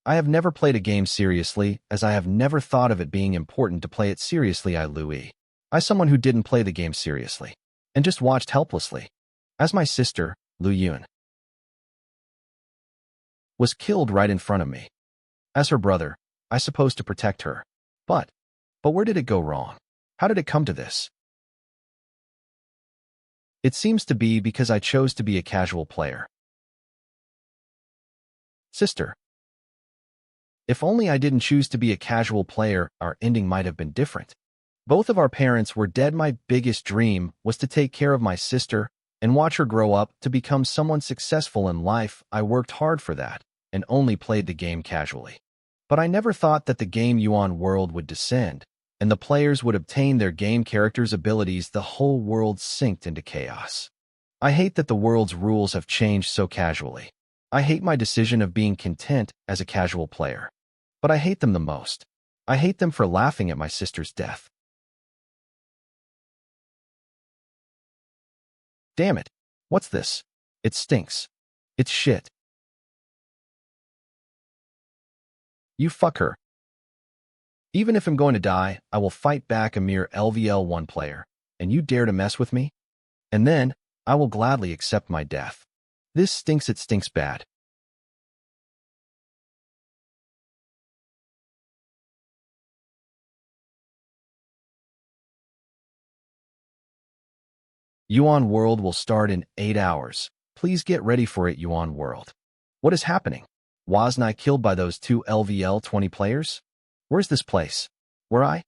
I have never played a game seriously, as I have never thought of it being important to play it seriously. I someone who didn't play the game seriously, and just watched helplessly. As my sister, Lu Yun, was killed right in front of me. As her brother, I supposed to protect her. But where did it go wrong? How did it come to this? It seems to be because I chose to be a casual player. Sister, if only I didn't choose to be a casual player, our ending might have been different. Both of our parents were dead. My biggest dream was to take care of my sister and watch her grow up to become someone successful in life. I worked hard for that and only played the game casually. But I never thought that the game Yuan world would descend, and the players would obtain their game characters' abilities. The whole world sinked into chaos. I hate that the world's rules have changed so casually. I hate my decision of being content as a casual player. But I hate them the most. I hate them for laughing at my sister's death. Damn it. What's this? It stinks. It's shit. You fuck her. Even if I'm going to die, I will fight back. A mere LVL1 player, and you dare to mess with me? And then, I will gladly accept my death. This stinks. It stinks bad. Yuan World will start in 8 hours. Please get ready for it, Yuan World. What is happening? Wasn't I killed by those 2 LVL20 players? Where's this place? Where I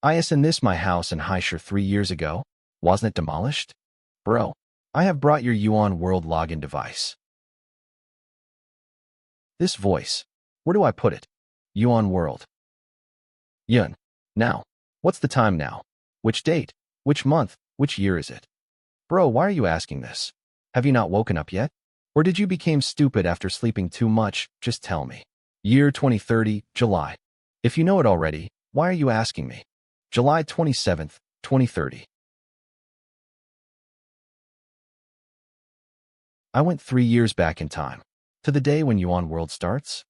is in this my house in Haishur 3 years ago. Wasn't it demolished? Bro, I have brought your Yuan World login device. This voice. Where do I put it? Yuan World. Yun. Now. What's the time now? Which date? Which month? Which year is it? Bro, why are you asking this? Have you not woken up yet? Or did you become stupid after sleeping too much? Just tell me. Year 2030, July. If you know it already, why are you asking me? July 27th, 2030. I went 3 years back in time, to the day when Yuan World starts.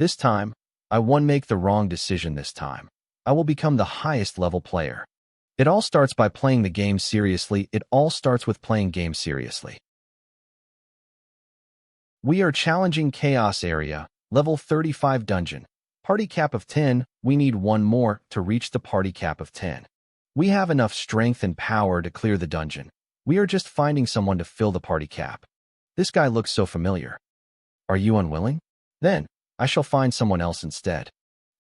This time, I won't make the wrong decision this time. I will become the highest level player. It all starts by playing the game seriously. It all starts with playing games seriously. We are challenging Chaos Area, level 35 dungeon. Party cap of 10, we need one more to reach the party cap of 10. We have enough strength and power to clear the dungeon. We are just finding someone to fill the party cap. This guy looks so familiar. Are you unwilling? Then, I shall find someone else instead.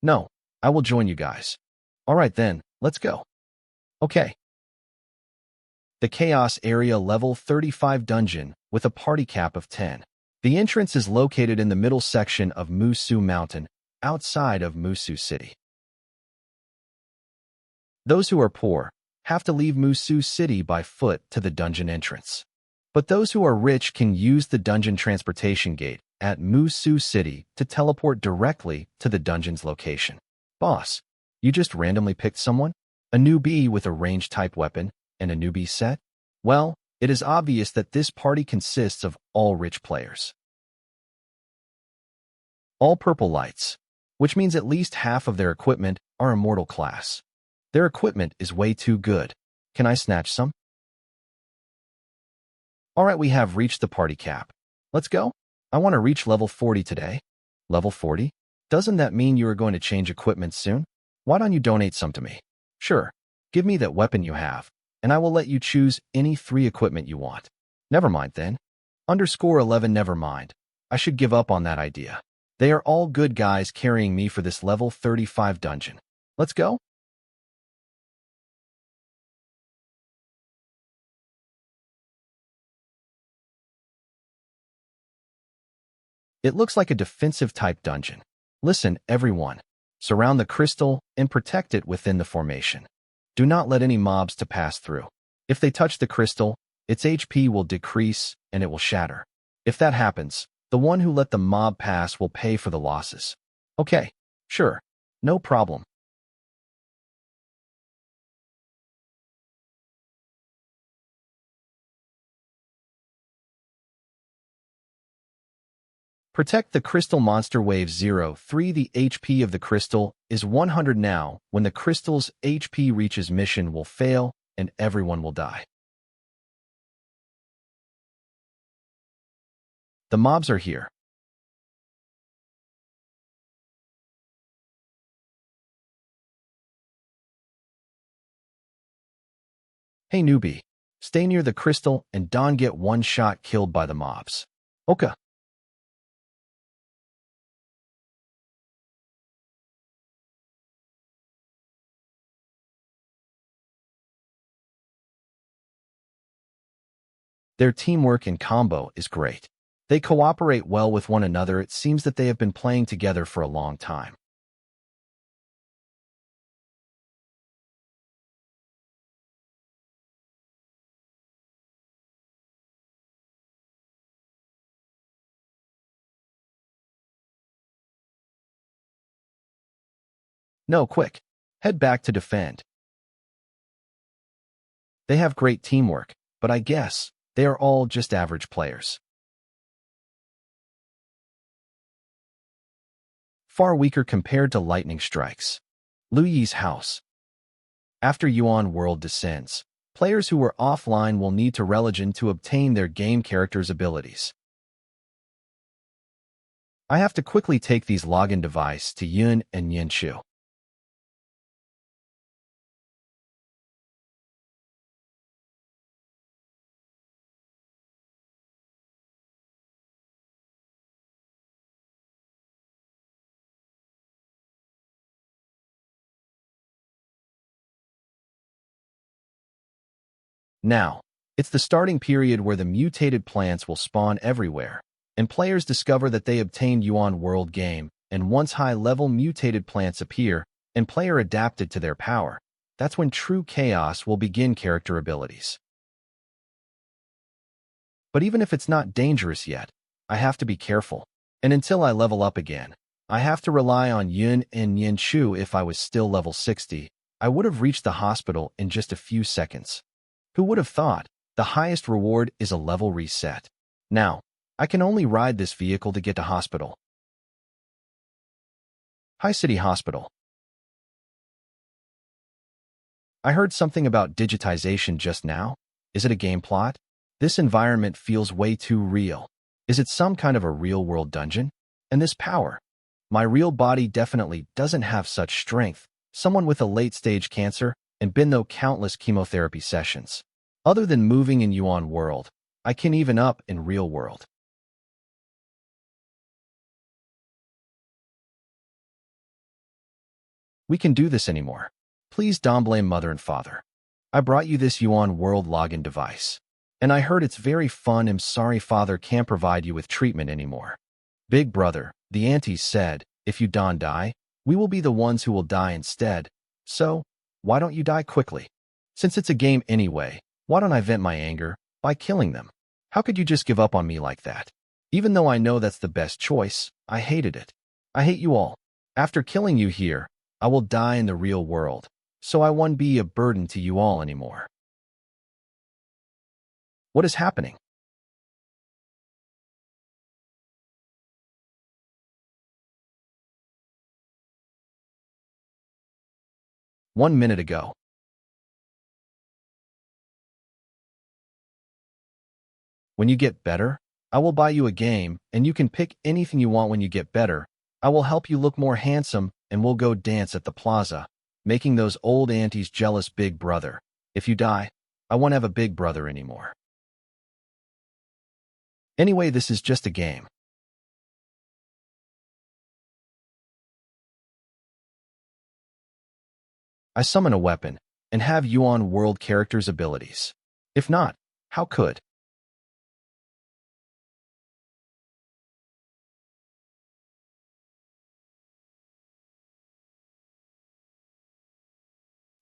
No, I will join you guys. Alright then, let's go. Okay. The Chaos Area level 35 dungeon with a party cap of 10. The entrance is located in the middle section of Musu Mountain, outside of Musu City. Those who are poor have to leave Musu City by foot to the dungeon entrance. But those who are rich can use the dungeon transportation gate at Musu City to teleport directly to the dungeon's location. Boss, you just randomly picked someone? A newbie with a range-type weapon and a newbie set? Well, it is obvious that this party consists of all rich players. All purple lights, which means at least half of their equipment are immortal class. Their equipment is way too good. Can I snatch some? Alright, we have reached the party cap. Let's go. I want to reach level 40 today. Level 40? Doesn't that mean you are going to change equipment soon? Why don't you donate some to me? Sure, give me that weapon you have, and I will let you choose any 3 equipment you want. Never mind then. _11 never mind. I should give up on that idea. They are all good guys carrying me for this level 35 dungeon. Let's go. It looks like a defensive type dungeon. Listen, everyone. Surround the crystal and protect it within the formation. Do not let any mobs to pass through. If they touch the crystal, its HP will decrease and it will shatter. If that happens, the one who let the mob pass will pay for the losses. Okay, sure, no problem. Protect the crystal monster wave 03. The HP of the crystal is 100 now. When the crystal's HP reaches mission will fail and everyone will die. The mobs are here. Hey newbie, stay near the crystal and don't get one shot killed by the mobs. Okay. Their teamwork and combo is great. They cooperate well with one another. It seems that they have been playing together for a long time. No, quick. Head back to defend. They have great teamwork, but I guess they are all just average players. Far weaker compared to lightning strikes. Lu Yi's house. After Yuan World descends, players who were offline will need to relogin to obtain their game character's abilities. I have to quickly take these login device to Yun and Yinshu. Now, it's the starting period where the mutated plants will spawn everywhere, and players discover that they obtained Yuan World game, and once high-level mutated plants appear, and player adapted to their power, that's when true chaos will begin character abilities. But even if it's not dangerous yet, I have to be careful, and until I level up again, I have to rely on Yun and Yinshu. If I was still level 60, I would have reached the hospital in just a few seconds. Who would have thought? The highest reward is a level reset. Now, I can only ride this vehicle to get to hospital. High City Hospital. I heard something about digitization just now. Is it a game plot? This environment feels way too real. Is it some kind of a real-world dungeon? And this power? My real body definitely doesn't have such strength. Someone with a late-stage cancer and been through countless chemotherapy sessions. Other than moving in Yuan World, I can even up in real world. We can do this anymore. Please don't blame mother and father. I brought you this Yuan World login device. And I heard it's very fun. I'm sorry father can't provide you with treatment anymore. Big brother, the aunties said, if you don't die, we will be the ones who will die instead. So, why don't you die quickly? Since it's a game anyway, why don't I vent my anger by killing them? How could you just give up on me like that? Even though I know that's the best choice, I hated it. I hate you all. After killing you here, I will die in the real world, so I won't be a burden to you all anymore. What is happening? One minute ago. When you get better, I will buy you a game, and you can pick anything you want when you get better. I will help you look more handsome, and we'll go dance at the plaza, making those old aunties jealous. Big brother. If you die, I won't have a big brother anymore. Anyway, this is just a game. I summon a weapon, and have Yuan World characters' abilities. If not, how could?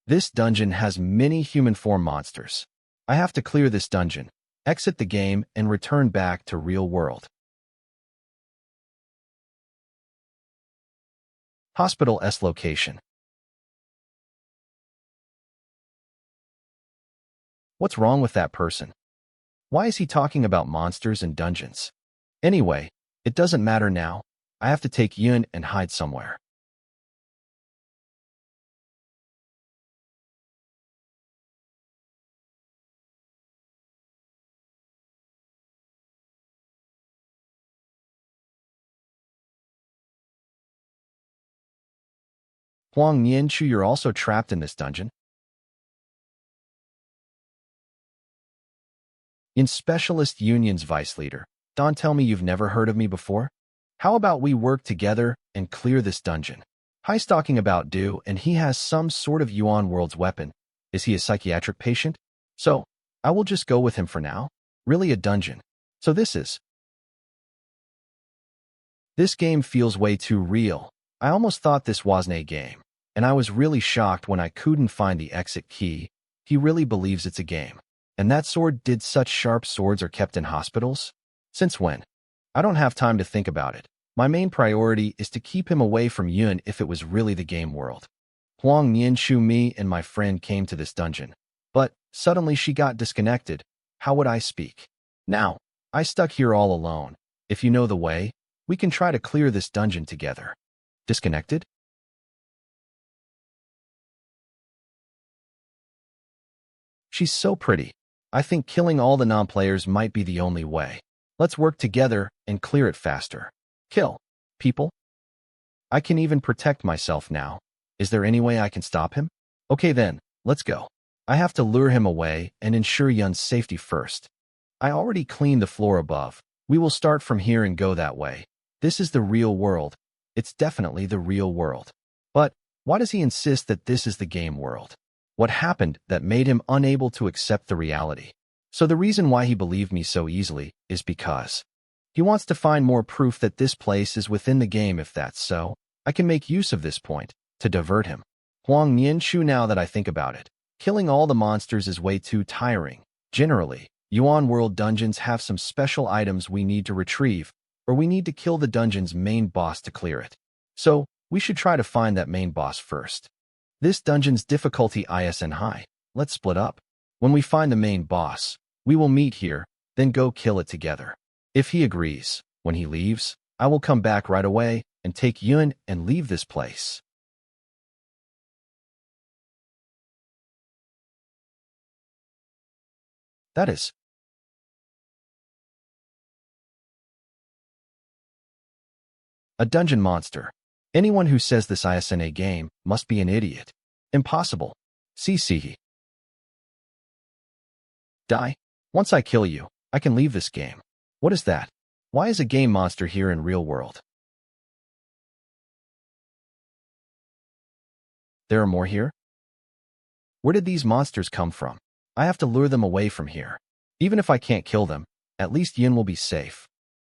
This dungeon has many human form monsters. I have to clear this dungeon, exit the game, and return back to real world. Hospital S location. What's wrong with that person? Why is he talking about monsters and dungeons? Anyway, It doesn't matter now. I have to take Yun and hide somewhere. Huang Nianchu, you're also trapped in this dungeon. In Specialist Union's vice leader. Don't tell me you've never heard of me before? How about we work together and clear this dungeon? He's talking about Du, and he has some sort of Yuan World's weapon. Is he a psychiatric patient? So, I will just go with him for now. Really a dungeon. So this game feels way too real. I almost thought this wasn't a game. And I was really shocked when I couldn't find the exit key. He really believes it's a game. And that sword did such sharp swords are kept in hospitals? Since when? I don't have time to think about it. My main priority is to keep him away from Yun if it was really the game world. Huang Nianshu, me and my friend came to this dungeon. But suddenly she got disconnected. How would I speak? Now, I stuck here all alone. If you know the way, we can try to clear this dungeon together. Disconnected? She's so pretty. I think killing all the non-players might be the only way. Let's work together and clear it faster. Kill people? I can even protect myself now. Is there any way I can stop him? Okay then, let's go. I have to lure him away and ensure Yun's safety first. I already cleaned the floor above. We will start from here and go that way. This is the real world. It's definitely the real world. But why does he insist that this is the game world? What happened that made him unable to accept the reality? So the reason why he believed me so easily is because he wants to find more proof that this place is within the game. If that's so, I can make use of this point to divert him. Huang Nianshu, now that I think about it, killing all the monsters is way too tiring. Generally, Yuan World dungeons have some special items we need to retrieve, or we need to kill the dungeon's main boss to clear it. So, we should try to find that main boss first. This dungeon's difficulty ISN high. Let's split up. When we find the main boss, we will meet here, then go kill it together. If he agrees, when he leaves, I will come back right away and take Yun and leave this place. That is a dungeon monster. Anyone who says this isn't a game must be an idiot. Impossible. CC. Die. Once I kill you, I can leave this game. What is that? Why is a game monster here in real world? There are more here? Where did these monsters come from? I have to lure them away from here. Even if I can't kill them, at least Yin will be safe.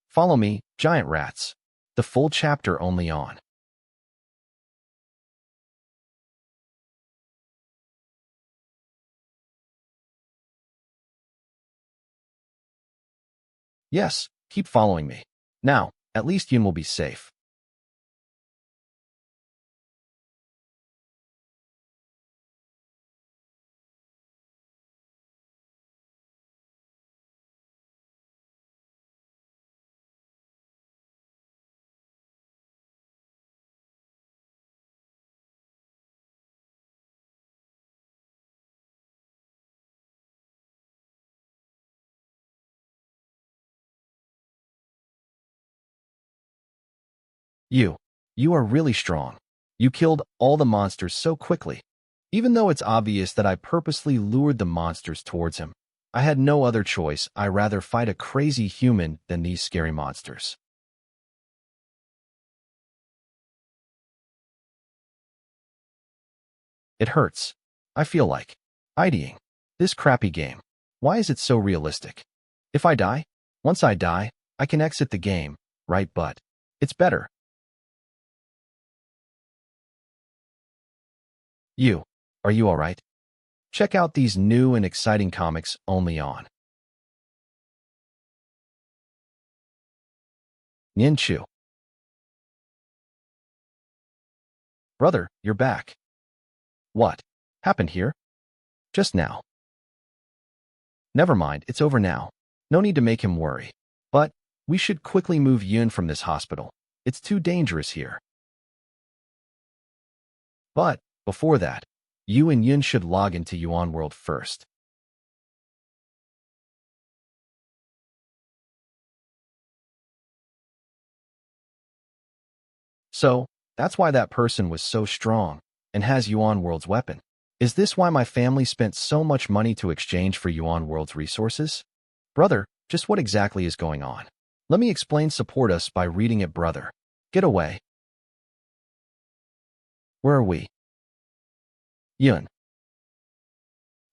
Follow me, giant rats. The full chapter only on. Yes, keep following me. Now, at least Yin will be safe. You are really strong. You killed all the monsters so quickly. Even though it's obvious that I purposely lured the monsters towards him, I had no other choice. I rather fight a crazy human than these scary monsters. It hurts. I feel like IDing. This crappy game. Why is it so realistic? If I die, once I die, I can exit the game, right? But it's better. Are you alright? Check out these new and exciting comics only on Nianchu. Brother, you're back. What happened here? Just now. Never mind, it's over now. No need to make him worry. But We should quickly move Yun from this hospital. It's too dangerous here. But, before that, you and Yun should log into Yuan World first. So, that's why that person was so strong and has Yuan World's weapon. Is this why my family spent so much money to exchange for Yuan World's resources? Brother, just what exactly is going on? Let me explain. Support us by reading it, brother. Get away. Where are we? Yun.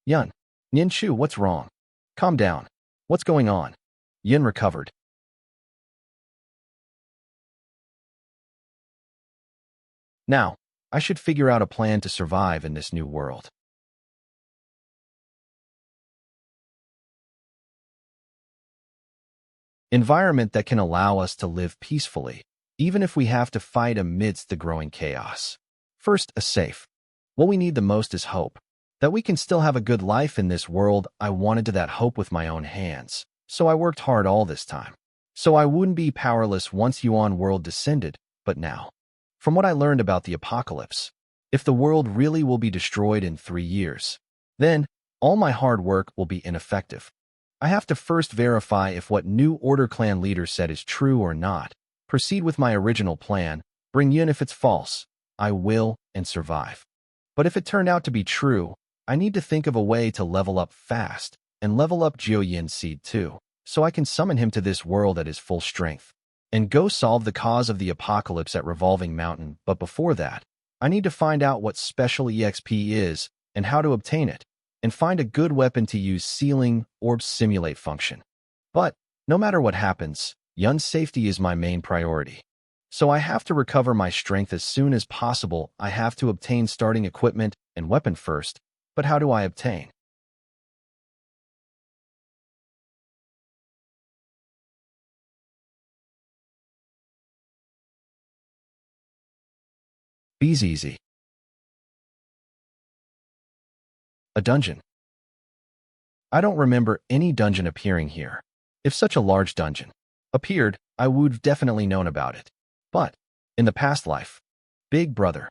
Yun. Ninshu, what's wrong? Calm down. What's going on? Yun recovered. Now, I should figure out a plan to survive in this new world. Environment that can allow us to live peacefully, even if we have to fight amidst the growing chaos. First, a safe. What we need the most is hope. That we can still have a good life in this world. I wanted to that hope with my own hands, so I worked hard all this time. So I wouldn't be powerless once Yuan World descended, but now. From what I learned about the apocalypse, if the world really will be destroyed in 3 years, then all my hard work will be ineffective. I have to first verify if what New Order clan leader said is true or not. Proceed with my original plan, bring Yun if it's false. I will and survive. But if it turned out to be true, I need to think of a way to level up fast and level up Jiu-Yin Seed too, so I can summon him to this world at his full strength and go solve the cause of the apocalypse at Revolving Mountain. But before that, I need to find out what special EXP is and how to obtain it, and find a good weapon to use sealing orb simulate function. But no matter what happens, Yun's safety is my main priority. So I have to recover my strength as soon as possible. I have to obtain starting equipment and weapon first, but how do I obtain? Be's easy. A dungeon. I don't remember any dungeon appearing here. If such a large dungeon appeared, I would have definitely known about it. But, in the past life, Big Brother.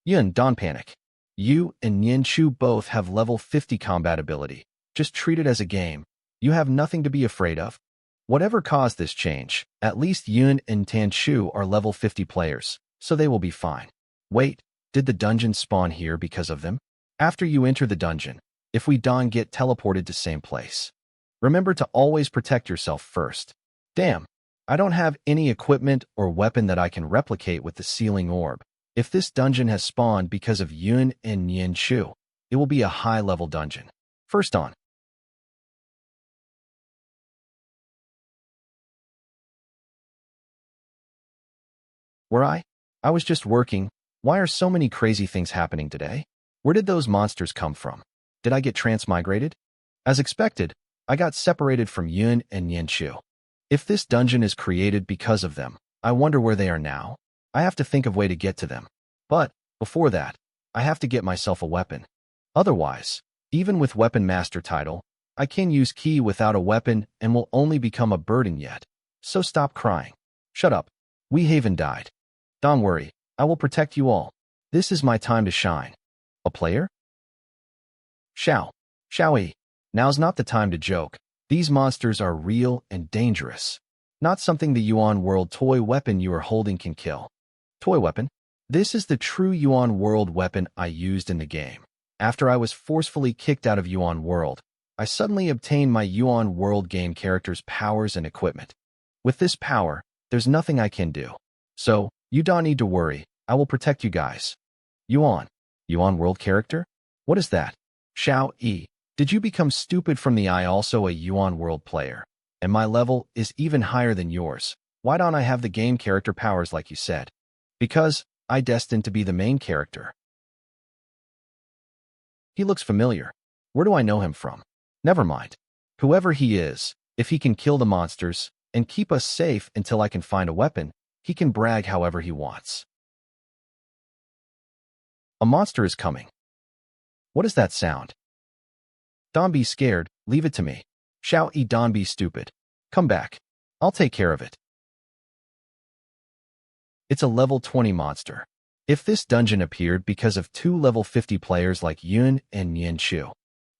Yun, don't panic. You and Yin Chu both have level 50 combat ability. Just treat it as a game. You have nothing to be afraid of. Whatever caused this change, at least Yun and Tan Chu are level 50 players, so they will be fine. Wait, did the dungeon spawn here because of them? After you enter the dungeon, if we don't get teleported to same place. Remember to always protect yourself first. Damn, I don't have any equipment or weapon that I can replicate with the sealing orb. If this dungeon has spawned because of Yun and Yin Chu, it will be a high-level dungeon. First on. Where I was just working. Why are so many crazy things happening today? Where did those monsters come from? Did I get transmigrated? As expected, I got separated from Yun and Yin Chu. If this dungeon is created because of them, I wonder where they are now. I have to think of a way to get to them. But, before that, I have to get myself a weapon. Otherwise, even with Weapon Master title, I can use Ki without a weapon and will only become a burden yet. So stop crying. Shut up. We haven't died. Don't worry, I will protect you all. This is my time to shine. A player? Shall we? Now's not the time to joke. These monsters are real and dangerous. Not something the Yuan World toy weapon you are holding can kill. Toy weapon? This is the true Yuan World weapon I used in the game. After I was forcefully kicked out of Yuan World, I suddenly obtained my Yuan World game character's powers and equipment. With this power, there's nothing I can do. So, you don't need to worry, I will protect you guys. Yuan World character? What is that? Xiao Yi, did you become stupid from the eye? Also a Yuan World player, and my level is even higher than yours. Why don't I have the game character powers like you said? Because I destined to be the main character. He looks familiar. Where do I know him from? Never mind. Whoever he is, if he can kill the monsters and keep us safe until I can find a weapon, he can brag however he wants. A monster is coming. What is that sound? Don't be scared, leave it to me. Xiao Yi, don't be stupid. Come back. I'll take care of it. It's a level 20 monster. If this dungeon appeared because of two level 50 players like Yun and Yin Chu,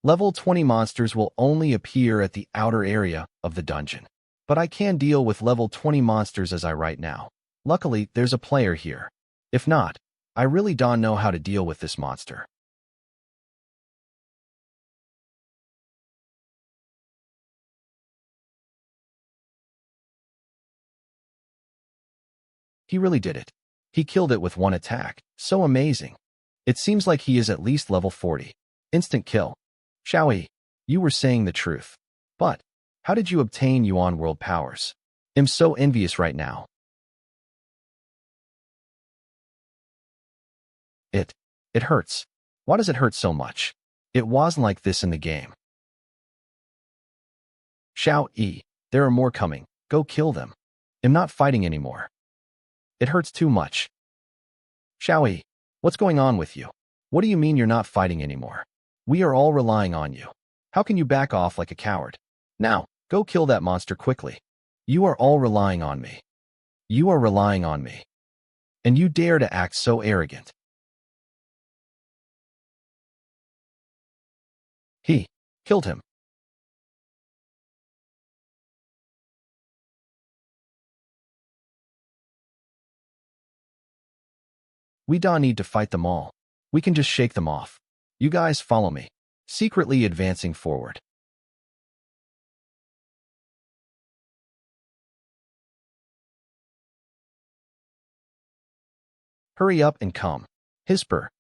level 20 monsters will only appear at the outer area of the dungeon. But I can deal with level 20 monsters as I right now. Luckily, there's a player here. If not, I really don't know how to deal with this monster. He really did it. He killed it with one attack. So amazing. It seems like he is at least level 40. Instant kill. Xiaoyi, you were saying the truth. But, how did you obtain Yuan world powers? I'm so envious right now. It hurts. Why does it hurt so much? It wasn't like this in the game. Xiaoyi, there are more coming. Go kill them. I'm not fighting anymore. It hurts too much. Xiaoyi, what's going on with you? What do you mean you're not fighting anymore? We are all relying on you. How can you back off like a coward? Now, go kill that monster quickly. You are all relying on me. You are relying on me. And you dare to act so arrogant. He killed him. We don't need to fight them all. We can just shake them off. You guys follow me. Secretly advancing forward. Hurry up and come. Hisper.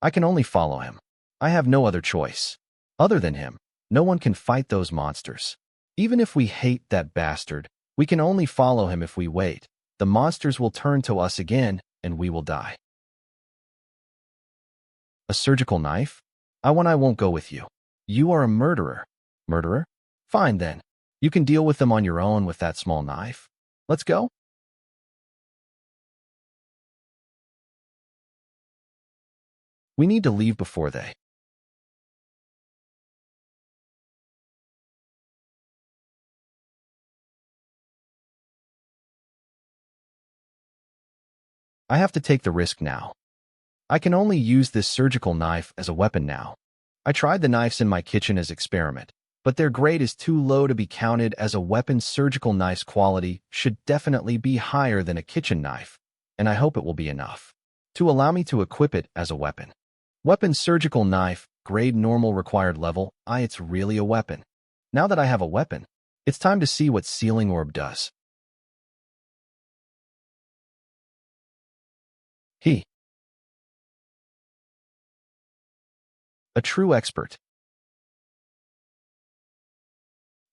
I can only follow him. I have no other choice. Other than him, no one can fight those monsters. Even if we hate that bastard, we can only follow him if we wait. The monsters will turn to us again, and we will die. A surgical knife? I won't go with you. You are a murderer. Murderer? Fine then. You can deal with them on your own with that small knife. Let's go? We need to leave before they. I have to take the risk now. I can only use this surgical knife as a weapon now. I tried the knives in my kitchen as experiment, but their grade is too low to be counted as a weapon. Surgical knife's quality should definitely be higher than a kitchen knife, and I hope it will be enough to allow me to equip it as a weapon. Weapon surgical knife, grade normal required level. It's really a weapon. Now that I have a weapon, it's time to see what sealing orb does. He. A true expert.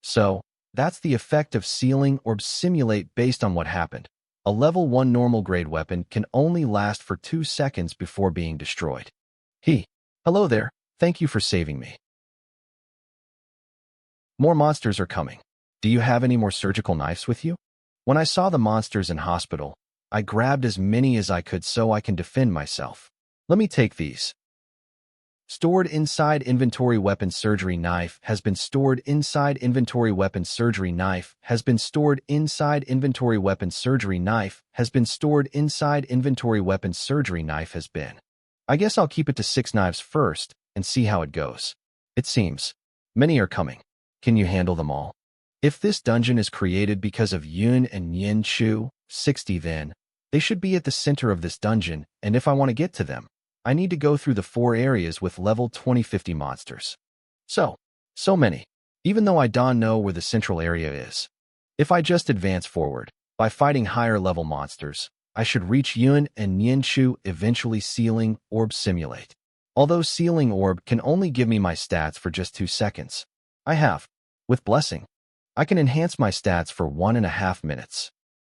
So, that's the effect of sealing orb simulate based on what happened. A level 1 normal grade weapon can only last for 2 seconds before being destroyed. Hello there, thank you for saving me. More monsters are coming. Do you have any more surgical knives with you? When I saw the monsters in hospital, I grabbed as many as I could so I can defend myself. Let me take these. Stored inside inventory weapon surgery knife has been stored inside inventory weapon surgery knife has been stored inside inventory weapon surgery knife has been stored inside inventory weapon surgery knife has been. I guess I'll keep it to 6 knives first and see how it goes. It seems many are coming. Can you handle them all? If this dungeon is created because of Yun and Yin Chu, 60 then, they should be at the center of this dungeon, and if I want to get to them, I need to go through the 4 areas with level 2050 monsters. So many. Even though I don't know where the central area is. If I just advance forward, by fighting higher level monsters, I should reach Yun and Nianchu eventually sealing orb simulate. Although sealing orb can only give me my stats for just 2 seconds, with blessing, I can enhance my stats for 1.5 minutes.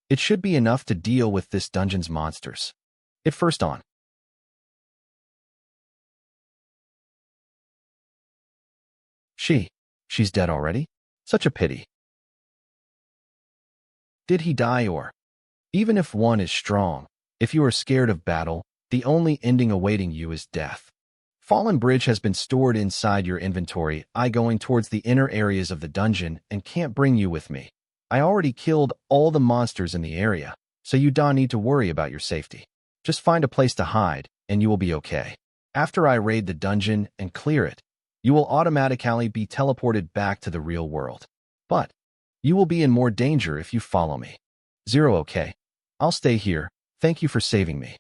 It should be enough to deal with this dungeon's monsters. It first on. She's dead already? Such a pity. Did he die or? Even if one is strong, if you are scared of battle, the only ending awaiting you is death. Fallen Bridge has been stored inside your inventory. I going towards the inner areas of the dungeon and can't bring you with me. I already killed all the monsters in the area, so you don't need to worry about your safety. Just find a place to hide, and you will be okay. After I raid the dungeon and clear it, you will automatically be teleported back to the real world. But you will be in more danger if you follow me. Zero, okay. I'll stay here. Thank you for saving me.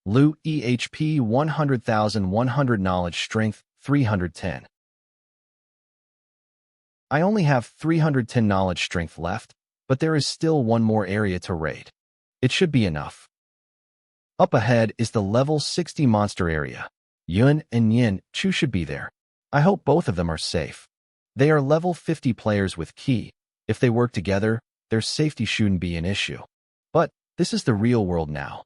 Lu EHP 100,000 100 knowledge strength 310. I only have 310 knowledge strength left, but there is still one more area to raid. It should be enough. Up ahead is the level 60 monster area. Yun and Yin Chu should be there. I hope both of them are safe. They are level 50 players with Ki. If they work together, their safety shouldn't be an issue. But this is the real world now.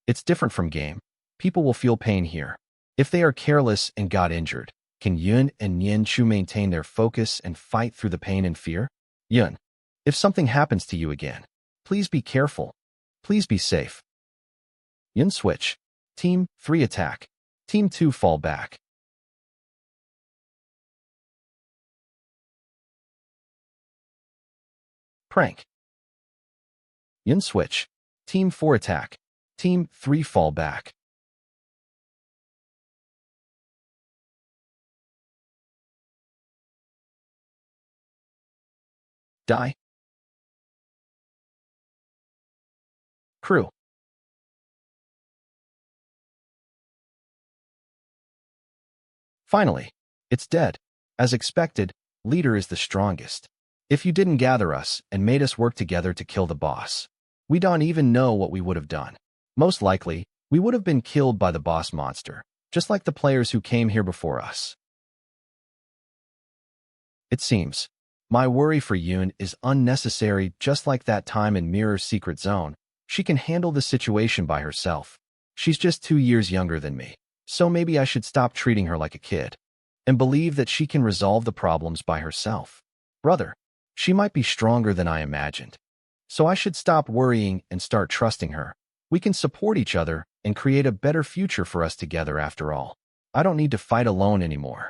It's different from game. People will feel pain here. If they are careless and got injured, can Yun and Yin Chu maintain their focus and fight through the pain and fear? Yun, if something happens to you again, please be careful. Please be safe. Yun switch. Team 3 attack. Team 2 fall back. Prank. Yun switch. Team 4 attack. Team 3 fall back. Die. Crew. Finally, it's dead. As expected, leader is the strongest. If you didn't gather us and made us work together to kill the boss, we don't even know what we would have done. Most likely, we would have been killed by the boss monster, just like the players who came here before us. It seems. My worry for Yun is unnecessary, just like that time in Mirror's secret zone. She can handle the situation by herself. She's just 2 years younger than me, so maybe I should stop treating her like a kid and believe that she can resolve the problems by herself. Brother, she might be stronger than I imagined, so I should stop worrying and start trusting her. We can support each other and create a better future for us together after all. I don't need to fight alone anymore.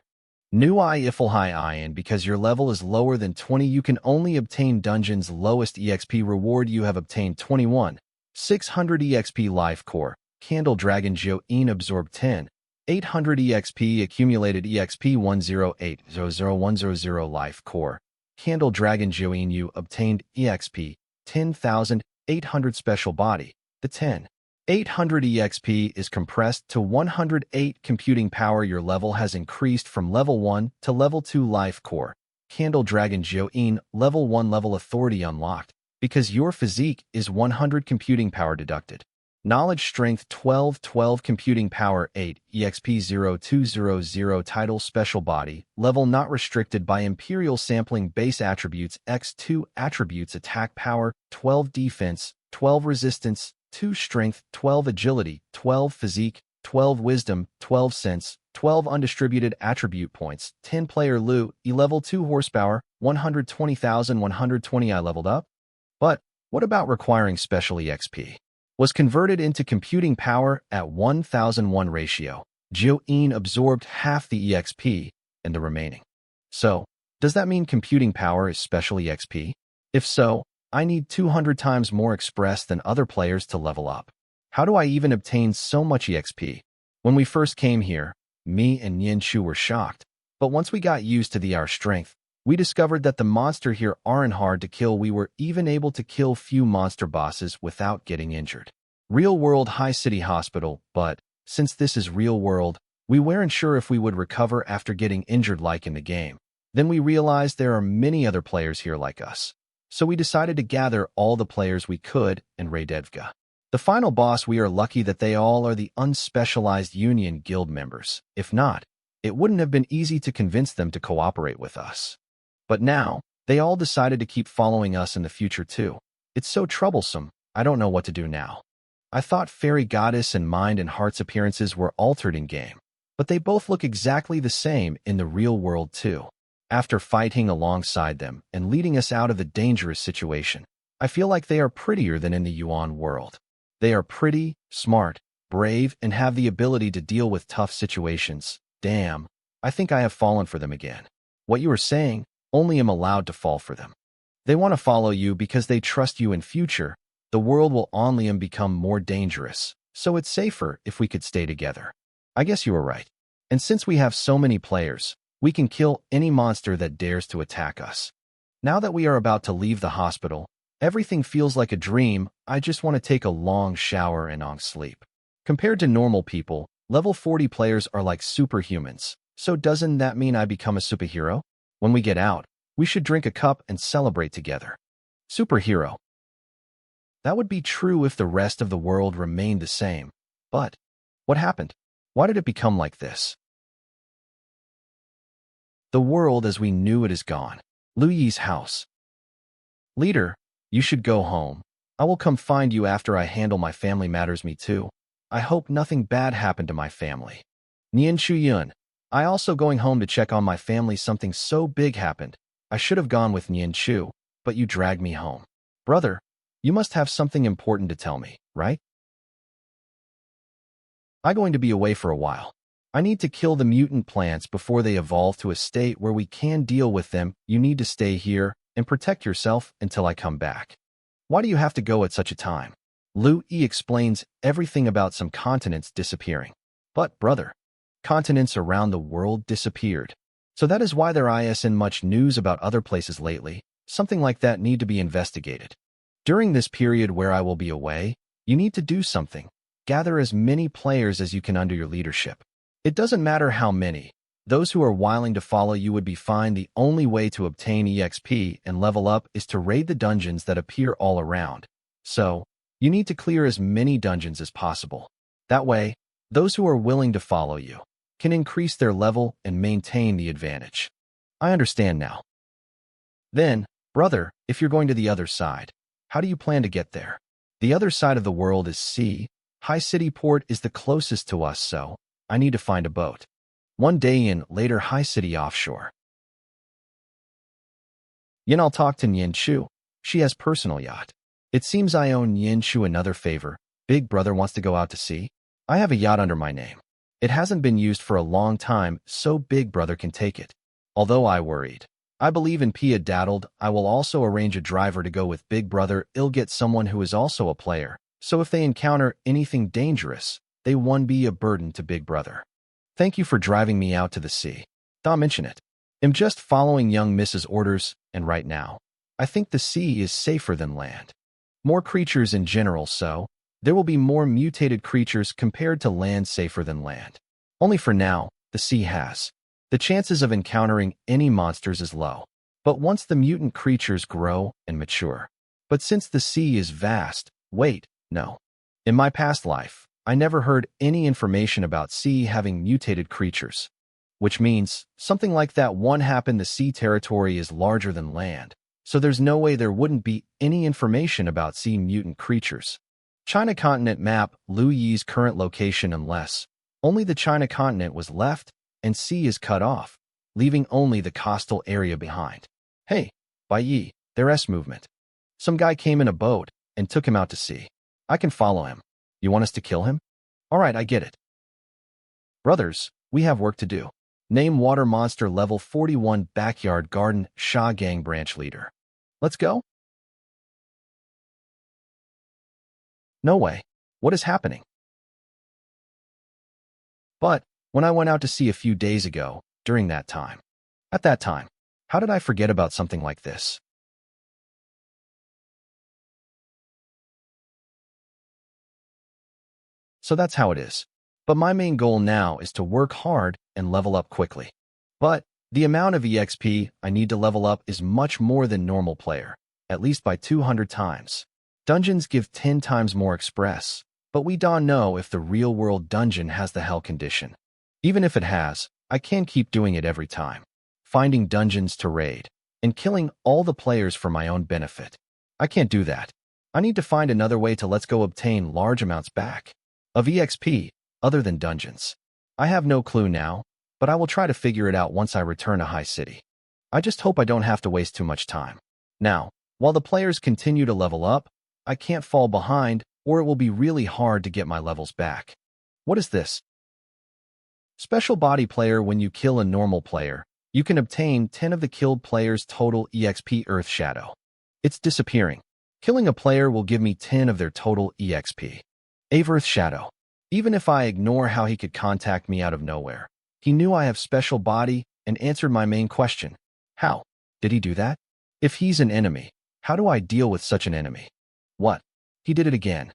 New Iflhai Iron, because your level is lower than 20, you can only obtain dungeon's lowest EXP reward. You have obtained 21. 600 EXP Life Core. Candle Dragon Join absorb 10. 800 EXP accumulated EXP 108,00100 Life Core. Candle Dragon Join you obtained EXP 10,800 Special Body. The 10,800 EXP is compressed to 108 computing power. Your level has increased from level 1 to level 2 Life Core. Candle Dragon Join level 1 level authority unlocked because your physique is 100 computing power deducted. Knowledge Strength 12 computing power 8 EXP 0200 title Special Body level not restricted by Imperial sampling base attributes X2 attributes attack power 12 defense 12 resistance 2 strength 12 agility 12 physique 12 wisdom 12 sense 12 undistributed attribute points 10 player Lu level 2 horsepower 120,120 I leveled up. But what about requiring special EXP? Was converted into computing power at 1001 ratio. Join absorbed half the EXP and the remaining. So, does that mean computing power is special EXP? If so, I need 200 times more express than other players to level up. How do I even obtain so much EXP? When we first came here, me and Yin Chu were shocked, but once we got used to our strength, we discovered that the monster here aren't hard to kill. We were even able to kill few monster bosses without getting injured. Real world High City Hospital, but since this is real world, we weren't sure if we would recover after getting injured like in the game. Then we realized there are many other players here like us. So we decided to gather all the players we could and raid Evga. The final boss, we are lucky that they all are the unspecialized Union Guild members. If not, it wouldn't have been easy to convince them to cooperate with us. But now, they all decided to keep following us in the future too. It's so troublesome, I don't know what to do now. I thought Fairy Goddess and Mind and Heart's appearances were altered in game. but they both look exactly the same in the real world too. After fighting alongside them and leading us out of the dangerous situation, I feel like they are prettier than in the Yuan world. They are pretty, smart, brave, and have the ability to deal with tough situations. Damn, I think I have fallen for them again. What you are saying, only am allowed to fall for them. They want to follow you because they trust you in future. The world will only become more dangerous, so it's safer if we could stay together. I guess you are right. And since we have so many players, we can kill any monster that dares to attack us. Now that we are about to leave the hospital, everything feels like a dream. I just want to take a long shower and sleep. Compared to normal people, level 40 players are like superhumans. So doesn't that mean I become a superhero? When we get out, we should drink a cup and celebrate together. Superhero. That would be true if the rest of the world remained the same. But what happened? Why did it become like this? The world as we knew it is gone. Lu Yi's house. Leader, you should go home. I will come find you after I handle my family matters. Me too. I hope nothing bad happened to my family. Nian Shuyun. I also going home to check on my family. Something so big happened. I should have gone with Nian Chu, but you dragged me home. Brother, you must have something important to tell me, right? I'm going to be away for a while. I need to kill the mutant plants before they evolve to a state where we can deal with them. You need to stay here and protect yourself until I come back. Why do you have to go at such a time? Lu Yi explains everything about some continents disappearing. But, brother, continents around the world disappeared. So that is why there isn't much news about other places lately. Something like that need to be investigated. During this period where I will be away, you need to do something. Gather as many players as you can under your leadership. It doesn't matter how many. Those who are willing to follow you would be fine. The only way to obtain EXP and level up is to raid the dungeons that appear all around. So, you need to clear as many dungeons as possible. That way, those who are willing to follow you can increase their level and maintain the advantage. I understand now. Then, brother, if you're going to the other side, how do you plan to get there? The other side of the world is sea. High City Port is the closest to us, so I need to find a boat. One day in, later High City offshore. Yin, I'll talk to Nian Chu. She has personal yacht. It seems I owe Nian Chu another favor. Big brother wants to go out to sea. I have a yacht under my name. It hasn't been used for a long time, so big brother can take it. Although I worried. I believe in Pia daddled. I will also arrange a driver to go with big brother. I'll get someone who is also a player. So if they encounter anything dangerous, they won't be a burden to big brother. Thank you for driving me out to the sea. Don't mention it. I'm just following young Mrs. orders, and right now, I think the sea is safer than land. More creatures in general, so there will be more mutated creatures compared to land safer than land. Only for now, the sea has. The chances of encountering any monsters is low. But once the mutant creatures grow and mature. But since the sea is vast, wait, no. In my past life, I never heard any information about sea having mutated creatures. Which means, something like that won't happen. The sea territory is larger than land, so there's no way there wouldn't be any information about sea mutant creatures. China continent map, Lu Yi's current location unless only the China continent was left and sea is cut off, leaving only the coastal area behind. Hey, Bai Yi, there's movement. Some guy came in a boat and took him out to sea. I can follow him. You want us to kill him? All right, I get it. Brothers, we have work to do. Name water monster level 41 backyard garden Sha gang branch leader. Let's go? No way. What is happening? But when I went out to sea a few days ago, during that time. At that time, how did I forget about something like this? So that's how it is. But my main goal now is to work hard and level up quickly. But the amount of EXP I need to level up is much more than normal player, at least by 200 times. Dungeons give 10 times more express, but we don't know if the real-world dungeon has the hell condition. Even if it has, I can't keep doing it every time. Finding dungeons to raid, and killing all the players for my own benefit. I can't do that. I need to find another way to let's go obtain large amounts back of EXP, other than dungeons. I have no clue now, but I will try to figure it out once I return to High City. I just hope I don't have to waste too much time. Now, while the players continue to level up, I can't fall behind or it will be really hard to get my levels back. What is this? Special body player. When you kill a normal player, you can obtain 10 of the killed player's total EXP Earth Shadow. It's disappearing. Killing a player will give me 10 of their total EXP. Earth Shadow. Even if I ignore how he could contact me out of nowhere, he knew I have special body and answered my main question. How did he do that? If he's an enemy, how do I deal with such an enemy? What? He did it again.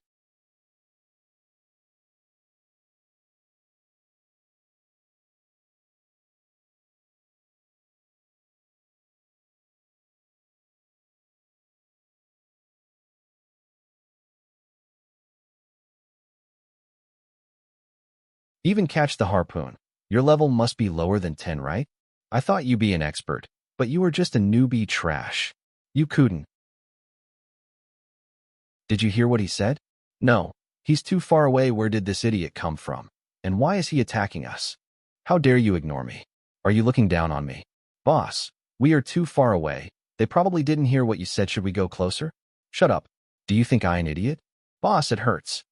Even catch the harpoon. Your level must be lower than 10, right? I thought you be an expert, but you were just a newbie trash. You couldn't. Did you hear what he said? No. He's too far away. Where did this idiot come from? And why is he attacking us? How dare you ignore me? Are you looking down on me? Boss, we are too far away. They probably didn't hear what you said. Should we go closer? Shut up. Do you think I an idiot? Boss, it hurts.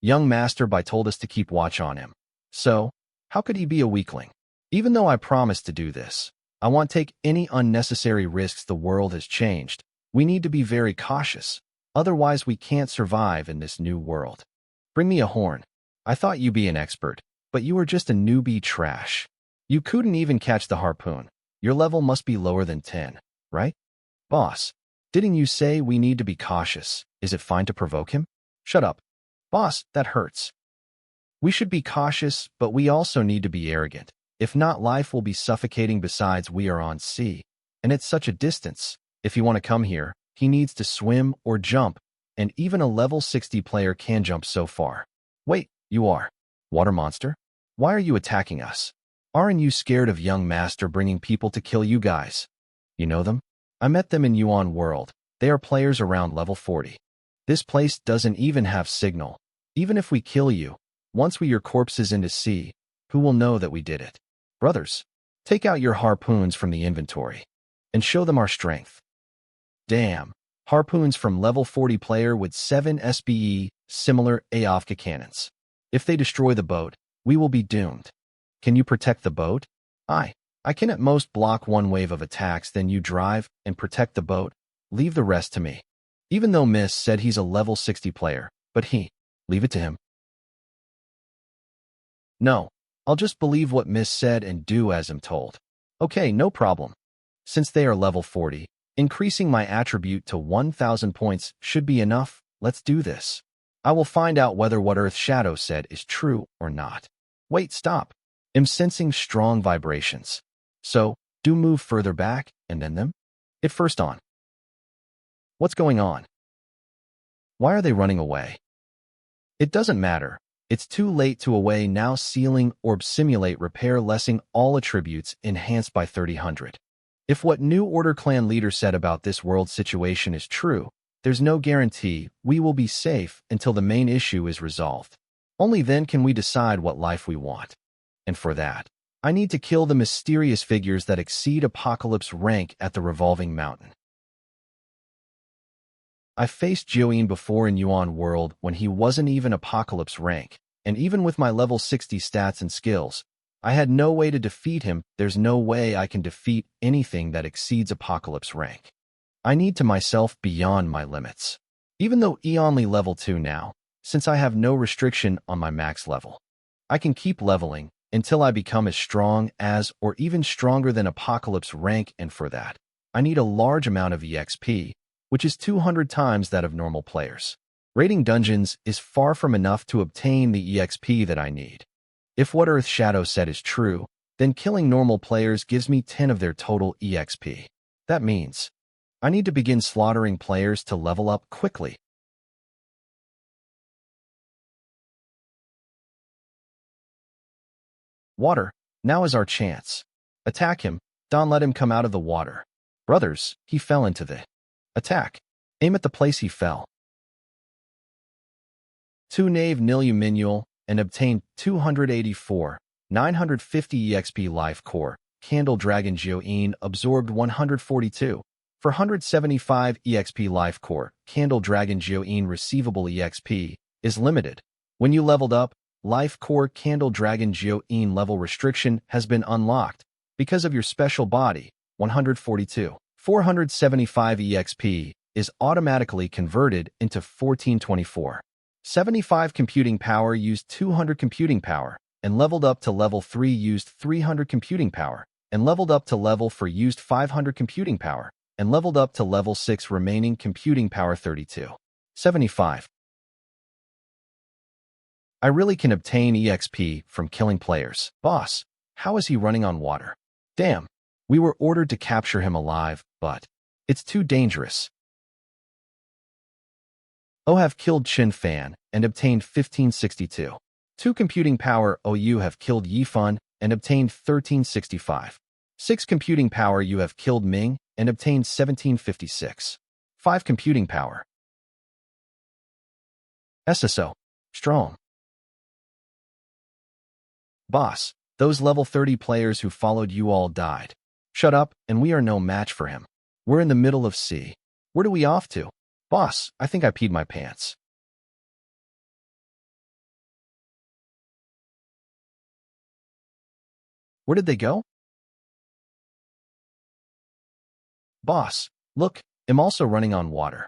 Young Master Bai told us to keep watch on him. So, how could he be a weakling? Even though I promised to do this, I won't take any unnecessary risks. The world has changed. We need to be very cautious. Otherwise, we can't survive in this new world. Bring me a horn. I thought you be an expert, but you were just a newbie trash. You couldn't even catch the harpoon. Your level must be lower than 10, right? Boss, didn't you say we need to be cautious? Is it fine to provoke him? Shut up. Boss, that hurts. We should be cautious, but we also need to be arrogant. If not, life will be suffocating. Besides, we are on sea, and it's such a distance. If you want to come here, he needs to swim or jump, and even a level 60 player can jump so far. Wait, you are? Water monster? Why are you attacking us? Aren't you scared of young master bringing people to kill you guys? You know them? I met them in Yuan World. They are players around level 40. This place doesn't even have signal. Even if we kill you, once we your corpses into sea, who will know that we did it? Brothers, take out your harpoons from the inventory and show them our strength. Damn, harpoons from level 40 player with 7 SBE, similar AOFK cannons. If they destroy the boat, we will be doomed. Can you protect the boat? I can at most block one wave of attacks, then you drive and protect the boat. Leave the rest to me. Even though Miss said he's a level 60 player, but leave it to him. No, I'll just believe what Miss said and do as I'm told. Okay, no problem. Since they are level 40, increasing my attribute to 1,000 points should be enough. Let's do this. I will find out whether what Earth Shadow said is true or not. Wait, stop. I'm sensing strong vibrations. So, do move further back and then them. It first on. What's going on? Why are they running away? It doesn't matter. It's too late to away now. Sealing orb simulate repair lessing all attributes enhanced by 300. If what New Order clan leader said about this world situation is true, there's no guarantee we will be safe until the main issue is resolved. Only then can we decide what life we want. And for that, I need to kill the mysterious figures that exceed Apocalypse rank at the Revolving Mountain. I faced Joeen before in Yuan World when he wasn't even Apocalypse rank, and even with my level 60 stats and skills, I had no way to defeat him. There's no way I can defeat anything that exceeds Apocalypse rank. I need to myself beyond my limits. Even though only level 2 now, since I have no restriction on my max level, I can keep leveling until I become as strong as or even stronger than Apocalypse rank, and for that, I need a large amount of EXP, which is 200 times that of normal players. Raiding dungeons is far from enough to obtain the EXP that I need. If what Earth Shadow said is true, then killing normal players gives me 10 of their total EXP. That means I need to begin slaughtering players to level up quickly. Water, now is our chance. Attack him, don't let him come out of the water. Brothers, he fell into the attack. Aim at the place he fell. 2 Knave Nilyu Minuel, and obtained 284, 950 EXP Life Core. Candle Dragon Geo-in absorbed 142, 475 EXP Life Core. Candle Dragon Geo-in receivable EXP is limited. When you leveled up, Life Core Candle Dragon Geo-in level restriction has been unlocked because of your special body. 142, 475 EXP is automatically converted into 1424. 75 computing power used 200 computing power, and leveled up to level 3 used 300 computing power, and leveled up to level 4 used 500 computing power, and leveled up to level 6 remaining computing power 32. 75. I really can obtain EXP from killing players. Boss, how is he running on water? Damn, we were ordered to capture him alive, but it's too dangerous. O have killed Chin Fan and obtained 1562. 2 computing power OU have killed Yifan and obtained 1365. 6 computing power you have killed Ming and obtained 1756. 5 computing power. SSO. Strong. Boss, those level 30 players who followed you all died. Shut up, and we are no match for him. We're in the middle of sea. Where do we off to? Boss, I think I peed my pants. Where did they go? Boss, look, I'm also running on water.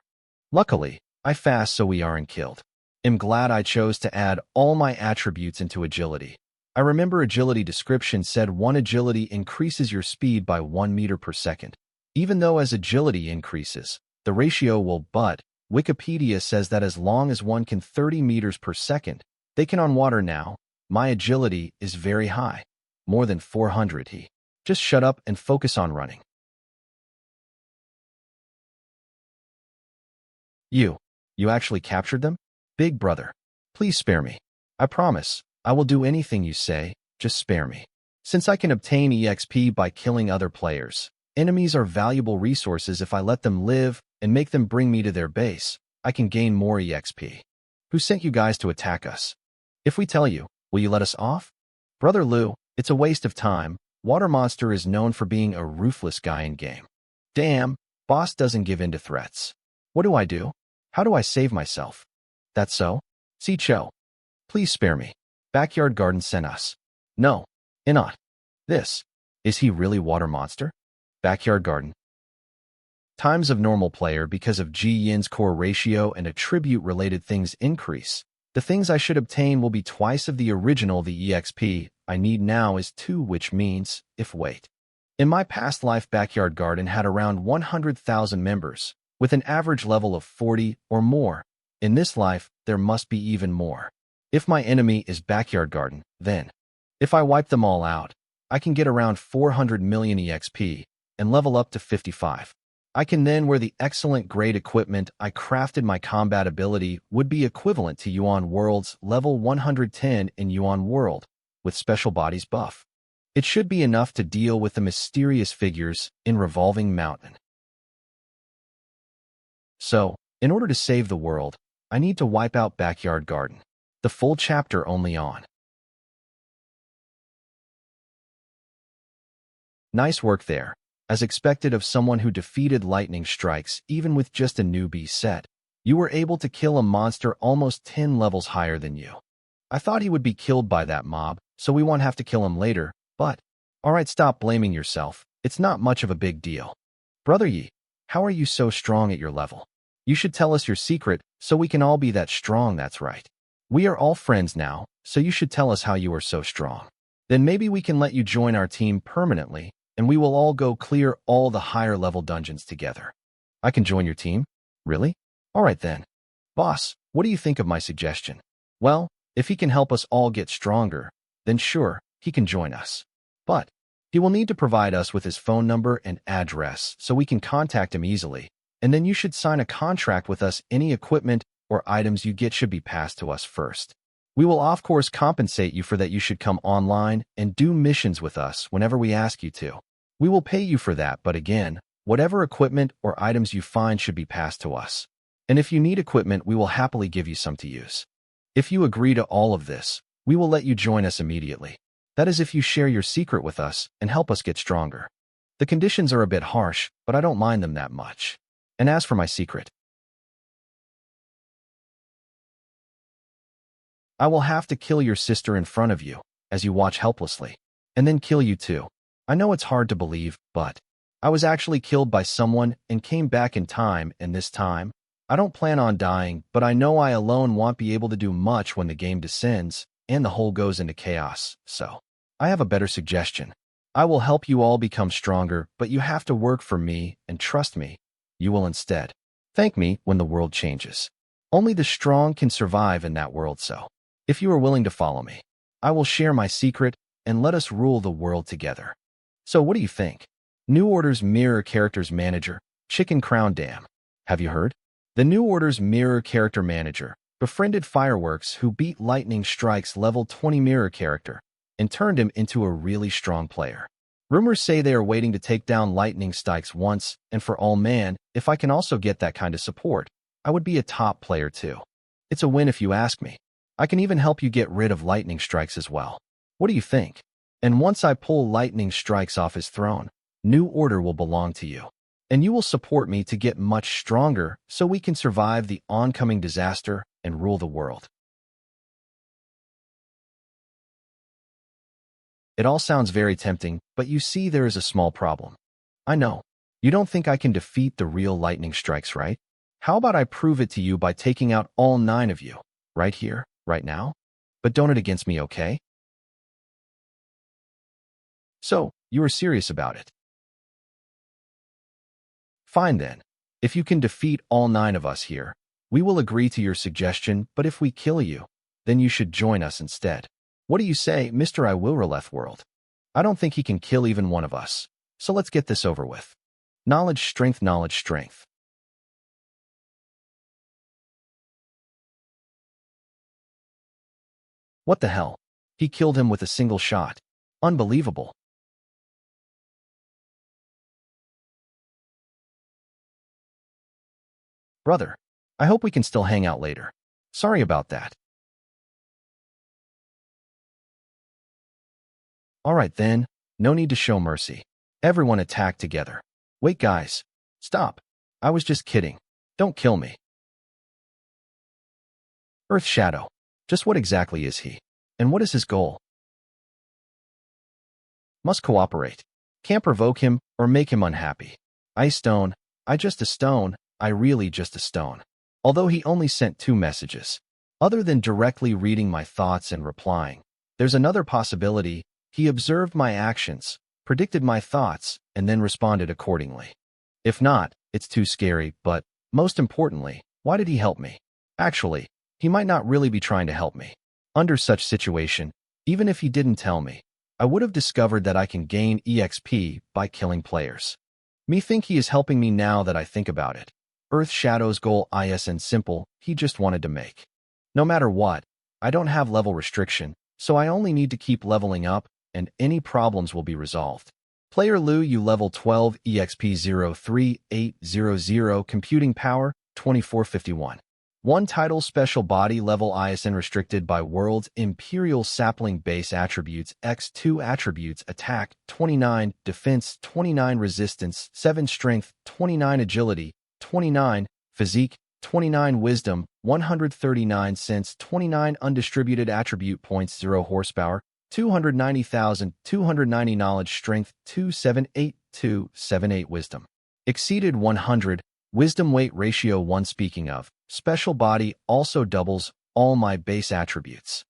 Luckily, I fast so we aren't killed. I'm glad I chose to add all my attributes into agility. I remember agility description said 1 agility increases your speed by 1 meter per second. Even though as agility increases, the ratio will, but Wikipedia says that as long as one can 30 meters per second, they can on water now. My agility is very high. More than 400 he. Just shut up and focus on running. You actually captured them? Big brother, please spare me. I promise, I will do anything you say, just spare me. Since I can obtain EXP by killing other players, enemies are valuable resources. If I let them live and make them bring me to their base, I can gain more EXP. Who sent you guys to attack us? If we tell you, will you let us off? Brother Lou, it's a waste of time. Water Monster is known for being a ruthless guy in game. Damn, boss doesn't give in to threats. What do I do? How do I save myself? That's so? See Cho. Please spare me. Backyard Garden sent us. No, not. This. Is he really Water Monster? Backyard Garden. Times of normal player because of Ji Yin's core ratio and attribute-related things increase. The things I should obtain will be twice of the original. The EXP I need now is 2, which means, if wait. In my past life, Backyard Garden had around 100,000 members, with an average level of 40 or more. In this life, there must be even more. If my enemy is Backyard Garden, then, if I wipe them all out, I can get around 400 million EXP and level up to 55. I can then wear the excellent grade equipment I crafted. My combat ability would be equivalent to Yuan World's level 110 in Yuan World, with special bodies buff. It should be enough to deal with the mysterious figures in Revolving Mountain. So, in order to save the world, I need to wipe out Backyard Garden. The full chapter only on. Nice work there. As expected of someone who defeated lightning strikes even with just a newbie set, you were able to kill a monster almost 10 levels higher than you. I thought he would be killed by that mob, so we won't have to kill him later, but... Alright, stop blaming yourself. It's not much of a big deal. Brother Yi, how are you so strong at your level? You should tell us your secret so we can all be that strong. That's right. We are all friends now, so you should tell us how you are so strong. Then maybe we can let you join our team permanently, and we will all go clear all the higher level dungeons together. I can join your team? Really? Alright then. Boss, what do you think of my suggestion? Well, if he can help us all get stronger, then sure, he can join us. But he will need to provide us with his phone number and address so we can contact him easily, and then you should sign a contract with us. Any equipment or items you get should be passed to us first. We will of course compensate you for that. You should come online and do missions with us whenever we ask you to. We will pay you for that, but again, whatever equipment or items you find should be passed to us. And if you need equipment, we will happily give you some to use. If you agree to all of this, we will let you join us immediately. That is if you share your secret with us and help us get stronger. The conditions are a bit harsh, but I don't mind them that much. And as for my secret, I will have to kill your sister in front of you, as you watch helplessly, and then kill you too. I know it's hard to believe, but I was actually killed by someone and came back in time, and this time, I don't plan on dying, but I know I alone won't be able to do much when the game descends and the whole goes into chaos, so I have a better suggestion. I will help you all become stronger, but you have to work for me, and trust me, you will instead thank me when the world changes. Only the strong can survive in that world, so if you are willing to follow me, I will share my secret and let us rule the world together. So what do you think? New Order's Mirror Characters Manager, Chicken Crown Dam. Have you heard? The New Order's Mirror Character Manager befriended Fireworks, who beat Lightning Strike's level 20 mirror character and turned him into a really strong player. Rumors say they are waiting to take down Lightning Strike's once and for all. Man, if I can also get that kind of support, I would be a top player too. It's a win if you ask me. I can even help you get rid of Lightning Strikes as well. What do you think? And once I pull Lightning Strikes off his throne, New Order will belong to you. And you will support me to get much stronger so we can survive the oncoming disaster and rule the world. It all sounds very tempting, but you see there is a small problem. I know. You don't think I can defeat the real Lightning Strikes, right? How about I prove it to you by taking out all 9 of you, right here, right now? But don't it against me, okay? So, you are serious about it. Fine then. If you can defeat all 9 of us here, we will agree to your suggestion, but if we kill you, then you should join us instead. What do you say, Mr. I will releft world? I don't think he can kill even one of us, so let's get this over with. Knowledge, strength, knowledge, strength. What the hell? He killed him with a single shot. Unbelievable. Brother, I hope we can still hang out later. Sorry about that. Alright then, no need to show mercy. Everyone attack together. Wait guys, stop. I was just kidding. Don't kill me. Earth Shadow. Just what exactly is he? And what is his goal? Must cooperate. Can't provoke him or make him unhappy. Ice Stone. I just a stone. I really just a stone. Although he only sent 2 messages. Other than directly reading my thoughts and replying, there's another possibility. He observed my actions, predicted my thoughts, and then responded accordingly. If not, it's too scary, but most importantly, why did he help me? Actually, he might not really be trying to help me. Under such situation, even if he didn't tell me, I would have discovered that I can gain EXP by killing players. Me think he is helping me now that I think about it. Earth Shadow's goal is simple, he just wanted to make. No matter what, I don't have level restriction, so I only need to keep leveling up, and any problems will be resolved. Player Lu, you level 12, EXP 03800, computing power 2451. 1 title, special body level ISN restricted by world's Imperial Sapling base attributes X2 attributes attack 29, defense 29, resistance 7, strength 29, agility 29, physique 29, wisdom 139, sense 29, undistributed attribute points 0, horsepower 290,290, knowledge, strength 278,278, wisdom exceeded 100, wisdom weight ratio 1. Speaking of, special body also doubles all my base attributes.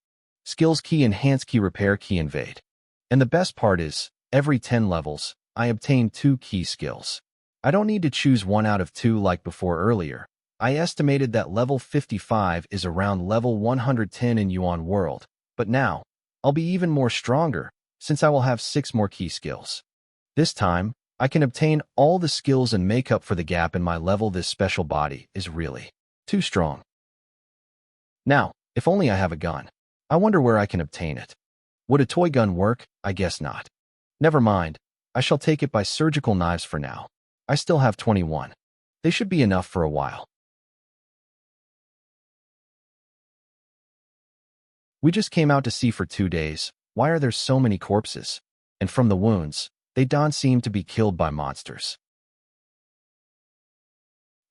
Skills key, enhance key, repair key, invade. And the best part is, every 10 levels, I obtain 2 key skills. I don't need to choose 1 out of 2 like before earlier. I estimated that level 55 is around level 110 in Yuan World, but now, I'll be even more stronger, since I will have 6 more key skills. This time, I can obtain all the skills and make up for the gap in my level. This special body is really too strong. Now, if only I have a gun. I wonder where I can obtain it. Would a toy gun work? I guess not. Never mind, I shall take it by surgical knives for now. I still have 21. They should be enough for a while. We just came out to sea for 2 days. Why are there so many corpses? And from the wounds, they don't seem to be killed by monsters.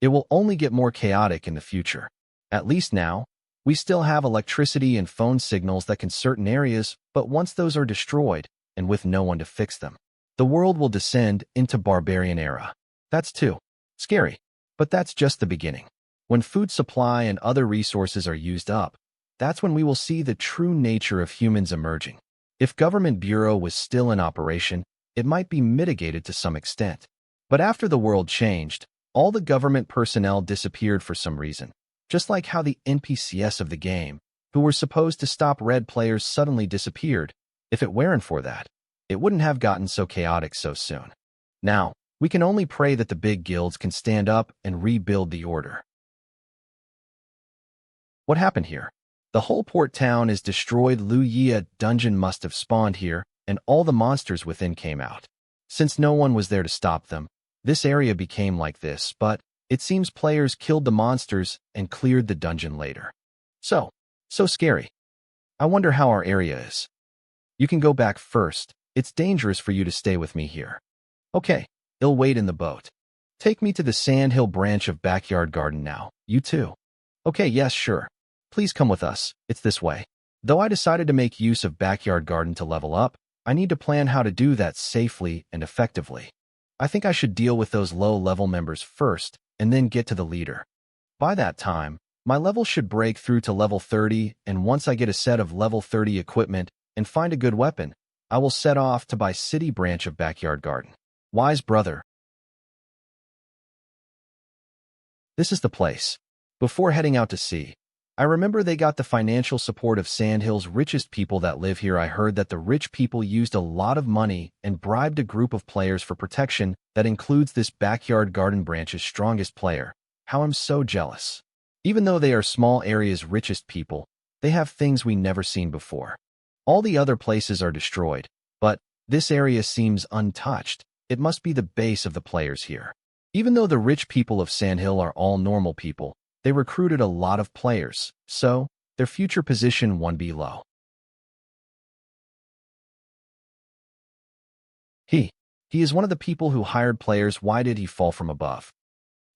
It will only get more chaotic in the future. At least now, we still have electricity and phone signals that can certain areas, but once those are destroyed, and with no one to fix them, the world will descend into barbarian era. That's too scary. But that's just the beginning. When food supply and other resources are used up, that's when we will see the true nature of humans emerging. If government bureau was still in operation, it might be mitigated to some extent. But after the world changed, all the government personnel disappeared for some reason. Just like how the NPCs of the game, who were supposed to stop red players, suddenly disappeared. If it weren't for that, it wouldn't have gotten so chaotic so soon. Now, we can only pray that the big guilds can stand up and rebuild the order. What happened here? The whole port town is destroyed. Luya dungeon must have spawned here, and all the monsters within came out. Since no one was there to stop them, this area became like this, but it seems players killed the monsters and cleared the dungeon later. So scary. I wonder how our area is. You can go back first. It's dangerous for you to stay with me here. Okay, I'll wait in the boat. Take me to the Sandhill branch of Backyard Garden now. You too. Okay, yes, sure. Please come with us. It's this way. Though I decided to make use of Backyard Garden to level up, I need to plan how to do that safely and effectively. I think I should deal with those low-level members first, and then get to the leader. By that time, my level should break through to level 30, and once I get a set of level 30 equipment and find a good weapon, I will set off to buy City branch of Backyard Garden. Wise brother. This is the place. Before heading out to sea, I remember they got the financial support of Sandhill's richest people that live here. I heard that the rich people used a lot of money and bribed a group of players for protection that includes this Backyard Garden branch's strongest player. How I'm so jealous. Even though they are small area's richest people, they have things we never seen before. All the other places are destroyed, but this area seems untouched. It must be the base of the players here. Even though the rich people of Sandhill are all normal people, they recruited a lot of players, so their future position won't be low. He is one of the people who hired players. Why did he fall from above?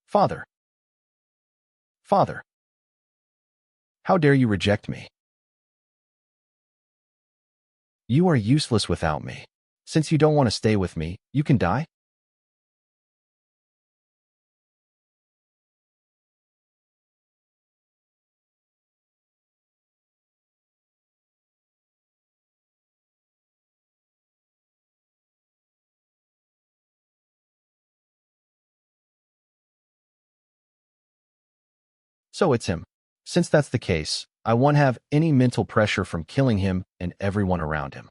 Father, how dare you reject me? You are useless without me. Since you don't want to stay with me, you can die? So it's him. Since that's the case, I won't have any mental pressure from killing him and everyone around him.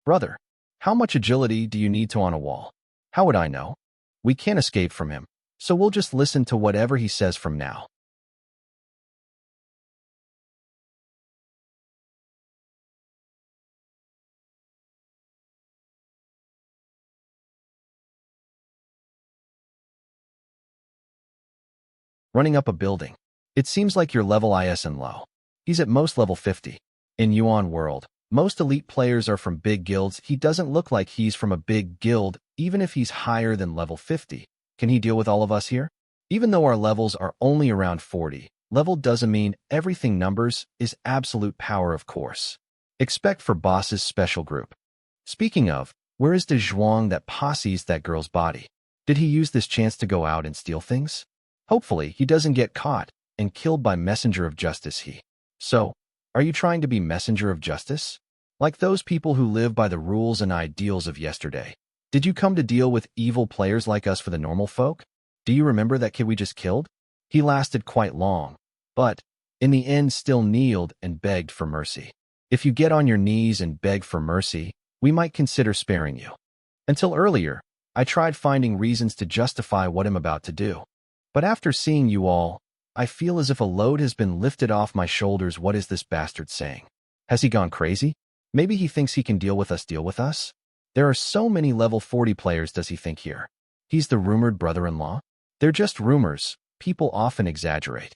Brother, how much agility do you need to on a wall? How would I know? We can't escape from him, so we'll just listen to whatever he says from now. Running up a building. It seems like your level is and low. He's at most level 50. In Yuan world, most elite players are from big guilds. He doesn't look like he's from a big guild, even if he's higher than level 50. Can he deal with all of us here? Even though our levels are only around 40, level doesn't mean everything. Numbers is absolute power, of course. Expect for boss's special group. Speaking of, where is the Zhuang that posses that girl's body? Did he use this chance to go out and steal things? Hopefully, he doesn't get caught and killed by messenger of justice. So, are you trying to be messenger of justice? Like those people who live by the rules and ideals of yesterday. Did you come to deal with evil players like us for the normal folk? Do you remember that kid we just killed? He lasted quite long, but in the end still kneeled and begged for mercy. If you get on your knees and beg for mercy, we might consider sparing you. Until earlier, I tried finding reasons to justify what I'm about to do. But after seeing you all, I feel as if a load has been lifted off my shoulders. What is this bastard saying? Has he gone crazy? Maybe he thinks he can deal with us? There are so many level 40 players. Does he think here? He's the rumored brother-in-law? They're just rumors. people often exaggerate.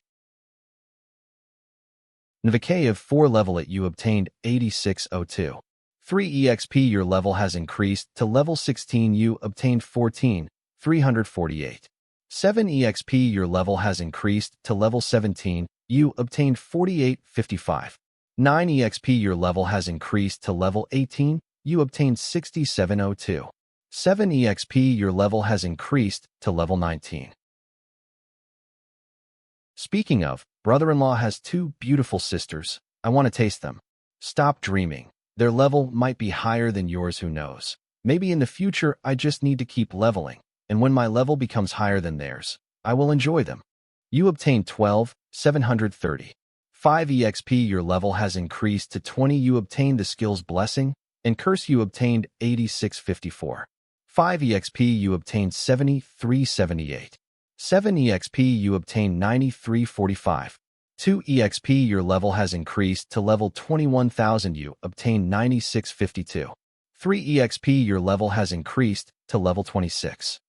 Nvk of 4 level at you obtained 8602. 3 EXP your level has increased to level 16 you obtained 14, 348. 7 EXP your level has increased to level 17, you obtained 48, 55. 9 EXP your level has increased to level 18, you obtained 6702. 7 EXP your level has increased to level 19. Speaking of, brother-in-law has 2 beautiful sisters. I want to taste them. Stop dreaming. Their level might be higher than yours, who knows. Maybe in the future I just need to keep leveling, and when my level becomes higher than theirs, I will enjoy them. You obtained 12, 730. 5 EXP your level has increased to 20 you obtained the skills Blessing, and Curse you obtained 8654. 5 EXP you obtained 7378. 7 EXP you obtained 9345. 2 EXP your level has increased to level 21,000 you obtained 9652. 3 EXP your level has increased to level 26.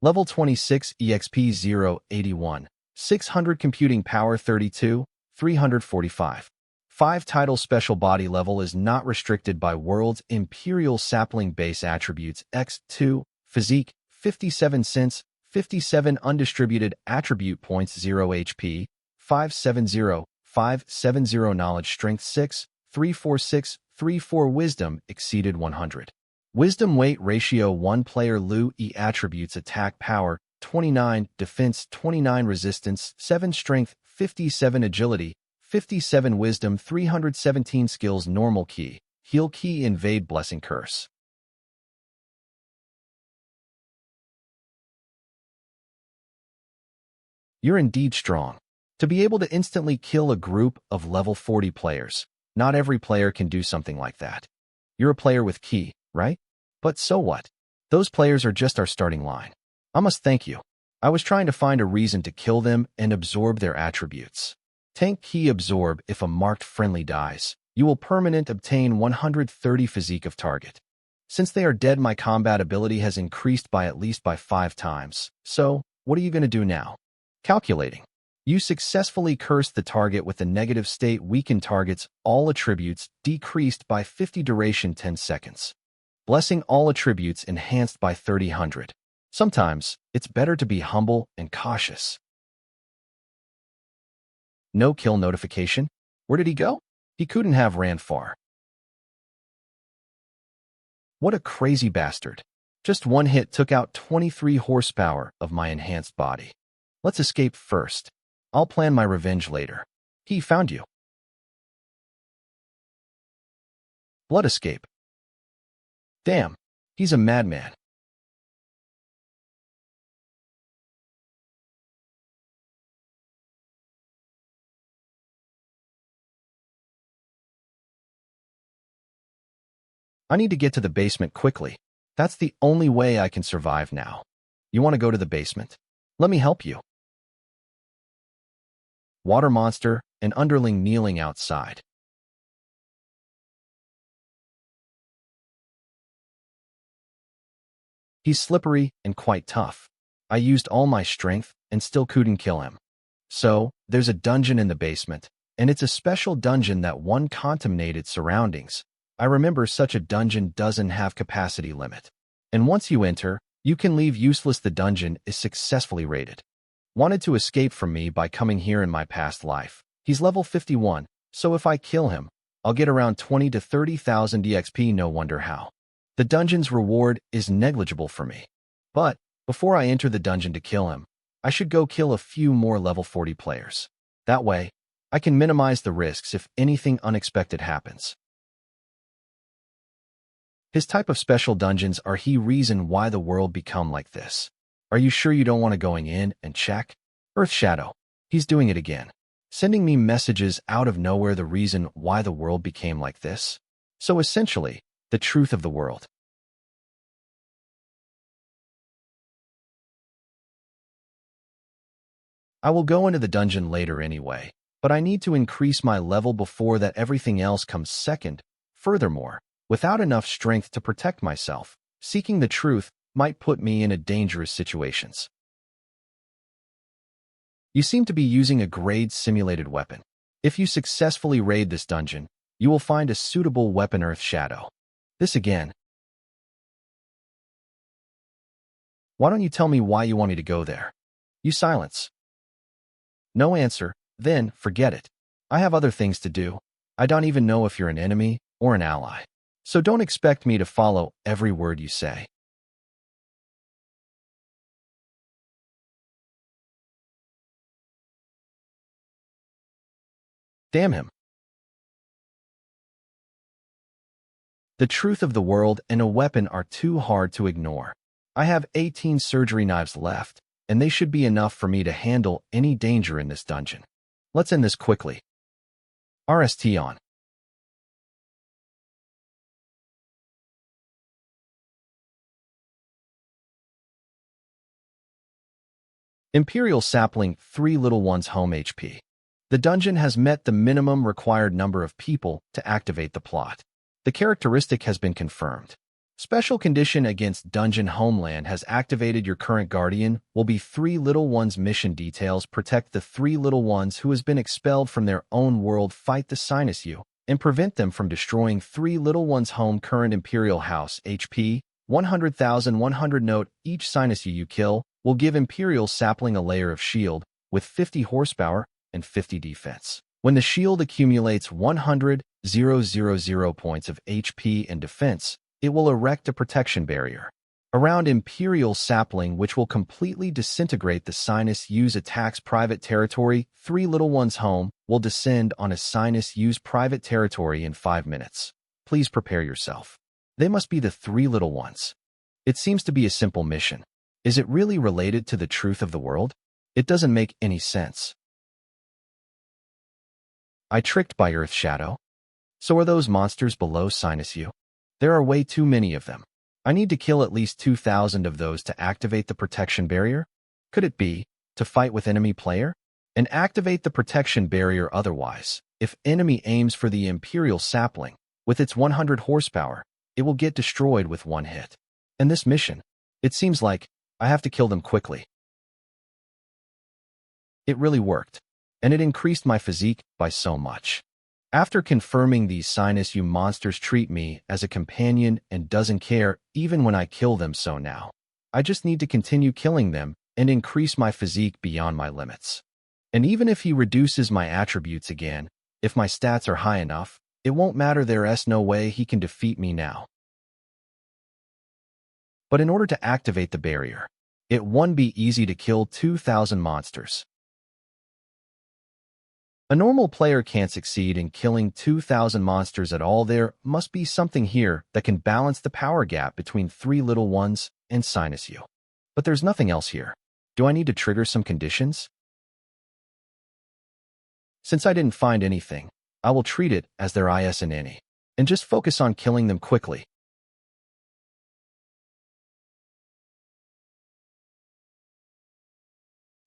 Level 26 EXP 081. 600 computing power 32, 345. 5 title special body level is not restricted by world's imperial sapling base attributes X2, physique, 57 cents, 57 undistributed attribute points 0 HP, 570, 570 knowledge strength 6, 346, 34 wisdom exceeded 100. Wisdom weight ratio 1 player Lu E attributes attack power 29, defense 29 resistance 7 strength 57 agility 57 wisdom 317 skills normal key, heal key invade blessing curse. You're indeed strong. To be able to instantly kill a group of level 40 players, not every player can do something like that. You're a player with key, right? But so what? Those players are just our starting line. I must thank you. I was trying to find a reason to kill them and absorb their attributes. Tank key absorb if a marked friendly dies. You will permanent obtain 130 physique of target. Since they are dead, my combat ability has increased by at least by 5 times. So, what are you going to do now? Calculating. You successfully cursed the target with a negative state. Weakened targets, all attributes decreased by 50 duration 10 seconds. Blessing all attributes enhanced by 3000. Sometimes, it's better to be humble and cautious. No kill notification? Where did he go? He couldn't have ran far. What a crazy bastard. Just one hit took out 23 horsepower of my enhanced body. Let's escape first. I'll plan my revenge later. He found you. Blood escape. Damn, he's a madman. I need to get to the basement quickly. That's the only way I can survive now. You want to go to the basement? Let me help you. Water monster, an underling kneeling outside. He's slippery and quite tough. I used all my strength and still couldn't kill him. So, there's a dungeon in the basement, and it's a special dungeon that one contaminated surroundings. I remember such a dungeon doesn't have capacity limit. And once you enter, you can leave useless. The dungeon is successfully raided. Wanted to escape from me by coming here in my past life. He's level 51, so if I kill him, I'll get around 20 to 30,000 EXP. No wonder how. The dungeon's reward is negligible for me. But, before I enter the dungeon to kill him, I should go kill a few more level 40 players. That way, I can minimize the risks if anything unexpected happens. His type of special dungeons are the reason why the world become like this. Are you sure you don't want to going in and check? Earth Shadow. He's doing it again. Sending me messages out of nowhere, the reason why the world became like this. So essentially, the truth of the world. I will go into the dungeon later anyway, but I need to increase my level before that. Everything else comes second. Furthermore, without enough strength to protect myself, seeking the truth might put me in a dangerous situations. You seem to be using a grade simulated weapon. If you successfully raid this dungeon, you will find a suitable weapon Earth Shadow. This again. Why don't you tell me why you want me to go there? You silence. No answer, then forget it. I have other things to do. I don't even know if you're an enemy or an ally. So don't expect me to follow every word you say. Damn him. The truth of the world and a weapon are too hard to ignore. I have 18 surgery knives left, and they should be enough for me to handle any danger in this dungeon. Let's end this quickly. RST on. Imperial Sapling 3 Little Ones Home HP. The dungeon has met the minimum required number of people to activate the plot. The characteristic has been confirmed. Special condition against Dungeon Homeland has activated. Your current guardian will be 3 Little Ones. Mission details: protect the 3 Little Ones who has been expelled from their own world, fight the Sinus U, and prevent them from destroying 3 Little Ones' home. Current Imperial House HP 100,100. Note: each Sinus U you kill will give Imperial Sapling a layer of shield with 50 horsepower and 50 defense. When the shield accumulates 100,000 points of HP and defense, it will erect a protection barrier around Imperial Sapling, which will completely disintegrate the Sinus U's attacks. Private territory: 3 Little Ones' home will descend on a Sinus U's private territory in 5 minutes. Please prepare yourself. They must be the 3 Little Ones. It seems to be a simple mission. Is it really related to the truth of the world? It doesn't make any sense. I tricked by Earth Shadow? So are those monsters below Sinus U? There are way too many of them. I need to kill at least 2,000 of those to activate the protection barrier? Could it be to fight with enemy player? And activate the protection barrier otherwise. If enemy aims for the Imperial Sapling, with its 100 horsepower, it will get destroyed with one hit. And this mission, it seems like I have to kill them quickly. It really worked, and it increased my physique by so much. After confirming these Sinus U monsters treat me as a companion and doesn't care even when I kill them, so now I just need to continue killing them and increase my physique beyond my limits. And even if he reduces my attributes again, if my stats are high enough, it won't matter. There's no way he can defeat me now. But in order to activate the barrier, it won't be easy to kill 2,000 monsters. A normal player can't succeed in killing 2,000 monsters at all. There must be something here that can balance the power gap between 3 Little Ones and Sinus U. But there's nothing else here. Do I need to trigger some conditions? Since I didn't find anything, I will treat it as their ISNN and just focus on killing them quickly.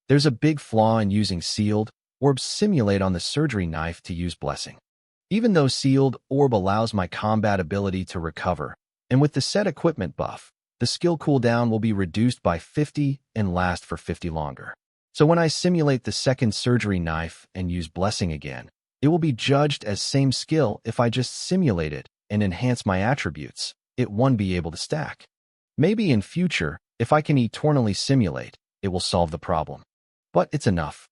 There's a big flaw in using sealed orbs simulate on the surgery knife to use blessing. Even though sealed orb allows my combat ability to recover, and with the set equipment buff, the skill cooldown will be reduced by 50 and last for 50 longer. So when I simulate the second surgery knife and use blessing again, it will be judged as same skill. If I just simulate it and enhance my attributes, it won't be able to stack. Maybe in future, if I can eternally simulate, it will solve the problem. But it's enough.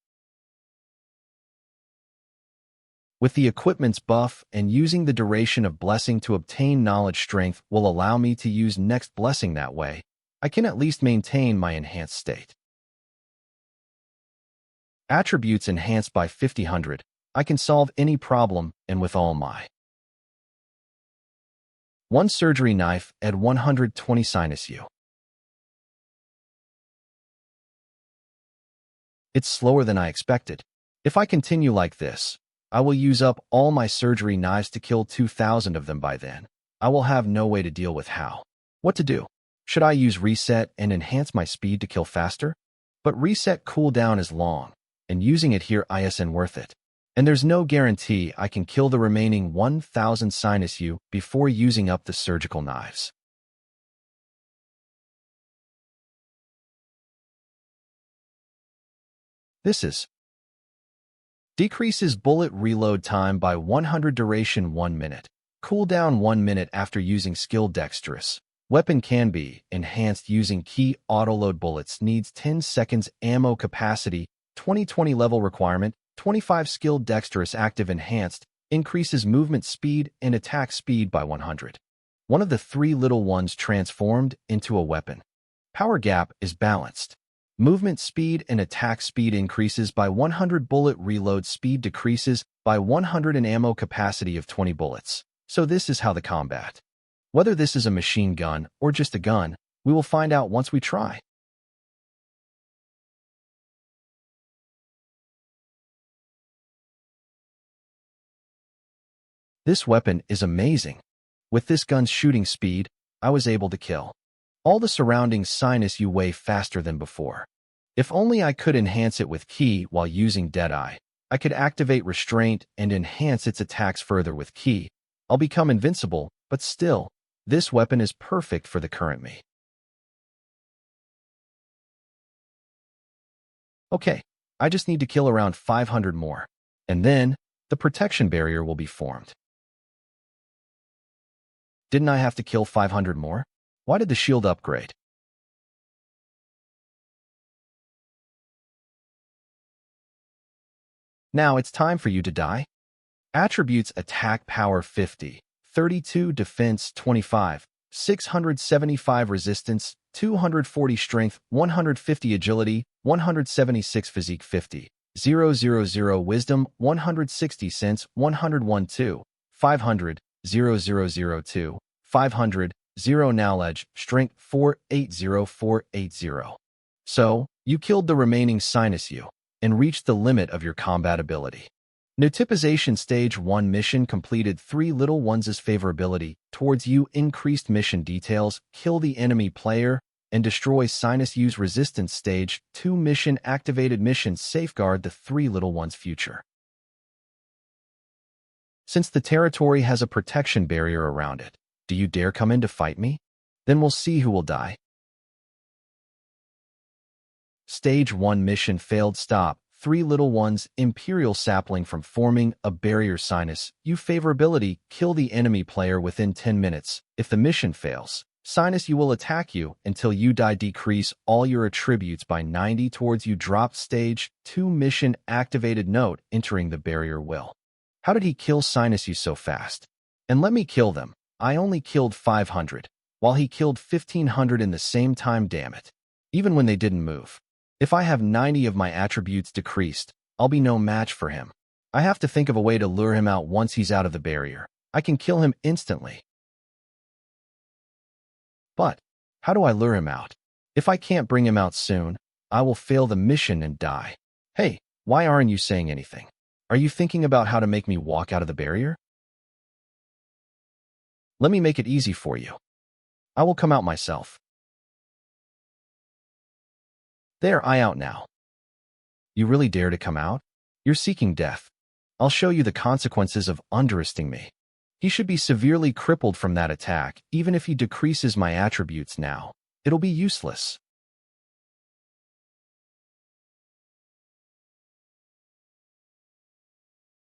With the equipment's buff and using the duration of blessing to obtain knowledge strength will allow me to use next blessing. That way, I can at least maintain my enhanced state. Attributes enhanced by 50/100. I can solve any problem, and with all my one surgery knife at 120 Sinus U. It's slower than I expected. If I continue like this, I will use up all my surgery knives to kill 2,000 of them. By then, I will have no way to deal with what to do. Should I use reset and enhance my speed to kill faster? But reset cooldown is long, and using it here isn't worth it. And there's no guarantee I can kill the remaining 1,000 Sinus U before using up the surgical knives. This is decreases bullet reload time by 100, duration 1 minute. Cooldown 1 minute after using skill dexterous. Weapon can be enhanced using key autoload bullets. Needs 10 seconds ammo capacity. 2020 level requirement. 25 skill dexterous active enhanced. Increases movement speed and attack speed by 100. One of the three little ones transformed into a weapon. Power gap is balanced. Movement speed and attack speed increases by 100. Bullet reload speed decreases by 100 and ammo capacity of 20 bullets. So this is how the combat. Whether this is a machine gun or just a gun, we will find out once we try. This weapon is amazing. With this gun's shooting speed, I was able to kill all the surrounding sinus you way faster than before. If only I could enhance it with Ki while using Deadeye. I could activate Restraint and enhance its attacks further with Ki. I'll become invincible, but still, this weapon is perfect for the current me. Okay, I just need to kill around 500 more, and then the protection barrier will be formed. Didn't I have to kill 500 more? Why did the shield upgrade? Now it's time for you to die. Attributes: attack power 50, 32 defense 25, 675 resistance, 240 strength, 150 agility, 176 physique 50, 000 wisdom, 160 sense, 101 2, 500, 0002, 500, 0 knowledge, strength 480480. So, you killed the remaining sinus you and reached the limit of your combat ability. Notifization Stage 1 mission completed. 3 little ones' favorability towards you increased. Mission details: kill the enemy player and destroy sinus U's resistance. Stage 2 mission activated. Mission: safeguard the 3 little ones' future. Since the territory has a protection barrier around it, do you dare come in to fight me? Then we'll see who will die. Stage 1 mission failed. Stop 3 little ones Imperial sapling from forming a barrier. Sinus U favorability: kill the enemy player within 10 minutes. If the mission fails, Sinus U will attack you until you die. Decrease all your attributes by 90 towards you. Drop Stage 2 mission activated. Note: entering the barrier will. How did he kill Sinus U so fast? And let me kill them. I only killed 500, while he killed 1500 in the same time. Damn it. Even when they didn't move. If I have 90 of my attributes decreased, I'll be no match for him. I have to think of a way to lure him out once he's out of the barrier. I can kill him instantly. But how do I lure him out? If I can't bring him out soon, I will fail the mission and die. Hey, why aren't you saying anything? Are you thinking about how to make me walk out of the barrier? Let me make it easy for you. I will come out myself. There, I out now. You really dare to come out? You're seeking death. I'll show you the consequences of underestimating me. He should be severely crippled from that attack. Even if he decreases my attributes now, it'll be useless.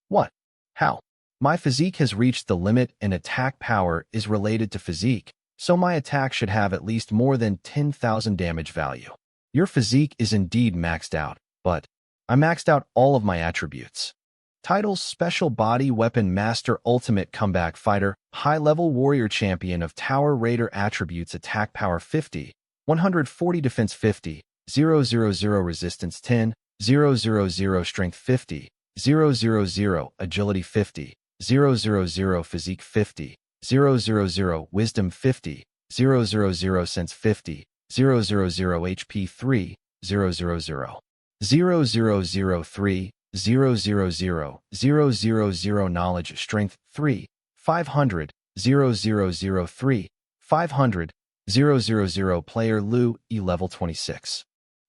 What? How? My physique has reached the limit and attack power is related to physique, so my attack should have at least more than 10,000 damage value. Your physique is indeed maxed out, but I maxed out all of my attributes. Titles: Special Body Weapon Master, Ultimate Comeback Fighter, High-Level Warrior Champion of Tower Raider. Attributes: Attack Power 50, 140 Defense 50, 000 Resistance 10, 000 Strength 50, 000 Agility 50, 000 Physique 50, 000 Wisdom 50, 000 Sense 50, 000 HP 3, 000 0003, 000 Knowledge Strength 3, 500, 0003, 500, 000 Player Lu E level 26.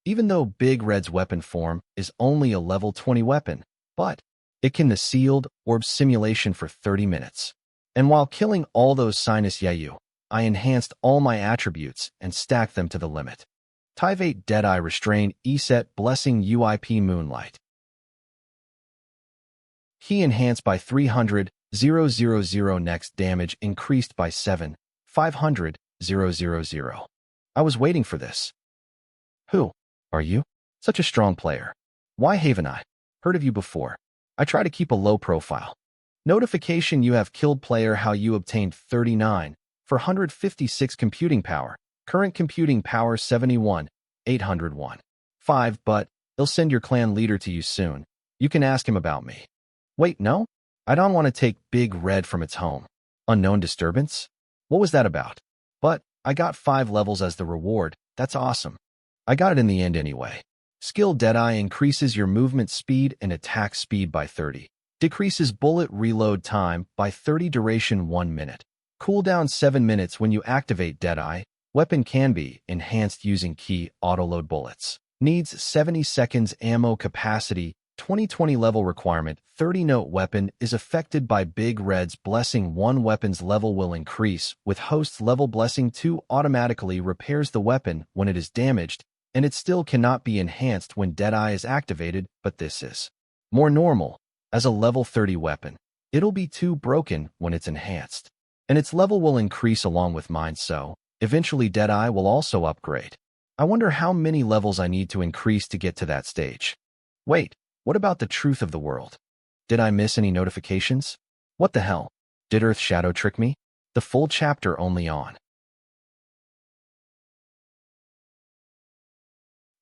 Even though Big Red's weapon form is only a level 20 weapon, but it can the sealed orb simulation for 30 minutes. And while killing all those Sinus Yayu, I enhanced all my attributes and stacked them to the limit. Type 8 Deadeye Restrain ESET Blessing UIP Moonlight. He enhanced by 300, 000. Next damage increased by 7, 500, 000. I was waiting for this. Who are you? Such a strong player. Why haven't I heard of you before? I try to keep a low profile. Notification: you have killed player. How you obtained 39 for 156 computing power. Current computing power 71, 801. 5, but they'll send your clan leader to you soon. You can ask him about me. Wait, no? I don't want to take Big Red from its home. Unknown disturbance? What was that about? But I got 5 levels as the reward. That's awesome. I got it in the end anyway. Skill: Deadeye increases your movement speed and attack speed by 30. Decreases bullet reload time by 30. Duration 1 minute. Cooldown 7 minutes. When you activate Deadeye, weapon can be enhanced using key autoload bullets. Needs 70 seconds. Ammo capacity 2020. Level requirement 30. Note: weapon is affected by Big Red's blessing. 1 weapon's level will increase with host's level. Blessing 2 automatically repairs the weapon when it is damaged, and it still cannot be enhanced when Deadeye is activated, but this is more normal. As a level 30 weapon, it'll be too broken when it's enhanced, and its level will increase along with mine, so eventually Deadeye will also upgrade. I wonder how many levels I need to increase to get to that stage. Wait, what about the truth of the world? Did I miss any notifications? What the hell? Did Earth Shadow trick me? The full chapter only on.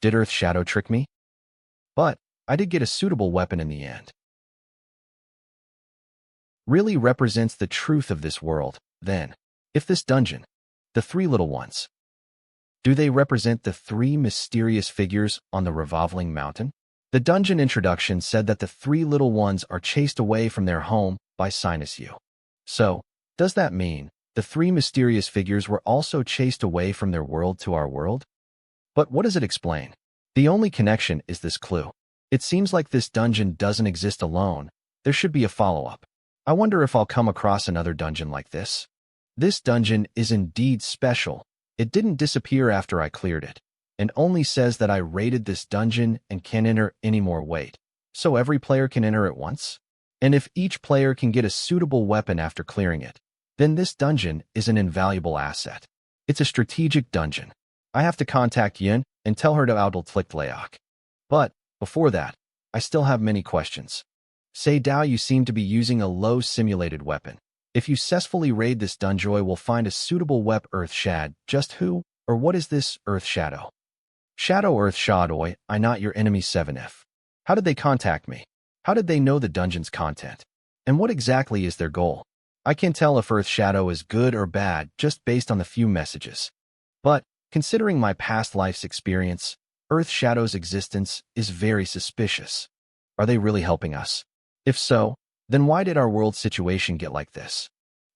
Did Earth Shadow trick me? But I did get a suitable weapon in the end. Really represents the truth of this world, then. If this dungeon, the 3 little ones, do they represent the 3 mysterious figures on the revolving mountain? The dungeon introduction said that the 3 little ones are chased away from their home by Sinus U. So, does that mean the 3 mysterious figures were also chased away from their world to our world? But what does it explain? The only connection is this clue. It seems like this dungeon doesn't exist alone. There should be a follow-up. I wonder if I'll come across another dungeon like this. This dungeon is indeed special. It didn't disappear after I cleared it, and only says that I raided this dungeon and can't enter any more. Wait, so every player can enter at once? And if each player can get a suitable weapon after clearing it, then this dungeon is an invaluable asset. It's a strategic dungeon. I have to contact Yin and tell her to outflict Laok. But before that, I still have many questions. Say Dao, you seem to be using a low simulated weapon. If you successfully raid this dungeon, will find a suitable weapon. Earth Shad, just who or what is this Earth Shadow? Shadow Earth Shadow, I not your enemy 7F. How did they contact me? How did they know the dungeon's content? And what exactly is their goal? I can't tell if Earth Shadow is good or bad just based on the few messages. But considering my past life's experience, Earth Shadow's existence is very suspicious. Are they really helping us? If so, then why did our world situation get like this?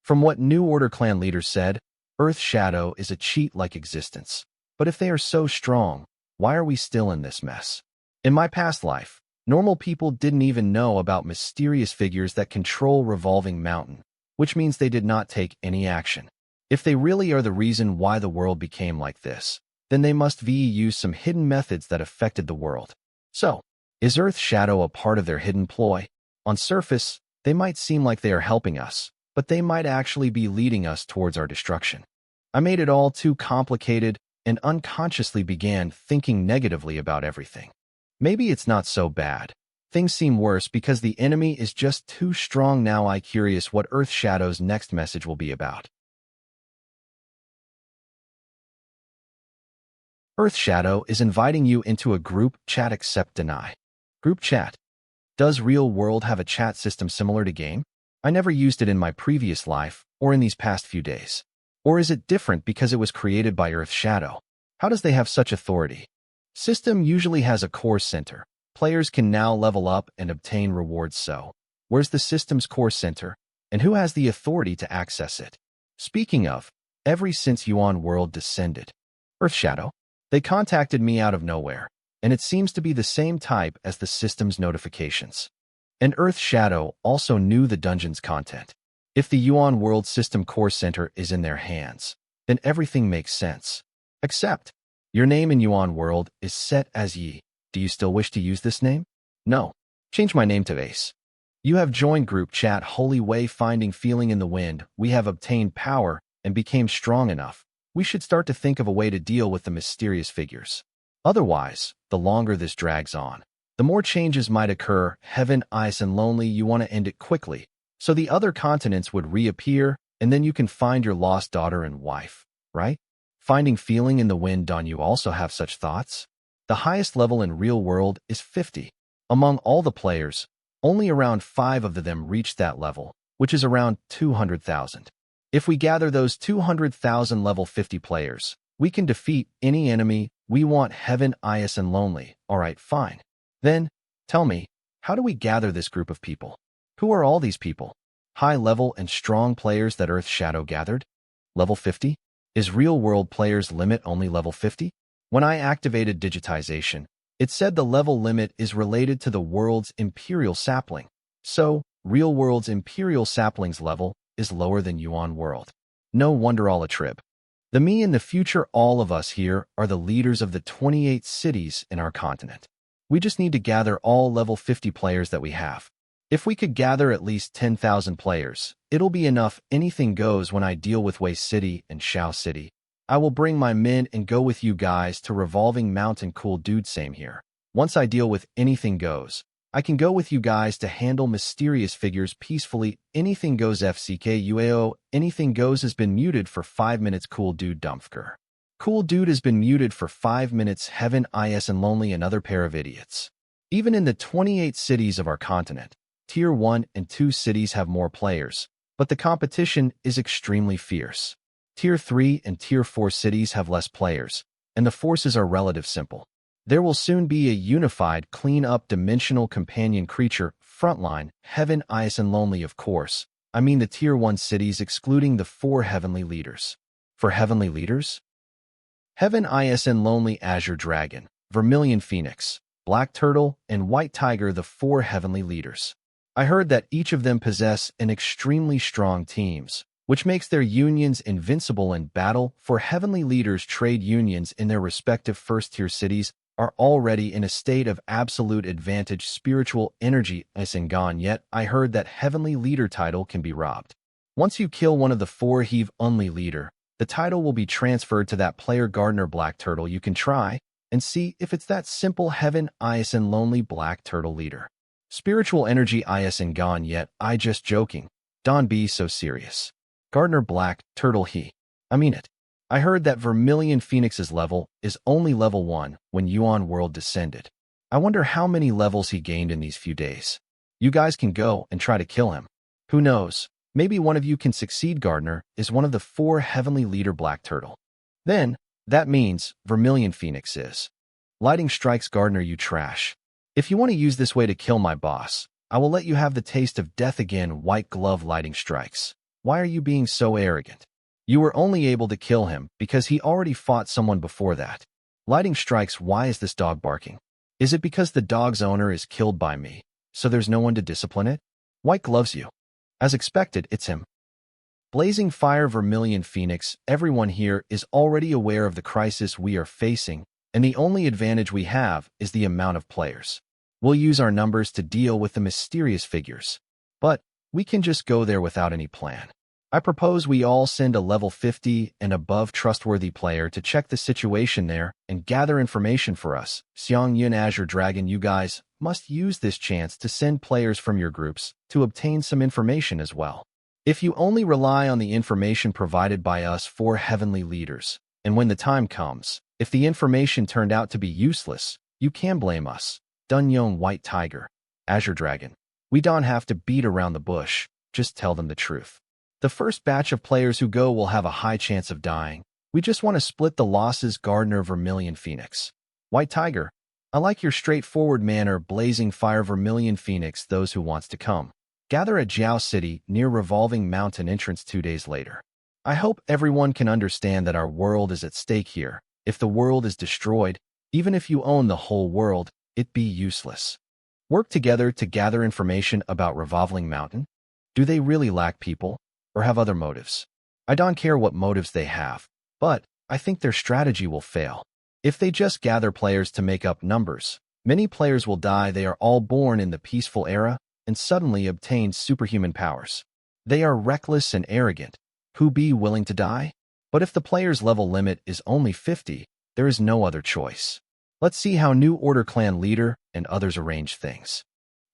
From what New Order clan leaders said, Earth Shadow is a cheat-like existence. But if they are so strong, why are we still in this mess? In my past life, normal people didn't even know about mysterious figures that control Revolving Mountain, which means they did not take any action. If they really are the reason why the world became like this, then they must use some hidden methods that affected the world. So, is Earth Shadow a part of their hidden ploy? On surface, they might seem like they are helping us, but they might actually be leading us towards our destruction. I made it all too complicated and unconsciously began thinking negatively about everything. Maybe it's not so bad. Things seem worse because the enemy is just too strong now. I'm curious what Earth Shadow's next message will be about. Earth Shadow is inviting you into a group chat. Accept, deny. Group chat. Does real world have a chat system similar to game? I never used it in my previous life or in these past few days. Or is it different because it was created by Earth Shadow? How does they have such authority? System usually has a core center. Players can now level up and obtain rewards. So, where's the system's core center? And who has the authority to access it? Speaking of, ever since Yuan World descended, Earth Shadow, they contacted me out of nowhere, and it seems to be the same type as the system's notifications. And Earth Shadow also knew the dungeon's content. If the Yuan World System Core Center is in their hands, then everything makes sense. Except, Your name in Yuan world is set as Yi. Do you still wish to use this name? No. Change my name to Ace. You have joined group chat Holy Way finding feeling in the wind. We have obtained power and became strong enough. We should start to think of a way to deal with the mysterious figures. Otherwise, the longer this drags on, the more changes might occur. Heaven, Ice, and Lonely, you want to end it quickly, so the other continents would reappear, and then you can find your lost daughter and wife, right? Finding feeling in the wind, don't you also have such thoughts? The highest level in real world is 50. Among all the players, only around 5 of them reached that level, which is around 200,000. If we gather those 200,000 level 50 players, we can defeat any enemy. We want Heaven, Ice, and Lonely. Alright, fine. Then, tell me, how do we gather this group of people? Who are all these people? High level and strong players that Earth Shadow gathered? Level 50? Is real-world players limit only level 50? When I activated digitization, it said the level limit is related to the world's imperial sapling. So, real world's imperial sapling's level is lower than Yuan world. No wonder all a trip. The me in the future, all of us here are the leaders of the 28 cities in our continent. We just need to gather all level 50 players that we have. If we could gather at least 10,000 players, it'll be enough. Anything goes when I deal with Wei City and Shao City. I will bring my men and go with you guys to Revolving Mountain. Cool dude, same here. Once I deal with Anything Goes, I can go with you guys to handle mysterious figures peacefully. Anything Goes FCKUAO. Anything Goes has been muted for 5 minutes. Cool dude, Dumpfker. Cool dude has been muted for 5 minutes. Heaven, Is, and Lonely, another pair of idiots. Even in the 28 cities of our continent, Tier 1 and 2 cities have more players, but the competition is extremely fierce. Tier 3 and Tier 4 cities have less players, and the forces are relative simple. There will soon be a unified, clean-up dimensional companion creature, frontline, Heaven, Ice, and Lonely, of course. I mean the Tier 1 cities excluding the 4 heavenly leaders. For heavenly leaders? Heaven, Is, and Lonely, Azure Dragon, Vermilion Phoenix, Black Turtle, and White Tiger, the 4 heavenly leaders. I heard that each of them possess an extremely strong teams, which makes their unions invincible in battle. For heavenly leaders, trade unions in their respective first-tier cities are already in a state of absolute advantage. Spiritual energy isn't gone yet. I heard that heavenly leader title can be robbed. Once you kill one of the 4 heavenly leader, the title will be transferred to that player. Gardener Black Turtle, you can try and see if it's that simple. Heaven, Is, and Lonely, Black Turtle leader. Spiritual energy isn't gone yet. I just joking. Don't be so serious. Gardener Black Turtle, I mean it. I heard that Vermilion Phoenix's level is only level 1 when Yuan world descended. I wonder how many levels he gained in these few days. You guys can go and try to kill him. Who knows? Maybe one of you can succeed. Gardener is one of the 4 heavenly leader. Black Turtle. Then, that means Vermilion Phoenix is. Lighting strikes. Gardener, you trash. If you want to use this way to kill my boss, I will let you have the taste of death again. White Glove Lighting Strikes. Why are you being so arrogant? You were only able to kill him because he already fought someone before that. Lighting Strikes. Why is this dog barking? Is it because the dog's owner is killed by me, so there's no one to discipline it? White Gloves, you. As expected, it's him. Blazing Fire. Vermilion Phoenix. Everyone here is already aware of the crisis we are facing, and the only advantage we have is the amount of players. We'll use our numbers to deal with the mysterious figures, but we can just go there without any plan. I propose we all send a level 50 and above trustworthy player to check the situation there and gather information for us. Xiang Yun, Azure Dragon, you guys must use this chance to send players from your groups to obtain some information as well. If you only rely on the information provided by us 4 heavenly leaders, and when the time comes, if the information turned out to be useless, you can blame us. Dunyong White Tiger, Azure Dragon. We don't have to beat around the bush, just tell them the truth. The first batch of players who go will have a high chance of dying. We just want to split the losses. Gardener Vermilion Phoenix. White Tiger, I like your straightforward manner. Blazing Fire. Vermilion Phoenix. Those who wants to come. Gather at Jiao City near Revolving Mountain entrance 2 days later. I hope everyone can understand that our world is at stake here. If the world is destroyed, even if you own the whole world, it'd be useless. Work together to gather information about Revolving Mountain. Do they really lack people, or have other motives? I don't care what motives they have, but I think their strategy will fail. If they just gather players to make up numbers, many players will die. They are all born in the peaceful era and suddenly obtain superhuman powers. They are reckless and arrogant. Who be willing to die? But if the player's level limit is only 50, there is no other choice. Let's see how New Order clan leader and others arrange things.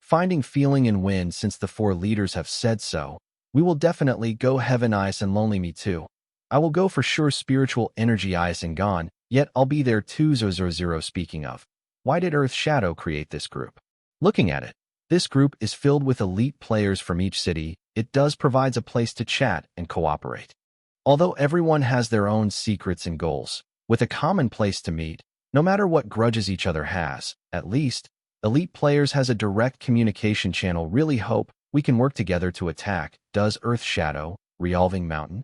Finding feeling and win. Since the 4 leaders have said so, we will definitely go Heaven Ice and Lonely Me too. I will go for sure Spiritual Energy Ice and Gone, yet I'll be there too. 000. Speaking of, why did Earth Shadow create this group? Looking at it, this group is filled with elite players from each city. It does provides a place to chat and cooperate. Although everyone has their own secrets and goals, with a common place to meet, no matter what grudges each other has, at least, elite players has a direct communication channel. Really hope we can work together to attack. Does Earth Shadow, Revolving Mountain?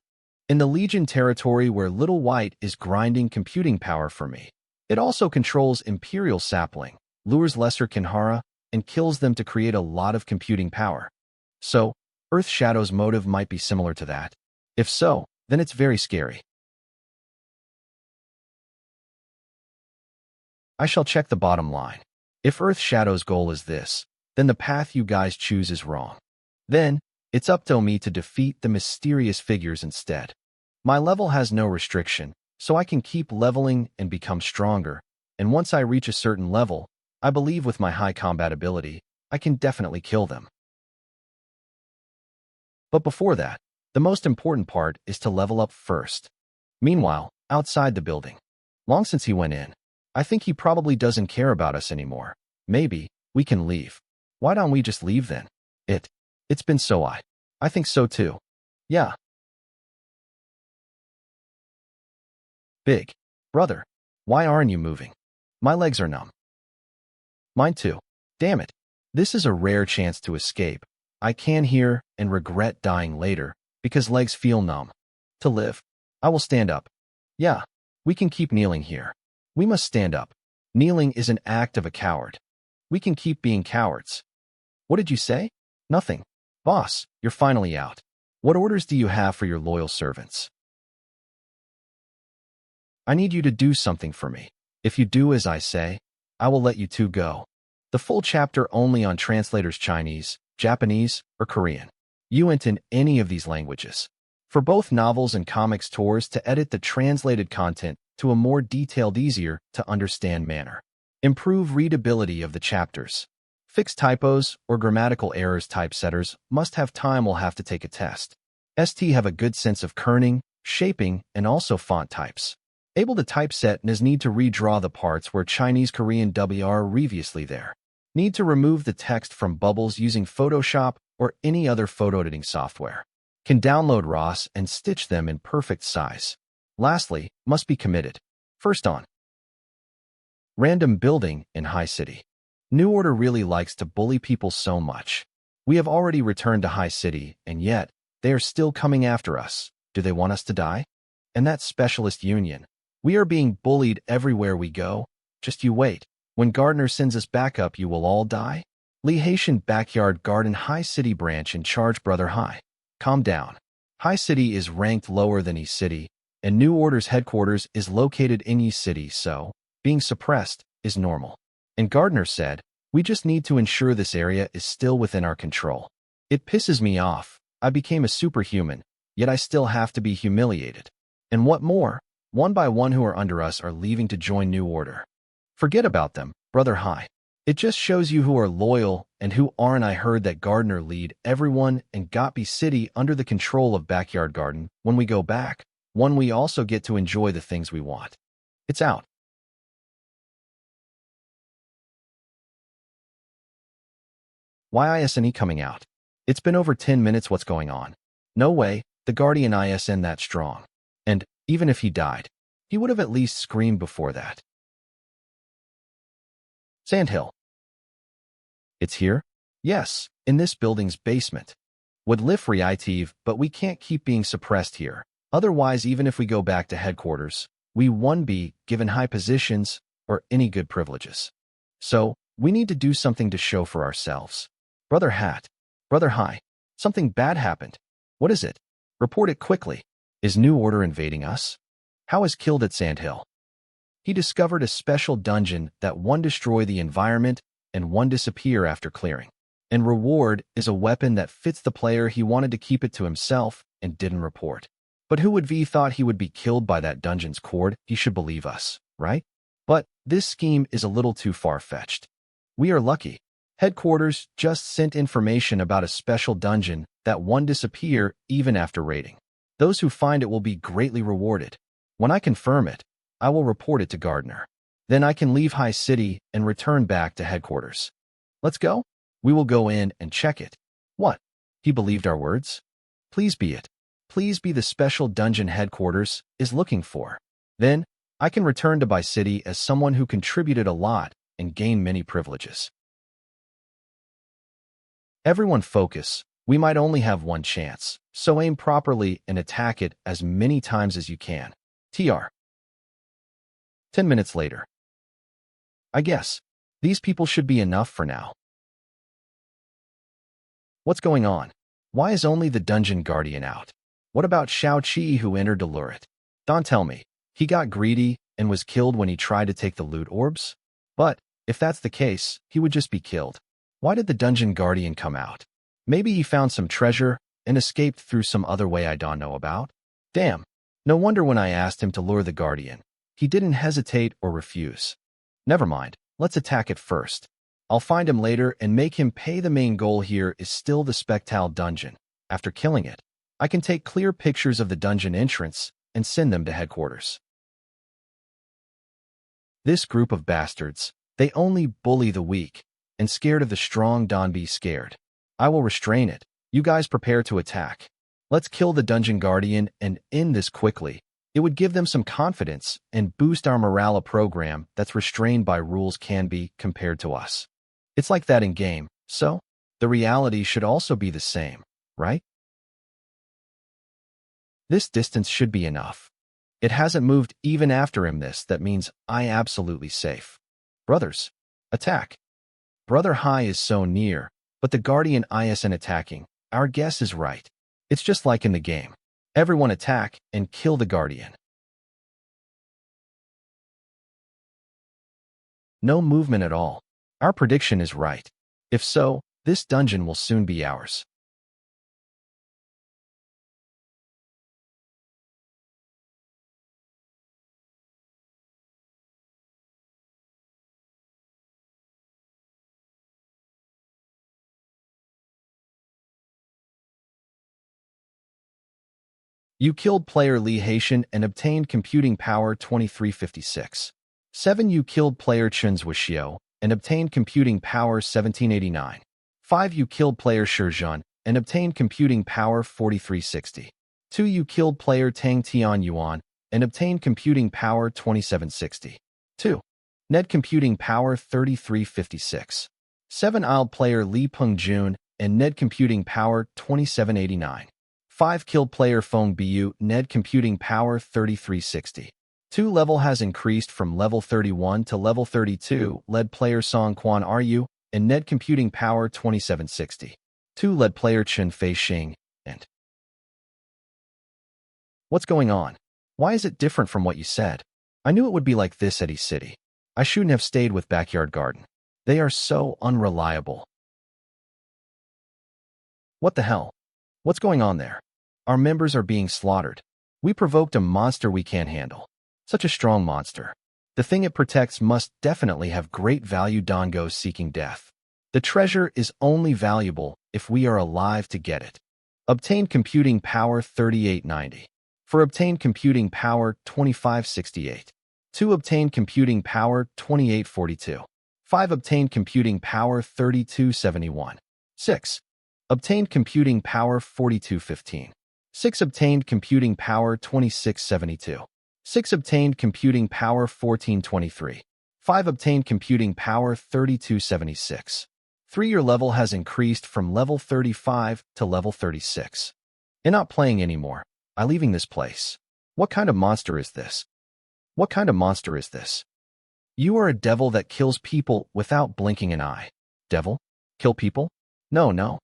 In the Legion territory where Little White is grinding computing power for me. It also controls Imperial Sapling, lures Lesser Kinhara, and kills them to create a lot of computing power. So, Earth Shadow's motive might be similar to that. If so, then it's very scary. I shall check the bottom line. If Earth Shadow's goal is this, then the path you guys choose is wrong. Then, it's up to me to defeat the mysterious figures instead. My level has no restriction, so I can keep leveling and become stronger, and once I reach a certain level, I believe with my high combat ability, I can definitely kill them. But before that, the most important part is to level up first. Meanwhile, outside the building. Long since he went in. I think he probably doesn't care about us anymore. Maybe we can leave. Why don't we just leave then? It's been so I think so too. Yeah. Big brother, why aren't you moving? My legs are numb. Mine too. Damn it. This is a rare chance to escape. I can hear and regret dying later because legs feel numb. To live, I will stand up. Yeah, we can keep kneeling here. We must stand up. Kneeling is an act of a coward. We can keep being cowards. What did you say? Nothing. Boss, you're finally out. What orders do you have for your loyal servants? I need you to do something for me. If you do as I say, I will let you two go. The full chapter only on translators Chinese, Japanese, or Korean. You went in any of these languages. For both novels and comics tours to edit the translated content to a more detailed, easier to understand manner. Improve readability of the chapters. Fix typos or grammatical errors. Typesetters must have time. Will have to take a test. ST have a good sense of kerning, shaping, and also font types. Able to typeset and is need to redraw the parts where Chinese Korean WR previously there. Need to remove the text from bubbles using Photoshop or any other photo editing software. Can download RAWs and stitch them in perfect size. Lastly, must be committed. First on. Random building in High City. New Order really likes to bully people so much. We have already returned to High City, and yet, they are still coming after us. Do they want us to die? And that specialist union. We are being bullied everywhere we go. Just you wait. When Gardner sends us back up, you will all die. Lee Haitian Backyard Garden High City branch in charge. Brother High. Calm down. High City is ranked lower than East City, and New Order's headquarters is located in East City, so being suppressed is normal. And Gardner said, we just need to ensure this area is still within our control. It pisses me off. I became a superhuman, yet I still have to be humiliated. And what more? One by one who are under us are leaving to join New Order. Forget about them, Brother High. It just shows you who are loyal and who aren't. I heard that Gardner lead everyone and got B City under the control of Backyard Garden. When we go back, we also get to enjoy the things we want. It's out. Why ISNE coming out? It's been over 10 minutes. What's going on? No way, the Guardian ISN that strong. And even if he died, he would have at least screamed before that. Sandhill. It's here? Yes, in this building's basement. Would live reactive, but we can't keep being suppressed here. Otherwise, even if we go back to headquarters, we won't be given high positions or any good privileges. So, we need to do something to show for ourselves. Brother Hat. Brother High. Something bad happened. What is it? Report it quickly. Is New Order invading us? How is killed at Sandhill? He discovered a special dungeon that one destroy the environment and one disappear after clearing. And reward is a weapon that fits the player. He wanted to keep it to himself and didn't report. But who would be thought he would be killed by that dungeon's cord? He should believe us, right? But this scheme is a little too far-fetched. We are lucky. Headquarters just sent information about a special dungeon that one disappear even after raiding. Those who find it will be greatly rewarded. When I confirm it, I will report it to Gardner. Then I can leave High City and return back to headquarters. Let's go? We will go in and check it. What? He believed our words? Please be it. Please be the special dungeon headquarters is looking for. Then, I can return to High City as someone who contributed a lot and gain many privileges. Everyone focus. We might only have one chance, so aim properly and attack it as many times as you can. TR. 10 minutes later. I guess. These people should be enough for now. What's going on? Why is only the dungeon guardian out? What about Shao Chi who entered to lure it? Don't tell me. He got greedy and was killed when he tried to take the loot orbs? But, if that's the case, he would just be killed. Why did the dungeon guardian come out? Maybe he found some treasure and escaped through some other way I don't know about? Damn. No wonder when I asked him to lure the guardian, he didn't hesitate or refuse. Never mind. Let's attack it first. I'll find him later and make him pay. The main goal here is still the Spectral dungeon. After killing it, I can take clear pictures of the dungeon entrance and send them to headquarters. This group of bastards, they only bully the weak, and scared of the strong don't be scared. I will restrain it. You guys prepare to attack. Let's kill the dungeon guardian and end this quickly. It would give them some confidence and boost our morale. A program that's restrained by rules can be compared to us. It's like that in game, so the reality should also be the same, right? This distance should be enough. It hasn't moved even after him this. That means I absolutely safe. Brothers, attack. Brother High is so near, but the Guardian isn't attacking. Our guess is right. It's just like in the game. Everyone attack and kill the Guardian. No movement at all. Our prediction is right. If so, this dungeon will soon be ours. You killed player Lee Haitian and obtained computing power 2356. 7. You killed player Chen Zhuxiao and obtained computing power 1789. 5. You killed player Shizhan and obtained computing power 4360. 2. You killed player Tang Tian Yuan and obtained computing power 2760. 2. Net computing power 3356. 7. I'll player Li Pengjun and net computing power 2789. 5. Killed player Feng Bu, Ned computing power 3360. 2. Level has increased from level 31 to level 32. Lead player Song Quan Ru, and Ned computing power 2760. 2. Lead player Chen Fei Xing, and... What's going on? Why is it different from what you said? I knew it would be like this at East City. I shouldn't have stayed with Backyard Garden. They are so unreliable. What the hell? What's going on there? Our members are being slaughtered. We provoked a monster we can't handle. Such a strong monster. The thing it protects must definitely have great value. Don goes seeking death. The treasure is only valuable if we are alive to get it. Obtained computing power 3890. For obtained computing power 2568. 2. Obtained computing power 2842. 5. Obtained computing power 3271. 6. Obtained computing power 4215. 6. Obtained computing power 2672. 6. Obtained computing power 1423. 5. Obtained computing power 3276. 3. Your level has increased from level 35 to level 36. You're not playing anymore. I'm leaving this place. What kind of monster is this? What kind of monster is this? You are a devil that kills people without blinking an eye. Devil? Kill people? No.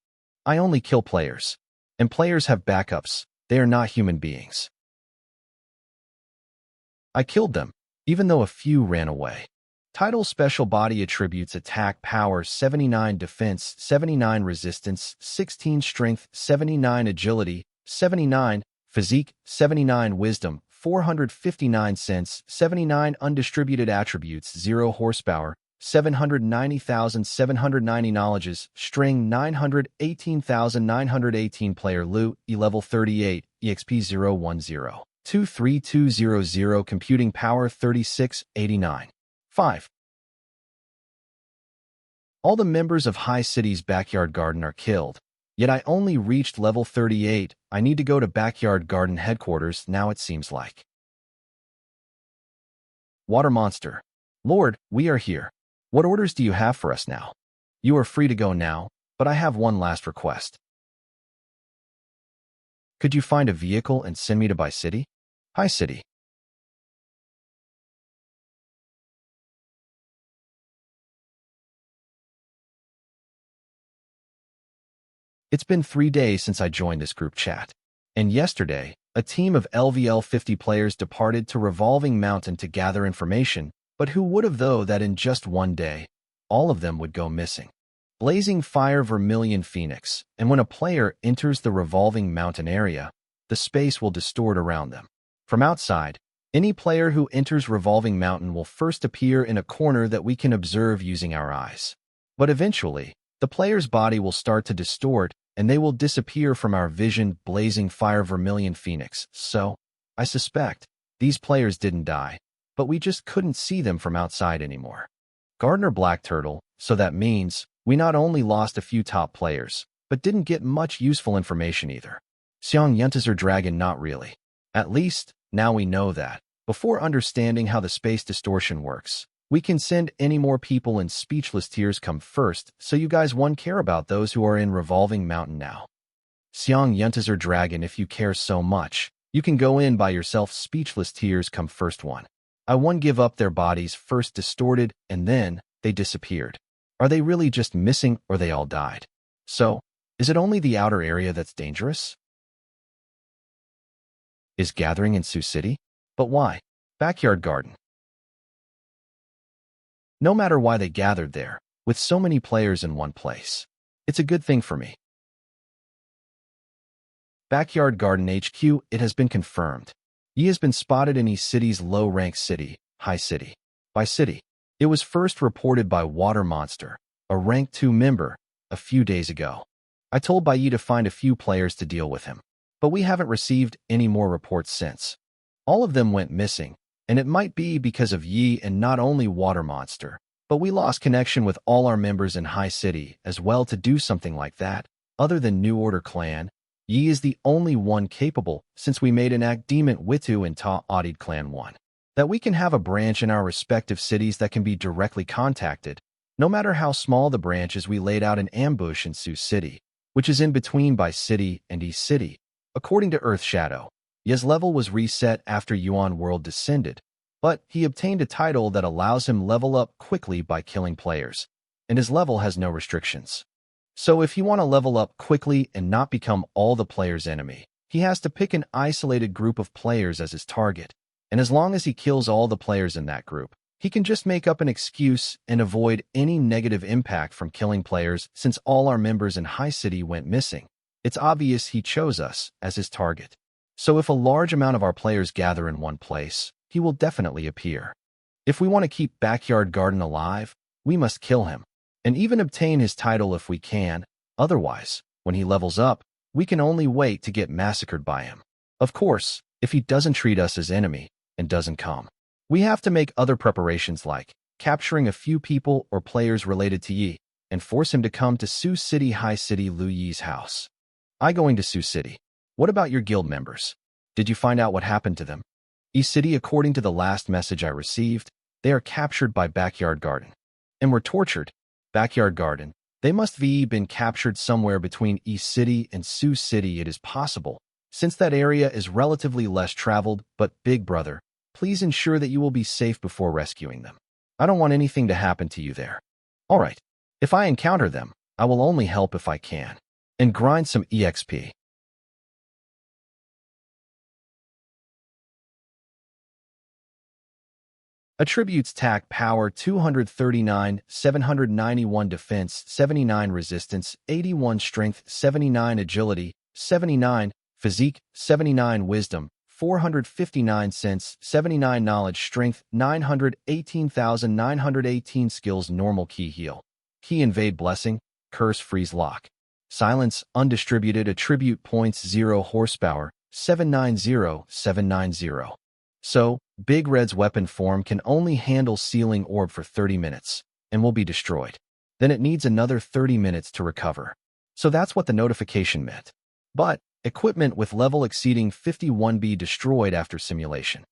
I only kill players. And players have backups. They are not human beings. I killed them. even though a few ran away. Title Special Body Attributes Attack Power 79 Defense 79 Resistance 16 Strength 79 Agility 79 Physique 79 Wisdom 459 Sense 79 Undistributed Attributes 0 Horsepower 790,790 Knowledges String 918,918 Player Loot E-Level 38 EXP 010 23200 Computing Power 3689 5. All the members of High City's Backyard Garden are killed, yet I only reached level 38. I need to go to Backyard Garden headquarters now, it seems like. Water Monster. Lord, we are here. What orders do you have for us now? You are free to go now, but I have one last request. Could you find a vehicle and send me to High City? High City. It's been 3 days since I joined this group chat, and yesterday, a team of LVL 50 players departed to Revolving Mountain to gather information, but who would have thought that in just one day, all of them would go missing. Blazing Fire Vermilion Phoenix, and when a player enters the Revolving Mountain area, the space will distort around them. From outside, any player who enters Revolving Mountain will first appear in a corner that we can observe using our eyes. But eventually, the player's body will start to distort, and they will disappear from our vision. Blazing Fire Vermilion Phoenix. So, I suspect, these players didn't die, but we just couldn't see them from outside anymore. Gardner Black Turtle, so that means we not only lost a few top players, but didn't get much useful information either. Xiang Yuntazor Dragon. Not really. At least, now we know that. Before understanding how the space distortion works, we can send any more people, and Speechless Tears come first, so you guys won't care about those who are in Revolving Mountain now. Xiang Yuntazor Dragon. If you care so much, you can go in by yourself. Speechless Tears come first one. I won't give up. Their bodies first distorted, and then they disappeared. Are they really just missing, or they all died? So, is it only the outer area that's dangerous? Is gathering in Sioux City? But why? Backyard Garden. No matter why they gathered there, with so many players in one place, it's a good thing for me. Backyard Garden HQ. It has been confirmed. Yi has been spotted in East City's low-ranked city, High City. By city, it was first reported by Water Monster, a rank 2 member, a few days ago. I told Bai Yi to find a few players to deal with him, but we haven't received any more reports since. All of them went missing, and it might be because of Yi and not only Water Monster, but we lost connection with all our members in High City as well to do something like that. Other than New Order Clan, Yi is the only one capable, since we made an agreement with Tu and Ta Audid Clan 1, that we can have a branch in our respective cities that can be directly contacted, no matter how small the branch is. We laid out an ambush in Sioux City, which is in between Bai City and East City. According to Earth Shadow, Yi's level was reset after Yuan World descended, but he obtained a title that allows him level up quickly by killing players, and his level has no restrictions. So if you want to level up quickly and not become all the players' enemy, he has to pick an isolated group of players as his target, and as long as he kills all the players in that group, he can just make up an excuse and avoid any negative impact from killing players. Since all our members in High City went missing, it's obvious he chose us as his target. So if a large amount of our players gather in one place, he will definitely appear. If we want to keep Backyard Garden alive, we must kill him, and even obtain his title if we can. Otherwise, when he levels up, we can only wait to get massacred by him. Of course, if he doesn't treat us as enemy and doesn't come, we have to make other preparations like capturing a few people or players related to Yi and force him to come to Sioux City High City Lu Yi's house. I going to Sioux City. What about your guild members? Did you find out what happened to them? East City, according to the last message I received, they are captured by Backyard Garden and were tortured. Backyard Garden. They must have been captured somewhere between East City and Sioux City. It is possible, since that area is relatively less traveled, but Big Brother, please ensure that you will be safe before rescuing them. I don't want anything to happen to you there. All right. If I encounter them, I will only help if I can, and grind some EXP. Attributes: attack power 239, 791 defense, 79 resistance, 81 strength, 79 agility, 79 physique, 79 wisdom, 459 sense, 79 knowledge, strength, 918,918 skills. Normal key heal. Key invade, blessing, curse, freeze, lock. Silence, undistributed attribute points 0 horsepower, 790, 790. So, Big Red's weapon form can only handle sealing orb for 30 minutes, and will be destroyed. Then it needs another 30 minutes to recover. So that's what the notification meant. But, equipment with level exceeding 51 be destroyed after simulation.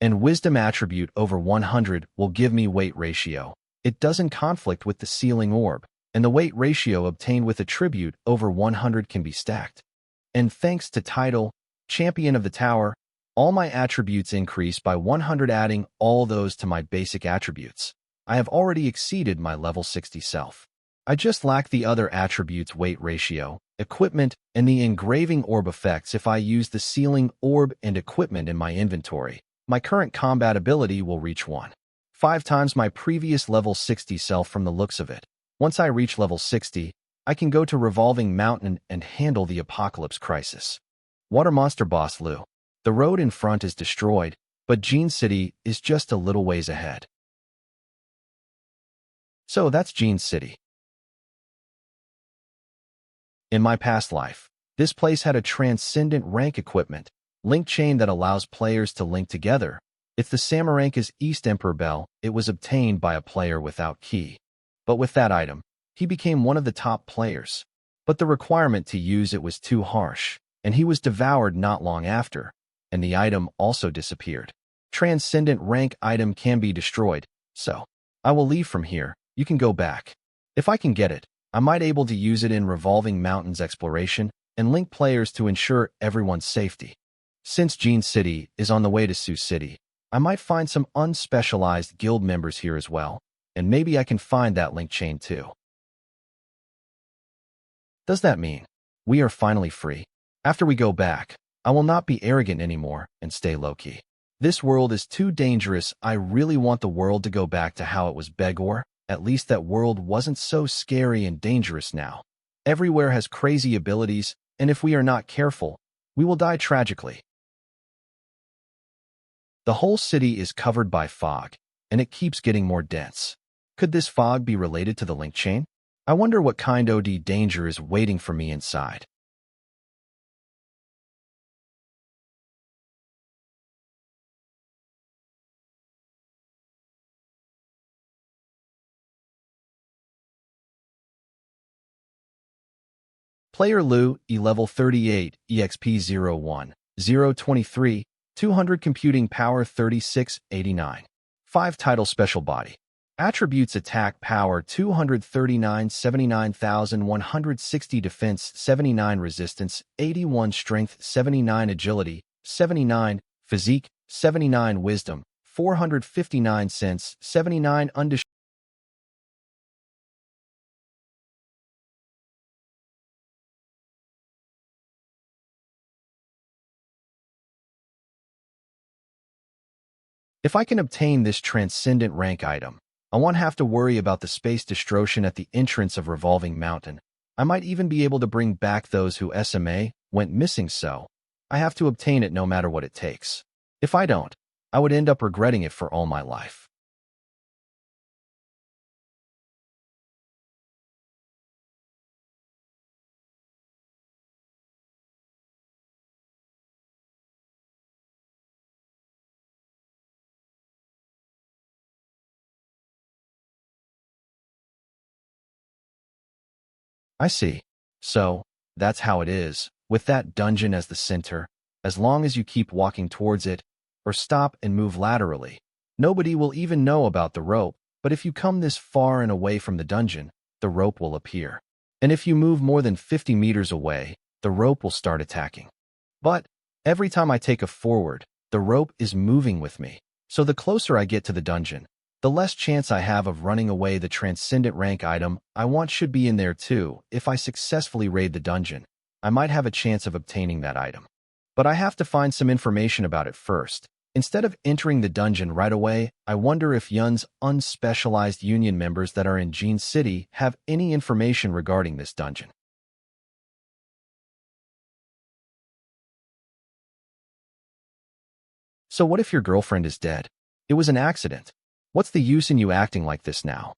And wisdom attribute over 100 will give me weight ratio. It doesn't conflict with the sealing orb, and the weight ratio obtained with attribute over 100 can be stacked. And thanks to title, Champion of the Tower, all my attributes increase by 100, adding all those to my basic attributes. I have already exceeded my level 60 self. I just lack the other attributes: weight ratio, equipment, and the engraving orb effects. If I use the sealing orb and equipment in my inventory, my current combat ability will reach 1.5 times my previous level 60 self from the looks of it. Once I reach level 60, I can go to Revolving Mountain and handle the Apocalypse Crisis. Water Monster Boss Lu. The road in front is destroyed, but Jean City is just a little ways ahead. So that's Jean City. In my past life, this place had a transcendent rank equipment, link chain that allows players to link together. It's the Samaranka's East Emperor Bell. It was obtained by a player without key. But with that item, he became one of the top players. But the requirement to use it was too harsh, and he was devoured not long after, and the item also disappeared. Transcendent rank item can be destroyed, so I will leave from here. You can go back. If I can get it, I might able to use it in Revolving Mountains exploration and link players to ensure everyone's safety. Since Jean City is on the way to Sioux City, I might find some unspecialized guild members here as well, and maybe I can find that link chain too. Does that mean we are finally free? After we go back, I will not be arrogant anymore and stay low-key. This world is too dangerous. I really want the world to go back to how it was before. At least that world wasn't so scary and dangerous now. Everywhere has crazy abilities, and if we are not careful, we will die tragically. The whole city is covered by fog, and it keeps getting more dense. Could this fog be related to the link chain? I wonder what kind of danger is waiting for me inside. Player Lu, E-level 38, EXP 01, 023, 200 computing power 3689. 5 title special body. Attributes: attack power 239, 79,160 defense, 79 resistance, 81 strength, 79 agility, 79 physique, 79 wisdom, 459 sense, 79 undisputed. If I can obtain this transcendent rank item, I won't have to worry about the space distortion at the entrance of Revolving Mountain. I might even be able to bring back those who SMA went missing, so I have to obtain it no matter what it takes. If I don't, I would end up regretting it for all my life. I see. So, that's how it is, with that dungeon as the center. As long as you keep walking towards it, or stop and move laterally, nobody will even know about the rope. But if you come this far and away from the dungeon, the rope will appear. And if you move more than 50 meters away, the rope will start attacking. But every time I take a forward, the rope is moving with me. So the closer I get to the dungeon, the less chance I have of running away. The transcendent rank item I want should be in there too. If I successfully raid the dungeon, I might have a chance of obtaining that item. But I have to find some information about it first. Instead of entering the dungeon right away, I wonder if Yun's unspecialized union members that are in Jean City have any information regarding this dungeon. So what if your girlfriend is dead? It was an accident. What's the use in you acting like this now?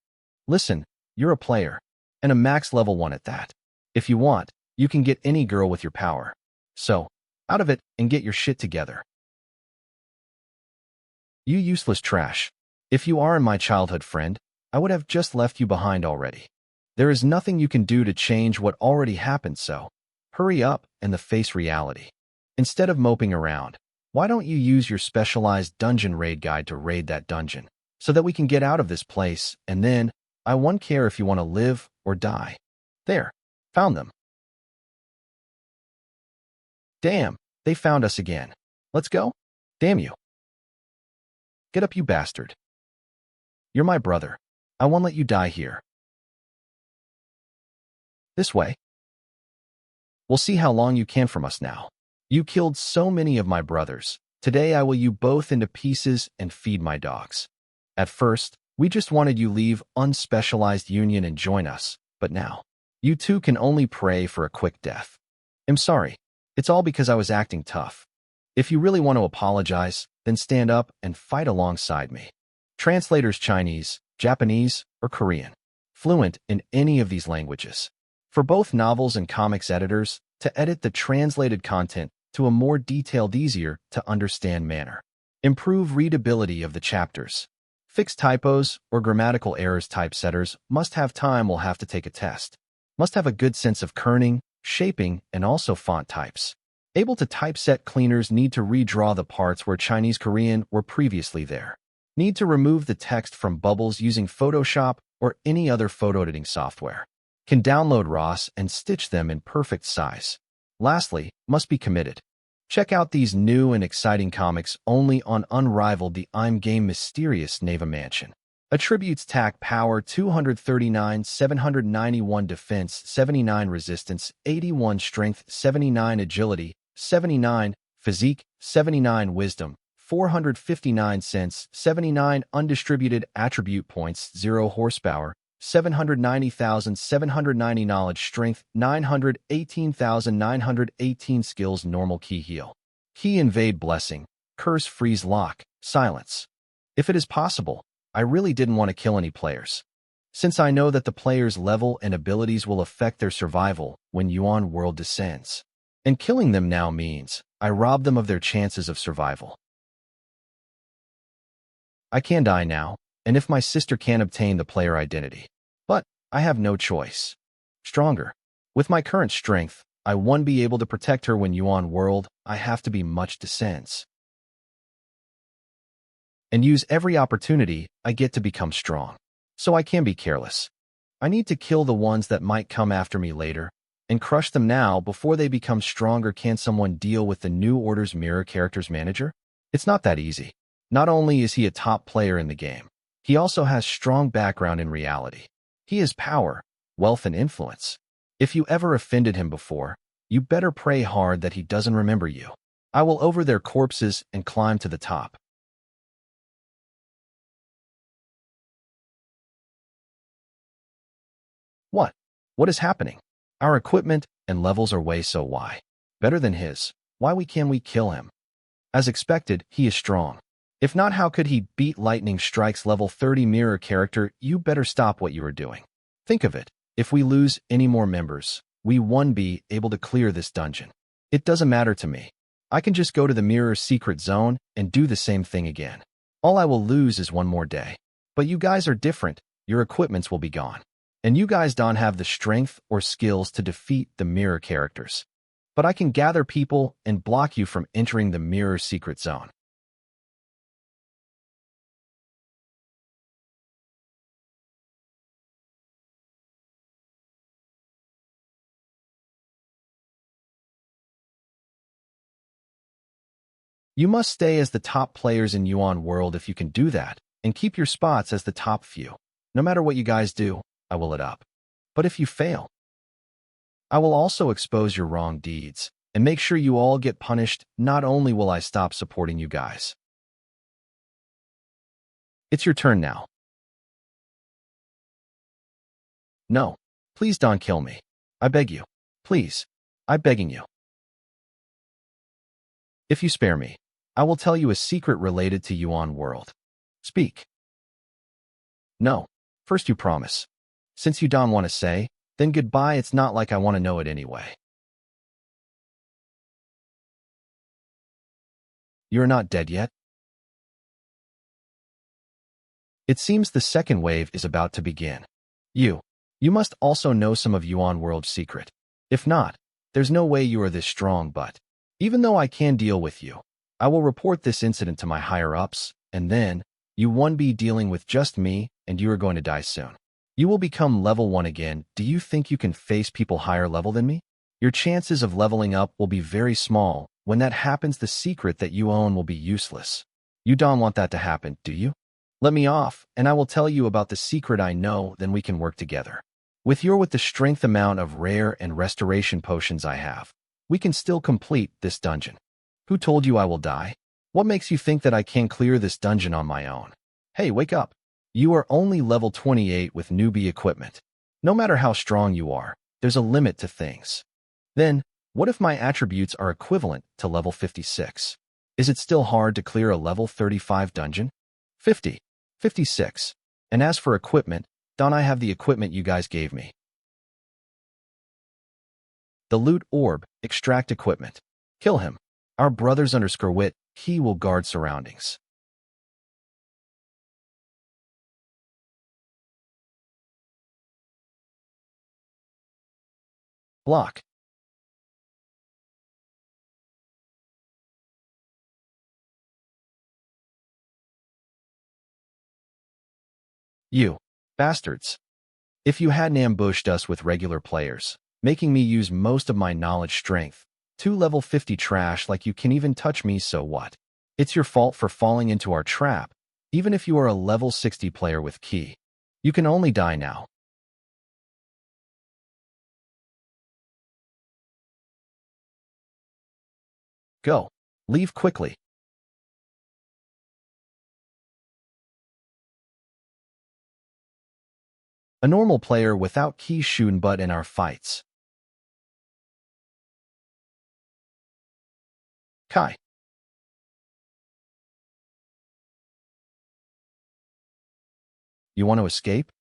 Listen, you're a player, and a max level 1 at that. If you want, you can get any girl with your power. So, out of it and get your shit together. You useless trash. If you are my childhood friend, I would have just left you behind already. There is nothing you can do to change what already happened, so hurry up and face reality. Instead of moping around, why don't you use your specialized dungeon raid guide to raid that dungeon, so that we can get out of this place, and then I won't care if you want to live or die. There, found them. Damn, they found us again. Let's go? Damn you. Get up, you bastard. You're my brother. I won't let you die here. This way. We'll see how long you can from us now. You killed so many of my brothers. Today I will you both into pieces and feed my dogs. At first, we just wanted you leave unspecialized union and join us, but now, you two can only pray for a quick death. I'm sorry. It's all because I was acting tough. If you really want to apologize, then stand up and fight alongside me. Translators Chinese, Japanese, or Korean. Fluent in any of these languages. For both novels and comics editors, to edit the translated content to a more detailed, easier to understand manner. Improve readability of the chapters. Fix typos or grammatical errors. Typesetters must have time will have to take a test. Must have a good sense of kerning, shaping, and also font types. Able to typeset cleaners need to redraw the parts where Chinese Korean were previously there. Need to remove the text from bubbles using Photoshop or any other photo editing software. Can download RAWs and stitch them in perfect size. Lastly, must be committed. Check out these new and exciting comics only on Unrivaled the I'm Game Mysterious Neva Mansion. Attributes attack power 239, 791 defense, 79 resistance, 81 strength, 79 agility, 79 physique, 79 wisdom, 459 sense, 79 undistributed attribute points, 0 horsepower, 790,790 knowledge, strength 918,918 skills, normal key heal. Key invade, blessing, curse, freeze, lock, silence. If it is possible, I really didn't want to kill any players, since I know that the player's level and abilities will affect their survival when Yuan World descends. And killing them now means I rob them of their chances of survival. I can die now, and if my sister can obtain the player identity. But I have no choice. Stronger. With my current strength, I won't be able to protect her when Yuan World. I have to be much descends. And use every opportunity I get to become strong. So I can be careless. I need to kill the ones that might come after me later, and crush them now before they become stronger. Can someone deal with the New Order's Mirror Characters Manager? It's not that easy. Not only is he a top player in the game, he also has strong background in reality. He has power, wealth, and influence. If you ever offended him before, you better pray hard that he doesn't remember you. I will over their corpses and climb to the top. What? What is happening? Our equipment and levels are way so why? Better than his. Why can we kill him? As expected, he is strong. If not, how could he beat Lightning Strike's level 30 mirror character? You better stop what you are doing. Think of it. If we lose any more members, we won't be able to clear this dungeon. It doesn't matter to me. I can just go to the mirror secret zone and do the same thing again. All I will lose is one more day. But you guys are different. Your equipments will be gone. And you guys don't have the strength or skills to defeat the mirror characters. But I can gather people and block you from entering the mirror secret zone. You must stay as the top players in Yuan World if you can do that, and keep your spots as the top few. No matter what you guys do, I will it up. But if you fail, I will also expose your wrong deeds, and make sure you all get punished. Not only will I stop supporting you guys, It's your turn now. No. Please don't kill me. I beg you. Please. I'm begging you. If you spare me, I will tell you a secret related to Yuan world. Speak. No. First you promise. Since you don't want to say, then goodbye. It's not like I want to know it anyway. You're not dead yet? It seems the second wave is about to begin. You must also know some of Yuan world's secret. If not, there's no way you are this strong, but even though I can deal with you, I will report this incident to my higher-ups, and then you won't be dealing with just me, and you are going to die soon. You will become level 1 again. Do you think you can face people higher level than me? Your chances of leveling up will be very small. When that happens, the secret that you own will be useless. You don't want that to happen, do you? Let me off, and I will tell you about the secret I know, then we can work together. With the strength amount of rare and restoration potions I have, we can still complete this dungeon. Who told you I will die? What makes you think that I can clear this dungeon on my own? Hey, wake up. You are only level 28 with newbie equipment. No matter how strong you are, there's a limit to things. Then, what if my attributes are equivalent to level 56? Is it still hard to clear a level 35 dungeon? 50, 56. And as for equipment, don't I have the equipment you guys gave me? The loot orb, extract equipment. Kill him. Our brothers _wit, he will guard surroundings. Block. You bastards. If you hadn't ambushed us with regular players, making me use most of my knowledge strength, 2 level 50 trash like you can even touch me, so what? It's your fault for falling into our trap, even if you are a level 60 player with key. You can only die now. Go. Leave quickly. A normal player without key shooting butt in our fights. Kai. You want to escape?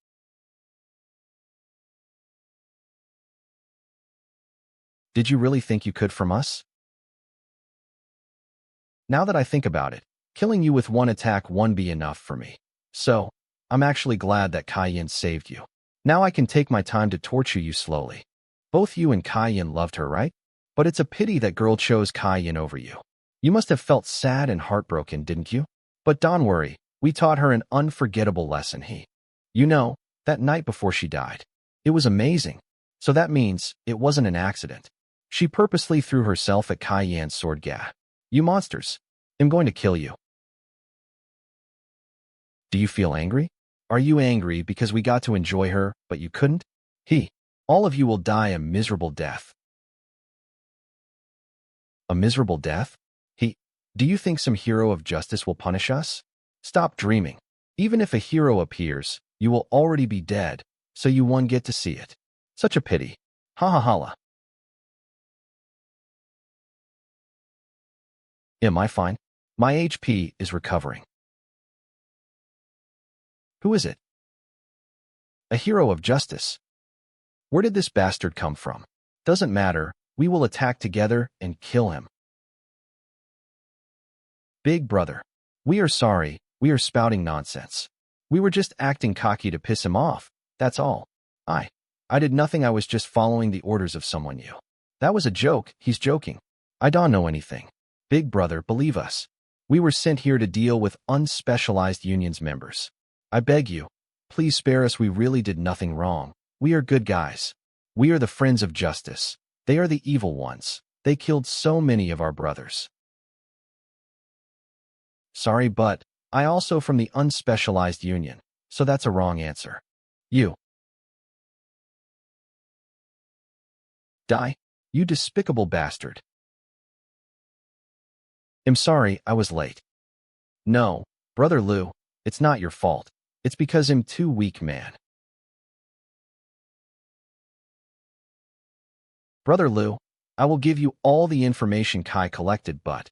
Did you really think you could from us? Now that I think about it, killing you with one attack won't be enough for me. So, I'm actually glad that Kai saved you. Now I can take my time to torture you slowly. Both you and Kai loved her, right? But it's a pity that girl chose Kai over you. You must have felt sad and heartbroken, didn't you? But don't worry, we taught her an unforgettable lesson. You know, that night before she died. It was amazing. So that means it wasn't an accident. She purposely threw herself at Kai sword. Gah. You monsters. I'm going to kill you. Do you feel angry? Are you angry because we got to enjoy her, but you couldn't? All of you will die a miserable death. A miserable death? Do you think some hero of justice will punish us? Stop dreaming. Even if a hero appears, you will already be dead, so you won't get to see it. Such a pity. Ha ha ha. Am I fine? My HP is recovering. Who is it? A hero of justice. Where did this bastard come from? Doesn't matter, we will attack together and kill him. Big brother. We are sorry, we are spouting nonsense. We were just acting cocky to piss him off, that's all. I did nothing, I was just following the orders of someone you. That was a joke, he's joking. I don't know anything. Big brother, believe us. We were sent here to deal with unspecialized unions members. I beg you, please spare us, we really did nothing wrong. We are good guys. We are the friends of justice. They are the evil ones. They killed so many of our brothers. Sorry, but I also from the unspecialized union, so that's a wrong answer. You. Die, you despicable bastard. I'm sorry, I was late. No, Brother Lou, It's not your fault. It's because I'm too weak, man. Brother Lu, I will give you all the information Kai collected, but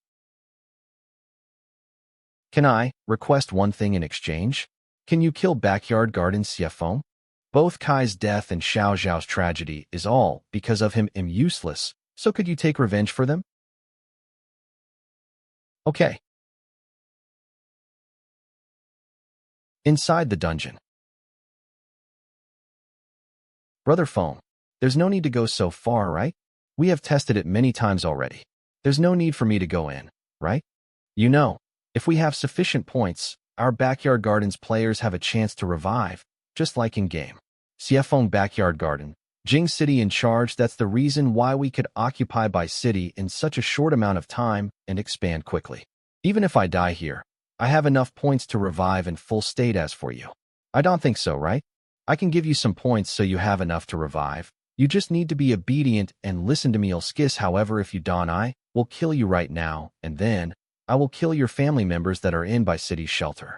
can I request one thing in exchange? Can you kill Backyard Garden Xiefeng? Both Kai's death and Xiao Zhao's tragedy is all because of him am useless, so could you take revenge for them? Okay. Inside the dungeon. Brother Feng, there's no need to go so far, right? We have tested it many times already. There's no need for me to go in, right? You know, if we have sufficient points, our Backyard Gardens players have a chance to revive, just like in-game. Xiefeng Backyard Garden, Jing City in charge, that's the reason why we could occupy by city in such a short amount of time and expand quickly. Even if I die here, I have enough points to revive in full state. As for you, I don't think so, right? I can give you some points so you have enough to revive. You just need to be obedient and listen to me. Ilskis, however, if you don't, I will kill you right now, and then I will kill your family members that are in by city's shelter.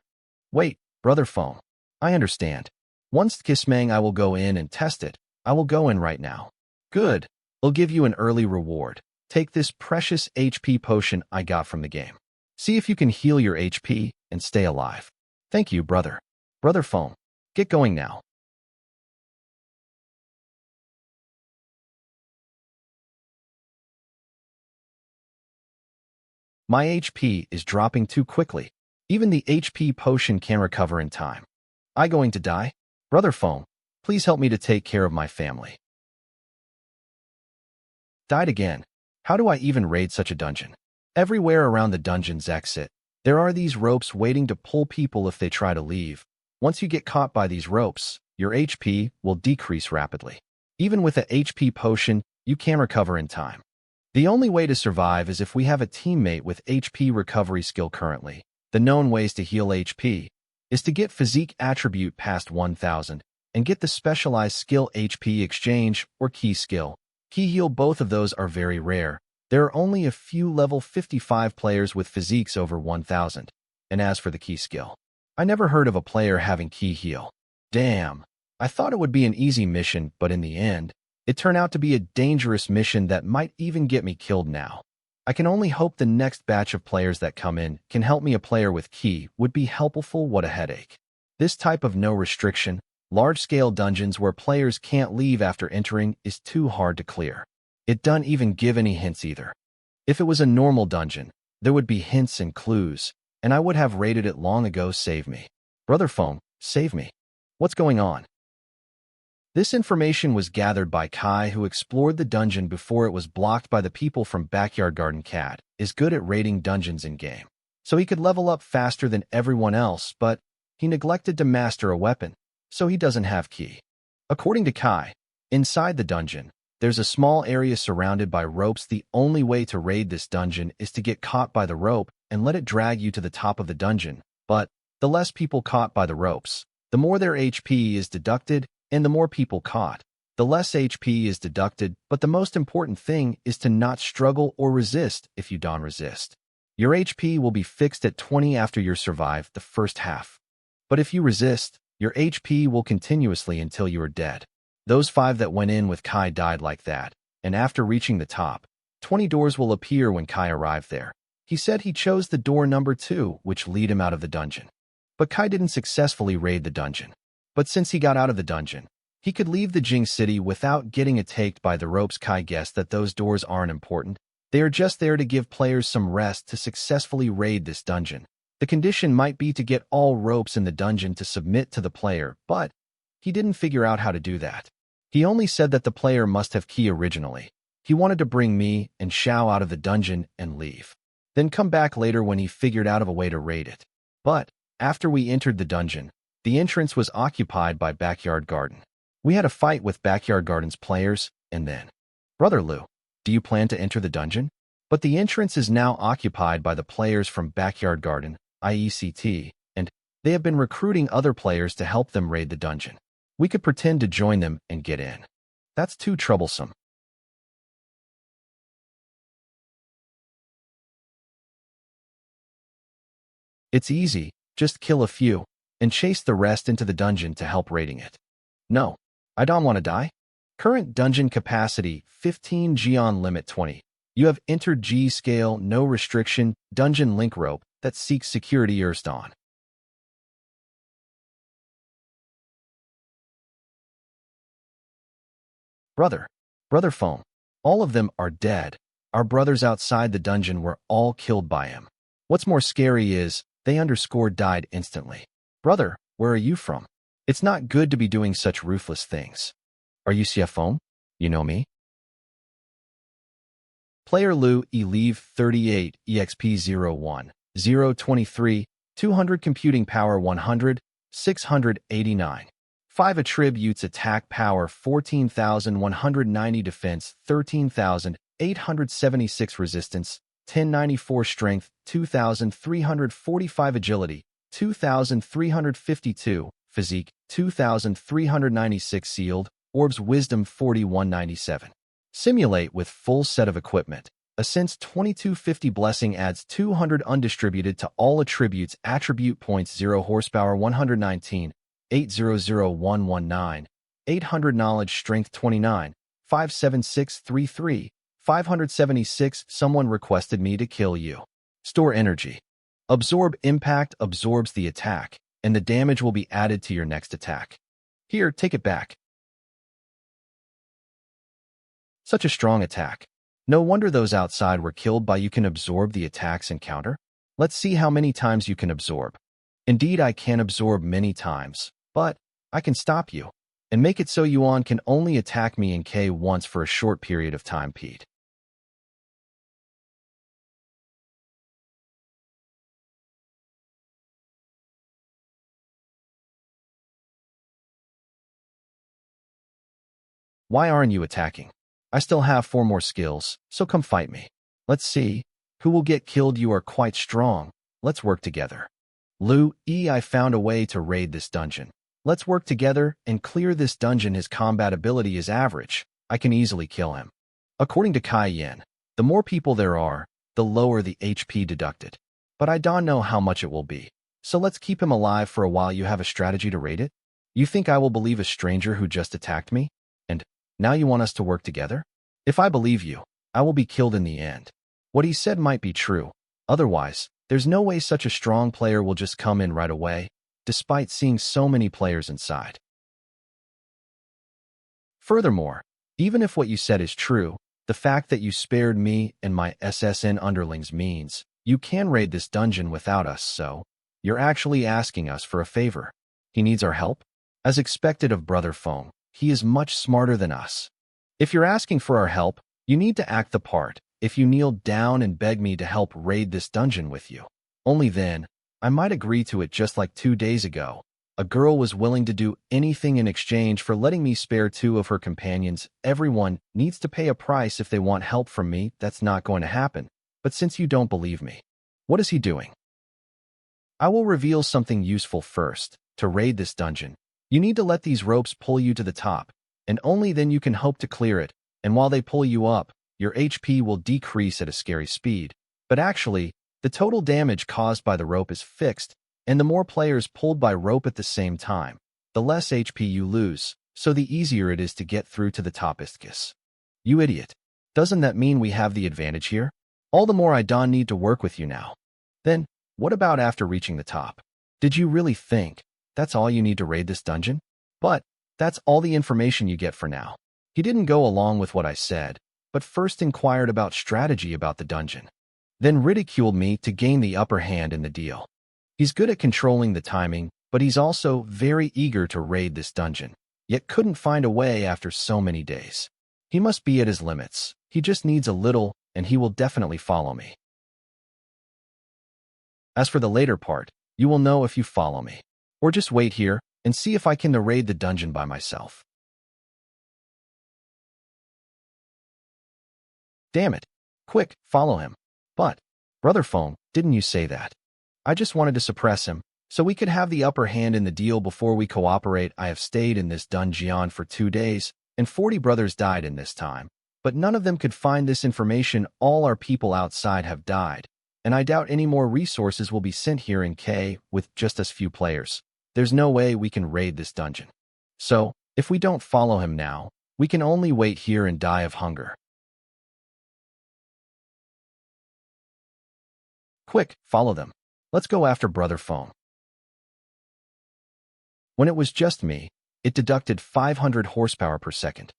Wait, Brother Feng, I understand. Once Kismang, I will go in and test it. I will go in right now. Good. I'll give you an early reward. Take this precious HP potion I got from the game. See if you can heal your HP and stay alive. Thank you, brother. Brother Feng, get going now. My HP is dropping too quickly. Even the HP potion can recover in time. I going to die? Brother Feng, please help me to take care of my family. Died again. How do I even raid such a dungeon? Everywhere around the dungeon's exit, there are these ropes waiting to pull people if they try to leave. Once you get caught by these ropes, your HP will decrease rapidly. Even with a HP potion, you can recover in time. The only way to survive is if we have a teammate with HP recovery skill currently. The known ways to heal HP is to get physique attribute past 1000 and get the specialized skill HP exchange or key skill. Key heal, both of those are very rare. There are only a few level 55 players with physiques over 1000. And as for the key skill, I never heard of a player having key heal. Damn, I thought it would be an easy mission, but in the end, it turned out to be a dangerous mission that might even get me killed now. I can only hope the next batch of players that come in can help me. A player with key would be helpful. What a headache. This type of no restriction, large-scale dungeons where players can't leave after entering is too hard to clear. It doesn't even give any hints either. If it was a normal dungeon, there would be hints and clues, and I would have raided it long ago. Save me. Brother Feng, save me. What's going on? This information was gathered by Kai, who explored the dungeon before it was blocked by the people from Backyard Garden. Cat is good at raiding dungeons in-game, so he could level up faster than everyone else, but he neglected to master a weapon, so he doesn't have key. According to Kai, inside the dungeon, there's a small area surrounded by ropes. The only way to raid this dungeon is to get caught by the rope and let it drag you to the top of the dungeon, but the less people caught by the ropes, the more their HP is deducted, and the more people caught, the less HP is deducted. But the most important thing is to not struggle or resist. If you don't resist, your HP will be fixed at 20 after you survive the first half. But if you resist, your HP will continuously until you are dead. Those 5 that went in with Kai died like that, and after reaching the top, 20 doors will appear when Kai arrived there. He said he chose the door number 2, which lead him out of the dungeon. But Kai didn't successfully raid the dungeon. But since he got out of the dungeon, he could leave the Jing City without getting attacked by the ropes. Kai guessed that those doors aren't important. They are just there to give players some rest to successfully raid this dungeon. The condition might be to get all ropes in the dungeon to submit to the player, but he didn't figure out how to do that. He only said that the player must have key originally. He wanted to bring me and Xiao out of the dungeon and leave, then come back later when he figured out of a way to raid it. But after we entered the dungeon, the entrance was occupied by Backyard Garden. We had a fight with Backyard Garden's players, and then, Brother Lu, do you plan to enter the dungeon? But the entrance is now occupied by the players from Backyard Garden, IECT, and they have been recruiting other players to help them raid the dungeon. We could pretend to join them and get in. That's too troublesome. It's easy. Just kill a few, and chase the rest into the dungeon to help raiding it. No, I don't want to die. Current dungeon capacity 15 Geon limit 20. You have entered G scale, no restriction, dungeon link rope that seeks security Earthdawn. Brother phone. All of them are dead. Our brothers outside the dungeon were all killed by him. What's more scary is, they died instantly. Brother, where are you from? It's not good to be doing such ruthless things. Are you CFO? You know me? Player Lu Leave 38 EXP 01 023 200 computing power 100 689 5 attributes attack power 14,190 defense 13,876 resistance 1094 strength 2,345 agility 2,352 physique 2,396 sealed orbs wisdom 4197. Simulate with full set of equipment. Ascents 2250 blessing adds 200 undistributed to all attributes attribute points 0 horsepower 119 800119 800 knowledge strength 29 57633 576 Someone requested me to kill you. Store energy. Absorb impact absorbs the attack, and the damage will be added to your next attack. Here, take it back. Such a strong attack. No wonder those outside were killed by you can absorb the attacks and counter. Let's see how many times you can absorb. Indeed, I can absorb many times, but I can stop you and make it so Yuan can only attack me in K once for a short period of time, Pete. Why aren't you attacking? I still have 4 more skills, so come fight me. Let's see. Who will get killed? You are quite strong. Let's work together. I found a way to raid this dungeon. Let's work together and clear this dungeon. His combat ability is average. I can easily kill him. According to Kai Yen, the more people there are, the lower the HP deducted. But I don't know how much it will be. So let's keep him alive for a while. You have a strategy to raid it? You think I will believe a stranger who just attacked me? And now you want us to work together? If I believe you, I will be killed in the end. What he said might be true. Otherwise, there's no way such a strong player will just come in right away, despite seeing so many players inside. Furthermore, even if what you said is true, the fact that you spared me and my SSN underlings means you can raid this dungeon without us, so you're actually asking us for a favor. He needs our help? As expected of Brother Feng, he is much smarter than us. If you're asking for our help, you need to act the part. If you kneel down and beg me to help raid this dungeon with you, only then, I might agree to it. Just like 2 days ago, a girl was willing to do anything in exchange for letting me spare 2 of her companions. Everyone needs to pay a price if they want help from me. That's not going to happen. But since you don't believe me, what is he doing? I will reveal something useful first. To raid this dungeon, you need to let these ropes pull you to the top, and only then you can hope to clear it. And while they pull you up, your HP will decrease at a scary speed. But actually, the total damage caused by the rope is fixed, and the more players pulled by rope at the same time, the less HP you lose, so the easier it is to get through to the top. Istkis. You idiot. Doesn't that mean we have the advantage here? All the more I don't need to work with you now. Then, what about after reaching the top? Did you really think that's all you need to raid this dungeon? But that's all the information you get for now. He didn't go along with what I said, but first inquired about strategy about the dungeon. Then ridiculed me to gain the upper hand in the deal. He's good at controlling the timing, but he's also very eager to raid this dungeon, yet couldn't find a way after so many days. He must be at his limits. He just needs a little, and he will definitely follow me. As for the later part, you will know if you follow me. Or just wait here and see if I can raid the dungeon by myself. Damn it. Quick, follow him. But, Brother Feng, didn't you say that? I just wanted to suppress him, so we could have the upper hand in the deal before we cooperate. I have stayed in this dungeon for 2 days, and 40 brothers died in this time. But none of them could find this information. All our people outside have died, and I doubt any more resources will be sent here in K with just us few players. There's no way we can raid this dungeon. So, if we don't follow him now, we can only wait here and die of hunger. Quick, follow them. Let's go after Brother Phone. When it was just me, it deducted 500 horsepower per second.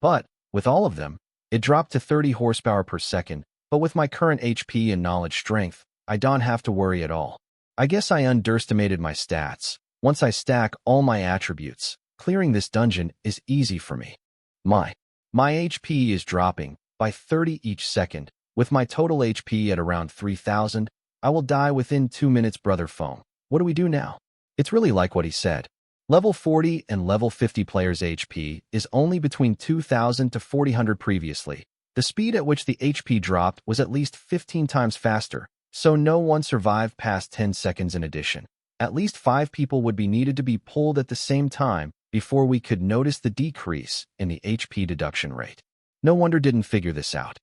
But, with all of them, it dropped to 30 horsepower per second, but with my current HP and knowledge strength, I don't have to worry at all. I guess I underestimated my stats. Once I stack all my attributes, clearing this dungeon is easy for me. My HP is dropping by 30 each second. With my total HP at around 3,000, I will die within 2 minutes, Brother Phone. What do we do now? It's really like what he said. Level 40 and level 50 players' HP is only between 2,000 to 4,000 previously. The speed at which the HP dropped was at least 15 times faster, so no one survived past 10 seconds in addition. At least 5 people would be needed to be pulled at the same time before we could notice the decrease in the HP deduction rate. No wonder didn't figure this out.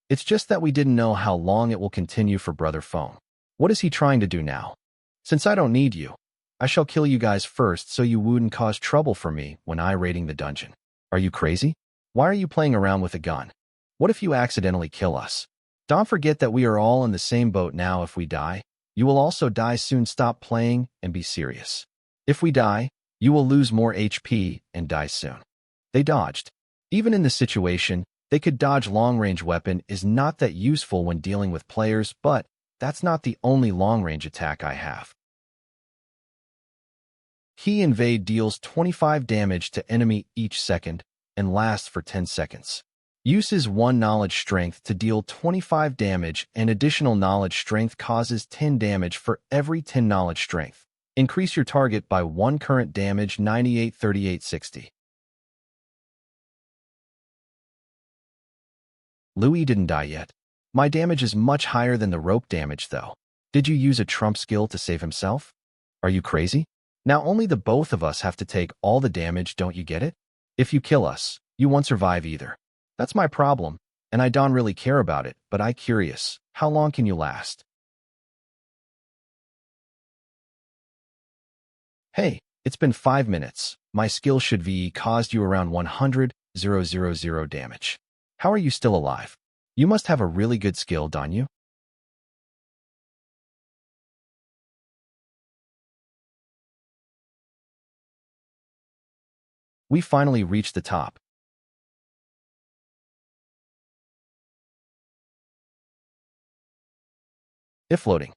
It's just that we didn't know how long it will continue for Brother Phone. What is he trying to do now? Since I don't need you, I shall kill you guys first so you wouldn't cause trouble for me when I raiding the dungeon. Are you crazy? Why are you playing around with a gun? What if you accidentally kill us? Don't forget that we are all in the same boat now. If we die, you will also die soon. Stop playing and be serious. If we die, you will lose more HP and die soon. They dodged. Even in this situation, they could dodge. Long-range weapon is not that useful when dealing with players, but that's not the only long-range attack I have. He Invade deals 25 damage to enemy each second and lasts for 10 seconds. Uses 1 knowledge strength to deal 25 damage, and additional knowledge strength causes 10 damage for every 10 knowledge strength. Increase your target by 1 current damage 98 38 60. Louis didn't die yet. My damage is much higher than the rope damage though. Did you use a trump skill to save himself? Are you crazy? Now only the both of us have to take all the damage, don't you get it? If you kill us, you won't survive either. That's my problem, and I don't really care about it, but I curious, how long can you last? Hey, it's been 5 minutes. My skill should VE caused you around 100,000 damage. How are you still alive? You must have a really good skill, don't you? We finally reached the top. If loading.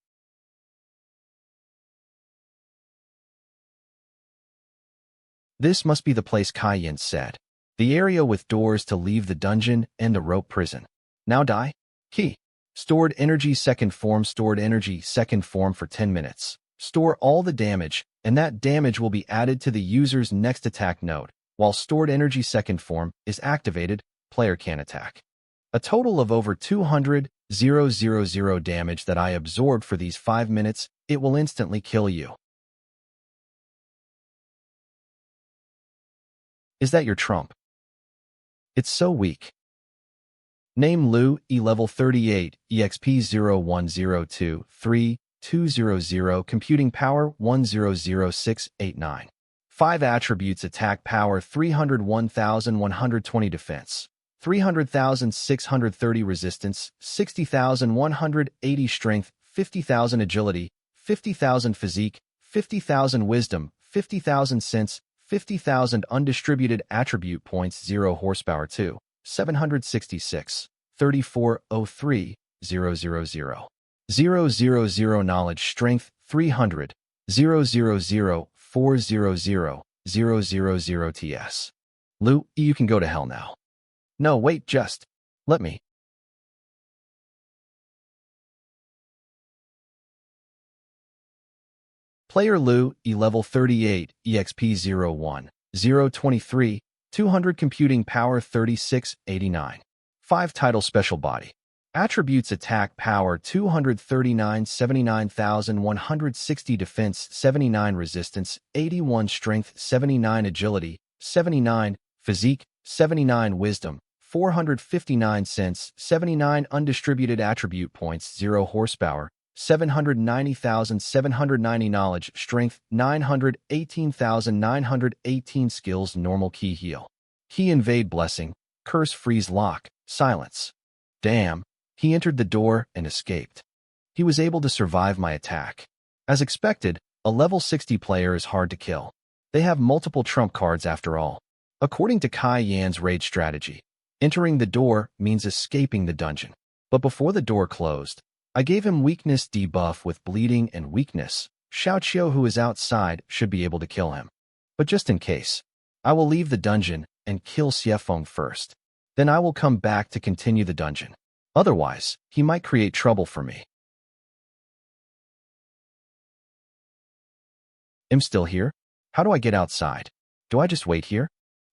This must be the place Cayenne said. The area with doors to leave the dungeon and the rope prison. Now die. Key. Stored energy second form. Stored energy second form for 10 minutes. Store all the damage, and that damage will be added to the user's next attack node. While stored energy second form is activated, player can attack. A total of over 200,000 damage that I absorbed for these 5 minutes. It will instantly kill you. Is that your trump? It's so weak. Name Lu, E level 38, EXP 01023200, computing power 100689. 5 attributes: attack power 301,120, defense 300,630, resistance 60,180, strength 50,000, agility 50,000, physique 50,000, wisdom 50,000, sense 50,000, undistributed attribute points 0 horsepower 2 766 3403 000 000, knowledge strength 300 000 400 000 TS. Lu, you can go to hell now. No, wait, just let me. Player Lu, E level 38, EXP 01023, 200, computing power 3689. 5 title special body. Attributes: attack power 239, 79,160, defense 79, resistance 81, strength 79, agility 79, physique 79, wisdom 459, sense 79, undistributed attribute points 0 horsepower 790,790 knowledge, strength 918,918 skills, normal key heal. Key invade, blessing, curse, freeze, lock, silence. Damn, he entered the door and escaped. He was able to survive my attack. As expected, a level 60 player is hard to kill. They have multiple trump cards after all. According to Kai Yan's raid strategy, entering the door means escaping the dungeon. But before the door closed, I gave him weakness debuff with bleeding and weakness. Xiaoqiu, who is outside, should be able to kill him. But just in case, I will leave the dungeon and kill Xiefeng first. Then I will come back to continue the dungeon. Otherwise, he might create trouble for me. I'm still here? How do I get outside? Do I just wait here?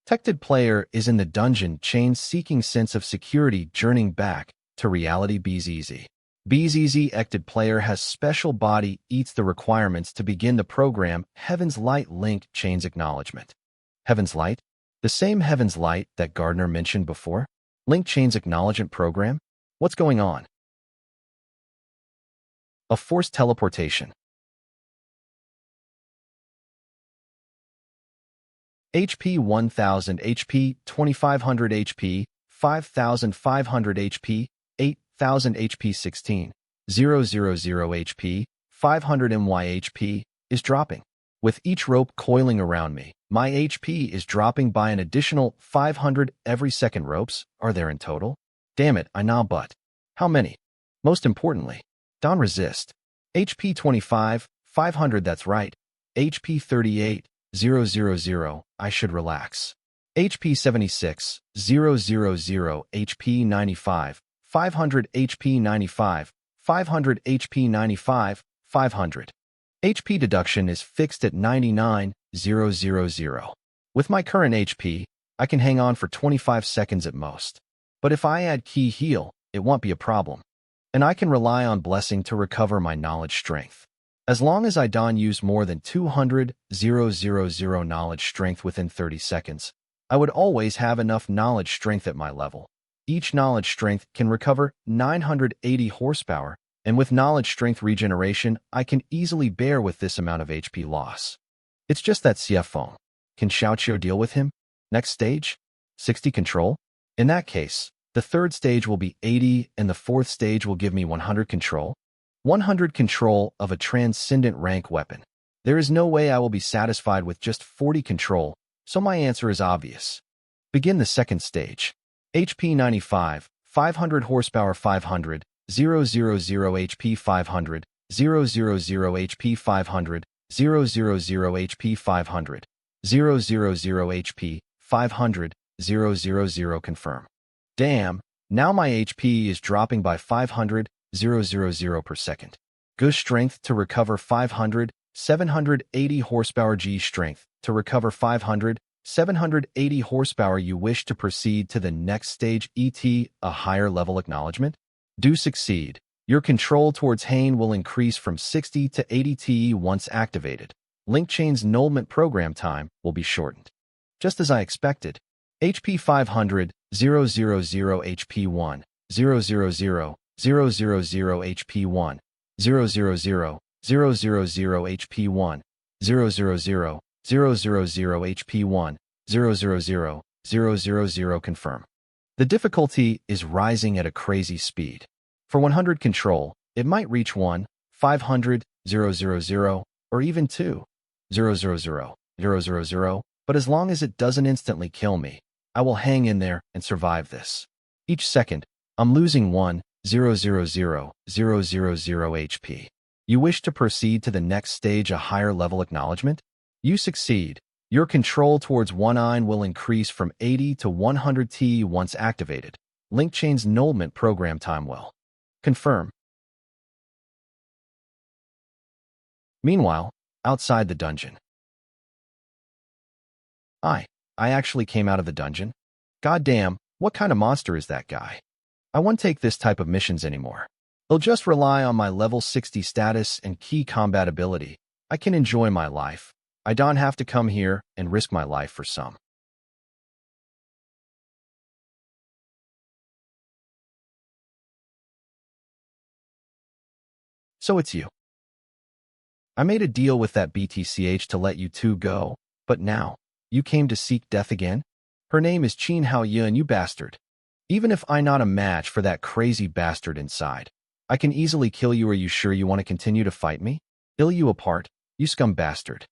Detected player is in the dungeon chain seeking sense of security, journeying back to reality. BZZ. BZZ acted player has special body, eats the requirements to begin the program. Heaven's Light link chains acknowledgement. Heaven's Light? The same Heaven's Light that Gardner mentioned before? Link chains acknowledgement program? What's going on? A forced teleportation. HP 1000 HP, 2500 HP, 5500 HP, 8000 HP, 16,000 HP, 500 MY HP is dropping. With each rope coiling around me, my HP is dropping by an additional 500 every second. Ropes are there in total? Damn it, I know, but how many? Most importantly, don't resist. HP 25, 500, that's right. HP 38, 000, I should relax. HP 76, 000, HP 95, 500 HP 95, 500 HP 95, 500. HP deduction is fixed at 99,000. With my current HP, I can hang on for 25 seconds at most. But if I add key heal, it won't be a problem. And I can rely on blessing to recover my knowledge strength. As long as I don't use more than 200,000 knowledge strength within 30 seconds, I would always have enough knowledge strength at my level. Each knowledge strength can recover 980 horsepower, and with knowledge strength regeneration, I can easily bear with this amount of HP loss. It's just that Xiefeng. Can Xiaoqiu deal with him? Next stage? 60 control? In that case, the third stage will be 80 and the fourth stage will give me 100 control. 100 control of a transcendent rank weapon. There is no way I will be satisfied with just 40 control, so my answer is obvious. Begin the second stage. HP 95, 500 horsepower, 500, 000 HP 500, 000 HP 500, 000 HP 500, 000 HP 500, 000 confirm. Damn, now my HP is dropping by 500, 000 per second. Good strength to recover 500, 780 horsepower. G strength to recover 500, 780 horsepower. You wish to proceed to the next stage, ET, a higher level acknowledgement? Do succeed. Your control towards Hain will increase from 60 to 80 TE once activated. Link chain's annulment program time will be shortened. Just as I expected. HP 500, 000 HP 1, 000, 000 HP 1, 000, 000 HP 1, 000, 000 HP 1, 000 000 confirm. The difficulty is rising at a crazy speed. For 100 control, it might reach 1, 500, 000, or even 2, 000, 000, but as long as it doesn't instantly kill me, I will hang in there and survive this. Each second, I'm losing 1, 000, 000 HP. You wish to proceed to the next stage, a higher level acknowledgement? You succeed. Your control towards one-eye will increase from 80 to 100 TE once activated. Link chain's annulment program time will confirm. Meanwhile, outside the dungeon. I actually came out of the dungeon. Goddamn, what kind of monster is that guy? I won't take this type of missions anymore. They'll just rely on my level 60 status and key combat ability. I can enjoy my life. I don't have to come here and risk my life for some. So it's you. I made a deal with that BTCH to let you two go, but now, you came to seek death again? Her name is Qin Hao Yun, you bastard. Even if I'm not a match for that crazy bastard inside, I can easily kill you. Are you sure you want to continue to fight me? Kill you apart, you scum bastard.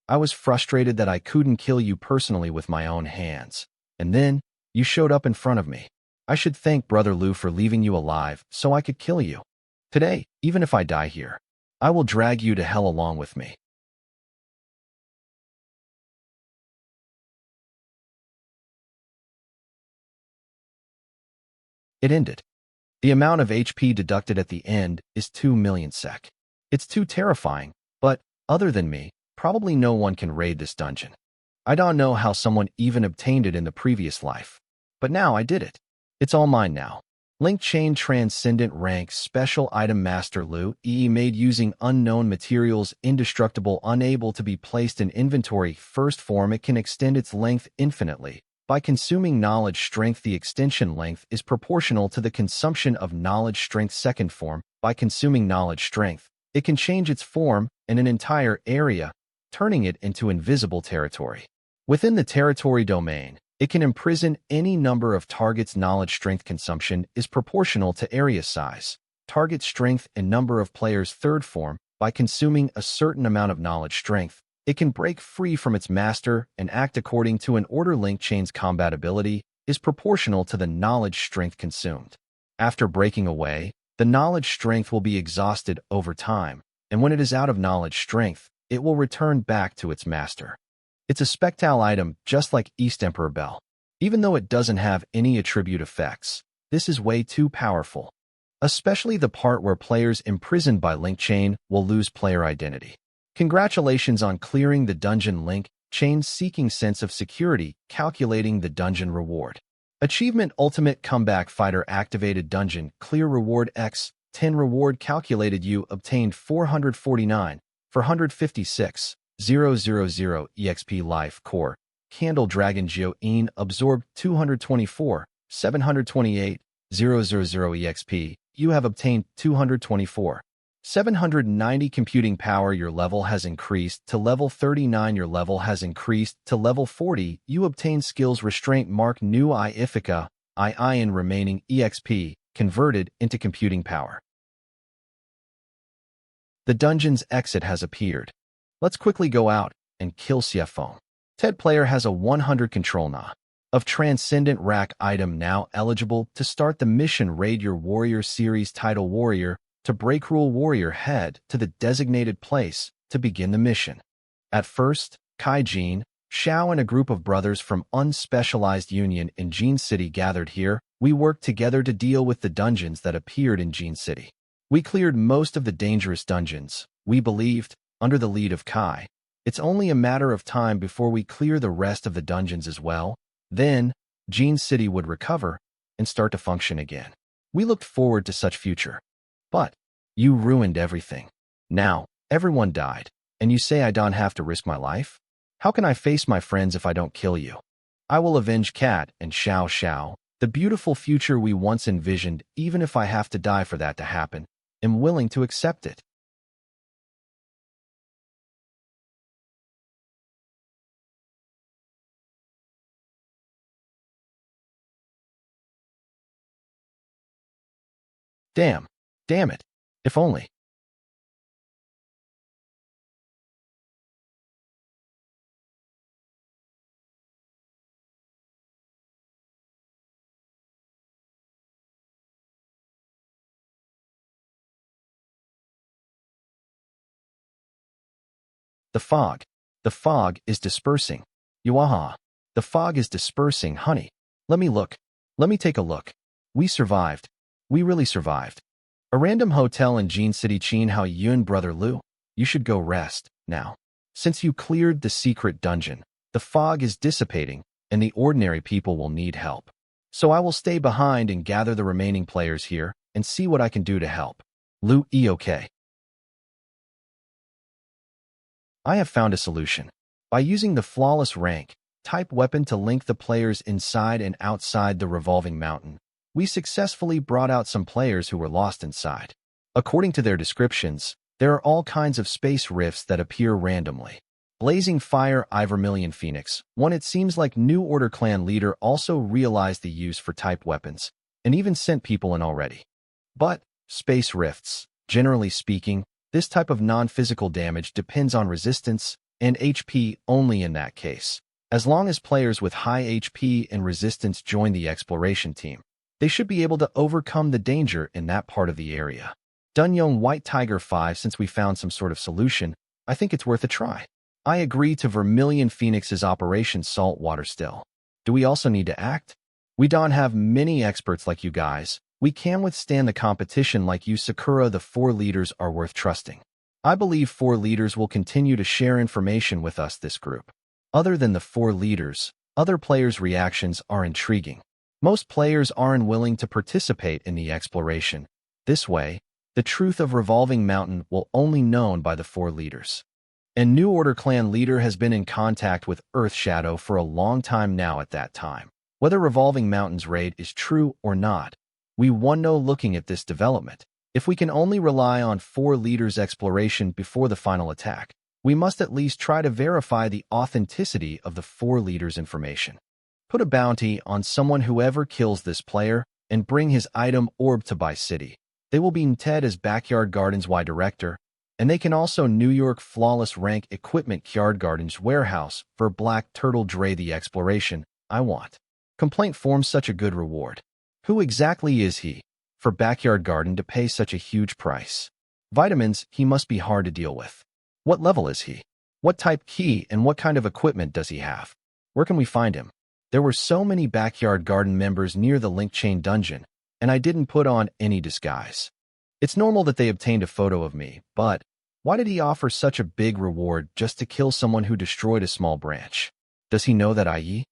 I was frustrated that I couldn't kill you personally with my own hands. And then, you showed up in front of me. I should thank Brother Lu for leaving you alive so I could kill you. Today, even if I die here, I will drag you to hell along with me. It ended. The amount of HP deducted at the end is 2 million SEK. It's too terrifying, but, other than me, probably no one can raid this dungeon. I don't know how someone even obtained it in the previous life. But now I did it. It's all mine now. Link Chain Transcendent Rank Special Item Master Lu E made using unknown materials, indestructible, unable to be placed in inventory. First form, it can extend its length infinitely. By consuming knowledge strength, the extension length is proportional to the consumption of knowledge strength. Second form, by consuming knowledge strength, it can change its form in an entire area, turning it into invisible territory. Within the territory domain, it can imprison any number of targets. Knowledge strength consumption is proportional to area size, target strength, and number of players. Third form, by consuming a certain amount of knowledge strength, it can break free from its master and act according to an order. Link Chain's compatibility is proportional to the knowledge strength consumed. After breaking away, the knowledge strength will be exhausted over time, and when it is out of knowledge strength, it will return back to its master. It's a spectral item just like East Emperor Bell. Even though it doesn't have any attribute effects, this is way too powerful. Especially the part where players imprisoned by Link Chain will lose player identity. Congratulations on clearing the dungeon. Link Chain seeking sense of security, calculating the dungeon reward. Achievement Ultimate Comeback Fighter activated dungeon, clear reward X, 10 reward calculated. You obtained 449, 456, 000 EXP Life Core, Candle Dragon Geo In absorbed 224, 728, 000 EXP. You have obtained 224. 790 computing power. Your level has increased to level 39. Your level has increased to level 40. You obtain skills Restraint Mark New I Ithaca, II and remaining EXP, converted into computing power. The dungeon's exit has appeared. Let's quickly go out and kill Xiefeng. Ted player has a 100 control Na of Transcendent Rack item now eligible to start the mission. Raid your warrior series title warrior to break rule warrior. Head to the designated place to begin the mission. At first, Kai Jin, Xiao and a group of brothers from Unspecialized Union in Jin City gathered here. We worked together to deal with the dungeons that appeared in Jin City. We cleared most of the dangerous dungeons, we believed, under the lead of Kai. It's only a matter of time before we clear the rest of the dungeons as well. Then, Jin City would recover and start to function again. We looked forward to such future. But, you ruined everything. Now, everyone died, and you say I don't have to risk my life? How can I face my friends if I don't kill you? I will avenge Cat and Xiao Xiao, the beautiful future we once envisioned. Even if I have to die for that to happen, I'm willing to accept it. Damn. Damn it. If only. The fog. The fog is dispersing. Yuaha. The fog is dispersing, honey. Let me look. Let me take a look. We survived. We really survived. A random hotel in Jin City. Qin Hao Yun, Brother Lu. You should go rest, now. Since you cleared the secret dungeon, the fog is dissipating, and the ordinary people will need help. So I will stay behind and gather the remaining players here, and see what I can do to help. Lu E-OK. I have found a solution. By using the flawless rank type weapon to link the players inside and outside the revolving mountain, we successfully brought out some players who were lost inside. According to their descriptions, there are all kinds of space rifts that appear randomly. Blazing Fire Ivermillion Phoenix, one it seems like New Order clan leader also realized the use for type weapons, and even sent people in already. But, space rifts, generally speaking, this type of non-physical damage depends on resistance and HP only in that case. As long as players with high HP and resistance join the exploration team, they should be able to overcome the danger in that part of the area. Dunyong White Tiger 5, since we found some sort of solution, I think it's worth a try. I agree to Vermilion Phoenix's Operation Saltwater still. Do we also need to act? We don't have many experts like you guys. We can withstand the competition like you, Sakura. The 4 leaders are worth trusting. I believe 4 leaders will continue to share information with us, this group. Other than the 4 leaders, other players' reactions are intriguing. Most players aren't willing to participate in the exploration. This way, the truth of Revolving Mountain will only known by the 4 leaders. And New Order clan leader has been in contact with Earth Shadow for a long time now. At that time, whether Revolving Mountain's raid is true or not, we won't know. Looking at this development, if we can only rely on 4 leaders' exploration before the final attack, we must at least try to verify the authenticity of the 4 leaders' information. Put a bounty on someone whoever kills this player and bring his item orb to By City. They will be Ted as Backyard Gardens Y director, and they can also New York Flawless Rank Equipment Yard Gardens Warehouse for Black Turtle Dre. The exploration I want. Complaint forms such a good reward. Who exactly is he for Backyard Garden to pay such a huge price? Vitamins, he must be hard to deal with. What level is he? What type key and what kind of equipment does he have? Where can we find him? There were so many Backyard Garden members near the Link Chain dungeon, and I didn't put on any disguise. It's normal that they obtained a photo of me, but why did he offer such a big reward just to kill someone who destroyed a small branch? Does he know that I?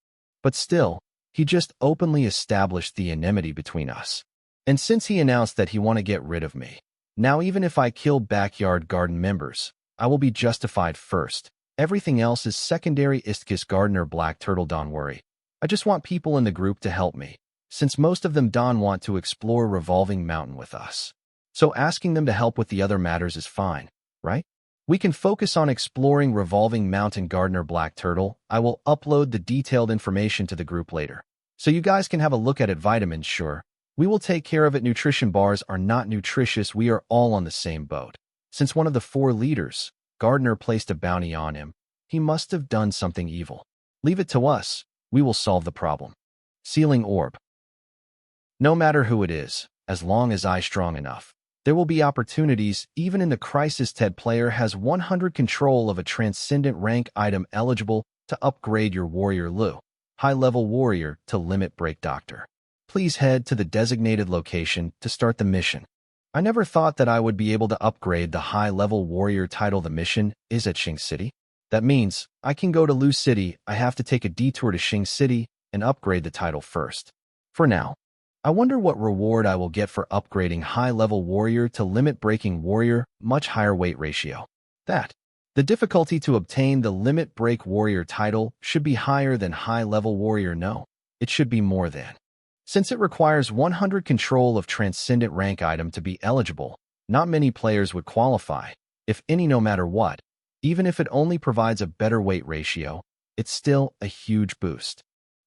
But still, he just openly established the enmity between us. And since he announced that he want to get rid of me, now even if I kill Backyard Garden members, I will be justified first. Everything else is secondary. Istkis Gardener Black Turtle, don't worry. I just want people in the group to help me, since most of them don't want to explore Revolving Mountain with us. So asking them to help with the other matters is fine, right? We can focus on exploring Revolving Mountain. Gardener Black Turtle, I will upload the detailed information to the group later, so you guys can have a look at it. Vitamins, sure. We will take care of it. Nutrition bars are not nutritious. We are all on the same boat. Since one of the 4 leaders, Gardener, placed a bounty on him, he must have done something evil. Leave it to us. We will solve the problem. Sealing Orb. No matter who it is, as long as I strong enough, there will be opportunities. Even in the crisis, Ted player has 100 control of a transcendent rank item eligible to upgrade your warrior Lu, high-level warrior, to limit break doctor. Please head to the designated location to start the mission. I never thought that I would be able to upgrade the high-level warrior title. The mission is at Xing City. That means I can go to Lu City. I have to take a detour to Xing City and upgrade the title first. For now, I wonder what reward I will get for upgrading high-level warrior to limit-breaking warrior, much higher weight ratio. The difficulty to obtain the limit break warrior title should be higher than high-level warrior. No, it should be more than. Since it requires 100 control of transcendent rank item to be eligible, not many players would qualify, if any. No matter what, even if it only provides a better weight ratio, it's still a huge boost.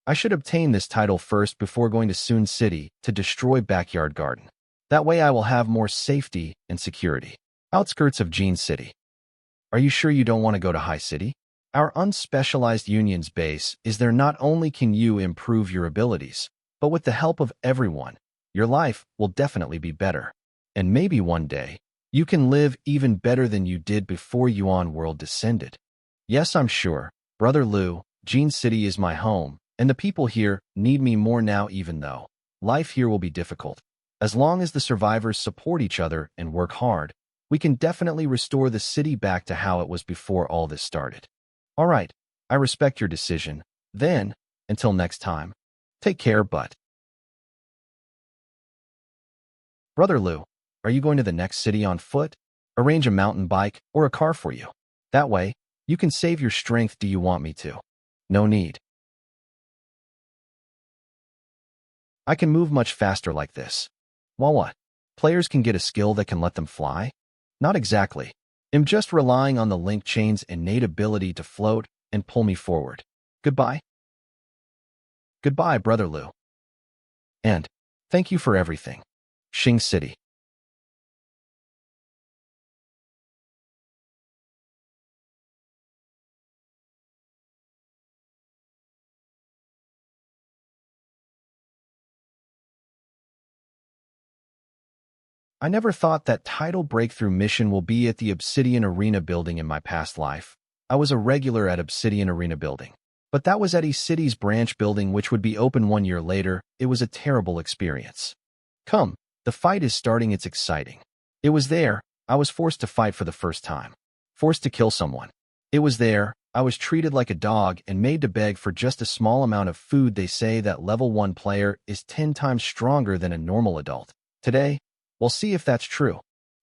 I should obtain this title first before going to Sun City to destroy Backyard Garden. That way I will have more safety and security. Outskirts of Jean City. Are you sure you don't want to go to High City? Our unspecialized union's base is there. Not only can you improve your abilities, but with the help of everyone, your life will definitely be better. And maybe one day, you can live even better than you did before Yuan World descended. Yes, I'm sure, Brother Lu, Jean City is my home, and the people here need me more now. Even though life here will be difficult, as long as the survivors support each other and work hard, we can definitely restore the city back to how it was before all this started. All right, I respect your decision. Then, until next time, take care. But Brother Lu, are you going to the next city on foot? Arrange a mountain bike or a car for you. That way, you can save your strength. Do you want me to? No need. I can move much faster like this. Well, what? Players can get a skill that can let them fly? Not exactly. I'm just relying on the link chain's innate ability to float and pull me forward. Goodbye. Goodbye, Brother Lu. And thank you for everything. Xing City. I never thought that title breakthrough mission will be at the Obsidian Arena building in my past life. I was a regular at Obsidian Arena building. But that was at East City's branch building, which would be open 1 year later. It was a terrible experience. Come, the fight is starting. It's exciting. It was there. I was forced to fight for the first time. Forced to kill someone. It was there. I was treated like a dog and made to beg for just a small amount of food. They say that level 1 player is 10 times stronger than a normal adult. Today, we'll see if that's true.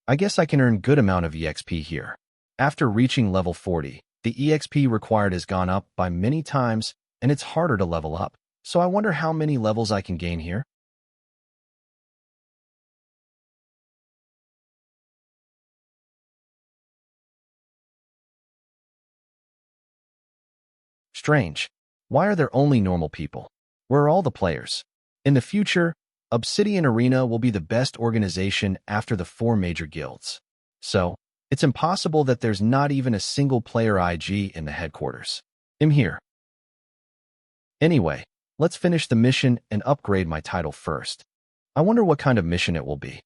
I guess I can earn good amount of EXP here. After reaching level 40, the EXP required has gone up by many times, and it's harder to level up. So I wonder how many levels I can gain here. Strange. Why are there only normal people? Where are all the players? In the future, Obsidian Arena will be the best organization after the 4 major guilds. So, it's impossible that there's not even a single player IG in the headquarters. I'm here. Anyway, let's finish the mission and upgrade my title first. I wonder what kind of mission it will be.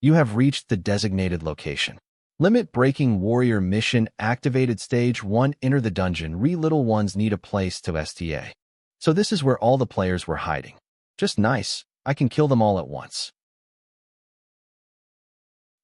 You have reached the designated location. Limit-breaking warrior mission activated stage 1. Enter the dungeon. Little ones need a place to sta. So this is where all the players were hiding. Just nice. I can kill them all at once.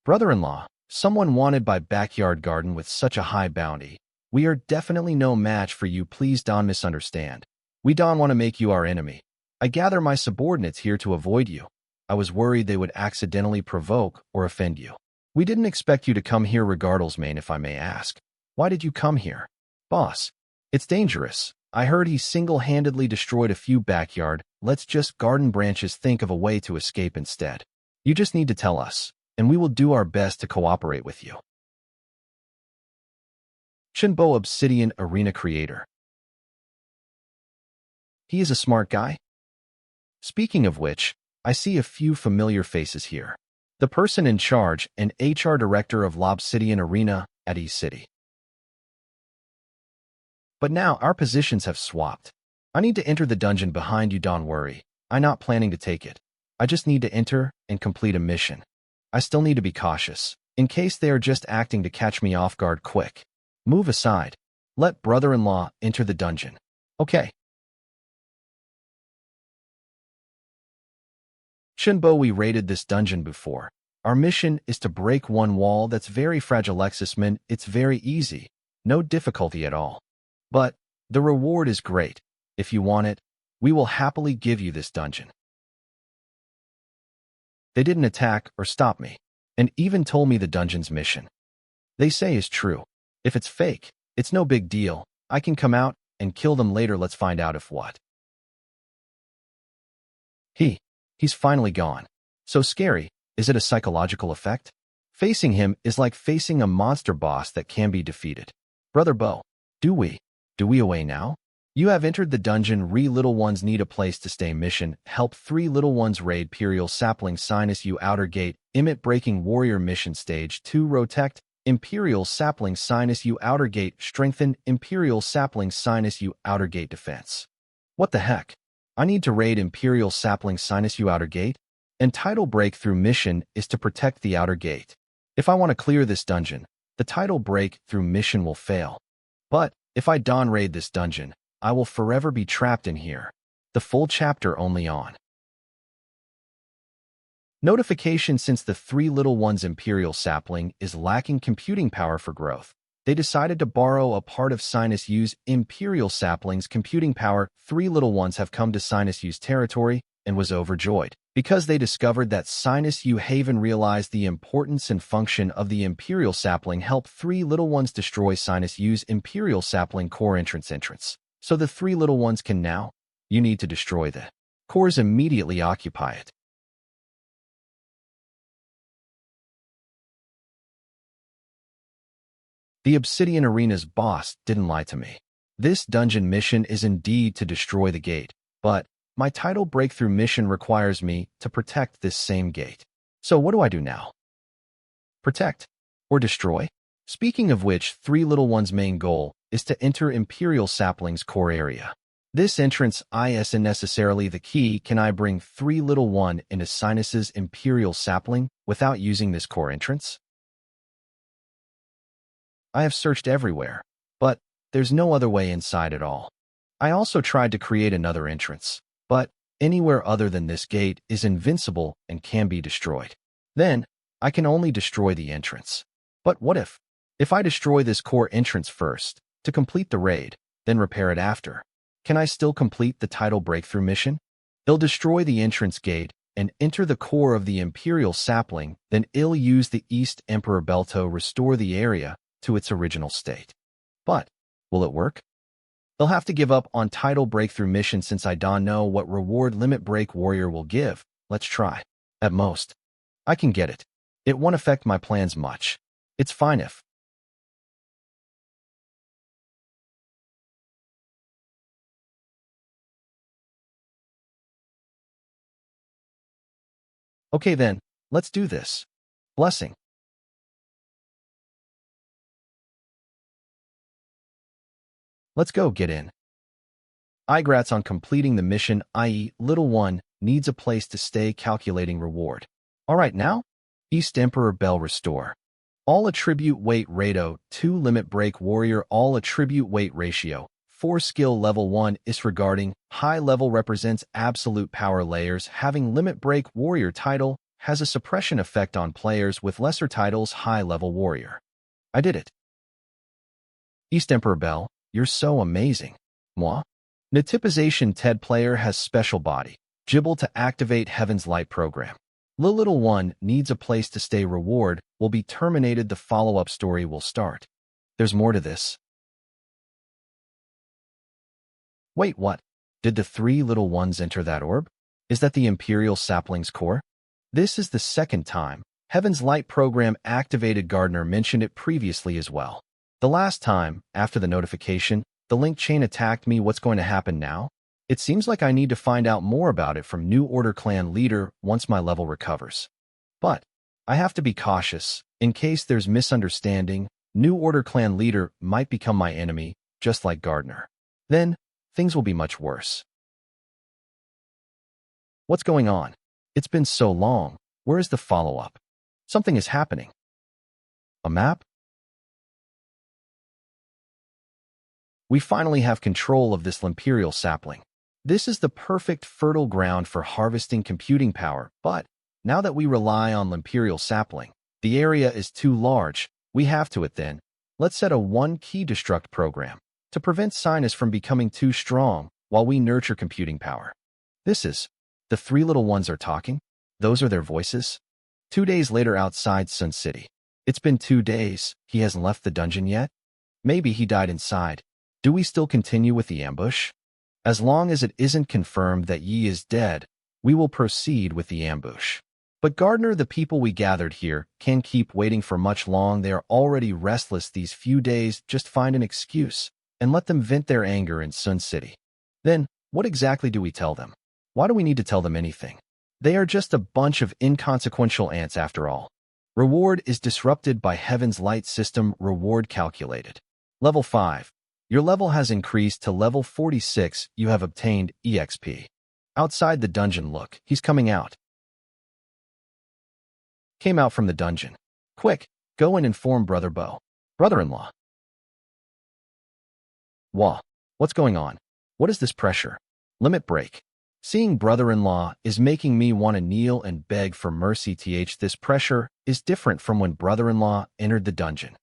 Brother-in-law, someone wanted by backyard garden with such a high bounty. We are definitely no match for you. Please don't misunderstand. We don't want to make you our enemy. I gather my subordinates here to avoid you. I was worried they would accidentally provoke or offend you. We didn't expect you to come here regardless, man. If I may ask, why did you come here? Boss, it's dangerous. I heard he single-handedly destroyed a few backyard. Let's just garden branches. Think of a way to escape instead. You just need to tell us, and we will do our best to cooperate with you. Shinbo, Obsidian Arena creator. He is a smart guy. Speaking of which, I see a few familiar faces here. The person in charge and HR director of Obsidian Arena at East City. But now our positions have swapped. I need to enter the dungeon behind you. Don't worry. I'm not planning to take it. I just need to enter and complete a mission. I still need to be cautious, in case they are just acting to catch me off guard. Quick. Move aside. Let brother-in-law enter the dungeon. Okay. Shinbo, we raided this dungeon before. Our mission is to break one wall that's very fragile. Lexisman, it's very easy. No difficulty at all. But the reward is great. If you want it, we will happily give you this dungeon. They didn't attack or stop me, and even told me the dungeon's mission. They say is true. If it's fake, it's no big deal. I can come out and kill them later. Let's find out if what. He's finally gone. So scary. Is it a psychological effect? Facing him is like facing a monster boss that can be defeated. Brother Bo, do we away now? You have entered the dungeon. Little ones need a place to stay. Mission, help 3 little ones raid Imperial Sapling Sinus U Outer Gate. Emit Breaking Warrior Mission Stage 2. Protect Imperial Sapling Sinus U Outer Gate. Strengthen Imperial Sapling Sinus U Outer Gate defense. What the heck? I need to raid Imperial Sapling Sinus U Outer Gate? And title breakthrough mission is to protect the outer gate. If I want to clear this dungeon, the title breakthrough mission will fail. But if I don't raid this dungeon, I will forever be trapped in here. The full chapter only on. Notification: since the 3 little ones Imperial Sapling is lacking computing power for growth, they decided to borrow a part of Sinus U's Imperial Sapling's computing power. 3 little ones have come to Sinus U's territory and was overjoyed, because they discovered that Sinus U Haven realized the importance and function of the Imperial Sapling. Help 3 little ones destroy Sinus U's Imperial Sapling core entrance. So the 3 little ones can now. You need to destroy the Cores immediately occupy it. The Obsidian Arena's boss didn't lie to me. This dungeon mission is indeed to destroy the gate, but my title breakthrough mission requires me to protect this same gate. So what do I do now? Protect or destroy? Speaking of which, Three Little One's main goal is to enter Imperial Sapling's core area. This entrance isn't necessarily the key. Can I bring Three Little One into Sinus's Imperial Sapling without using this core entrance? I have searched everywhere, but there's no other way inside at all. I also tried to create another entrance, but anywhere other than this gate is invincible and can be destroyed. Then, I can only destroy the entrance. But what if I destroy this core entrance first, to complete the raid, then repair it after? Can I still complete the title breakthrough mission? I'll destroy the entrance gate and enter the core of the Imperial Sapling, then I'll use the East Emperor Bell to restore the area to its original state. But will it work? They'll have to give up on title breakthrough mission since I don't know what reward Limit Break Warrior will give. Let's try. At most, I can get it. It won't affect my plans much. It's fine if. Okay then, let's do this. Blessing. Let's go get in. Igrats on completing the mission, i.e. Little One needs a place to stay calculating reward. Alright now, East Emperor Bell Restore. All attribute weight ratio, 2 limit break warrior, all attribute weight ratio, 4 skill level 1 disregarding, high level represents absolute power layers, having limit break warrior title has a suppression effect on players with lesser titles high level warrior. I did it. East Emperor Bell, you're so amazing. Moi? Natipization TED player has special body. Gibble to activate Heaven's Light program. Little One needs a place to stay reward will be terminated. The follow-up story will start. There's more to this. Wait, what? Did the Three Little Ones enter that orb? Is that the Imperial Sapling's core? This is the second time Heaven's Light program activated. Gardner mentioned it previously as well. The last time, after the notification, the link chain attacked me. What's going to happen now? It seems like I need to find out more about it from New Order clan leader once my level recovers. But I have to be cautious. In case there's misunderstanding, New Order clan leader might become my enemy, just like Gardner. Then, things will be much worse. What's going on? It's been so long. Where is the follow-up? Something is happening. A map? We finally have control of this Imperial Sapling. This is the perfect fertile ground for harvesting computing power, but now that we rely on Imperial Sapling, the area is too large. We have to it then. Let's set a one-key destruct program to prevent Sinus from becoming too strong while we nurture computing power. This is. The Three Little Ones are talking? Those are their voices? 2 days later outside Sun City. It's been 2 days. He hasn't left the dungeon yet? Maybe he died inside. Do we still continue with the ambush? As long as it isn't confirmed that Yi is dead, we will proceed with the ambush. But Gardner, the people we gathered here can't keep waiting for much long. They are already restless these few days. Just find an excuse and let them vent their anger in Sun City. Then, what exactly do we tell them? Why do we need to tell them anything? They are just a bunch of inconsequential ants after all. Reward is disrupted by Heaven's Light system. Reward calculated. Level 5. Your level has increased to level 46. You have obtained EXP. Outside the dungeon, look, he's coming out. Came out from the dungeon. Quick, go and inform Brother Bo. Brother-in-law. Wah. What's going on? What is this pressure? Limit break. Seeing brother-in-law is making me want to kneel and beg for mercy. This pressure is different from when brother-in-law entered the dungeon.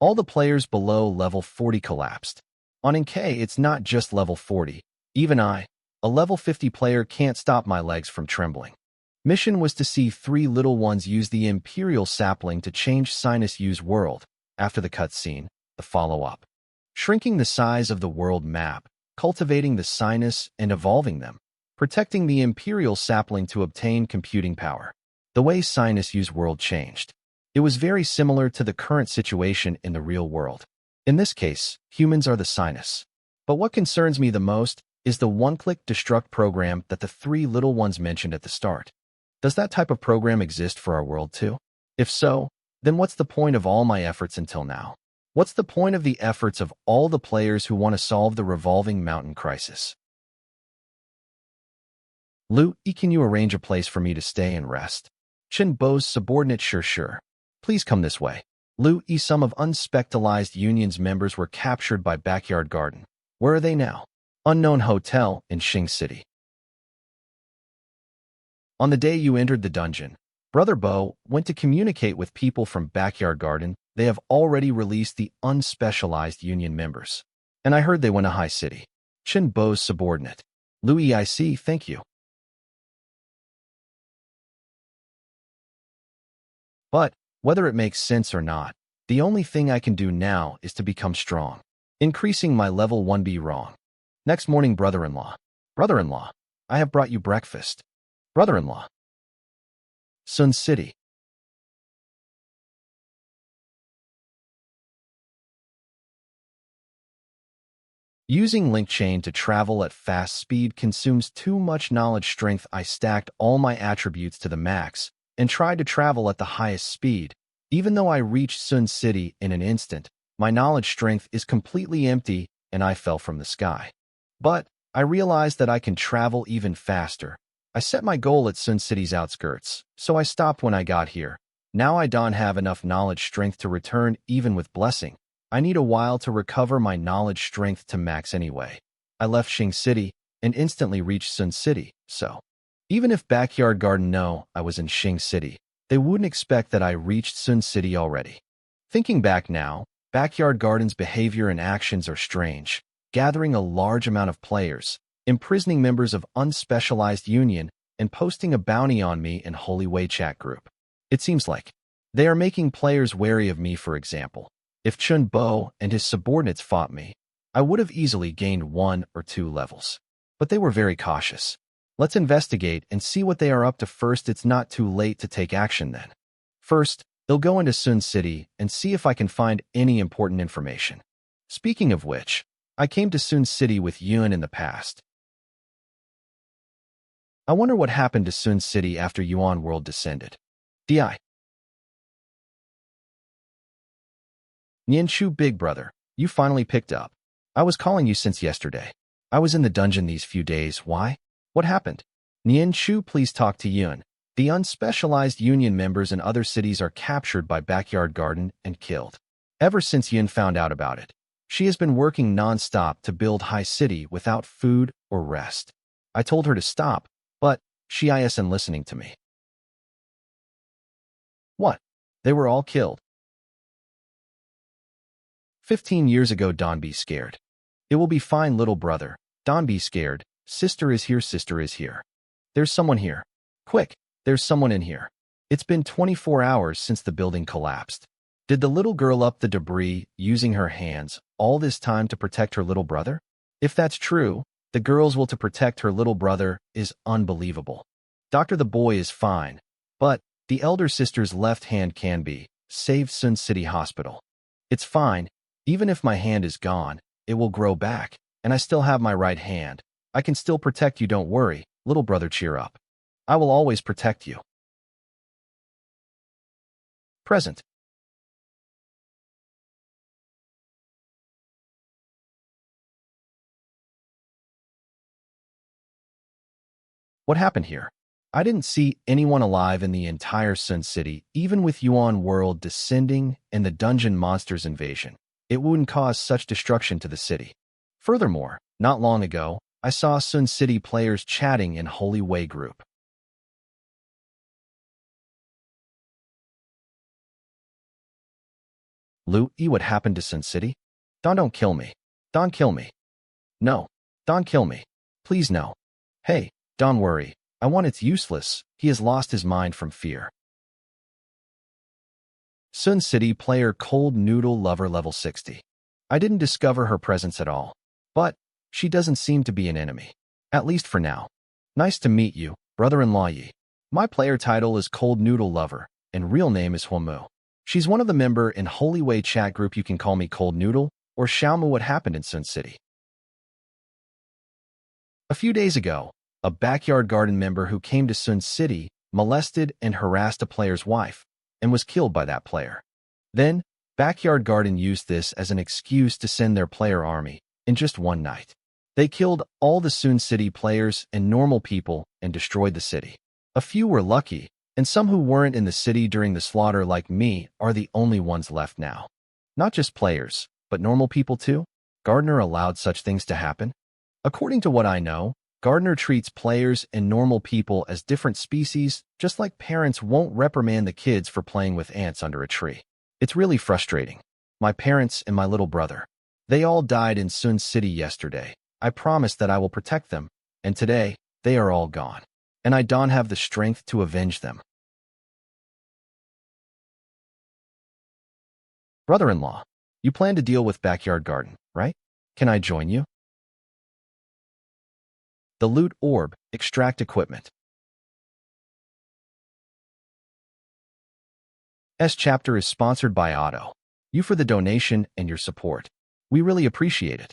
All the players below level 40 collapsed. On NK, it's not just level 40. Even I, a level 50 player, can't stop my legs from trembling. Mission was to see Three Little Ones use the Imperial Sapling to change Sinus U's world. After the cutscene, the follow-up. shrinking the size of the world map, cultivating the sinus and evolving them, protecting the imperial sapling to obtain computing power. The way Sinus used world changed. It was very similar to the current situation in the real world. In this case, humans are the Sinus. But what concerns me the most is the one-click destruct program that the three little ones mentioned at the start. Does that type of program exist for our world too? If so, then what's the point of all my efforts until now? What's the point of the efforts of all the players who want to solve the revolving mountain crisis? Lu, can you arrange a place for me to stay and rest? Chen Bo's subordinate sure. Please come this way. Lu, some of unspecialized union's members were captured by Backyard Garden. Where are they now? Unknown hotel in Xing City. On the day you entered the dungeon, Brother Bo went to communicate with people from Backyard Garden. They have already released the unspecialized union members. And I heard they went to High City. Chen Bo's subordinate. Lu, I see, thank you. But, whether it makes sense or not, the only thing I can do now is to become strong. Increasing my level 1B wrong. Next morning, brother-in-law. Brother-in-law, I have brought you breakfast. Brother-in-law. Sun City. Using link chain to travel at fast speed consumes too much knowledge strength. I stacked all my attributes to the max and tried to travel at the highest speed. Even though I reached Sun City in an instant, my knowledge strength is completely empty and I fell from the sky. But I realized that I can travel even faster. I set my goal at Sun City's outskirts, so I stopped when I got here. Now I don't have enough knowledge strength to return even with blessing. I need a while to recover my knowledge strength to max anyway. I left Xing City and instantly reached Sun City, so even if Backyard Garden know I was in Xing City, they wouldn't expect that I reached Sun City already. Thinking back now, Backyard Garden's behavior and actions are strange, gathering a large amount of players, imprisoning members of unspecialized union, and posting a bounty on me in Holy Way chat group. It seems like they are making players wary of me. For example, if Chun Bo and his subordinates fought me, I would have easily gained 1 or 2 levels. But they were very cautious. Let's investigate and see what they are up to first. It's not too late to take action then. First, they'll go into Sun City and see if I can find any important information. Speaking of which, I came to Sun City with Yuan in the past. I wonder what happened to Sun City after Yuan World descended. DI. Nianchu, big brother, you finally picked up. I was calling you since yesterday. I was in the dungeon these few days. Why? What happened? Nianchu, please talk to Yuan. The unspecialized union members in other cities are captured by Backyard Garden and killed. Ever since Yuan found out about it, she has been working non-stop to build High City without food or rest. I told her to stop, but she isn't listening to me. What? They were all killed. 15 years ago, don't be scared. It will be fine, little brother. Don't be scared. Sister is here, sister is here. There's someone here. Quick, there's someone in here. It's been 24 hours since the building collapsed. Did the little girl up the debris using her hands all this time to protect her little brother? If that's true, the girl's will to protect her little brother is unbelievable. Doctor, the boy is fine, but the elder sister's left hand can be saved. Sun City Hospital. It's fine. Even if my hand is gone, it will grow back, and I still have my right hand. I can still protect you. Don't worry, little brother, cheer up. I will always protect you. Present. What happened here? I didn't see anyone alive in the entire Sun City, even with Yuan World descending and the dungeon monsters invasion. It wouldn't cause such destruction to the city. Furthermore, not long ago, I saw Sun City players chatting in Holy Way group. Lu, what happened to Sun City? Don't kill me. Don't kill me. No. Don't kill me. Please no. Hey, don't worry. I want it's useless. He has lost his mind from fear. Sun City player Cold Noodle Lover level 60. I didn't discover her presence at all. But she doesn't seem to be an enemy. At least for now. Nice to meet you, brother-in-law Yi. My player title is Cold Noodle Lover, and real name is Huamu. She's one of the member in Holy Way chat group. You can call me Cold Noodle, or Xiaomu. What happened in Sun City? A few days ago, a backyard garden member who came to Sun City molested and harassed a player's wife, and was killed by that player. Then, Backyard Garden used this as an excuse to send their player army in just one night. They killed all the Sun City players and normal people and destroyed the city. A few were lucky, and some who weren't in the city during the slaughter like me are the only ones left now. Not just players, but normal people too? Gardner allowed such things to happen? According to what I know, Gardner treats players and normal people as different species, just like parents won't reprimand the kids for playing with ants under a tree. It's really frustrating. My parents and my little brother. They all died in Sun City yesterday. I promised that I will protect them, and today, they are all gone. And I don't have the strength to avenge them. Brother-in-law, you plan to deal with Backyard Garden, right? Can I join you? The Loot Orb, Extract Equipment. S chapter is sponsored by Otto. You for the donation and your support. We really appreciate it.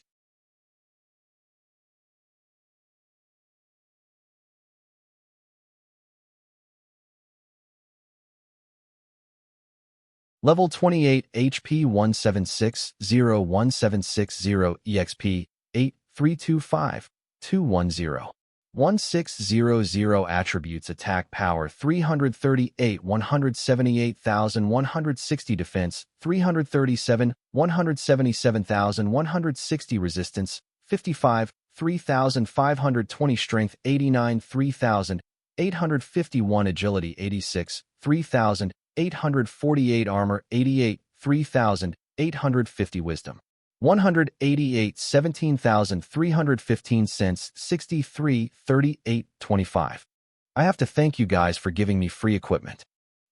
Level 28 HP 17601760 EXP 8325 210 1600 Attributes Attack Power 338 178,160 Defense 337 177,160 Resistance 55 3,520 Strength 89 3,851 Agility 86 3,848 Armor 88 3,850 Wisdom 188 17,315 cents 63 38 25. I have to thank you guys for giving me free equipment.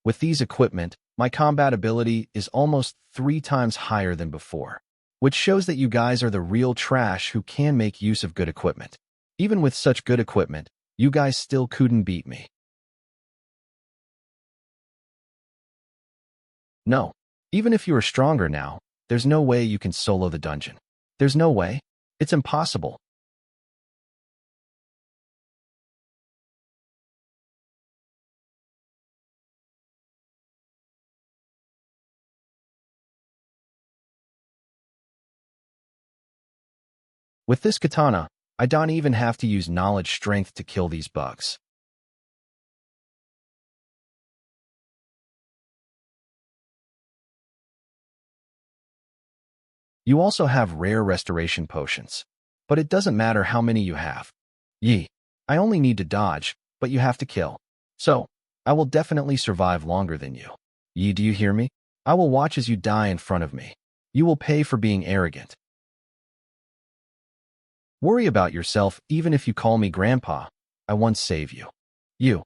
With these equipment, my combat ability is almost 3 times higher than before, which shows that you guys are the real trash who can make use of good equipment. Even with such good equipment, you guys still couldn't beat me. No, even if you are stronger now, there's no way you can solo the dungeon. There's no way. It's impossible. With this katana, I don't even have to use knowledge strength to kill these bugs. You also have rare restoration potions, but it doesn't matter how many you have. Yi, I only need to dodge, but you have to kill. So, I will definitely survive longer than you. Yi, do you hear me? I will watch as you die in front of me. You will pay for being arrogant. Worry about yourself even if you call me Grandpa. I won't save you. You.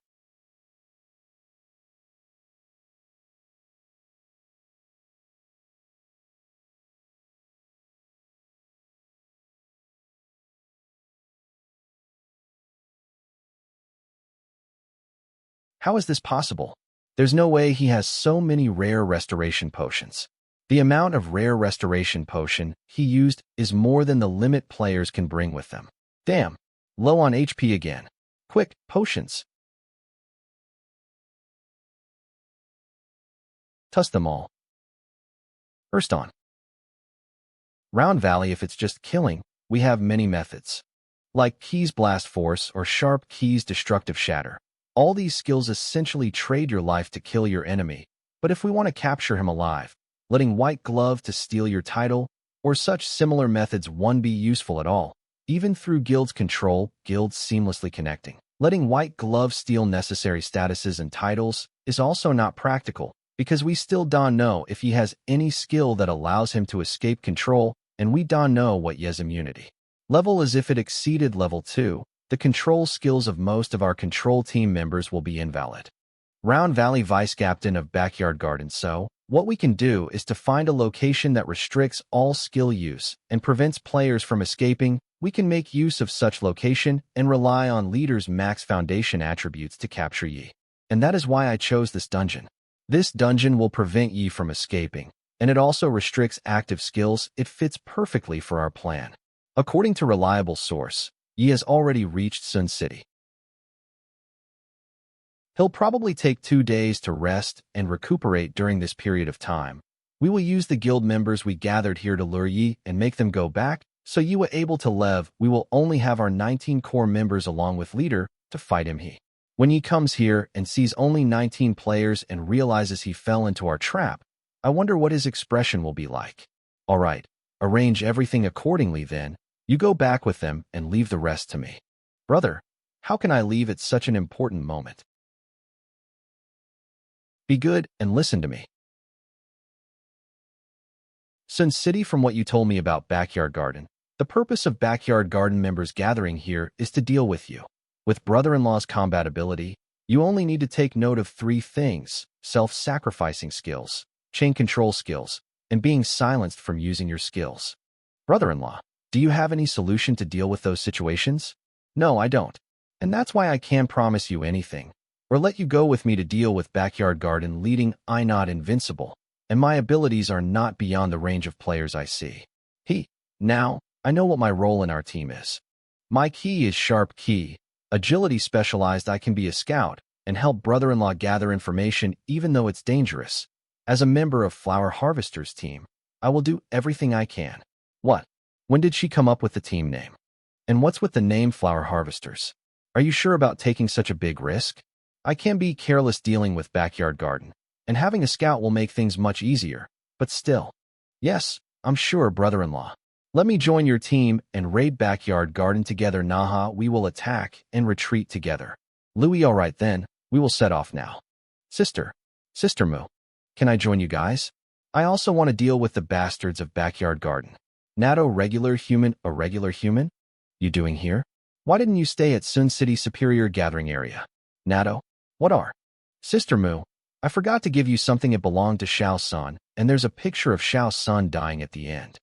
How is this possible? There's no way he has so many rare restoration potions. The amount of rare restoration potion he used is more than the limit players can bring with them. Damn, low on HP again. Quick, potions. Toss them all. First on. Round Valley, if it's just killing, we have many methods. Like Keys Blast Force or Sharp Keys Destructive Shatter. All these skills essentially trade your life to kill your enemy, but if we want to capture him alive, letting White Glove to steal your title, or such similar methods won't be useful at all. Even through Guild's control, Guilds seamlessly connecting. Letting White Glove steal necessary statuses and titles is also not practical, because we still don't know if he has any skill that allows him to escape control, and we don't know what Ye's immunity level is. If it exceeded level 2, the control skills of most of our control team members will be invalid. Round Valley Vice Captain of Backyard Garden. So, What we can do is to find a location that restricts all skill use and prevents players from escaping. We can make use of such location and rely on leaders' max foundation attributes to capture Yi. And that is why I chose this dungeon. This dungeon will prevent Yi from escaping, and it also restricts active skills. It fits perfectly for our plan. According to reliable source, Yi has already reached Sun City. He'll probably take 2 days to rest and recuperate during this period of time. We will use the guild members we gathered here to lure Yi and make them go back, so Yi will able to leave. We will only have our 19 core members along with leader to fight him. When Yi comes here and sees only 19 players and realizes he fell into our trap, I wonder what his expression will be like. Alright, arrange everything accordingly then. You go back with them and leave the rest to me. Brother, how can I leave at such an important moment? Be good and listen to me. Sun City, from what you told me about Backyard Garden, the purpose of Backyard Garden members gathering here is to deal with you. With brother-in-law's compatibility, you only need to take note of 3 things: self-sacrificing skills, chain control skills, and being silenced from using your skills. Brother-in-law, do you have any solution to deal with those situations? No, I don't. And that's why I can't promise you anything, or let you go with me to deal with Backyard Garden leading. I'm not invincible, and my abilities are not beyond the range of players I see. Now, I know what my role in our team is. My key is Sharp Key, agility specialized. I can be a scout and help brother-in-law gather information even though it's dangerous. As a member of Flower Harvester's team, I will do everything I can. What? When did she come up with the team name? And what's with the name Flower Harvesters? Are you sure about taking such a big risk? I can be careless dealing with Backyard Garden, and having a scout will make things much easier, but still. Yes, I'm sure, brother-in-law. Let me join your team and raid Backyard Garden together. Naha, we will attack and retreat together. Louis, alright then, we will set off now. Sister Moo, can I join you guys? I also want to deal with the bastards of Backyard Garden. Nato, regular human, a regular human? You doing here? Why didn't you stay at Sun City Superior Gathering Area? Nato, what are? Sister Moo, I forgot to give you something. It belonged to Shao Sun, and there's a picture of Shao Sun dying at the end.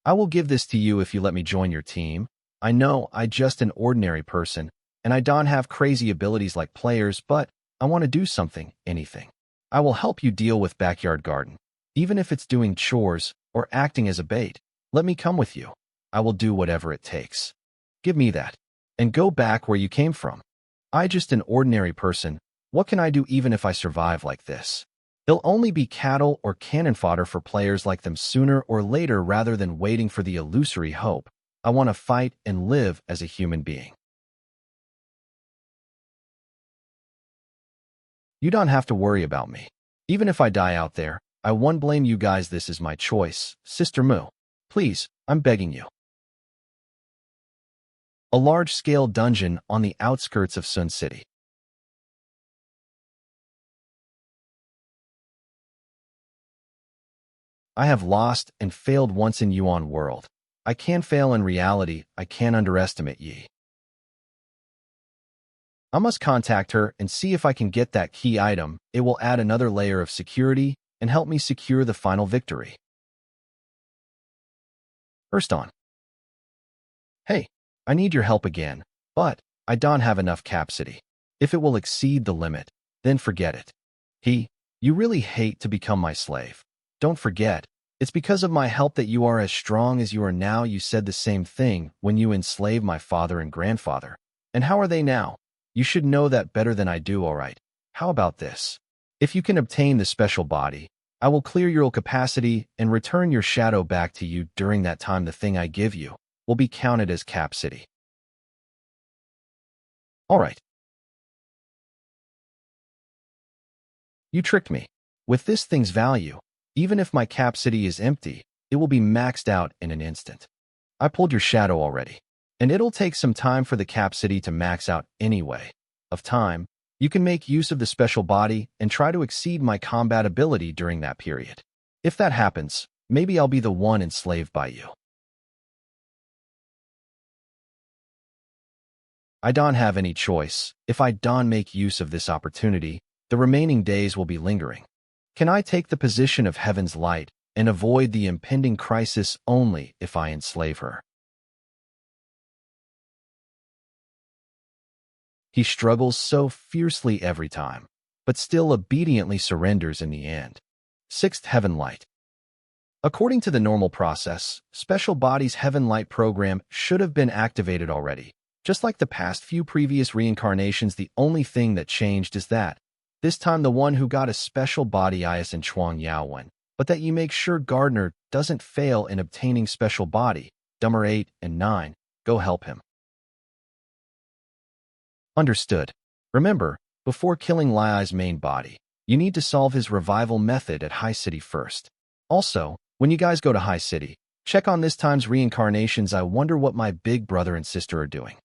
I will give this to you if you let me join your team. I know I just an ordinary person, and I don't have crazy abilities like players, but I want to do something, anything. I will help you deal with Backyard Garden, even if it's doing chores or acting as a bait. Let me come with you. I will do whatever it takes. Give me that, and go back where you came from. I just an ordinary person. What can I do even if I survive like this? It'll only be cattle or cannon fodder for players like them sooner or later rather than waiting for the illusory hope. I want to fight and live as a human being. You don't have to worry about me. Even if I die out there, I won't blame you guys. This is my choice. Sister Moo, please, I'm begging you. A large-scale dungeon on the outskirts of Sun City. I have lost and failed once in Yuan world. I can fail in reality. I can't underestimate Yi. I must contact her and see if I can get that key item. It will add another layer of security and help me secure the final victory. First on. Hey, I need your help again, but I don't have enough capacity. If it will exceed the limit, then forget it. You really hate to become my slave. Don't forget, it's because of my help that you are as strong as you are now. You said the same thing when you enslaved my father and grandfather. And how are they now? You should know that better than I do. Alright, how about this? If you can obtain the special body, I will clear your capacity and return your shadow back to you. During that time, the thing I give you will be counted as capacity. Alright. You tricked me. With this thing's value, even if my capacity is empty, it will be maxed out in an instant. I pulled your shadow already, and it'll take some time for the capacity to max out anyway. Of time, you can make use of the special body and try to exceed my combat ability during that period. If that happens, maybe I'll be the one enslaved by you. I don't have any choice. If I don't make use of this opportunity, the remaining days will be lingering. Can I take the position of Heaven's Light and avoid the impending crisis only if I enslave her? He struggles so fiercely every time, but still obediently surrenders in the end. Sixth Heaven Light. According to the normal process, Special Body's Heaven Light program should have been activated already. Just like the past few previous reincarnations, the only thing that changed is that this time the one who got a Special Body is in Chuang Yaowen, but that you make sure Gardner doesn't fail in obtaining Special Body. Dumber 8 and 9, go help him. Understood. Remember, before killing Lai's main body, you need to solve his revival method at High City first. Also, when you guys go to High City, check on this time's reincarnations. I wonder what my big brother and sister are doing.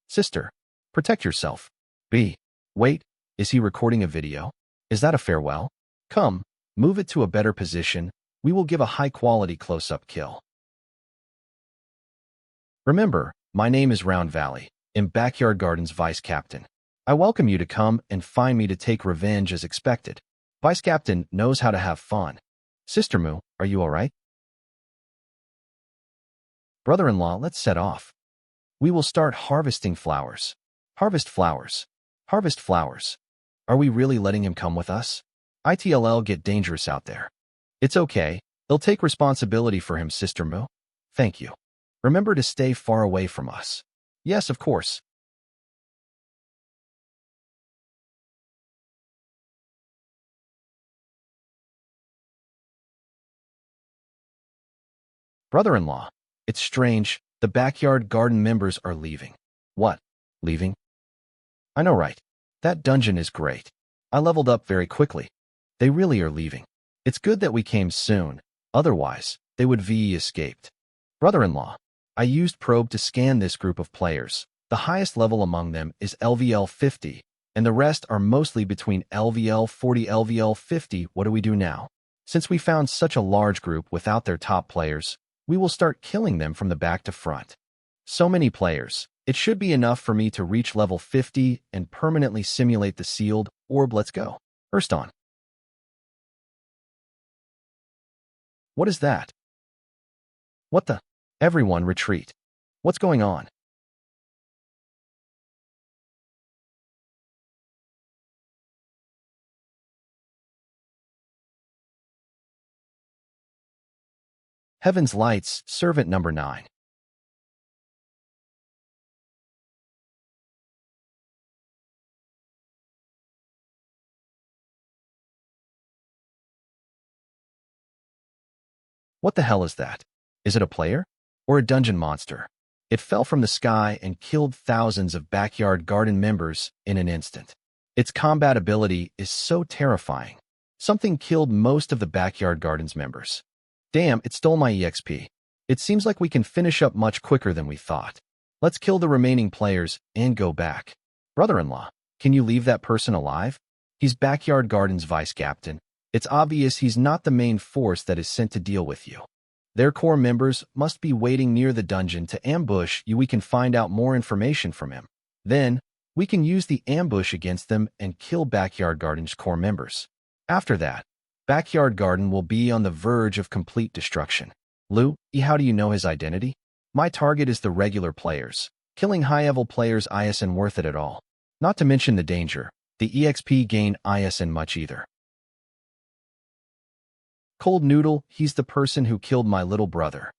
Sister, protect yourself. B. Wait, is he recording a video? Is that a farewell? Come, move it to a better position. We will give a high-quality close-up kill. Remember, my name is Round Valley, in Backyard Gardens Vice Captain. I welcome you to come and find me to take revenge as expected. Vice Captain knows how to have fun. Sister Moo, are you all right? Brother-in-law, let's set off. We will start harvesting flowers. Harvest flowers. Harvest flowers. Are we really letting him come with us? ITLL get dangerous out there. It's okay. They'll take responsibility for him, Sister Moo. Thank you. Remember to stay far away from us. Yes, of course. Brother-in-law, it's strange. The Backyard Garden members are leaving. What? Leaving? I know, right? That dungeon is great. I leveled up very quickly. They really are leaving. It's good that we came soon. Otherwise, they would be escaped. Brother-in-law, I used probe to scan this group of players. The highest level among them is LVL 50, and the rest are mostly between LVL 40 LVL 50. What do we do now? Since we found such a large group without their top players, we will start killing them from the back to front. So many players. It should be enough for me to reach level 50 and permanently simulate the sealed orb. Let's go. First on. What is that? What the? Everyone retreat. What's going on? Heaven's Lights, Servant number 9. What the hell is that? Is it a player? Or a dungeon monster? It fell from the sky and killed thousands of Backyard Garden members in an instant. Its combat ability is so terrifying. Something killed most of the Backyard Gardens members. Damn, it stole my EXP. It seems like we can finish up much quicker than we thought. Let's kill the remaining players and go back. Brother-in-law, can you leave that person alive? He's Backyard Gardens Vice Captain. It's obvious he's not the main force that is sent to deal with you. Their core members must be waiting near the dungeon to ambush you. We can find out more information from him. Then, we can use the ambush against them and kill Backyard Garden's core members. After that, Backyard Garden will be on the verge of complete destruction. Lu, how do you know his identity? My target is the regular players. Killing high-level players isn't worth it at all. Not to mention the danger. The EXP gain isn't much either. Cold Noodle, he's the person who killed my little brother.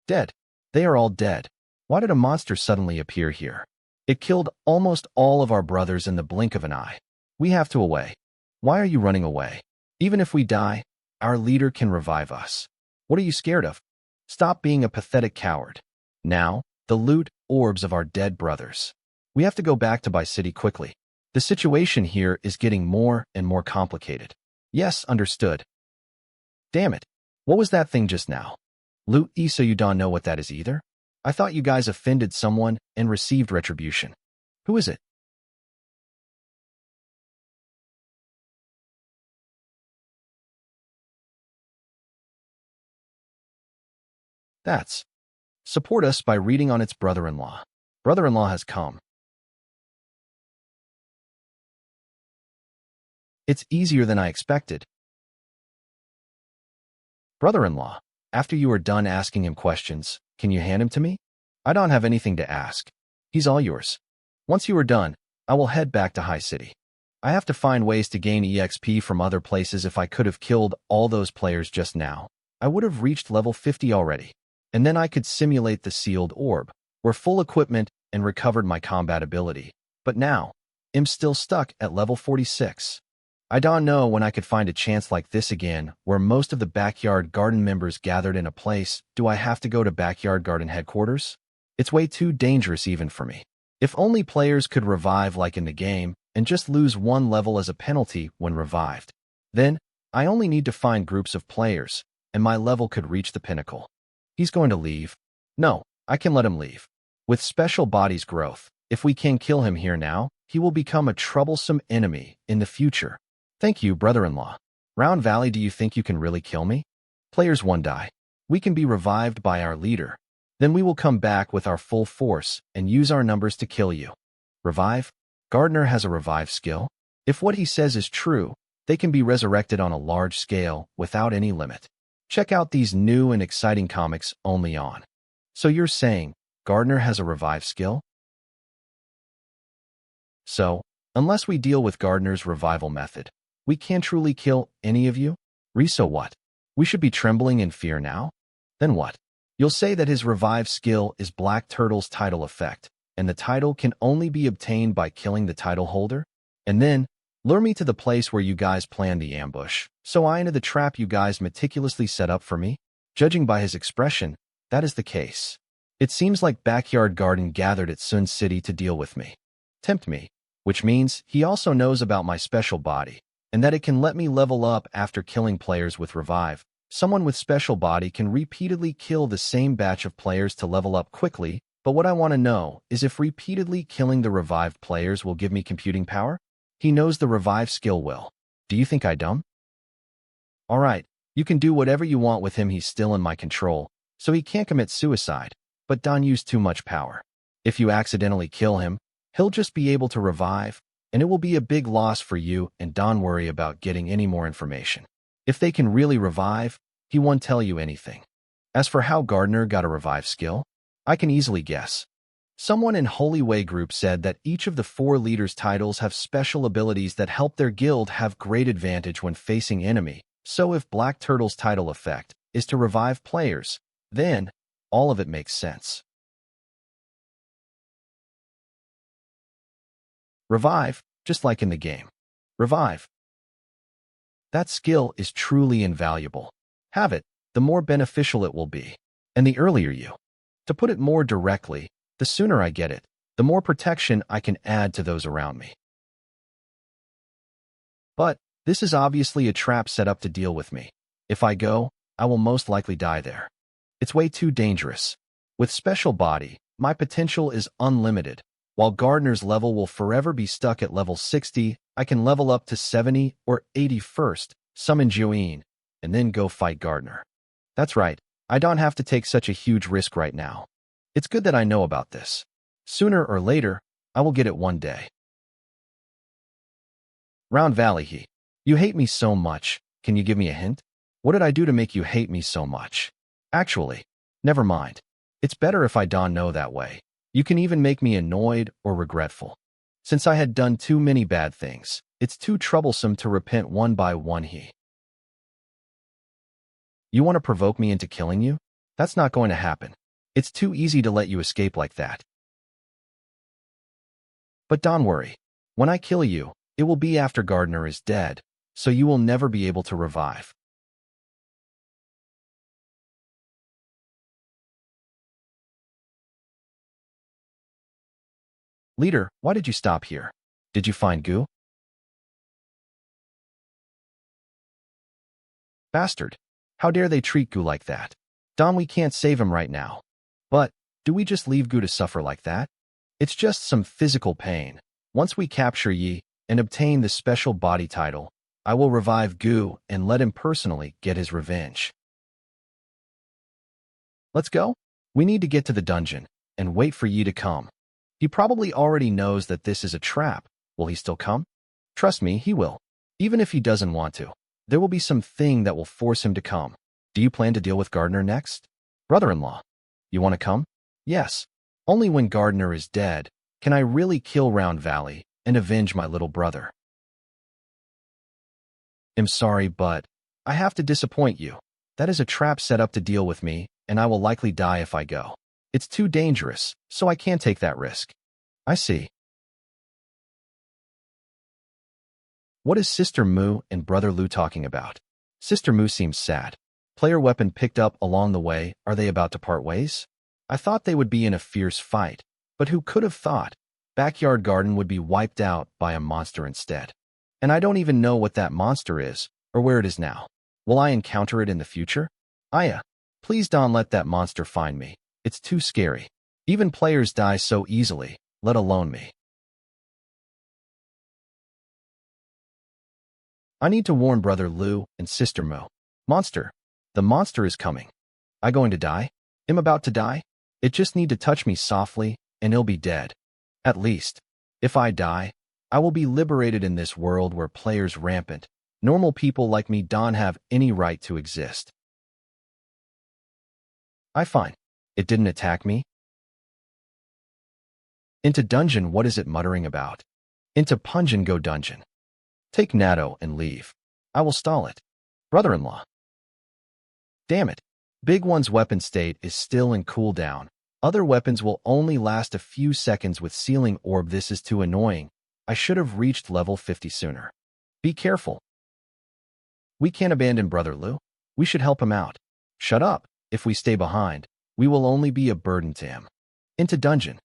Dead. They are all dead. Why did a monster suddenly appear here? It killed almost all of our brothers in the blink of an eye. We have to away. Why are you running away? Even if we die, our leader can revive us. What are you scared of? Stop being a pathetic coward. Now, the loot orbs of our dead brothers. We have to go back to Bai City quickly. The situation here is getting more and more complicated. Yes, understood. Damn it. What was that thing just now? Loot so you don't know what that is either? I thought you guys offended someone and received retribution. Who is it? That's. Support us by reading on its brother-in-law. Brother-in-law has come. It's easier than I expected. Brother-in-law, after you are done asking him questions, can you hand him to me? I don't have anything to ask. He's all yours. Once you are done, I will head back to High City. I have to find ways to gain EXP from other places. If I could have killed all those players just now, I would have reached level 50 already. And then I could simulate the sealed orb, where full equipment and recovered my combat ability. But now, I'm still stuck at level 46. I don't know when I could find a chance like this again, where most of the Backyard Garden members gathered in a place. Do I have to go to Backyard Garden headquarters? It's way too dangerous even for me. If only players could revive like in the game, and just lose one level as a penalty when revived. Then, I only need to find groups of players, and my level could reach the pinnacle. He's going to leave. No, I can let him leave. With special body's growth, if we can kill him here now, he will become a troublesome enemy in the future. Thank you, brother-in-law. Round Valley, do you think you can really kill me? Players 1 die. We can be revived by our leader. Then we will come back with our full force and use our numbers to kill you. Revive? Gardner has a revive skill. If what he says is true, they can be resurrected on a large scale without any limit. Check out these new and exciting comics only on. So you're saying Gardner has a revive skill? So, unless we deal with Gardner's revival method, we can't truly kill any of you? So what? We should be trembling in fear now? Then what? You'll say that his revive skill is Black Turtle's title effect, and the title can only be obtained by killing the title holder? And then, lure me to the place where you guys planned the ambush, so I enter the trap you guys meticulously set up for me? Judging by his expression, that is the case. It seems like Backyard Garden gathered at Sun City to deal with me. Tempt me, which means he also knows about my special body, and that it can let me level up after killing players with revive. Someone with special body can repeatedly kill the same batch of players to level up quickly, but what I want to know is if repeatedly killing the revived players will give me computing power? He knows the revive skill will. Do you think I dumb? Alright, you can do whatever you want with him. He's still in my control, so he can't commit suicide, but don't use too much power. If you accidentally kill him, he'll just be able to revive, and it will be a big loss for you, and don't worry about getting any more information. If they can really revive, he won't tell you anything. As for how Gardner got a revive skill, I can easily guess. Someone in Holy Way group said that each of the 4 leaders' titles have special abilities that help their guild have great advantage when facing enemy. So if Black Turtle's title effect is to revive players, then all of it makes sense. Revive, just like in the game. Revive. That skill is truly invaluable. Have it, the more beneficial it will be. And the earlier you. To put it more directly, the sooner I get it, the more protection I can add to those around me. But this is obviously a trap set up to deal with me. If I go, I will most likely die there. It's way too dangerous. With special body, my potential is unlimited. While Gardner's level will forever be stuck at level 60, I can level up to 70 or 80 first, summon Joeen, and then go fight Gardner. That's right, I don't have to take such a huge risk right now. It's good that I know about this. Sooner or later, I will get it one day. Round Valley, you hate me so much. Can you give me a hint? What did I do to make you hate me so much? Actually, never mind. It's better if I don't know that way. You can even make me annoyed or regretful. Since I had done too many bad things, it's too troublesome to repent one by one. You want to provoke me into killing you? That's not going to happen. It's too easy to let you escape like that. But don't worry. When I kill you, it will be after Gardner is dead, so you will never be able to revive. Leader, why did you stop here? Did you find Goo? Bastard. How dare they treat Goo like that? Don, we can't save him right now. But, do we just leave Goo to suffer like that? It's just some physical pain. Once we capture Yi and obtain the special body title, I will revive Goo and let him personally get his revenge. Let's go. We need to get to the dungeon and wait for Yi to come. He probably already knows that this is a trap. Will he still come? Trust me, he will. Even if he doesn't want to, there will be something that will force him to come. Do you plan to deal with Gardner next? Brother-in-law, you want to come? Yes. Only when Gardner is dead can I really kill Round Valley and avenge my little brother. I'm sorry, but I have to disappoint you. That is a trap set up to deal with me, and I will likely die if I go. It's too dangerous, so I can't take that risk. I see. What is Sister Moo and Brother Lu talking about? Sister Moo seems sad. Player weapon picked up along the way. Are they about to part ways? I thought they would be in a fierce fight, but who could have thought? Backyard Garden would be wiped out by a monster instead. And I don't even know what that monster is, or where it is now. Will I encounter it in the future? Aya, please don't let that monster find me. It's too scary. Even players die so easily, let alone me. I need to warn Brother Lu and Sister Mo. Monster. The monster is coming. I going to die? I'm about to die? It just need to touch me softly, and it'll be dead. At least, if I die, I will be liberated in this world where players rampant. Normal people like me don't have any right to exist. I find. It didn't attack me. Into dungeon, what is it muttering about? Into Punjin go dungeon. Take Natto and leave. I will stall it. Brother-in-law. Damn it. Big One's weapon state is still in cooldown. Other weapons will only last a few seconds with Sealing Orb. This is too annoying. I should have reached level 50 sooner. Be careful. We can't abandon Brother Lu. We should help him out. Shut up. If we stay behind, we will only be a burden to him. Into dungeon.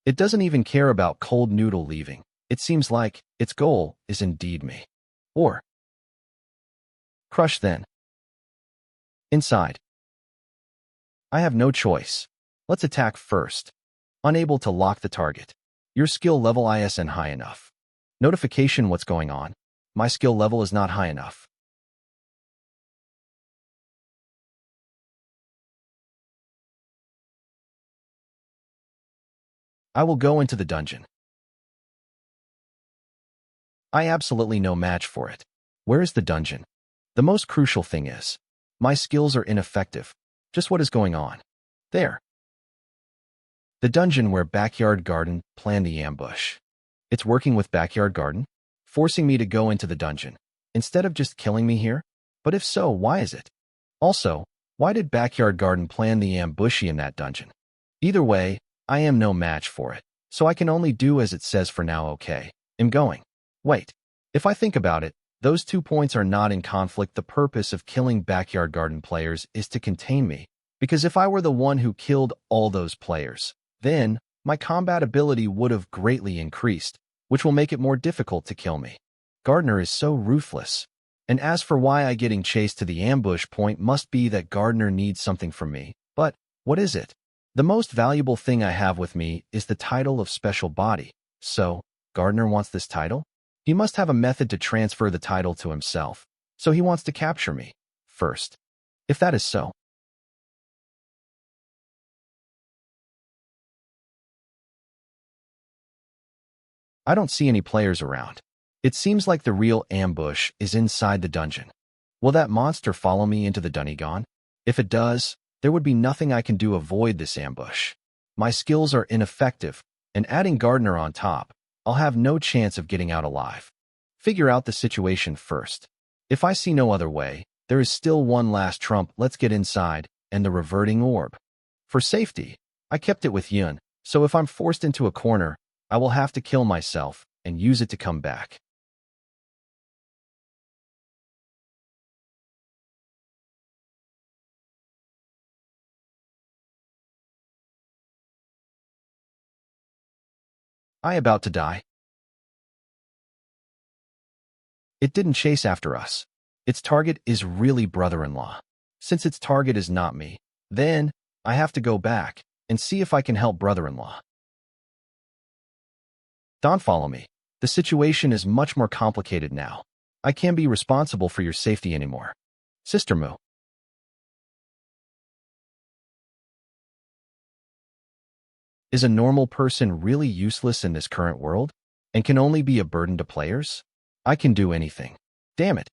It doesn't even care about Cold Noodle leaving. It seems like its goal is indeed me. Or crush then. Inside. I have no choice. Let's attack first. Unable to lock the target. Your skill level isn't high enough. Notification, what's going on? My skill level is not high enough. I will go into the dungeon. I absolutely no match for it. Where is the dungeon? The most crucial thing is, my skills are ineffective. Just what is going on? There. The dungeon where Backyard Garden planned the ambush. It's working with Backyard Garden, forcing me to go into the dungeon, instead of just killing me here? But if so, why is it? Also, why did Backyard Garden plan the ambush in that dungeon? Either way, I am no match for it, so I can only do as it says for now. Okay, I'm going. Wait, if I think about it, those 2 points are not in conflict. The purpose of killing Backyard Garden players is to contain me, because if I were the one who killed all those players, then my combat ability would have greatly increased, which will make it more difficult to kill me. Gardner is so ruthless. And as for why I getting chased to the ambush point, must be that Gardner needs something from me. But what is it? The most valuable thing I have with me is the title of Special Body. So, Gardner wants this title? He must have a method to transfer the title to himself, so he wants to capture me first. If that is so. I don't see any players around. It seems like the real ambush is inside the dungeon. Will that monster follow me into the Dungeon? If it does, there would be nothing I can do to avoid this ambush. My skills are ineffective, and adding Gardner on top, I'll have no chance of getting out alive. Figure out the situation first. If I see no other way, there is still one last trump. Let's get inside, and the reverting orb. For safety, I kept it with Yun, so if I'm forced into a corner, I will have to kill myself and use it to come back. I about to die. It didn't chase after us. Its target is really brother-in-law. Since its target is not me, then I have to go back and see if I can help brother-in-law. Don't follow me. The situation is much more complicated now. I can't be responsible for your safety anymore. Sister Moo. Is a normal person really useless in this current world and can only be a burden to players? I can do anything. Damn it.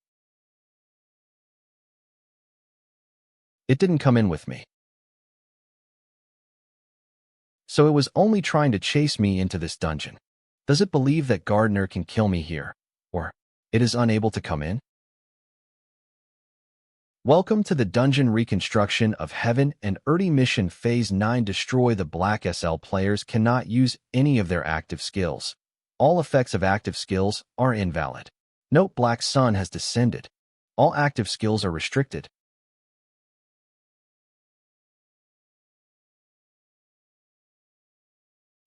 It didn't come in with me. So it was only trying to chase me into this dungeon. Does it believe that Gardner can kill me here? Or it is unable to come in? Welcome to the Dungeon Reconstruction of Heaven and Earth Mission Phase 9. Destroy the Black SL. Players cannot use any of their active skills. All effects of active skills are invalid. Note: Black Sun has descended. All active skills are restricted.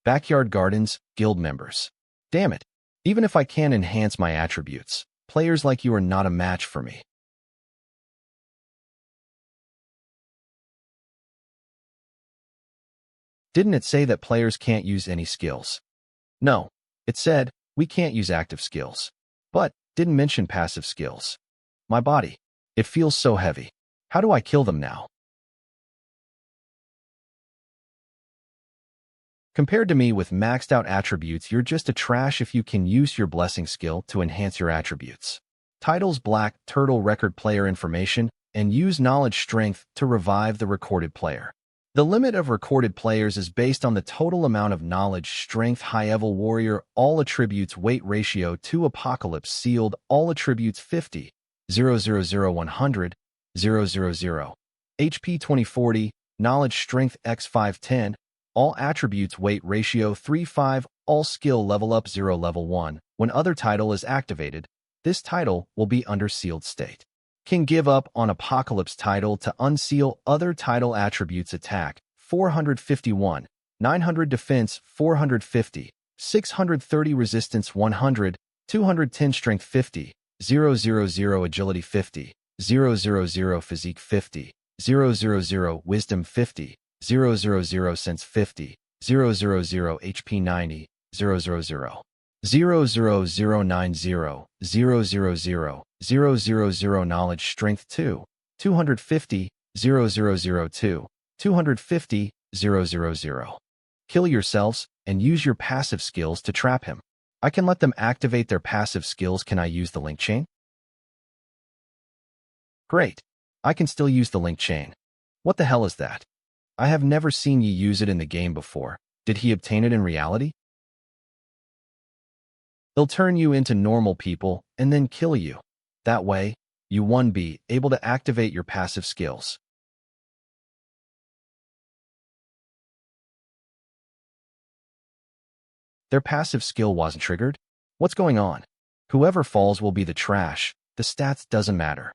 Backyard Gardens, Guild members. Damn it. Even if I can enhance my attributes, players like you are not a match for me. Didn't it say that players can't use any skills? No, it said we can't use active skills, but didn't mention passive skills. My body, it feels so heavy. How do I kill them now? Compared to me with maxed out attributes, you're just a trash if you can use your blessing skill to enhance your attributes. Titles: Black Turtle record player information, and use knowledge strength to revive the recorded player. The limit of recorded players is based on the total amount of knowledge strength. High Level Warrior, all attributes weight ratio 2. Apocalypse Sealed, all attributes 50, 000 100, 000. HP 2040, knowledge strength x 510, all attributes weight ratio 3-5, all skill level up 0 level 1. When other title is activated, this title will be under sealed state. Can give up on Apocalypse title to unseal other title attributes. Attack 451, 900 defense 450, 630 resistance 100, 210 strength 50, 000 agility 50, 000 physique 50, 000 wisdom 50, 000 sense 50, 000 HP 90, 000. 00090, 000 knowledge strength 2, 250, 0002, 250, 000. Kill yourselves and use your passive skills to trap him. I can let them activate their passive skills. Can I use the link chain? Great. I can still use the link chain. What the hell is that? I have never seen you use it in the game before. Did he obtain it in reality? They'll turn you into normal people and then kill you. That way, you won't be able to activate your passive skills. Their passive skill wasn't triggered? What's going on? Whoever falls will be the trash. The stats doesn't matter.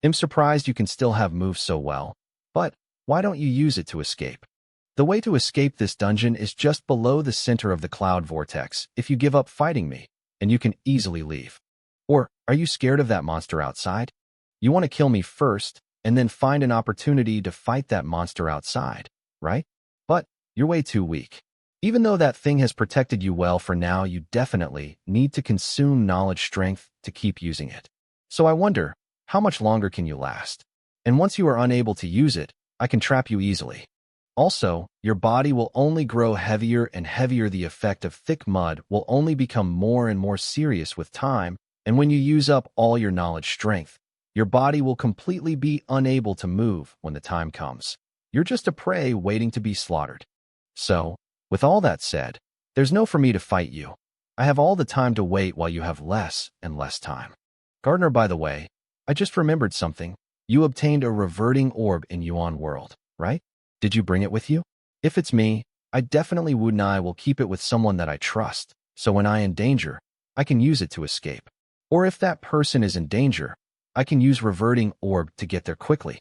I'm surprised you can still have moves so well, but why don't you use it to escape? The way to escape this dungeon is just below the center of the cloud vortex. If you give up fighting me, and you can easily leave. Or are you scared of that monster outside? You want to kill me first, and then find an opportunity to fight that monster outside, right? But you're way too weak. Even though that thing has protected you well for now, you definitely need to consume knowledge strength to keep using it. So I wonder, how much longer can you last? And once you are unable to use it, I can trap you easily. Also, your body will only grow heavier and heavier. The effect of thick mud will only become more and more serious with time, and when you use up all your knowledge strength, your body will completely be unable to move when the time comes. You're just a prey waiting to be slaughtered. So, with all that said, there's no for me to fight you. I have all the time to wait while you have less and less time. Gardner, by the way, I just remembered something. You obtained a reverting orb in Yuan World, right? Did you bring it with you? If it's me, I definitely would, and I will keep it with someone that I trust, so when I am in danger, I can use it to escape. Or if that person is in danger, I can use reverting orb to get there quickly.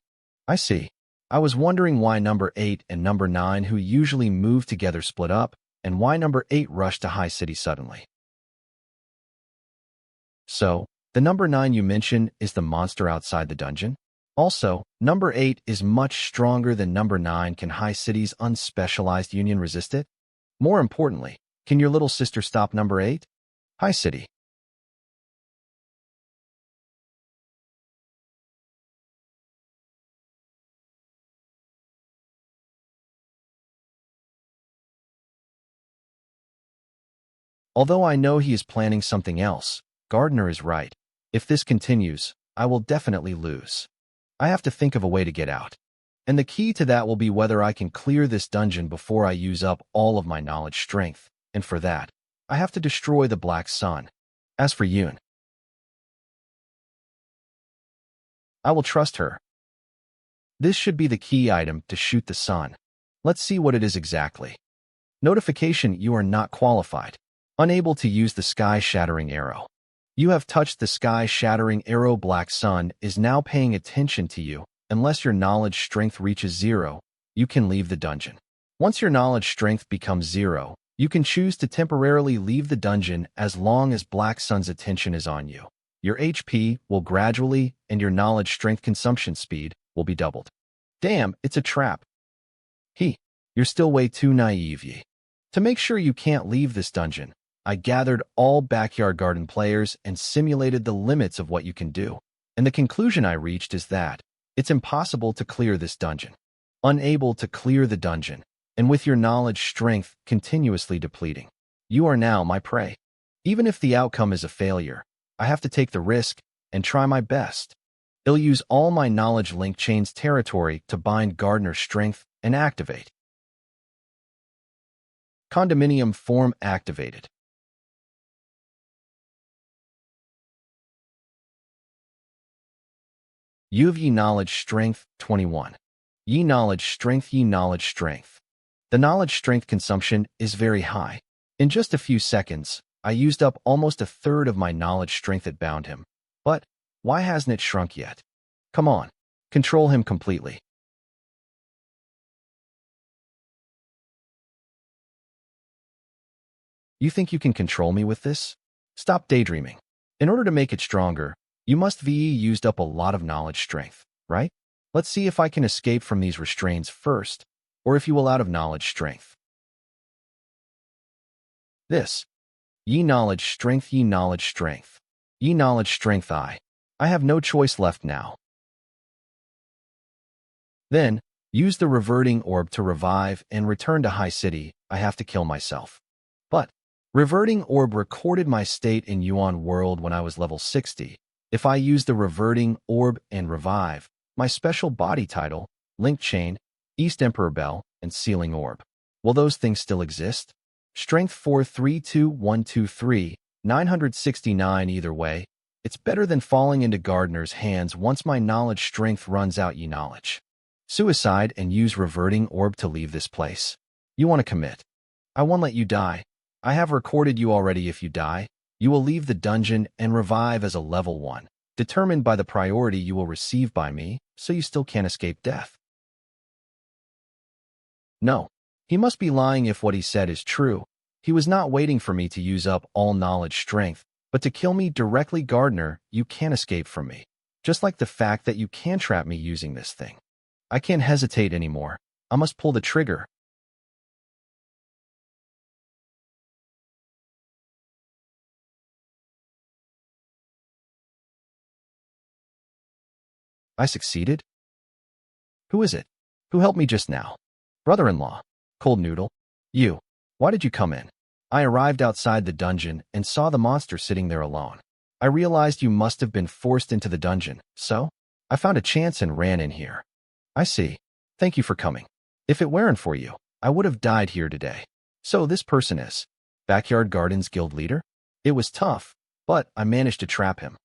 I see. I was wondering why number 8 and number 9, who usually move together, split up, and why number 8 rushed to High City suddenly. So, the number 9 you mentioned is the monster outside the dungeon? Also, number 8 is much stronger than number 9. Can High City's unspecialized union resist it? More importantly, can your little sister stop number 8? High City. Although I know he is planning something else, Gardner is right. If this continues, I will definitely lose. I have to think of a way to get out. And the key to that will be whether I can clear this dungeon before I use up all of my knowledge strength, and for that, I have to destroy the Black Sun. As for Yoon, I will trust her. This should be the key item to shoot the sun. Let's see what it is exactly. Notification: you are not qualified. Unable to use the sky-shattering arrow. You have touched the sky-shattering arrow. Black Sun is now paying attention to you. Unless your knowledge strength reaches 0, you can leave the dungeon. Once your knowledge strength becomes 0, you can choose to temporarily leave the dungeon as long as Black Sun's attention is on you. Your HP will gradually, and your knowledge strength consumption speed will be doubled. Damn, it's a trap. You're still way too naive, ye. To make sure you can't leave this dungeon, I gathered all Backyard Garden players and simulated the limits of what you can do. And the conclusion I reached is that it's impossible to clear this dungeon. Unable to clear the dungeon, and with your knowledge strength continuously depleting. You are now my prey. Even if the outcome is a failure, I have to take the risk and try my best. I'll use all my knowledge link chains territory to bind Gardner's strength and activate. Condominium form activated. You have Ye knowledge strength 21. Ye knowledge strength. Ye knowledge strength. The knowledge strength consumption is very high. In just a few seconds, I used up almost a third of my knowledge strength that bound him. But why hasn't it shrunk yet? Come on, control him completely. You think you can control me with this? Stop daydreaming. In order to make it stronger, you must have used up a lot of knowledge strength, right? Let's see if I can escape from these restraints first, or if you will out of knowledge strength. This. Ye knowledge strength. Ye knowledge strength. Ye knowledge strength. I have no choice left now. Then, use the reverting orb to revive and return to High City. I have to kill myself. But reverting orb recorded my state in Yuan world when I was level 60. If I use the reverting orb and revive, my special body title, link chain, East Emperor Bell, and sealing orb, will those things still exist? Strength 432123, 969. Either way, it's better than falling into Gardner's hands once my knowledge strength runs out. Ye knowledge. Suicide and use reverting orb to leave this place. You want to commit. I won't let you die. I have recorded you already. If you die, you will leave the dungeon and revive as a level 1, determined by the priority you will receive by me, so you still can't escape death. No, he must be lying if what he said is true. He was not waiting for me to use up all knowledge strength, but to kill me directly. Gardner, you can't escape from me. Just like the fact that you can trap me using this thing. I can't hesitate anymore. I must pull the trigger. I succeeded? Who is it? Who helped me just now? Brother-in-law. Cold Noodle. You. Why did you come in? I arrived outside the dungeon and saw the monster sitting there alone. I realized you must have been forced into the dungeon, so I found a chance and ran in here. I see. Thank you for coming. If it weren't for you, I would have died here today. So this person is Backyard Gardens guild leader? It was tough, but I managed to trap him.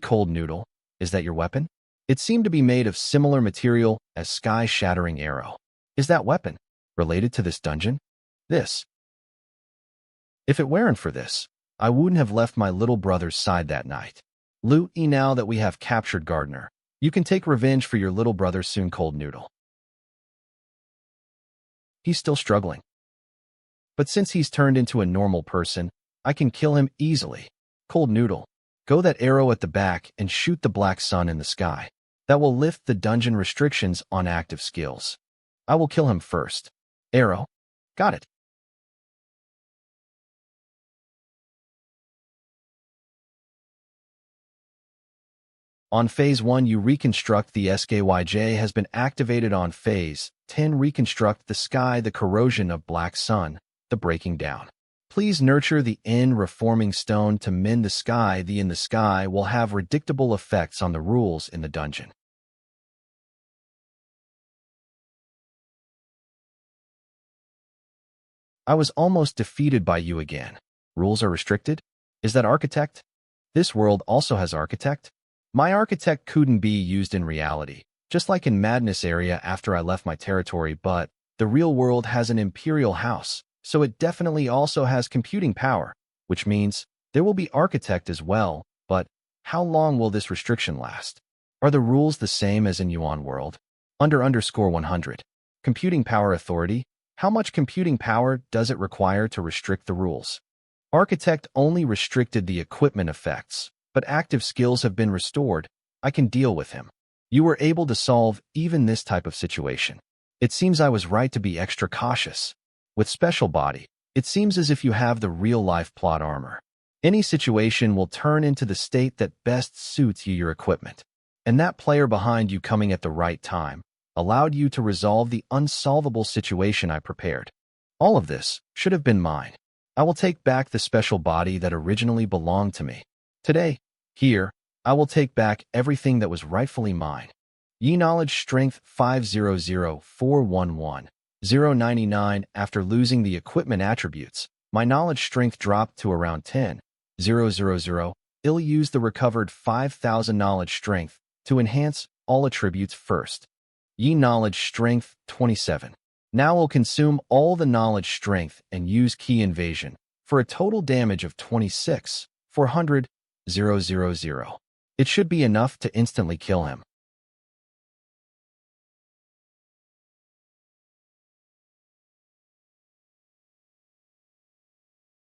Cold Noodle, is that your weapon? It seemed to be made of similar material as sky-shattering arrow. Is that weapon related to this dungeon? This. If it weren't for this, I wouldn't have left my little brother's side that night. Now that we have captured Gardner, you can take revenge for your little brother soon. Cold Noodle. He's still struggling. But since he's turned into a normal person, I can kill him easily. Cold Noodle. Go that arrow at the back and shoot the Black Sun in the sky. That will lift the dungeon restrictions on active skills. I will kill him first. Arrow. Got it. On Phase 1, you reconstruct the SKYJ has been activated. On Phase 10, reconstruct the sky, the corrosion of Black Sun. the breaking down. Please nurture the in reforming stone to mend the sky. The in the sky will have predictable effects on the rules in the dungeon. I was almost defeated by you again. Rules are restricted? Is that architect? This world also has architect? My architect couldn't be used in reality, just like in Madness area after I left my territory, but the real world has an imperial house, so it definitely also has computing power, which means there will be architect as well, but how long will this restriction last? Are the rules the same as in Yuan world? Underscore 100. Computing power authority. How much computing power does it require to restrict the rules? Architect only restricted the equipment effects, but active skills have been restored. I can deal with him. You were able to solve even this type of situation. It seems I was right to be extra cautious. With special body, it seems as if you have the real-life plot armor. Any situation will turn into the state that best suits your equipment. And that player behind you coming at the right time allowed you to resolve the unsolvable situation I prepared. All of this should have been mine. I will take back the special body that originally belonged to me. Today, here, I will take back everything that was rightfully mine. Ye knowledge strength 500411099. After losing the equipment attributes, my knowledge strength dropped to around 10,000. I'll use the recovered 5,000 knowledge strength to enhance all attributes first. Ye knowledge strength 27. Now we'll consume all the knowledge strength and use key invasion for a total damage of 26,400,000. It should be enough to instantly kill him.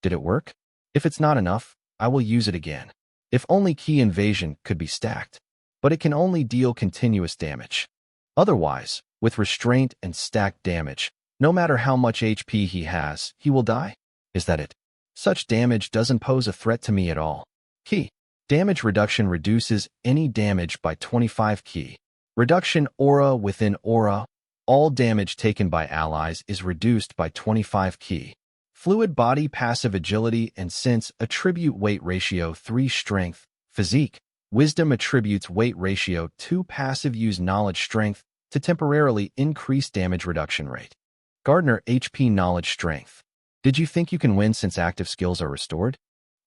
Did it work? If it's not enough, I will use it again. If only key invasion could be stacked, but it can only deal continuous damage. Otherwise, with restraint and stacked damage, no matter how much HP he has, he will die? Is that it? Such damage doesn't pose a threat to me at all. Key. Damage reduction reduces any damage by 25 key. Reduction aura within aura. All damage taken by allies is reduced by 25 key. Fluid body passive agility and sense attribute weight ratio 3 strength, physique, wisdom attributes weight ratio 2 passive use knowledge strength to temporarily increase damage reduction rate. Gardener HP knowledge strength. Did you think you can win since active skills are restored?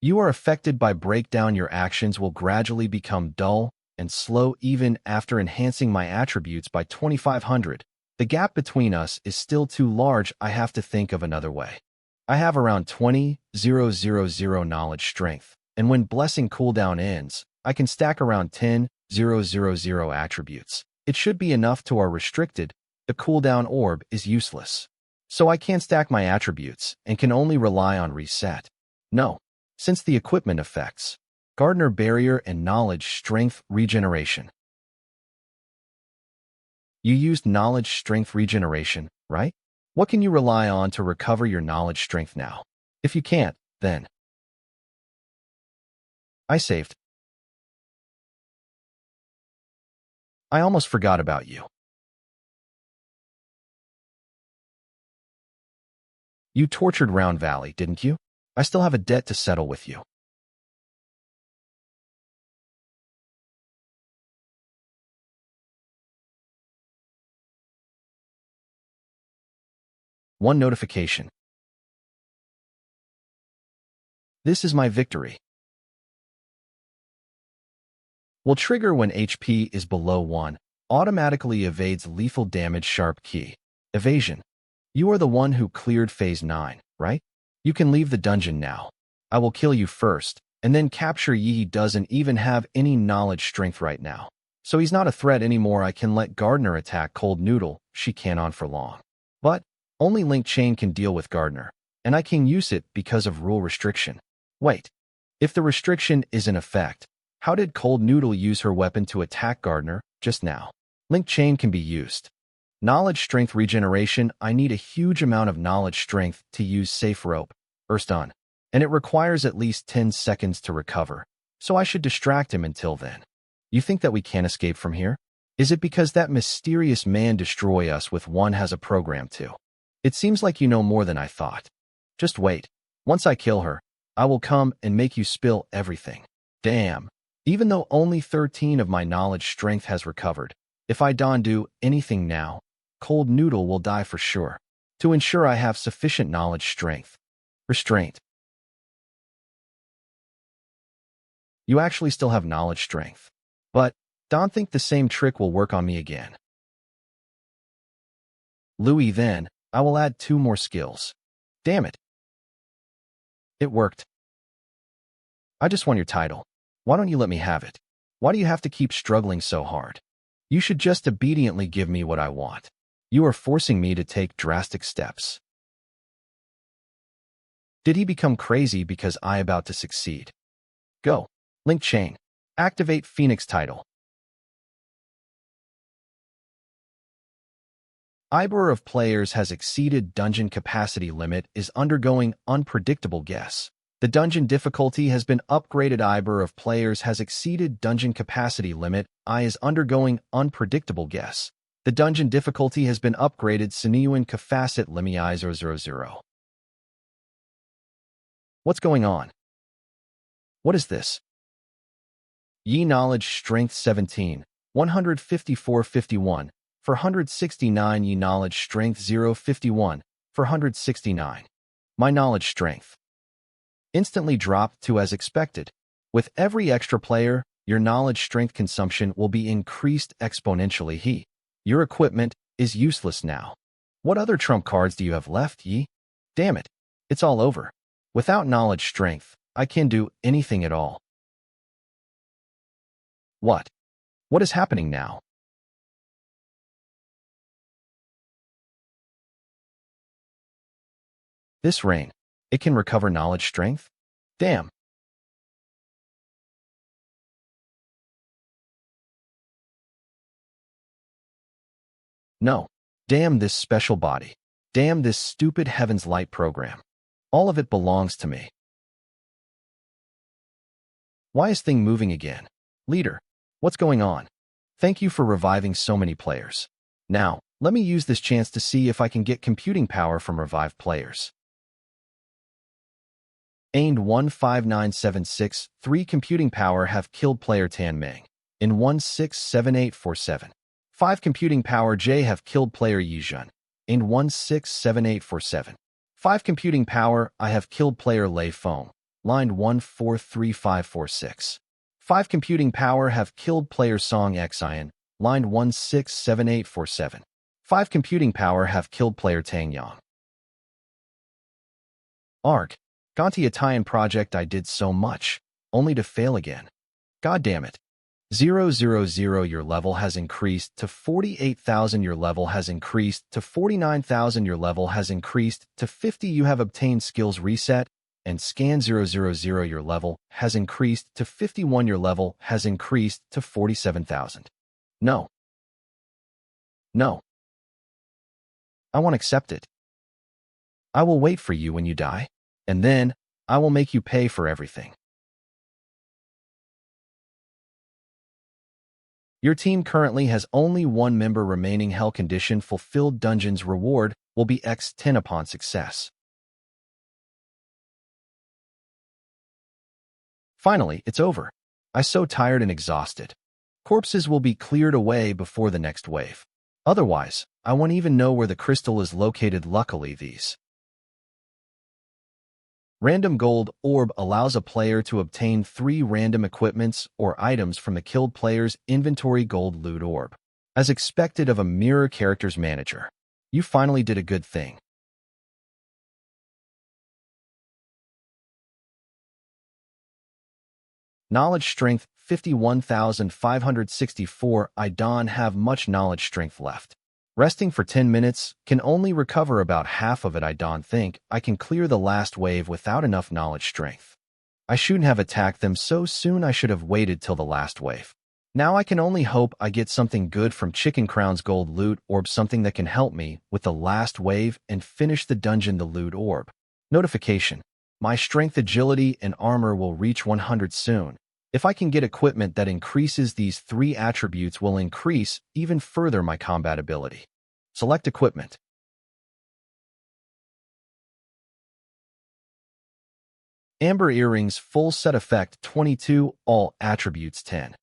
You are affected by breakdown. Your actions will gradually become dull and slow even after enhancing my attributes by 2500. The gap between us is still too large. I have to think of another way. I have around 20,000 knowledge strength, and when blessing cooldown ends, I can stack around 10,000 attributes. It should be enough to our restricted. The cooldown orb is useless. So I can't stack my attributes and can only rely on reset. No, since the equipment effects. Gardener barrier and knowledge strength regeneration. You used knowledge strength regeneration, right? What can you rely on to recover your knowledge strength now? If you can't, then I saved. I almost forgot about you. You tortured Round Valley, didn't you? I still have a debt to settle with you. One notification. This is my victory. Will trigger when HP is below 1. Automatically evades lethal damage. Sharp key. Evasion. You are the one who cleared phase 9, right? You can leave the dungeon now. I will kill you first, and then capture ye. He doesn't even have any knowledge strength right now. So he's not a threat anymore. I can let Gardener attack Cold Noodle. She can't on for long. But only Link Chain can deal with Gardener, and I can use it because of rule restriction. Wait. If the restriction is in effect, how did Cold Noodle use her weapon to attack Gardener just now? Link Chain can be used. Knowledge strength regeneration. I need a huge amount of knowledge strength to use safe rope, Erston, and it requires at least 10 seconds to recover, so I should distract him until then. You think that we can't escape from here? Is it because that mysterious man destroy us with one has a program too? It seems like you know more than I thought. Just wait. Once I kill her, I will come and make you spill everything. Damn. Even though only 13 of my knowledge strength has recovered, if I don't do anything now, Cold Noodle will die for sure. To ensure I have sufficient knowledge strength. Restraint. You actually still have knowledge strength. But don't think the same trick will work on me again. Louis, then, I will add 2 more skills. Damn it. It worked. I just want your title. Why don't you let me have it? Why do you have to keep struggling so hard? You should just obediently give me what I want. You are forcing me to take drastic steps. Did he become crazy because I about to succeed? Go. Link chain. Activate Phoenix title. Ibor of players has exceeded dungeon capacity limit is undergoing unpredictable guess. The dungeon difficulty has been upgraded. Ibor of players has exceeded dungeon capacity limit. I is undergoing unpredictable guess. The dungeon difficulty has been upgraded. Sinuan Kafacit Limi 000. What's going on? What is this? Yi knowledge strength 17, 154-51, for 169. Yi knowledge strength 0-51, for 169. My knowledge strength instantly dropped to as expected. With every extra player, your knowledge strength consumption will be increased exponentially. Your equipment is useless now. What other trump cards do you have left, Yi? Damn it. It's all over. Without knowledge strength, I can't do anything at all. What? What is happening now? This rain, it can recover knowledge strength? Damn. No. Damn this special body. Damn this stupid Heaven's Light program. All of it belongs to me. Why is thing moving again? Leader, what's going on? Thank you for reviving so many players. Now, let me use this chance to see if I can get computing power from revived players. Aimed 15976, 3 computing power have killed player Tan Ming. In 167847. 5 computing power J have killed player Yijun. In 167847. 5 computing power I have killed player Lei Feng. Line 143546. 5 computing power have killed player Song Xian. Line 167847. 5 computing power have killed player Tang Yang. Arg. Gonti Italian project I did so much, only to fail again. God damn it. 000 your level has increased to 48,000 your level has increased to 49,000 your level has increased to 50 you have obtained skills reset, and scan 000 your level has increased to 51 your level has increased to 47,000. No. No. I won't accept it. I will wait for you when you die. And then, I will make you pay for everything. Your team currently has only 1 member remaining. Hell condition fulfilled. Dungeon's reward will be X10 upon success. Finally, it's over. I'm so tired and exhausted. Corpses will be cleared away before the next wave. Otherwise, I won't even know where the crystal is located. Luckily, these Random Gold Orb allows a player to obtain 3 random equipments or items from the killed player's inventory. Gold Loot Orb. As expected of a Mirror Characters Manager, you finally did a good thing. Knowledge Strength 51,564. I don't have much knowledge strength left. Resting for 10 minutes can only recover about half of it. I don't think I can clear the last wave without enough knowledge strength. I shouldn't have attacked them so soon. I should have waited till the last wave. Now I can only hope I get something good from Chicken Crown's Gold Loot Orb, something that can help me with the last wave and finish the dungeon. The Loot Orb. Notification. My strength, agility, and armor will reach 100 soon. If I can get equipment that increases these 3 attributes will increase even further my combat ability. Select equipment. Amber earrings, full set effect 22, all attributes 10.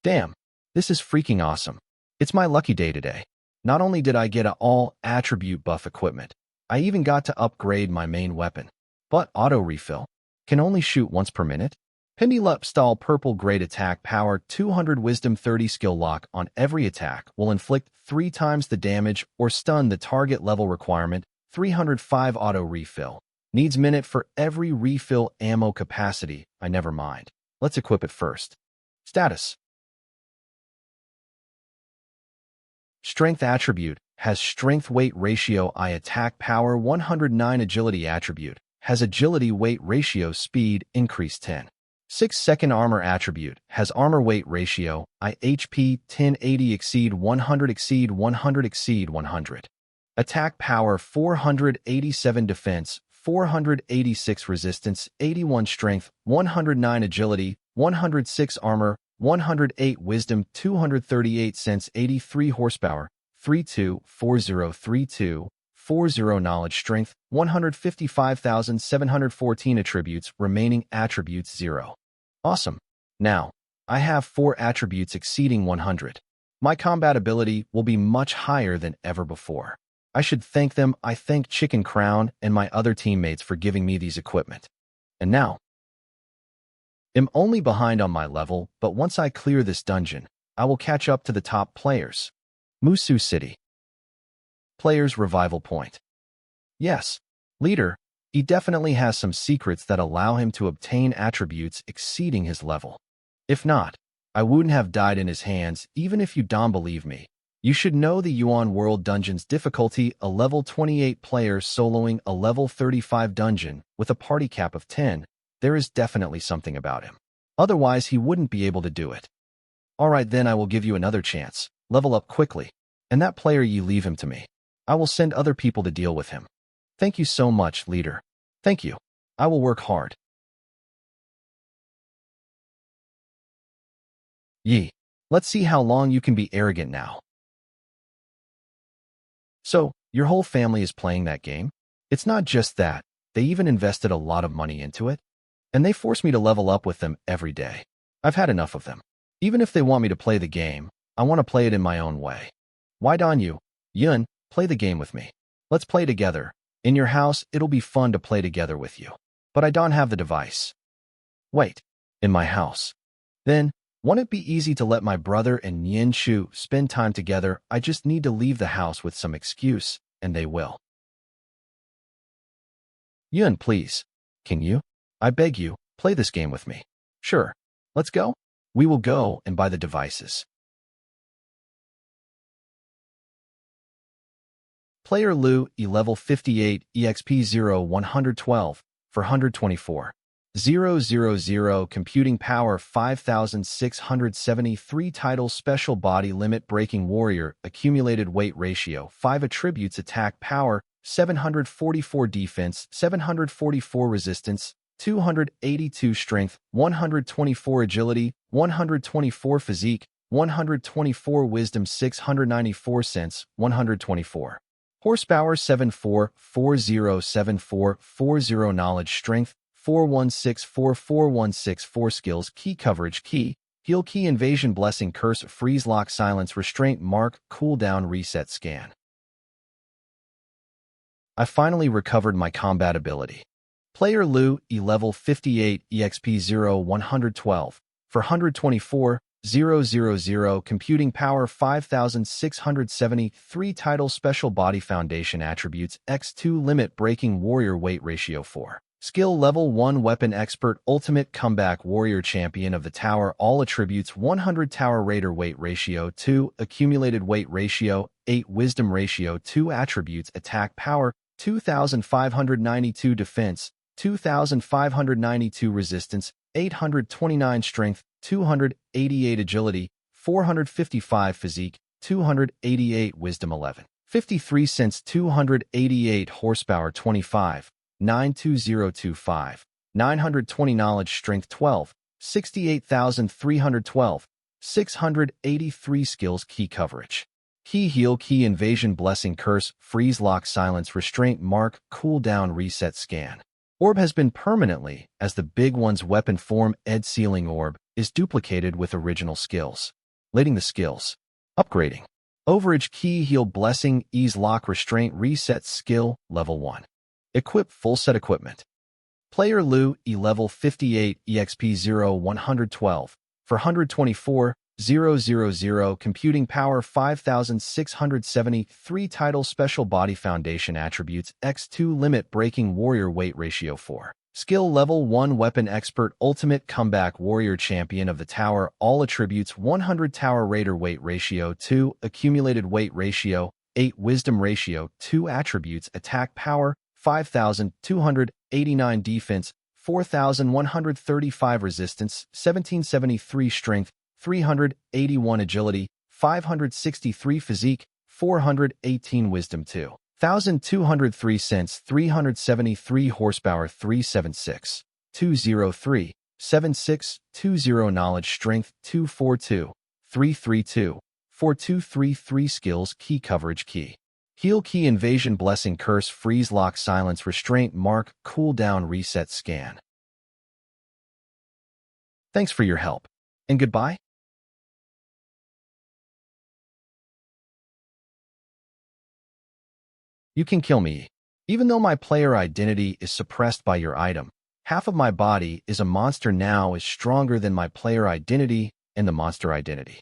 Damn, this is freaking awesome. It's my lucky day today. Not only did I get a all attribute buff equipment, I even got to upgrade my main weapon. But auto refill can only shoot once per minute. Pendulupstall purple grade attack power 200 wisdom 30 skill lock on every attack will inflict 3 times the damage or stun the target level requirement 305 auto refill. Needs minute for every refill ammo capacity. I never mind. Let's equip it first. Status. Strength attribute has strength weight ratio I attack power 109 agility attribute has agility weight ratio speed increase 10. 6 second armor attribute has armor weight ratio I HP 1080 exceed 100 exceed 100 exceed 100. Attack power 487 defense 486 resistance 81 strength 109 agility 106 armor 108 wisdom 238 sense 83 horsepower 324032 40 knowledge strength 155,714 attributes remaining attributes 0. Awesome. Now, I have 4 attributes exceeding 100. My combat ability will be much higher than ever before. I should thank them. I thank Chicken Crown and my other teammates for giving me these equipment. And now, I'm only behind on my level, but once I clear this dungeon, I will catch up to the top players. Musu City. Player's revival point. Yes, leader, he definitely has some secrets that allow him to obtain attributes exceeding his level. If not, I wouldn't have died in his hands even if you don't believe me. You should know the Yuan World Dungeon's difficulty, a level 28 player soloing a level 35 dungeon with a party cap of 10. There is definitely something about him. Otherwise, he wouldn't be able to do it. Alright then, I will give you another chance. Level up quickly. And that player, you leave him to me. I will send other people to deal with him. Thank you so much, leader. Thank you. I will work hard. Yi, let's see how long you can be arrogant now. So, your whole family is playing that game? It's not just that. They even invested a lot of money into it. And they force me to level up with them every day. I've had enough of them. Even if they want me to play the game, I want to play it in my own way. Why don't you, Yun, play the game with me? Let's play together. In your house, it'll be fun to play together with you. But I don't have the device. Wait, in my house. Then, won't it be easy to let my brother and Yin Shu spend time together? I just need to leave the house with some excuse, and they will. Yun, please. Can you? I beg you, play this game with me. Sure. Let's go? We will go and buy the devices. Player Lu, level 58, EXP 0, 112, for 124. 000, computing power 5,673 title special body limit breaking warrior, accumulated weight ratio 5 attributes attack power 744 defense 744 resistance 282 strength 124 agility 124 physique 124 wisdom 694 sense 124 horsepower 74407440 knowledge strength 41644164 skills key coverage key heal key invasion blessing curse freeze lock silence restraint mark cooldown reset scan. I finally recovered my combat ability. Player Lu, level 58, EXP 0, 112, for 124, 000, computing power 5,673 title special body foundation attributes X2 limit breaking warrior weight ratio 4. Skill level 1 weapon expert ultimate comeback warrior champion of the tower all attributes 100 tower raider weight ratio 2 accumulated weight ratio 8 wisdom ratio 2 attributes attack power 2,592 defense 2,592 resistance 829 strength 288 agility 455 physique 288 wisdom 11 53 sense 288 horsepower 25 92025 920 knowledge strength 12 68,312 683 skills key coverage Key heal, key invasion, blessing, curse, freeze, lock, silence, restraint, mark, cooldown, reset, scan. Orb has been permanently, as the big one's weapon form, ed sealing orb, is duplicated with original skills. Letting the skills. Upgrading. Overage, key heal, blessing, ease, lock, restraint, reset, skill, level 1. Equip, full set equipment. Player Lu, E level 58, EXP 0, 112, for 124,000, computing power 5,673, title, special body, foundation attributes, X2, limit, breaking, warrior, weight ratio 4. Skill level 1, weapon expert, ultimate, comeback, warrior, champion of the tower, all attributes 100, tower raider, weight ratio 2, accumulated weight ratio 8, wisdom ratio 2, attributes, attack power 5,289, defense 4,135, resistance 1,773, strength 381, agility 563, physique 418, wisdom 2,203, sense 373, horsepower 376,203,7620, knowledge, strength 242, 332, 4233, skills, key coverage, key heal, key invasion, blessing, curse, freeze, lock, silence, restraint, mark, cooldown, reset, scan. Thanks for your help, and goodbye. You can kill me. Even though my player identity is suppressed by your item, half of my body is a monster now is stronger than my player identity and the monster identity.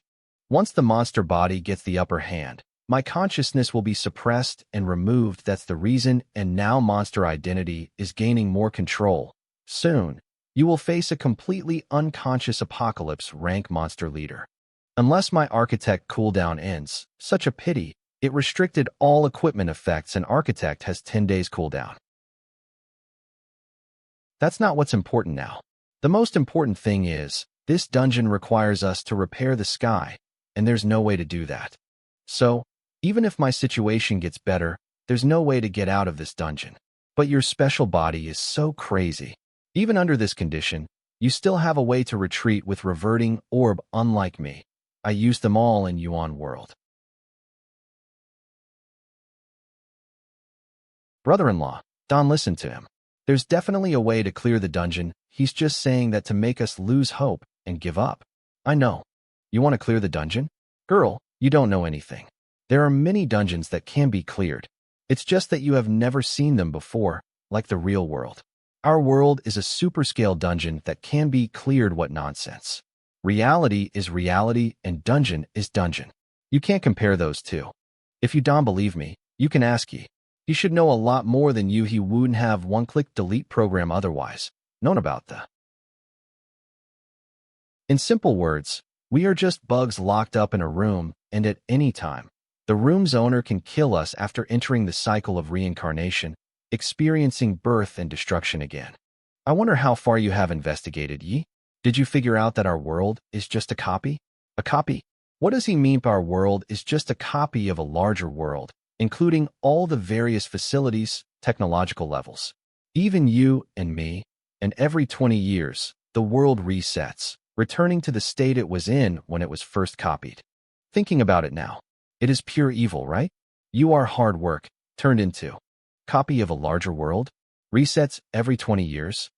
Once the monster body gets the upper hand, my consciousness will be suppressed and removed. That's the reason, and now monster identity is gaining more control. Soon, you will face a completely unconscious apocalypse rank monster leader. Unless my architect cooldown ends, such a pity, it restricted all equipment effects and architect has 10 days cooldown. That's not what's important now. The most important thing is, this dungeon requires us to repair the sky, and there's no way to do that. So, even if my situation gets better, there's no way to get out of this dungeon. But your special body is so crazy. Even under this condition, you still have a way to retreat with reverting orb. Unlike me, I used them all in Yuan world. Brother-in-law, Don, listen to him. There's definitely a way to clear the dungeon. He's just saying that to make us lose hope and give up. I know. You want to clear the dungeon? Girl, you don't know anything. There are many dungeons that can be cleared. It's just that you have never seen them before, like the real world. Our world is a super-scale dungeon that can be cleared. What nonsense. Reality is reality and dungeon is dungeon. You can't compare those two. If you don't believe me, you can ask he. He should know a lot more than you. He wouldn't have one-click delete program otherwise known about the. In simple words, we are just bugs locked up in a room, and at any time, the room's owner can kill us after entering the cycle of reincarnation, experiencing birth and destruction again. I wonder how far you have investigated, Yi? Did you figure out that our world is just a copy? A copy? What does he mean by our world is just a copy of a larger world, including all the various facilities, technological levels? Even you and me, and every 20 years, the world resets, returning to the state it was in when it was first copied. Thinking about it now, it is pure evil, right? You are hard work, turned into copy of a larger world, resets every 20 years.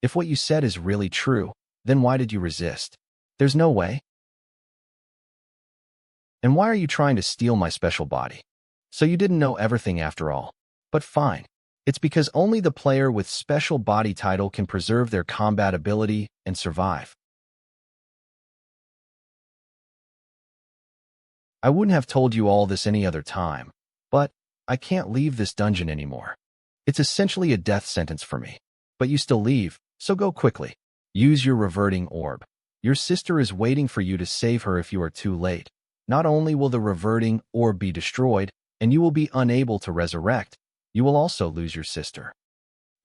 If what you said is really true, then why did you resist? There's no way. And why are you trying to steal my special body? So you didn't know everything after all. But fine. It's because only the player with special body title can preserve their combat ability and survive. I wouldn't have told you all this any other time, but I can't leave this dungeon anymore. It's essentially a death sentence for me. But you still leave, so go quickly. Use your reverting orb. Your sister is waiting for you to save her if you are too late. Not only will the reverting orb be destroyed, and you will be unable to resurrect, you will also lose your sister.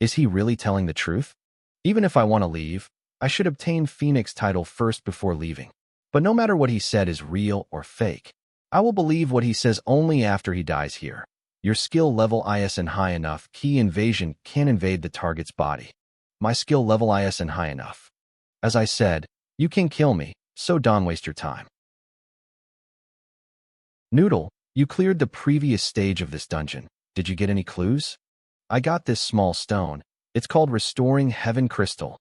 Is he really telling the truth? Even if I want to leave, I should obtain Phoenix title first before leaving. But no matter what he said is real or fake, I will believe what he says only after he dies here. Your skill level ISN high enough, key invasion can invade the target's body. My skill level ISN high enough. As I said, you can kill me, so don't waste your time. Noodle, You cleared the previous stage of this dungeon. Did you get any clues? I got this small stone. It's called Restoring Heaven Crystal.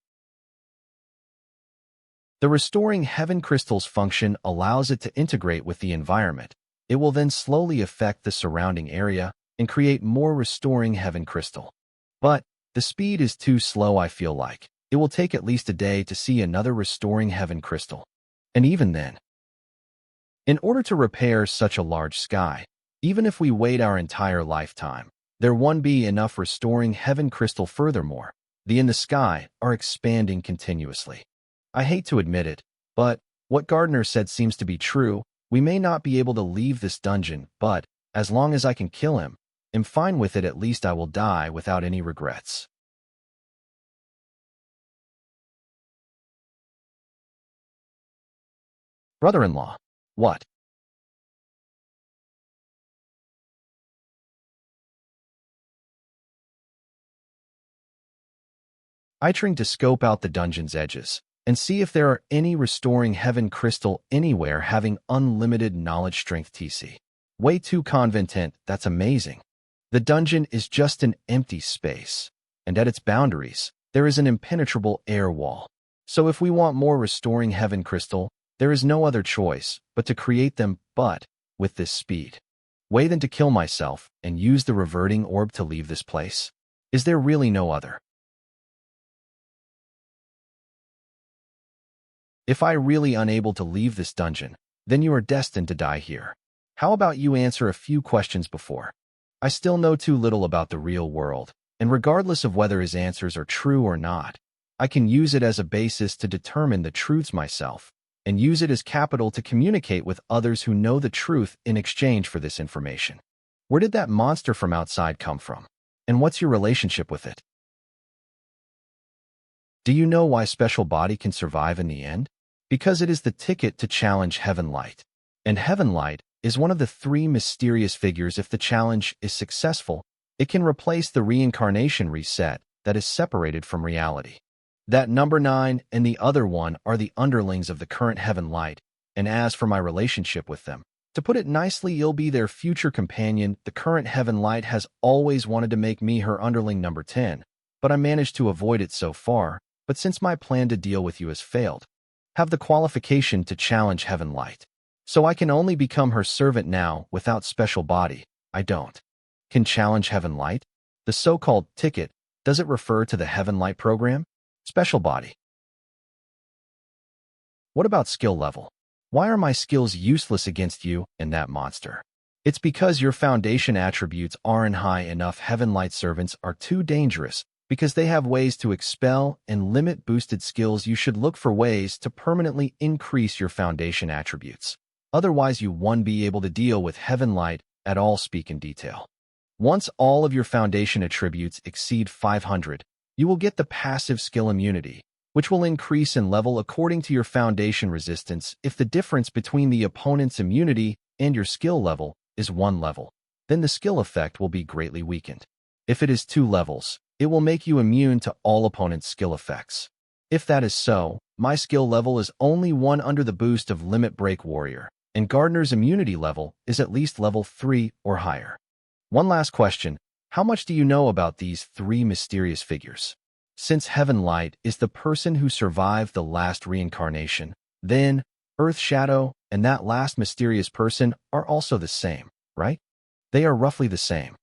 The Restoring Heaven Crystal's function allows it to integrate with the environment. It will then slowly affect the surrounding area and create more Restoring Heaven Crystal. But the speed is too slow, I feel like. It will take at least a day to see another Restoring Heaven Crystal. And even then, in order to repair such a large sky, even if we wait our entire lifetime, there won't be enough Restoring Heaven Crystal. Furthermore, the in the sky are expanding continuously. I hate to admit it, but what Gardner said seems to be true. We may not be able to leave this dungeon, but as long as I can kill him, I'm fine with it. At least I will die without any regrets. Brother-in-law. What? I trying to scope out the dungeon's edges and see if there are any Restoring Heaven Crystal anywhere having unlimited knowledge strength TC. Way too convenient, that's amazing. The dungeon is just an empty space, and at its boundaries, there is an impenetrable air wall. So if we want more Restoring Heaven Crystal, there is no other choice but to create them, but with this speed. Way than to kill myself and use the reverting orb to leave this place. Is there really no other? If I really unable to leave this dungeon, then you are destined to die here. How about you answer a few questions before? I still know too little about the real world, and regardless of whether his answers are true or not, I can use it as a basis to determine the truths myself, and use it as capital to communicate with others who know the truth in exchange for this information. Where did that monster from outside come from? And what's your relationship with it? Do you know why Special Body can survive in the end? Because it is the ticket to challenge Heaven Light. And Heaven Light is one of the three mysterious figures. If the challenge is successful, it can replace the reincarnation reset that is separated from reality. That number 9 and the other one are the underlings of the current Heaven Light, and as for my relationship with them, to put it nicely, you'll be their future companion. The current Heaven Light has always wanted to make me her underling number 10, but I managed to avoid it so far. But since my plan to deal with you has failed, have the qualification to challenge Heaven Light. So I can only become her servant now. Without Special Body, I don't. Can challenge Heaven Light? The so-called ticket, does it refer to the Heaven Light program? Special Body. What about skill level? Why are my skills useless against you and that monster? It's because your foundation attributes aren't high enough. Heaven Light servants are too dangerous, because they have ways to expel and limit boosted skills. You should look for ways to permanently increase your foundation attributes. Otherwise, you won't be able to deal with Heaven Light at all. Speak in detail. Once all of your foundation attributes exceed 500, you will get the passive skill immunity, which will increase in level according to your foundation resistance. If the difference between the opponent's immunity and your skill level is 1 level, then the skill effect will be greatly weakened. If it is 2 levels, it will make you immune to all opponent's skill effects. If that is so, my skill level is only 1 under the boost of Limit Break Warrior, and Gardner's immunity level is at least level 3 or higher. One last question. How much do you know about these 3 mysterious figures? Since Heaven Light is the person who survived the last reincarnation, then Earth Shadow and that last mysterious person are also the same, right? They are roughly the same.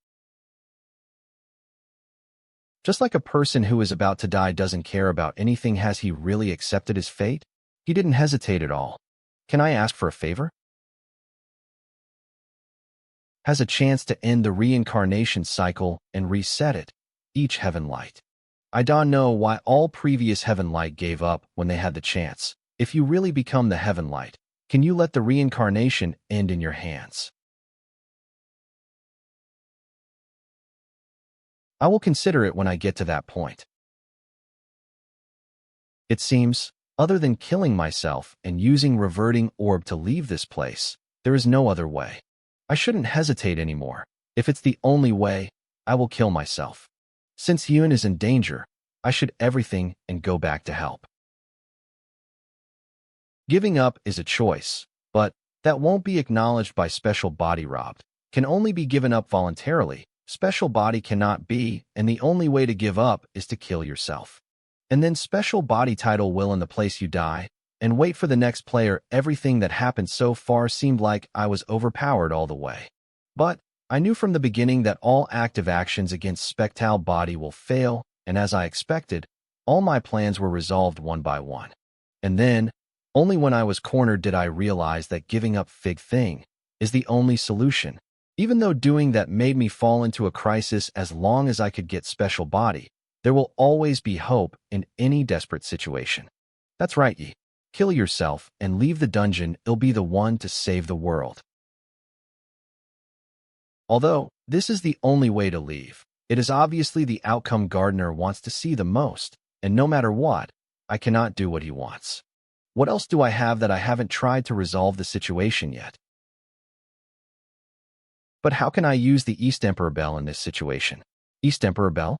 Just like a person who is about to die doesn't care about anything, has he really accepted his fate? He didn't hesitate at all. Can I ask for a favor? Has a chance to end the reincarnation cycle and reset it, each Heaven Light. I don't know why all previous Heaven Light gave up when they had the chance. If you really become the Heaven Light, can you let the reincarnation end in your hands? I will consider it when I get to that point. It seems, other than killing myself and using Reverting Orb to leave this place, there is no other way. I shouldn't hesitate anymore. If it's the only way, I will kill myself. Since Yun is in danger, I should everything and go back to help. Giving up is a choice, but that won't be acknowledged by special body robbed, can only be given up voluntarily. Special body cannot be, and the only way to give up is to kill yourself. And then special body title will in the place you die, and wait for the next player. Everything that happened so far seemed like I was overpowered all the way. But I knew from the beginning that all active actions against Spectral Body will fail, and as I expected, all my plans were resolved one by one. And then, only when I was cornered did I realize that giving up Fig Thing is the only solution. Even though doing that made me fall into a crisis, as long as I could get Special Body, there will always be hope in any desperate situation. That's right, ye. Kill yourself and leave the dungeon. It'll be the one to save the world. Although this is the only way to leave, it is obviously the outcome Gardner wants to see the most, and no matter what, I cannot do what he wants. What else do I have that I haven't tried to resolve the situation yet? But how can I use the East Emperor Bell in this situation? East Emperor Bell?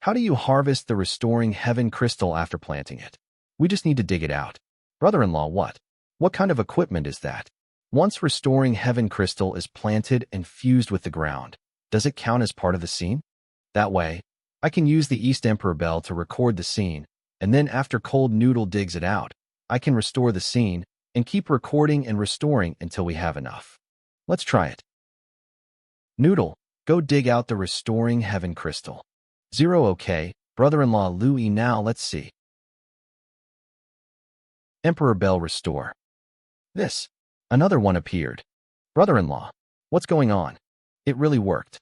How do you harvest the Restoring Heaven Crystal after planting it? We just need to dig it out. Brother-in-law, what? What kind of equipment is that? Once Restoring Heaven Crystal is planted and fused with the ground, does it count as part of the scene? That way, I can use the East Emperor Bell to record the scene, and then after Cold Noodle digs it out, I can restore the scene and keep recording and restoring until we have enough. Let's try it. Noodle, go dig out the Restoring Heaven Crystal. 0 Okay, brother-in-law Louis, now let's see. Emperor Bell restore. This. Another one appeared. Brother-in-law, what's going on? It really worked.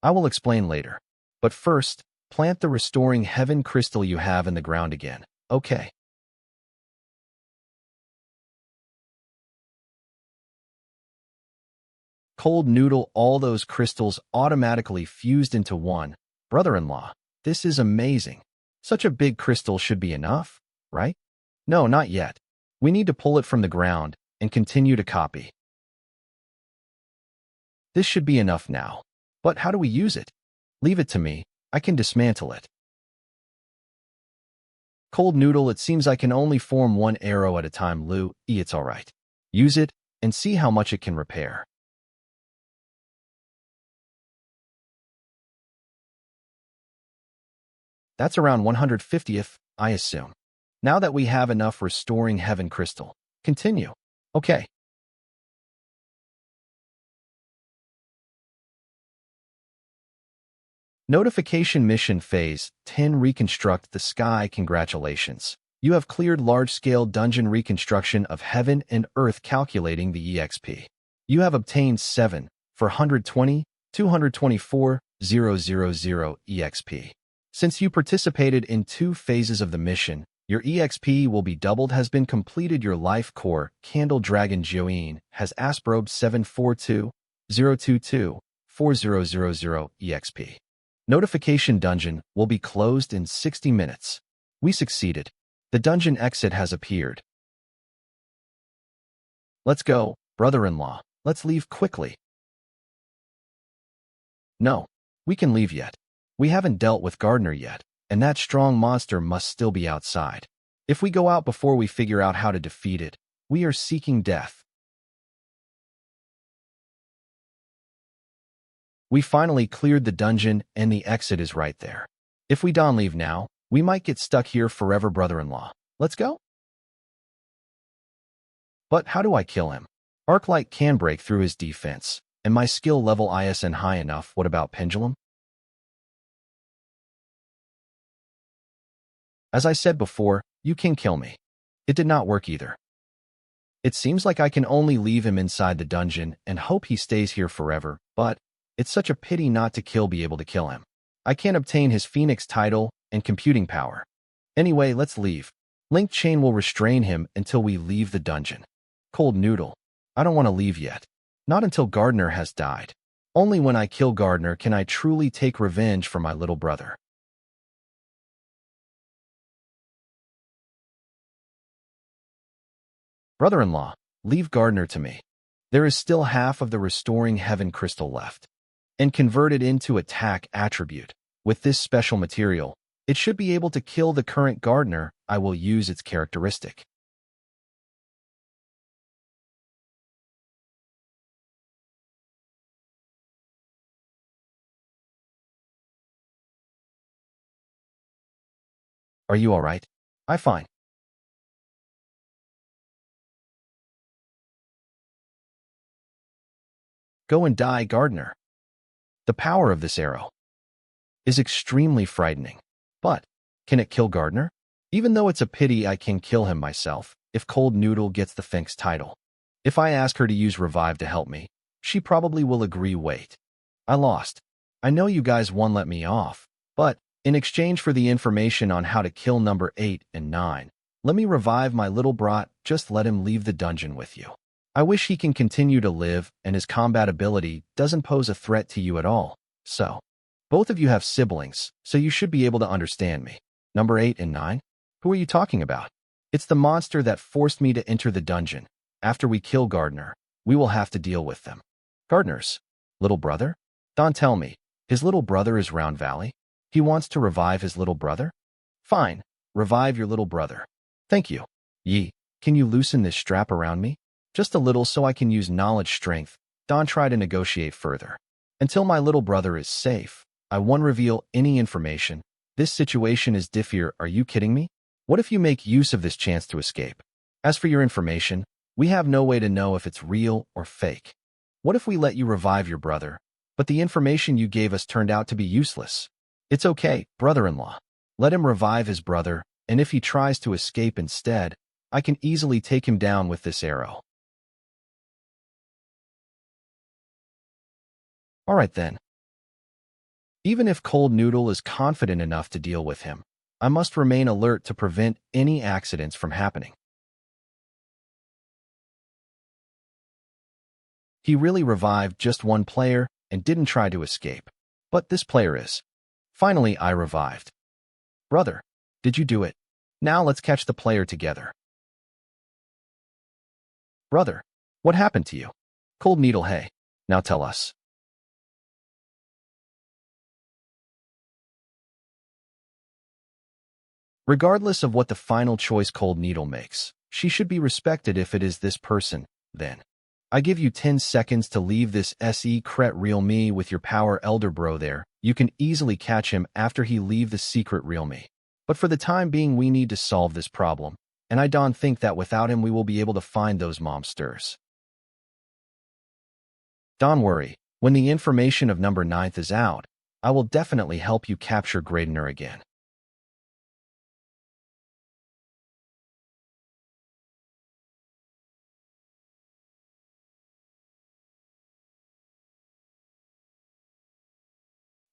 I will explain later. But first, plant the Restoring Heaven Crystal you have in the ground again. Okay. Cold Noodle, all those crystals automatically fused into one. Brother-in-law, this is amazing. Such a big crystal should be enough, right? No, not yet. We need to pull it from the ground and continue to copy. This should be enough now. But how do we use it? Leave it to me. I can dismantle it. Cold Noodle, it seems I can only form one arrow at a time. Louis, it's all right. Use it and see how much it can repair. That's around 150th, I assume. Now that we have enough Restoring Heaven Crystal, continue. Okay. Notification Mission Phase 10 Reconstruct the Sky. Congratulations. You have cleared large-scale dungeon reconstruction of heaven and earth. Calculating the EXP. You have obtained 7 for 120, 224, 000 EXP. Since you participated in 2 phases of the mission, your EXP will be doubled. Has been completed. Your life core, Candle Dragon Joine, has Asprobe 742, 022, 4000 EXP. Notification Dungeon will be closed in 60 minutes. We succeeded. The dungeon exit has appeared. Let's go, brother-in-law. Let's leave quickly. No, we can leave yet. We haven't dealt with Gardner yet, and that strong monster must still be outside. If we go out before we figure out how to defeat it, we are seeking death. We finally cleared the dungeon, and the exit is right there. If we don't leave now, we might get stuck here forever, brother-in-law. Let's go. But how do I kill him? Arclight can break through his defense, and my skill level isn't high enough. What about Pendulum? As I said before, you can kill me. It did not work either. It seems like I can only leave him inside the dungeon and hope he stays here forever, but it's such a pity not to be able to kill him. I can't obtain his Phoenix title and computing power. Anyway, let's leave. Link Chain will restrain him until we leave the dungeon. Cold Noodle, I don't want to leave yet. Not until Gardner has died. Only when I kill Gardner can I truly take revenge for my little brother. Brother-in-law, leave Gardner to me. There is still half of the Restoring Heaven Crystal left. And convert it into attack attribute. With this special material, it should be able to kill the current Gardner. I will use its characteristic. Are you alright? I fine. Go and die, Gardener. The power of this arrow is extremely frightening. But, can it kill Gardener? Even though it's a pity I can kill him myself, if Cold Noodle gets the Finks title. If I ask her to use Revive to help me, she probably will agree. Wait. I lost. I know you guys won't let me off, but, in exchange for the information on how to kill number 8 and 9, let me revive my little brat. Just let him leave the dungeon with you. I wish he can continue to live and his combat ability doesn't pose a threat to you at all. So, both of you have siblings, so you should be able to understand me. Number 8 and 9? Who are you talking about? It's the monster that forced me to enter the dungeon. After we kill Gardener, we will have to deal with them. Gardener's little brother? Don, tell me, his little brother is Round Valley? He wants to revive his little brother? Fine, revive your little brother. Thank you. Yi, can you loosen this strap around me? Just a little so I can use knowledge strength. Don tried to negotiate further. Until my little brother is safe, I won't reveal any information. This situation is differ. Are you kidding me? What if you make use of this chance to escape? As for your information, we have no way to know if it's real or fake. What if we let you revive your brother, but the information you gave us turned out to be useless? It's okay, brother-in-law. Let him revive his brother, and if he tries to escape instead, I can easily take him down with this arrow. Alright then. Even if Cold Noodle is confident enough to deal with him, I must remain alert to prevent any accidents from happening. He really revived just one player and didn't try to escape. But this player is. Finally, I revived. Brother, did you do it? Now let's catch the player together. Brother, what happened to you? Cold Needle, hey, now tell us. Regardless of what the final choice Cold Needle makes, she should be respected. If it is this person, then. I give you 10 seconds to leave this secret real me with your power elder bro there. You can easily catch him after he leave the secret real me. But for the time being we need to solve this problem, and I don't think that without him we will be able to find those monsters. Don't worry, when the information of number 9 is out, I will definitely help you capture Gradener again.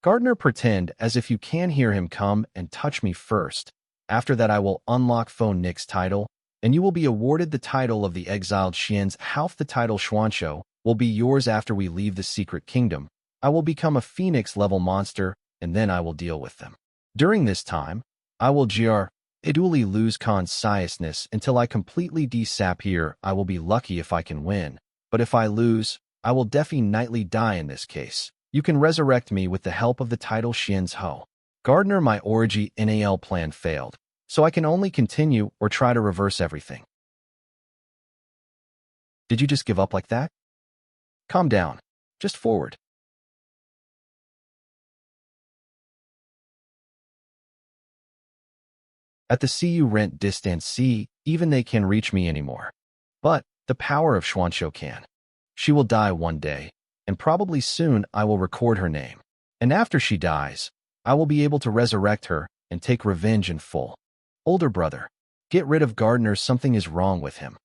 Gardener, pretend as if you can hear him come and touch me first. After that I will unlock Phone Nick's title, and you will be awarded the title of the exiled Xian's. Half the title Xuanzhou will be yours after we leave the secret kingdom. I will become a Phoenix-level monster, and then I will deal with them. During this time, I will gradually lose consciousness until I completely disappear. I will be lucky if I can win, but if I lose, I will definitely die in this case. You can resurrect me with the help of the title Xian's Ho. Gardener, my orgy NAL plan failed, so I can only continue or try to reverse everything. Did you just give up like that? Calm down. Just forward. At the CU rent distance C, even they can reach me anymore. But the power of Xuanzhou can. She will die one day, and probably soon I will record her name. And after she dies, I will be able to resurrect her and take revenge in full. Older brother, get rid of Gardener. Something is wrong with him.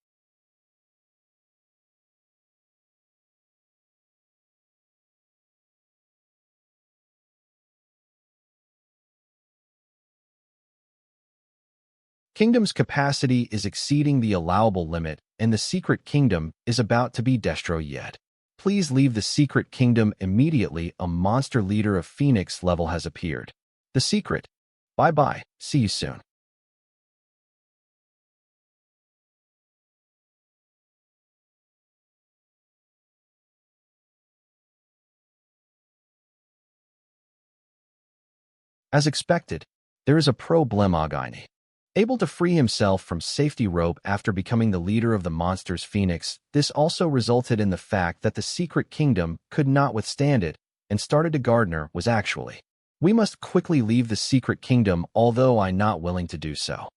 Kingdom's capacity is exceeding the allowable limit, and the secret kingdom is about to be destroyed yet. Please leave the secret kingdom immediately. A monster leader of Phoenix level has appeared. The secret. Bye-bye. See you soon. As expected, there is a problem. Agini. Able to free himself from safety rope after becoming the leader of the monsters Phoenix, this also resulted in the fact that the secret kingdom could not withstand it and started to Gardener was actually We must quickly leave the secret kingdom, although I'm not willing to do so.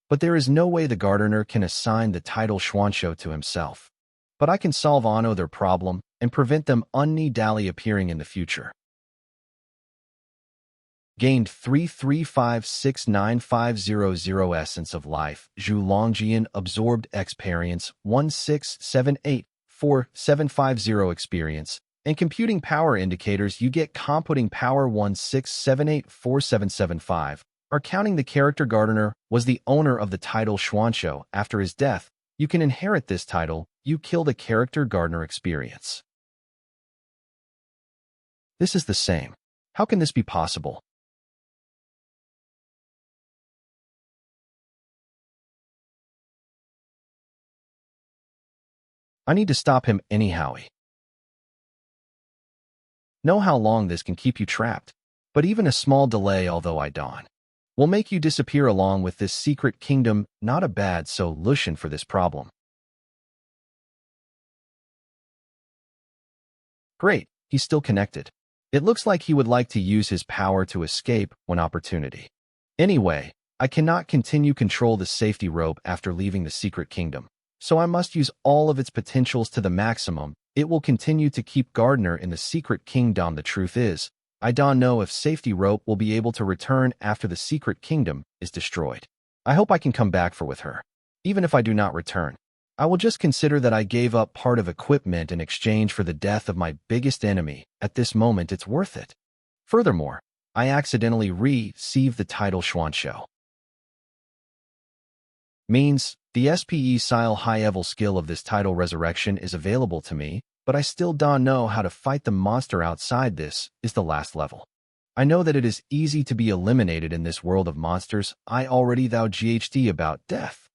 But there is no way the gardener can assign the title Schwansho to himself. But I can solve Ano their problem and prevent them unni-dally appearing in the future. Gained 3356950 Essence of Life, Zhu Longjian Absorbed Experience 167844750 Experience, and Computing Power Indicators. You get Computing Power 167847775. Are counting the character Gardener was the owner of the title Schwansho. After his death, you can inherit this title. You kill the character Gardener experience. This is the same. How can this be possible? I need to stop him anyhow. Know how long this can keep you trapped, but even a small delay, although I dawn, will make you disappear along with this secret kingdom. Not a bad solution for this problem. Great, he's still connected. It looks like he would like to use his power to escape when opportunity. Anyway, I cannot continue control the safety rope after leaving the secret kingdom, so I must use all of its potentials to the maximum. It will continue to keep Gardener in the secret kingdom. The truth is, I don't know if safety rope will be able to return after the secret kingdom is destroyed. I hope I can come back with her. Even if I do not return, I will just consider that I gave up part of equipment in exchange for the death of my biggest enemy. At this moment, it's worth it. Furthermore, I accidentally received the title Schwansho. Means, the SPE style high-level skill of this title resurrection is available to me, but I still don't know how to fight the monster outside. This is the last level. I know that it is easy to be eliminated in this world of monsters. I already thou GHD about death.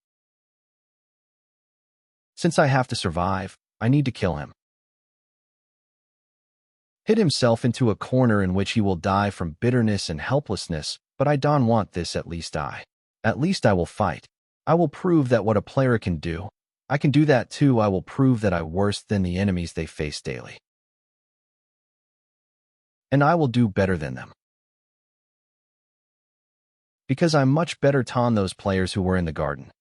Since I have to survive, I need to kill him. Hit himself into a corner in which he will die from bitterness and helplessness, but I don't want this. At least I will fight. I will prove that what a player can do, I can do that too. I will prove that I'm worse than the enemies they face daily. And I will do better than them. Because I'm much better than those players who were in the garden.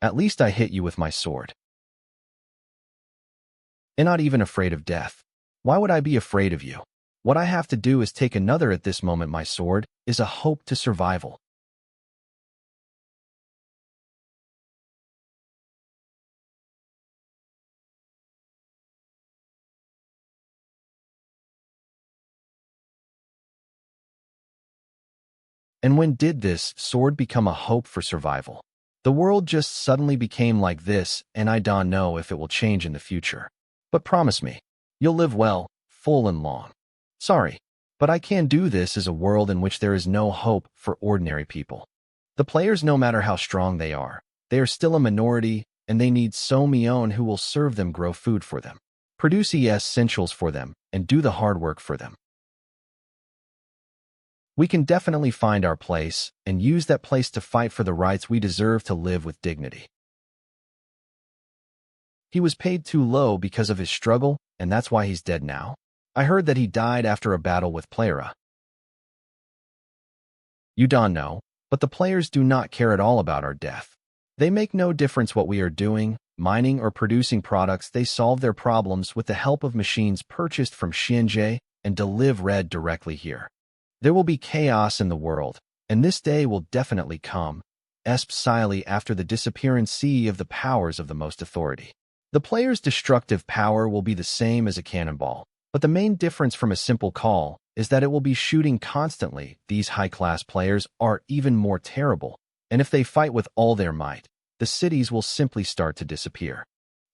At least I hit you with my sword. And not even afraid of death. Why would I be afraid of you? What I have to do is take another. At this moment, my sword is a hope to survival. And when did this sword become a hope for survival? The world just suddenly became like this, and I don't know if it will change in the future. But promise me, you'll live well, full and long. Sorry, but I can't do this as a world in which there is no hope for ordinary people. The players, no matter how strong they are still a minority, and they need someone who will serve them, grow food for them, produce essentials for them, and do the hard work for them. We can definitely find our place and use that place to fight for the rights we deserve to live with dignity. He was paid too low because of his struggle, and that's why he's dead now. I heard that he died after a battle with Playera. You don't know, but the players do not care at all about our death. They make no difference what we are doing, mining or producing products. They solve their problems with the help of machines purchased from Xianzhe and delivered directly here. There will be chaos in the world, and this day will definitely come, especially after the disappearance of the powers of the most authority. The player's destructive power will be the same as a cannonball, but the main difference from a simple call is that it will be shooting constantly. These high-class players are even more terrible, and if they fight with all their might, the cities will simply start to disappear.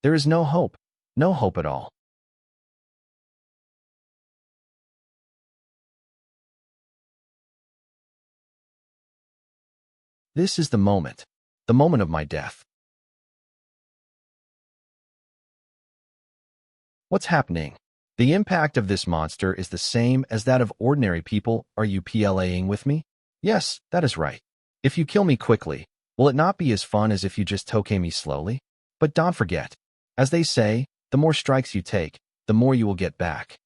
There is no hope at all. This is the moment of my death. What's happening? The impact of this monster is the same as that of ordinary people. Are you PLAing with me? Yes, that is right. If you kill me quickly, will it not be as fun as if you just toke me slowly? But don't forget, as they say, the more strikes you take, the more you will get back.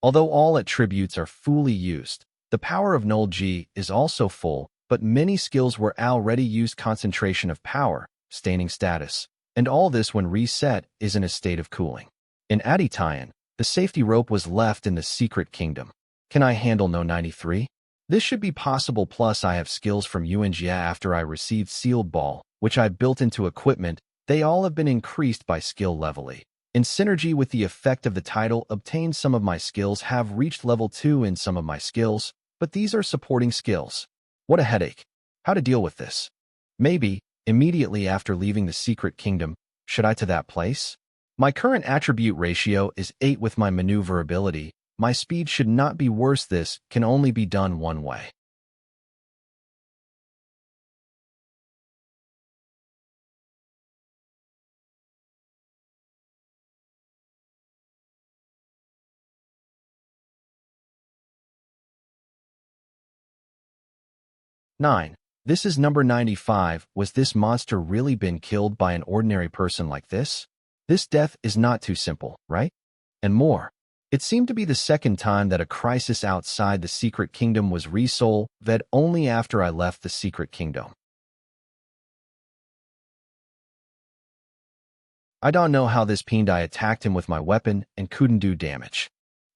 Although all attributes are fully used, the power of Null G is also full, but many skills were already used concentration of power, staining status, and all this when reset is in a state of cooling. In Adityan, the safety rope was left in the secret kingdom. Can I handle No 93? This should be possible, plus I have skills from Yuanjia after I received Sealed Ball, which I built into equipment. They all have been increased by skill level E. In synergy with the effect of the title obtained, some of my skills have reached level 2 in some of my skills, but these are supporting skills. What a headache. How to deal with this? Maybe, immediately after leaving the secret kingdom, should I to that place? My current attribute ratio is 8 with my maneuverability. My speed should not be worse. This can only be done one way. Nine. This is number 95. Was this monster really been killed by an ordinary person like this? This death is not too simple, right? And more. It seemed to be the second time that a crisis outside the secret kingdom was resolved only after I left the secret kingdom. I don't know how this peened. I attacked him with my weapon and couldn't do damage.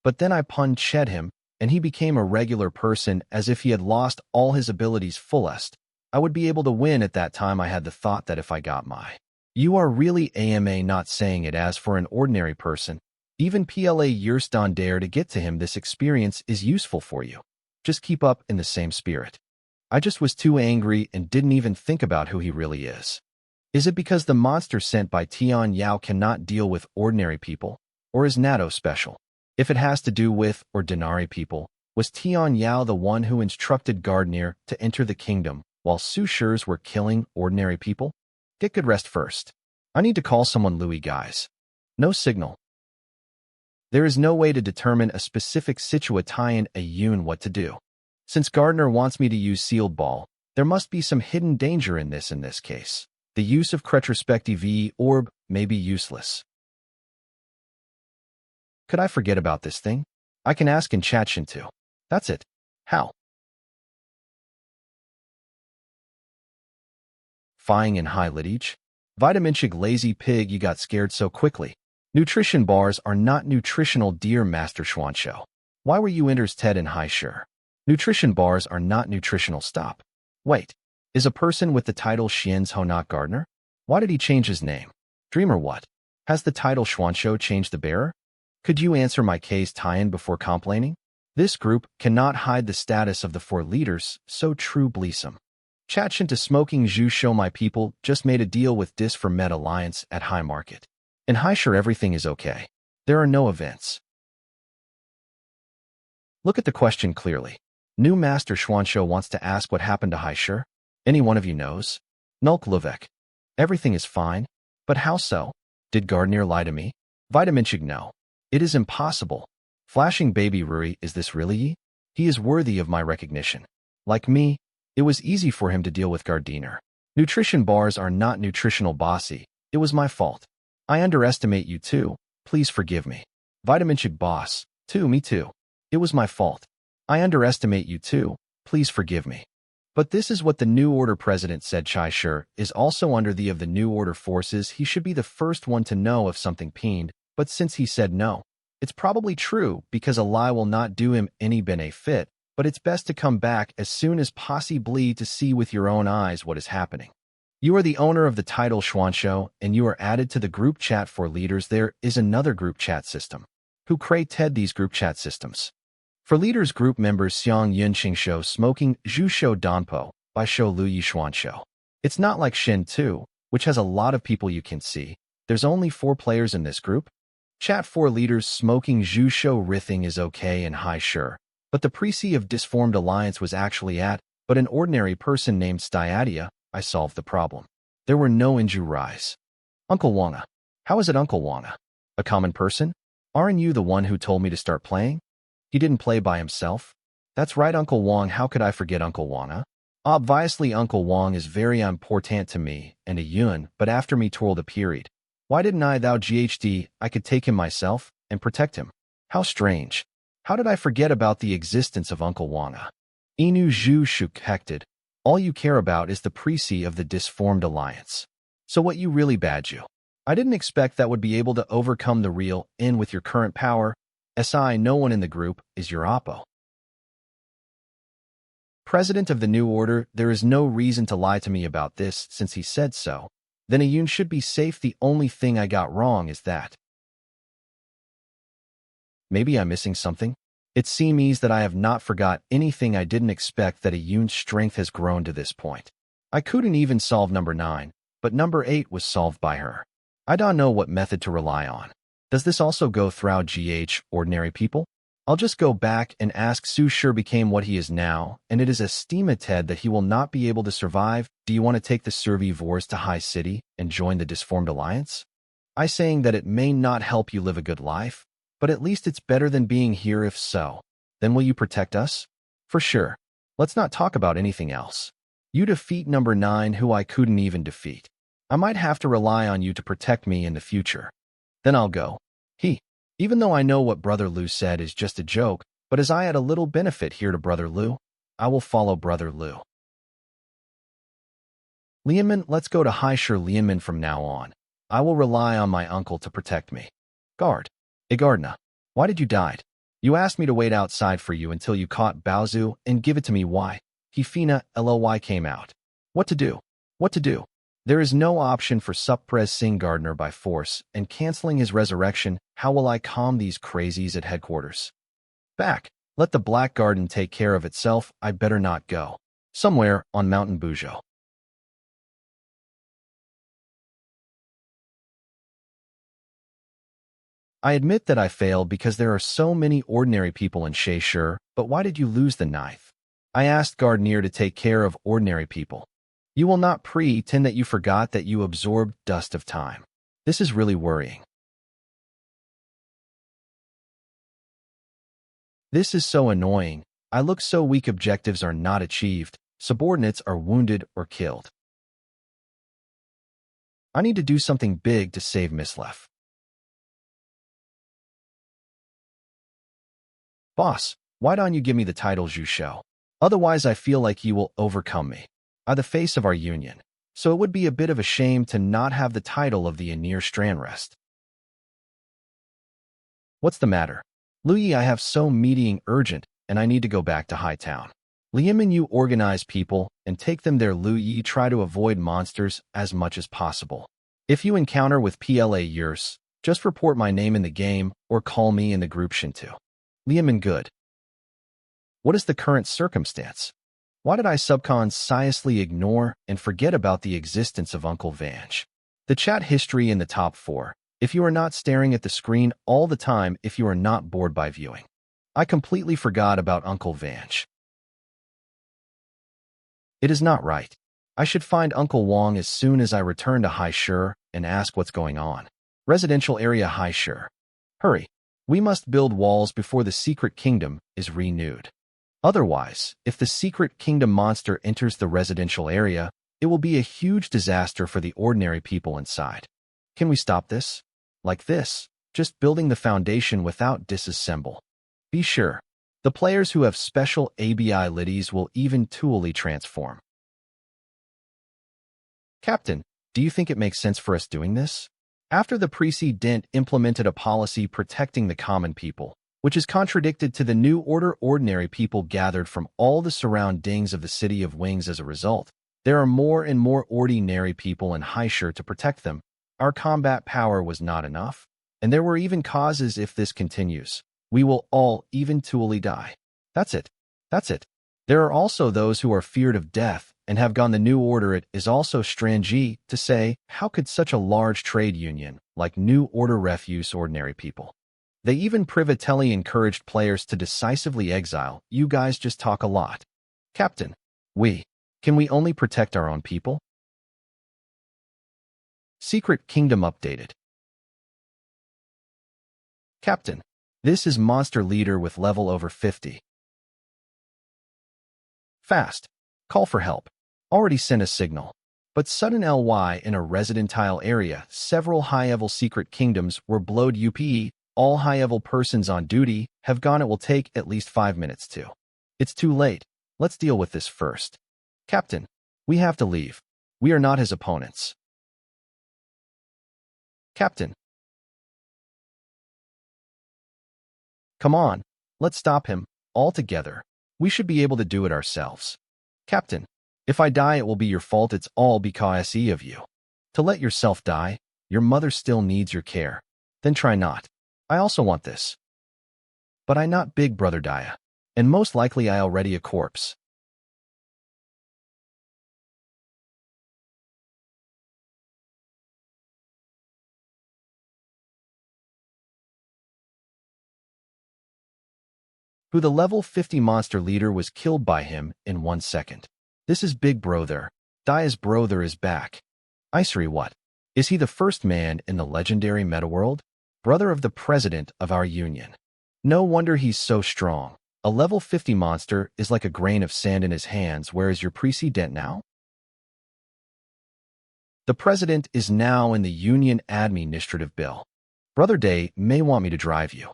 But then I punched him, and he became a regular person as if he had lost all his abilities fullest. I would be able to win. At that time I had the thought that if I got my you are really AMA not saying it as for an ordinary person. Even PLA Yerston dare to get to him. This experience is useful for you. Just keep up in the same spirit. I just was too angry and didn't even think about who he really is. Is it because the monster sent by Tian Yao cannot deal with ordinary people? Or is Nato special? If it has to do with or Denari people, was Tian Yao the one who instructed Gardner to enter the kingdom while Sushers were killing ordinary people? Get good rest first. I need to call someone. Louis, guys. No signal. There is no way to determine a specific situation a Yun what to do. Since Gardner wants me to use Sealed Ball, there must be some hidden danger in this case. The use of Retrospective Orb may be useless. Could I forget about this thing? I can ask in Chachin too. That's it. How? Fying in high litage? Vitaminchig lazy pig, you got scared so quickly. Nutrition bars are not nutritional, dear Master Schwansho. Why were you interested in high sure? Nutrition bars are not nutritional. Stop. Wait. Is a person with the title Xian's Ho not Gardner? Why did he change his name? Dreamer what? Has the title Schwansho changed the bearer? Could you answer my case tie-in before complaining? This group cannot hide the status of the 4 leaders, so true Bleesome. Chachin to smoking Zhu show my people just made a deal with Dis for Med Alliance at High Market. In High Sure everything is okay. There are no events. Look at the question clearly. New Master Schwansho wants to ask what happened to High Sure. Any one of you knows? Nulk Luvek. Everything is fine. But how so? Did Gardner lie to me? Vitaminchig no. It is impossible. Flashing baby Ruri, is this really ye? He is worthy of my recognition. Like me, it was easy for him to deal with Gardiner. Nutrition bars are not nutritional, bossy. It was my fault. I underestimate you too. Please forgive me. Vitaminchig boss. Me too. It was my fault. I underestimate you too. Please forgive me. But this is what the New Order president said. Chai Shur is also under the of the New Order forces. He should be the first one to know if something peened, but since he said no, it's probably true because a lie will not do him any benefit, but it's best to come back as soon as possibly to see with your own eyes what is happening. You are the owner of the title Schwansho, and you are added to the group chat for leaders. There is another group chat system. Who created these group chat systems? For leaders, group members Xiang Yunqing Shou smoking Zhu Shou Danpo by Shou Lu Yi Xuan Shou. It's not like Shen 2, which has a lot of people you can see. There's only 4 players in this group. Chat 4 leaders smoking Zhu Shou Rithing is okay and high sure, but the Preci of Disformed Alliance was actually at, but an ordinary person named Styadia. I solved the problem. There were no injuries. Uncle Wanga. How is it Uncle Wanga? A common person? Aren't you the one who told me to start playing? He didn't play by himself? That's right, Uncle Wong. How could I forget Uncle Wanga? Obviously, Uncle Wong is very important to me and a Yun, but after me twirled a period. Why didn't I thou GHD? I could take him myself and protect him. How strange. How did I forget about the existence of Uncle Wanga? Inu Zhu Shuk hected. All you care about is the prece of the disformed alliance. So what you really bad you? I didn't expect that would be able to overcome the real in with your current power. Si, no one in the group is your oppo. President of the New Order, there is no reason to lie to me about this since he said so. Then Ayun should be safe. The only thing I got wrong is that. Maybe I'm missing something? It seems that I have not forgot anything. I didn't expect that Ayun's strength has grown to this point. I couldn't even solve number 9, but number 8 was solved by her. I don't know what method to rely on. Does this also go through GH ordinary people? I'll just go back and ask. Su sure became what he is now, and it is estimated that he will not be able to survive. Do you want to take the Survivors to High City and join the disformed alliance? I saying that it may not help you live a good life, but at least it's better than being here. If so, then will you protect us? For sure. Let's not talk about anything else. You defeat number 9 who I couldn't even defeat. I might have to rely on you to protect me in the future. Then I'll go. Even though I know what Brother Lu said is just a joke, but as I add a little benefit here to Brother Lu, I will follow Brother Lu. Lianmin, let's go to Haishur Lianmin from now on. I will rely on my uncle to protect me. Guard. Igardna, why did you die? You asked me to wait outside for you until you caught Baozu and give it to me. Why? Hifina Loy came out. What to do? What to do? There is no option for Suppress Singh Gardner by force and canceling his resurrection. How will I calm these crazies at headquarters? Back. Let the Black Garden take care of itself. I better not go. Somewhere on Mountain Bujo. I admit that I failed because there are so many ordinary people in Shaishur, but why did you lose the knife? I asked Gardner to take care of ordinary people. You will not pretend that you forgot that you absorbed dust of time. This is really worrying. This is so annoying. I look so weak. Objectives are not achieved. Subordinates are wounded or killed. I need to do something big to save Mislef. Boss, why don't you give me the title Zhu Shou? Otherwise I feel like you will overcome me. I'm the face of our union, so it would be a bit of a shame to not have the title of the Anir Strandrest. What's the matter? Luyi, I have so meeting urgent, and I need to go back to Hightown. Lianmin, you organize people and take them there. Luyi, try to avoid monsters as much as possible. If you encounter with PLA yours, just report my name in the game or call me in the group Shinto. Lianmin, good. What is the current circumstance? Why did I subconsciously ignore and forget about the existence of Uncle Vange? The chat history in the top 4. If you are not staring at the screen all the time, if you are not bored by viewing. I completely forgot about Uncle Vange. It is not right. I should find Uncle Wang as soon as I return to Haishur and ask what's going on. Residential area Haishur. Hurry. We must build walls before the secret kingdom is renewed. Otherwise, if the secret kingdom monster enters the residential area, it will be a huge disaster for the ordinary people inside. Can we stop this? Like this, just building the foundation without disassemble. Be sure, the players who have special ABI liddies will even toolly transform. Captain, do you think it makes sense for us doing this? After the precedent implemented a policy protecting the common people, which is contradicted to the new order, ordinary people gathered from all the surroundings of the City of Wings. As a result, there are more and more ordinary people in Haishur to protect them. Our combat power was not enough, and there were even causes. If this continues, we will all eventually die. That's it. That's it. There are also those who are feared of death and have gone the new order. It is also strange to say, how could such a large trade union like New Order refuse ordinary people? They even privately encouraged players to decisively exile. You guys just talk a lot. Captain, can we only protect our own people? Secret Kingdom updated. Captain, this is Monster Leader with level over 50. Fast. Call for help. Already sent a signal. But sudden LY in a residential area, several high-level secret kingdoms were blowed UPE. All high-level persons on duty have gone. It will take at least 5 minutes to. It's too late. Let's deal with this first. Captain, we have to leave. We are not his opponents. Captain. Come on, let's stop him, all together. We should be able to do it ourselves. Captain, if I die it will be your fault. It's all because of you. To let yourself die, your mother still needs your care. Then try not. I also want this. But I not big brother Dia, and most likely I already a corpse. Who the level 50 monster leader was killed by him in 1 second. This is big brother. Dia's brother is back. Isari what? Is he the first man in the legendary meta world? Brother of the president of our union. No wonder he's so strong. A level 50 monster is like a grain of sand in his hands. Where is your president now? The president is now in the union administrative bill. Brother Day may want me to drive you.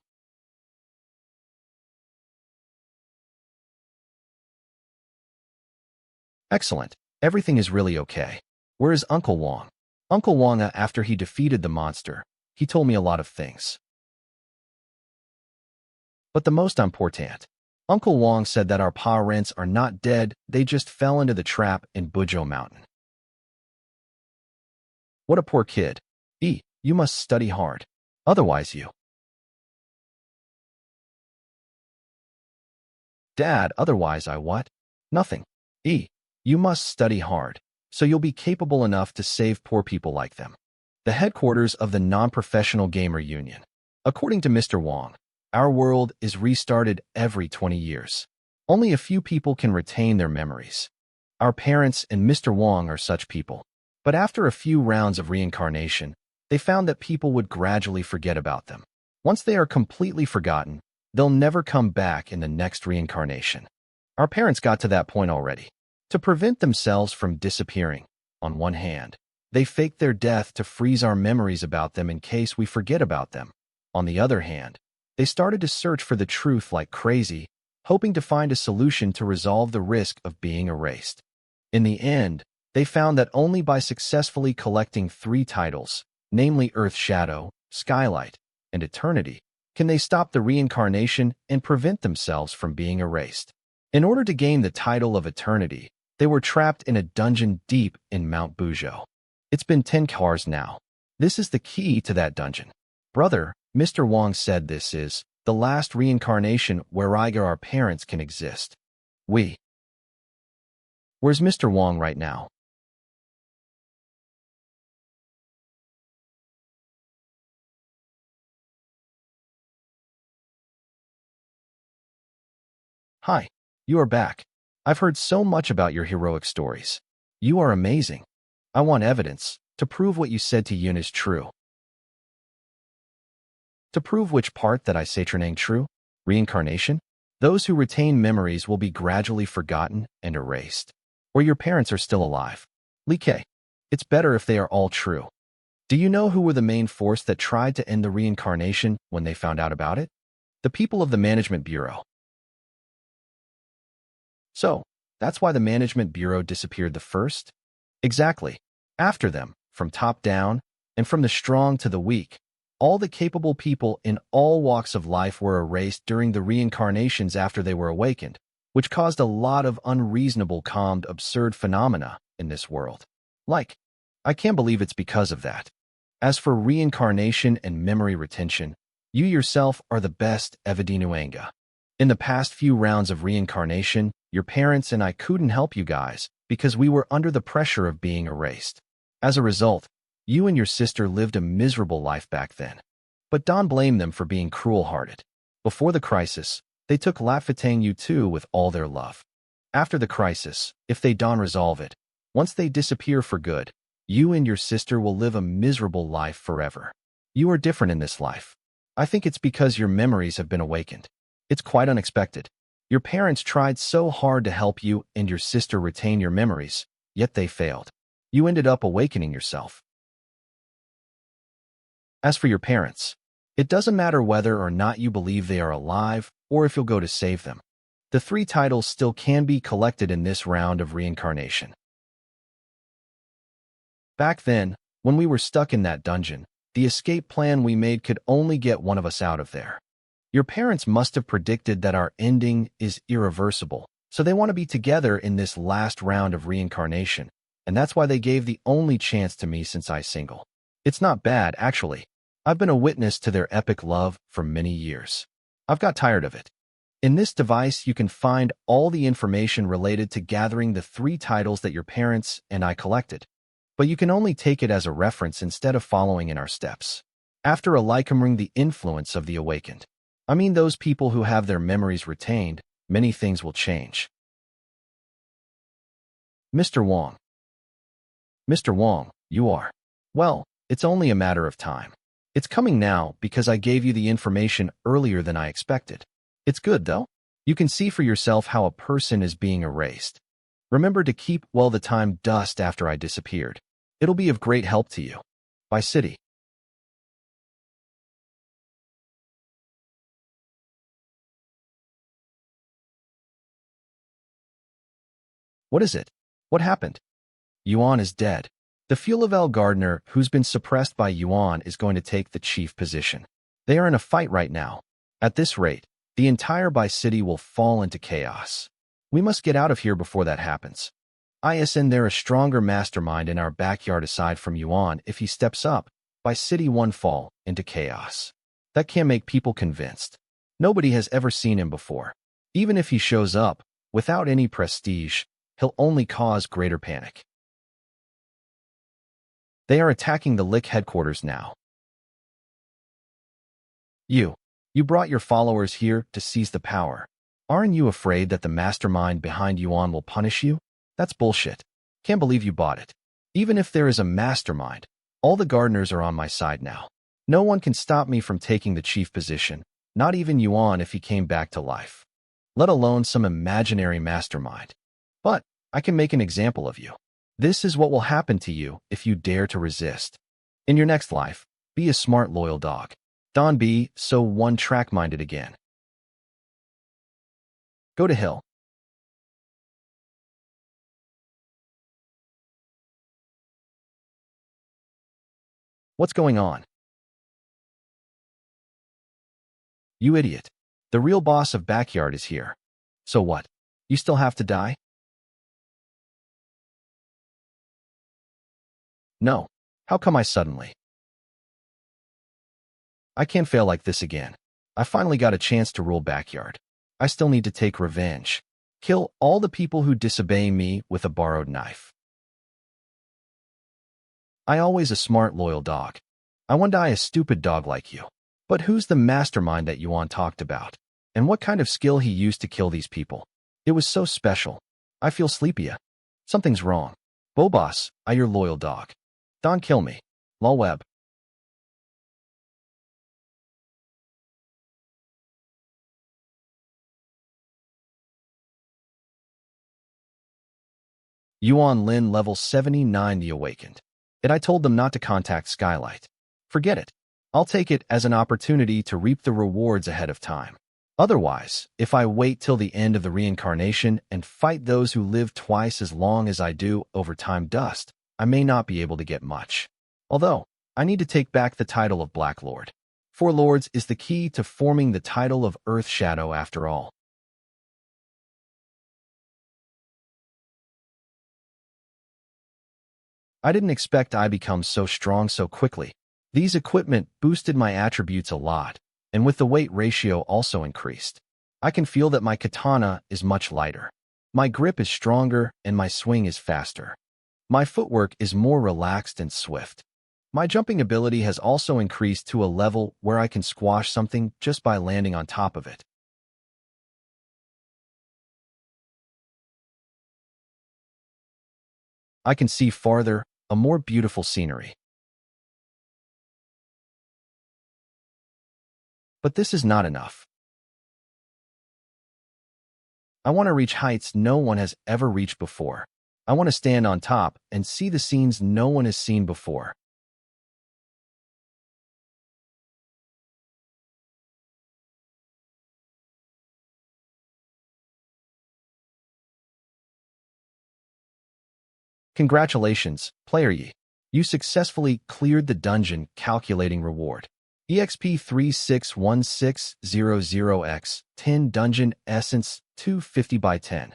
Excellent. Everything is really okay. Where is Uncle Wong? Uncle Wong, after he defeated the monster, he told me a lot of things. But the most important, Uncle Wong said that our parents are not dead, they just fell into the trap in Bujo Mountain. What a poor kid. You must study hard. Otherwise you. Dad, otherwise I what? Nothing. You must study hard, so you'll be capable enough to save poor people like them. The headquarters of the non-professional gamer union. According to Mr. Wong, our world is restarted every 20 years. Only a few people can retain their memories. Our parents and Mr. Wong are such people. But after a few rounds of reincarnation, they found that people would gradually forget about them. Once they are completely forgotten, they'll never come back in the next reincarnation. Our parents got to that point already. To prevent themselves from disappearing, on one hand, they faked their death to freeze our memories about them in case we forget about them. On the other hand, they started to search for the truth like crazy, hoping to find a solution to resolve the risk of being erased. In the end, they found that only by successfully collecting 3 titles, namely Earth Shadow, Skylight, and Eternity, can they stop the reincarnation and prevent themselves from being erased. In order to gain the title of Eternity, they were trapped in a dungeon deep in Mount Bujo. It's been 10 cars now. This is the key to that dungeon. Brother, Mr. Wong said this is the last reincarnation where our parents can exist. Where's Mr. Wong right now? Hi, you are back. I've heard so much about your heroic stories. You are amazing. I want evidence to prove what you said to Yun is true. To prove which part that I say true? Reincarnation? Those who retain memories will be gradually forgotten and erased. Or your parents are still alive. Li Ke. It's better if they are all true. Do you know who were the main force that tried to end the reincarnation when they found out about it? The people of the Management Bureau. So, that's why the Management Bureau disappeared the first? Exactly. After them, from top down, and from the strong to the weak, all the capable people in all walks of life were erased during the reincarnations after they were awakened, which caused a lot of unreasonable, calmed, absurd phenomena in this world. I can't believe it's because of that. As for reincarnation and memory retention, you yourself are the best Evadinuanga. In the past few rounds of reincarnation, your parents and I couldn't help you guys because we were under the pressure of being erased. As a result, you and your sister lived a miserable life back then. But don't blame them for being cruel-hearted. Before the crisis, they took Lafitang you too with all their love. After the crisis, if they don't resolve it, once they disappear for good, you and your sister will live a miserable life forever. You are different in this life. I think it's because your memories have been awakened. It's quite unexpected. Your parents tried so hard to help you and your sister retain your memories, yet they failed. You ended up awakening yourself. As for your parents, It doesn't matter whether or not you believe they are alive or if you'll go to save them. The 3 titles still can be collected in this round of reincarnation. Back then, when we were stuck in that dungeon, the escape plan we made could only get one of us out of there. Your parents must have predicted that our ending is irreversible, so they want to be together in this last round of reincarnation, and that's why they gave the only chance to me since I single. It's not bad, actually. I've been a witness to their epic love for many years. I've got tired of it. In this device, you can find all the information related to gathering the 3 titles that your parents and I collected, but you can only take it as a reference instead of following in our steps. After awakening the influence of the awakened, I mean those people who have their memories retained, many things will change. Mr. Wong. Mr. Wong, you are. Well, it's only a matter of time. It's coming now because I gave you the information earlier than I expected. It's good, though. You can see for yourself how a person is being erased. Remember to keep well the time dust after I disappeared. It'll be of great help to you. By City. What is it? What happened? Yuan is dead. The Fulevel gardener who's been suppressed by Yuan is going to take the chief position. They are in a fight right now. At this rate, the entire Bai City will fall into chaos. We must get out of here before that happens. ISN there a stronger mastermind in our backyard aside from Yuan. If he steps up, Bai City won't fall into chaos. That can make people convinced. Nobody has ever seen him before. Even if he shows up, without any prestige, he'll only cause greater panic. They are attacking the Lick headquarters now. You brought your followers here to seize the power. Aren't you afraid that the mastermind behind Yuan will punish you? That's bullshit. Can't believe you bought it. Even if there is a mastermind, all the gardeners are on my side now. No one can stop me from taking the chief position, not even Yuan if he came back to life. Let alone some imaginary mastermind. But I can make an example of you. This is what will happen to you if you dare to resist. In your next life, be a smart, loyal dog. Don't be so one-track-minded again. Go to Hill. What's going on? You idiot. The real boss of Backyard is here. So what? You still have to die? No. How come I suddenly? I can't fail like this again. I finally got a chance to rule Backyard. I still need to take revenge. Kill all the people who disobey me with a borrowed knife. I always a smart, loyal dog. I won't die a stupid dog like you. But who's the mastermind that Yuan talked about? And what kind of skill he used to kill these people? It was so special. I feel sleepy. Something's wrong. Bobos, I your loyal dog. Don't kill me. Lolweb. Yuan Lin level 79 the awakened. And I told them not to contact Skylight. Forget it. I'll take it as an opportunity to reap the rewards ahead of time. Otherwise, if I wait till the end of the reincarnation and fight those who live twice as long as I do over time dust, I may not be able to get much. Although, I need to take back the title of Black Lord. 4 Lords is the key to forming the title of Earth Shadow after all. I didn't expect I become so strong so quickly. These equipment boosted my attributes a lot, and with the weight ratio also increased. I can feel that my katana is much lighter. My grip is stronger and my swing is faster. My footwork is more relaxed and swift. My jumping ability has also increased to a level where I can squash something just by landing on top of it. I can see farther, a more beautiful scenery. But this is not enough. I want to reach heights no one has ever reached before. I want to stand on top and see the scenes no one has seen before. Congratulations, player Yi. You successfully cleared the dungeon calculating reward. EXP 361600X 10 Dungeon Essence 250 by 10.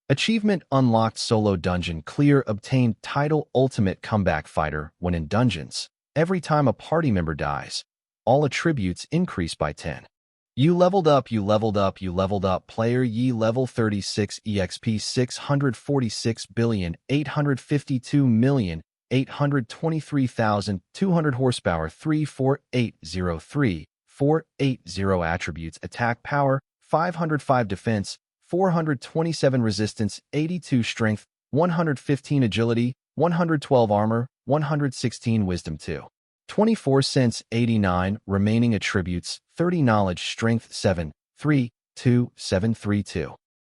Achievement unlocked solo dungeon clear obtained title Ultimate Comeback Fighter when in dungeons. Every time a party member dies, all attributes increase by 10. You leveled up, you leveled up, you leveled up. Player Yi level 36 EXP 646,852,823,200 horsepower 34803 480 attributes attack power 505 defense 427 resistance 82 strength 115 agility 112 armor 116 wisdom 2. 24 cents 89 remaining attributes 30 knowledge strength 7 3 2 7 3 2.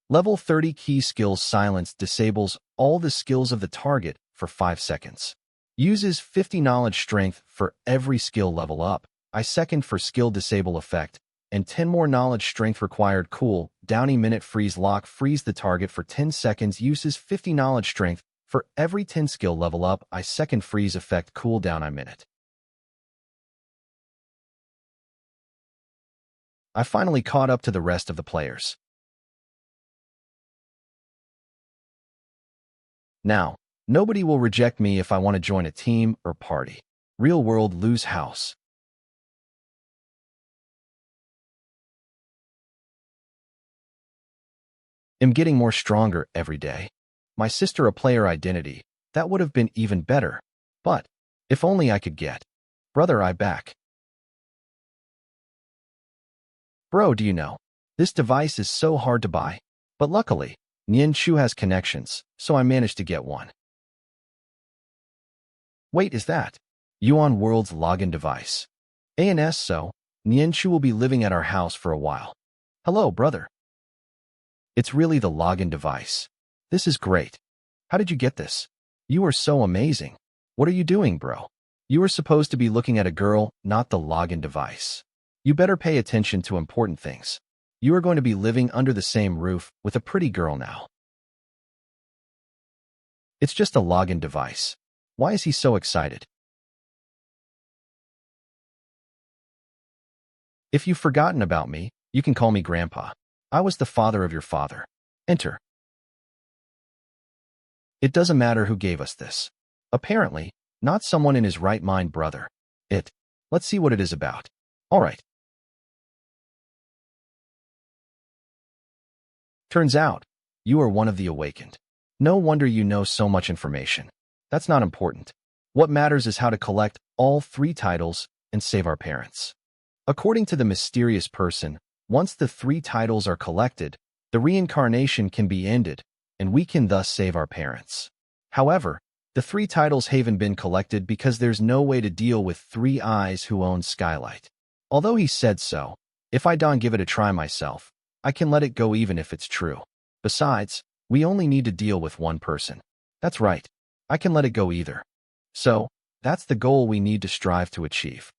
Level 30 key skills silence disables all the skills of the target for 5 seconds. Uses 50 knowledge strength for every skill level up. I second for skill disable effect and 10 more knowledge strength required. Cool downy minute freeze lock freeze the target for 10 seconds. Uses 50 knowledge strength for every 10 skill level up. I second freeze effect cooldown I minute. I finally caught up to the rest of the players. Now, nobody will reject me if I want to join a team or party. Real world lose house. I'm getting more stronger every day. My sister a player identity, that would have been even better. But, if only I could get. Brother I back. Bro, do you know? This device is so hard to buy. But luckily, Nian Chu has connections, so I managed to get one. Wait, is that Yuan World's login device? ANS so, Nian Chu will be living at our house for a while. Hello, brother. It's really the login device. This is great. How did you get this? You are so amazing. What are you doing, bro? You are supposed to be looking at a girl, not the login device. You better pay attention to important things. You are going to be living under the same roof with a pretty girl now. It's just a login device. Why is he so excited? If you've forgotten about me, you can call me Grandpa. I was the father of your father. Enter. It doesn't matter who gave us this. Apparently, not someone in his right mind, brother. Let's see what it is about. All right. Turns out, you are one of the awakened. No wonder you know so much information. That's not important. What matters is how to collect all 3 titles and save our parents. According to the mysterious person, once the 3 titles are collected, the reincarnation can be ended, and we can thus save our parents. However, the 3 titles haven't been collected because there's no way to deal with 3 eyes who own Skylight. Although he said so, if I don't give it a try myself, I can let it go even if it's true. Besides, we only need to deal with one person. That's right. I can let it go either. So, that's the goal we need to strive to achieve.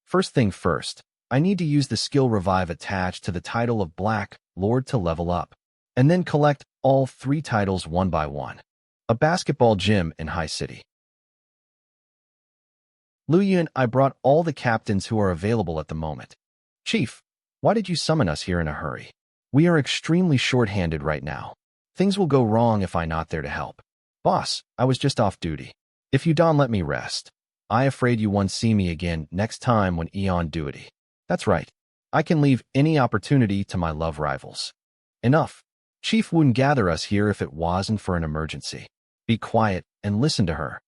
First thing first, I need to use the skill revive attached to the title of Black Lord to level up, and then collect all 3 titles one by one. A basketball gym in High City. Lu Yun, I brought all the captains who are available at the moment. Chief, why did you summon us here in a hurry? We are extremely short-handed right now. Things will go wrong if I'm not there to help. Boss, I was just off duty. If you don't let me rest, I afraid you won't see me again next time when on duty. That's right. I can leave any opportunity to my love rivals. Enough. Chief wouldn't gather us here if it wasn't for an emergency. Be quiet and listen to her.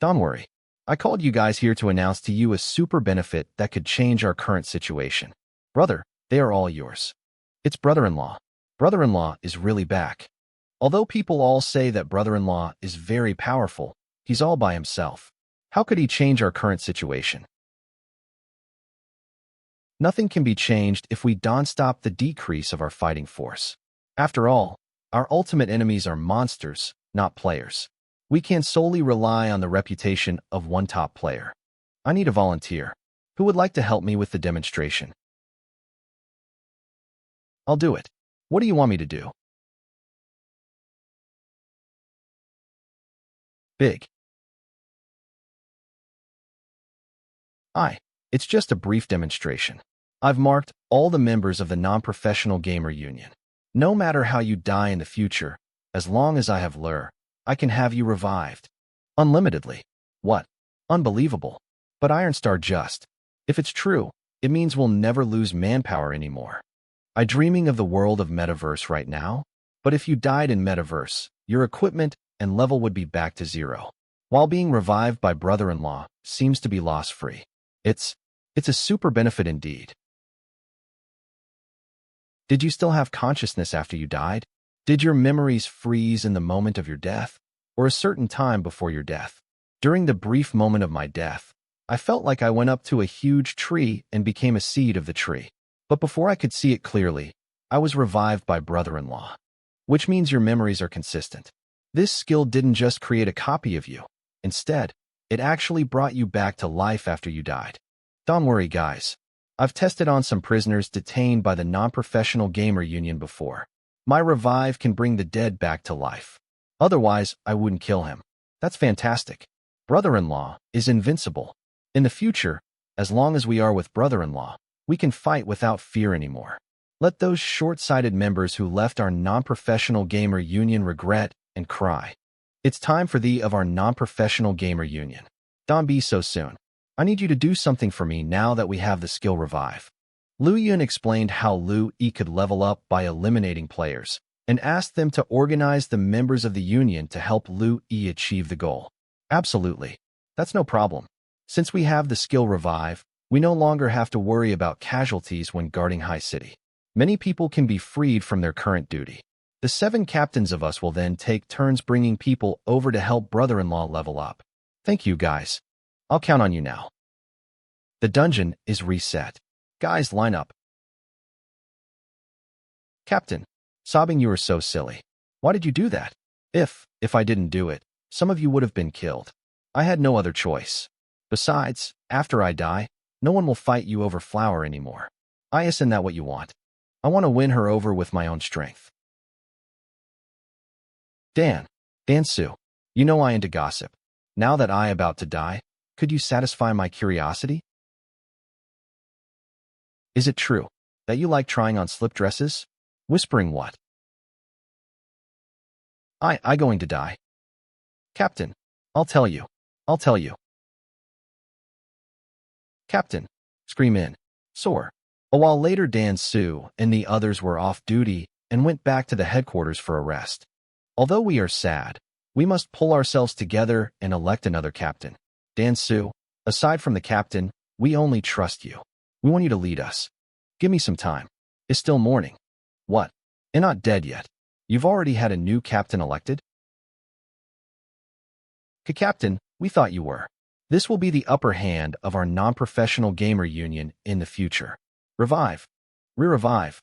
Don't worry. I called you guys here to announce to you a super benefit that could change our current situation. Brother, they are all yours. It's brother-in-law. Brother-in-law is really back. Although people all say that brother-in-law is very powerful, he's all by himself. How could he change our current situation? Nothing can be changed if we don't stop the decrease of our fighting force. After all, our ultimate enemies are monsters, not players. We can solely rely on the reputation of one top player. I need a volunteer. Who would like to help me with the demonstration? I'll do it. What do you want me to do? Big. It's just a brief demonstration. I've marked all the members of the non-professional gamer union. No matter how you die in the future, as long as I have lure, I can have you revived. Unlimitedly. What? Unbelievable. But Ironstar just. If it's true, it means we'll never lose manpower anymore. I'm dreaming of the world of Metaverse right now, but if you died in Metaverse, your equipment and level would be back to zero. While being revived by brother-in-law seems to be loss-free. It's a super benefit indeed. Did you still have consciousness after you died? Did your memories freeze in the moment of your death, or a certain time before your death? During the brief moment of my death, I felt like I went up to a huge tree and became a seed of the tree. But before I could see it clearly, I was revived by brother-in-law, which means your memories are consistent. This skill didn't just create a copy of you. Instead, it actually brought you back to life after you died. Don't worry, guys. I've tested on some prisoners detained by the non-professional gamer union before. My revive can bring the dead back to life. Otherwise, I wouldn't kill him. That's fantastic. Brother-in-law is invincible. In the future, as long as we are with brother-in-law, we can fight without fear anymore. Let those short-sighted members who left our non-professional gamer union regret and cry. It's time for thee of our non-professional gamer union. Don't be so soon. I need you to do something for me now that we have the skill revive. Lu Yun explained how Lu Yi could level up by eliminating players, and asked them to organize the members of the union to help Lu Yi achieve the goal. Absolutely. That's no problem. Since we have the skill revive, we no longer have to worry about casualties when guarding High City. Many people can be freed from their current duty. The 7 captains of us will then take turns bringing people over to help brother-in-law level up. Thank you, guys. I'll count on you now. The dungeon is reset. Guys, line up. Captain, sobbing, you are so silly. Why did you do that? If I didn't do it, some of you would have been killed. I had no other choice. Besides, after I die, no one will fight you over Flower anymore. Isn't that what you want? I want to win her over with my own strength. Dan Su, you know I into gossip. Now that I about to die, could you satisfy my curiosity? Is it true that you like trying on slip dresses? Whispering what? I going to die. Captain, I'll tell you. Captain, scream in. Soar. A while later, Dan Su and the others were off duty and went back to the headquarters for a rest. Although we are sad, we must pull ourselves together and elect another captain. Dan Su, aside from the captain, we only trust you. We want you to lead us. Give me some time. It's still morning. What? You're not dead yet. You've already had a new captain elected? Captain, we thought you were. This will be the upper hand of our non-professional gamer union in the future. Revive. Re-revive.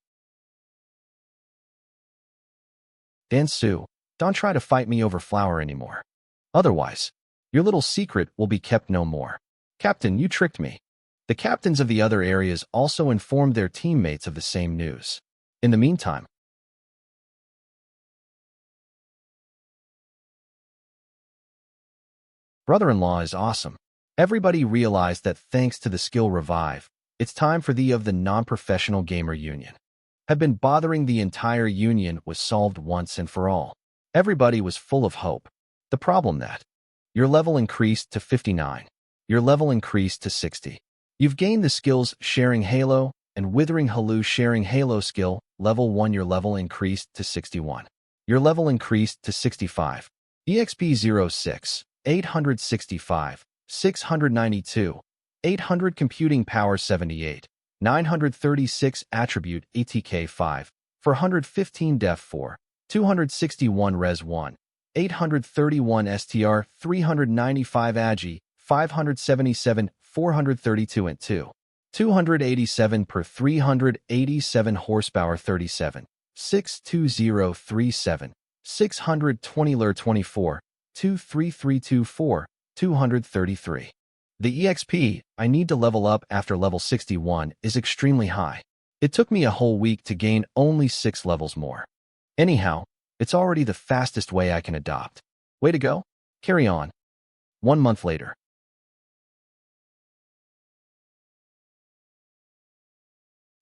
Dan Su, don't try to fight me over Flower anymore. Otherwise, your little secret will be kept no more. Captain, you tricked me. The captains of the other areas also informed their teammates of the same news. In the meantime, brother-in-law is awesome. Everybody realized that thanks to the skill revive, it's time for the of the non-professional gamer union. Have been bothering the entire union was solved once and for all. Everybody was full of hope. The problem that your level increased to 59. Your level increased to 60. You've gained the skills Sharing Halo and Withering Halu. Sharing Halo skill, level 1. Your level increased to 61. Your level increased to 65. EXP 06, 865, 692, 800 computing power 78, 936 attribute ATK 5, 415 def 4, 261 res 1, 831 STR, 395 agi, 577, 432 int 2, 287 per 387 horsepower 37, 62037, 620 lure 24, 23324, 233. The EXP I need to level up after level 61 is extremely high. It took me a whole week to gain only 6 levels more. Anyhow, it's already the fastest way I can adopt. Way to go. Carry on. 1 month later.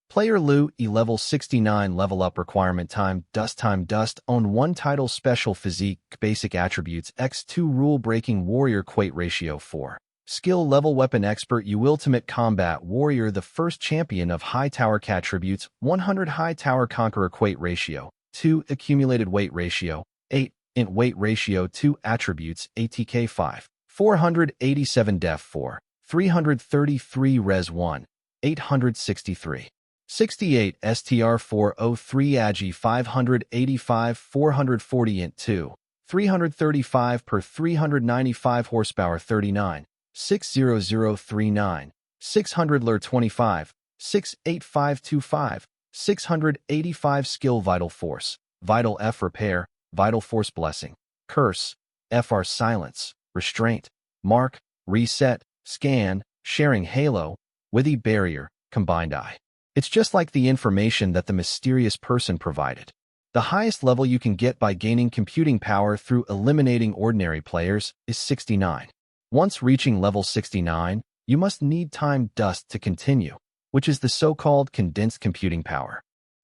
Player Lu, level 69 level up requirement time dust own 1 title special physique basic attributes x2 rule breaking warrior quate ratio 4. Skill level weapon expert you ultimate combat warrior the first champion of high tower attributes 100 high tower conqueror quate ratio 2 accumulated weight ratio 8 int weight ratio 2 attributes ATK 5 487 def 4 333 res 1 863 68 STR 403 AGI 585 440 int 2 335 per 395 horsepower 39 60039 600 lure 25 68525 685 skill vital force vital F repair vital force blessing curse FR silence restraint mark reset scan sharing halo withy barrier combined eye. It's just like the information that the mysterious person provided. The highest level you can get by gaining computing power through eliminating ordinary players is 69. Once reaching level 69, you must need time dust to continue, which is the so-called condensed computing power.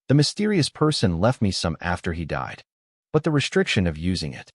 The mysterious person left me some after he died, but the restriction of using it.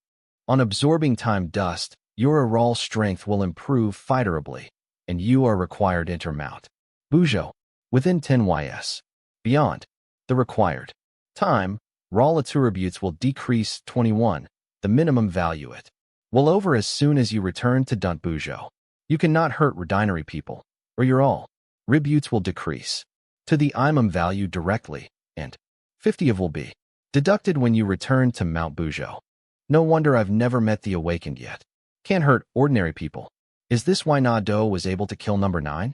On absorbing time dust, your overall strength will improve fighterably, and you are required to intermount. Bujo. Within 10 ys. Beyond the required time, raw attributes will decrease 21, the minimum value it will over as soon as you return to Dunt Bujo. You cannot hurt ordinary people, or your all tributes will decrease to the imam value directly, and 50 of will be deducted when you return to Mount Bujo. No wonder I've never met the awakened yet. Can't hurt ordinary people. Is this why Na-Do was able to kill number 9?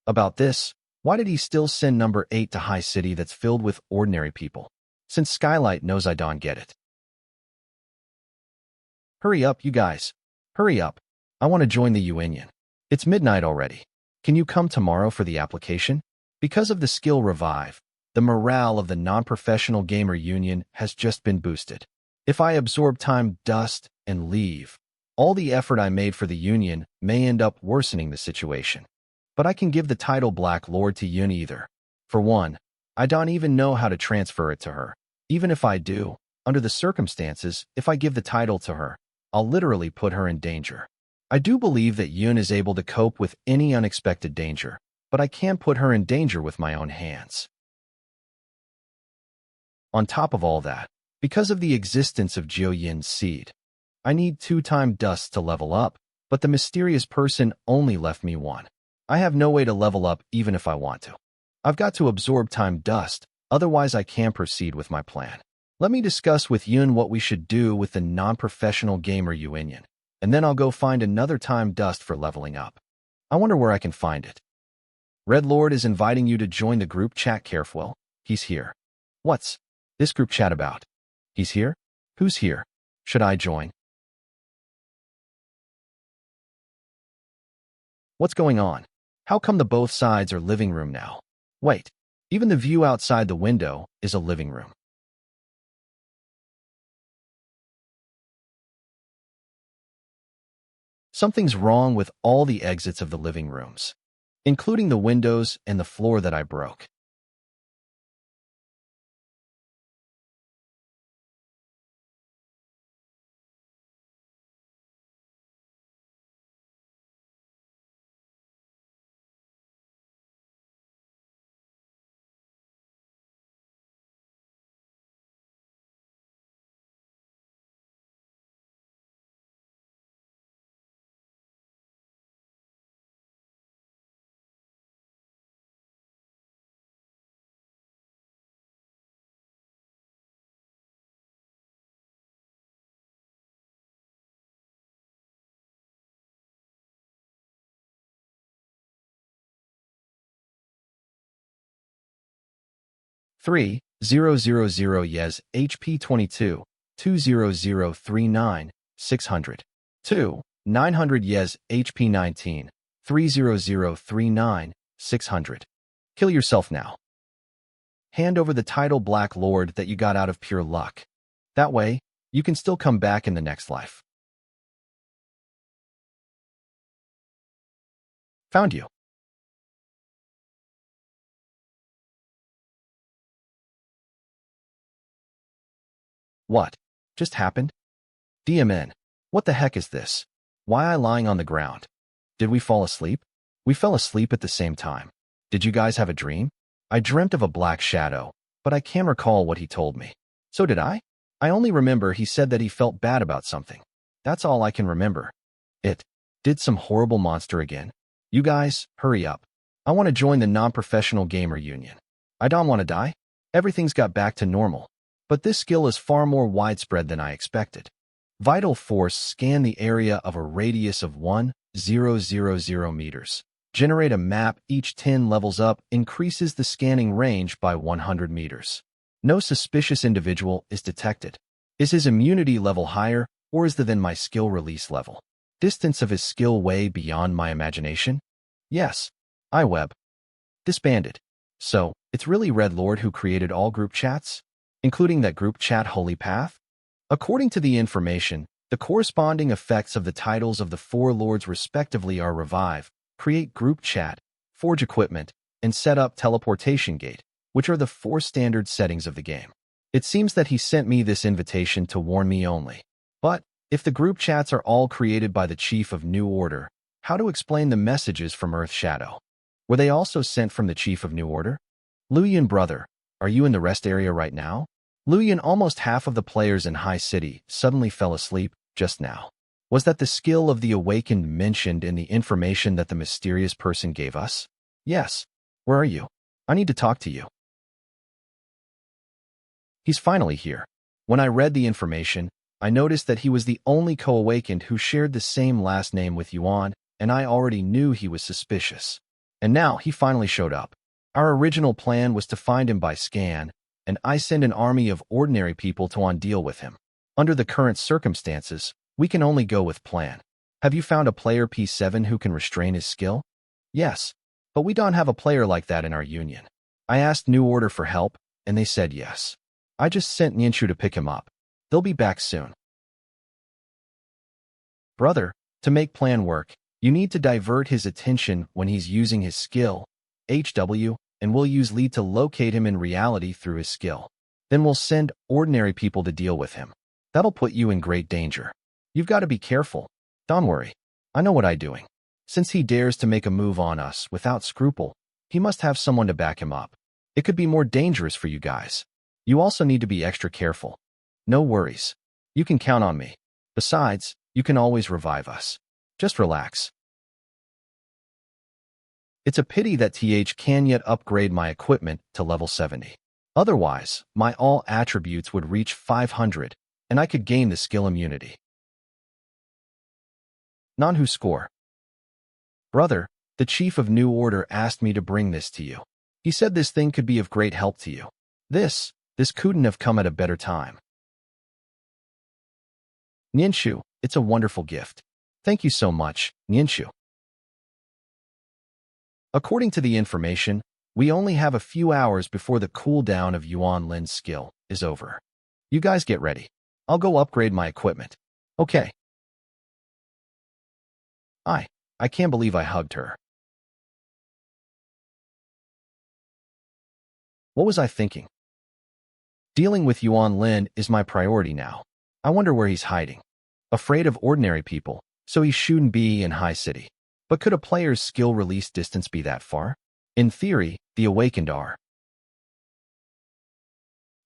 About this, why did he still send number 8 to High City that's filled with ordinary people? Since Skylight knows I don't get it. Hurry up, you guys. Hurry up. I want to join the Union. It's midnight already. Can you come tomorrow for the application? Because of the skill revive, the morale of the non-professional gamer union has just been boosted. If I absorb time dust and leave, all the effort I made for the union may end up worsening the situation. But I can give the title Black Lord to Yun either. For one, I don't even know how to transfer it to her. Even if I do, under the circumstances, if I give the title to her, I'll literally put her in danger. I do believe that Yun is able to cope with any unexpected danger, but I can't put her in danger with my own hands. On top of all that, because of the existence of Jiu Yin's seed, I need 2 time dust to level up, but the mysterious person only left me 1. I have no way to level up even if I want to. I've got to absorb time dust, otherwise I can't proceed with my plan. Let me discuss with Yun what we should do with the non-professional gamer union, and then I'll go find another time dust for leveling up. I wonder where I can find it. Red Lord is inviting you to join the group chat. Careful, he's here. What's this group chat about? He's here? Who's here? Should I join? What's going on? How come the both sides are living room now? Wait, even the view outside the window is a living room. Something's wrong with all the exits of the living rooms, including the windows and the floor that I broke. Three 000 yes HP 22 20039 600 2 900 yes HP 19 30039 600. Kill yourself now. Hand over the title Black Lord that you got out of pure luck. That way, you can still come back in the next life. Found you. What? Just happened? DMN. What the heck is this? Why I lying on the ground? Did we fall asleep? We fell asleep at the same time. Did you guys have a dream? I dreamt of a black shadow, but I can't recall what he told me. So did I? I only remember he said that he felt bad about something. That's all I can remember. It. Did some horrible monster again? You guys, hurry up. I want to join the non-professional gamer union. I don't want to die. Everything's got back to normal. But this skill is far more widespread than I expected. Vital Force scan the area of a radius of 1,000 meters. Generate a map each 10 levels up increases the scanning range by 100 meters. No suspicious individual is detected. Is his immunity level higher, or is than my skill release level? Distance of his skill way beyond my imagination? Yes. iWeb. Disbanded. So, it's really Red Lord who created all group chats? Including that group chat Holy Path? According to the information, the corresponding effects of the titles of the four lords respectively are revive, create group chat, forge equipment, and set up teleportation gate, which are the four standard settings of the game. It seems that he sent me this invitation to warn me only. But, if the group chats are all created by the Chief of New Order, how to explain the messages from Earth Shadow? Were they also sent from the Chief of New Order? Luyan brother, are you in the rest area right now? Luyan, almost half of the players in High City suddenly fell asleep just now. Was that the skill of the Awakened mentioned in the information that the mysterious person gave us? Yes. Where are you? I need to talk to you. He's finally here. When I read the information, I noticed that he was the only co-awakened who shared the same last name with Yuan, and I already knew he was suspicious. And now he finally showed up. Our original plan was to find him by scan, and I send an army of ordinary people to deal with him. Under the current circumstances, we can only go with plan. Have you found a player P7 who can restrain his skill? Yes, but we don't have a player like that in our union. I asked New Order for help, and they said yes. I just sent Ninshu to pick him up. They'll be back soon. Brother, to make plan work, you need to divert his attention when he's using his skill, HW, and we'll use lead to locate him in reality through his skill. Then we'll send ordinary people to deal with him. That'll put you in great danger. You've got to be careful. Don't worry. I know what I'm doing. Since he dares to make a move on us without scruple, he must have someone to back him up. It could be more dangerous for you guys. You also need to be extra careful. No worries. You can count on me. Besides, you can always revive us. Just relax. It's a pity that TH can yet upgrade my equipment to level 70. Otherwise, my all attributes would reach 500, and I could gain the skill immunity. Nanhu score. Brother, the Chief of New Order asked me to bring this to you. He said this thing could be of great help to you. This couldn't have come at a better time. Ninshu, it's a wonderful gift. Thank you so much, Ninshu. According to the information, we only have a few hours before the cooldown of Yuan Lin's skill is over. You guys get ready. I'll go upgrade my equipment. Okay. I can't believe I hugged her. What was I thinking? Dealing with Yuan Lin is my priority now. I wonder where he's hiding. Afraid of ordinary people, so he shouldn't be in High City. But could a player's skill release distance be that far? In theory, the Awakened are.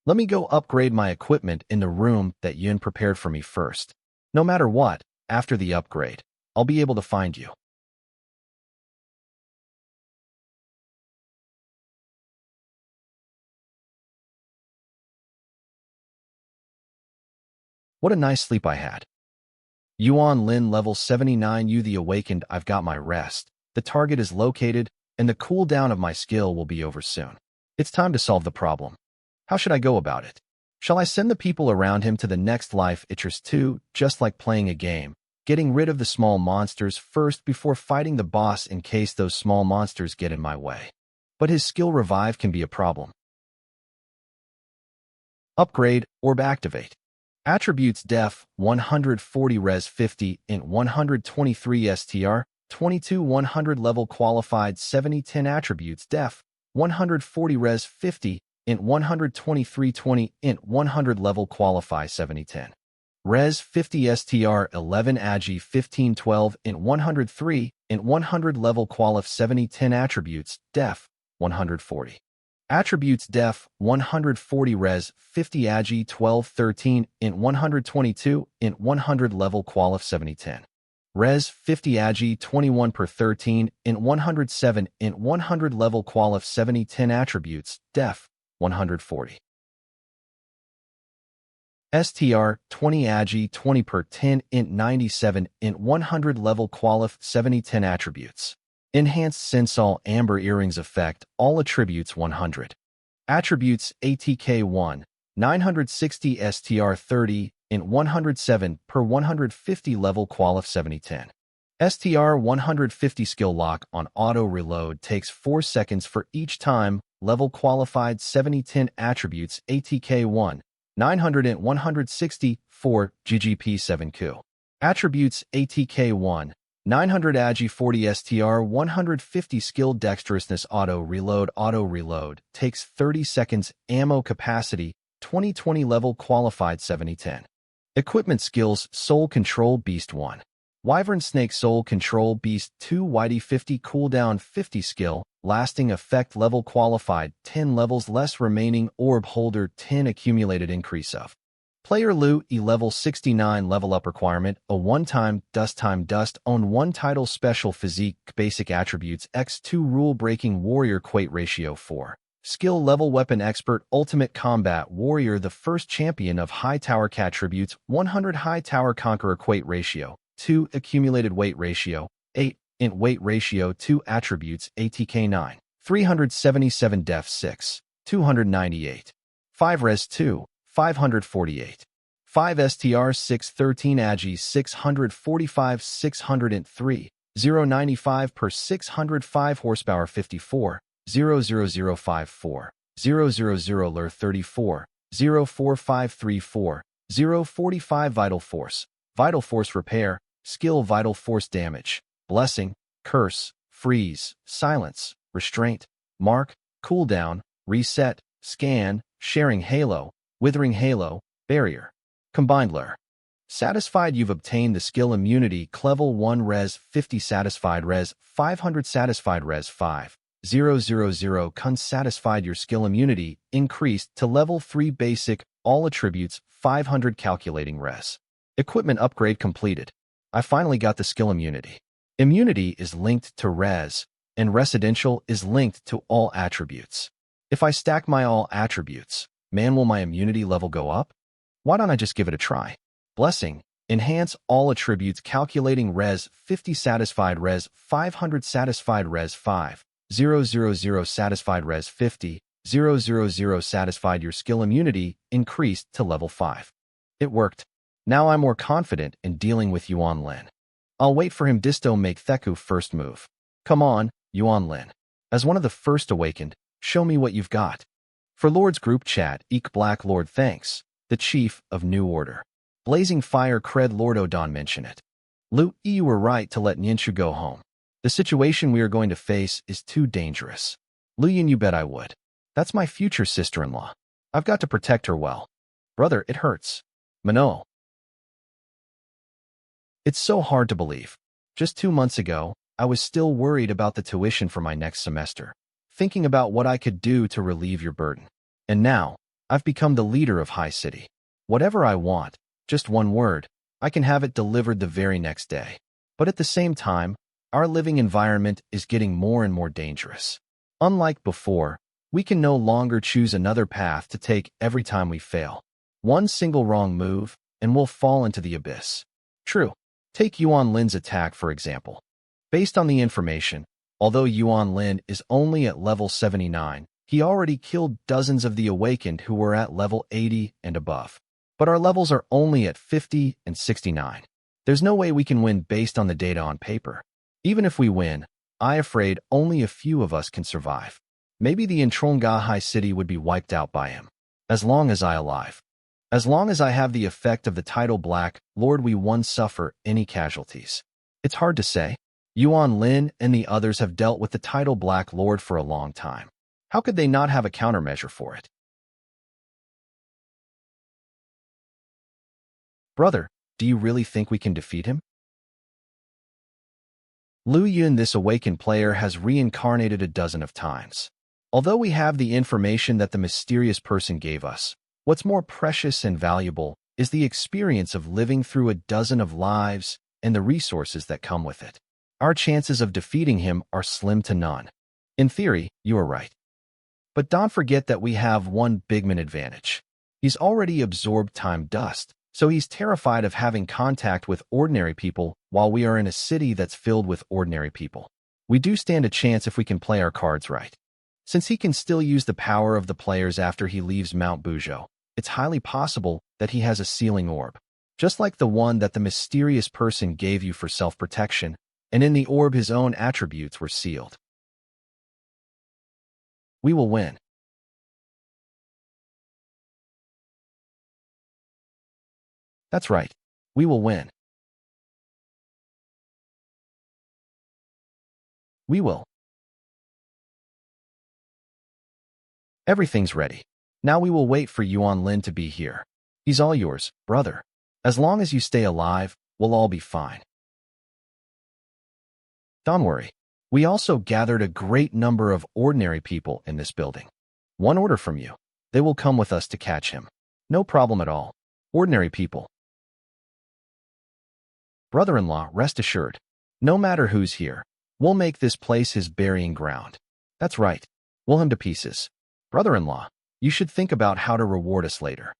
Let me go upgrade my equipment in the room that Yun prepared for me first. No matter what, after the upgrade, I'll be able to find you. What a nice sleep I had. Yuan Lin level 79 You the Awakened I've got my rest. The target is located, and the cooldown of my skill will be over soon. It's time to solve the problem. How should I go about it? Shall I send the people around him to the next life Itchers 2, just like playing a game, getting rid of the small monsters first before fighting the boss in case those small monsters get in my way? But his skill revive can be a problem. Upgrade, Orb activate. Attributes Def 140 Res 50 int 123 STR 22 100 level qualified 70-10 attributes def, 140 res 50, int 123 20, int 100 level qualify 70-10. Res 50 str 11 agi 1512 int 103, int 100 level qualif 70-10 attributes def, 140. Attributes def, 140 res 50 agi 1213 int 122, int 100 level qualif 70-10. Res 50 agi 21 per 13 int 107 int 100 level qualif 70-10 attributes def, 140. STR 20 agi 20 per 10 int 97 int 100 level qualif 70-10 attributes. Enhanced Sinsol Amber Earrings Effect, all attributes 100. Attributes ATK1, 960 STR 30, int 107 per 150 level qualif 70-10. STR 150 skill lock on auto reload takes 4 seconds for each time, level qualified 70-10 attributes ATK1, 900 int 160, 4, GGP 7Q. Attributes ATK1, 900 agi 40 STR 150 skill dexterousness auto reload takes 30 seconds ammo capacity 2020 level qualified 70-10. Equipment skills Soul Control Beast 1. Wyvern Snake Soul Control Beast 2 Whitey 50 cooldown 50 skill lasting effect level qualified 10 levels less remaining orb holder 10 accumulated increase of. Player Lu E level 69 level up requirement, a one-time dust own one title special physique basic attributes x2 rule breaking warrior quate ratio 4. Skill level weapon expert ultimate combat warrior the first champion of high tower attributes 100 high tower conqueror quate ratio 2 accumulated weight ratio 8 int weight ratio 2 attributes ATK 9 377 def 6 298 5 res 2 548. 5 STR 613 agi 645 603 095 per 605 horsepower 54 00054 000 lure 34 04534 045 vital force repair skill vital force damage blessing curse freeze silence restraint mark cooldown reset scan sharing halo Withering Halo, Barrier. Combined Lure. Satisfied you've obtained the skill immunity Level 1 res 50 satisfied res 500 satisfied res 5. 000 Kun satisfied your skill immunity increased to level 3 basic, all attributes 500 calculating res. Equipment upgrade completed. I finally got the skill immunity. Immunity is linked to res, and residential is linked to all attributes. If I stack my all attributes, man, will my immunity level go up? Why don't I just give it a try? Blessing. Enhance all attributes calculating res 50 satisfied res 500 satisfied res 5. 000 satisfied res 50. 000 satisfied your skill immunity increased to level 5. It worked. Now I'm more confident in dealing with Yuan Lin. I'll wait for him disto make Theku first move. Come on, Yuan Lin. As one of the first awakened, show me what you've got. For Lord's group chat, Eek Black Lord thanks, the Chief of New Order. Blazing Fire cred Lord Odon mention it. Lu, you were right to let Ninshu go home. The situation we are going to face is too dangerous. Lu Yin, you bet I would. That's my future sister-in-law. I've got to protect her well. Brother, it hurts. Mano. It's so hard to believe. Just 2 months ago, I was still worried about the tuition for my next semester, thinking about what I could do to relieve your burden. And now, I've become the leader of High City. Whatever I want, just one word, I can have it delivered the very next day. But at the same time, our living environment is getting more and more dangerous. Unlike before, we can no longer choose another path to take every time we fail. One single wrong move, and we'll fall into the abyss. True. Take Yuan Lin's attack, for example. Based on the information, although Yuan Lin is only at level 79, he already killed dozens of the awakened who were at level 80 and above. But our levels are only at 50 and 69. There's no way we can win based on the data on paper. Even if we win, I'm afraid only a few of us can survive. Maybe the Entronga High City would be wiped out by him. As long as I'm alive. As long as I have the effect of the title Black Lord, we won't suffer any casualties. It's hard to say. Yuan Lin and the others have dealt with the title Black Lord for a long time. How could they not have a countermeasure for it? Brother, do you really think we can defeat him? Lu Yun, this awakened player, has reincarnated a dozen of times. Although we have the information that the mysterious person gave us, what's more precious and valuable is the experience of living through a dozen of lives and the resources that come with it. Our chances of defeating him are slim to none. In theory, you are right. But don't forget that we have one bigman advantage. He's already absorbed time dust, so he's terrified of having contact with ordinary people while we are in a city that's filled with ordinary people. We do stand a chance if we can play our cards right. Since he can still use the power of the players after he leaves Mount Bujo, it's highly possible that he has a sealing orb, just like the one that the mysterious person gave you for self-protection, and in the orb his own attributes were sealed. We will win. That's right. We will win. We will. Everything's ready. Now we will wait for Yuan Lin to be here. He's all yours, brother. As long as you stay alive, we'll all be fine. Don't worry. We also gathered a great number of ordinary people in this building. One order from you. They will come with us to catch him. No problem at all. Ordinary people. Brother-in-law, rest assured. No matter who's here, we'll make this place his burying ground. That's right. We'll him to pieces. Brother-in-law, you should think about how to reward us later.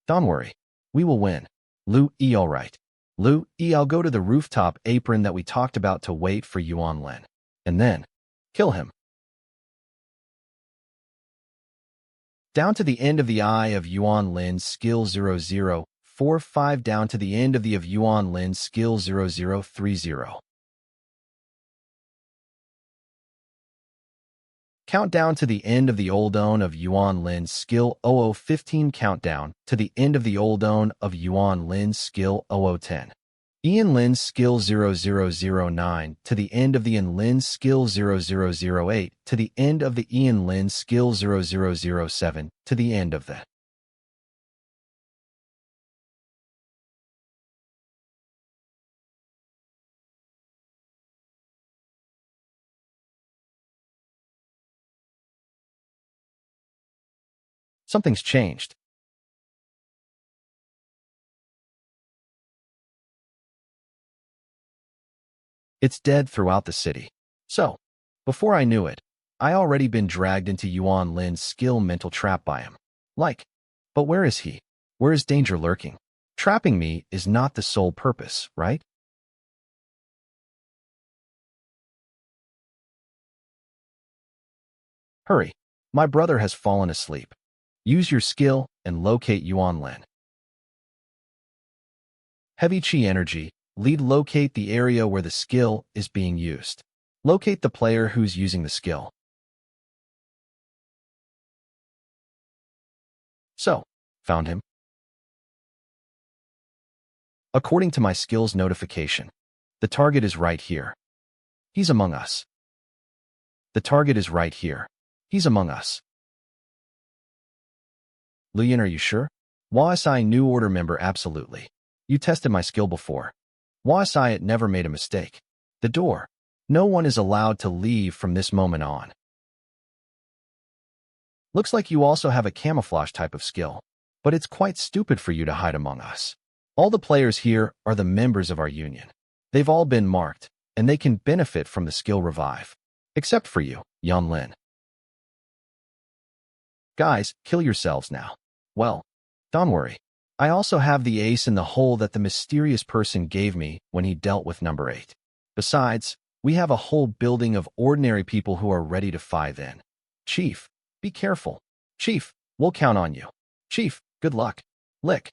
Don't worry. We will win. Lu E, all right. Lu E, I'll go to the rooftop apron that we talked about to wait for Yuan Lin. And then, kill him. Down to the end of the eye of Yuan Lin's skill 0045, down to the end of the Yuan Lin's skill 0030. Countdown to the end of the old own of Yuan Lin's skill 0015, countdown to the end of the old own of Yuan Lin's skill 0010. Ian Lin's skill 0009 to the end of the Ian Lin's skill 0008 to the end of the Ian Lin's skill 0007 to the end of the Something's changed. It's dead throughout the city. So, before I knew it, I already been dragged into Yuan Lin's skill mental trap by him. But where is he? Where is danger lurking? Trapping me is not the sole purpose, right? Hurry. My brother has fallen asleep. Use your skill and locate Yuan Lin. Heavy Chi energy. Lead locate the area where the skill is being used. Locate the player who's using the skill. So, found him. According to my skills notification, the target is right here. He's among us. The target is right here. He's among us. Lian, are you sure? YSI new order member, absolutely. You tested my skill before. YSI, it never made a mistake. The door. No one is allowed to leave from this moment on. Looks like you also have a camouflage type of skill, but it's quite stupid for you to hide among us. All the players here are the members of our union. They've all been marked, and they can benefit from the skill revive. Except for you, Yan Lin. Guys, kill yourselves now. Well, don't worry. I also have the ace in the hole that the mysterious person gave me when he dealt with number 8. Besides, we have a whole building of ordinary people who are ready to fight in. Chief, be careful. Chief, we'll count on you. Chief, good luck. Lick.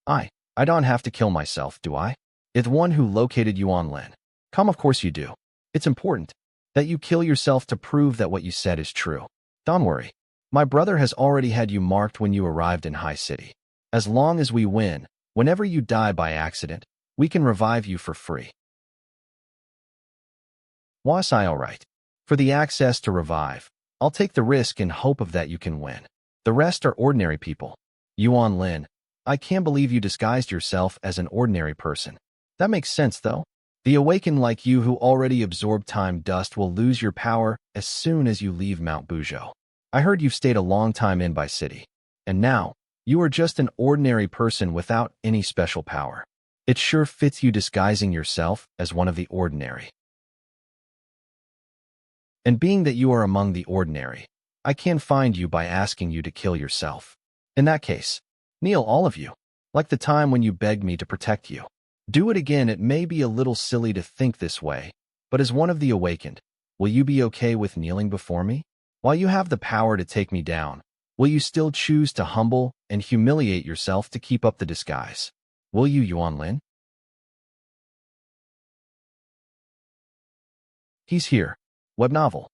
I don't have to kill myself, do I? It's one who located Yuan Lin. Come, of course you do. It's important that you kill yourself to prove that what you said is true. Don't worry. My brother has already had you marked when you arrived in High City. As long as we win, whenever you die by accident, we can revive you for free. Was I alright? For the access to revive, I'll take the risk in hope of that you can win. The rest are ordinary people. Yuan Lin, I can't believe you disguised yourself as an ordinary person. That makes sense, though. The awakened like you who already absorbed time dust will lose your power as soon as you leave Mount Buzhou. I heard you've stayed a long time in Bai City. And now, you are just an ordinary person without any special power. It sure fits you disguising yourself as one of the ordinary. And being that you are among the ordinary, I can find you by asking you to kill yourself. In that case, kneel all of you, like the time when you begged me to protect you. Do it again. It may be a little silly to think this way, but as one of the awakened, will you be okay with kneeling before me? While you have the power to take me down, will you still choose to humble and humiliate yourself to keep up the disguise? Will you, Yuan Lin? He's here. Web novel.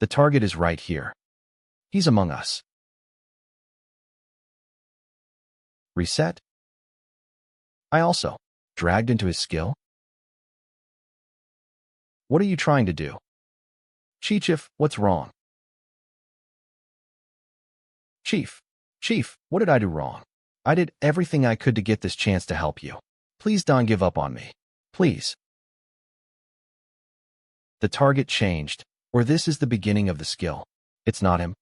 The target is right here. He's among us. Reset? I also dragged into his skill? What are you trying to do? Chief, what's wrong? Chief, what did I do wrong? I did everything I could to get this chance to help you. Please don't give up on me. Please. The target changed, or this is the beginning of the skill. It's not him.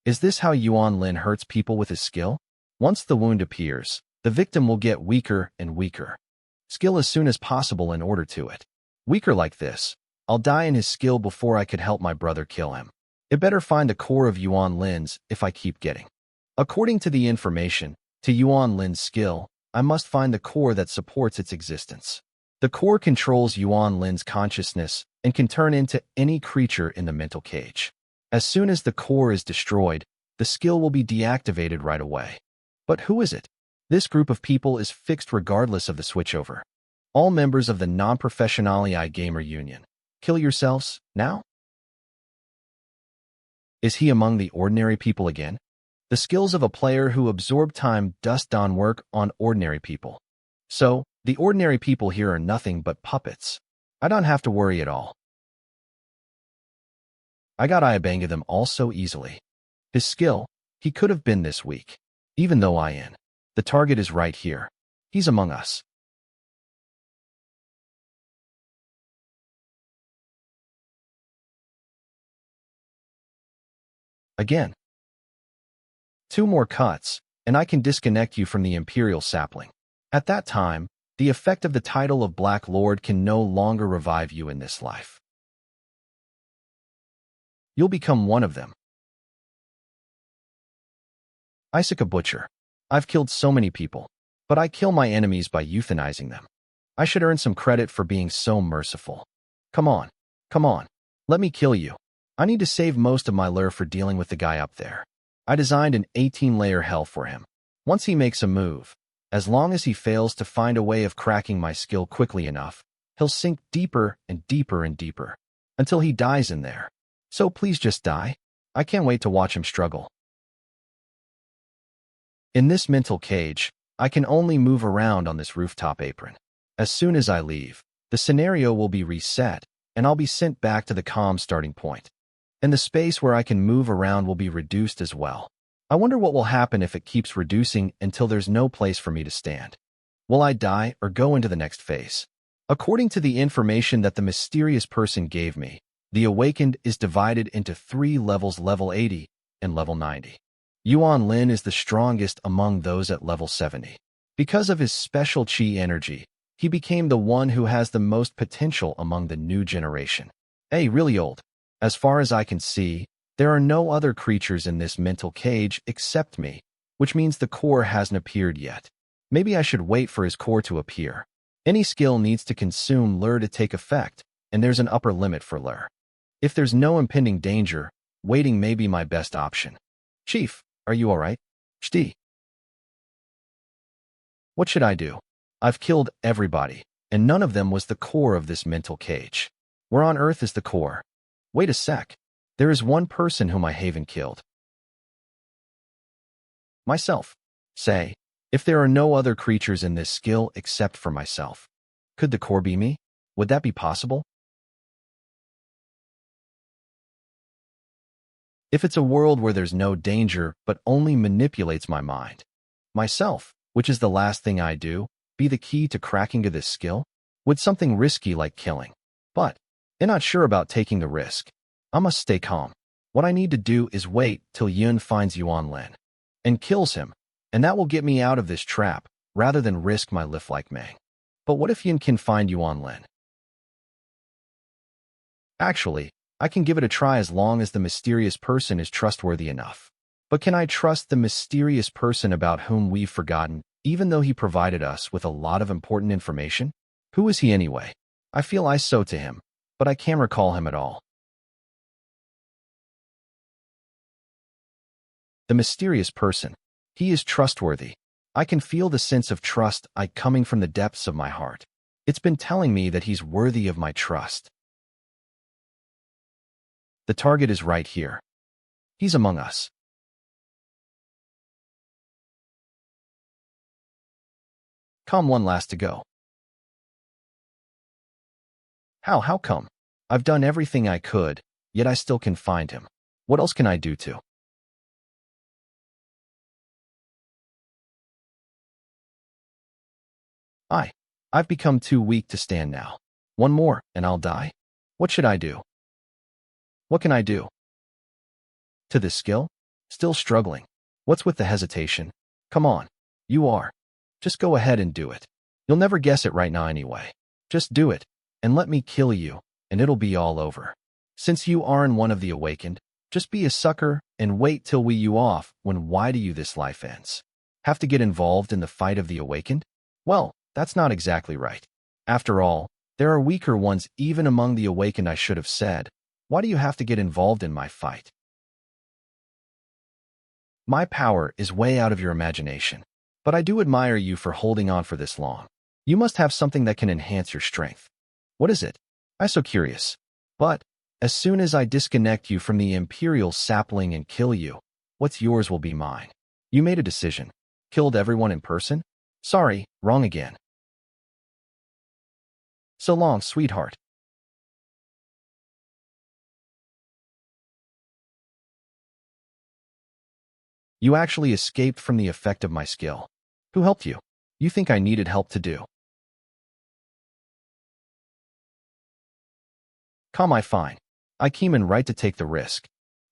Is this how Yuan Lin hurts people with his skill? Once the wound appears, the victim will get weaker and weaker. Skill as soon as possible in order to it. Weaker like this, I'll die in his skill before I could help my brother kill him. It better find the core of Yuan Lin's if I keep getting. According to the information, to Yuan Lin's skill, I must find the core that supports its existence. The core controls Yuan Lin's consciousness and can turn into any creature in the mental cage. As soon as the core is destroyed, the skill will be deactivated right away. But who is it? This group of people is fixed regardless of the switchover. All members of the non-professionali gamer union. Kill yourselves, now? Is he among the ordinary people again? The skills of a player who absorb time dust don't work on ordinary people. So, the ordinary people here are nothing but puppets. I don't have to worry at all. I got Iabanga them all so easily. His skill, he could have been this weak. Even though the target is right here. He's among us. Again. 2 more cuts, and I can disconnect you from the Imperial Sapling. At that time, the effect of the title of Black Lord can no longer revive you in this life. You'll become one of them. Isaac a butcher. I've killed so many people, but I kill my enemies by euthanizing them. I should earn some credit for being so merciful. Come on. Let me kill you. I need to save most of my lure for dealing with the guy up there. I designed an 18-layer hell for him. Once he makes a move, as long as he fails to find a way of cracking my skill quickly enough, he'll sink deeper and deeper and deeper, until he dies in there. So please just die. I can't wait to watch him struggle. In this mental cage, I can only move around on this rooftop apron. As soon as I leave, the scenario will be reset, and I'll be sent back to the calm starting point. And the space where I can move around will be reduced as well. I wonder what will happen if it keeps reducing until there's no place for me to stand. Will I die or go into the next phase? According to the information that the mysterious person gave me, the awakened is divided into 3 levels: level 80 and level 90. Yuan Lin is the strongest among those at level 70. Because of his special chi energy, he became the one who has the most potential among the new generation. Hey, really old. As far as I can see, there are no other creatures in this mental cage except me, which means the core hasn't appeared yet. Maybe I should wait for his core to appear. Any skill needs to consume lure to take effect, and there's an upper limit for lure. If there's no impending danger, waiting may be my best option. Chief, are you alright? Shti. What should I do? I've killed everybody, and none of them was the core of this mental cage. Where on earth is the core? Wait a sec. There is one person whom I haven't killed. Myself. Say, if there are no other creatures in this skill except for myself, could the core be me? Would that be possible? If it's a world where there's no danger but only manipulates my mind, myself, which is the last thing I do, be the key to cracking to this skill? Would something risky like killing? But I'm not sure about taking the risk. I must stay calm. What I need to do is wait till Yun finds Yuan Lin and kills him, and that will get me out of this trap rather than risk my life like Meng. But what if Yun can find Yuan Lin? Actually, I can give it a try as long as the mysterious person is trustworthy enough. But can I trust the mysterious person about whom we've forgotten, even though he provided us with a lot of important information? Who is he anyway? I feel I so to him, but I can't recall him at all. The mysterious person. He is trustworthy. I can feel the sense of trust coming from the depths of my heart. It's been telling me that he's worthy of my trust. The target is right here. He's among us. Come one last to go. How come? I've done everything I could, yet I still can find him. What else can I do to? I've become too weak to stand now. One more, and I'll die. What should I do? What can I do? To this skill? Still struggling. What's with the hesitation? Come on. You are. Just go ahead and do it. You'll never guess it right now anyway. Just do it, and let me kill you, and it'll be all over. Since you aren't one of the awakened, just be a sucker and wait till you off when why do you this life ends. Have to get involved in the fight of the awakened? Well, that's not exactly right. After all, there are weaker ones even among the awakened. I should have said, why do you have to get involved in my fight? My power is way out of your imagination, but I do admire you for holding on for this long. You must have something that can enhance your strength. What is it? I'm so curious. But as soon as I disconnect you from the Imperial sapling and kill you, what's yours will be mine. You made a decision. Killed everyone in person? Sorry, wrong again. So long, sweetheart. You actually escaped from the effect of my skill. Who helped you? You think I needed help to do? Come, I fine. I came in right to take the risk.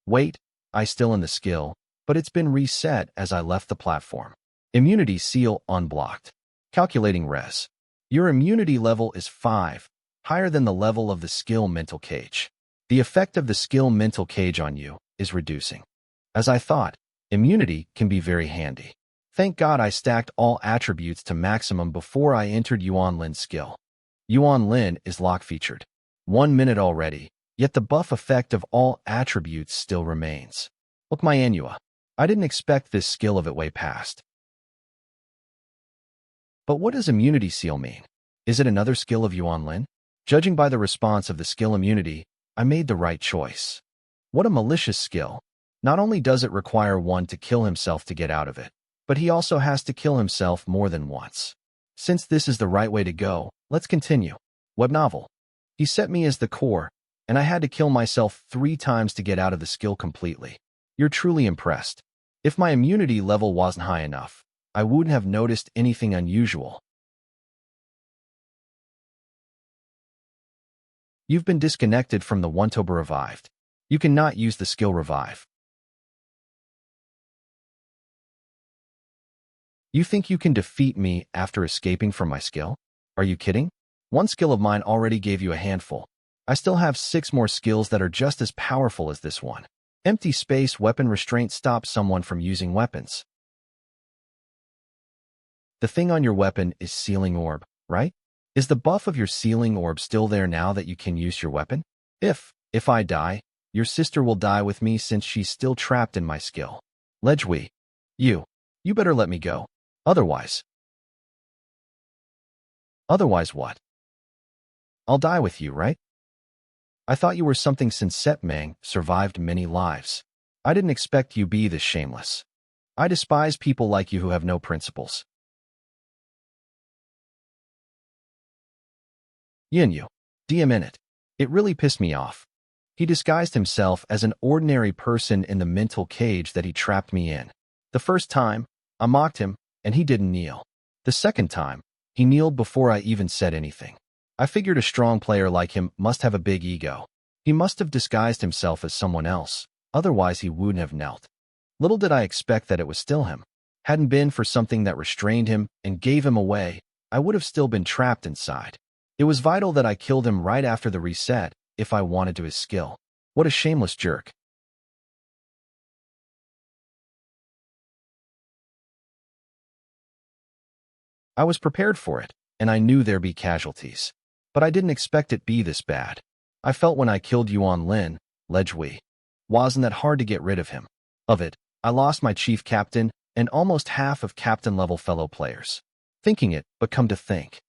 Wait, I still in the skill, but it's been reset as I left the platform. Immunity seal unblocked. Calculating res. Your immunity level is 5, higher than the level of the skill mental cage. The effect of the skill mental cage on you is reducing. As I thought, immunity can be very handy. Thank God I stacked all attributes to maximum before I entered Yuan Lin's skill. Yuan Lin is lock-featured. 1 minute already, yet the buff effect of all attributes still remains. Look, my Manhua. I didn't expect this skill of it way past. But what does immunity seal mean? Is it another skill of Yuan Lin? Judging by the response of the skill immunity, I made the right choice. What a malicious skill. Not only does it require one to kill himself to get out of it, but he also has to kill himself more than once. Since this is the right way to go, let's continue. Web novel. He set me as the core, and I had to kill myself 3 times to get out of the skill completely. You're truly impressed. If my immunity level wasn't high enough, I wouldn't have noticed anything unusual. You've been disconnected from the One-Toba revived. You cannot use the skill revive. You think you can defeat me after escaping from my skill? Are you kidding? One skill of mine already gave you a handful. I still have 6 more skills that are just as powerful as this one. Empty space weapon restraint stops someone from using weapons. The thing on your weapon is sealing orb, right? Is the buff of your sealing orb still there now that you can use your weapon? If If I die, your sister will die with me since she's still trapped in my skill. Lejwi. You better let me go. Otherwise. Otherwise what? I'll die with you, right? I thought you were something since Setmang survived many lives. I didn't expect you be this shameless. I despise people like you who have no principles. Yinyu. DM it. It really pissed me off. He disguised himself as an ordinary person in the mental cage that he trapped me in. The first time, I mocked him, and he didn't kneel. The second time, he kneeled before I even said anything. I figured a strong player like him must have a big ego. He must have disguised himself as someone else, otherwise he wouldn't have knelt. Little did I expect that it was still him. Hadn't been for something that restrained him and gave him away, I would have still been trapped inside. It was vital that I killed him right after the reset if I wanted to his skill. What a shameless jerk. I was prepared for it, and I knew there'd be casualties. But I didn't expect it be this bad. I felt when I killed Yuan Lin, Lejwi. Wasn't that hard to get rid of him? Of it, I lost my chief captain and almost half of captain-level fellow players. Thinking it, but come to think.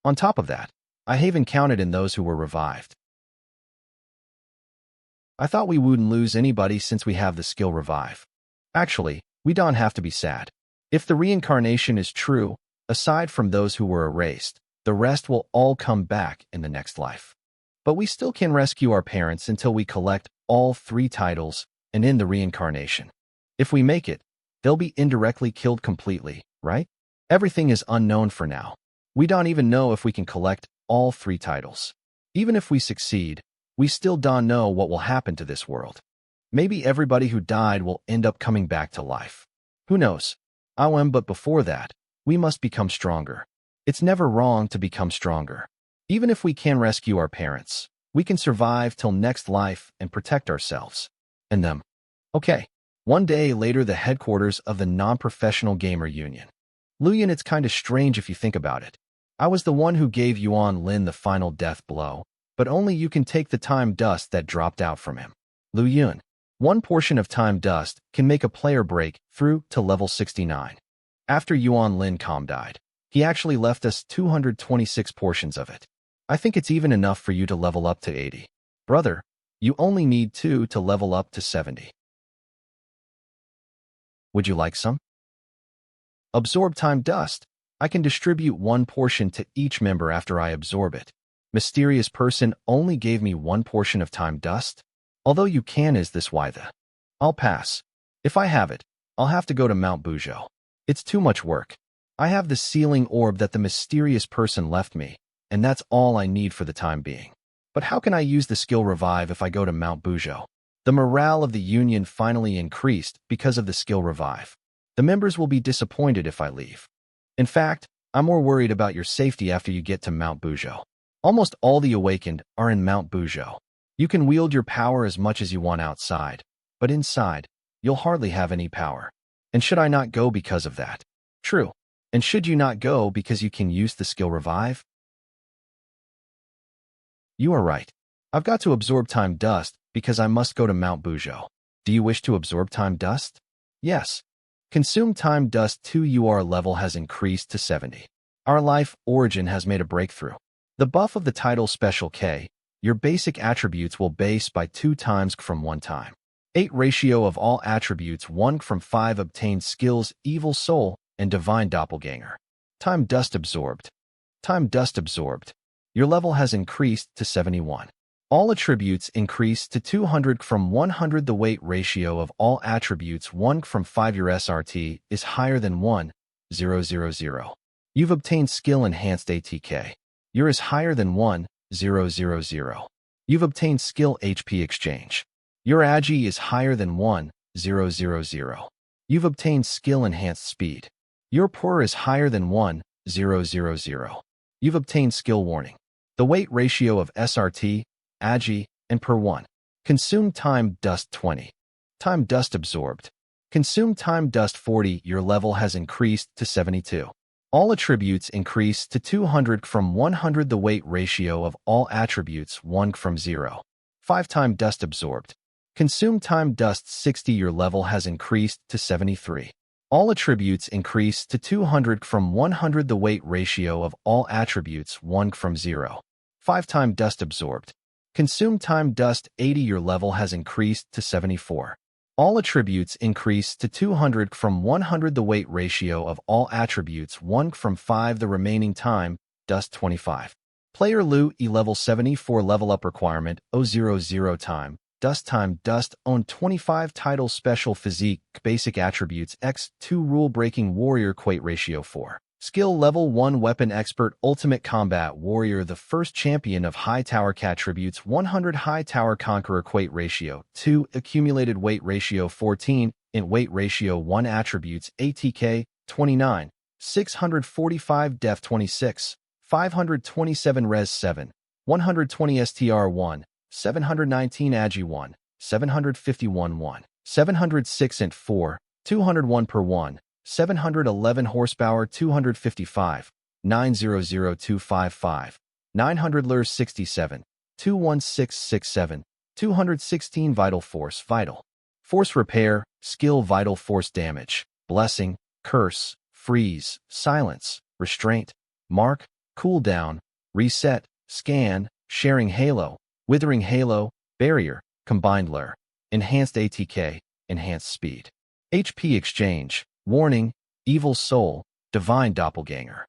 On top of that, I haven't counted in those who were revived. I thought we wouldn't lose anybody since we have the skill revive. Actually, we don't have to be sad. If the reincarnation is true, aside from those who were erased, the rest will all come back in the next life. But we still can rescue our parents until we collect all 3 titles and end the reincarnation. If we make it, they'll be indirectly killed completely, right? Everything is unknown for now. We don't even know if we can collect all 3 titles. Even if we succeed, we still don't know what will happen to this world. Maybe everybody who died will end up coming back to life. Who knows? But before that, we must become stronger. It's never wrong to become stronger. Even if we can rescue our parents, we can survive till next life and protect ourselves. And them. Okay. One day later, the headquarters of the non-professional gamer union. Luyan, it's kinda strange if you think about it. I was the one who gave Yuan Lin the final death blow, but only you can take the time dust that dropped out from him. Luyan. One portion of time dust can make a player break through to level 69. After Yuan Lin died, he actually left us 226 portions of it. I think it's even enough for you to level up to 80. Brother, you only need 2 to level up to 70. Would you like some? Absorb time dust. I can distribute 1 portion to each member after I absorb it. Mysterious person only gave me 1 portion of time dust? Although you can, is this why the? I'll pass. If I have it, I'll have to go to Mount Bujo. It's too much work. I have the sealing orb that the mysterious person left me, and that's all I need for the time being. But how can I use the skill revive if I go to Mount Bujo? The morale of the union finally increased because of the skill revive. The members will be disappointed if I leave. In fact, I'm more worried about your safety after you get to Mount Bujo. Almost all the awakened are in Mount Bujo. You can wield your power as much as you want outside, but inside, you'll hardly have any power. And should I not go because of that? True. And should you not go because you can use the skill revive? You are right. I've got to absorb time dust because I must go to Mount Bujo. Do you wish to absorb time dust? Yes. Consume time dust 2 UR level has increased to 70. Our life origin has made a breakthrough. The buff of the title Special K, your basic attributes will base by 2 times from 1 time. 8 ratio of all attributes 1 from 5 obtained skills Evil Soul and Divine Doppelganger. Time dust absorbed. Time dust absorbed. Your level has increased to 71. All attributes increase to 200 from 100. The weight ratio of all attributes 1 from 5. Your SRT is higher than 1,000. You've obtained skill enhanced ATK. Your is higher than 1,000. You've obtained skill HP exchange. Your AGI is higher than 1,000. You've obtained skill enhanced speed. Your PUR is higher than 1,000. You've obtained skill warning. The weight ratio of SRT, AGI, and PUR 1. Consume time dust 20. Time dust absorbed. Consume time dust 40. Your level has increased to 72. All attributes increase to 200 from 100. The weight ratio of all attributes 1 from 0. 5 time dust absorbed. Consume time dust 60. Your level has increased to 73. All attributes increase to 200 from 100. The weight ratio of all attributes 1 from 0. 5 time dust absorbed. Consume time dust 80. Your level has increased to 74. All attributes increase to 200 from 100. The weight ratio of all attributes 1 from 5. The remaining time dust 25. Player Lu E level 74. Level up requirement 000 time dust on 25. Title special physique basic attributes x2 rule breaking warrior weight ratio 4. Skill level 1 weapon expert ultimate combat warrior the first champion of high tower attributes 100 high tower conqueror weight ratio 2 accumulated weight ratio 14 in weight ratio 1 attributes ATK 29 645 def 26 527 res 7 120 str 1 719 agi 1 751 1 706 int 4 201 per 1 711 horsepower 255 900255 900 lurs 67 21667 216 vital force repair skill vital force damage blessing curse freeze silence restraint mark cooldown reset scan sharing halo withering halo barrier combined lure enhanced ATK enhanced speed HP exchange warning, evil soul, divine doppelganger.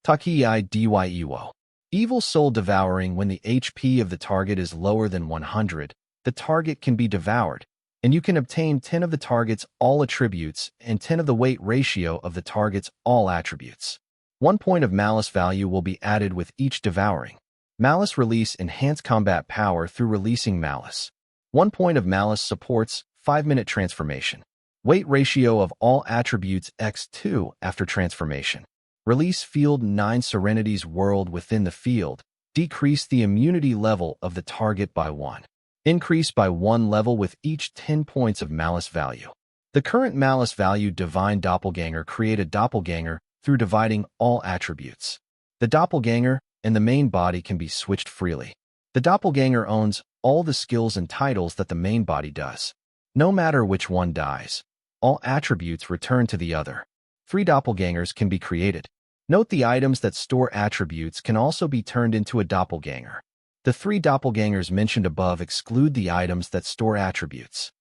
Takii Dyewo. Evil soul devouring. When the HP of the target is lower than 100, the target can be devoured, and you can obtain 10 of the target's all attributes and 10 of the weight ratio of the target's all attributes. 1 point of malice value will be added with each devouring. Malice release enhanced combat power through releasing malice. 1 point of malice supports 5-minute transformation. Weight ratio of all attributes x2 after transformation. Release field 9 Serenity's world within the field. Decrease the immunity level of the target by 1. Increase by 1 level with each 10 points of malice value. The current malice value divine doppelganger create a doppelganger through dividing all attributes. The doppelganger and the main body can be switched freely. The doppelganger owns all the skills and titles that the main body does. No matter which one dies, all attributes return to the other. 3 doppelgangers can be created. Note the items that store attributes can also be turned into a doppelganger. The 3 doppelgangers mentioned above exclude the items that store attributes.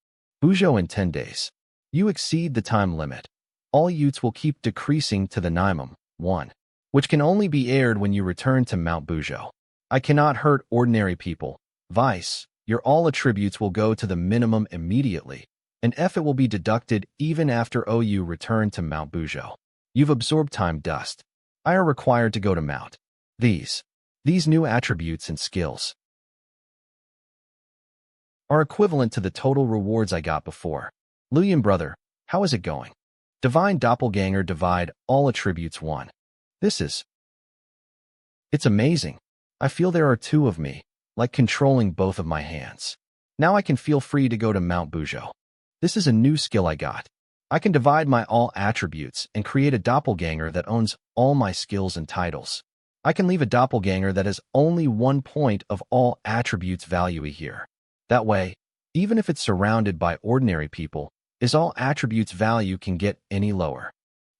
Bujo in 10 days. You exceed the time limit. All Utes will keep decreasing to the Nimum 1, which can only be aired when you return to Mount Bujo. I cannot hurt ordinary people. Vice, your all attributes will go to the minimum immediately. And F it will be deducted even after OU return to Mount Bujo. You've absorbed time dust. I are required to go to Mount. These new attributes and skills are equivalent to the total rewards I got before. Luyan brother, how is it going? Divine doppelganger divide all attributes 1. It's amazing. I feel there are 2 of me, like controlling both of my hands. Now I can feel free to go to Mount Bujo. This is a new skill I got. I can divide my all attributes and create a doppelganger that owns all my skills and titles. I can leave a doppelganger that has only 1 point of all attributes value here. That way, even if it's surrounded by ordinary people, his all attributes value can get any lower.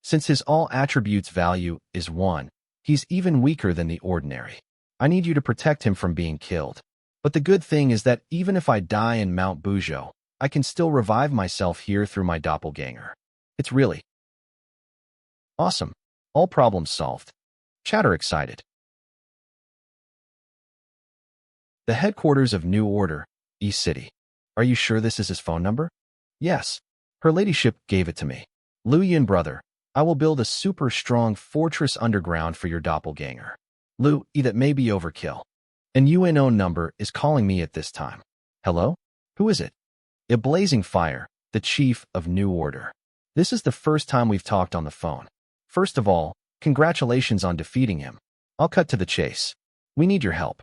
Since his all attributes value is 1, he's even weaker than the ordinary. I need you to protect him from being killed. But the good thing is that even if I die in Mount Bujo, I can still revive myself here through my doppelganger. It's really awesome. All problems solved. Chatter excited. The headquarters of New Order, E-City. Are you sure this is his phone number? Yes. Her ladyship gave it to me. Luyan brother, I will build a super strong fortress underground for your doppelganger. Lu, that may be overkill. An UNO number is calling me at this time. Hello? Who is it? A Blazing Fire, the chief of New Order. This is the first time we've talked on the phone. First of all, congratulations on defeating him. I'll cut to the chase. We need your help.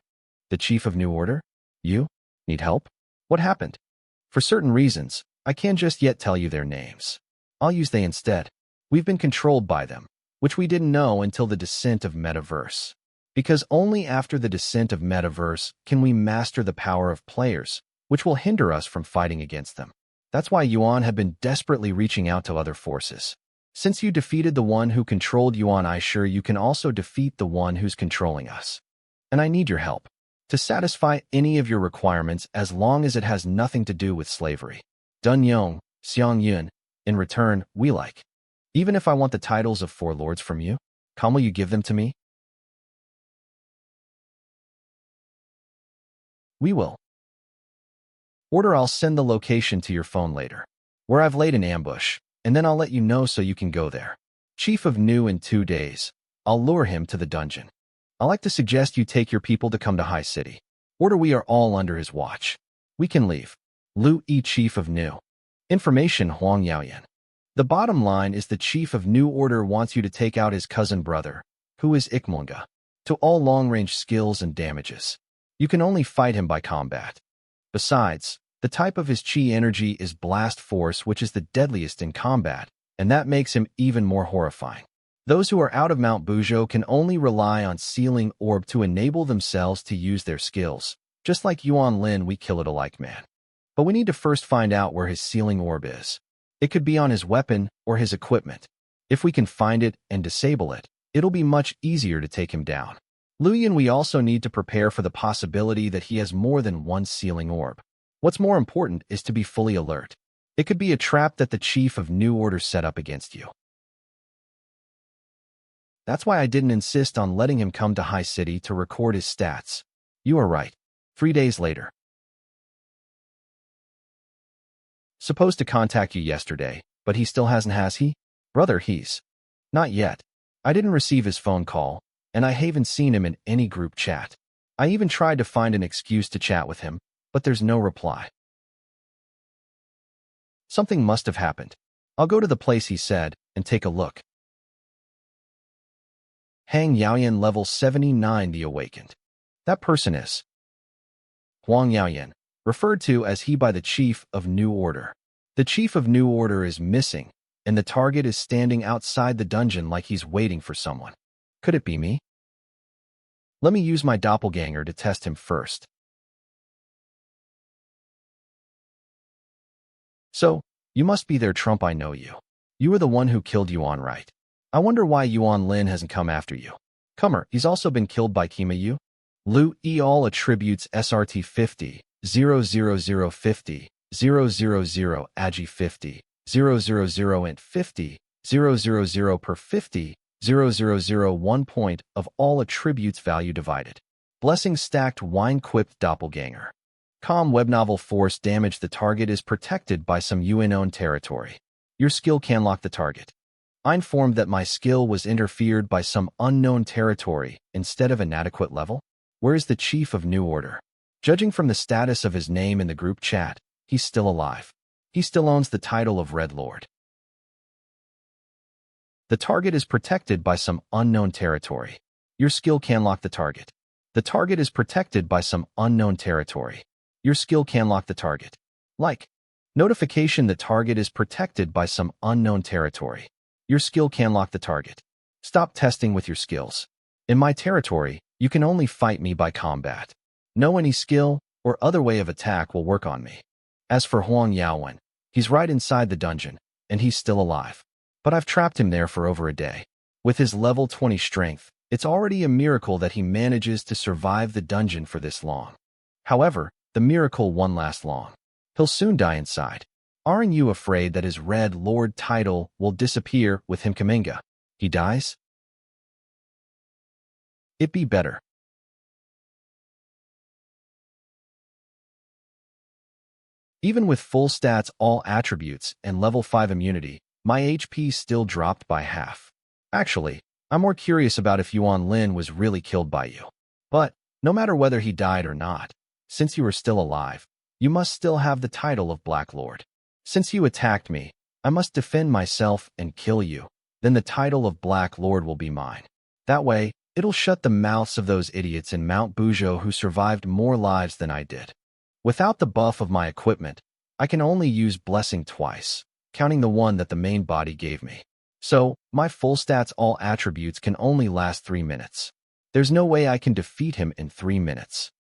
The chief of New Order? You? Need help? What happened? For certain reasons, I can't just yet tell you their names. I'll use they instead. We've been controlled by them. which we didn't know until the descent of Metaverse. Because only after the descent of Metaverse can we master the power of players, which will hinder us from fighting against them. That's why Yuan had been desperately reaching out to other forces. Since you defeated the one who controlled Yuan, I'm sure you can also defeat the one who's controlling us. And I need your help to satisfy any of your requirements as long as it has nothing to do with slavery. Dun Yong, Xiang Yun, in return, we like. Even if I want the titles of four lords from you, will you give them to me? We will. Order, I'll send the location to your phone later, where I've laid an ambush, and then I'll let you know so you can go there. Chief of New in 2 days. I'll lure him to the dungeon. I like to suggest you take your people to come to High City. Order, we are all under his watch. We can leave. Lu Yi, Chief of New. Information, Huang Yaoyan. The bottom line is the Chief of New Order wants you to take out his cousin brother, who is Ikmunga, to all long-range skills and damages. You can only fight him by combat. Besides, the type of his chi energy is Blast Force, which is the deadliest in combat, and that makes him even more horrifying. Those who are out of Mount Bujo can only rely on Sealing Orb to enable themselves to use their skills. Just like Yuan Lin, we kill it alike man. But we need to first find out where his Sealing Orb is. It could be on his weapon or his equipment. If we can find it and disable it, it'll be much easier to take him down. Luyan, we also need to prepare for the possibility that he has more than one Sealing Orb. What's more important is to be fully alert. It could be a trap that the Chief of New Order set up against you. That's why I didn't insist on letting him come to High City to record his stats. You are right. 3 days later. Supposed to contact you yesterday, but he still hasn't, has he? Brother, he's not yet. I didn't receive his phone call, and I haven't seen him in any group chat. I even tried to find an excuse to chat with him, but there's no reply. Something must have happened. I'll go to the place he said and take a look. Hang Yaoyan, level 79, the Awakened. That person is Huang Yaoyan, referred to as he by the Chief of New Order. The Chief of New Order is missing, and the target is standing outside the dungeon like he's waiting for someone. Could it be me? Let me use my doppelganger to test him first. So, you must be there, Trump, I know you. You were the one who killed Yuan, right? I wonder why Yuan Lin hasn't come after you. Comer, he's also been killed by Kima Yu. Lu Yi, all attributes SRT 50, 00050, 000 Agi 50, 000 int 50, 000 per 50, 000 1 point of all attributes value divided. Blessing stacked wine-quipped doppelganger. Com web novel force damage. The target is protected by some UN-owned territory. Your skill can lock the target. I'm informed that my skill was interfered by some unknown territory instead of an adequate level. Where is the Chief of New Order? Judging from the status of his name in the group chat, he's still alive. He still owns the title of Red Lord. The target is protected by some unknown territory. Your skill can lock the target. The target is protected by some unknown territory. Your skill can lock the target. Like. Notification: the target is protected by some unknown territory. Your skill can lock the target. Stop testing with your skills. In my territory, you can only fight me by combat. No any skill or other way of attack will work on me. As for Huang Yaoyan, he's right inside the dungeon, and he's still alive. But I've trapped him there for over a day. With his level 20 strength, it's already a miracle that he manages to survive the dungeon for this long. However, the miracle won't last long. He'll soon die inside. Aren't you afraid that his Red Lord title will disappear with him? Kaminga? He dies? It'd be better. Even with full stats, all attributes, and level 5 immunity, my HP still dropped by half. Actually, I'm more curious about if Yuan Lin was really killed by you. But, no matter whether he died or not, since you are still alive, you must still have the title of Black Lord. Since you attacked me, I must defend myself and kill you. Then the title of Black Lord will be mine. That way, it'll shut the mouths of those idiots in Mount Bujo who survived more lives than I did. Without the buff of my equipment, I can only use Blessing twice, counting the one that the main body gave me. So, my full stats all attributes can only last 3 minutes. There's no way I can defeat him in 3 minutes.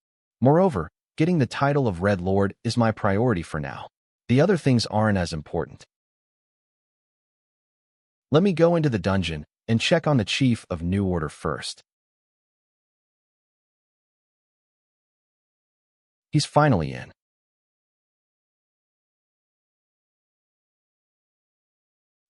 Moreover, getting the title of Red Lord is my priority for now. The other things aren't as important. Let me go into the dungeon and check on the Chief of New Order first. He's finally in.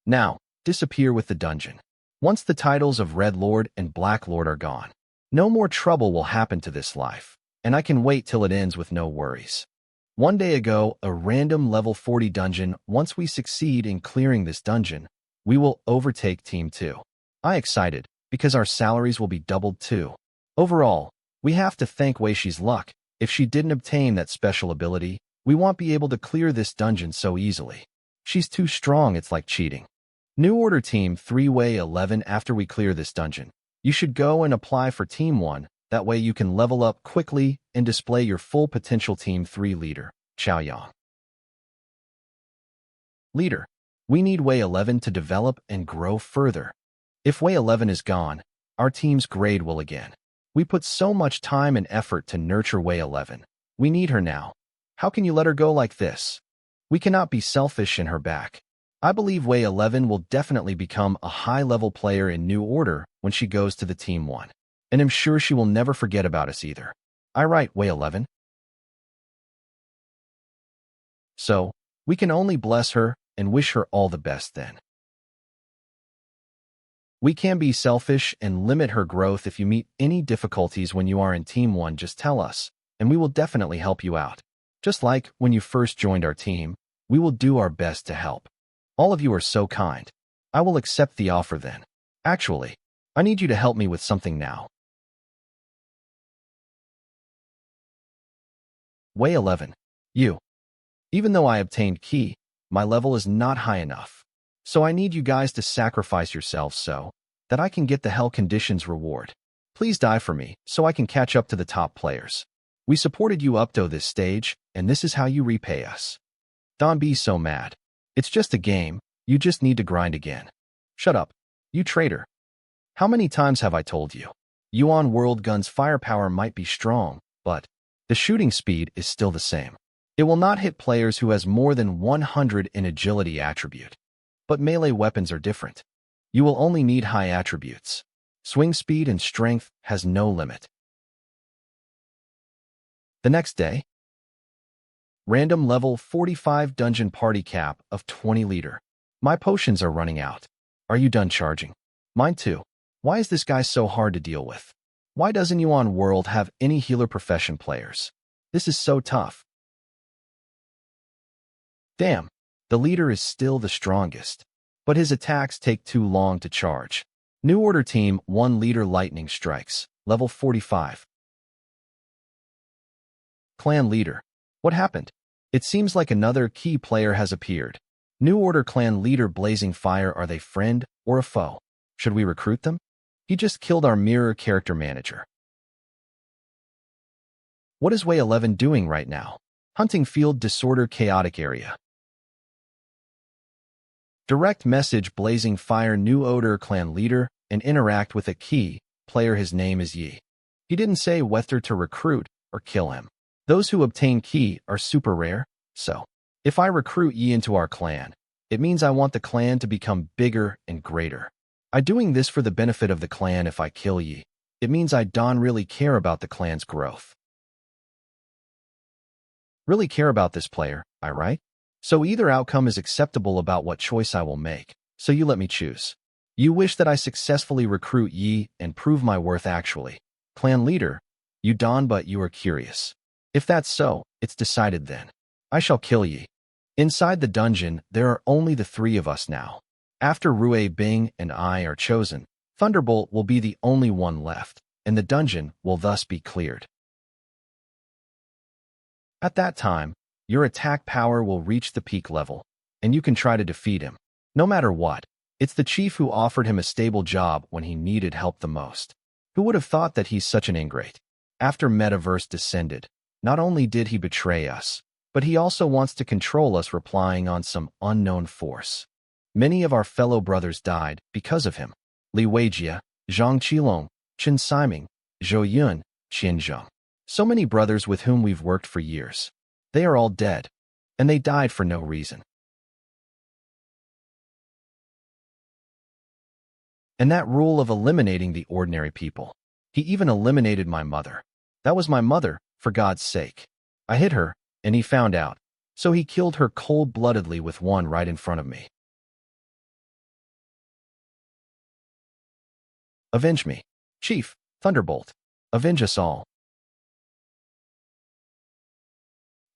Now, disappear with the dungeon. Once the titles of Red Lord and Black Lord are gone, no more trouble will happen to this life, and I can wait till it ends with no worries. One day ago, a random level 40 dungeon. Once we succeed in clearing this dungeon, we will overtake Team 2. I'm excited, because our salaries will be doubled too. Overall, we have to thank Wei Shi's luck. If she didn't obtain that special ability, we won't be able to clear this dungeon so easily. She's too strong, it's like cheating. New Order Team 3 Wei 11. After we clear this dungeon, you should go and apply for Team 1, that way you can level up quickly and display your full potential. Team 3 Leader, Chaoyang. Leader, we need Wei 11 to develop and grow further. If Wei 11 is gone, our team's grade will again. We put so much time and effort to nurture Wei 11. We need her now. How can you let her go like this? We cannot be selfish in her back. I believe Wei 11 will definitely become a high-level player in New Order when she goes to the Team 1. And I'm sure she will never forget about us either. I write Wei 11. So, we can only bless her and wish her all the best then. We can be selfish and limit her growth. If you meet any difficulties when you are in Team 1, just tell us, and we will definitely help you out. Just like when you first joined our team, we will do our best to help. All of you are so kind. I will accept the offer then. Actually, I need you to help me with something now. Wei 11. You. Even though I obtained key, my level is not high enough. So I need you guys to sacrifice yourselves so that I can get the Hell Conditions reward. Please die for me so I can catch up to the top players. We supported you up to this stage, and this is how you repay us. Don't be so mad. It's just a game. You just need to grind again. Shut up, you traitor. How many times have I told you? Yuan World Gun's firepower might be strong, but the shooting speed is still the same. It will not hit players who has more than 100 in agility attribute. But melee weapons are different. You will only need high attributes. Swing speed and strength has no limit. The next day, random level 45 dungeon party cap of 20 liter. My potions are running out. Are you done charging? Mine too. Why is this guy so hard to deal with? Why doesn't Yuan World have any healer profession players? This is so tough. Damn, the leader is still the strongest, but his attacks take too long to charge. New Order Team 1 Leader Lightning Strikes, level 45. Clan Leader. What happened? It seems like another key player has appeared. New Order Clan Leader Blazing Fire. Are they friend or a foe? Should we recruit them? He just killed our mirror character manager. What is Wei 11 doing right now? Hunting Field Disorder Chaotic Area. Direct message Blazing Fire New Order Clan Leader and interact with a key player. His name is Yi. He didn't say whether to recruit or kill him. Those who obtain key are super rare, so if I recruit Yi into our clan, it means I want the clan to become bigger and greater. I'm doing this for the benefit of the clan. If I kill Yi, it means I don't really care about the clan's growth. Really care about this player, right? So either outcome is acceptable about what choice I will make, so you let me choose. You wish that I successfully recruit Yi and prove my worth actually. Clan Leader, you don't, but you are curious. If that's so, it's decided then. I shall kill Yi. Inside the dungeon, there are only the three of us now. After Rue Bing and I are chosen, Thunderbolt will be the only one left, and the dungeon will thus be cleared. At that time, your attack power will reach the peak level, and you can try to defeat him. No matter what, it's the chief who offered him a stable job when he needed help the most. Who would have thought that he's such an ingrate? After Metaverse descended, not only did he betray us, but he also wants to control us, relying on some unknown force. Many of our fellow brothers died because of him. Li Weijia, Zhang Qilong, Chen Siming, Zhou Yun, Qian Zheng. So many brothers with whom we've worked for years. They are all dead, and they died for no reason. And that rule of eliminating the ordinary people. He even eliminated my mother. That was my mother, for God's sake. I hit her, and he found out. So he killed her cold-bloodedly with one right in front of me. Avenge me. Chief, Thunderbolt. Avenge us all.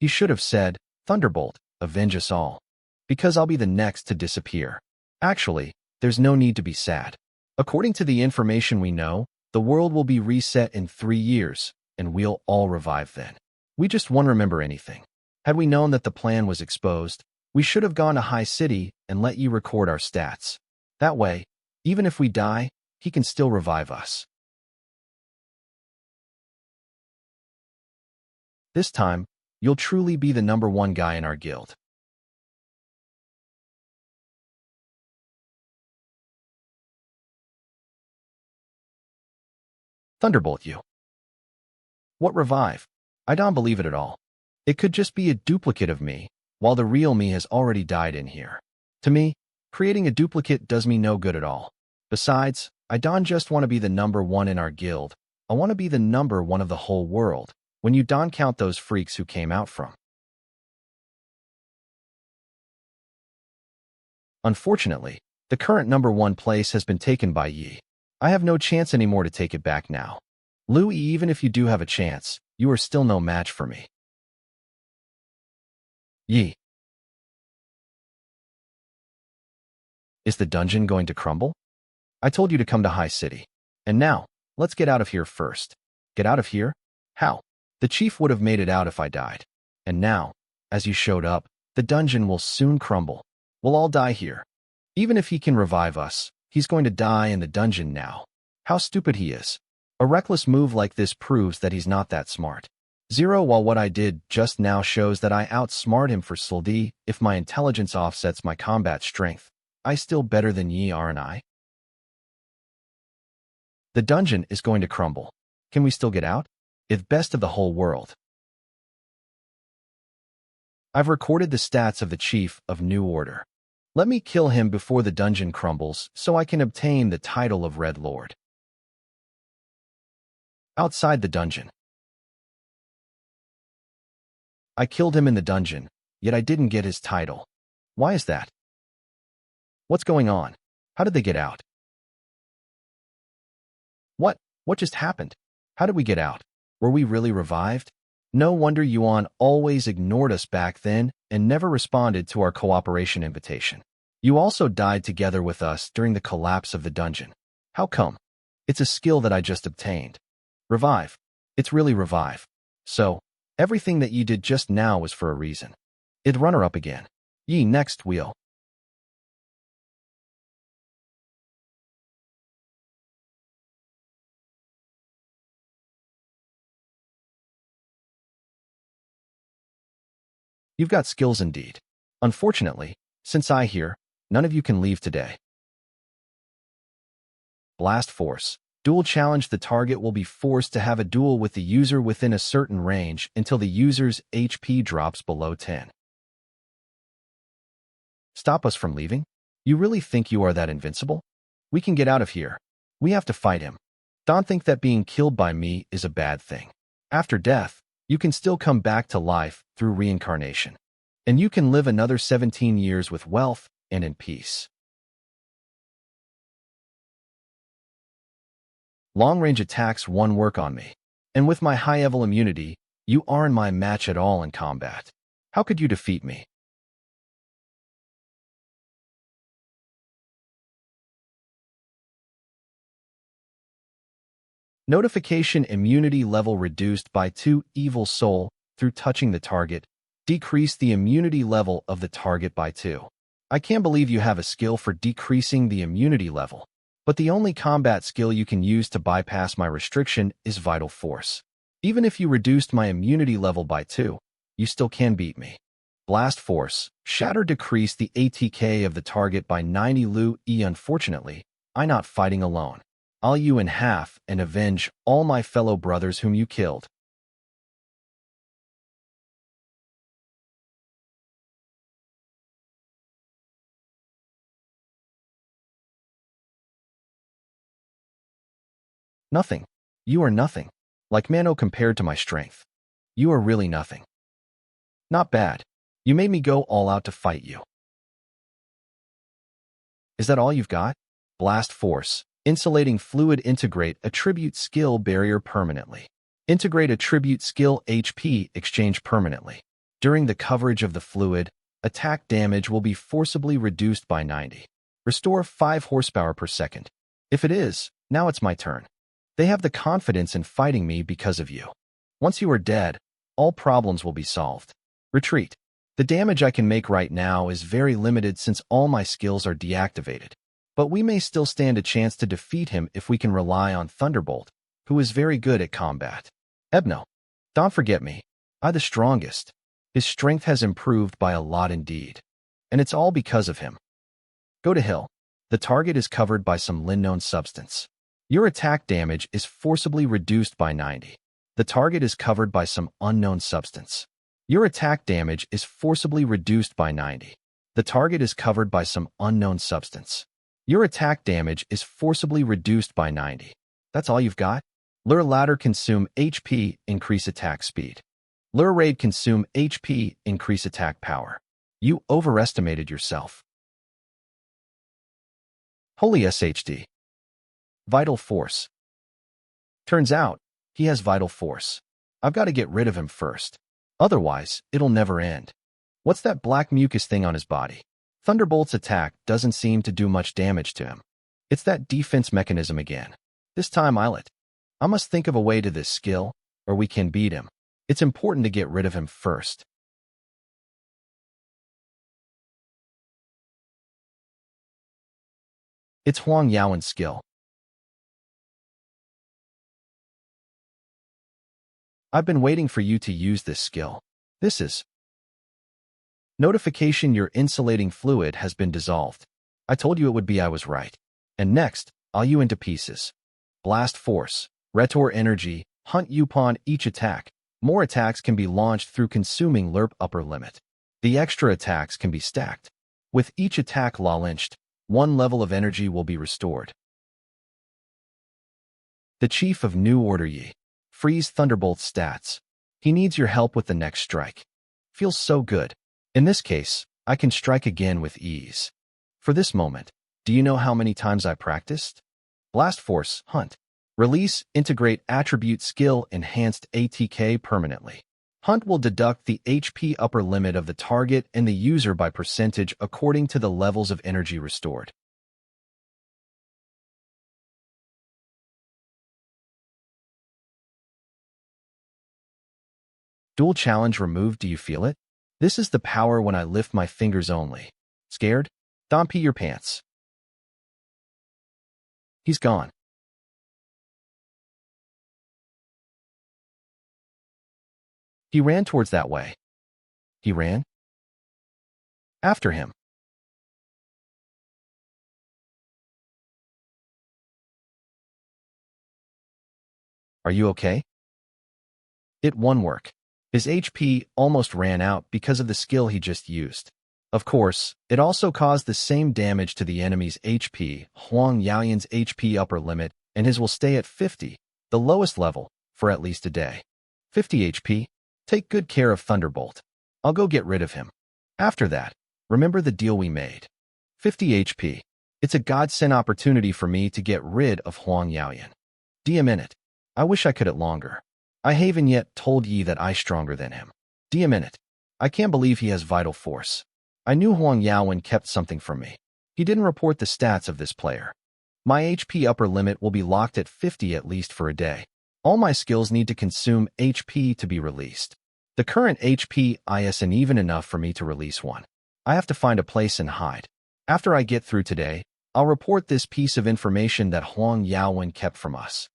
He should have said, Thunderbolt, avenge us all. Because I'll be the next to disappear. Actually, there's no need to be sad. According to the information we know, the world will be reset in 3 years, and we'll all revive then. We just won't remember anything. Had we known that the plan was exposed, we should have gone to High City and let you record our stats. That way, even if we die, he can still revive us. This time, you'll truly be the #1 guy in our guild. Thunderbolt you. What revive? I don't believe it at all. It could just be a duplicate of me, while the real me has already died in here. To me, creating a duplicate does me no good at all. Besides, I don't just want to be the #1 in our guild. I want to be the #1 of the whole world, when you don't count those freaks who came out from. Unfortunately, the current #1 place has been taken by Yi. I have no chance anymore to take it back now. Louis, even if you do have a chance, you are still no match for me. Yi. Is the dungeon going to crumble? I told you to come to High City. And now, let's get out of here first. Get out of here? How? The chief would have made it out if I died. And now, as you showed up, the dungeon will soon crumble. We'll all die here. Even if he can revive us, he's going to die in the dungeon now. How stupid he is. A reckless move like this proves that he's not that smart. 0 While what I did just now shows that I outsmart him for Sld, if my intelligence offsets my combat strength, I still better than Yi, aren't I? The dungeon is going to crumble. Can we still get out? It's best of the whole world. I've recorded the stats of the Chief of New Order. Let me kill him before the dungeon crumbles so I can obtain the title of Red Lord. Outside the dungeon. I killed him in the dungeon, yet I didn't get his title. Why is that? What's going on? How did they get out? What just happened? How did we get out? Were we really revived? No wonder Yuan always ignored us back then and never responded to our cooperation invitation. You also died together with us during the collapse of the dungeon. How come? It's a skill that I just obtained. Revive. It's really revive. So, everything that you did just now was for a reason. It'd run her up again. Yi, next wheel. You've got skills indeed. Unfortunately, since I here, none of you can leave today. Blast Force. Duel challenge. The target will be forced to have a duel with the user within a certain range until the user's HP drops below 10. Stop us from leaving? You really think you are that invincible? We can get out of here. We have to fight him. Don't think that being killed by me is a bad thing. After death, you can still come back to life through reincarnation. And you can live another 17 years with wealth and in peace. Long-range attacks won't work on me. And with my high-level immunity, you aren't my match at all in combat. How could you defeat me? Notification immunity level reduced by 2. Evil Soul, through touching the target, decrease the immunity level of the target by 2. I can't believe you have a skill for decreasing the immunity level, but the only combat skill you can use to bypass my restriction is Vital Force. Even if you reduced my immunity level by 2, you still can beat me. Blast Force. Shatter decreased the ATK of the target by 90 Lu E. Unfortunately, I'm not fighting alone. I'll you in half and avenge all my fellow brothers whom you killed. Nothing. You are nothing. Like Mano compared to my strength. You are really nothing. Not bad. You made me go all out to fight you. Is that all you've got? Blast Force. Insulating Fluid. Integrate Attribute Skill Barrier permanently. Integrate Attribute Skill HP Exchange permanently. During the coverage of the fluid, attack damage will be forcibly reduced by 90. Restore 5 horsepower per second. If it is, now it's my turn. They have the confidence in fighting me because of you. Once you are dead, all problems will be solved. Retreat. The damage I can make right now is very limited since all my skills are deactivated. But we may still stand a chance to defeat him if we can rely on Thunderbolt, who is very good at combat. Ebno. Don't forget me. I'm the strongest. His strength has improved by a lot indeed. And it's all because of him. Go to hill. The target is covered by some unknown substance. Your attack damage is forcibly reduced by 90. The target is covered by some unknown substance. Your attack damage is forcibly reduced by 90. The target is covered by some unknown substance. Your attack damage is forcibly reduced by 90. That's all you've got? Lure Ladder. Consume HP, increase attack speed. Lure Raid. Consume HP, increase attack power. You overestimated yourself. Holy SHD. Vital Force. Turns out, he has Vital Force. I've got to get rid of him first. Otherwise, it'll never end. What's that black mucus thing on his body? Thunderbolt's attack doesn't seem to do much damage to him. It's that defense mechanism again. This time I must think of a way to this skill, or we can beat him. It's important to get rid of him first. It's Huang Yaowen's skill. I've been waiting for you to use this skill. This is notification. Your insulating fluid has been dissolved. I told you it would be. I was right. And next, I'll you into pieces. Blast Force. Retour Energy. Hunt you upon each attack. More attacks can be launched through consuming LERP upper limit. The extra attacks can be stacked. With each attack launched, 1 level of energy will be restored. The Chief of New Order Yi. Freeze Thunderbolt's stats. He needs your help with the next strike. Feels so good. In this case, I can strike again with ease. For this moment, do you know how many times I practiced? Blast Force. Hunt. Release. Integrate Attribute Skill Enhanced ATK permanently. Hunt will deduct the HP upper limit of the target and the user by percentage according to the levels of energy restored. Dual challenge removed. Do you feel it? This is the power when I lift my fingers only. Scared? Don't pee your pants. He's gone. He ran towards that way. He ran? After him. Are you okay? It won't work. His HP almost ran out because of the skill he just used. Of course, it also caused the same damage to the enemy's HP. Huang Yaowen's HP upper limit, and his will stay at 50, the lowest level, for at least a day. 50 HP? Take good care of Thunderbolt. I'll go get rid of him. After that, remember the deal we made. 50 HP. It's a godsend opportunity for me to get rid of Huang Yaowen. D a minute. I wish I could it longer. I haven't yet told ye that I stronger than him. D a minute. I can't believe he has Vital Force. I knew Huang Yaowen kept something from me. He didn't report the stats of this player. My HP upper limit will be locked at 50 at least for a day. All my skills need to consume HP to be released. The current HP isn't even enough for me to release one. I have to find a place and hide. After I get through today, I'll report this piece of information that Huang Yaowen kept from us.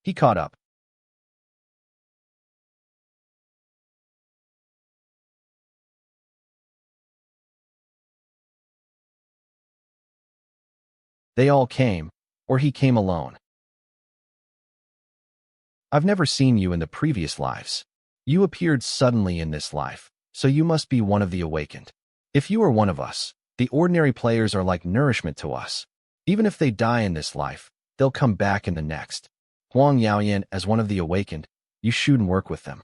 He caught up. They all came, or he came alone. I've never seen you in the previous lives. You appeared suddenly in this life, so you must be one of the awakened. If you are one of us, the ordinary players are like nourishment to us. Even if they die in this life, they'll come back in the next. Huang Yaoyan, as one of the awakened, you shouldn't work with them.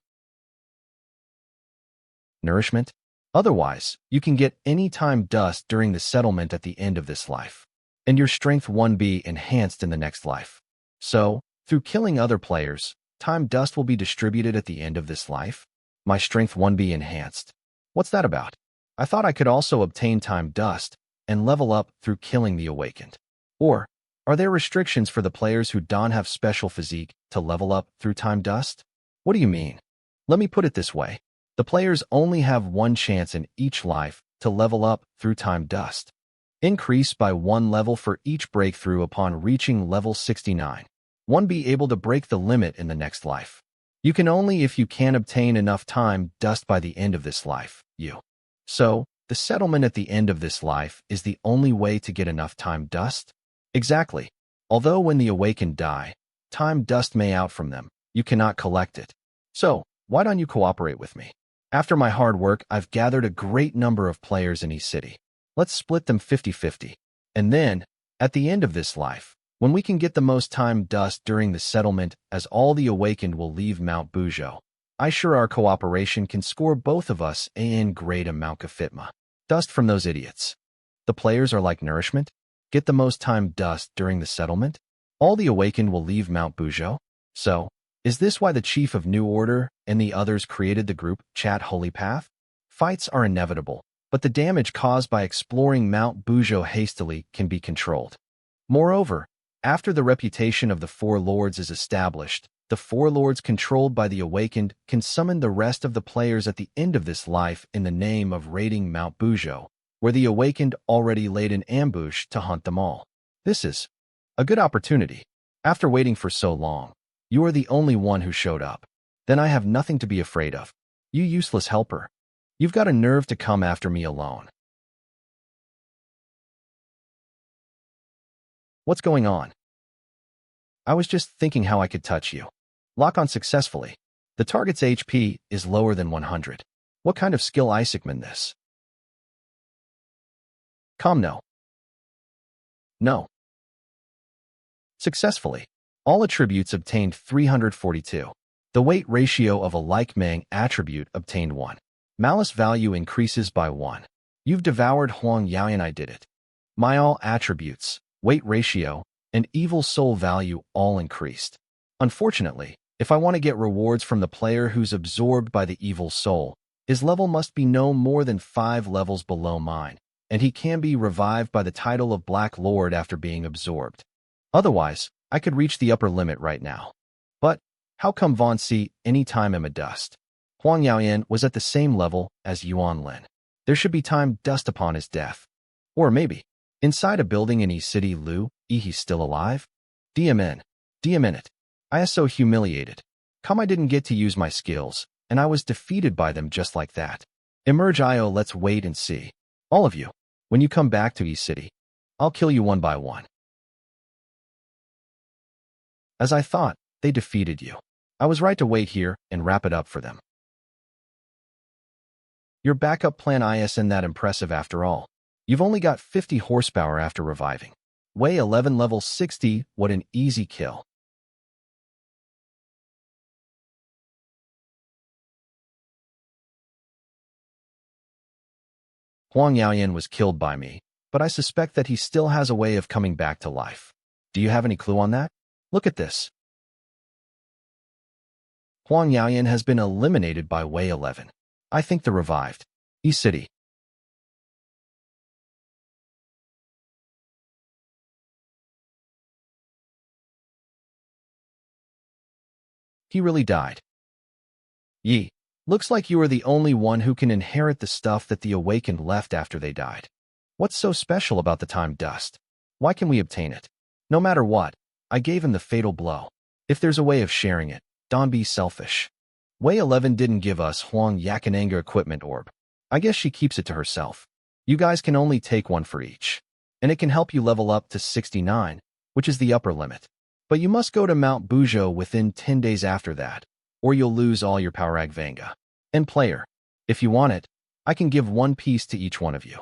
Nourishment? Otherwise, you can get any time dust during the settlement at the end of this life, and your strength 1 be enhanced in the next life. So, through killing other players, time dust will be distributed at the end of this life. My strength 1 be enhanced. What's that about? I thought I could also obtain time dust and level up through killing the awakened. Or, are there restrictions for the players who don't have special physique to level up through time dust? What do you mean? Let me put it this way. The players only have one chance in each life to level up through time dust. Increase by 1 level for each breakthrough upon reaching level 69. 1 be able to break the limit in the next life. You can only if you can obtain enough time dust by the end of this life, So, the settlement at the end of this life is the only way to get enough time dust? Exactly. Although when the awakened die, time dust may out from them, you cannot collect it. So, why don't you cooperate with me? After my hard work, I've gathered a great number of players in each city. Let's split them 50-50. And then, at the end of this life, when we can get the most time dust during the settlement, as all the awakened will leave Mount Bujo, I sure our cooperation can score both of us an great amount of fitma. Dust from those idiots. The players are like nourishment. Get the most time dust during the settlement. All the awakened will leave Mount Bujo. So, is this why the Chief of New Order and the others created the group Chat Holy Path? Fights are inevitable, but the damage caused by exploring Mount Bujo hastily can be controlled. Moreover, after the reputation of the Four Lords is established, the Four Lords controlled by the awakened can summon the rest of the players at the end of this life in the name of raiding Mount Bujo, where the awakened already laid an ambush to hunt them all. This is a good opportunity. After waiting for so long, you are the only one who showed up. Then I have nothing to be afraid of. You useless helper. You've got a nerve to come after me alone. What's going on? I was just thinking how I could touch you. Lock on successfully. The target's HP is lower than 100. What kind of skill Isaacman this? No. No. Successfully. All attributes obtained 342. The weight ratio of a like-mang attribute obtained 1. Malice value increases by 1. You've devoured Huang Yaoyan. I did it. My all attributes, weight ratio, and evil soul value all increased. Unfortunately, if I want to get rewards from the player who's absorbed by the evil soul, his level must be no more than 5 levels below mine, and he can be revived by the title of Black Lord after being absorbed. Otherwise, I could reach the upper limit right now. But, how come Von C anytime am a dust? Huang Yaoyan was at the same level as Yuan Lin. There should be time dust upon his death. Or maybe, inside a building in East City Lu, he's still alive? DMN it. I is so humiliated. I didn't get to use my skills, and I was defeated by them just like that. Emerge IO, let's wait and see. All of you, when you come back to East City, I'll kill you one by one. As I thought, they defeated you. I was right to wait here and wrap it up for them. Your backup plan isn't that impressive after all. You've only got 50 horsepower after reviving. Way 11 level 60, what an easy kill. Huang Yaoyan was killed by me, but I suspect that he still has a way of coming back to life. Do you have any clue on that? Look at this. Huang Yaoyan has been eliminated by Way 11. I think the revived. E-City. He really died. Yi. Looks like you are the only one who can inherit the stuff that the awakened left after they died. What's so special about the time dust? Why can we obtain it? No matter what, I gave him the fatal blow. If there's a way of sharing it, don't be selfish. Way 11 didn't give us Huang Yakananga equipment orb. I guess she keeps it to herself. You guys can only take one for each. and it can help you level up to 69, which is the upper limit. But you must go to Mount Bujo within 10 days after that, or you'll lose all your Power Vanga. And player, if you want it, I can give one piece to each one of you.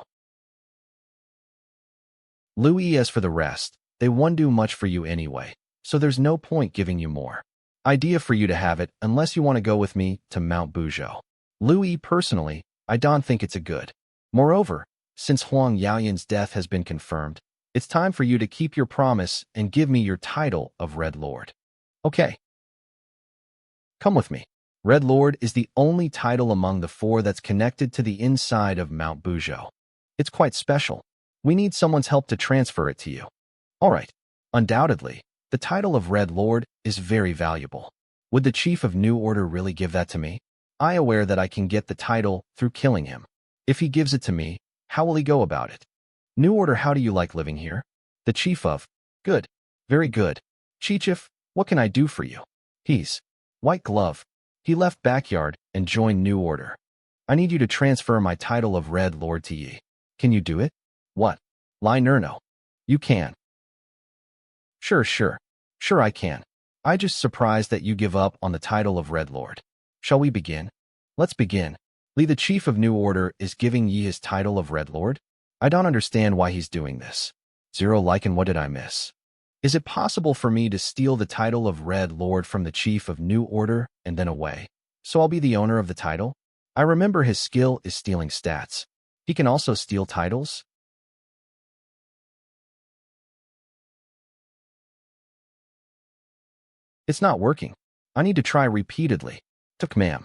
Louis, as for the rest, they won't do much for you anyway, so there's no point giving you more. Idea for you to have it unless you want to go with me to Mount Bujo. Louis, personally, I don't think it's a good. Moreover, since Huang Yaoyan's death has been confirmed, it's time for you to keep your promise and give me your title of Red Lord. Okay. Come with me. Red Lord is the only title among the four that's connected to the inside of Mount Bujo. It's quite special. We need someone's help to transfer it to you. All right. Undoubtedly, the title of Red Lord is very valuable. Would the Chief of New Order really give that to me? I aware that I can get the title through killing him. If he gives it to me, how will he go about it? New Order, how do you like living here? The Chief of, good, very good. Chief, what can I do for you? He's White Glove. He left backyard and joined New Order. I need you to transfer my title of Red Lord to ye. Can you do it? What? Lai Nerno. You can. Sure I can. I just surprised that you give up on the title of Red Lord. Shall we begin? Let's begin. Li, the Chief of New Order, is giving ye his title of Red Lord? I don't understand why he's doing this. Zero Lycan, what did I miss? Is it possible for me to steal the title of Red Lord from the Chief of New Order and then away? So I'll be the owner of the title? I remember his skill is stealing stats. He can also steal titles? It's not working. I need to try repeatedly. Took ma'am.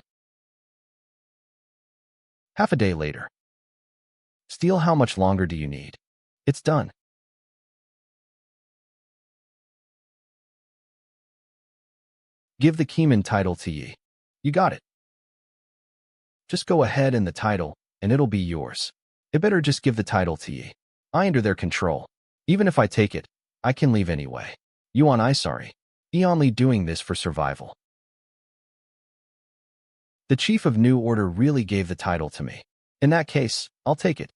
Half a day later. Steal, how much longer do you need? It's done. Give the Keyman title to ye. You got it. Just go ahead and the title, and it'll be yours. It better just give the title to ye. I under their control. Even if I take it, I can leave anyway. Yuan, I sorry. He only doing this for survival. The Chief of New Order really gave the title to me. In that case, I'll take it.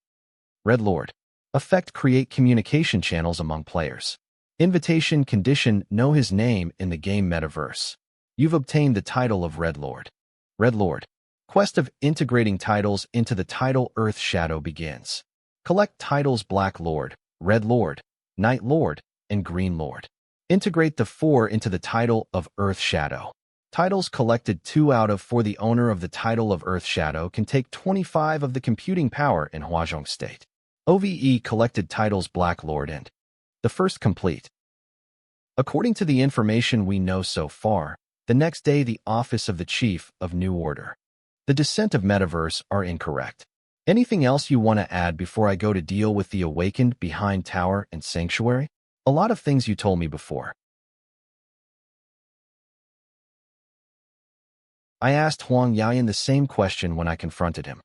Red Lord. Effect, create communication channels among players. Invitation condition, know his name in the game metaverse. You've obtained the title of Red Lord. Red Lord. Quest of integrating titles into the title Earth Shadow begins. Collect titles Black Lord, Red Lord, Night Lord, and Green Lord. Integrate the 4 into the title of Earth Shadow. Titles collected 2 out of 4. The owner of the title of Earth Shadow can take 25 of the computing power in Huazhong State. OVE collected titles Black Lord and the first complete. According to the information we know so far, the next day the office of the Chief of New Order. The descent of Metaverse are incorrect. Anything else you want to add before I go to deal with the Awakened behind Tower and Sanctuary? A lot of things you told me before. I asked Huang Yaoyan the same question when I confronted him.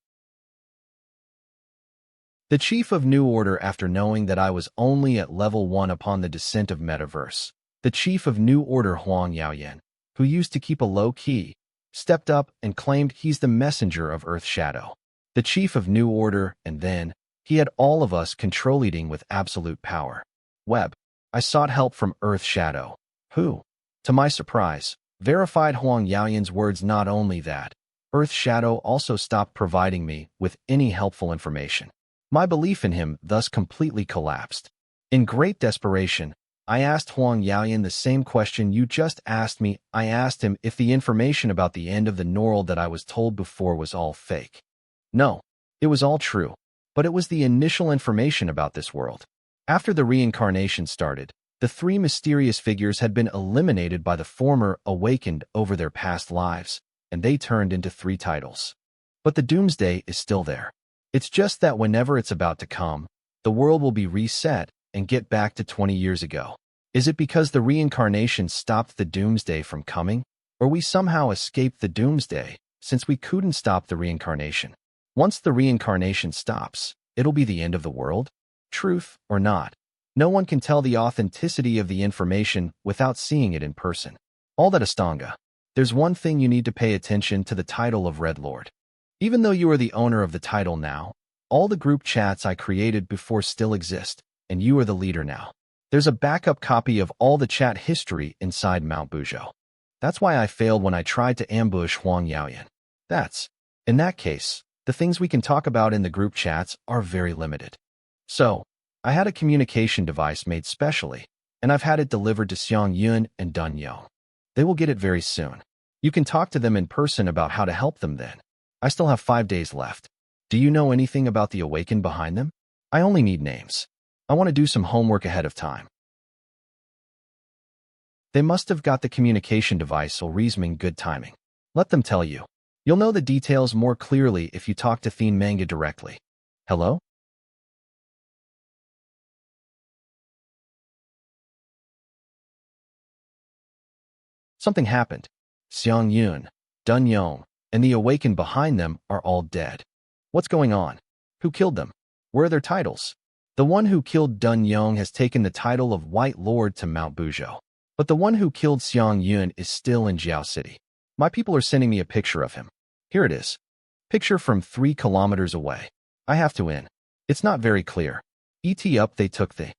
The Chief of New Order, after knowing that I was only at level 1 upon the descent of Metaverse, the Chief of New Order Huang Yaoyan, who used to keep a low key, stepped up and claimed he's the messenger of Earth Shadow. The Chief of New Order, and then, he had all of us controlling with absolute power. Web. I sought help from Earth Shadow, who, to my surprise, verified Huang Yaoyan's words. Not only that, Earth Shadow also stopped providing me with any helpful information. My belief in him thus completely collapsed. In great desperation, I asked Huang Yaoyan the same question you just asked me. I asked him if the information about the end of the Norl that I was told before was all fake. No, it was all true, but it was the initial information about this world. After the reincarnation started, the 3 mysterious figures had been eliminated by the former awakened over their past lives, and they turned into 3 titles. But the doomsday is still there. It's just that whenever it's about to come, the world will be reset and get back to 20 years ago. Is it because the reincarnation stopped the doomsday from coming, or we somehow escaped the doomsday since we couldn't stop the reincarnation? Once the reincarnation stops, it'll be the end of the world? Truth or not, no one can tell the authenticity of the information without seeing it in person. All that Astanga. There's one thing you need to pay attention to: the title of Red Lord. Even though you are the owner of the title now, all the group chats I created before still exist. and you are the leader now. There's a backup copy of all the chat history inside Mount Bujo. That's why I failed when I tried to ambush Huang Yaoyan. In that case, the things we can talk about in the group chats are very limited. So, I had a communication device made specially, and I've had it delivered to Xiang Yun and Dun Yong. They will get it very soon. You can talk to them in person about how to help them then. I still have 5 days left. Do you know anything about the awakened behind them? I only need names. I want to do some homework ahead of time. They must have got the communication device or reasoning good timing. Let them tell you. You'll know the details more clearly if you talk to Thien Manga directly. Hello? Something happened. Xiang Yun, Dun Yong, and the awakened behind them are all dead. What's going on? Who killed them? Where are their titles? The one who killed Dun Yong has taken the title of White Lord to Mount Bujo. But the one who killed Xiang Yun is still in Jiao City. My people are sending me a picture of him. Here it is. Picture from 3 kilometers away. I have to in. It's not very clear. Up they took the.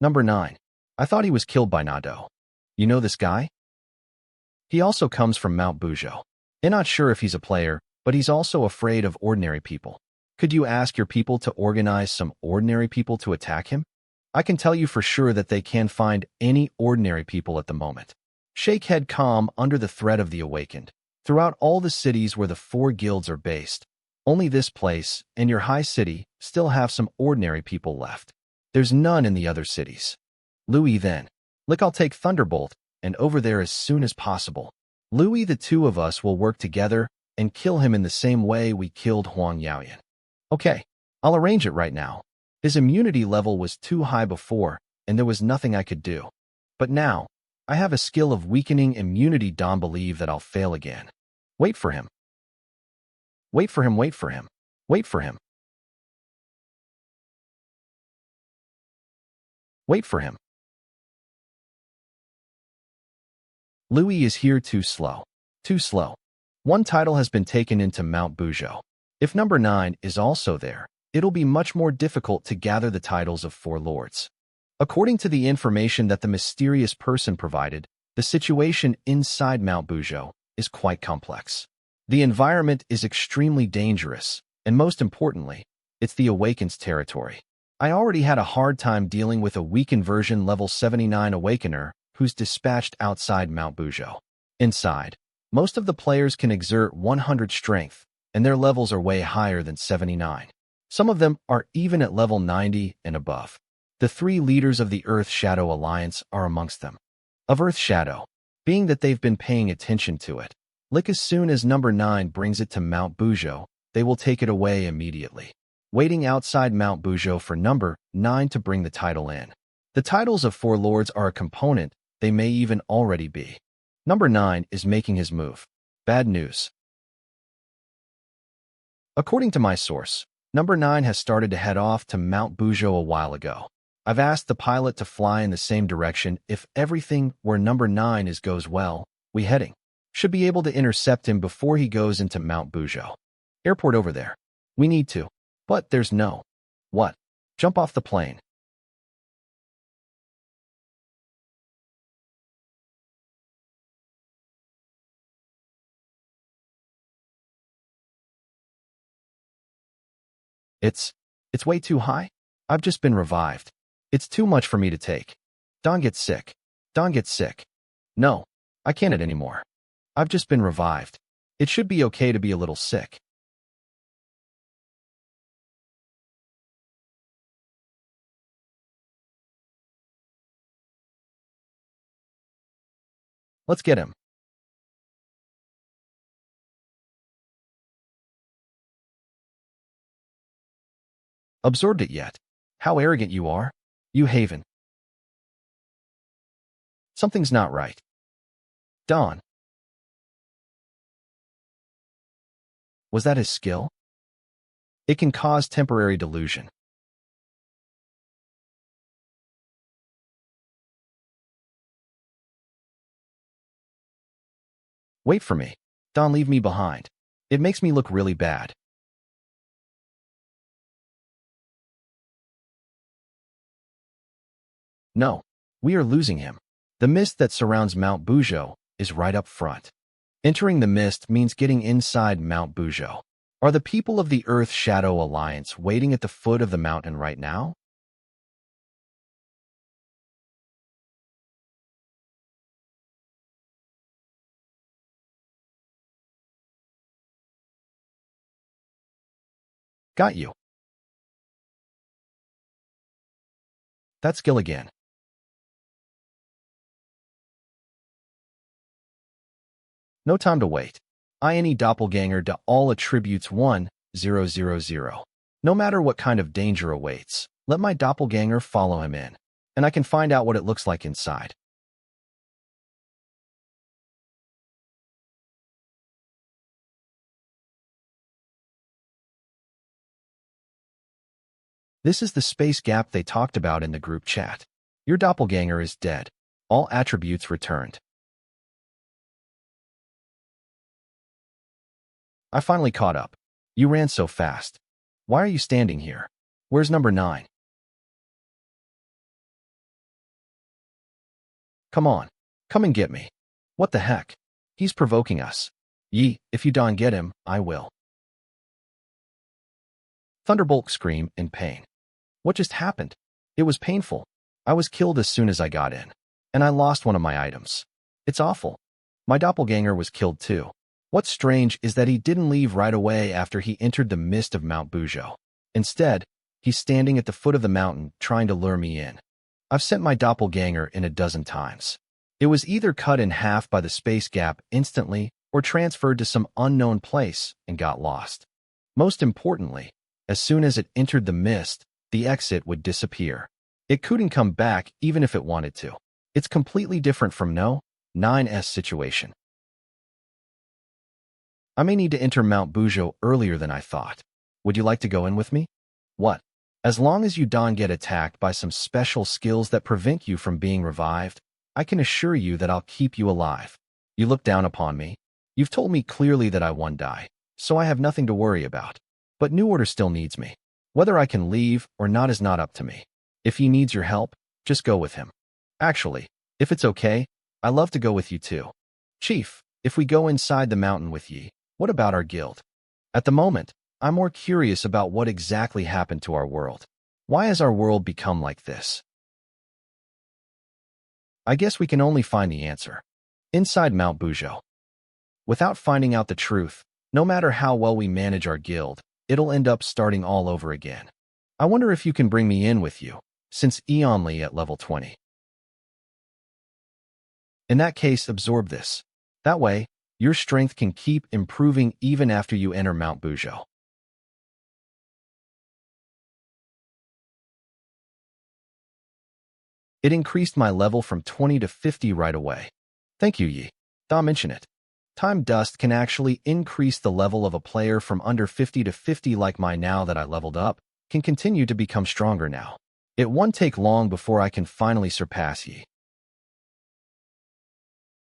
Number 9. I thought he was killed by Nado. You know this guy? He also comes from Mount Bujo. I'm not sure if he's a player, but he's also afraid of ordinary people. Could you ask your people to organize some ordinary people to attack him? I can tell you for sure that they can't find any ordinary people at the moment. Shake head calm under the threat of the awakened. Throughout all the cities where the 4 guilds are based, only this place and your high city still have some ordinary people left. There's none in the other cities. Louis then. Look, I'll take Thunderbolt and over there as soon as possible. Louis, the 2 of us will work together and kill him in the same way we killed Huang Yaoyan. Okay, I'll arrange it right now. His immunity level was too high before, and there was nothing I could do. But now, I have a skill of weakening immunity. Don't believe that I'll fail again. Wait for him. Wait for him, wait for him. Wait for him. Wait for him. Louis is here too slow. Too slow. 1 title has been taken into Mount Bujo. If number 9 is also there, it'll be much more difficult to gather the titles of 4 lords. According to the information that the mysterious person provided, the situation inside Mount Bujo is quite complex. The environment is extremely dangerous, and most importantly, it's the Awakened's territory. I already had a hard time dealing with a weakened version level 79 Awakener who's dispatched outside Mount Bujo. Inside, most of the players can exert 100 strength, and their levels are way higher than 79. Some of them are even at level 90 and above. The 3 leaders of the Earth Shadow Alliance are amongst them. Of Earth Shadow, being that they've been paying attention to it, like as soon as number 9 brings it to Mount Bujo, they will take it away immediately. Waiting outside Mount Bujo for number 9 to bring the title in. The titles of 4 lords are a component, they may even already be. Number 9 is making his move. Bad news. According to my source, number 9 has started to head off to Mount Bujo a while ago. I've asked the pilot to fly in the same direction. If everything where number 9 is goes well, we heading. Should be able to intercept him before he goes into Mount Bujo. Airport over there. We need to. But there's no. What? Jump off the plane. It's way too high. I've just been revived. It's too much for me to take. Don't get sick. Don't get sick. No, I can't it anymore. I've just been revived. It should be okay to be a little sick. Let's get him. Absorbed it yet? How arrogant you are. You Haven. Something's not right. Don. Was that his skill? It can cause temporary delusion. Wait for me. Don, leave me behind. It makes me look really bad. No, we are losing him. The mist that surrounds Mount Bujo is right up front. Entering the mist means getting inside Mount Bujo. Are the people of the Earth Shadow Alliance waiting at the foot of the mountain right now? Got you. That's Gil again. No time to wait. INE Doppelganger to all attributes 1000. No matter what kind of danger awaits, let my doppelganger follow him in, and I can find out what it looks like inside. This is the space gap they talked about in the group chat. Your doppelganger is dead. All attributes returned. I finally caught up. You ran so fast. Why are you standing here? Where's number 9? Come on. Come and get me. What the heck? He's provoking us. If you don't get him, I will. Thunderbolt scream in pain. What just happened? It was painful. I was killed as soon as I got in. And I lost one of my items. It's awful. My doppelganger was killed too. What's strange is that he didn't leave right away after he entered the mist of Mount Bujo. Instead, he's standing at the foot of the mountain trying to lure me in. I've sent my doppelganger in a dozen times. It was either cut in half by the space gap instantly or transferred to some unknown place and got lost. Most importantly, as soon as it entered the mist, the exit would disappear. It couldn't come back even if it wanted to. It's completely different from No. 9's situation. I may need to enter Mount Bujo earlier than I thought. Would you like to go in with me? What? As long as you don't get attacked by some special skills that prevent you from being revived, I can assure you that I'll keep you alive. You look down upon me. You've told me clearly that I won't die, so I have nothing to worry about. But New Order still needs me. Whether I can leave or not is not up to me. If he needs your help, just go with him. Actually, if it's okay, I love to go with you too. Chief, if we go inside the mountain with ye, what about our guild? At the moment, I'm more curious about what exactly happened to our world. Why has our world become like this? I guess we can only find the answer inside Mount Bujo. Without finding out the truth, no matter how well we manage our guild, it'll end up starting all over again. I wonder if you can bring me in with you, since only at level 20. In that case, absorb this. That way, your strength can keep improving even after you enter Mount Bujo. It increased my level from 20 to 50 right away. Thank you, Yi. Don't mention it. Time Dust can actually increase the level of a player from under 50 to 50 like mine now that I leveled up, can continue to become stronger now. It won't take long before I can finally surpass Yi.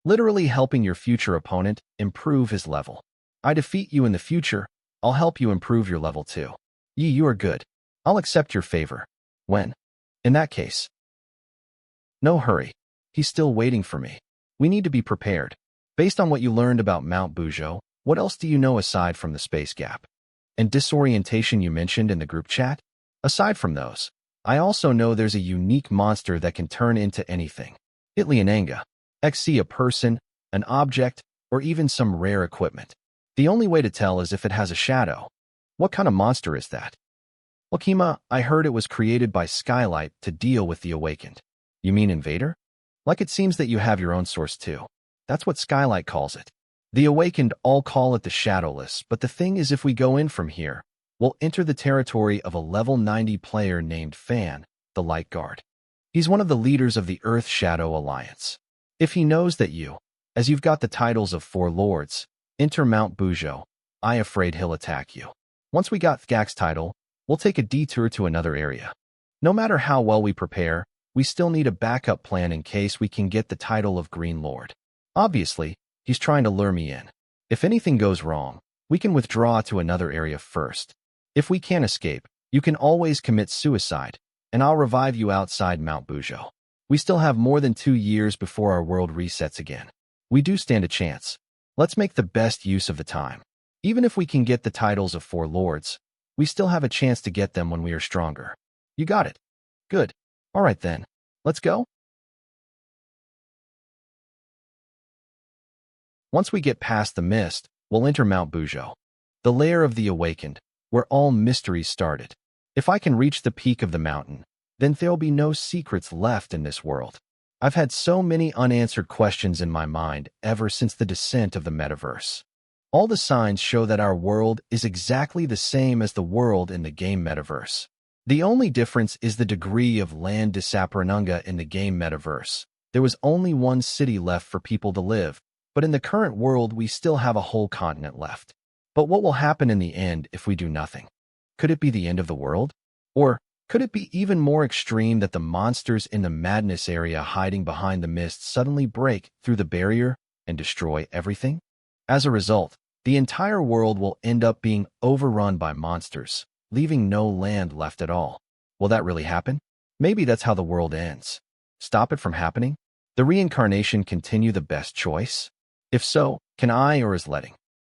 Literally helping your future opponent improve his level. I defeat you in the future, I'll help you improve your level too. Yi, you are good. I'll accept your favor. When? In that case. No hurry. He's still waiting for me. We need to be prepared. Based on what you learned about Mount Bujo, what else do you know aside from the space gap? And disorientation you mentioned in the group chat? Aside from those, I also know there's a unique monster that can turn into anything. Itliananga. XC a person, an object, or even some rare equipment. The only way to tell is if it has a shadow. What kind of monster is that? Lokima, I heard it was created by Skylight to deal with the Awakened. You mean Invader? Like it seems that you have your own source too. That's what Skylight calls it. The Awakened all call it the Shadowless, but the thing is if we go in from here, we'll enter the territory of a level 90 player named Fan, the Light Guard. He's one of the leaders of the Earth Shadow Alliance. If he knows that you, as you've got the titles of 4 lords, enter Mount Bujo, I'm afraid he'll attack you. Once we got Thgak's title, we'll take a detour to another area. No matter how well we prepare, we still need a backup plan in case we can get the title of Green Lord. Obviously, he's trying to lure me in. If anything goes wrong, we can withdraw to another area first. If we can't escape, you can always commit suicide, and I'll revive you outside Mount Bujo. We still have more than 2 years before our world resets again. We do stand a chance. Let's make the best use of the time. Even if we can get the titles of 4 lords, we still have a chance to get them when we are stronger. You got it. Good. All right then. Let's go. Once we get past the mist, we'll enter Mount Bujo, the lair of the awakened, where all mysteries started. If I can reach the peak of the mountain, then there'll be no secrets left in this world. I've had so many unanswered questions in my mind ever since the descent of the metaverse. All the signs show that our world is exactly the same as the world in the game metaverse. The only difference is the degree of land disappearanunga in the game metaverse. There was only one city left for people to live, but in the current world we still have a whole continent left. But what will happen in the end if we do nothing? Could it be the end of the world? Or could it be even more extreme that the monsters in the madness area hiding behind the mist suddenly break through the barrier and destroy everything? As a result, the entire world will end up being overrun by monsters, leaving no land left at all. Will that really happen? Maybe that's how the world ends. Stop it from happening? The reincarnation continue the best choice? If so, can I, or is letting?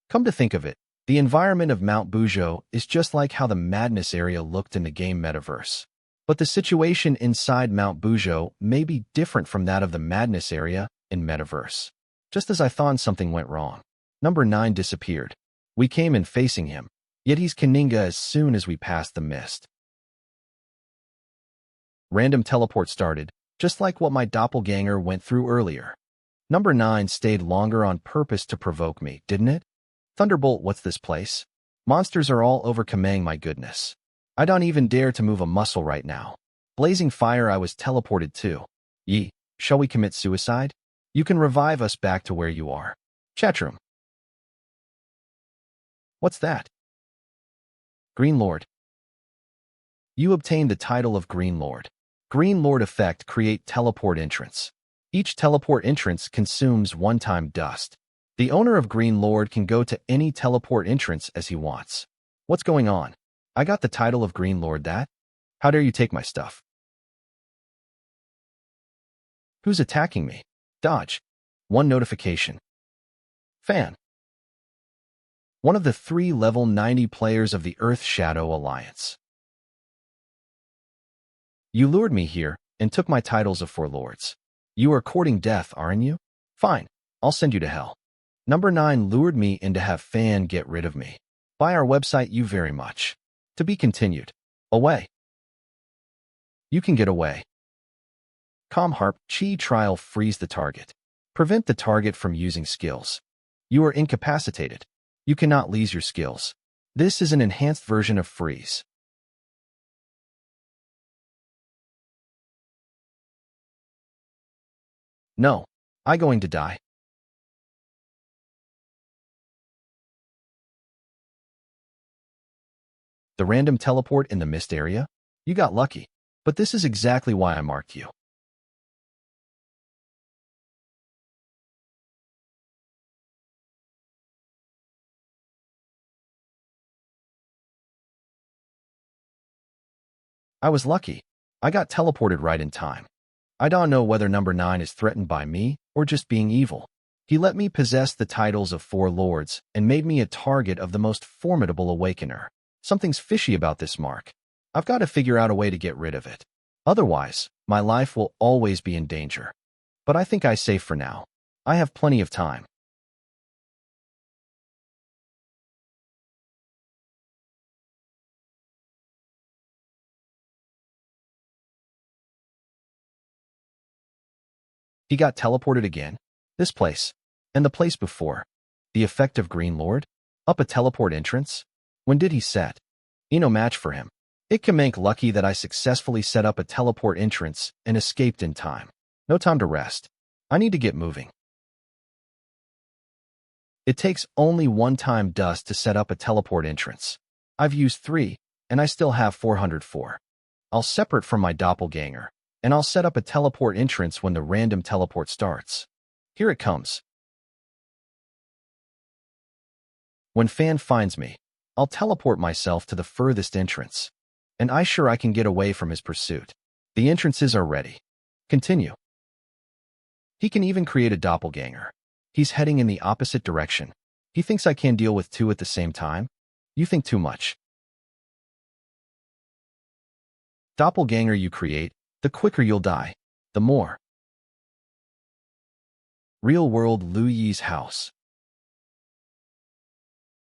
Come to think of it, the environment of Mount Bujo is just like how the madness area looked in the game metaverse. But the situation inside Mount Bujo may be different from that of the madness area in metaverse. Just as I thought, something went wrong. Number 9 disappeared. We came in facing him, yet he's Kaninga as soon as we passed the mist. Random teleport started, just like what my doppelganger went through earlier. Number 9 stayed longer on purpose to provoke me, didn't it? Thunderbolt, what's this place? Monsters are all over Kamang, my goodness. I don't even dare to move a muscle right now. Blazing fire, I was teleported too. Yee, shall we commit suicide? You can revive us back to where you are. Chatroom. What's that? Green Lord. You obtained the title of Green Lord. Green Lord effect create teleport entrance. Each teleport entrance consumes one-time dust. The owner of Green Lord can go to any teleport entrance as he wants. What's going on? I got the title of Green Lord that? How dare you take my stuff? Who's attacking me? Dodge. 1 notification. Fan. One of the 3 level 90 players of the Earth Shadow Alliance. You lured me here and took my titles of 4 lords. You are courting death, aren't you? Fine, I'll send you to hell. Number 9 lured me in to have Fan get rid of me. By our website, you very much. To be continued. Away. You can get away. Comharp, Chi trial, freeze the target. Prevent the target from using skills. You are incapacitated. You cannot leave your skills. This is an enhanced version of freeze. No, I going to die. The random teleport in the mist area? You got lucky. But this is exactly why I marked you. I was lucky. I got teleported right in time. I don't know whether number 9 is threatened by me or just being evil. He let me possess the titles of 4 lords and made me a target of the most formidable awakener. Something's fishy about this mark. I've got to figure out a way to get rid of it. Otherwise, my life will always be in danger. But I think I'm safe for now. I have plenty of time. He got teleported again. This place. And the place before. The effect of Green Lord? Up a teleport entrance? When did he set? No match for him. It can make lucky that I successfully set up a teleport entrance and escaped in time. No time to rest. I need to get moving. It takes only 1 time dust to set up a teleport entrance. I've used 3, and I still have 404. I'll separate from my doppelganger, and I'll set up a teleport entrance when the random teleport starts. Here it comes. When Fan finds me, I'll teleport myself to the furthest entrance. And I can get away from his pursuit. The entrances are ready. Continue. He can even create a doppelganger. He's heading in the opposite direction. He thinks I can deal with two at the same time? You think too much. Doppelganger you create, the quicker you'll die. The more. Real-world Liu Yi's house.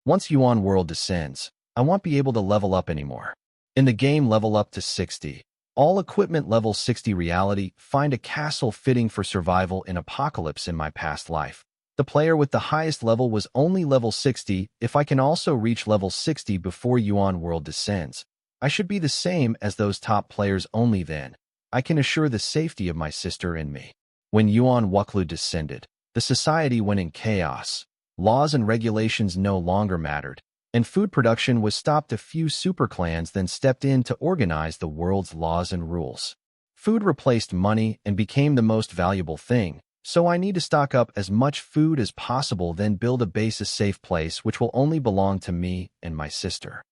Once Yuan World descends, I won't be able to level up anymore. In the game, level up to 60. All equipment level 60 reality, find a castle fitting for survival in apocalypse in my past life. The player with the highest level was only level 60. If I can also reach level 60 before Yuan World descends, I should be the same as those top players. Only then I can assure the safety of my sister and me. When Yuan Wuklu descended, the society went in chaos. Laws and regulations no longer mattered, and food production was stopped. A few superclans then stepped in to organize the world's laws and rules. Food replaced money and became the most valuable thing, so I need to stock up as much food as possible, then build a base, a safe place which will only belong to me and my sister.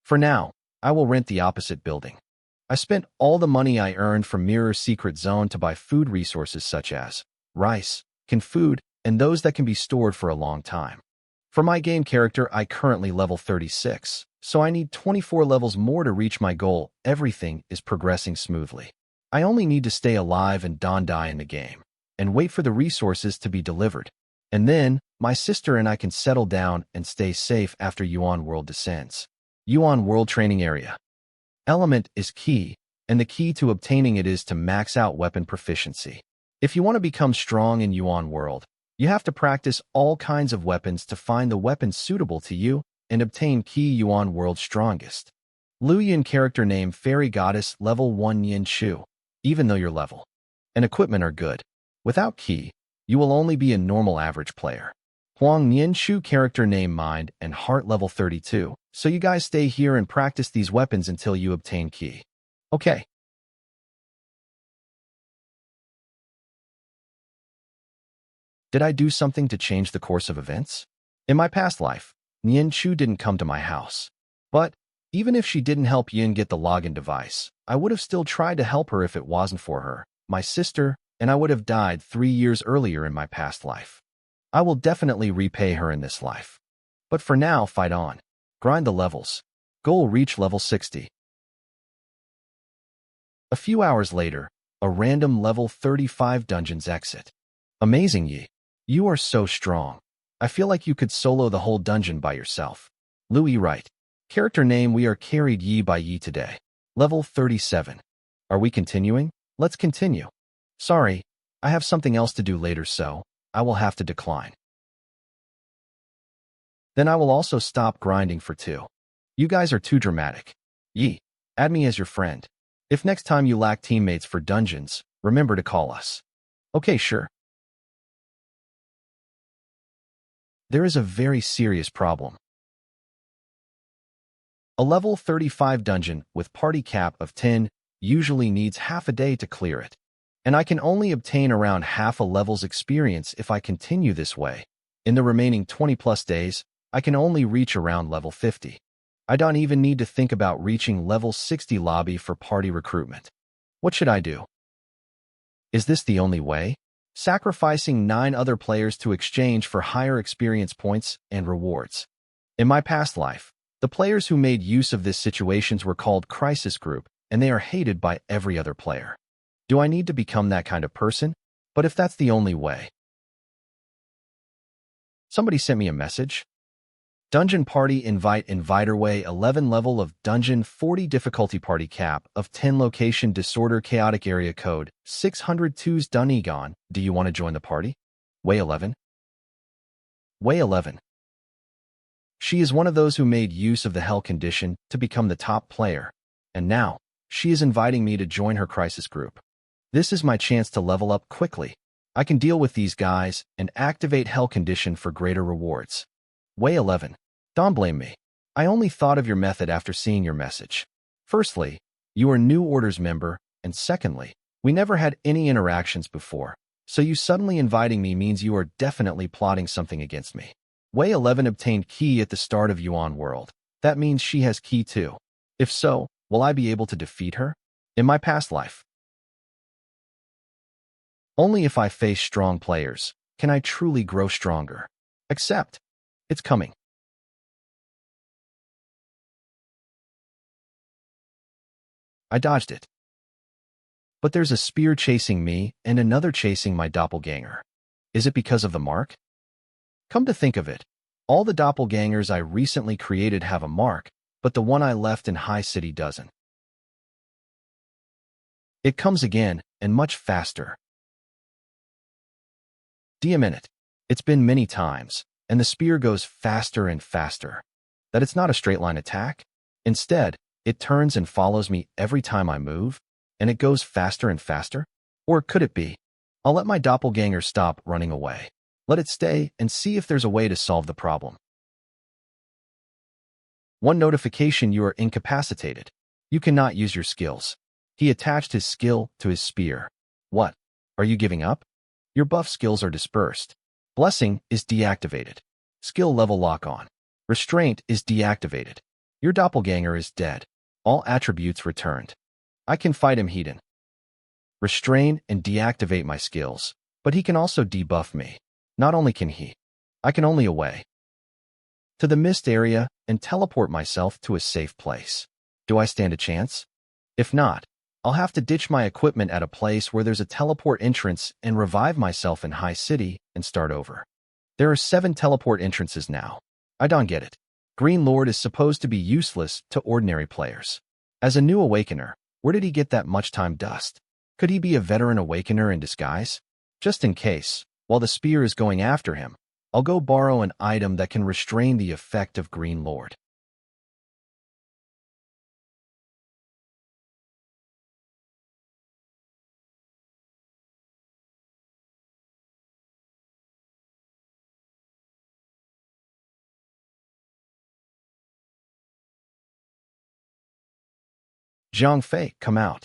For now, I will rent the opposite building. I spent all the money I earned from Mirror Secret Zone to buy food resources such as rice, canned food, and those that can be stored for a long time. For my game character, I currently level 36, so I need 24 levels more to reach my goal. Everything is progressing smoothly. I only need to stay alive and don't die in the game, and wait for the resources to be delivered. And then, my sister and I can settle down and stay safe after Yuan World descends. Yuan World Training Area. Element is key, and the key to obtaining it is to max out weapon proficiency. If you want to become strong in Yuan World, you have to practice all kinds of weapons to find the weapons suitable to you and obtain key. Yuan World Strongest. Liu Yin character name Fairy Goddess level 1 Yin Shu. Even though your level and equipment are good, without key, you will only be a normal average player. Huang Yin Shu character name Mind and Heart level 32. So you guys stay here and practice these weapons until you obtain key. Okay. Did I do something to change the course of events? In my past life, Nian Chu didn't come to my house. But even if she didn't help Yin get the login device, I would have still tried to help her if it wasn't for her, my sister, and I would have died 3 years earlier in my past life. I will definitely repay her in this life. But for now, fight on. Grind the levels. Goal reach level 60. A few hours later, a random level 35 dungeons exit. Amazing Yi. You are so strong. I feel like you could solo the whole dungeon by yourself. Louis right. Character name we are carried Yi by Yi today. Level 37. Are we continuing? Let's continue. Sorry, I have something else to do later, so I will have to decline. Then I will also stop grinding for 2. You guys are too dramatic. Yi, add me as your friend. If next time you lack teammates for dungeons, remember to call us. Okay, sure. There is a very serious problem. A level 35 dungeon with party cap of 10 usually needs half a day to clear it. And I can only obtain around half a level's experience if I continue this way. In the remaining 20 plus days, I can only reach around level 50. I don't even need to think about reaching level 60 lobby for party recruitment. What should I do? Is this the only way? Sacrificing 9 other players to exchange for higher experience points and rewards. In my past life, the players who made use of these situations were called Crisis Group, and they are hated by every other player. Do I need to become that kind of person? But if that's the only way. Somebody sent me a message. Dungeon Party Inviter Way 11 level of Dungeon 40 difficulty party cap of 10 location disorder chaotic area code 602's Dunegon. Do you want to join the party? Way 11. Way 11. She is one of those who made use of the hell condition to become the top player, and now she is inviting me to join her crisis group. This is my chance to level up quickly. I can deal with these guys and activate hell condition for greater rewards. Way 11. Don't blame me. I only thought of your method after seeing your message. Firstly, you are new orders member, and secondly, we never had any interactions before, so you suddenly inviting me means you are definitely plotting something against me. Way 11 obtained key at the start of Yuan World. That means she has key too. If so, will I be able to defeat her? In my past life, Only if I face strong players can I truly grow stronger. Except, it's coming. I dodged it. But there's a spear chasing me and another chasing my doppelganger. Is it because of the mark? Come to think of it, all the doppelgangers I recently created have a mark, but the one I left in High City doesn't. It comes again, and much faster. Minute. It's been many times, and the spear goes faster and faster. That it's not a straight line attack. Instead, it turns and follows me every time I move, and it goes faster and faster? Or could it be? I'll let my doppelganger stop running away. Let it stay and see if there's a way to solve the problem. One notification: you are incapacitated. You cannot use your skills. He attached his skill to his spear. What? Are you giving up? Your buff skills are dispersed. Blessing is deactivated. Skill level lock on. Restraint is deactivated. Your doppelganger is dead. All attributes returned. I can fight him hidden. Restrain and deactivate my skills, but he can also debuff me. Not only can he, I can only away to the mist area and teleport myself to a safe place. Do I stand a chance? If not, I'll have to ditch my equipment at a place where there's a teleport entrance and revive myself in High City and start over. There are 7 teleport entrances now. I don't get it. Green Lord is supposed to be useless to ordinary players. As a new awakener, where did he get that much time dust? Could he be a veteran awakener in disguise? Just in case, while the spear is going after him, I'll go borrow an item that can restrain the effect of Green Lord. Zhang Fei, come out.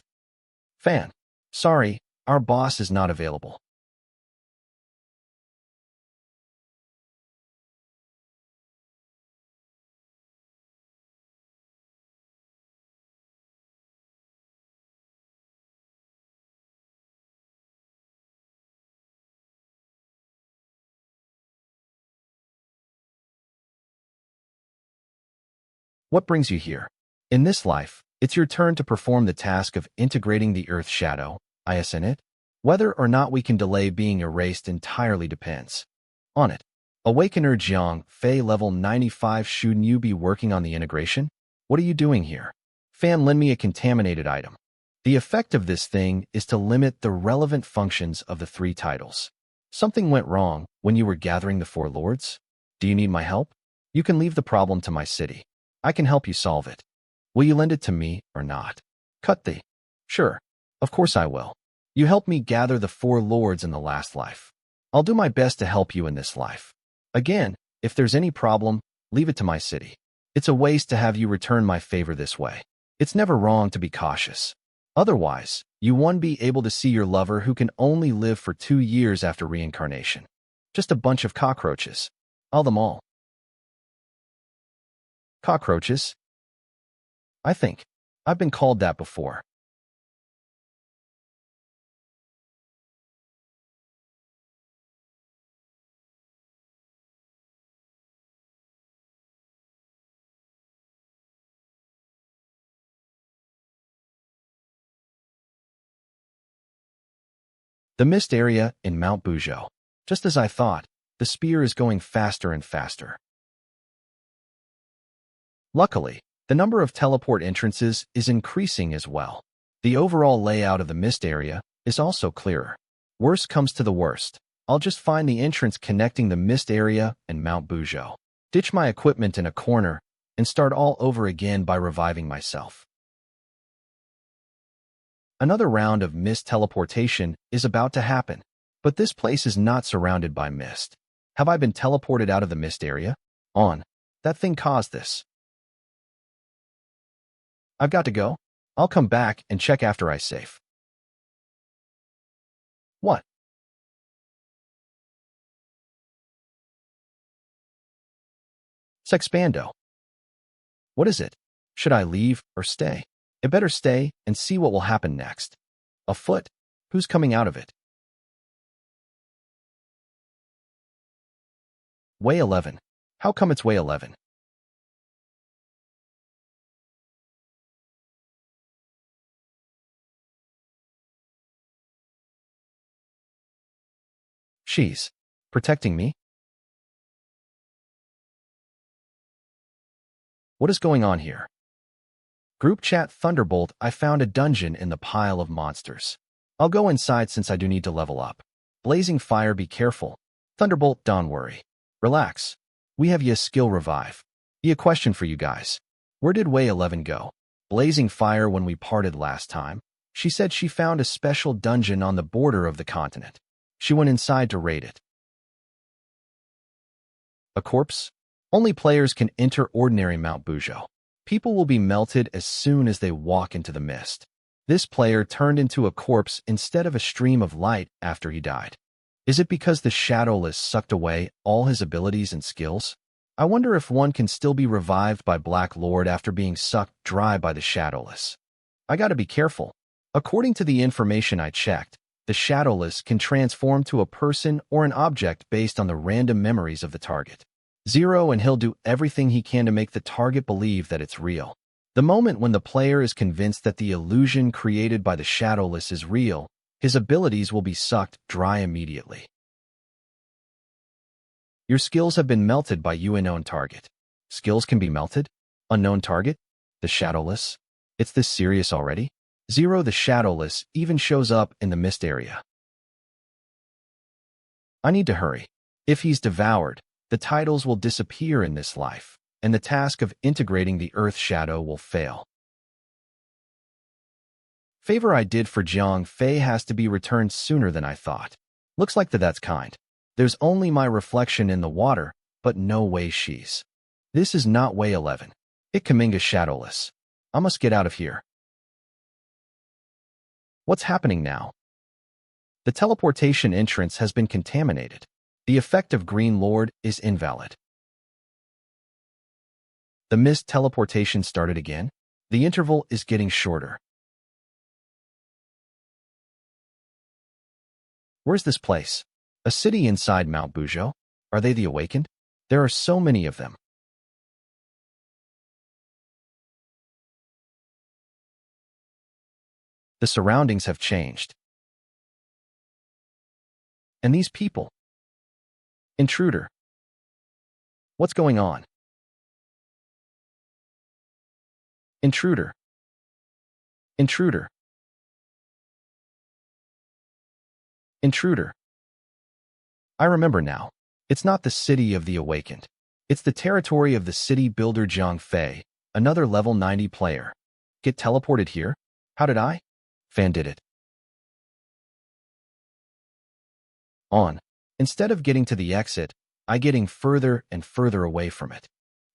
Fan. Sorry, our boss is not available. What brings you here? In this life, it's your turn to perform the task of integrating the Earth Shadow, isn't it? Whether or not we can delay being erased entirely depends on it. Awakener Zhang Fei level 95. Shouldn't you be working on the integration? What are you doing here? Fan, lend me a contaminated item. The effect of this thing is to limit the relevant functions of the 3 titles. Something went wrong when you were gathering the 4 lords? Do you need my help? You can leave the problem to my city. I can help you solve it. Will you lend it to me or not? Cut the. Sure. Of course I will. You helped me gather the 4 lords in the last life. I'll do my best to help you in this life. Again, if there's any problem, leave it to my city. It's a waste to have you return my favor this way. It's never wrong to be cautious. Otherwise, you won't be able to see your lover who can only live for 2 years after reincarnation. Just a bunch of cockroaches. All them all. Cockroaches? I think I've been called that before. The mist area in Mount Buzhou. Just as I thought, the spear is going faster and faster. Luckily, the number of teleport entrances is increasing as well. The overall layout of the mist area is also clearer. Worst comes to the worst, I'll just find the entrance connecting the mist area and Mount Buzhou, ditch my equipment in a corner, and start all over again by reviving myself. Another round of mist teleportation is about to happen, but this place is not surrounded by mist. Have I been teleported out of the mist area? That thing caused this. I've got to go. I'll come back and check after I save. What? Sexpando. What is it? Should I leave or stay? I better stay and see what will happen next. A foot? Who's coming out of it? Way 11. How come it's way 11? She's protecting me? What is going on here? Group chat Thunderbolt, I found a dungeon in the pile of monsters. I'll go inside since I do need to level up. Blazing Fire, be careful. Thunderbolt, don't worry. Relax. We have ya skill revive. A question for you guys. Where did Way 11 go? Blazing Fire, when we parted last time, she said she found a special dungeon on the border of the continent. She went inside to raid it. A corpse? Only players can enter ordinary Mount Bujo. People will be melted as soon as they walk into the mist. This player turned into a corpse instead of a stream of light after he died. Is it because the Shadowless sucked away all his abilities and skills? I wonder if one can still be revived by Black Lord after being sucked dry by the Shadowless. I gotta be careful. According to the information I checked, the Shadowless can transform to a person or an object based on the random memories of the target. Zero, and he'll do everything he can to make the target believe that it's real. The moment when the player is convinced that the illusion created by the Shadowless is real, his abilities will be sucked dry immediately. Your skills have been melted by you unknown target. Skills can be melted? Unknown target? The Shadowless? It's this serious already? Zero, the Shadowless even shows up in the mist area. I need to hurry. If he's devoured, the titles will disappear in this life, and the task of integrating the Earth Shadow will fail. Favor I did for Jiang Fei has to be returned sooner than I thought. Looks like that's kind. There's only my reflection in the water, but no way she's. This is not Way 11. Kaminga Shadowless. I must get out of here. What's happening now? The teleportation entrance has been contaminated. The effect of Green Lord is invalid. The mist teleportation started again. The interval is getting shorter. Where's this place? A city inside Mount Bujo? Are they the Awakened? There are so many of them. The surroundings have changed. And these people? Intruder. What's going on? Intruder. Intruder. Intruder. I remember now. It's not the city of the Awakened. It's the territory of the city builder Jiang Fei, another level 90 player. Get teleported here? How did I? Fan did it. On. Instead of getting to the exit, I getting further and further away from it.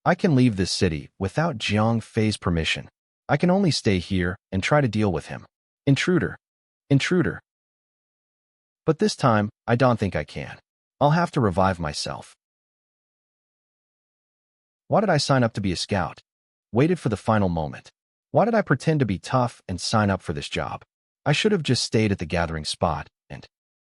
I can leave this city without Jiang Fei's permission. I can only stay here and try to deal with him. Intruder. Intruder. But this time, I don't think I can. I'll have to revive myself. Why did I sign up to be a scout? Waited for the final moment. Why did I pretend to be tough and sign up for this job? I should have just stayed at the gathering spot, and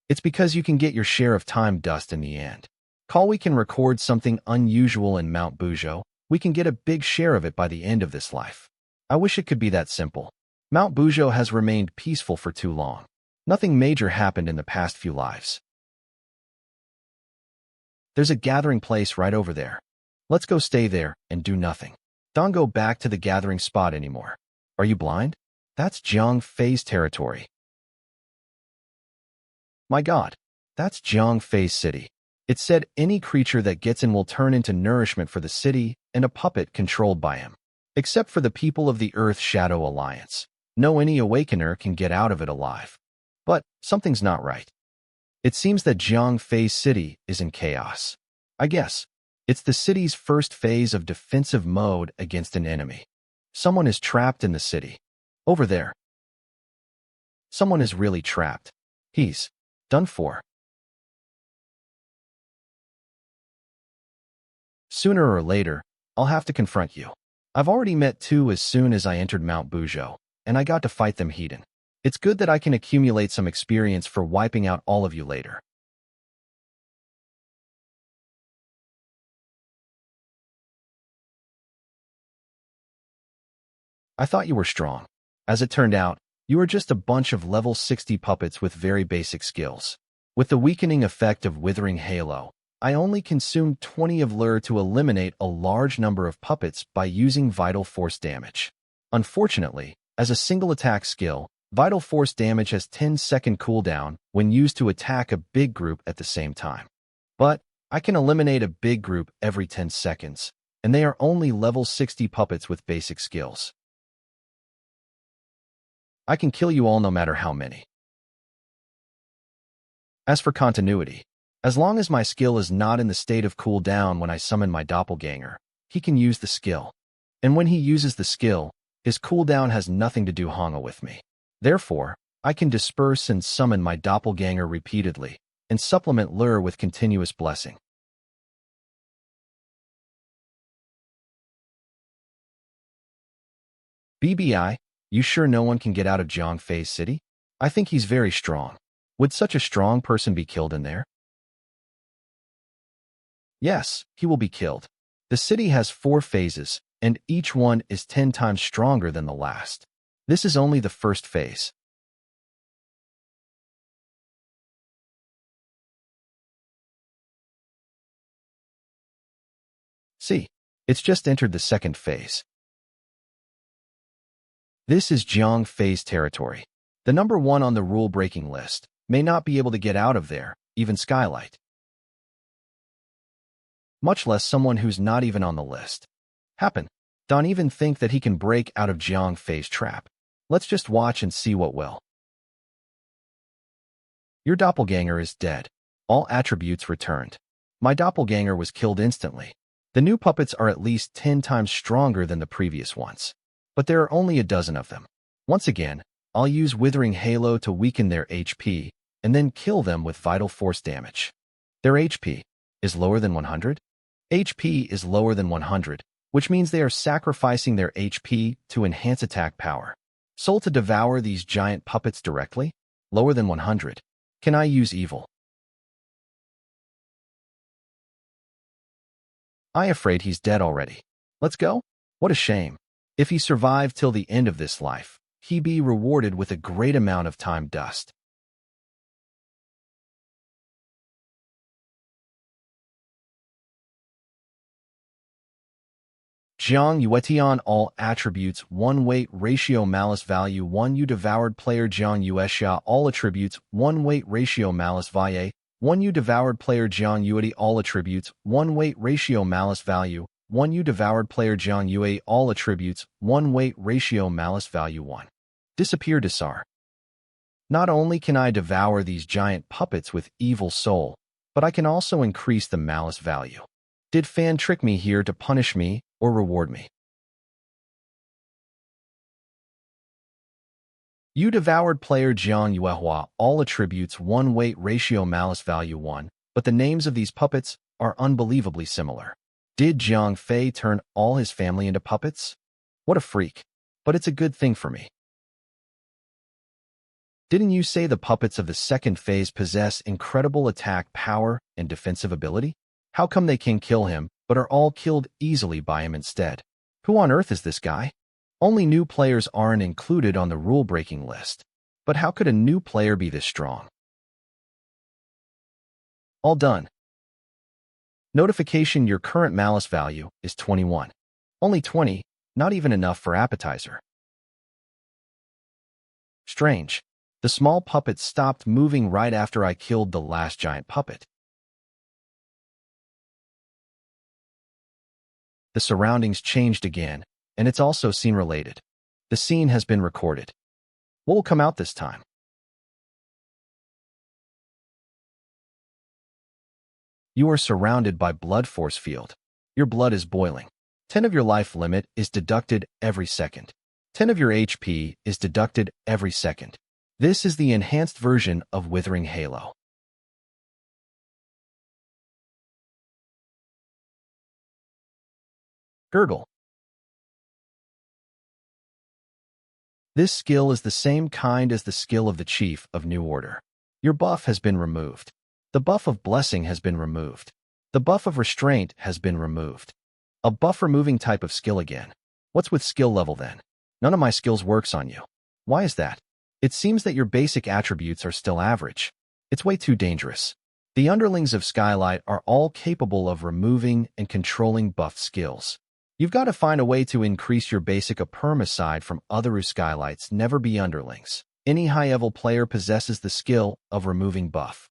it's because you can get your share of time dust in the end. Call we can record something unusual in Mount Bujo, we can get a big share of it by the end of this life. I wish it could be that simple. Mount Bujo has remained peaceful for too long. Nothing major happened in the past few lives. There's a gathering place right over there. Let's go stay there and do nothing. Don't go back to the gathering spot anymore. Are you blind? That's Jiang Fei's territory. My God, that's Jiang Fei's city. It said any creature that gets in will turn into nourishment for the city and a puppet controlled by him. Except for the people of the Earth Shadow Alliance. No any Awakener can get out of it alive. But something's not right. It seems that Jiang Fei's city is in chaos. I guess it's the city's first phase of defensive mode against an enemy. Someone is trapped in the city. Over there. Someone is really trapped. He's done for. Sooner or later, I'll have to confront you. I've already met two as soon as I entered Mount Bujo, and I got to fight them heathen. It's good that I can accumulate some experience for wiping out all of you later. I thought you were strong. As it turned out, you were just a bunch of level 60 puppets with very basic skills. With the weakening effect of Withering Halo, I only consumed 20 of lure to eliminate a large number of puppets by using Vital Force damage. Unfortunately, as a single attack skill, Vital Force damage has 10-second cooldown when used to attack a big group at the same time. But I can eliminate a big group every 10 seconds, and they are only level 60 puppets with basic skills. I can kill you all no matter how many. As for continuity, as long as my skill is not in the state of cooldown when I summon my doppelganger, he can use the skill. And when he uses the skill, his cooldown has nothing to do with me. Therefore, I can disperse and summon my doppelganger repeatedly, and supplement lure with continuous blessing. BBI, you sure no one can get out of Jiangfei's city? I think he's very strong. Would such a strong person be killed in there? Yes, he will be killed. The city has 4 phases, and each one is 10 times stronger than the last. This is only the first phase. See, it's just entered the second phase. This is Jiangfei's territory. The number 1 on the rule-breaking list may not be able to get out of there, even Skylight. Much less someone who's not even on the list. Don't even think that he can break out of Jiangfei's trap. Let's just watch and see what will. Your doppelganger is dead. All attributes returned. My doppelganger was killed instantly. The new puppets are at least 10 times stronger than the previous ones. But there are only a dozen of them. Once again, I'll use Withering Halo to weaken their HP, and then kill them with Vital Force damage. Their HP is lower than 100? HP is lower than 100, which means they are sacrificing their HP to enhance attack power. Soul to devour these giant puppets directly? Lower than 100. Can I use evil? I'm afraid he's dead already. Let's go? What a shame. If he survived till the end of this life, he'd be rewarded with a great amount of time dust. Jiang Yuetian all attributes 1 weight ratio malice value 1 you devoured player Jiang Yuexia all attributes 1 weight ratio malice value 1 you devoured player Jiang Yueti all attributes 1 weight ratio malice value 1 you devoured player Jiang Yue all attributes 1 weight ratio malice value 1. Disappear Desar. Not only can I devour these giant puppets with evil soul, but I can also increase the malice value. Did Fan trick me here to punish me or reward me? You devoured player Jiang Yuehua all attributes 1 weight ratio malice value 1, but the names of these puppets are unbelievably similar. Did Jiang Fei turn all his family into puppets? What a freak. But it's a good thing for me. Didn't you say the puppets of the second phase possess incredible attack power and defensive ability? How come they can kill him, but are all killed easily by him instead? Who on earth is this guy? Only new players aren't included on the rule-breaking list. But how could a new player be this strong? All done. Notification: your current malice value is 21. Only 20, not even enough for appetizer. Strange. The small puppet stopped moving right after I killed the last giant puppet. The surroundings changed again, and it's also scene-related. The scene has been recorded. What will come out this time? You are surrounded by blood force field. Your blood is boiling. 10 of your life limit is deducted every second. 10 of your HP is deducted every second. This is the enhanced version of Withering Halo. Gurgle. This skill is the same kind as the skill of the Chief of New Order. Your buff has been removed. The buff of Blessing has been removed. The buff of Restraint has been removed. A buff removing type of skill again. What's with skill level then? None of my skills works on you. Why is that? It seems that your basic attributes are still average. It's way too dangerous. The underlings of Skylight are all capable of removing and controlling buff skills. You've got to find a way to increase your basic perma-side from other Skylights, never be underlings. Any high-level player possesses the skill of removing buff.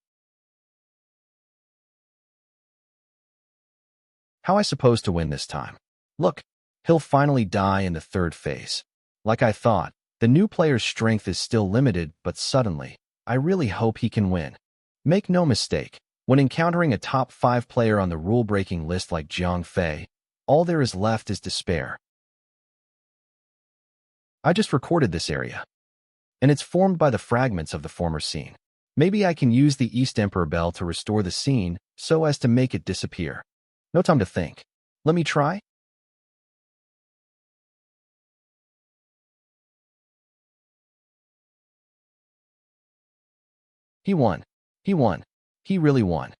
How I supposed to win this time? Look, he'll finally die in the third phase. Like I thought, the new player's strength is still limited, but suddenly, I really hope he can win. Make no mistake, when encountering a top 5 player on the rule-breaking list like Zhang Fei, all there is left is despair. I just recorded this area, and it's formed by the fragments of the former scene. Maybe I can use the East Emperor Bell to restore the scene so as to make it disappear. No time to think. Let me try. He won. He won. He really won.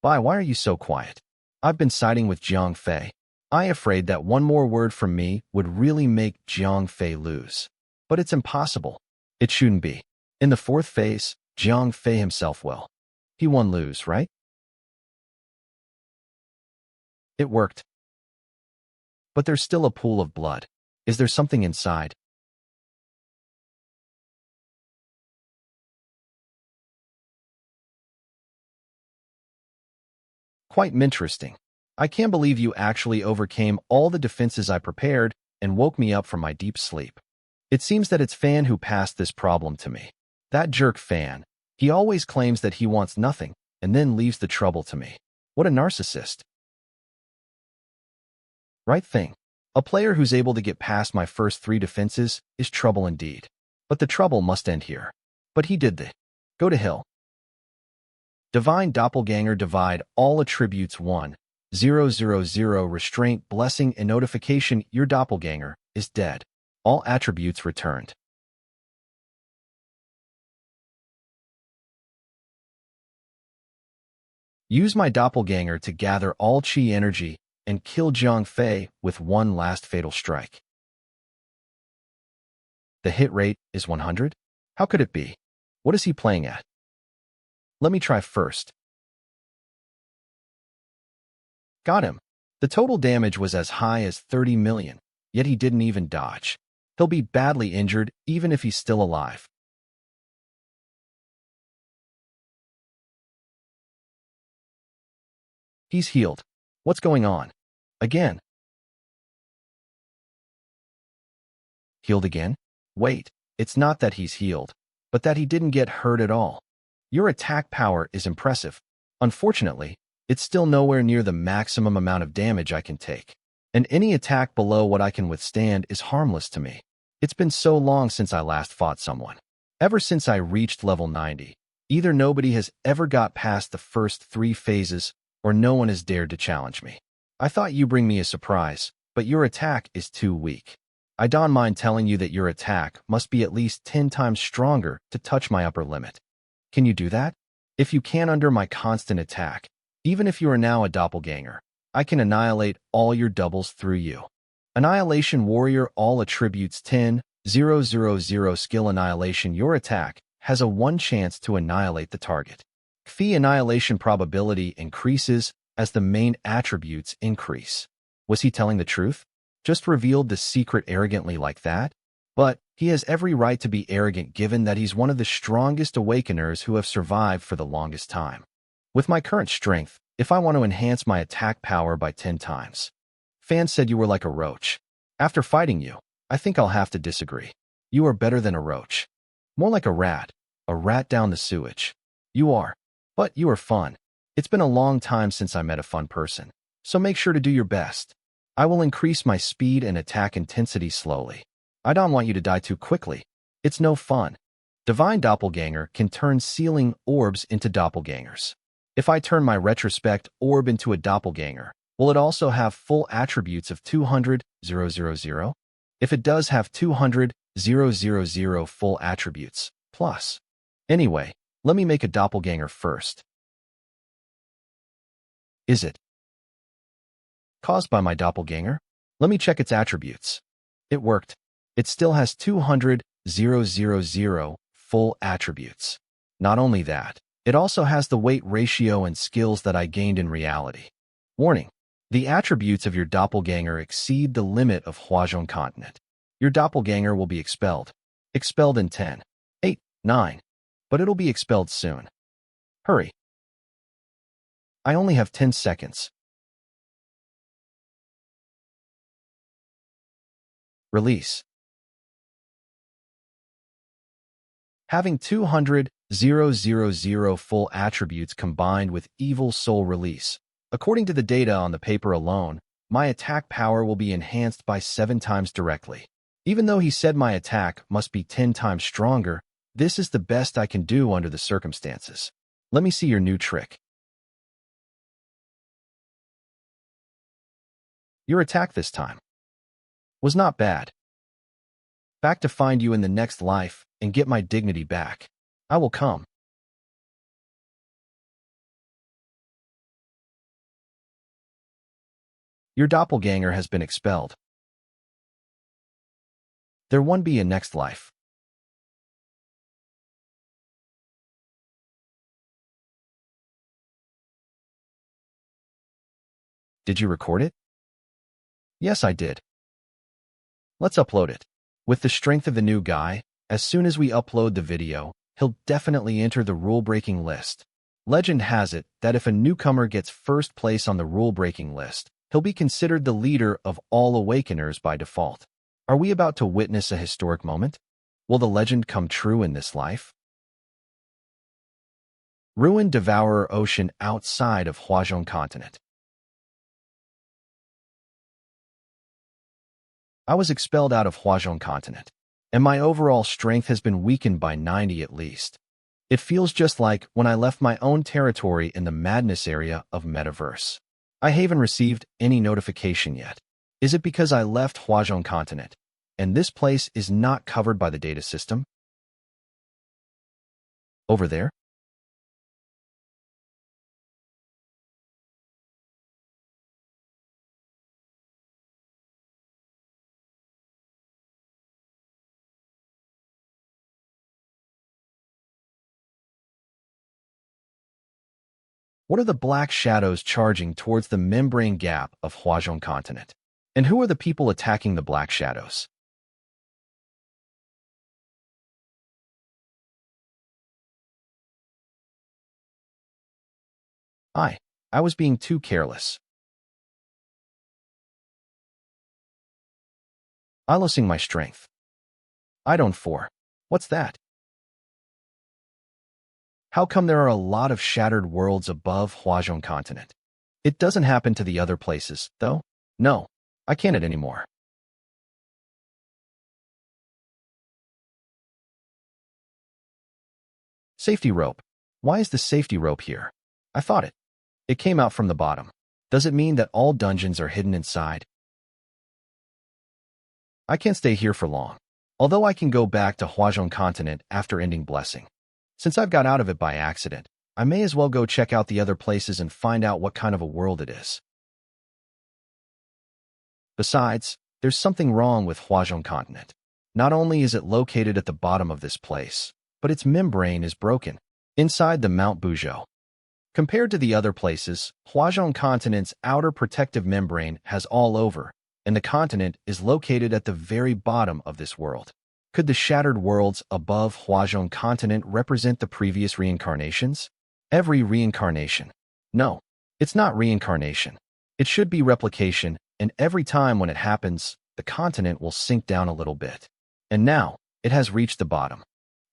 Why are you so quiet? I've been siding with Zhang Fei. I'm afraid that one more word from me would really make Zhang Fei lose. But it's impossible. It shouldn't be. In the fourth phase, Zhang Fei himself will. He won lose, right? It worked. But there's still a pool of blood. Is there something inside? Quite interesting. I can't believe you actually overcame all the defenses I prepared and woke me up from my deep sleep. It seems that it's Fan who passed this problem to me. That jerk Fan. He always claims that he wants nothing and then leaves the trouble to me. What a narcissist. Right thing. A player who's able to get past my first 3 defenses is trouble indeed. But the trouble must end here. But he did the. Go to Hill. Divine Doppelganger divide all attributes 1, 0, 0, 0 restraint, blessing, and notification. Your doppelganger is dead. All attributes returned. Use my doppelganger to gather all chi energy and kill Zhang Fei with one last fatal strike. The hit rate is 100? How could it be? What is he playing at? Let me try first. Got him. The total damage was as high as 30 million, yet he didn't even dodge. He'll be badly injured even if he's still alive. He's healed. What's going on? Again. Healed again? Wait, it's not that he's healed, but that he didn't get hurt at all. Your attack power is impressive. Unfortunately, it's still nowhere near the maximum amount of damage I can take. And any attack below what I can withstand is harmless to me. It's been so long since I last fought someone. Ever since I reached level 90, either nobody has ever got past the first 3 phases, or no one has dared to challenge me. I thought you bring me a surprise, but your attack is too weak. I don't mind telling you that your attack must be at least 10 times stronger to touch my upper limit. Can you do that? If you can under my constant attack, even if you are now a doppelganger, I can annihilate all your doubles through you. Annihilation Warrior all attributes 10, 0, 0, 0 skill annihilation. Your attack has a 1 chance to annihilate the target. Fee annihilation probability increases as the main attributes increase. Was he telling the truth? Just revealed the secret arrogantly like that? But he has every right to be arrogant given that he's one of the strongest awakeners who have survived for the longest time. With my current strength, if I want to enhance my attack power by 10 times. Fan said you were like a roach. After fighting you, I think I'll have to disagree. You are better than a roach. More like a rat down the sewage. You are. But you are fun. It's been a long time since I met a fun person, so make sure to do your best. I will increase my speed and attack intensity slowly. I don't want you to die too quickly. It's no fun. Divine Doppelganger can turn ceiling orbs into doppelgangers. If I turn my retrospect orb into a doppelganger, will it also have full attributes of 200, 000? If it does have 200, 000 full attributes, plus. Anyway, let me make a doppelganger first. Is it caused by my doppelganger? Let me check its attributes. It worked. It still has 200,000 full attributes. Not only that, it also has the weight ratio and skills that I gained in reality. Warning: the attributes of your doppelganger exceed the limit of Huazhong Continent. Your doppelganger will be expelled. Expelled in 10, 8, 9. But it'll be expelled soon. Hurry. I only have 10 seconds. Release. Having 200,000 full attributes combined with Evil Soul Release. According to the data on the paper alone, my attack power will be enhanced by 7 times directly. Even though he said my attack must be 10 times stronger, this is the best I can do under the circumstances. Let me see your new trick. Your attack this time was not bad. Back to find you in the next life and get my dignity back. I will come. Your doppelganger has been expelled. There won't be a next life. Did you record it? Yes, I did. Let's upload it. With the strength of the new guy, as soon as we upload the video, he'll definitely enter the rule-breaking list. Legend has it that if a newcomer gets first place on the rule-breaking list, he'll be considered the leader of all Awakeners by default. Are we about to witness a historic moment? Will the legend come true in this life? Ruined Devourer Ocean outside of Huazhong Continent. I was expelled out of Huazhong Continent, and my overall strength has been weakened by 90 at least. It feels just like when I left my own territory in the madness area of Metaverse. I haven't received any notification yet. Is it because I left Huazhong Continent, and this place is not covered by the data system? Over there? What are the black shadows charging towards the membrane gap of Huazhong Continent? And who are the people attacking the black shadows? I was being too careless. I losing my strength. I don't for. What's that? How come there are a lot of shattered worlds above Huazhong Continent? It doesn't happen to the other places, though. No, I can't anymore. Safety rope. Why is the safety rope here? I thought it came out from the bottom. Does it mean that all dungeons are hidden inside? I can't stay here for long. Although I can go back to Huazhong Continent after ending Blessing. Since I've got out of it by accident, I may as well go check out the other places and find out what kind of a world it is. Besides, there's something wrong with Huazhong Continent. Not only is it located at the bottom of this place, but its membrane is broken. Inside the Mount Buzhou. Compared to the other places, Huazhong Continent's outer protective membrane has all over, and the continent is located at the very bottom of this world. Could the shattered worlds above Huazhong Continent represent the previous reincarnations? Every reincarnation. No, it's not reincarnation. It should be replication, and every time when it happens, the continent will sink down a little bit. And now, it has reached the bottom.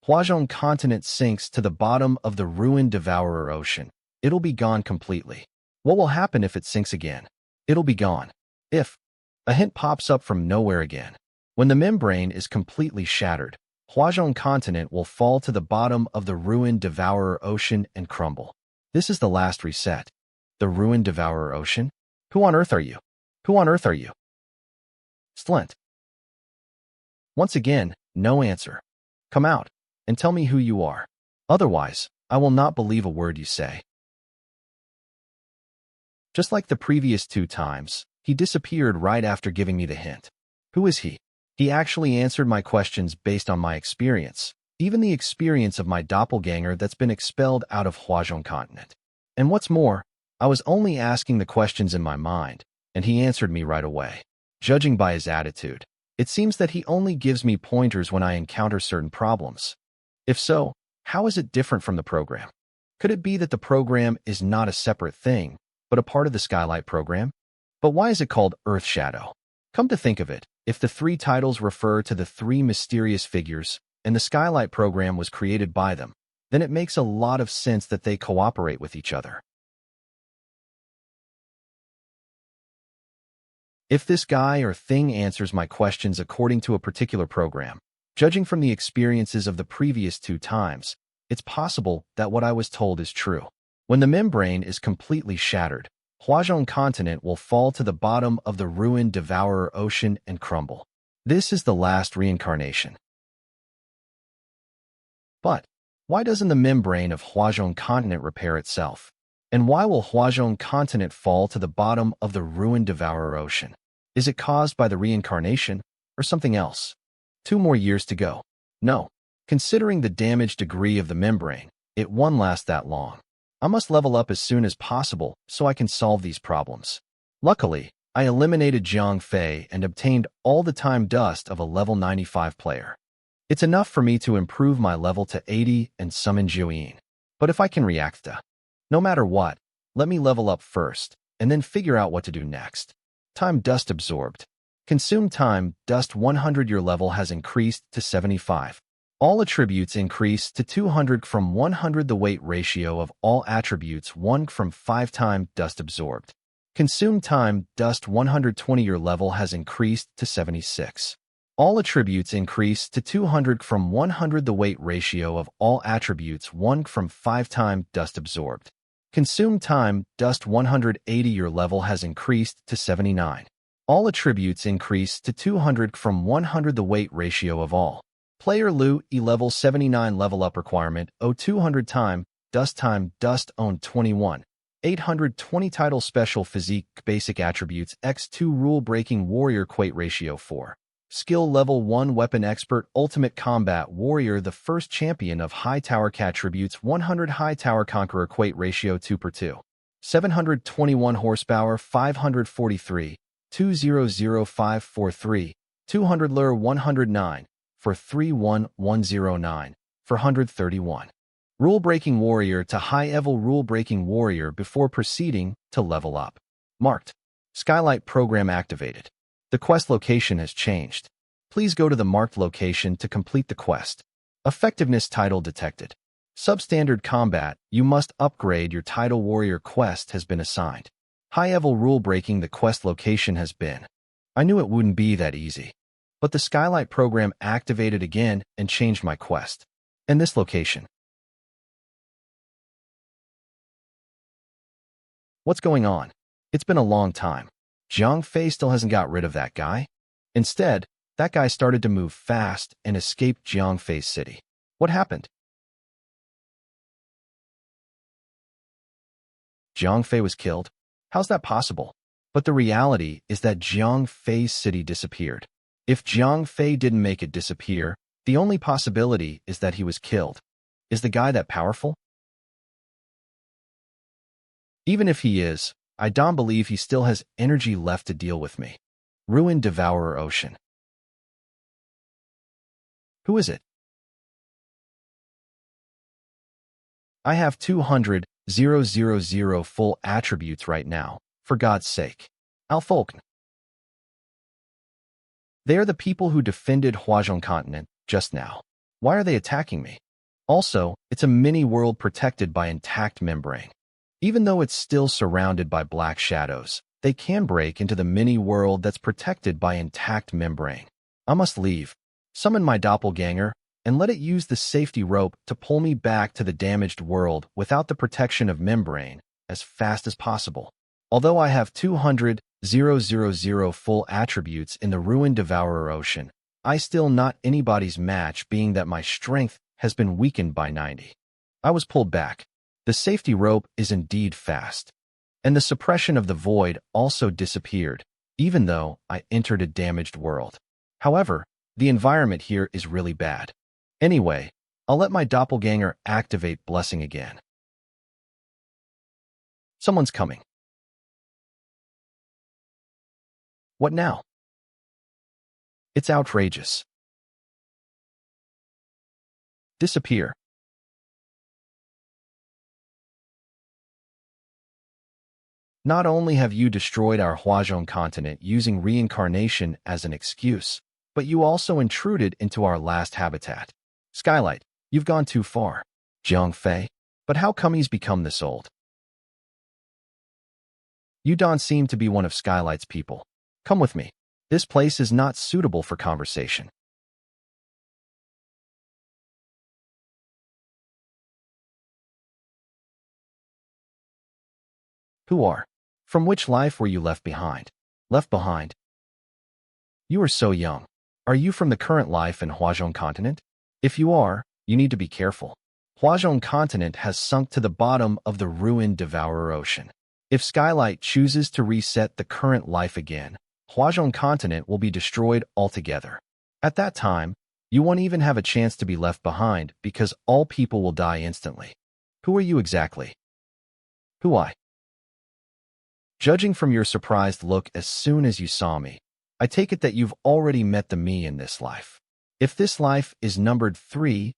Huazhong Continent sinks to the bottom of the ruined Devourer Ocean. It'll be gone completely. What will happen if it sinks again? It'll be gone. If a hint pops up from nowhere again. When the membrane is completely shattered, Huazhong Continent will fall to the bottom of the ruined Devourer Ocean and crumble. This is the last reset. The ruined Devourer Ocean? Who on earth are you? Who on earth are you? Stlint. Once again, no answer. Come out and tell me who you are. Otherwise, I will not believe a word you say. Just like the previous 2 times, He disappeared right after giving me the hint. Who is he? He actually answered my questions based on my experience, even the experience of my doppelganger that's been expelled out of Huazhong continent. And what's more, I was only asking the questions in my mind, and he answered me right away. Judging by his attitude, it seems that he only gives me pointers when I encounter certain problems. If so, how is it different from the program? Could it be that the program is not a separate thing, but a part of the Skylight program? But why is it called Earth Shadow? Come to think of it, if the three titles refer to the three mysterious figures, and the Skylight program was created by them, then it makes a lot of sense that they cooperate with each other. If this guy or thing answers my questions according to a particular program, judging from the experiences of the previous 2 times, it's possible that what I was told is true. When the membrane is completely shattered, Huazhong continent will fall to the bottom of the ruined Devourer Ocean and crumble. This is the last reincarnation. But why doesn't the membrane of Huazhong continent repair itself? And why will Huazhong continent fall to the bottom of the ruined Devourer Ocean? Is it caused by the reincarnation or something else? 2 more years to go. No. Considering the damage degree of the membrane, it won't last that long. I must level up as soon as possible so I can solve these problems. Luckily, I eliminated Jiang Fei and obtained all the time dust of a level 95 player. It's enough for me to improve my level to 80 and summon Juyin. But if I can react to, no matter what, let me level up first, and then figure out what to do next. Time dust absorbed. Consume time dust 100. Your level has increased to 75. All attributes increase to 200 from 100. The weight ratio of all attributes 1 from 5 time dust absorbed. Consume time dust 120. Your level has increased to 76. All attributes increase to 200 from 100. The weight ratio of all attributes 1 from 5 time dust absorbed. Consume time dust 180. Your level has increased to 79. All attributes increase to 200 from 100. The weight ratio of all. Player Lu E level 79 level up requirement O 200 time dust own 21. 820 title special physique basic attributes X2 rule breaking warrior weight ratio 4. Skill level 1 weapon expert ultimate combat warrior the first champion of high tower attributes 100 high tower conqueror weight ratio 2/2. 721 horsepower 543. 200543. 200 lure 109. For 31109. For 131. Rule breaking warrior to high level rule breaking warrior before proceeding to level up. Marked. Skylight program activated. The quest location has changed. Please go to the marked location to complete the quest. Effectiveness title detected. Substandard combat, you must upgrade your title warrior quest has been assigned. High-level rule breaking the quest location has been. I knew it wouldn't be that easy. But the Skylight program activated again and changed my quest. And this location. What's going on? It's been a long time. Jiang Fei still hasn't got rid of that guy. Instead, that guy started to move fast and escaped Jiang Fei's city. What happened? Jiang Fei was killed? How's that possible? But the reality is that Jiang Fei's city disappeared. If Jiang Fei didn't make it disappear, the only possibility is that he was killed. Is the guy that powerful? Even if he is, I don't believe he still has energy left to deal with me. Ruined Devourer Ocean. Who is it? I have 200,000 full attributes right now, for God's sake. Alfolkn. They are the people who defended Huazhong continent just now. Why are they attacking me? Also, it's a mini-world protected by intact membrane. Even though it's still surrounded by black shadows, they can break into the mini-world that's protected by intact membrane. I must leave, summon my doppelganger, and let it use the safety rope to pull me back to the damaged world without the protection of membrane as fast as possible. Although I have 200,000 full attributes in the ruined Devourer Ocean, I still not anybody's match being that my strength has been weakened by 90. I was pulled back. The safety rope is indeed fast. And the suppression of the void also disappeared, even though I entered a damaged world. However, the environment here is really bad. Anyway, I'll let my doppelganger activate blessing again. Someone's coming. What now? It's outrageous. Disappear. Not only have you destroyed our Huazhong continent using reincarnation as an excuse, but you also intruded into our last habitat. Skylight, you've gone too far. Jiang Fei, but how come he's become this old? You don't seem to be one of Skylight's people. Come with me. This place is not suitable for conversation. Who are? From which life were you left behind? Left behind? You are so young. Are you from the current life in Huazhong continent? If you are, you need to be careful. Huazhong continent has sunk to the bottom of the ruined Devourer Ocean. If Skylight chooses to reset the current life again, Huazhong continent will be destroyed altogether. At that time, you won't even have a chance to be left behind because all people will die instantly. Who are you exactly? Who I? Judging from your surprised look as soon as you saw me, I take it that you've already met the me in this life. If this life is numbered 3000,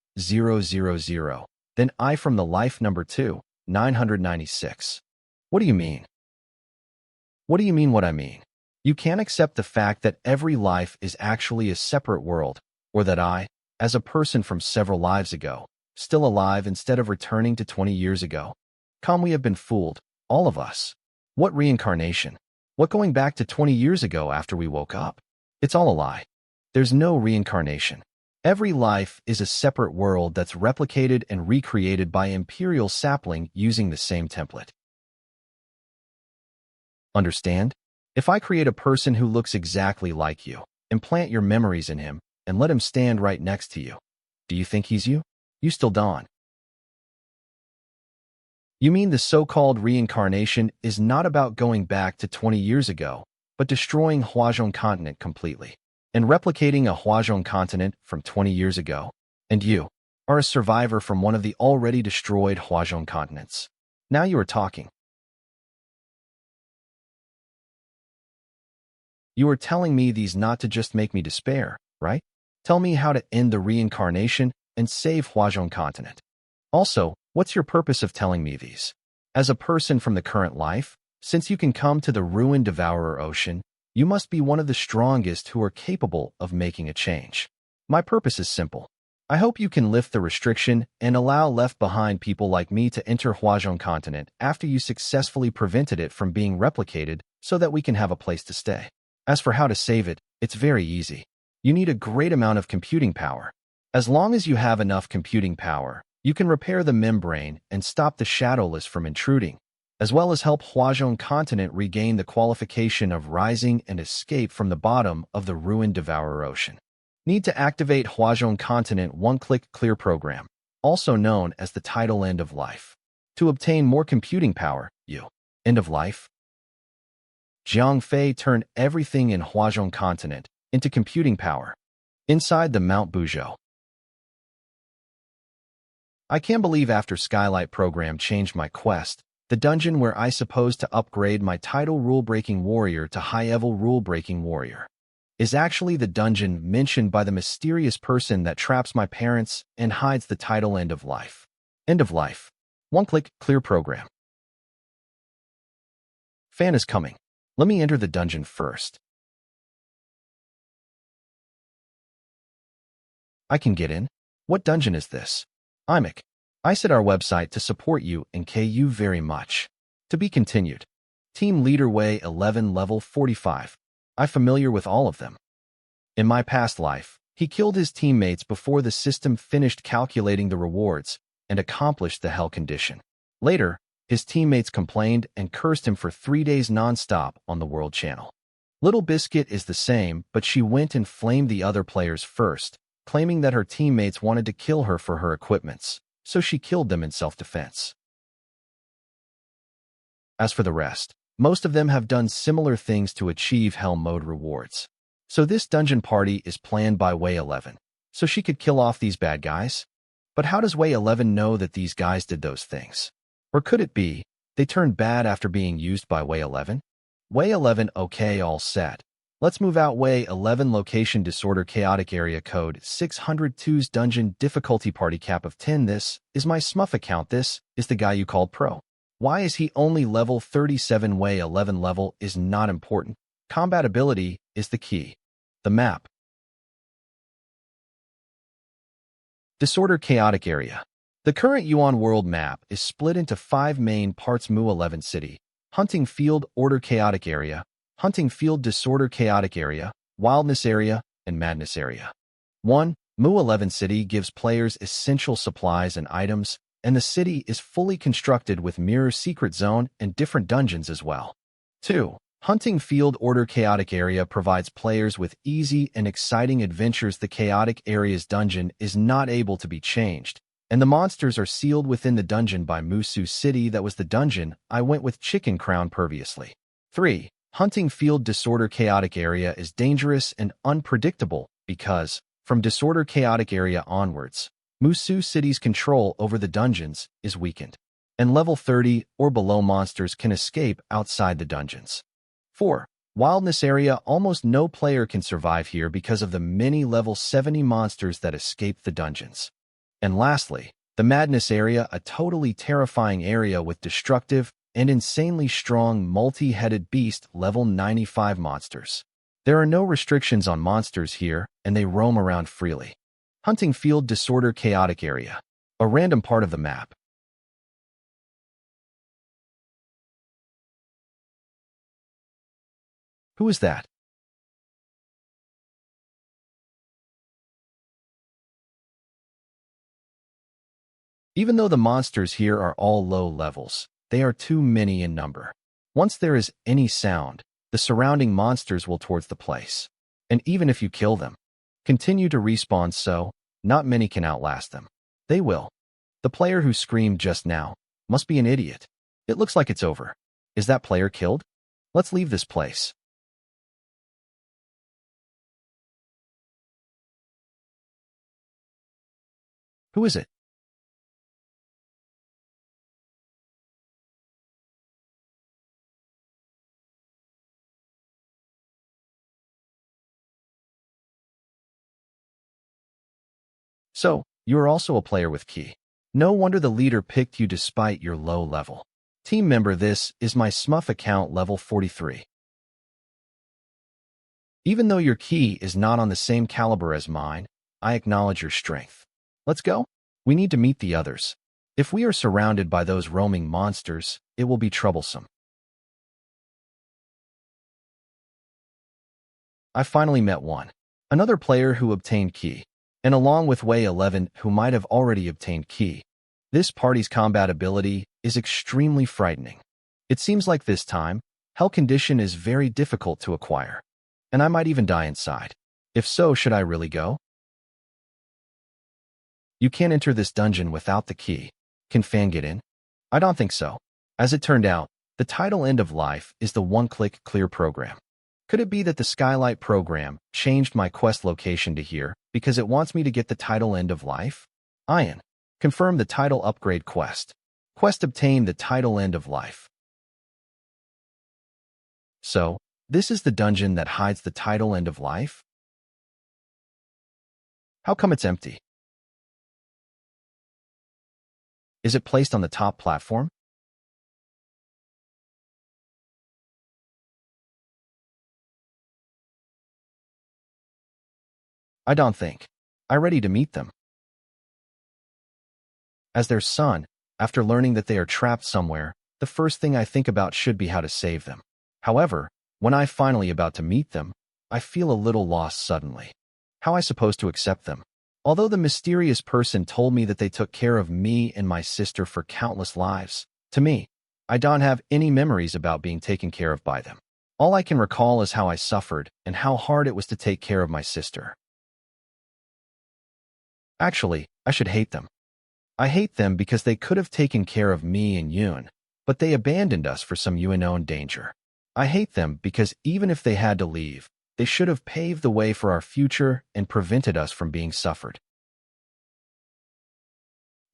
then I from the life number 996. What do you mean? What do you mean what I mean? You can't accept the fact that every life is actually a separate world, or that I, as a person from several lives ago, still alive instead of returning to 20 years ago. Come, we have been fooled, all of us. What reincarnation? What going back to 20 years ago after we woke up? It's all a lie. There's no reincarnation. Every life is a separate world that's replicated and recreated by Imperial Sapling using the same template. Understand? If I create a person who looks exactly like you, implant your memories in him, and let him stand right next to you, do you think he's you? You still don't. You mean the so-called reincarnation is not about going back to 20 years ago, but destroying Huazhong continent completely, and replicating a Huazhong continent from 20 years ago? And you are a survivor from one of the already destroyed Huazhong continents. Now you are talking. You are telling me these not to just make me despair, right? Tell me how to end the reincarnation and save Huazhong continent. Also, what's your purpose of telling me these? As a person from the current life, since you can come to the ruined Devourer Ocean, you must be one of the strongest who are capable of making a change. My purpose is simple. I hope you can lift the restriction and allow left-behind people like me to enter Huazhong continent after you successfully prevented it from being replicated so that we can have a place to stay. As for how to save it, it's very easy. You need a great amount of computing power. As long as you have enough computing power, you can repair the membrane and stop the Shadowless from intruding, as well as help Huazhong continent regain the qualification of rising and escape from the bottom of the ruined Devourer Ocean. Need to activate Huazhong continent one-click clear program, also known as the tidal end of life. To obtain more computing power, you end of life. Jiang Fei turned everything in Huazhong continent into computing power. Inside the Mount Buzhou. I can't believe after Skylight program changed my quest, the dungeon where I supposed to upgrade my title rule-breaking warrior to high-level rule-breaking warrior is actually the dungeon mentioned by the mysterious person that traps my parents and hides the title end of life. End of life. One-click clear program. Fan is coming. Let me enter the dungeon first. I can get in? What dungeon is this? IMIC. I set our website to support you and KU very much. To be continued. Team Leader Way 11 level 45. I'm familiar with all of them. In my past life, he killed his teammates before the system finished calculating the rewards and accomplished the hell condition. Later, his teammates complained and cursed him for 3 days non-stop on the World Channel. Little Biscuit is the same, but she went and flamed the other players first, claiming that her teammates wanted to kill her for her equipments, so she killed them in self-defense. As for the rest, Most of them have done similar things to achieve Hell Mode rewards. So this dungeon party is planned by Way 11, so she could kill off these bad guys? But how does Way 11 know that these guys did those things? Or could it be, they turned bad after being used by Way 11? Way 11, okay, all set. Let's move out. Way 11 location disorder chaotic area code 602's dungeon difficulty party cap of 10. This is my Smuff account. This is the guy you called pro. Why is he only level 37? Way 11 level is not important. Combat ability is the key. The map. Disorder chaotic area. The current Yuan world map is split into 5 main parts: Mu 11 City, Hunting Field Order Chaotic Area, Hunting Field Disorder Chaotic Area, Wildness Area, and Madness Area. 1. Mu 11 City gives players essential supplies and items, and the city is fully constructed with mirror secret zone and different dungeons as well. 2. Hunting Field Order Chaotic Area provides players with easy and exciting adventures. The Chaotic Area's dungeon is not able to be changed, and the monsters are sealed within the dungeon by Musu City. That was the dungeon I went with Chicken Crown previously. 3. Hunting Field Disorder Chaotic Area is dangerous and unpredictable because, from Disorder Chaotic Area onwards, Musu City's control over the dungeons is weakened, and level 30 or below monsters can escape outside the dungeons. 4. Wildness Area. Almost no player can survive here because of the many level 70 monsters that escape the dungeons. And lastly, the Madness Area, a totally terrifying area with destructive and insanely strong multi-headed beast level 95 monsters. There are no restrictions on monsters here, and they roam around freely. Hunting Field Disorder Chaotic Area. A random part of the map. Who is that? Even though the monsters here are all low levels, they are too many in number. Once there is any sound, the surrounding monsters will towards the place. And even if you kill them, continue to respawn, so not many can outlast them. They will. The player who screamed just now must be an idiot. It looks like it's over. Is that player killed? Let's leave this place. Who is it? So, you are also a player with key. No wonder the leader picked you despite your low level. Team member, this is my Smuff account level 43. Even though your key is not on the same caliber as mine, I acknowledge your strength. Let's go. We need to meet the others. If we are surrounded by those roaming monsters, it will be troublesome. I finally met one. Another player who obtained key, and along with Way 11 who might have already obtained key. This party's combat ability is extremely frightening. It seems like this time, Hell Condition is very difficult to acquire, and I might even die inside. If so, should I really go? You can't enter this dungeon without the key. Can Fan get in? I don't think so. As it turned out, the title End of Life is the one-click clear program. Could it be that the Skylight program changed my quest location to here because it wants me to get the title End of Life? Ian. Confirm the title upgrade quest. Quest obtain the title End of Life. So, this is the dungeon that hides the title End of Life? How come it's empty? Is it placed on the top platform? I don't think. I'm ready to meet them. As their son, after learning that they are trapped somewhere, the first thing I think about should be how to save them. However, when I finally about to meet them, I feel a little lost suddenly. How I supposed to accept them? Although the mysterious person told me that they took care of me and my sister for countless lives, to me, I don't have any memories about being taken care of by them. All I can recall is how I suffered and how hard it was to take care of my sister. Actually, I should hate them. I hate them because they could have taken care of me and Yoon, but they abandoned us for some unknown danger. I hate them because even if they had to leave, they should have paved the way for our future and prevented us from being suffered.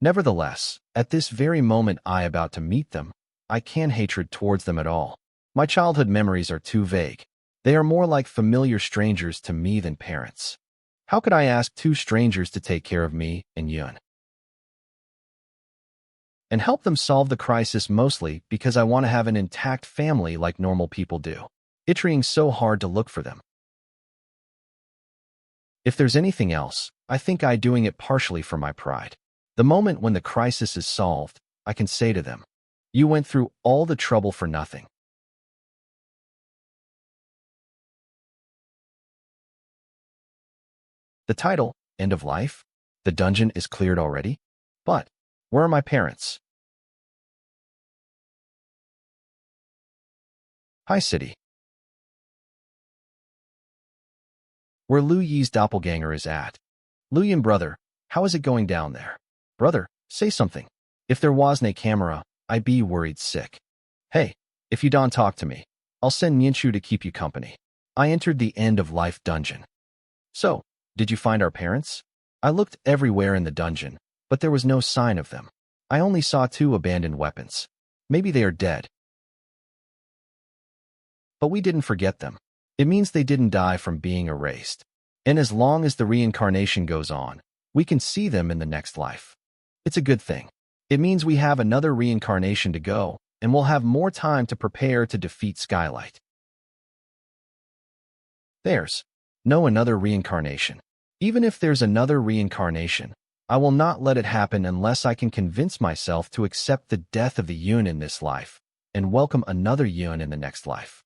Nevertheless, at this very moment I about to meet them, I can't hatred towards them at all. My childhood memories are too vague. They are more like familiar strangers to me than parents. How could I ask two strangers to take care of me and Yun and help them solve the crisis, mostly because I want to have an intact family like normal people do? It's trying so hard to look for them. If there's anything else, I think I'm doing it partially for my pride. The moment when the crisis is solved, I can say to them, "You went through all the trouble for nothing." The title, End of Life? The dungeon is cleared already? But where are my parents? Hi, City. Where Lu Yi's doppelganger is at. Lu Yin, brother, how is it going down there? Brother, say something. If there was no camera, I'd be worried sick. Hey, if you don't talk to me, I'll send Ninshu to keep you company. I entered the End of Life dungeon. So, did you find our parents? I looked everywhere in the dungeon, but there was no sign of them. I only saw 2 abandoned weapons. Maybe they are dead. But we didn't forget them. It means they didn't die from being erased. And as long as the reincarnation goes on, we can see them in the next life. It's a good thing. It means we have another reincarnation to go, and we'll have more time to prepare to defeat Skylight. There's no another reincarnation. Even if there's another reincarnation, I will not let it happen unless I can convince myself to accept the death of the Yun in this life and welcome another Yun in the next life.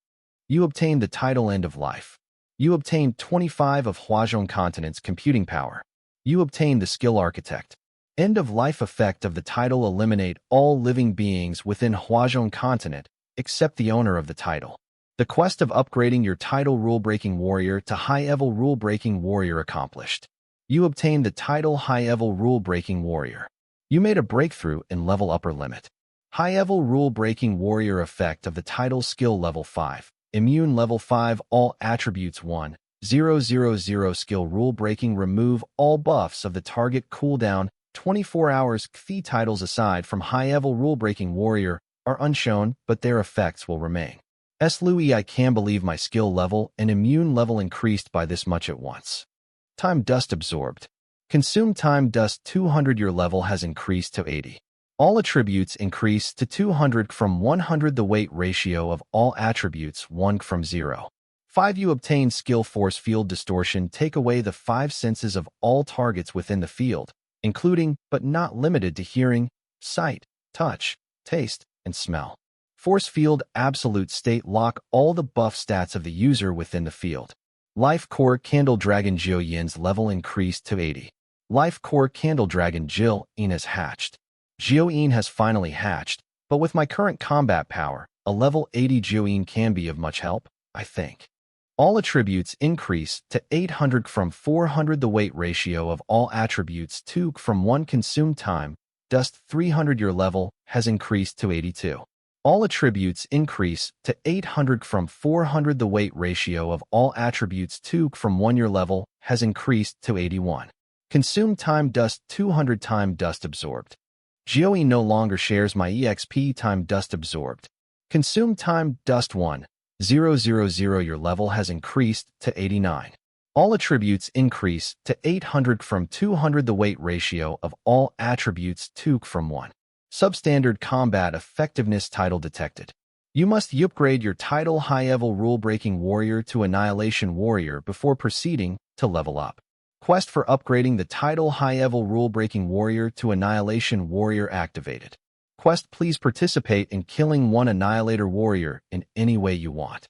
You obtained the title End of Life. You obtained 25 of Huazhong Continent's computing power. You obtained the skill Architect. End of Life effect of the title: eliminate all living beings within Huazhong Continent except the owner of the title. The quest of upgrading your title Rule-Breaking Warrior to High-Level Rule-Breaking Warrior accomplished. You obtained the title High-Level Rule-Breaking Warrior. You made a breakthrough in level upper limit. High-Level Rule-Breaking Warrior effect of the title skill level 5. Immune level 5, all attributes 1,000 skill rule-breaking, remove all buffs of the target, cooldown 24 hours. The titles aside from high-level rule-breaking warrior are unshown, but their effects will remain. Louis, I can't believe my skill level and immune level increased by this much at once. Time dust absorbed. Consume time dust 200. Your level has increased to 80. All attributes increase to 200 from 100. The weight ratio of all attributes 1 from 0. 5. You obtain skill Force Field Distortion. Take away the 5 senses of all targets within the field, including but not limited to hearing, sight, touch, taste, and smell. Force Field Absolute State. Lock all the buff stats of the user within the field. Life Core Candle Dragon Jiu Yin's level increased to 80. Life Core Candle Dragon Jill Yin has hatched. Jiu Yin has finally hatched, but with my current combat power, a level 80 Jiu Yin can be of much help, I think. All attributes increase to 800 from 400. The weight ratio of all attributes 2 from 1. Consume time dust 300. Your level has increased to 82. All attributes increase to 800 from 400. The weight ratio of all attributes 2 from 1. Your level has increased to 81. Consume time dust 200. Time dust absorbed. Jiu no longer shares my EXP. Time dust absorbed. Consume time dust 1,000. Your level has increased to 89. All attributes increase to 800 from 200. The weight ratio of all attributes 2 from 1. Substandard combat effectiveness title detected. You must upgrade your title High-Level Rule-Breaking Warrior to Annihilation Warrior before proceeding to level up. Quest for upgrading the title High-Level Rule-Breaking Warrior to Annihilation Warrior activated. Quest: please participate in killing one Annihilator Warrior in any way you want.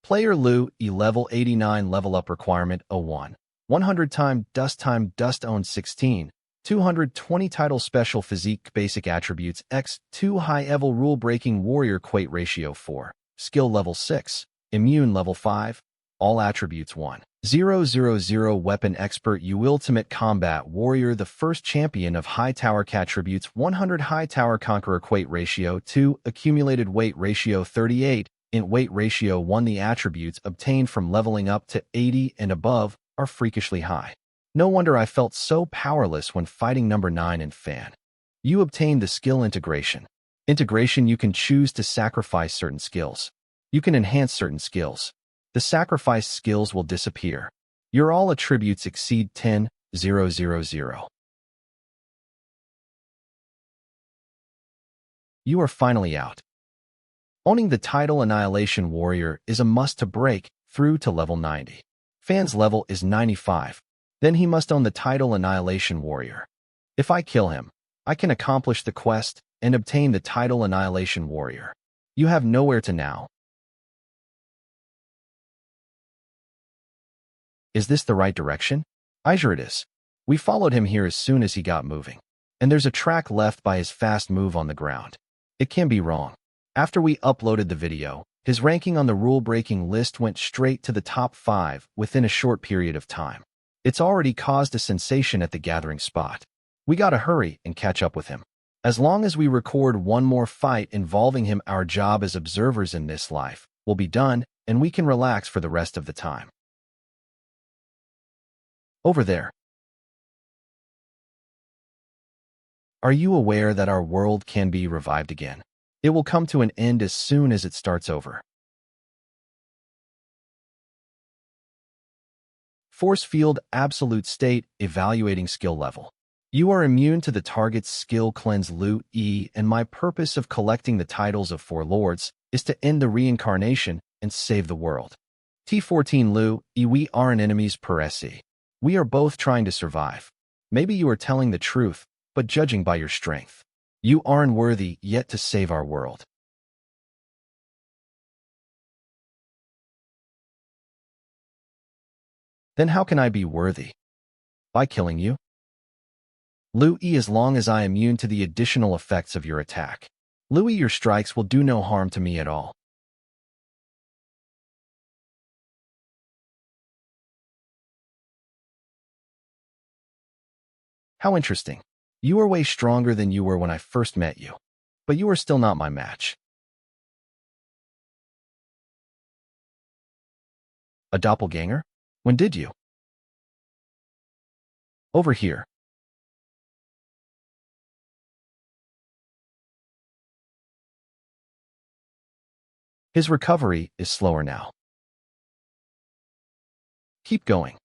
Player Lu, level 89, level up requirement 01. 100 time dust own 16. 220 title special physique basic attributes X2 high-level rule-breaking warrior weight ratio 4. Skill level 6. Immune level 5. All attributes 1,000 Weapon Expert U Ultimate Combat Warrior the first champion of High Tower Attributes 100 High Tower Conqueror Weight Ratio 2 Accumulated Weight Ratio 38 Int Weight Ratio 1 The attributes obtained from leveling up to 80 and above are freakishly high. No wonder I felt so powerless when fighting number 9 in Fan. You obtained the skill Integration. Integration you can choose to sacrifice certain skills. You can enhance certain skills. The sacrificed skills will disappear. Your all attributes exceed 10,000. You are finally out. Owning the title Annihilation Warrior is a must to break through to level 90. Fan's level is 95. Then he must own the title Annihilation Warrior. If I kill him, I can accomplish the quest and obtain the title Annihilation Warrior. You have nowhere to now. Is this the right direction? Sure it is. We followed him here as soon as he got moving. And there's a track left by his fast move on the ground. It can be wrong. After we uploaded the video, his ranking on the rule-breaking list went straight to the top 5 within a short period of time. It's already caused a sensation at the gathering spot. We gotta hurry and catch up with him. As long as we record one more fight involving him, our job as observers in this life will be done, and we can relax for the rest of the time. Over there. Are you aware that our world can be revived again? It will come to an end as soon as it starts over. Force Field Absolute State Evaluating Skill Level. You are immune to the target's skill cleanse loot E, and my purpose of collecting the titles of 4 lords is to end the reincarnation and save the world. T14 Lu E. We aren't enemies per se. We are both trying to survive. Maybe you are telling the truth, but judging by your strength, you aren't worthy yet to save our world. Then how can I be worthy? By killing you? Louis, as long as I am immune to the additional effects of your attack. Louis, your strikes will do no harm to me at all. How interesting. You are way stronger than you were when I first met you. But you are still not my match. A doppelganger? When did you? Over here. His recovery is slower now. Keep going.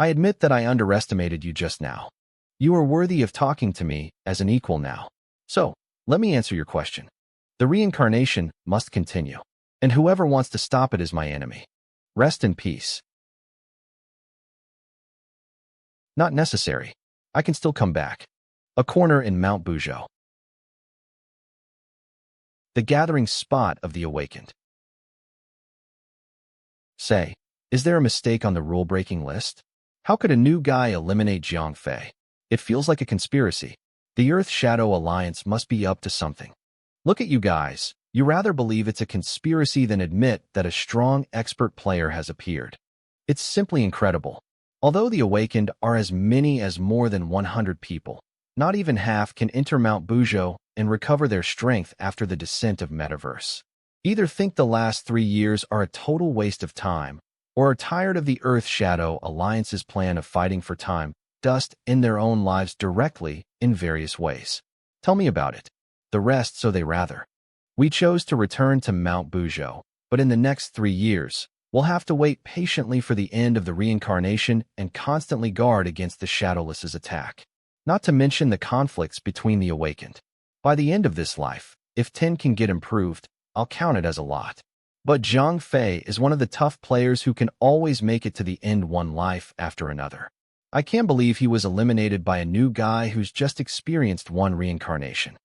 I admit that I underestimated you just now. You are worthy of talking to me as an equal now. So, let me answer your question. The reincarnation must continue, and whoever wants to stop it is my enemy. Rest in peace. Not necessary. I can still come back. A corner in Mount Bujo. The gathering spot of the awakened. Say, is there a mistake on the rule-breaking list? How could a new guy eliminate Zhang Fei? It feels like a conspiracy. The Earth Shadow Alliance must be up to something. Look at you guys. You rather believe it's a conspiracy than admit that a strong expert player has appeared. It's simply incredible. Although the awakened are as many as more than 100 people, not even half can enter Mount Bujo and recover their strength after the descent of Metaverse. Either think the last 3 years are a total waste of time, or are tired of the Earth Shadow Alliance's plan of fighting for time, dust in their own lives directly in various ways. Tell me about it. The rest so they rather. We chose to return to Mount Bujo, but in the next 3 years, we'll have to wait patiently for the end of the reincarnation and constantly guard against the Shadowless's attack. Not to mention the conflicts between the awakened. By the end of this life, if 10 can get improved, I'll count it as a lot. But Zhang Fei is one of the tough players who can always make it to the end one life after another. I can't believe he was eliminated by a new guy who's just experienced one reincarnation.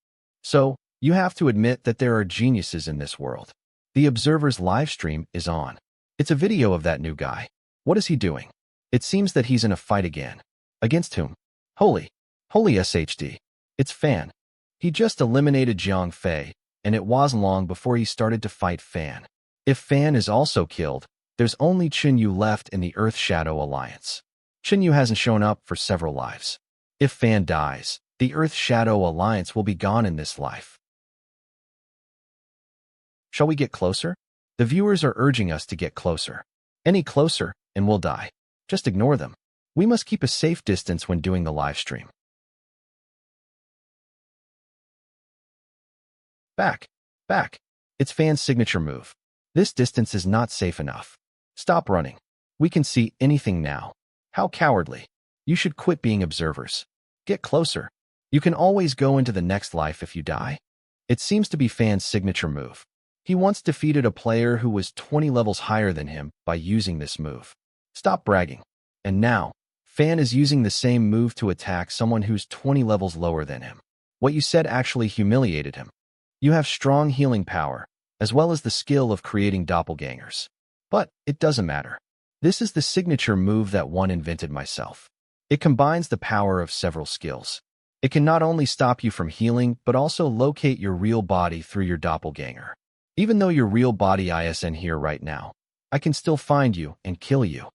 So, you have to admit that there are geniuses in this world. The observer's live stream is on. It's a video of that new guy. What is he doing? It seems that he's in a fight again. Against whom? Holy SHD. It's Fan. He just eliminated Jiang Fei, and it wasn't long before he started to fight Fan. If Fan is also killed, there's only Chinyu left in the Earth Shadow Alliance. Chinyu hasn't shown up for several lives. If Fan dies, the Earth Shadow Alliance will be gone in this life. Shall we get closer? The viewers are urging us to get closer. Any closer, and we'll die. Just ignore them. We must keep a safe distance when doing the live stream. Back. It's Fan's signature move. This distance is not safe enough. Stop running. We can see anything now. How cowardly. You should quit being observers. Get closer. You can always go into the next life if you die. It seems to be Fan's signature move. He once defeated a player who was 20 levels higher than him by using this move. Stop bragging. And now, Fan is using the same move to attack someone who's 20 levels lower than him. What you said actually humiliated him. You have strong healing power, as well as the skill of creating doppelgangers. But it doesn't matter. This is the signature move that one invented myself. It combines the power of several skills. It can not only stop you from healing, but also locate your real body through your doppelganger. Even though your real body isn't here right now, I can still find you and kill you.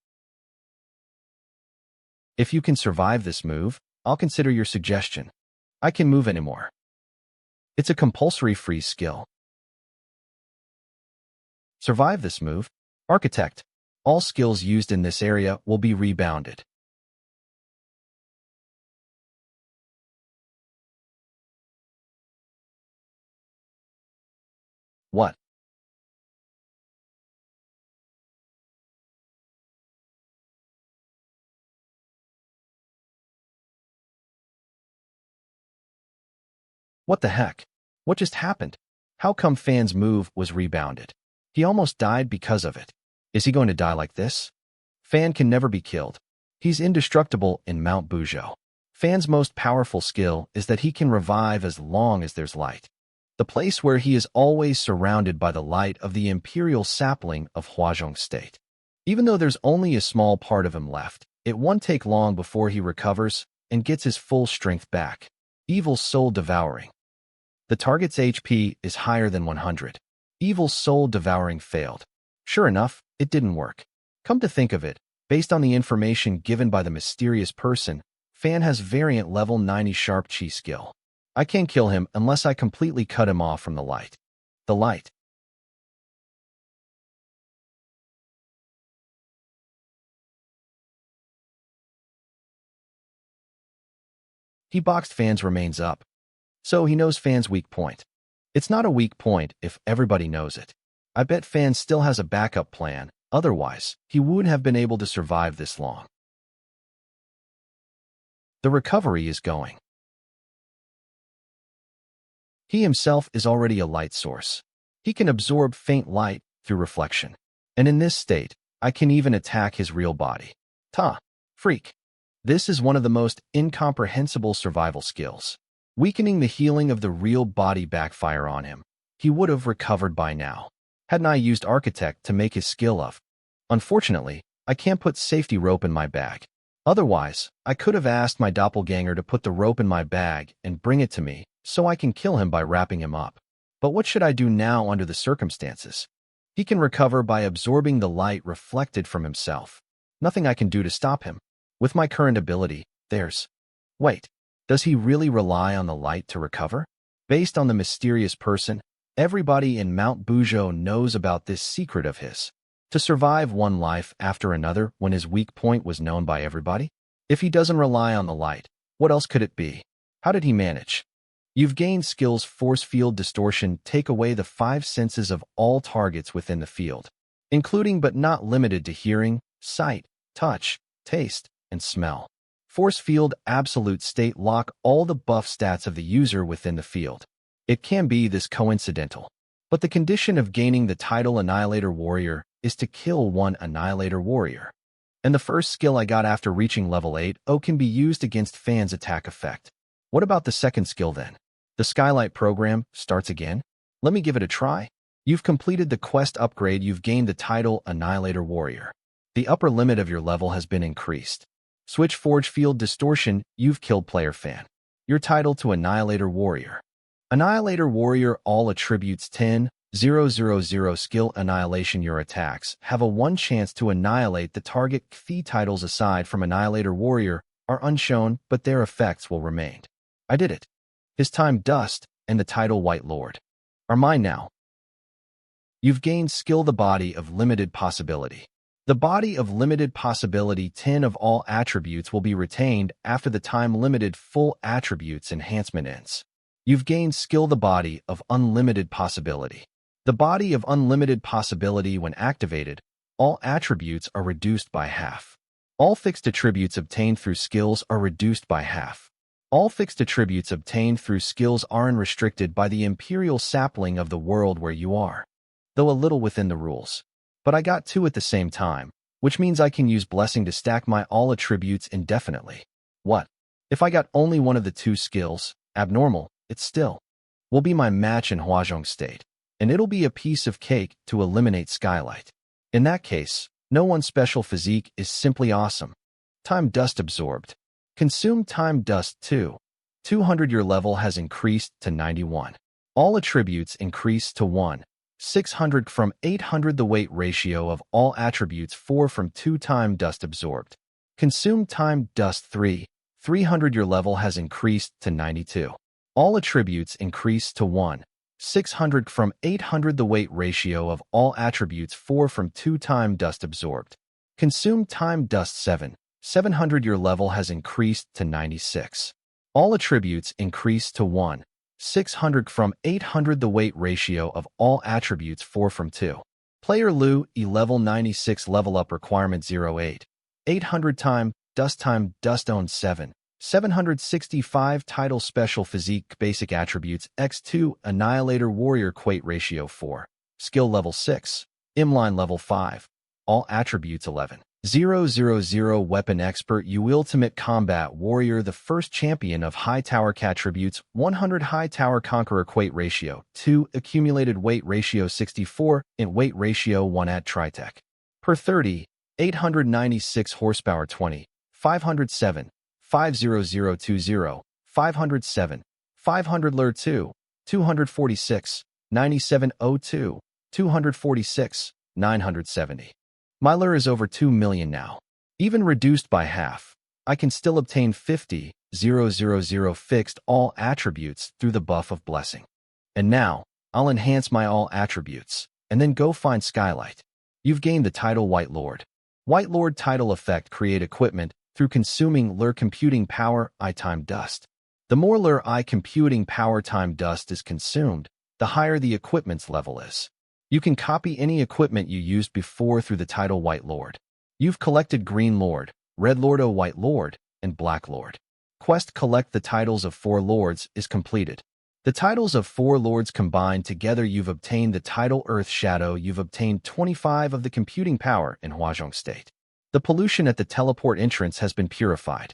If you can survive this move, I'll consider your suggestion. I can move anymore. It's a compulsory freeze skill. Survive this move. Architect. All skills used in this area will be rebounded. What? What the heck? What just happened? How come Fan's move was rebounded? He almost died because of it. Is he going to die like this? Fan can never be killed. He's indestructible in Mount Buzhou. Fan's most powerful skill is that he can revive as long as there's light. The place where he is always surrounded by the light of the imperial sapling of Huazhong State. Even though there's only a small part of him left, it won't take long before he recovers and gets his full strength back. Evil Soul Devouring. The target's HP is higher than 100. Evil Soul Devouring failed. Sure enough, it didn't work. Come to think of it, based on the information given by the mysterious person, Fan has variant level 90 Sharp Chi skill. I can't kill him unless I completely cut him off from the light. The light. He boxed Fan's remains up. So he knows Fan's weak point. It's not a weak point if everybody knows it. I bet Fan still has a backup plan, otherwise, he wouldn't have been able to survive this long. The recovery is going. He himself is already a light source. He can absorb faint light through reflection. And in this state, I can even attack his real body. Freak. This is one of the most incomprehensible survival skills. Weakening the healing of the real body backfire on him. He would have recovered by now. Hadn't I used Architect to make his skill of? Unfortunately, I can't put safety rope in my bag. Otherwise, I could have asked my doppelganger to put the rope in my bag and bring it to me, so I can kill him by wrapping him up. But what should I do now under the circumstances? He can recover by absorbing the light reflected from himself. Nothing I can do to stop him. With my current ability, Wait, does he really rely on the light to recover? Based on the mysterious person, everybody in Mount Buzhou knows about this secret of his. To survive one life after another when his weak point was known by everybody? If he doesn't rely on the light, what else could it be? How did he manage? You've gained skills Force Field Distortion take away the 5 senses of all targets within the field, including but not limited to hearing, sight, touch, taste, and smell. Force Field Absolute State lock all the buff stats of the user within the field. It can be this coincidental, but the condition of gaining the title Annihilator Warrior is to kill one Annihilator Warrior. And the first skill I got after reaching level 8 can be used against Fan's attack effect. What about the second skill then? The Skylight program starts again? Let me give it a try. You've completed the quest upgrade. You've gained the title Annihilator Warrior. The upper limit of your level has been increased. Switch Forge Field Distortion. You've killed player fan. Your title to Annihilator Warrior. Annihilator Warrior. All attributes 10,000 skill annihilation. Your attacks have a 1 chance to annihilate the target. The titles aside from Annihilator Warrior are unshown, but their effects will remain. I did it. His time Dust and the title White Lord are mine now. You've gained skill The Body of Limited Possibility. The Body of Limited Possibility. 10 of all attributes will be retained after the time-limited full attributes enhancement ends. You've gained skill The Body of Unlimited Possibility. The Body of Unlimited Possibility. When activated, all attributes are reduced by half. All fixed attributes obtained through skills are reduced by half. All fixed attributes obtained through skills are unrestricted by the Imperial Sapling of the world where you are, though a little within the rules. But I got 2 at the same time, which means I can use Blessing to stack my all attributes indefinitely. What? If I got only one of the 2 skills, abnormal, it still will be my match in Huazhong State, and it'll be a piece of cake to eliminate Skylight. In that case, no one special physique is simply awesome. Time Dust absorbed. Consume Time Dust 200. Your level has increased to 91. All attributes increase to 1/600 from 800. The weight ratio of all attributes 4 from 2. Time Dust absorbed. Consume Time Dust 300. Your level has increased to 92. All attributes increase to 1/600 from 800. The weight ratio of all attributes 4 from 2. Time Dust absorbed. Consume Time Dust 700. Your level has increased to 96. All attributes increase to 1/600 from 800. The weight ratio of all attributes 4 from 2. Player Lu, level 96. Level up requirement 08. 800 Time Dust own 765. Title Special Physique Basic Attributes X2 Annihilator Warrior. Weight ratio 4. Skill level 6. Imline level 5. All attributes 11,000. Weapon Expert. You Ultimate Combat Warrior. The first champion of High Tower. Attributes 100. High Tower Conqueror. Weight ratio 2. Accumulated weight ratio 64. In weight ratio 1 at Tritech. Per 30. 896 horsepower 20. 507. 50020. 507. 500 Lure 2. 246. 9702. 246. 970. My lure is over 2 million now. Even reduced by half, I can still obtain 50,000 fixed all attributes through the buff of Blessing. And now, I'll enhance my all attributes, and then go find Skylight. You've gained the title White Lord. White Lord title effect. Create equipment through consuming lure computing power I Time Dust. The more lure I computing power Time Dust is consumed, the higher the equipment's level is. You can copy any equipment you used before through the title White Lord. You've collected Green Lord, Red Lord, White Lord, and Black Lord. Quest Collect the titles of 4 lords is completed. The titles of 4 lords combined together. You've obtained the title Earth Shadow. You've obtained 25 of the computing power in Huazhong State. The pollution at the teleport entrance has been purified.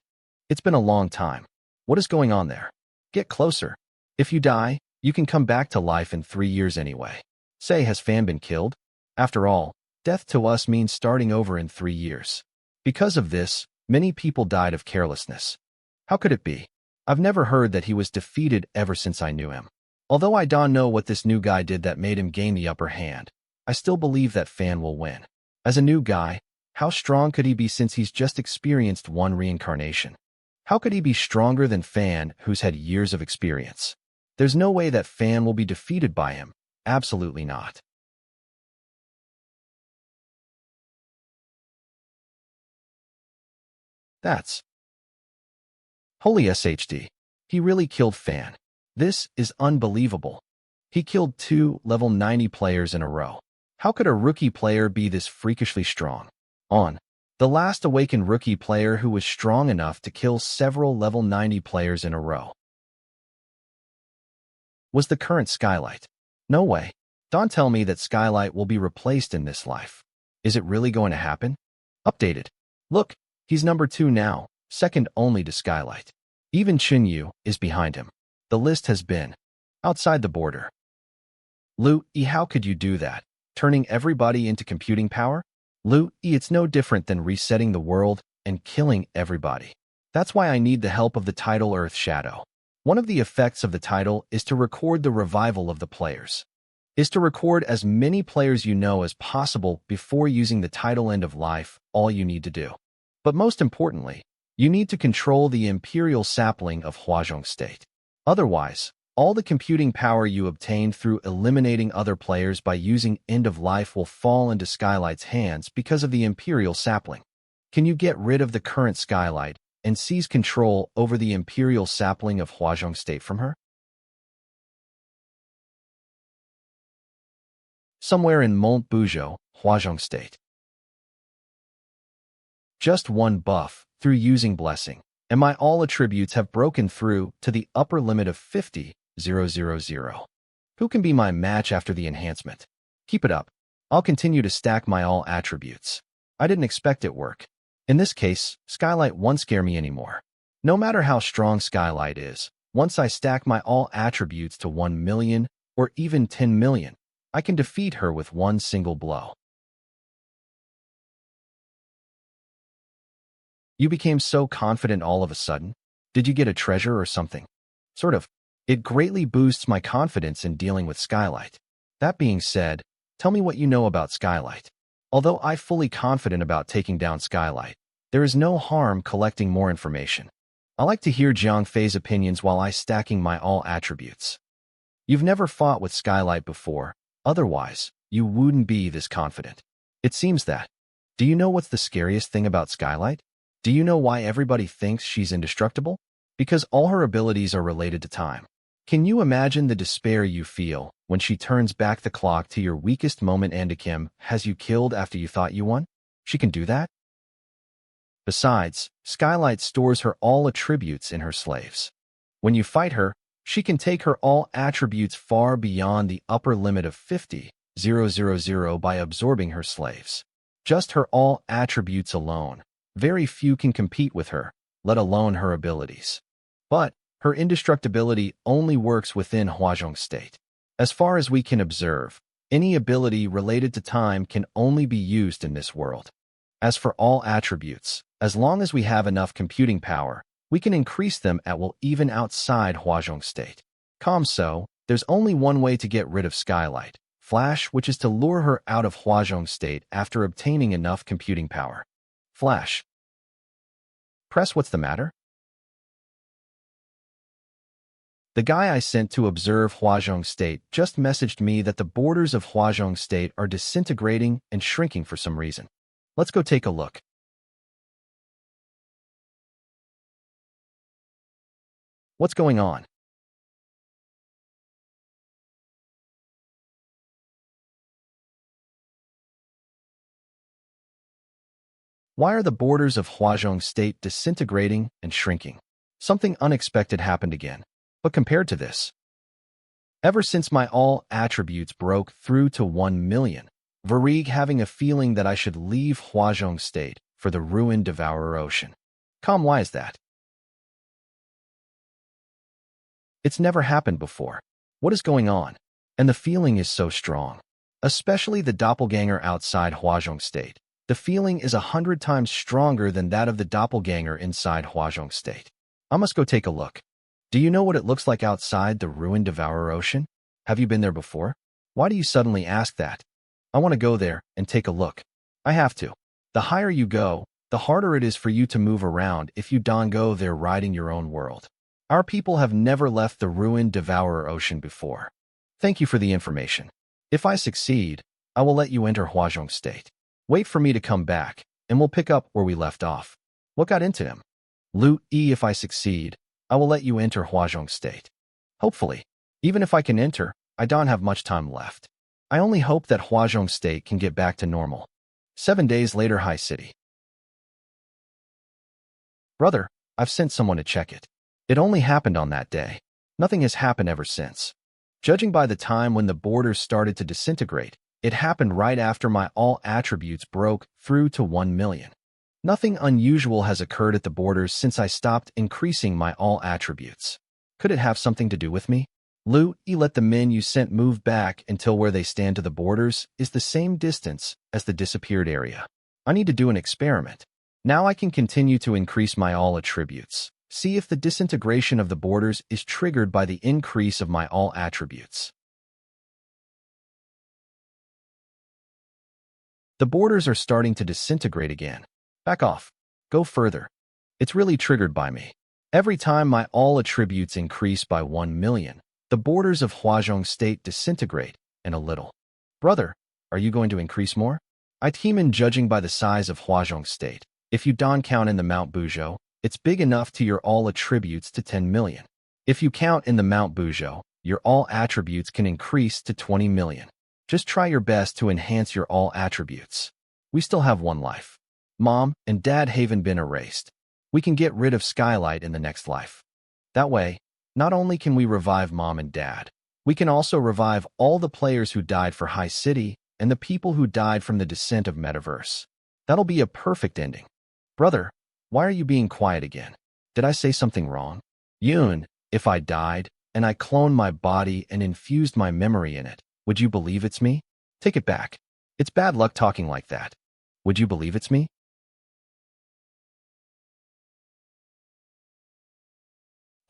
It's been a long time. What is going on there? Get closer. If you die, you can come back to life in 3 years anyway. Say, has Fan been killed? After all, death to us means starting over in 3 years. Because of this, many people died of carelessness. How could it be? I've never heard that he was defeated ever since I knew him. Although I don't know what this new guy did that made him gain the upper hand, I still believe that Fan will win. As a new guy, how strong could he be since he's just experienced 1 reincarnation? How could he be stronger than Fan, who's had years of experience? There's no way that Fan will be defeated by him. Absolutely not. That's holy SHD. He really killed Fan. This is unbelievable. He killed 2 level 90 players in a row. How could a rookie player be this freakishly strong? The last awakened rookie player who was strong enough to kill several level 90 players in a row was the current Skylight. No way. Don't tell me that Skylight will be replaced in this life. Is it really going to happen? Updated. Look, he's number 2 now, second only to Skylight. Even Chinyu is behind him. The list has been outside the border. Luffy, how could you do that? Turning everybody into computing power? Luffy, it's no different than resetting the world and killing everybody. That's why I need the help of the title Earth Shadow. One of the effects of the title is to record the revival of the players. Is to record as many players you know as possible before using the title End of Life, all you need to do. But most importantly, you need to control the Imperial Sapling of Huazhong State. Otherwise, all the computing power you obtained through eliminating other players by using End of Life will fall into Skylight's hands because of the Imperial Sapling. Can you get rid of the current Skylight and seize control over the Imperial Sapling of Huazhong State from her? Somewhere in Mont Bougeot, Huazhong State. Just one buff, through using Blessing, and my all attributes have broken through to the upper limit of 50,000. Who can be my match after the enhancement? Keep it up. I'll continue to stack my all attributes. I didn't expect it work. In this case, Skylight won't scare me anymore. No matter how strong Skylight is, once I stack my all attributes to 1 million or even 10 million, I can defeat her with one single blow. You became so confident all of a sudden? Did you get a treasure or something? Sort of. It greatly boosts my confidence in dealing with Skylight. That being said, tell me what you know about Skylight. Although I'm fully confident about taking down Skylight, there is no harm collecting more information. I like to hear Jiang Fei's opinions while I stacking my all attributes. You've never fought with Skylight before, otherwise, you wouldn't be this confident. It seems that. Do you know what's the scariest thing about Skylight? Do you know why everybody thinks she's indestructible? Because all her abilities are related to time. Can you imagine the despair you feel when she turns back the clock to your weakest moment and Kim has you killed after you thought you won? She can do that? Besides, Skylight stores her all attributes in her slaves. When you fight her, she can take her all attributes far beyond the upper limit of 50,000 by absorbing her slaves. Just her all attributes alone. Very few can compete with her, let alone her abilities. But her indestructibility only works within Huazhong State. As far as we can observe, any ability related to time can only be used in this world. As for all attributes, as long as we have enough computing power, we can increase them at will even outside Huazhong State. So, there's only one way to get rid of Skylight, Flash, which is to lure her out of Huazhong State after obtaining enough computing power. Flash. Press, what's the matter? The guy I sent to observe Huazhong State just messaged me that the borders of Huazhong State are disintegrating and shrinking for some reason. Let's go take a look. What's going on? Why are the borders of Huazhong State disintegrating and shrinking? Something unexpected happened again. But compared to this, ever since my all attributes broke through to 1 million, Varig having a feeling that I should leave Huazhong State for the ruined Devourer Ocean. Why is that? It's never happened before. What is going on? And the feeling is so strong. Especially the doppelganger outside Huazhong State. The feeling is 100 times stronger than that of the doppelganger inside Huazhong State. I must go take a look. Do you know what it looks like outside the ruined Devourer Ocean? Have you been there before? Why do you suddenly ask that? I want to go there and take a look. I have to. The higher you go, the harder it is for you to move around if you don't go there riding your own world. Our people have never left the ruined Devourer Ocean before. Thank you for the information. If I succeed, I will let you enter Huazhong State. Wait for me to come back, and we'll pick up where we left off. What got into him? Luffy, if I succeed, I will let you enter Huazhong State. Hopefully. Even if I can enter, I don't have much time left. I only hope that Huazhong State can get back to normal. 7 days later, High City. Brother, I've sent someone to check it. It only happened on that day. Nothing has happened ever since. Judging by the time when the borders started to disintegrate, it happened right after my all attributes broke through to 1 million. Nothing unusual has occurred at the borders since I stopped increasing my all attributes. Could it have something to do with me? Luffy let the men you sent move back until where they stand to the borders is the same distance as the disappeared area. I need to do an experiment. Now I can continue to increase my all attributes. See if the disintegration of the borders is triggered by the increase of my all attributes. The borders are starting to disintegrate again. Back off. Go further. It's really triggered by me. Every time my all attributes increase by 1 million, the borders of Huazhong State disintegrate, and a little. Brother, are you going to increase more? I team in judging by the size of Huazhong State. If you don't count in the Mount Buzhou, it's big enough to your all attributes to 10 million. If you count in the Mount Buzhou, your all attributes can increase to 20 million. Just try your best to enhance your all attributes. We still have one life. Mom and Dad haven't been erased. We can get rid of Skylight in the next life. That way, not only can we revive Mom and Dad, we can also revive all the players who died for High City and the people who died from the descent of Metaverse. That'll be a perfect ending. Brother, why are you being quiet again? Did I say something wrong? Yoon, if I died, and I cloned my body and infused my memory in it, would you believe it's me? Take it back. It's bad luck talking like that. Would you believe it's me?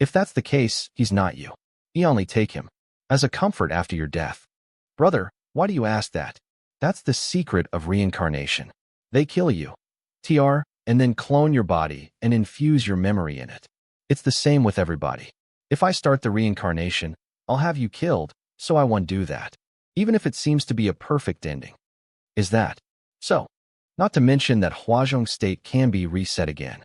If that's the case, he's not you. You only take him as a comfort after your death. Brother, why do you ask that? That's the secret of reincarnation. They kill you, and then clone your body and infuse your memory in it. It's the same with everybody. If I start the reincarnation, I'll have you killed, so I won't do that, even if it seems to be a perfect ending. Is that so? Not to mention that Huazhong State can be reset again.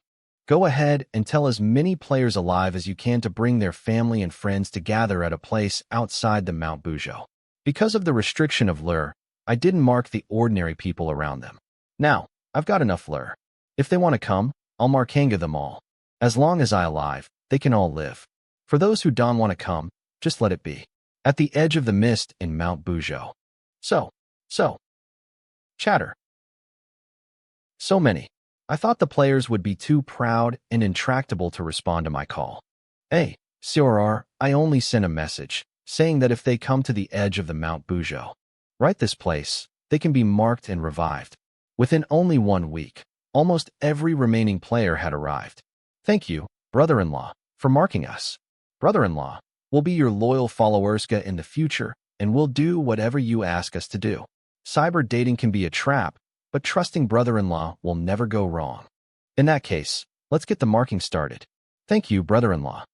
Go ahead and tell as many players alive as you can to bring their family and friends to gather at a place outside the Mount Buzhou. Because of the restriction of lure, I didn't mark the ordinary people around them. Now, I've got enough lure. If they want to come, I'll markanga them all. As long as I'm alive, they can all live. For those who don't want to come, just let it be. At the edge of the mist in Mount Buzhou. So. Chatter. So many. I thought the players would be too proud and intractable to respond to my call. Hey, CRR, I only sent a message, saying that if they come to the edge of the Mount Buzhou, right this place, they can be marked and revived. Within only 1 week, almost every remaining player had arrived. Thank you, brother-in-law, for marking us. Brother-in-law, we'll be your loyal followers in the future, and we'll do whatever you ask us to do. Cyber dating can be a trap, but trusting brother-in-law will never go wrong. In that case, let's get the marking started. Thank you, brother-in-law.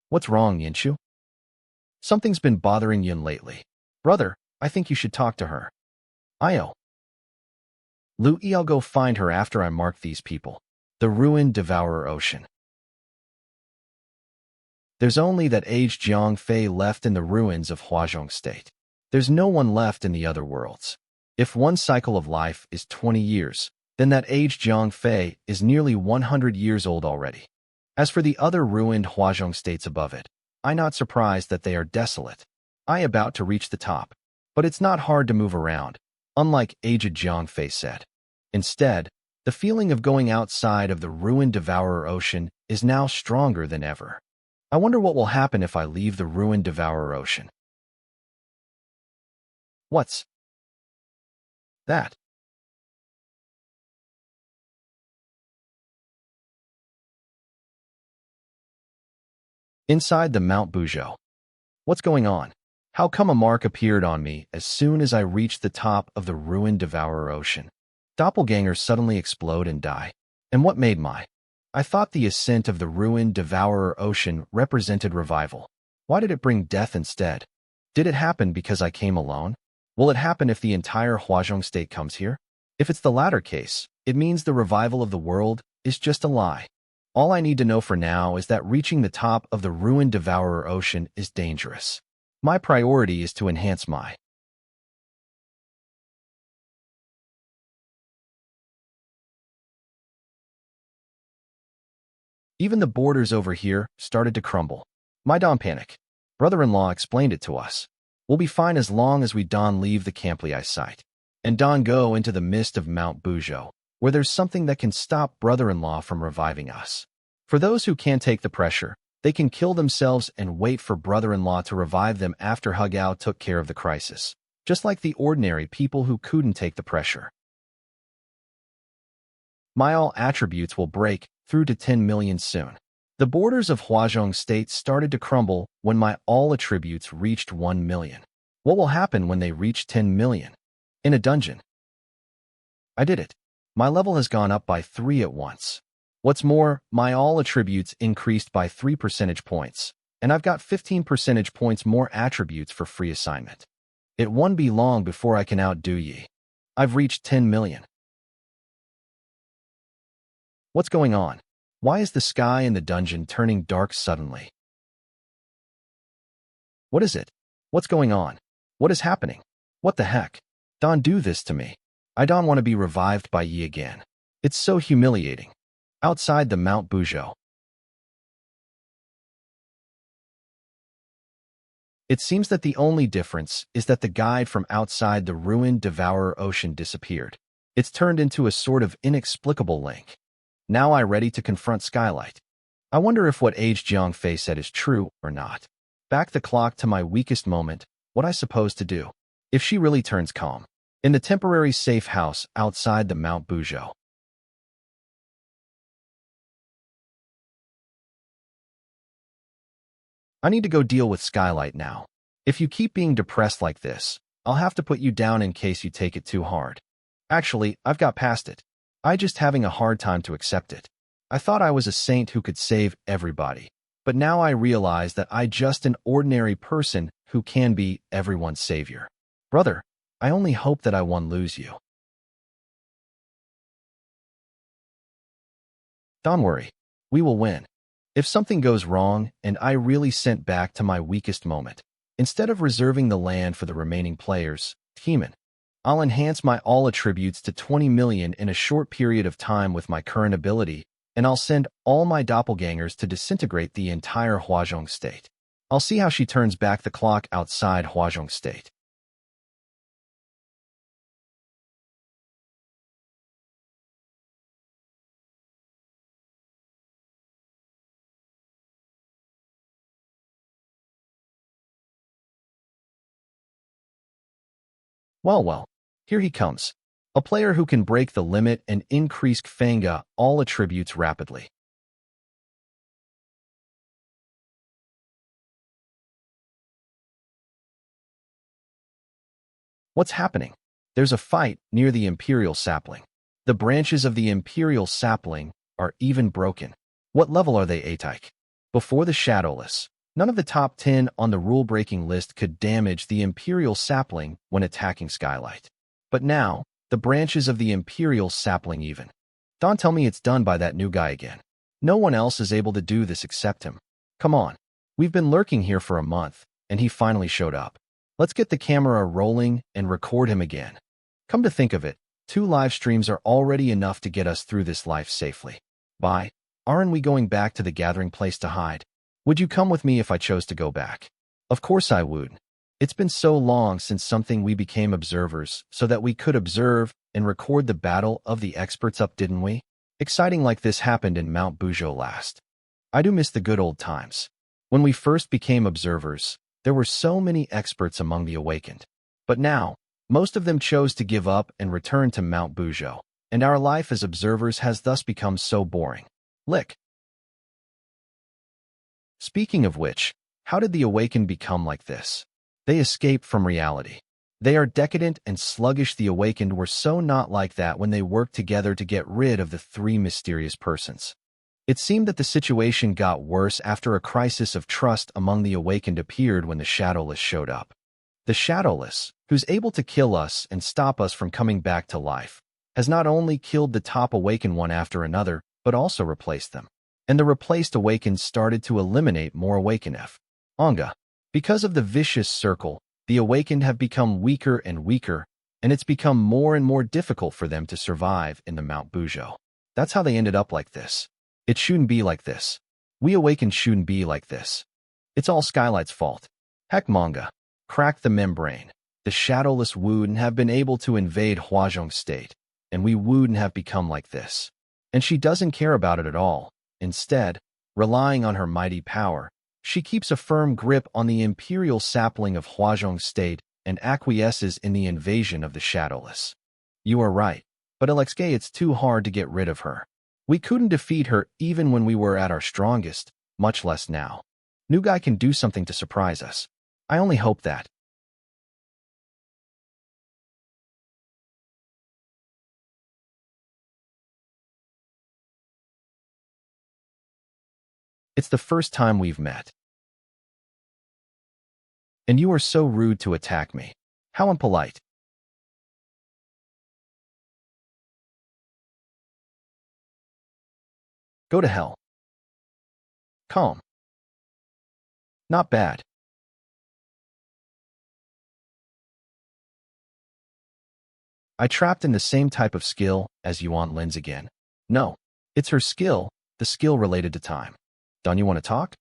What's wrong, Yinshu? Something's been bothering Yun lately. Brother, I think you should talk to her. Io. Luffy, I'll go find her after I mark these people. The ruined Devourer Ocean. There's only that aged Jiang Fei left in the ruins of Huazhong State. There's no one left in the other worlds. If one cycle of life is 20 years, then that aged Jiang Fei is nearly 100 years old already. As for the other ruined Huazhong states above it, I'm not surprised that they are desolate. I about to reach the top, but it's not hard to move around, unlike aged Jiang Fei said. Instead, the feeling of going outside of the ruined Devourer Ocean is now stronger than ever. I wonder what will happen if I leave the ruined Devourer Ocean. What's that? Inside the Mount Buzhou. What's going on? How come a mark appeared on me as soon as I reached the top of the ruined Devourer Ocean? Doppelgangers suddenly explode and die. And what made my? I thought the ascent of the ruined Devourer Ocean represented revival. Why did it bring death instead? Did it happen because I came alone? Will it happen if the entire Huazhong State comes here? If it's the latter case, it means the revival of the world is just a lie. All I need to know for now is that reaching the top of the ruined Devourer Ocean is dangerous. My priority is to enhance my. Even the borders over here started to crumble. My don't panic. Brother-in-law explained it to us. We'll be fine as long as we don't leave the Camplei site and don't go into the mist of Mount Buzhou, where there's something that can stop brother-in-law from reviving us. For those who can't take the pressure, they can kill themselves and wait for brother-in-law to revive them after Hugao took care of the crisis, just like the ordinary people who couldn't take the pressure. My all attributes will break through to 10 million soon. The borders of Huazhong State started to crumble when my all attributes reached 1 million. What will happen when they reach 10 million? In a dungeon. I did it. My level has gone up by 3 at once. What's more, my all attributes increased by 3 percentage points, and I've got 15 percentage points more attributes for free assignment. It won't be long before I can outdo ye. I've reached 10 million. What's going on? Why is the sky in the dungeon turning dark suddenly? What is it? What's going on? What is happening? What the heck? Don't do this to me. I don't want to be revived by ye again. It's so humiliating. Outside the Mount Buzhou. It seems that the only difference is that the guide from outside the ruined Devourer Ocean disappeared. It's turned into a sort of inexplicable link. Now I'm ready to confront Skylight. I wonder if what Age Jiangfei said is true or not. Back the clock to my weakest moment, what I supposed to do. If she really turns calm. In the temporary safe house outside the Mount Buzhou. I need to go deal with Skylight now. If you keep being depressed like this, I'll have to put you down in case you take it too hard. Actually, I've got past it. I just having a hard time to accept it. I thought I was a saint who could save everybody, but now I realize that I just an ordinary person who can be everyone's savior. Brother, I only hope that I won't lose you. Don't worry, we will win. If something goes wrong and I really sent back to my weakest moment, instead of reserving the land for the remaining players, Heeman, I'll enhance my all attributes to 20 million in a short period of time with my current ability, and I'll send all my doppelgangers to disintegrate the entire Huazhong State. I'll see how she turns back the clock outside Huazhong State. Well, here he comes. A player who can break the limit and increase Fanga all attributes rapidly. What's happening? There's a fight near the Imperial Sapling. The branches of the Imperial Sapling are even broken. What level are they, Atike? Before the Shadowless, none of the top 10 on the rule-breaking list could damage the Imperial Sapling when attacking Skylight. But now, the branches of the Imperial Sapling even. Don't tell me it's done by that new guy again. No one else is able to do this except him. Come on. We've been lurking here for a month, and he finally showed up. Let's get the camera rolling and record him again. Come to think of it, 2 live streams are already enough to get us through this life safely. Bye. Aren't we going back to the gathering place to hide? Would you come with me if I chose to go back? Of course I would. It's been so long since something we became observers so that we could observe and record the battle of the experts up, didn't we? Exciting like this happened in Mount Buzhou last. I do miss the good old times. When we first became observers, there were so many experts among the awakened. But now, most of them chose to give up and return to Mount Buzhou, and our life as observers has thus become so boring. Lick. Speaking of which, how did the awakened become like this? They escaped from reality. They are decadent and sluggish. The awakened were so not like that when they worked together to get rid of the 3 mysterious persons. It seemed that the situation got worse after a crisis of trust among the awakened appeared when the Shadowless showed up. The Shadowless, who's able to kill us and stop us from coming back to life, has not only killed the top awakened one after another, but also replaced them. And the replaced awakened started to eliminate more awakened F. Anga. Because of the vicious circle, the awakened have become weaker and weaker, and it's become more and more difficult for them to survive in the Mount Buzhou. That's how they ended up like this. It shouldn't be like this. We awakened shouldn't be like this. It's all Skylight's fault. Heck, manga. Crack the membrane. The Shadowless wouldn't have been able to invade Huazhong State, and we wouldn't have become like this. And she doesn't care about it at all. Instead, relying on her mighty power, she keeps a firm grip on the imperial sapling of Huazhong State and acquiesces in the invasion of the Shadowless. You are right, but Alexei, it's too hard to get rid of her. We couldn't defeat her even when we were at our strongest, much less now. New Guy can do something to surprise us. I only hope that. It's the first time we've met. And you are so rude to attack me. How impolite. Go to hell. Calm. Not bad. I trapped in the same type of skill as Yuan Lin's again. No, it's her skill, the skill related to time. Don't you want to talk?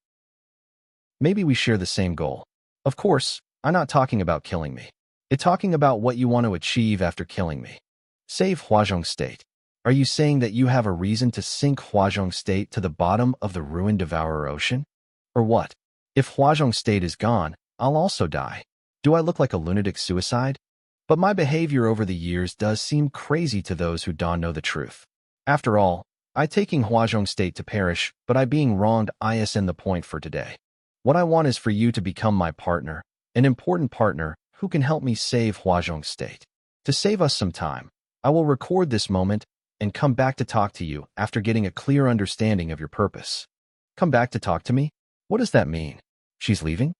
Maybe we share the same goal. Of course, I'm not talking about killing me. It's talking about what you want to achieve after killing me. Save Huazhong State. Are you saying that you have a reason to sink Huazhong State to the bottom of the ruined Devourer Ocean? Or what? If Huazhong State is gone, I'll also die. Do I look like a lunatic suicide? But my behavior over the years does seem crazy to those who don't know the truth. After all, I taking Huazhong State to perish, but I being wronged isn't the point for today. What I want is for you to become my partner, an important partner who can help me save Huazhong State. To save us some time, I will record this moment and come back to talk to you after getting a clear understanding of your purpose. Come back to talk to me? What does that mean? She's leaving?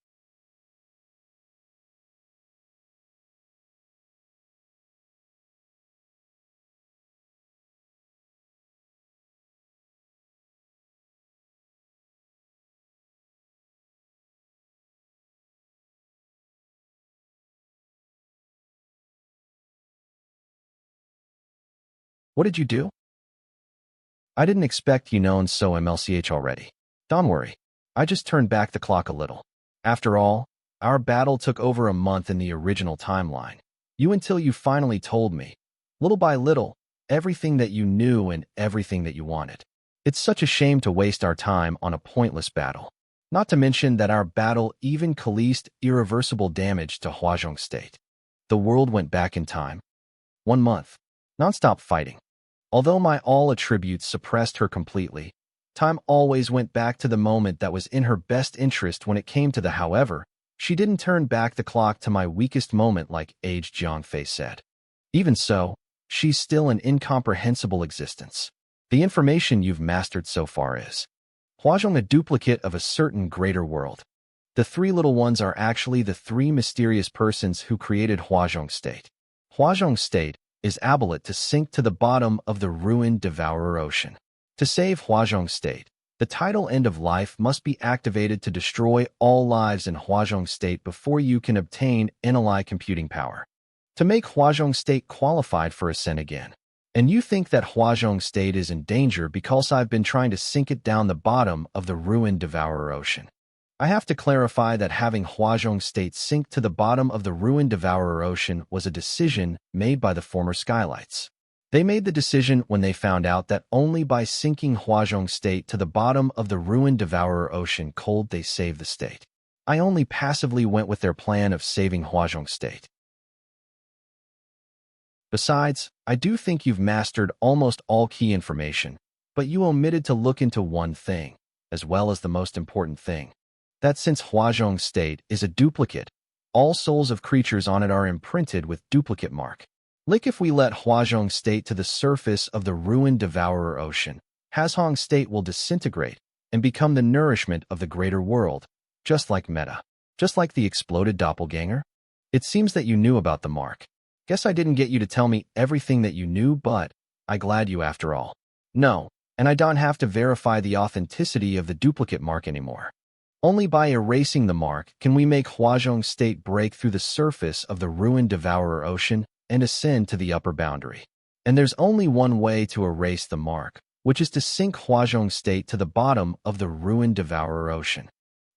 What did you do? I didn't expect you known so MLCH already. Don't worry. I just turned back the clock a little. After all, our battle took over a month in the original timeline. Until you finally told me, little by little, everything that you knew and everything that you wanted. It's such a shame to waste our time on a pointless battle. Not to mention that our battle even caused irreversible damage to Huazhong State. The world went back in time. 1 month. Non-stop fighting. Although my all attributes suppressed her completely, time always went back to the moment that was in her best interest when it came to the however, she didn't turn back the clock to my weakest moment like aged Jiangfei said. Even so, she's still an incomprehensible existence. The information you've mastered so far is Huazhong a duplicate of a certain greater world. The 3 little ones are actually the 3 mysterious persons who created Huazhong State. Huazhong State is able to sink to the bottom of the ruined Devourer Ocean. To save Huazhong State, the tidal end of life must be activated to destroy all lives in Huazhong State before you can obtain NLI computing power. To make Huazhong State qualified for ascent again. And you think that Huazhong State is in danger because I've been trying to sink it down the bottom of the ruined Devourer Ocean. I have to clarify that having Huazhong State sink to the bottom of the ruined Devourer Ocean was a decision made by the former Skylights. They made the decision when they found out that only by sinking Huazhong State to the bottom of the ruined Devourer Ocean could they save the state. I only passively went with their plan of saving Huazhong State. Besides, I do think you've mastered almost all key information, but you omitted to look into one thing, as well as the most important thing. That since Huazhong State is a duplicate, all souls of creatures on it are imprinted with duplicate mark. Like if we let Huazhong State to the surface of the ruined Devourer Ocean, Huazhong State will disintegrate and become the nourishment of the greater world, just like Meta. Just like the exploded doppelganger? It seems that you knew about the mark. Guess I didn't get you to tell me everything that you knew, but I glad you after all. No, and I don't have to verify the authenticity of the duplicate mark anymore. Only by erasing the mark can we make Huazhong State break through the surface of the ruined Devourer Ocean and ascend to the upper boundary. And there's only one way to erase the mark, which is to sink Huazhong State to the bottom of the ruined Devourer Ocean,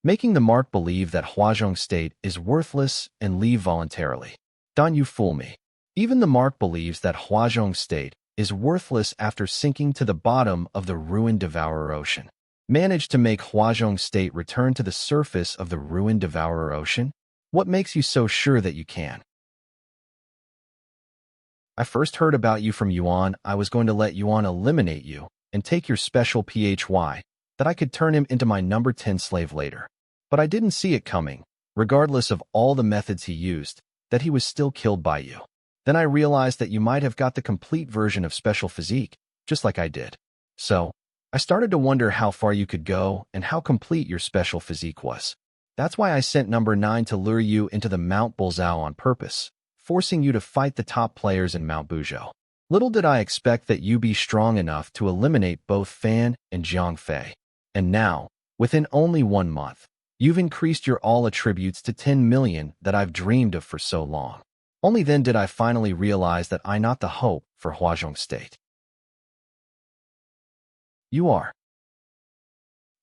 making the mark believe that Huazhong State is worthless and leave voluntarily. Don't you fool me. Even the mark believes that Huazhong State is worthless after sinking to the bottom of the ruined Devourer Ocean. Managed to make Huazhong State return to the surface of the ruined Devourer Ocean? What makes you so sure that you can? I first heard about you from Yuan. I was going to let Yuan eliminate you and take your special PHY, that I could turn him into my number 10 slave later. But I didn't see it coming, regardless of all the methods he used, that he was still killed by you. Then I realized that you might have got the complete version of Special Physique, just like I did. So, I started to wonder how far you could go and how complete your Special Physique was. That's why I sent number 9 to lure you into the Mount Bulzhou on purpose, forcing you to fight the top players in Mount Buzhou. Little did I expect that you be strong enough to eliminate both Fan and Jiang Fei. And now, within only 1 month, you've increased your all attributes to 10 million that I've dreamed of for so long. Only then did I finally realize that I'm not the hope for Huazhong State. You are.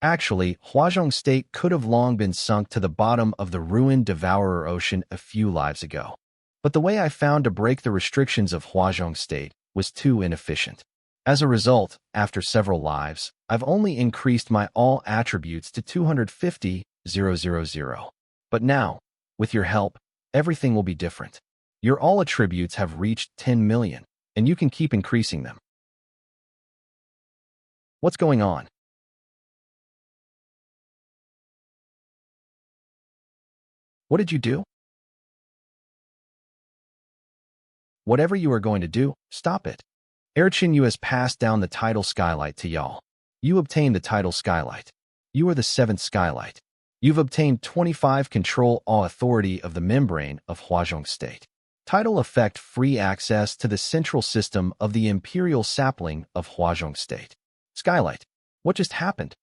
Actually, Huazhong State could have long been sunk to the bottom of the ruined Devourer Ocean a few lives ago. But the way I found to break the restrictions of Huazhong State was too inefficient. As a result, after several lives, I've only increased my all attributes to 250,000. But now, with your help, everything will be different. Your all attributes have reached 10 million, and you can keep increasing them. What's going on? What did you do? Whatever you are going to do, stop it. Erchin Yu has passed down the title Skylight to y'all. You obtained the title Skylight. You are the 7th Skylight. You've obtained 25 control all authority of the membrane of Huazhong State. Title effect free access to the central system of the imperial sapling of Huazhong State. Skylight, what just happened?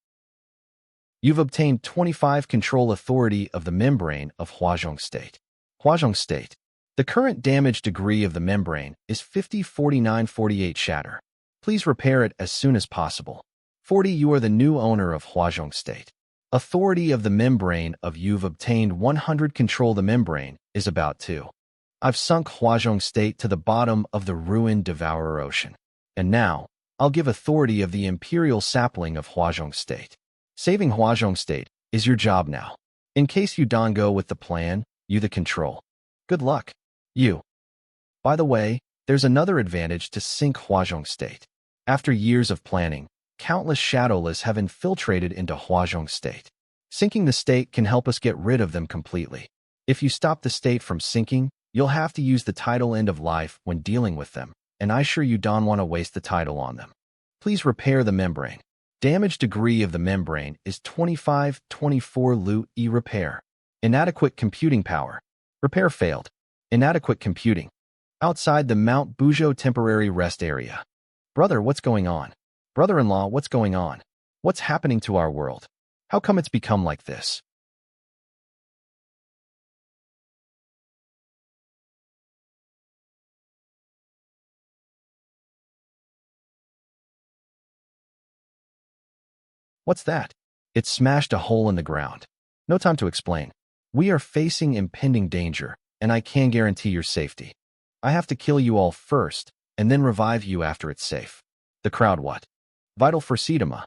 You've obtained 25 control authority of the membrane of Huazhong State. Huazhong State. The current damage degree of the membrane is 50-49-48 shatter. Please repair it as soon as possible. 40. You are the new owner of Huazhong State. Authority of the membrane of you've obtained 100 control the membrane is about 2. I've sunk Huazhong State to the bottom of the ruined Devourer Ocean. And now, I'll give authority of the imperial sapling of Huazhong State. Saving Huazhong State is your job now. In case you don't go with the plan, you the control. Good luck. You. By the way, there's another advantage to sink Huazhong State. After years of planning, countless shadowless have infiltrated into Huazhong State. Sinking the state can help us get rid of them completely. If you stop the state from sinking, you'll have to use the title end of life when dealing with them, and I sure you don't want to waste the title on them. Please repair the membrane. Damage degree of the membrane is 25-24 Lu E repair. Inadequate computing power. Repair failed. Inadequate computing. Outside the Mount Buzhou temporary rest area. Brother, what's going on? Brother-in-law, what's going on? What's happening to our world? How come it's become like this? What's that? It smashed a hole in the ground. No time to explain. We are facing impending danger, and I can't guarantee your safety. I have to kill you all first, and then revive you after it's safe. The crowd what? Vital for Sedema.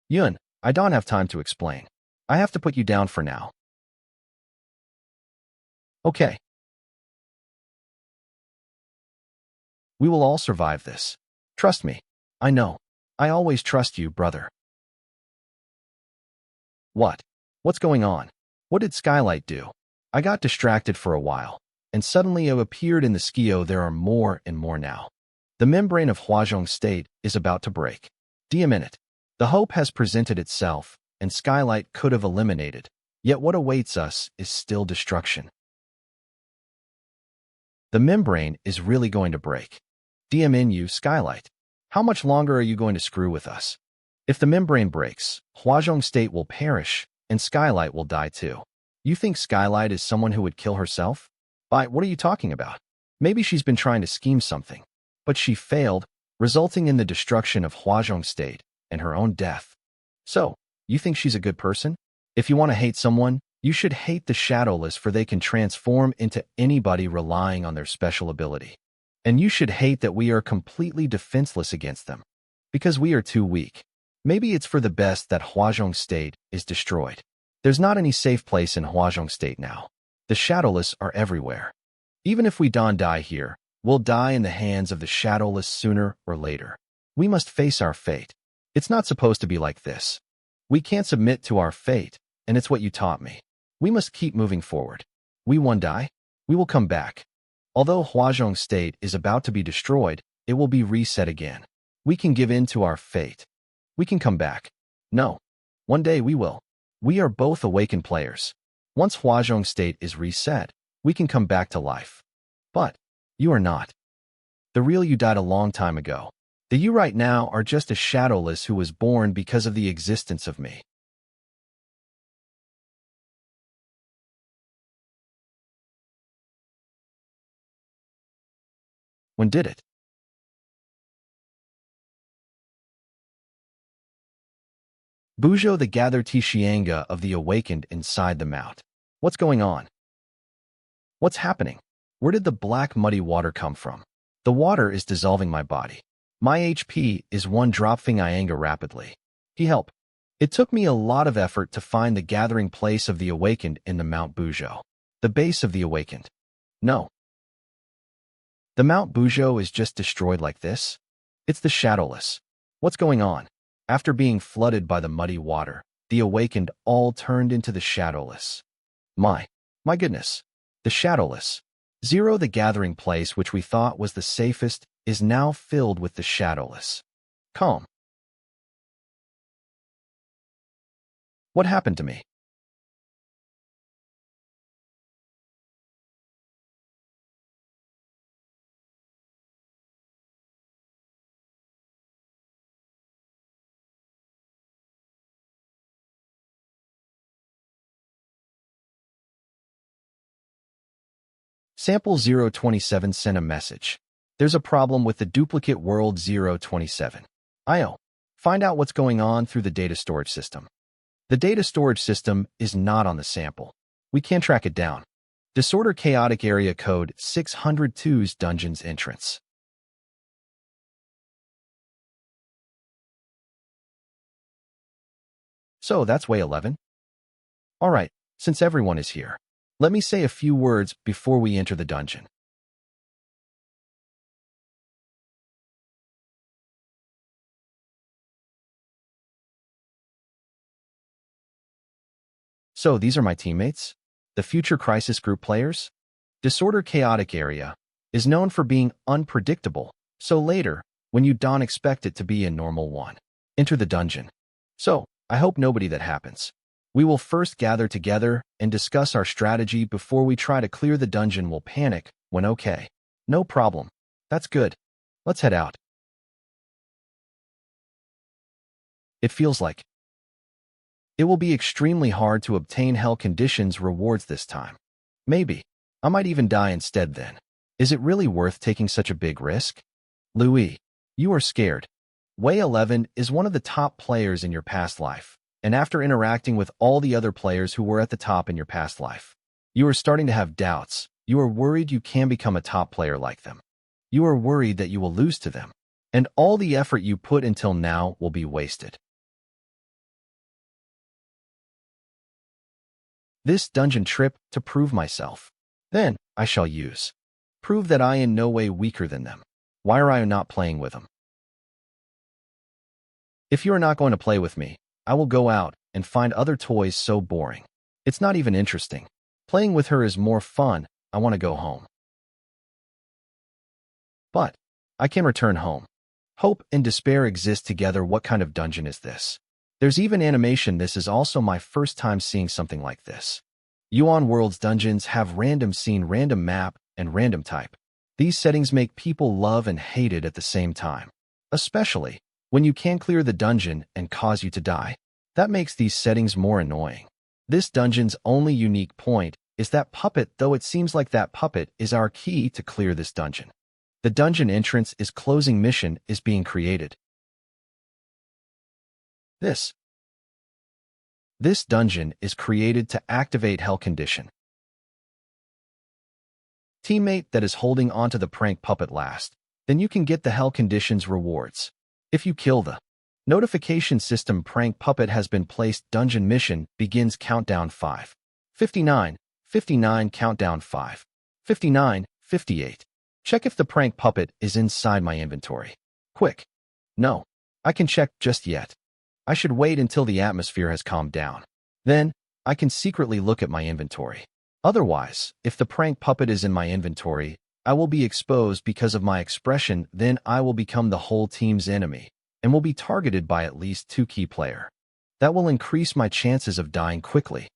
Yun, I don't have time to explain. I have to put you down for now. Okay. We will all survive this. Trust me. I know. I always trust you, brother. What? What's going on? What did Skylight do? I got distracted for a while, and suddenly it appeared in the Skio there are more and more now. The membrane of Huazhong State is about to break. D a minute. The hope has presented itself, and Skylight could have eliminated, yet what awaits us is still destruction. The membrane is really going to break. DMNU Skylight. How much longer are you going to screw with us? If the membrane breaks, Huazhong State will perish, and Skylight will die too. You think Skylight is someone who would kill herself? What are you talking about? Maybe she's been trying to scheme something, but she failed, resulting in the destruction of Huazhong State and her own death. So, you think she's a good person? If you want to hate someone, You should hate the Shadowless for they can transform into anybody relying on their special ability. And you should hate that we are completely defenseless against them, because we are too weak. Maybe it's for the best that Huazhong State is destroyed. There's not any safe place in Huazhong State now. The Shadowless are everywhere. Even if we don't die here, we'll die in the hands of the Shadowless sooner or later. We must face our fate. It's not supposed to be like this. We can't submit to our fate, and it's what you taught me. We must keep moving forward. We won't die. We will come back. Although Huazhong State is about to be destroyed, it will be reset again. We can give in to our fate. We can come back. No. One day we will. We are both awakened players. Once Huazhong State is reset, we can come back to life. But you are not. The real you died a long time ago. The you right now are just a Shadowless who was born because of the existence of me. When did it? Bujo the gathered Tishianga of the awakened inside the mount. What's going on? What's happening? Where did the black muddy water come from? The water is dissolving my body. My HP is one dropping Ianga rapidly. He help. It took me a lot of effort to find the gathering place of the awakened in the Mount Bujo. The base of the awakened. No. The Mount Bujo is just destroyed like this? It's the Shadowless. What's going on? After being flooded by the muddy water, the awakened all turned into the Shadowless. My goodness. The Shadowless. Zero, the gathering place which we thought was the safest, is now filled with the Shadowless. Calm. What happened to me? Sample 027 sent a message. There's a problem with the duplicate world 027. IO. Find out what's going on through the data storage system. The data storage system is not on the sample. We can't track it down. Disorder chaotic area code 602's dungeon's entrance. So that's way 11? Alright, since everyone is here, let me say a few words before we enter the dungeon. So these are my teammates? The future Crisis Group players? Disorder Chaotic Area is known for being unpredictable, so later, when you don't expect it to be a normal one, enter the dungeon. So, I hope nobody that happens. We will first gather together and discuss our strategy before we try to clear the dungeon. We'll panic when okay. No problem. That's good. Let's head out. It feels like it will be extremely hard to obtain hell conditions rewards this time. Maybe. I might even die instead then. Is it really worth taking such a big risk? Louis, you are scared. Way 11 is one of the top players in your past life, and after interacting with all the other players who were at the top in your past life, you are starting to have doubts. You are worried you can become a top player like them. You are worried that you will lose to them, and all the effort you put until now will be wasted. This dungeon trip to prove myself. Then I shall use. Prove that I in no way weaker than them. Why are I not playing with them? If you are not going to play with me, I will go out and find other toys so boring. It's not even interesting. Playing with her is more fun. I want to go home. But I can return home. Hope and despair exist together. What kind of dungeon is this? There's even animation. This is also my first time seeing something like this. Yuan World's dungeons have random scene, random map, and random type. These settings make people love and hate it at the same time. Especially when you can't clear the dungeon and cause you to die. That makes these settings more annoying. This dungeon's only unique point is that puppet, though it seems like that puppet is our key to clear this dungeon. The dungeon entrance is closing mission is being created. This This dungeon is created to activate Hell Condition. Teammate that is holding onto the prank puppet last, then you can get the Hell Conditions rewards. If you kill the notification system prank puppet has been placed, dungeon mission begins countdown 5. 59, 59 countdown 5. 59, 58. Check if the prank puppet is inside my inventory. Quick. No. I can check just yet. I should wait until the atmosphere has calmed down. Then, I can secretly look at my inventory. Otherwise, if the prank puppet is in my inventory, I will be exposed because of my expression, then I will become the whole team's enemy, and will be targeted by at least 2 key players. That will increase my chances of dying quickly.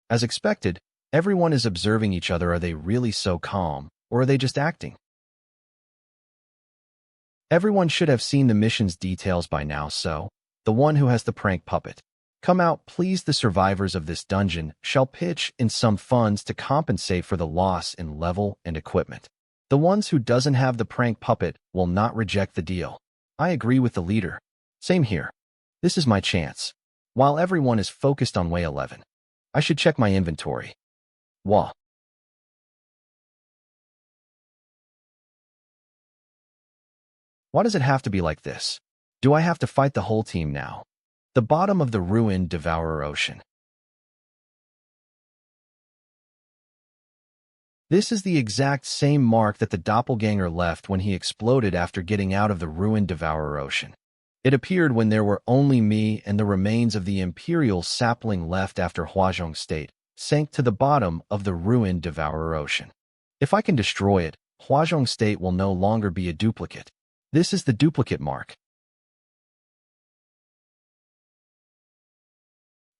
As expected, everyone is observing each other. Are they really so calm, or are they just acting? Everyone should have seen the mission's details by now, so, the one who has the prank puppet, come out please. The survivors of this dungeon shall pitch in some funds to compensate for the loss in level and equipment. The ones who doesn't have the prank puppet will not reject the deal. I agree with the leader. Same here. This is my chance. While everyone is focused on way 11, I should check my inventory. Wah. Why does it have to be like this? Do I have to fight the whole team now? The bottom of the ruined Devourer Ocean. This is the exact same mark that the doppelganger left when he exploded after getting out of the ruined Devourer Ocean. It appeared when there were only me and the remains of the Imperial sapling left after Huazhong State sank to the bottom of the ruined Devourer Ocean. If I can destroy it, Huazhong State will no longer be a duplicate. This is the duplicate mark.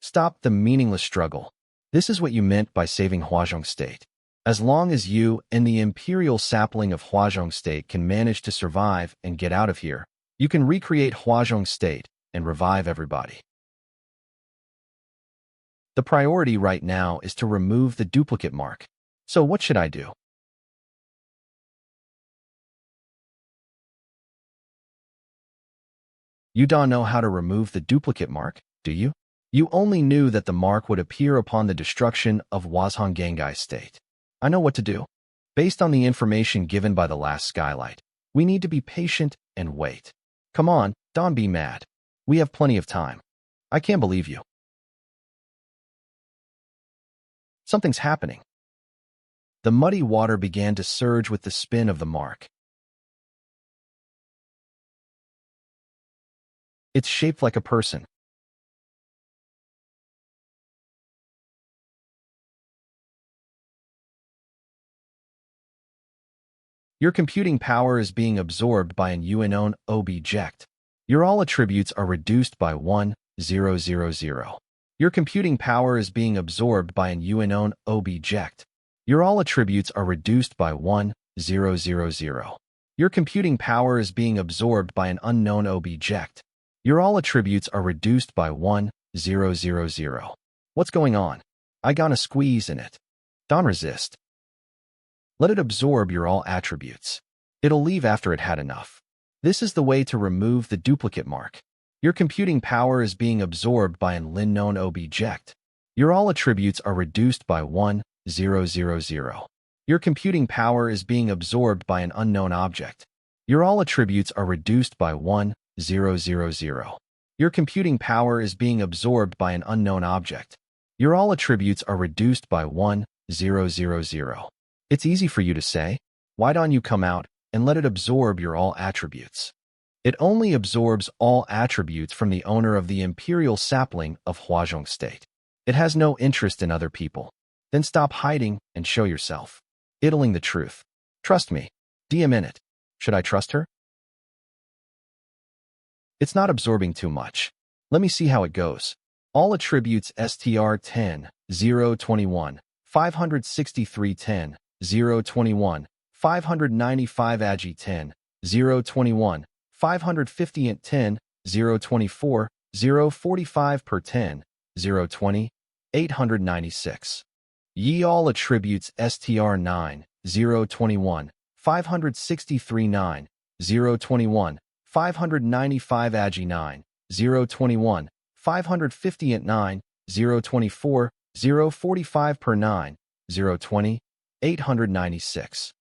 Stop the meaningless struggle. This is what you meant by saving Huazhong State. As long as you and the Imperial sapling of Huazhong State can manage to survive and get out of here, you can recreate Huazhong State and revive everybody. The priority right now is to remove the duplicate mark. So what should I do? You don't know how to remove the duplicate mark, do you? You only knew that the mark would appear upon the destruction of Huazhong Gangai State. I know what to do. Based on the information given by the last skylight, we need to be patient and wait. Come on, don't be mad. We have plenty of time. I can't believe you. Something's happening. The muddy water began to surge with the spin of the mark. It's shaped like a person. Your computing power is being absorbed by an unknown object. Your all attributes are reduced by 1,000. Your computing power is being absorbed by an unknown object. Your all attributes are reduced by 1,000. Your computing power is being absorbed by an unknown object. Your all attributes are reduced by 1,000. What's going on? I gonna squeeze in it. Don't resist. Let it absorb your all attributes. It'll leave after it had enough. This is the way to remove the duplicate mark. Your computing power is being absorbed by an unknown object. Your all attributes are reduced by 1,000. Your computing power is being absorbed by an unknown object. Your all attributes are reduced by 1,000. Your computing power is being absorbed by an unknown object. Your all attributes are reduced by 1,000. It's easy for you to say. Why don't you come out and let it absorb your all attributes? It only absorbs all attributes from the owner of the Imperial sapling of Huazhong State. It has no interest in other people. Then stop hiding and show yourself. Idling the truth. Trust me. DM in it. Should I trust her? It's not absorbing too much. Let me see how it goes. All attributes STR 10, 021, 563 10, 021, 595 AGI 10, 021, 550 int 10, 024, 045 per 10, 020, 896. Ye all attributes STR 9, 021, 563 9, 021, 595 Agi 9, 021, 550 at 9, 024, 045 per 9, 020, 896.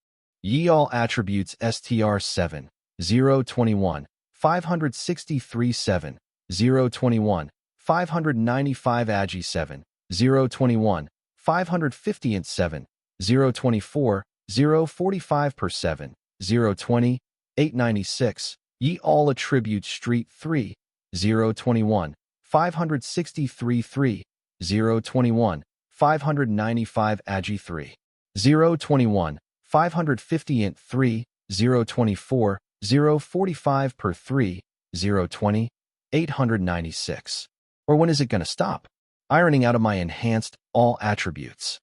Ye all attributes str 7, 021, 563 7, 021, 595 Agi 7, 021, 550 and 7, 024, 045 per 7, 020, 896. Ye all attributes street 3, 021, 563 3, 021, 595 Agi 3, 021, 550 int 3, 024, 045 per 3, 020, 896. Or when is it going to stop? Ironing out of my enhanced all attributes.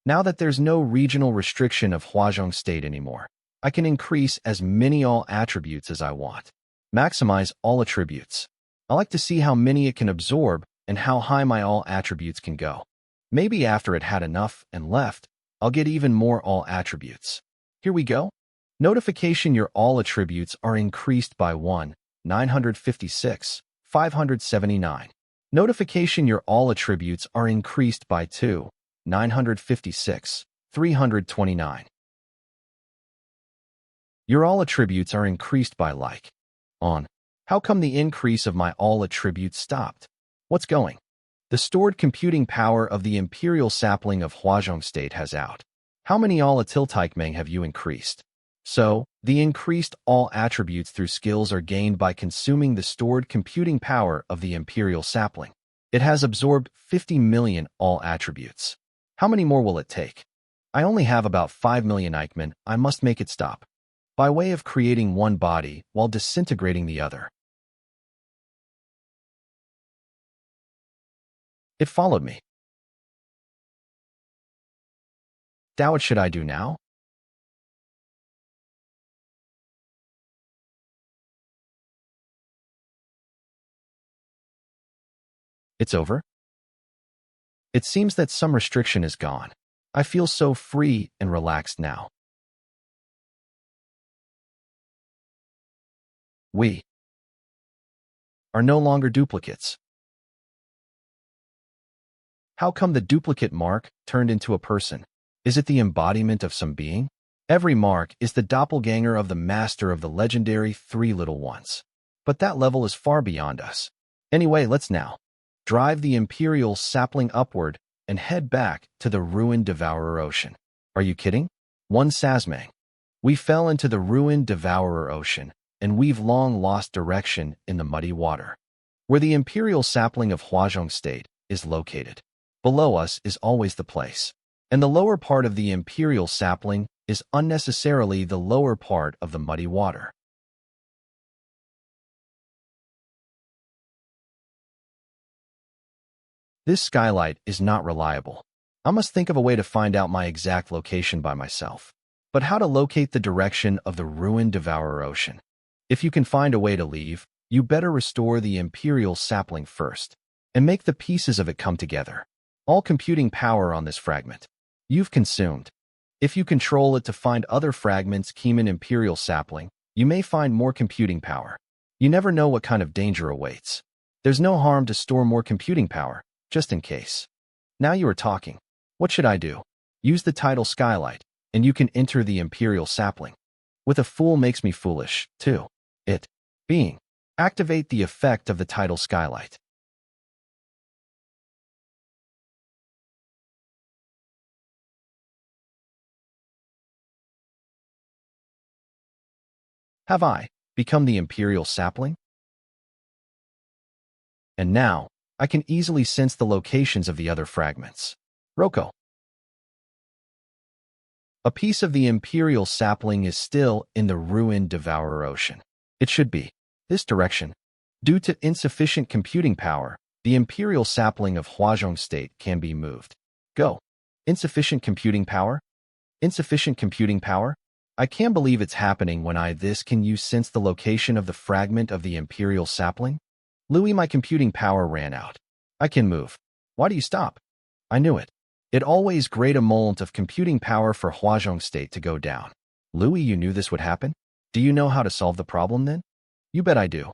Now that there's no regional restriction of Huazhong State anymore, I can increase as many all attributes as I want. Maximize all attributes. I like to see how many it can absorb and how high my all attributes can go. Maybe after it had enough and left, I'll get even more all attributes. Here we go. Notification: your all attributes are increased by 1, 956, 579. Notification: your all attributes are increased by 2, 956, 329. Your all attributes are increased by like. On. How come the increase of my all attributes stopped? What's going? The stored computing power of the Imperial Sapling of Huazhong State has out. How many all Atiltaikmeng have you increased? So, the increased all attributes through skills are gained by consuming the stored computing power of the Imperial Sapling. It has absorbed 50 million all attributes. How many more will it take? I only have about 5 million Eichmann. I must make it stop. By way of creating one body while disintegrating the other. It followed me. Now what should I do now? It's over? It seems that some restriction is gone. I feel so free and relaxed now. We are no longer duplicates. How come the duplicate mark turned into a person? Is it the embodiment of some being? Every mark is the doppelganger of the master of the legendary Three Little Ones. But that level is far beyond us. Anyway, let's now drive the Imperial Sapling upward and head back to the ruined Devourer Ocean. Are you kidding? One Sazmang. We fell into the ruined Devourer Ocean, and we've long lost direction in the muddy water. Where the Imperial Sapling of Huazhong State is located. Below us is always the place. And the lower part of the Imperial Sapling is unnecessarily the lower part of the muddy water. This skylight is not reliable. I must think of a way to find out my exact location by myself. But how to locate the direction of the ruined Devourer Ocean? If you can find a way to leave, you better restore the Imperial Sapling first, and make the pieces of it come together. All computing power on this fragment you've consumed. If you control it to find other fragments Keeman Imperial Sapling, you may find more computing power. You never know what kind of danger awaits. There's no harm to store more computing power, just in case. Now you are talking. What should I do? Use the title Skylight, and you can enter the Imperial Sapling. With a fool makes me foolish, too. It. Being. Activate the effect of the title Skylight. Have I become the Imperial Sapling? And now, I can easily sense the locations of the other fragments. Roko. A piece of the Imperial Sapling is still in the ruined Devourer Ocean. It should be this direction. Due to insufficient computing power, the Imperial Sapling of Huazhong State can be moved. Go. Insufficient computing power? Insufficient computing power? I can't believe it's happening when can you sense the location of the fragment of the Imperial Sapling? Louis, my computing power ran out. I can move. Why do you stop? I knew it. It always great amount of computing power for Huazhong State to go down. Louis, you knew this would happen? Do you know how to solve the problem then? You bet I do.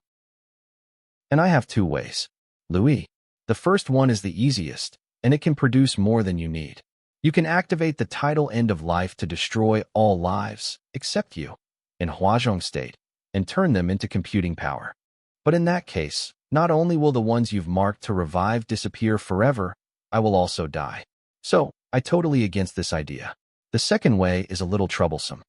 And I have two ways. Louis, the first one is the easiest, and it can produce more than you need. You can activate the tidal end of life to destroy all lives, except you, in Huazhong state, and turn them into computing power. But in that case, not only will the ones you've marked to revive disappear forever, I will also die. So, I totally against this idea. The second way is a little troublesome.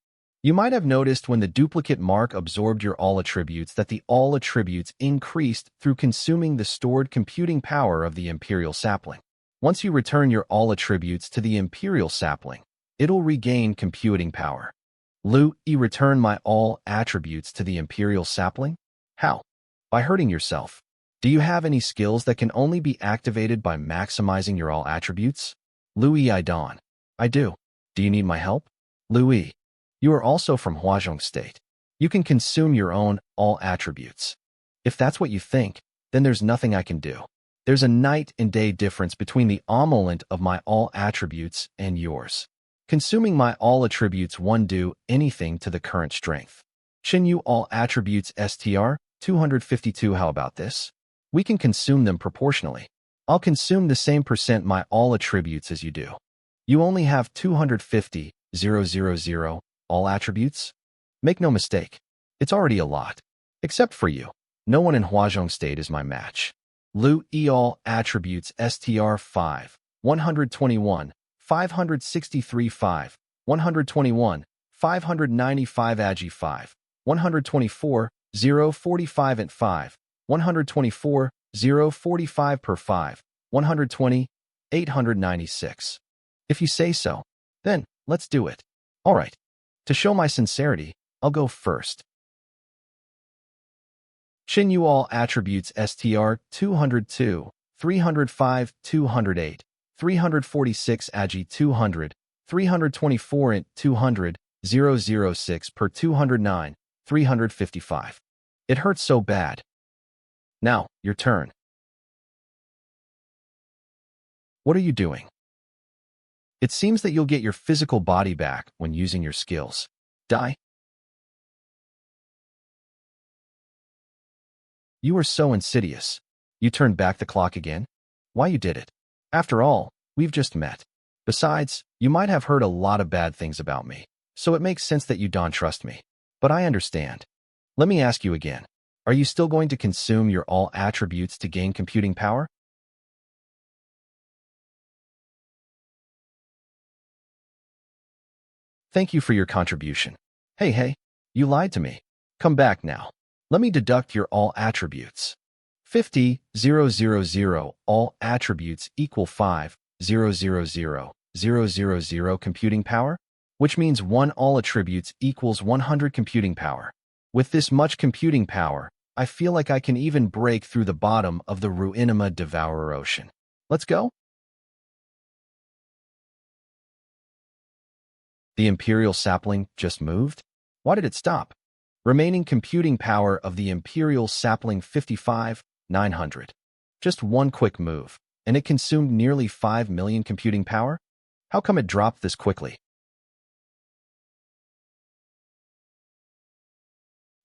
You might have noticed when the duplicate mark absorbed your all attributes that the all attributes increased through consuming the stored computing power of the Imperial Sapling. Once you return your all attributes to the Imperial Sapling, it'll regain computing power. Lu, return my all attributes to the Imperial Sapling? How? By hurting yourself. Do you have any skills that can only be activated by maximizing your all attributes? Louis, I don. I do. Do you need my help? Louis, you are also from Huazhong state. You can consume your own all attributes. If that's what you think, then there's nothing I can do. There's a night and day difference between the amulet of my all attributes and yours. Consuming my all attributes won't do anything to the current strength. Xinyu all attributes STR 252. How about this? We can consume them proportionally. I'll consume the same percent my all attributes as you do. You only have 250,000 all attributes? Make no mistake, it's already a lot. Except for you. No one in Huazhong state is my match. Lu all attributes STR 5, 121, 563 5, 121, 595 Agi 5, 124, 045 and 5, 124, 045 per 5, 120, 896. If you say so, then let's do it. All right. To show my sincerity, I'll go first. Xinyu all attributes STR 202, 305, 208, 346 Agi 200, 324 int 200, 006 per 209, 355. It hurts so bad. Now, your turn. What are you doing? It seems that you'll get your physical body back when using your skills. Die? You are so insidious. You turned back the clock again? Why you did it? After all, we've just met. Besides, you might have heard a lot of bad things about me, so it makes sense that you don't trust me. But I understand. Let me ask you again. Are you still going to consume your all attributes to gain computing power? Thank you for your contribution. Hey, you lied to me. Come back now. Let me deduct your all attributes. 50,000 all attributes equal 5,000,000 computing power, which means one all attributes equals 100 computing power. With this much computing power, I feel like I can even break through the bottom of the Ruinima Devourer Ocean. Let's go? The Imperial Sapling just moved? Why did it stop? Remaining computing power of the Imperial Sapling 55,900. Just one quick move, and it consumed nearly 5 million computing power? How come it dropped this quickly?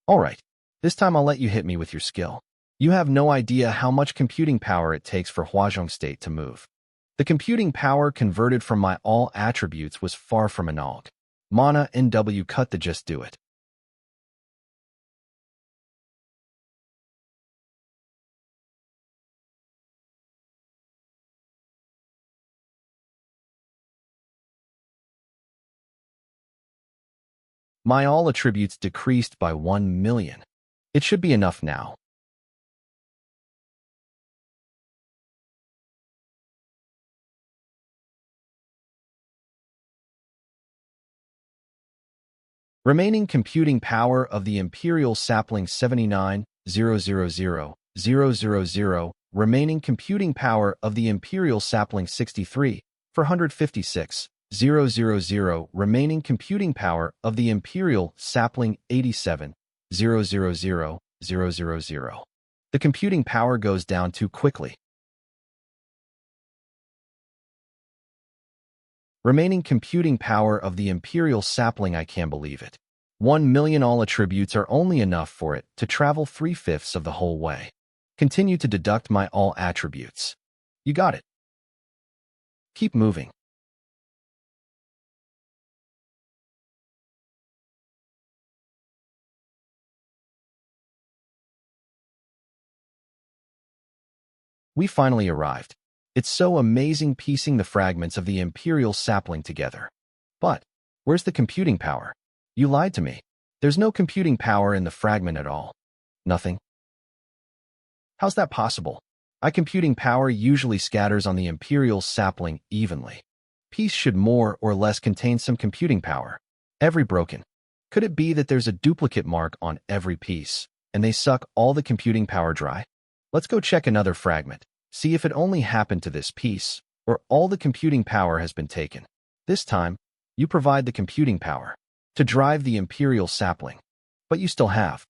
Alright, this time I'll let you hit me with your skill. You have no idea how much computing power it takes for Huazhong state to move. The computing power converted from my all attributes was far from analog. Mana NW cut to just do it. My all attributes decreased by 1 million. It should be enough now. Remaining computing power of the Imperial Sapling 79,000,000. Remaining computing power of the Imperial Sapling 63, 456,000. Remaining computing power of the Imperial Sapling 87,000,000. The computing power goes down too quickly. Remaining computing power of the Imperial Sapling, I can't believe it. 1,000,000 all attributes are only enough for it to travel 3/5 of the whole way. Continue to deduct my all attributes. You got it. Keep moving. We finally arrived. It's so amazing piecing the fragments of the Imperial Sapling together. But where's the computing power? You lied to me. There's no computing power in the fragment at all. Nothing. How's that possible? Computing power usually scatters on the Imperial Sapling evenly. Piece should more or less contain some computing power. Every broken. Could it be that there's a duplicate mark on every piece, and they suck all the computing power dry? Let's go check another fragment, see if it only happened to this piece, or all the computing power has been taken. This time, you provide the computing power to drive the Imperial Sapling, but you still have.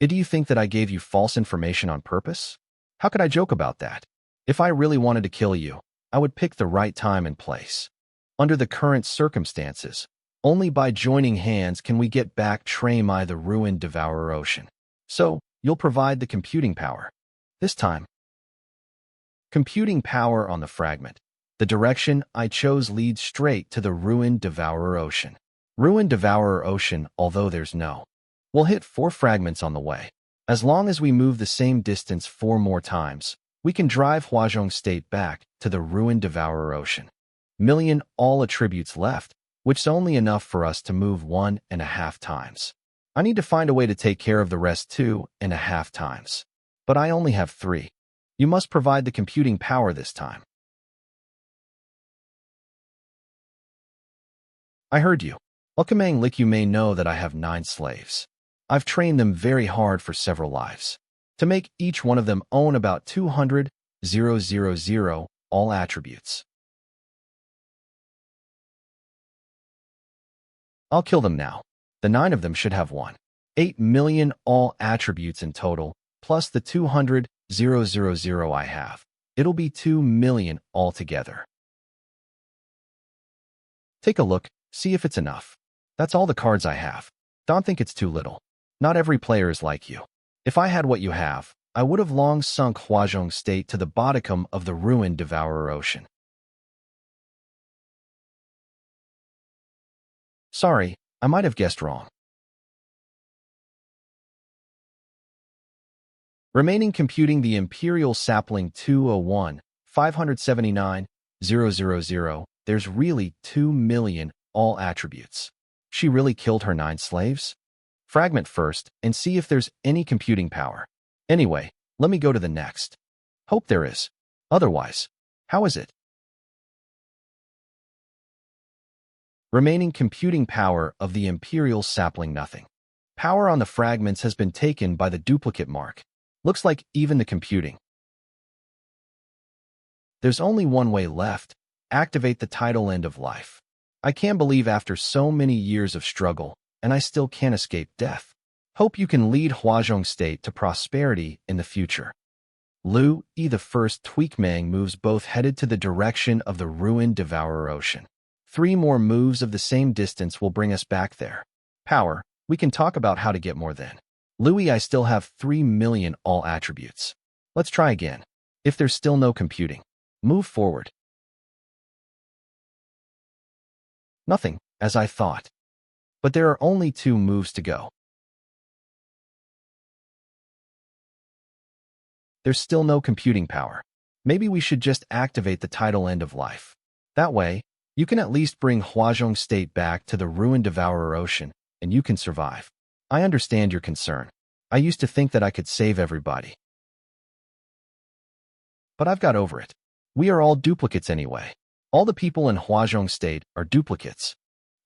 Do you think that I gave you false information on purpose? How could I joke about that? If I really wanted to kill you, I would pick the right time and place. Under the current circumstances, only by joining hands can we get back Tremai the ruined Devourer Ocean. So, you'll provide the computing power. This time, computing power on the fragment. The direction I chose leads straight to the ruined Devourer Ocean. Ruined Devourer Ocean, although there's no. We'll hit 4 fragments on the way. As long as we move the same distance 4 more times, we can drive Huazhong State back to the ruined Devourer Ocean. Million all attributes left, which is only enough for us to move 1.5 times. I need to find a way to take care of the rest 2.5 times. But I only have 3. You must provide the computing power this time. I heard you. Welcoming Lick, you may know that I have 9 slaves. I've trained them very hard for several lives, to make each one of them own about 200,000 all attributes. I'll kill them now. The 9 of them should have 1.8 million all attributes in total, plus the 200,000 I have. It'll be 2 million altogether. Take a look, see if it's enough. That's all the cards I have. Don't think it's too little. Not every player is like you. If I had what you have, I would have long sunk Huazhong State to the bottom of the ruined Devourer Ocean. Sorry, I might have guessed wrong. Remaining computing the Imperial Sapling 201,579,000, there's really 2 million all attributes. She really killed her 9 slaves? Fragment first and see if there's any computing power. Anyway, let me go to the next. Hope there is. Otherwise, how is it? Remaining computing power of the Imperial Sapling, nothing. Power on the fragments has been taken by the duplicate mark. Looks like even the computing. There's only one way left. Activate the tidal end of life. I can't believe after so many years of struggle, and I still can't escape death. Hope you can lead Huazhong State to prosperity in the future. Lu E. The first Tweakmang moves both headed to the direction of the ruined Devourer Ocean. 3 more moves of the same distance will bring us back there. Power, we can talk about how to get more then. Louis, I still have 3 million all attributes. Let's try again. If there's still no computing, move forward. Nothing, as I thought. But there are only 2 moves to go. There's still no computing power. Maybe we should just activate the tidal end of life. That way, you can at least bring Huazhong State back to the ruined Devourer Ocean, and you can survive. I understand your concern. I used to think that I could save everybody. But I've got over it. We are all duplicates anyway. All the people in Huazhong State are duplicates.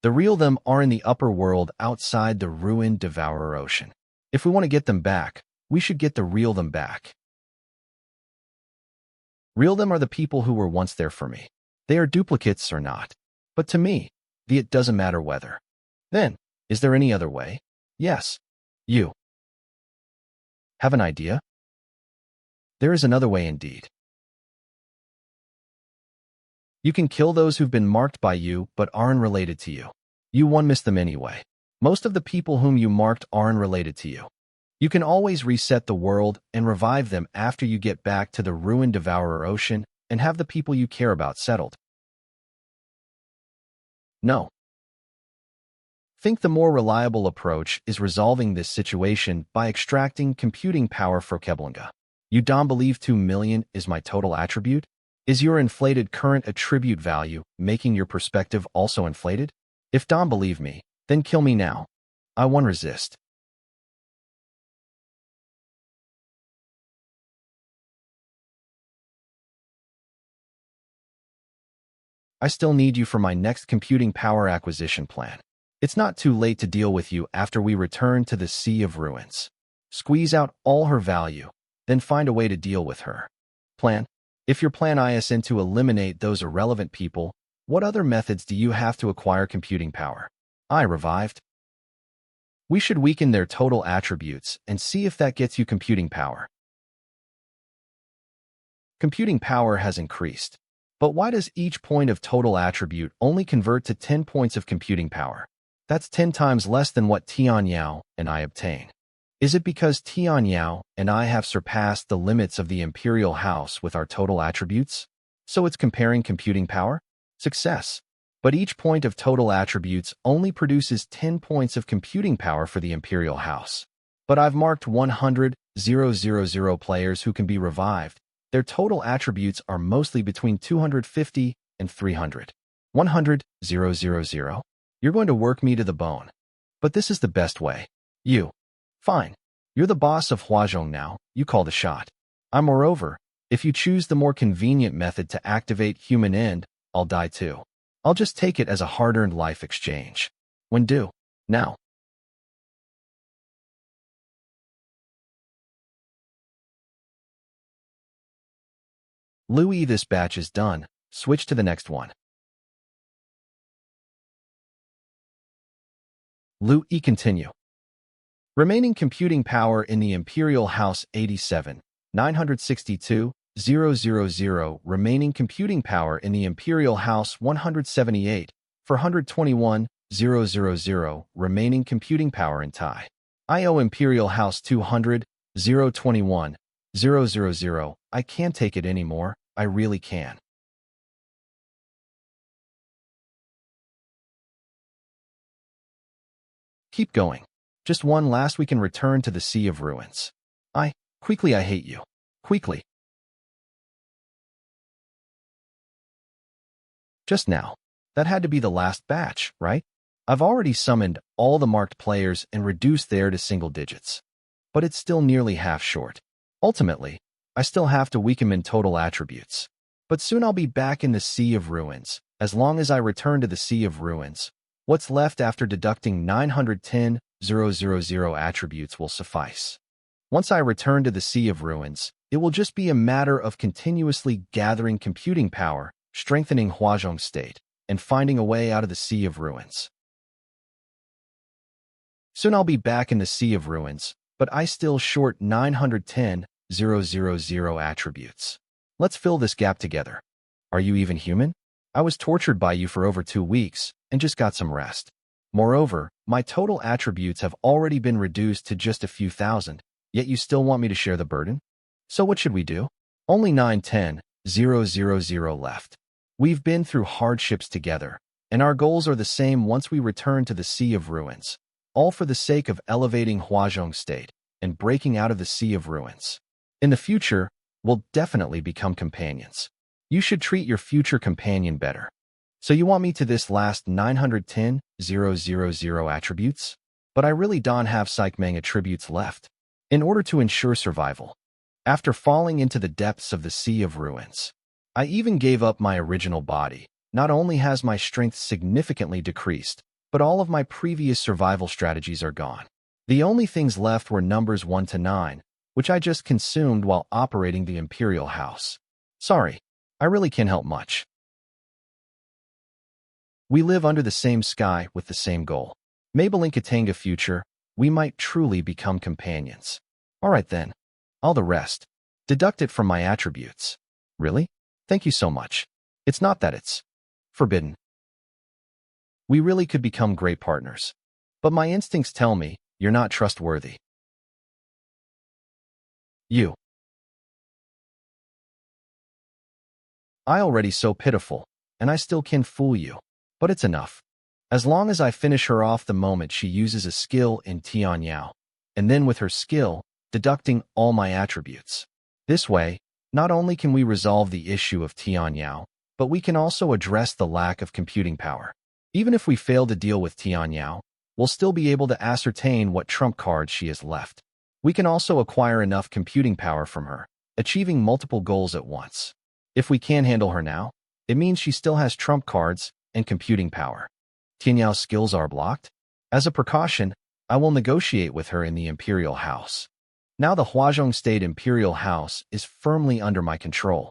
The real them are in the upper world outside the ruined Devourer Ocean. If we want to get them back, we should get the real them back. Real them are the people who were once there for me. They are duplicates or not. But to me, it doesn't matter whether. Then, is there any other way? Yes. You have an idea? There is another way indeed. You can kill those who've been marked by you but aren't related to you. You won't miss them anyway. Most of the people whom you marked aren't related to you. You can always reset the world and revive them after you get back to the ruined Devourer Ocean and have the people you care about settled. No. Think the more reliable approach is resolving this situation by extracting computing power for Keblunga. You don't believe 2 million is my total attribute? Is your inflated current attribute value making your perspective also inflated? If don't believe me, then kill me now. I won't resist. I still need you for my next computing power acquisition plan. It's not too late to deal with you after we return to the Sea of Ruins. Squeeze out all her value, then find a way to deal with her. Plan. If your plan is to eliminate those irrelevant people, what other methods do you have to acquire computing power? I revived. We should weaken their total attributes and see if that gets you computing power. Computing power has increased. But why does each point of total attribute only convert to 10 points of computing power? That's 10 times less than what Tian Yao and I obtain. Is it because Tian Yao and I have surpassed the limits of the Imperial House with our total attributes? So it's comparing computing power? Success. But each point of total attributes only produces 10 points of computing power for the Imperial House. But I've marked 100,000 players who can be revived. Their total attributes are mostly between 250 and 300. 100,000. You're going to work me to the bone. But this is the best way. You. Fine. You're the boss of Huazhong now. You call the shot. Moreover, if you choose the more convenient method to activate human end, I'll die too. I'll just take it as a hard-earned life exchange. When due? Now. Louis, this batch is done. Switch to the next one. Louis, continue. Remaining computing power in the Imperial House 87, 962, 000. Remaining computing power in the Imperial House 178, 421, 000. Remaining computing power in Tai. IO Imperial House 200, 021, 000. I can't take it anymore. I really can. Keep going. Just one last we can return to the Sea of Ruins. Quickly, I hate you. Quickly. Just now. That had to be the last batch, right? I've already summoned all the marked players and reduced there to single digits. But it's still nearly half short. Ultimately, I still have to weaken in total attributes. But soon I'll be back in the Sea of Ruins. As long as I return to the Sea of Ruins, what's left after deducting 910,000 attributes will suffice. Once I return to the Sea of Ruins, it will just be a matter of continuously gathering computing power, strengthening Huazhong State, and finding a way out of the Sea of Ruins. Soon I'll be back in the Sea of Ruins, but I still short 910,000 attributes. Let's fill this gap together. Are you even human? I was tortured by you for over 2 weeks and just got some rest. Moreover, my total attributes have already been reduced to just a few thousand, yet you still want me to share the burden? So what should we do? Only 910,000 left. We've been through hardships together, and our goals are the same once we return to the Sea of Ruins, all for the sake of elevating Huazhong State and breaking out of the Sea of Ruins. In the future, we'll definitely become companions. You should treat your future companion better. So you want me to this last 910,000 attributes? But I really don't have Psychmang attributes left. In order to ensure survival, after falling into the depths of the Sea of Ruins, I even gave up my original body. Not only has my strength significantly decreased, but all of my previous survival strategies are gone. The only things left were numbers 1 to 9, which I just consumed while operating the Imperial House. Sorry, I really can't help much. We live under the same sky with the same goal. Maybe in Katanga future, we might truly become companions. Alright then. All the rest. Deduct it from my attributes. Really? Thank you so much. It's not that it's forbidden. We really could become great partners. But my instincts tell me you're not trustworthy. You. I already so pitiful, and I still can fool you. But it's enough. As long as I finish her off the moment she uses a skill in Tianyao, and then with her skill, deducting all my attributes. This way, not only can we resolve the issue of Tianyao, but we can also address the lack of computing power. Even if we fail to deal with Tianyao, we'll still be able to ascertain what trump cards she has left. We can also acquire enough computing power from her, achieving multiple goals at once. If we can't handle her now, it means she still has trump cards and computing power. Tianyao's skills are blocked. As a precaution, I will negotiate with her in the Imperial House. Now the Huazhong State Imperial House is firmly under my control.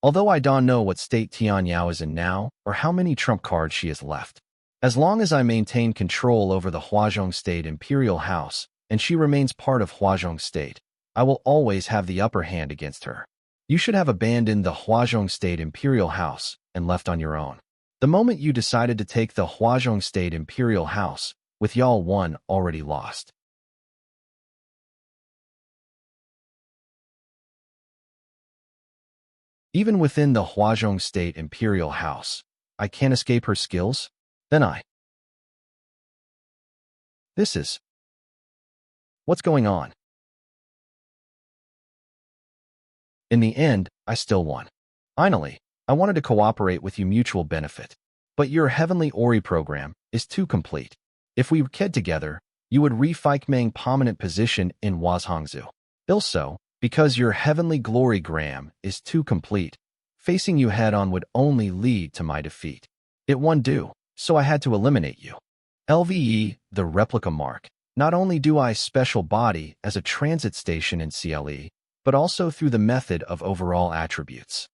Although I don't know what state Tianyao is in now or how many trump cards she has left. As long as I maintain control over the Huazhong State Imperial House and she remains part of Huazhong State, I will always have the upper hand against her. You should have abandoned the Huazhong State Imperial House and left on your own. The moment you decided to take the Huazhong State Imperial House, with y'all one already lost. Even within the Huazhong State Imperial House, I can't escape her skills? Then This is... What's going on? In the end, I still won. Finally, I wanted to cooperate with you mutual benefit. But your Heavenly Ori program is too complete. If we ked together, you would refikmang prominent position in Wazhongzu. Also, because your Heavenly Glory gram is too complete, facing you head-on would only lead to my defeat. It won't do, so I had to eliminate you. LVE, the replica mark. Not only do I special body as a transit station in CLE, but also through the method of overall attributes.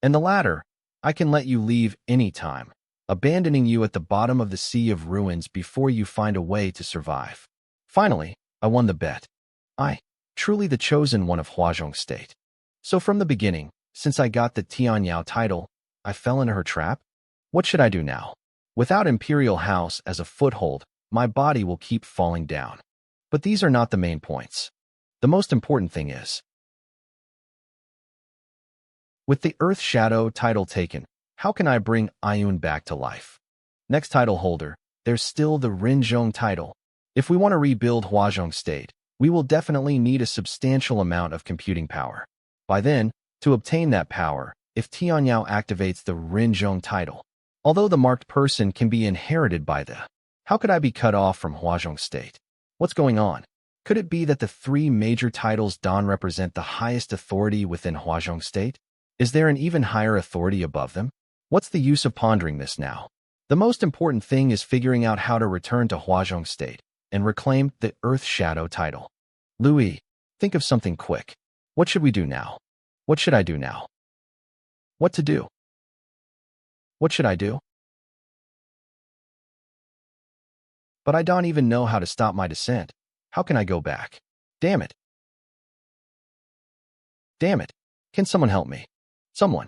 And the latter, I can let you leave any time, abandoning you at the bottom of the Sea of Ruins before you find a way to survive. Finally, I won the bet. I, truly the chosen one of Huazhong State. So from the beginning, since I got the Tianyao title, I fell into her trap? What should I do now? Without Imperial House as a foothold, my body will keep falling down. But these are not the main points. The most important thing is, with the Earth Shadow title taken, how can I bring Ayun back to life? Next title holder, there's still the Rinzhong title. If we want to rebuild Huazhong State, we will definitely need a substantial amount of computing power. By then, to obtain that power, if Tianyao activates the Rinzhong title, although the marked person can be inherited by the, how could I be cut off from Huazhong State? What's going on? Could it be that the three major titles don't represent the highest authority within Huazhong State? Is there an even higher authority above them? What's the use of pondering this now? The most important thing is figuring out how to return to Huazhong State and reclaim the Earth Shadow title. Louis, think of something quick. What should we do now? What should I do now? What to do? What should I do? But I don't even know how to stop my descent. How can I go back? Damn it. Damn it. Can someone help me? Someone.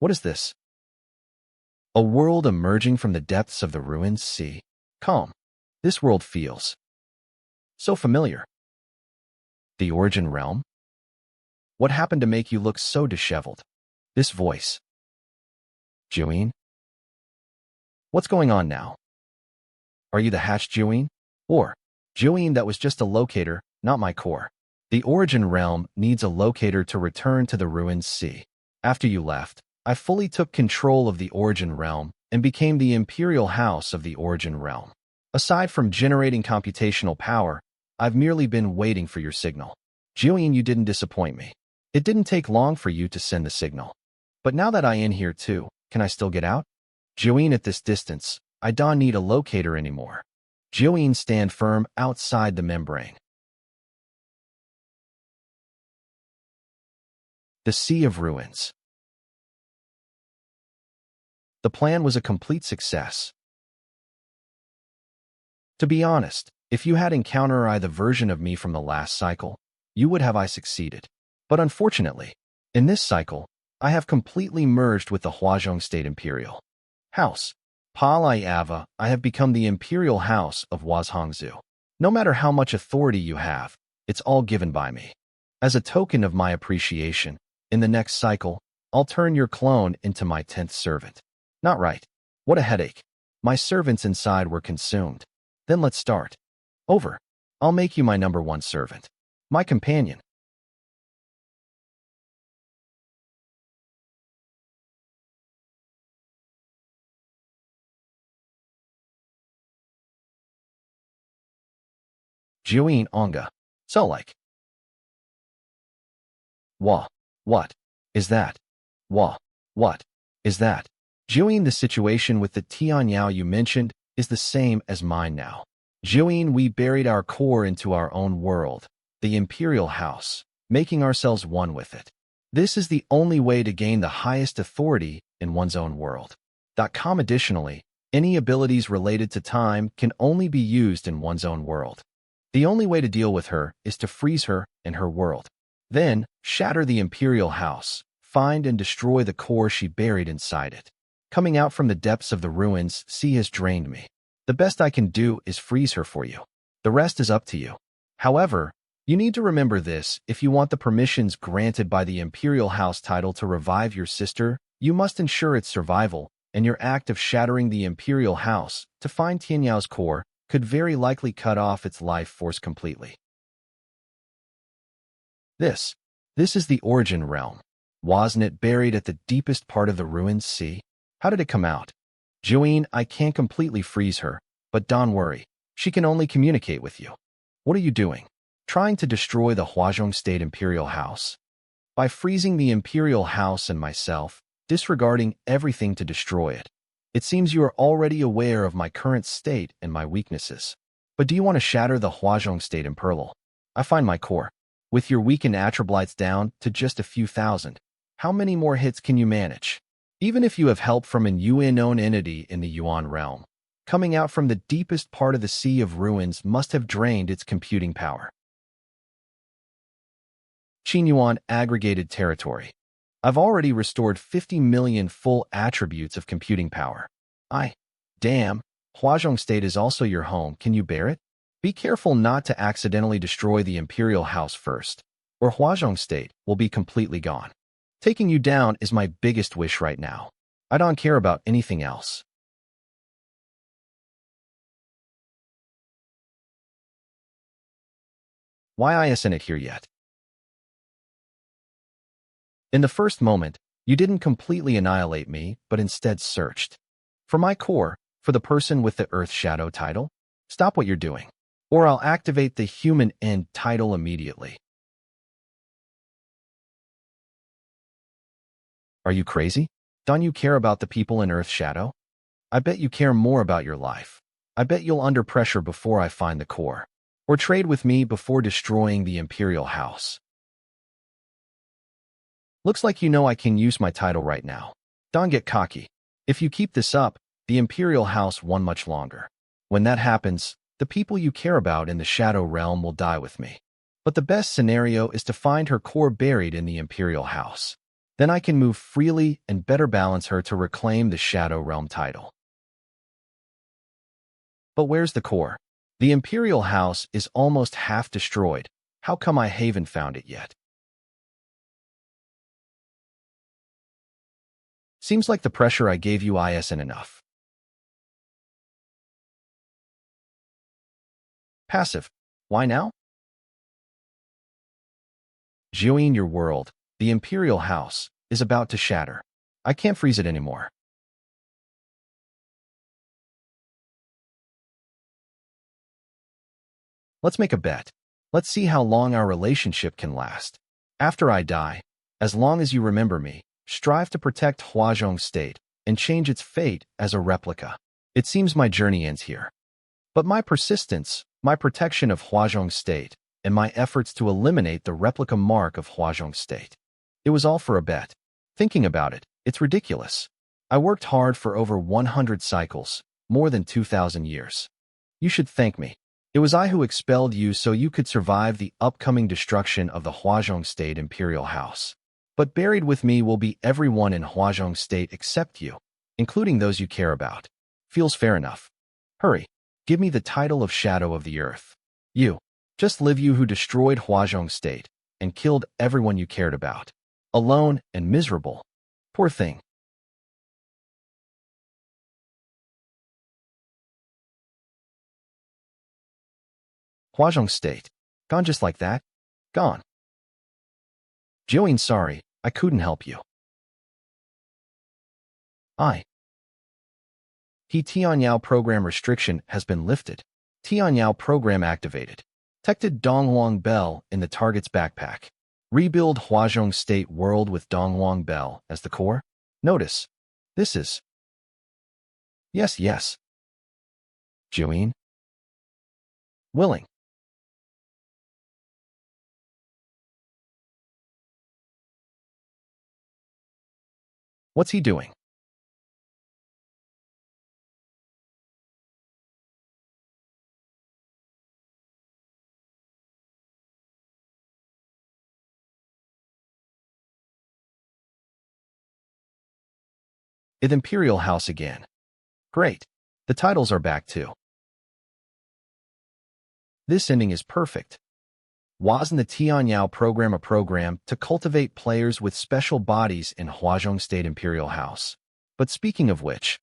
What is this? A world emerging from the depths of the ruins sea. Calm. This world feels so familiar. The origin realm? What happened to make you look so disheveled? This voice. Juin? What's going on now? Are you the hatched Juin? Or Juin that was just a locator, not my core? The origin realm needs a locator to return to the ruins sea. After you left, I fully took control of the origin realm and became the Imperial House of the origin realm. Aside from generating computational power, I've merely been waiting for your signal. Juin, you didn't disappoint me. It didn't take long for you to send the signal. But now that I'm in here too, can I still get out? Juin, at this distance, I don't need a locator anymore. Juin, stand firm outside the membrane. The Sea of Ruins. The plan was a complete success. To be honest, if you had encountered I the version of me from the last cycle, you would have I succeeded. But unfortunately, in this cycle, I have completely merged with the Huazhong State Imperial House. Palai Ava, I have become the Imperial House of Huazhongzhou. No matter how much authority you have, it's all given by me. As a token of my appreciation, in the next cycle, I'll turn your clone into my 10th servant. Not right. What a headache. My servants inside were consumed. Then let's start. Over. I'll make you my number 1 servant. My companion. Jiuyin Onga. So like. Wah. What is that? Wah. What is that? Jiuyin, the situation with the Tianyao you mentioned is the same as mine now. Jiuyin, we buried our core into our own world, the Imperial House, making ourselves one with it. This is the only way to gain the highest authority in one's own world. Additionally, any abilities related to time can only be used in one's own world. The only way to deal with her is to freeze her in her world. Then, shatter the Imperial House, find and destroy the core she buried inside it. Coming out from the depths of the ruins, she has drained me. The best I can do is freeze her for you. The rest is up to you. However, you need to remember this: if you want the permissions granted by the Imperial House title to revive your sister, you must ensure its survival, and your act of shattering the Imperial House to find Tianyao's core could very likely cut off its life force completely. This is the origin realm. Wasn't it buried at the deepest part of the ruins? See? How did it come out? Jiuyin, I can't completely freeze her, but don't worry. She can only communicate with you. What are you doing? Trying to destroy the Huazhong State Imperial House? By freezing the Imperial House and myself, disregarding everything to destroy it. It seems you are already aware of my current state and my weaknesses. But do you want to shatter the Huazhong State Imperial? I find my core. With your weakened attributes down to just a few thousand, how many more hits can you manage? Even if you have help from an unknown entity in the Yuan realm, coming out from the deepest part of the Sea of Ruins must have drained its computing power. Qinyuan aggregated territory. I've already restored 50 million full attributes of computing power. Damn, Huazhong State is also your home. Can you bear it? Be careful not to accidentally destroy the Imperial House first, or Huazhong State will be completely gone. Taking you down is my biggest wish right now. I don't care about anything else. Why isn't it here yet? In the first moment, you didn't completely annihilate me, but instead searched. For my core, for the person with the Earth Shadow title? Stop what you're doing, or I'll activate the Human End title immediately. Are you crazy? Don't you care about the people in Earth Shadow? I bet you care more about your life. I bet you'll under pressure before I find the core, or trade with me before destroying the Imperial House. Looks like you know I can use my title right now. Don't get cocky. If you keep this up, the Imperial House won't much longer. When that happens, the people you care about in the Shadow Realm will die with me. But the best scenario is to find her core buried in the Imperial House. Then I can move freely and better balance her to reclaim the Shadow Realm title. But where's the core? The Imperial House is almost half destroyed. How come I haven't found it yet? Seems like the pressure I gave you isn't enough. Passive. Why now? Jiuyin, your world, the Imperial House, is about to shatter. I can't freeze it anymore. Let's make a bet. Let's see how long our relationship can last. After I die, as long as you remember me, strive to protect Huazhong State and change its fate as a replica. It seems my journey ends here. But my persistence, my protection of Huazhong State, and my efforts to eliminate the replica mark of Huazhong State. It was all for a bet. Thinking about it, it's ridiculous. I worked hard for over 100 cycles, more than 2,000 years. You should thank me. It was I who expelled you so you could survive the upcoming destruction of the Huazhong State Imperial House. But buried with me will be everyone in Huazhong State except you, including those you care about. Feels fair enough. Hurry, give me the title of Shadow of the Earth. You, just live you who destroyed Huazhong State and killed everyone you cared about. Alone and miserable. Poor thing. Huazhong State. Gone just like that? Gone. Joey'n sorry, I couldn't help you. He Tianyao program restriction has been lifted. Tianyao program activated. Detected Donghuang Bell in the target's backpack. Rebuild Huazhong State world with Donghuang Bell as the core. Notice. This is... Yes. Joey'n? Willing. What's he doing? The Imperial House again. Great. The titles are back too. This ending is perfect. Wasn't the Tianyao program a program to cultivate players with special bodies in Huazhong State Imperial House? But speaking of which,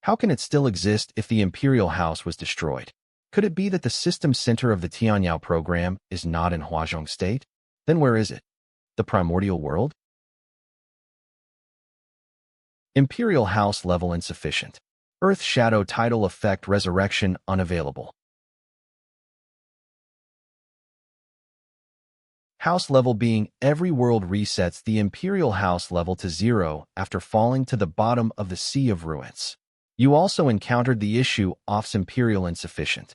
how can it still exist if the Imperial House was destroyed? Could it be that the system center of the Tianyao program is not in Huazhong State? Then where is it? The primordial world? Imperial House level insufficient. Earth Shadow title effect resurrection unavailable. House level being every world resets the Imperial House level to 0 after falling to the bottom of the Sea of Ruins. You also encountered the issue off's Imperial insufficient.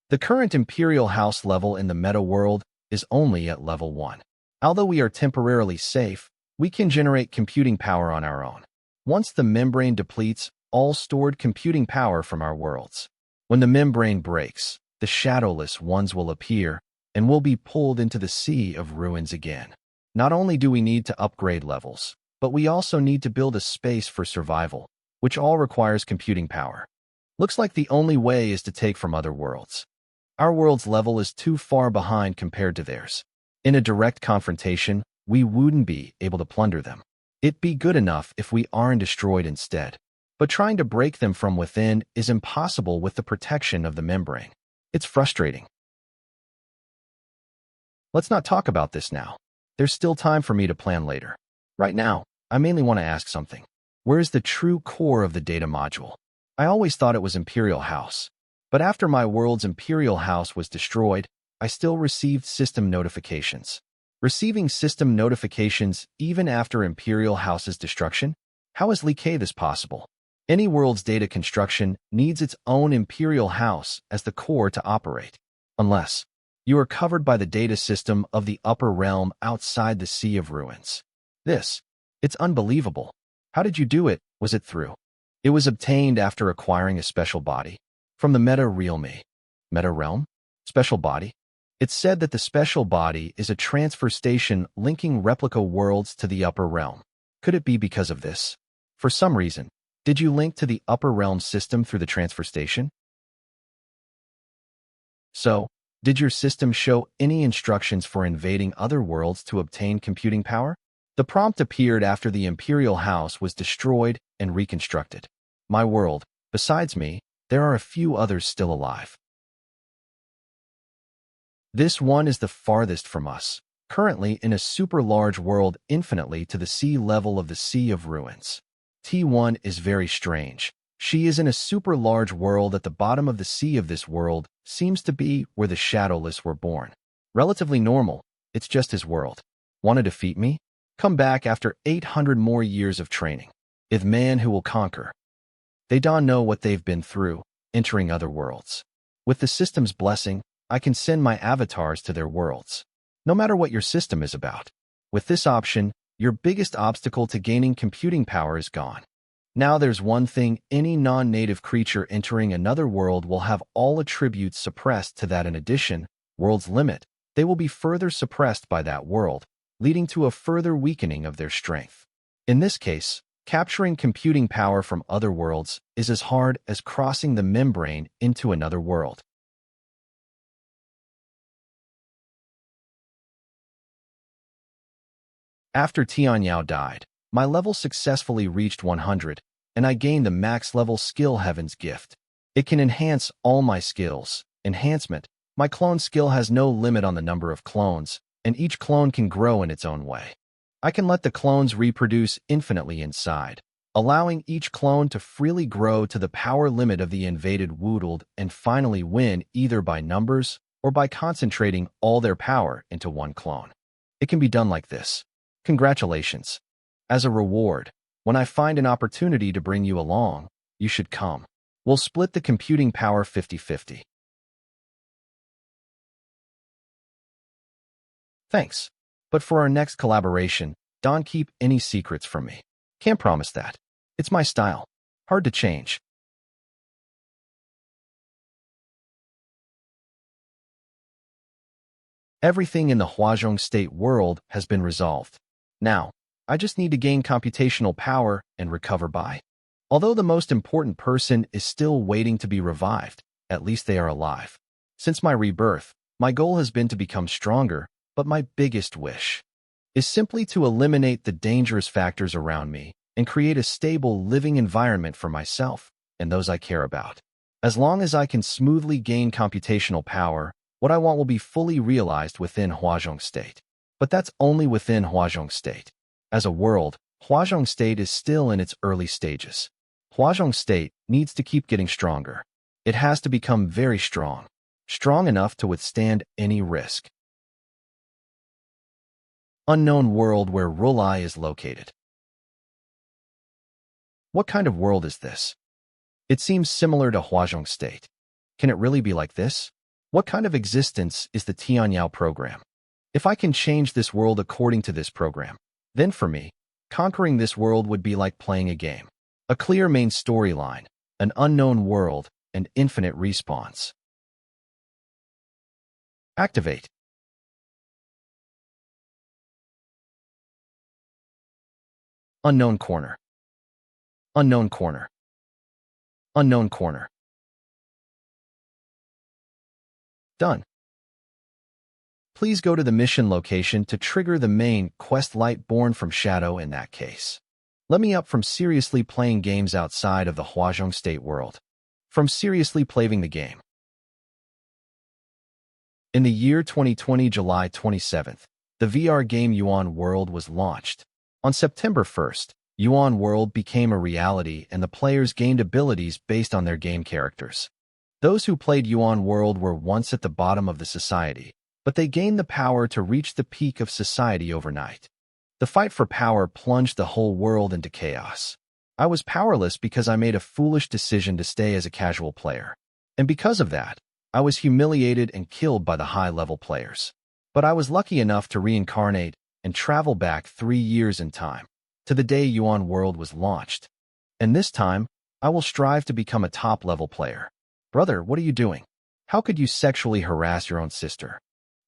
The current Imperial House level in the meta world is only at level 1. Although we are temporarily safe, we can generate computing power on our own. Once the membrane depletes all stored computing power from our worlds. When the membrane breaks, the shadowless ones will appear and will be pulled into the Sea of Ruins again. Not only do we need to upgrade levels, but we also need to build a space for survival, which all requires computing power. Looks like the only way is to take from other worlds. Our world's level is too far behind compared to theirs. In a direct confrontation, we wouldn't be able to plunder them. It'd be good enough if we aren't destroyed instead. But trying to break them from within is impossible with the protection of the membrane. It's frustrating. Let's not talk about this now. There's still time for me to plan later. Right now, I mainly want to ask something. Where's the true core of the data module? I always thought it was Imperial House. But after my world's Imperial House was destroyed, I still received system notifications. Receiving system notifications even after Imperial House's destruction? How is Li-K this possible? Any world's data construction needs its own Imperial House as the core to operate. Unless you are covered by the data system of the upper realm outside the Sea of Ruins. It's unbelievable. How did you do it? Was it through? It was obtained after acquiring a special body. From the Meta Realm. Meta Realm? Special body? It's said that the special body is a transfer station linking replica worlds to the upper realm. Could it be because of this? For some reason, did you link to the upper realm system through the transfer station? So, did your system show any instructions for invading other worlds to obtain computing power? The prompt appeared after the Imperial House was destroyed and reconstructed. My world, besides me, there are a few others still alive. This one is the farthest from us, currently in a super large world infinitely to the sea level of the Sea of Ruins. T1 is very strange. She is in a super large world at the bottom of the sea of this world, seems to be where the Shadowless were born. Relatively normal, it's just his world. Want to defeat me? Come back after 800 more years of training. If man who will conquer. They don't know what they've been through, entering other worlds. With the system's blessing, I can send my avatars to their worlds. No matter what your system is about. With this option, your biggest obstacle to gaining computing power is gone. Now there's one thing: any non-native creature entering another world will have all attributes suppressed to that. In addition, world's limit, they will be further suppressed by that world, leading to a further weakening of their strength. In this case, capturing computing power from other worlds is as hard as crossing the membrane into another world. After Tianyao died, my level successfully reached 100, and I gained the max level skill Heaven's Gift. It can enhance all my skills. Enhancement. My clone skill has no limit on the number of clones, and each clone can grow in its own way. I can let the clones reproduce infinitely inside, allowing each clone to freely grow to the power limit of the invaded world and finally win either by numbers or by concentrating all their power into one clone. It can be done like this. Congratulations. As a reward, when I find an opportunity to bring you along, you should come. We'll split the computing power 50-50. Thanks. But for our next collaboration, don't keep any secrets from me. Can't promise that. It's my style. Hard to change. Everything in the Huazhong State world has been resolved. Now, I just need to gain computational power and recover by. Although the most important person is still waiting to be revived, at least they are alive. Since my rebirth, my goal has been to become stronger, but my biggest wish is simply to eliminate the dangerous factors around me and create a stable living environment for myself and those I care about. As long as I can smoothly gain computational power, what I want will be fully realized within Huazhong State. But that's only within Huazhong State. As a world, Huazhong State is still in its early stages. Huazhong State needs to keep getting stronger. It has to become very strong, strong enough to withstand any risk. Unknown world where Rulai is located. What kind of world is this? It seems similar to Huazhong State. Can it really be like this? What kind of existence is the Tianyao program? If I can change this world according to this program, then for me, conquering this world would be like playing a game. A clear main storyline, an unknown world, and infinite respawns. Activate. Unknown corner. Unknown corner. Unknown corner. Done. Please go to the mission location to trigger the main quest light born from Shadow in that case. Let me up from seriously playing games outside of the Huazhong State world. From seriously playing the game. In the year 2020, July 27th, the VR game Yuan World was launched. On September 1st, Yuan World became a reality and the players gained abilities based on their game characters. Those who played Yuan World were once at the bottom of the society, but they gained the power to reach the peak of society overnight. The fight for power plunged the whole world into chaos. I was powerless because I made a foolish decision to stay as a casual player. And because of that, I was humiliated and killed by the high-level players. But I was lucky enough to reincarnate and travel back 3 years in time, to the day Yuan World was launched. And this time, I will strive to become a top-level player. Brother, what are you doing? How could you sexually harass your own sister?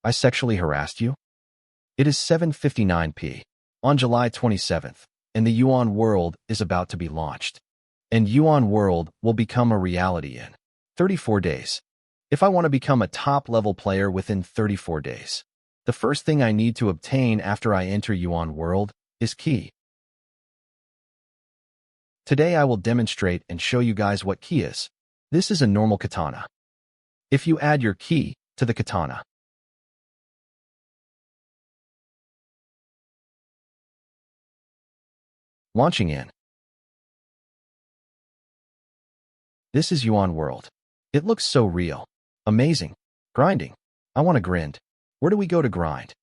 I sexually harassed you? It is 7:59 p. on July 27th, and the Yuan World is about to be launched. And Yuan World will become a reality in 34 days. If I want to become a top-level player within 34 days, the first thing I need to obtain after I enter Yuan World is Ki. Today I will demonstrate and show you guys what Ki is. This is a normal katana. If you add your Ki to the katana, launching in. This is Yuan World. It looks so real. Amazing. Grinding. I want to grind. Where do we go to grind?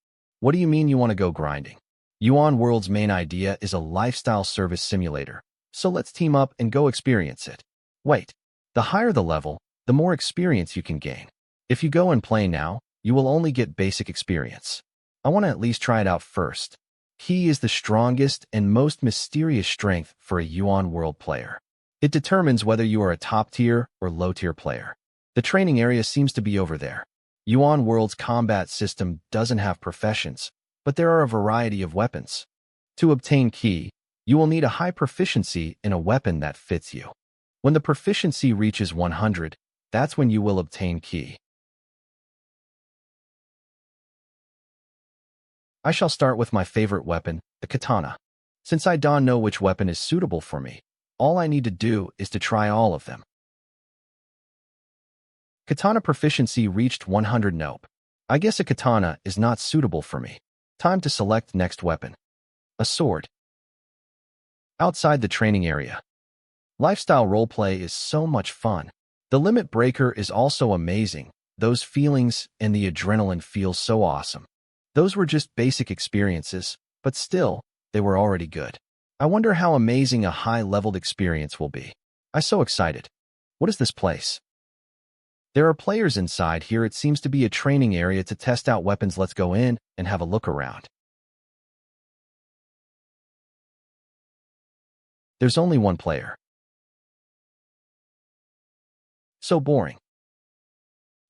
What do you mean you want to go grinding? Yuan World's main idea is a lifestyle service simulator. So let's team up and go experience it. Wait. The higher the level, the more experience you can gain. If you go and play now, you will only get basic experience. I want to at least try it out first. Ki is the strongest and most mysterious strength for a Yuan World player. It determines whether you are a top-tier or low-tier player. The training area seems to be over there. Yuan World's combat system doesn't have professions, but there are a variety of weapons. To obtain Ki, you will need a high proficiency in a weapon that fits you. When the proficiency reaches 100, that's when you will obtain Ki. I shall start with my favorite weapon, the katana. Since I don't know which weapon is suitable for me, all I need to do is to try all of them. Katana proficiency reached 100. Nope. I guess a katana is not suitable for me. Time to select next weapon. A sword. Outside the training area. Lifestyle roleplay is so much fun. The limit breaker is also amazing. Those feelings and the adrenaline feel so awesome. Those were just basic experiences, but still, they were already good. I wonder how amazing a high-leveled experience will be. I'm so excited. What is this place? There are players inside here. It seems to be a training area to test out weapons. Let's go in and have a look around. There's only one player. So boring.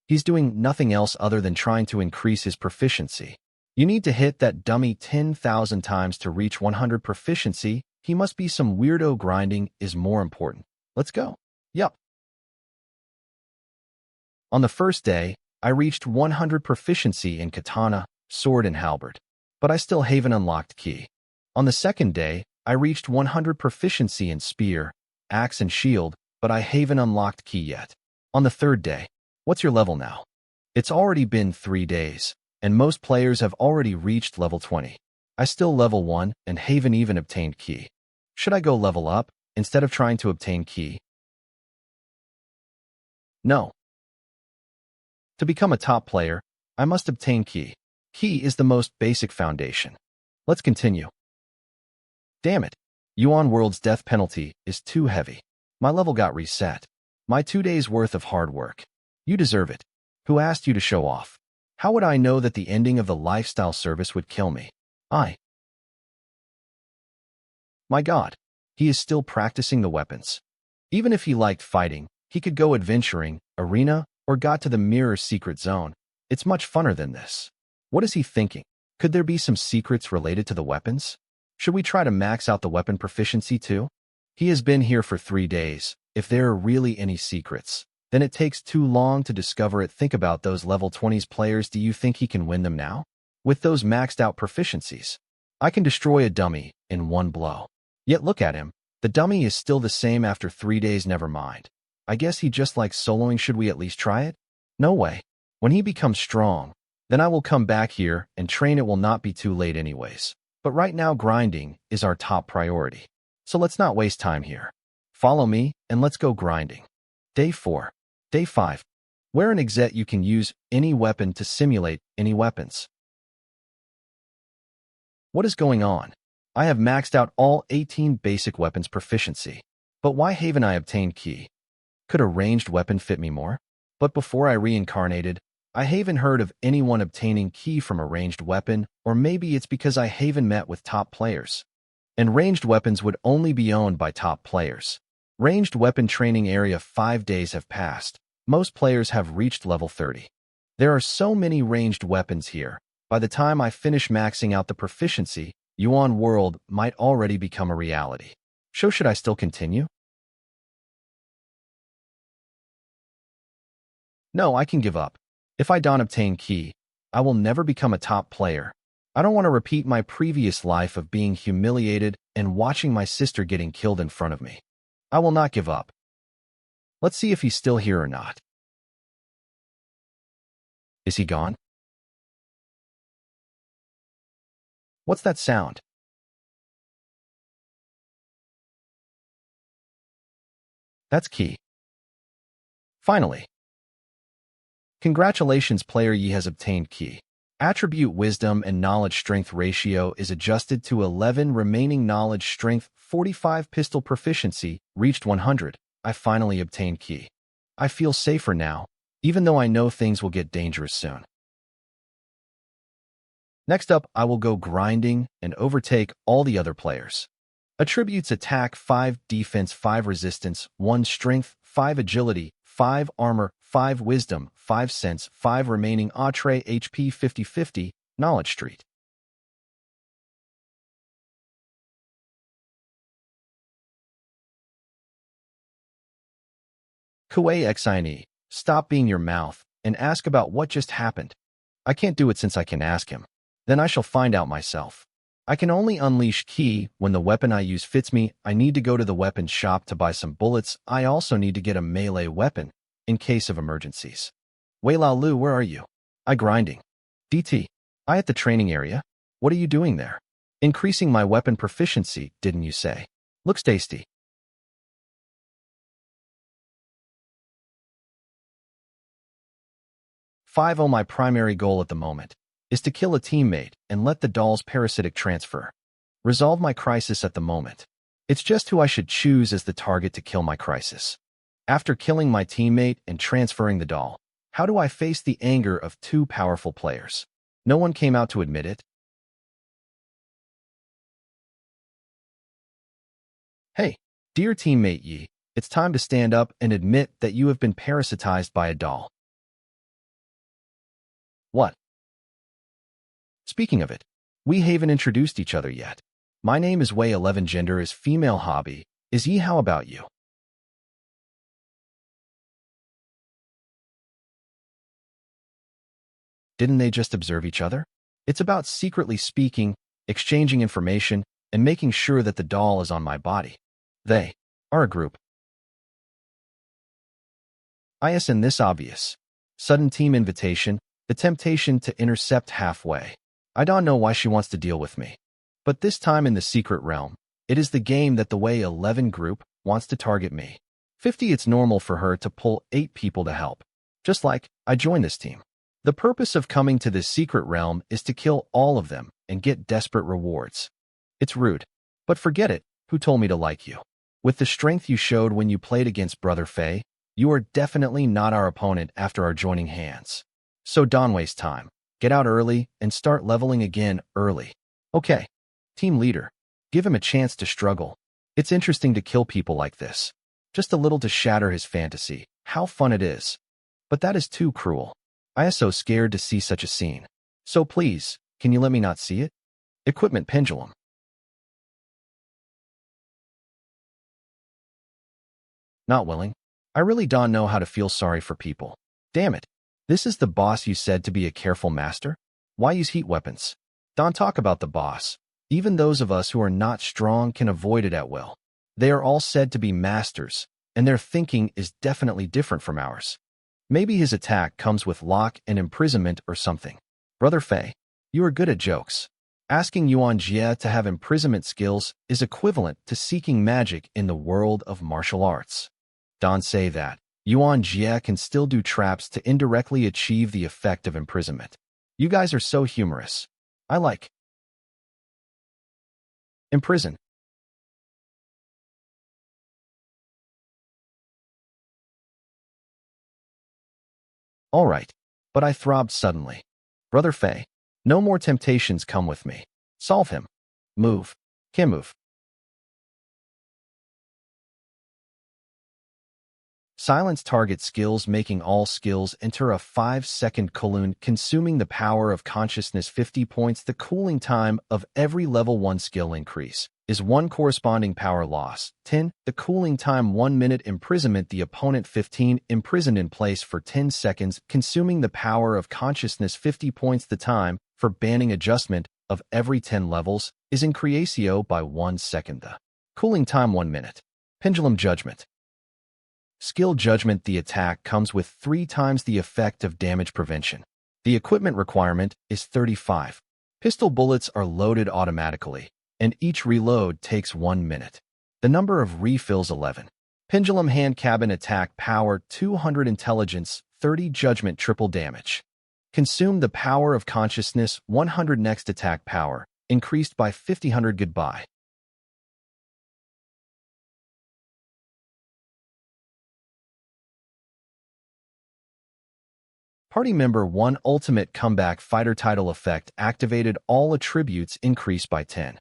He's doing nothing else other than trying to increase his proficiency. You need to hit that dummy 10,000 times to reach 100 proficiency. He must be some weirdo. Grinding is more important. Let's go. Yup. On the first day, I reached 100 proficiency in katana, sword, and halberd, but I still haven't unlocked Ki. On the second day, I reached 100 proficiency in spear, axe, and shield, but I haven't unlocked Ki yet. On the third day, what's your level now? It's already been 3 days, and most players have already reached level 20. I still level 1 and haven't even obtained Ki. Should I go level up instead of trying to obtain Ki? No. To become a top player, I must obtain Ki. Ki is the most basic foundation. Let's continue. Damn it. Yuan World's death penalty is too heavy. My level got reset. My 2 days' worth of hard work. You deserve it. Who asked you to show off? How would I know that the ending of the lifestyle service would kill me? My God. He is still practicing the weapons. Even if he liked fighting, he could go adventuring, arena, or got to the mirror secret zone. It's much funner than this. What is he thinking? Could there be some secrets related to the weapons? Should we try to max out the weapon proficiency too? He has been here for 3 days. If there are really any secrets, then it takes too long to discover it. Think about those level 20s players. Do you think he can win them now? With those maxed out proficiencies, I can destroy a dummy in one blow. Yet look at him. The dummy is still the same after 3 days. Never mind. I guess he just likes soloing. Should we at least try it? No way. When he becomes strong, then I will come back here and train. It will not be too late anyways. But right now grinding is our top priority. So let's not waste time here. Follow me and let's go grinding. Day 4. Day 5. Where an exet you can use any weapon to simulate any weapons. What is going on? I have maxed out all 18 basic weapons proficiency. But why haven't I obtained Ki? Could a ranged weapon fit me more? But before I reincarnated, I haven't heard of anyone obtaining Ki from a ranged weapon, or maybe it's because I haven't met with top players. And ranged weapons would only be owned by top players. Ranged weapon training area. 5 days have passed. Most players have reached level 30. There are so many ranged weapons here. By the time I finish maxing out the proficiency, Yuan World might already become a reality. So should I still continue? No, I can give up. If I don't obtain Ki, I will never become a top player. I don't want to repeat my previous life of being humiliated and watching my sister getting killed in front of me. I will not give up. Let's see if he's still here or not. Is he gone? What's that sound? That's Ki. Finally. Congratulations, player. Ye has obtained Ki. Attribute Wisdom and Knowledge Strength ratio is adjusted to 11. Remaining Knowledge Strength 45. Pistol Proficiency reached 100. I finally obtained Ki. I feel safer now, even though I know things will get dangerous soon. Next up, I will go grinding and overtake all the other players. Attributes: attack 5, defense 5, resistance 1, strength 5, agility 5, armor 5, wisdom 5, sense 5, remaining Atre HP 50-50, knowledge street. Kuei Xine, stop being your mouth and ask about what just happened. I can't do it since I can ask him. Then I shall find out myself. I can only unleash ki when the weapon I use fits me. I need to go to the weapons shop to buy some bullets. I also need to get a melee weapon in case of emergencies. Wei Lao Lu, where are you? I grinding. DT. I at the training area. What are you doing there? Increasing my weapon proficiency, didn't you say? Looks tasty. 5. My primary goal at the moment is to kill a teammate and let the doll's parasitic transfer. Resolve my crisis at the moment. It's just who I should choose as the target to kill my crisis. After killing my teammate and transferring the doll, how do I face the anger of two powerful players? No one came out to admit it. Hey, dear teammate Yi, it's time to stand up and admit that you have been parasitized by a doll. What? Speaking of it, we haven't introduced each other yet. My name is Wei 11, gender is female, hobby is Yi. How about you? Didn't they just observe each other? It's about secretly speaking, exchanging information, and making sure that the doll is on my body. They are a group. IS in this obvious. Sudden team invitation, the temptation to intercept halfway. I don't know why she wants to deal with me. But this time in the secret realm, it is the game that the Way 11 group wants to target me. 50, it's normal for her to pull 8 people to help. Just like I joined this team. The purpose of coming to this secret realm is to kill all of them and get desperate rewards. It's rude. But forget it, who told me to like you? With the strength you showed when you played against Brother Fei, you are definitely not our opponent after our joining hands. So don't waste time. Get out early and start leveling again early. Okay. Team leader. Give him a chance to struggle. It's interesting to kill people like this. Just a little to shatter his fantasy. How fun it is. But that is too cruel. I am so scared to see such a scene. So please, can you let me not see it? Equipment pendulum. Not willing. I really don't know how to feel sorry for people. Damn it. This is the boss you said to be a careful master? Why use heat weapons? Don't talk about the boss. Even those of us who are not strong can avoid it at will. They are all said to be masters, and their thinking is definitely different from ours. Maybe his attack comes with lock and imprisonment or something. Brother Fei, you are good at jokes. Asking Yuan Jie to have imprisonment skills is equivalent to seeking magic in the world of martial arts. Don't say that. Yuan Jie can still do traps to indirectly achieve the effect of imprisonment. You guys are so humorous. I like. Imprison. All right. But I throbbed suddenly. Brother Fei, no more temptations come with me. Solve him. Move. Can move. Silence target skills, making all skills enter a 5-second cooldown, consuming the power of consciousness 50 points. The cooling time of every level 1 skill increase is 1 corresponding power loss. 10. The cooling time 1 minute imprisonment, the opponent 15 imprisoned in place for 10 seconds, consuming the power of consciousness 50 points. The time for banning adjustment of every 10 levels is increasio by 1 second. The cooling time 1 minute. Pendulum judgment. Skill judgment, the attack comes with 3 times the effect of damage prevention. The equipment requirement is 35. Pistol bullets are loaded automatically, and each reload takes 1 minute. The number of refills 11. Pendulum hand cabin attack power 200 intelligence 30 judgment triple damage. Consume the power of consciousness 100 next attack power increased by 50 goodbye. Party Member 1 Ultimate Comeback Fighter Title Effect activated. All attributes increased by 10.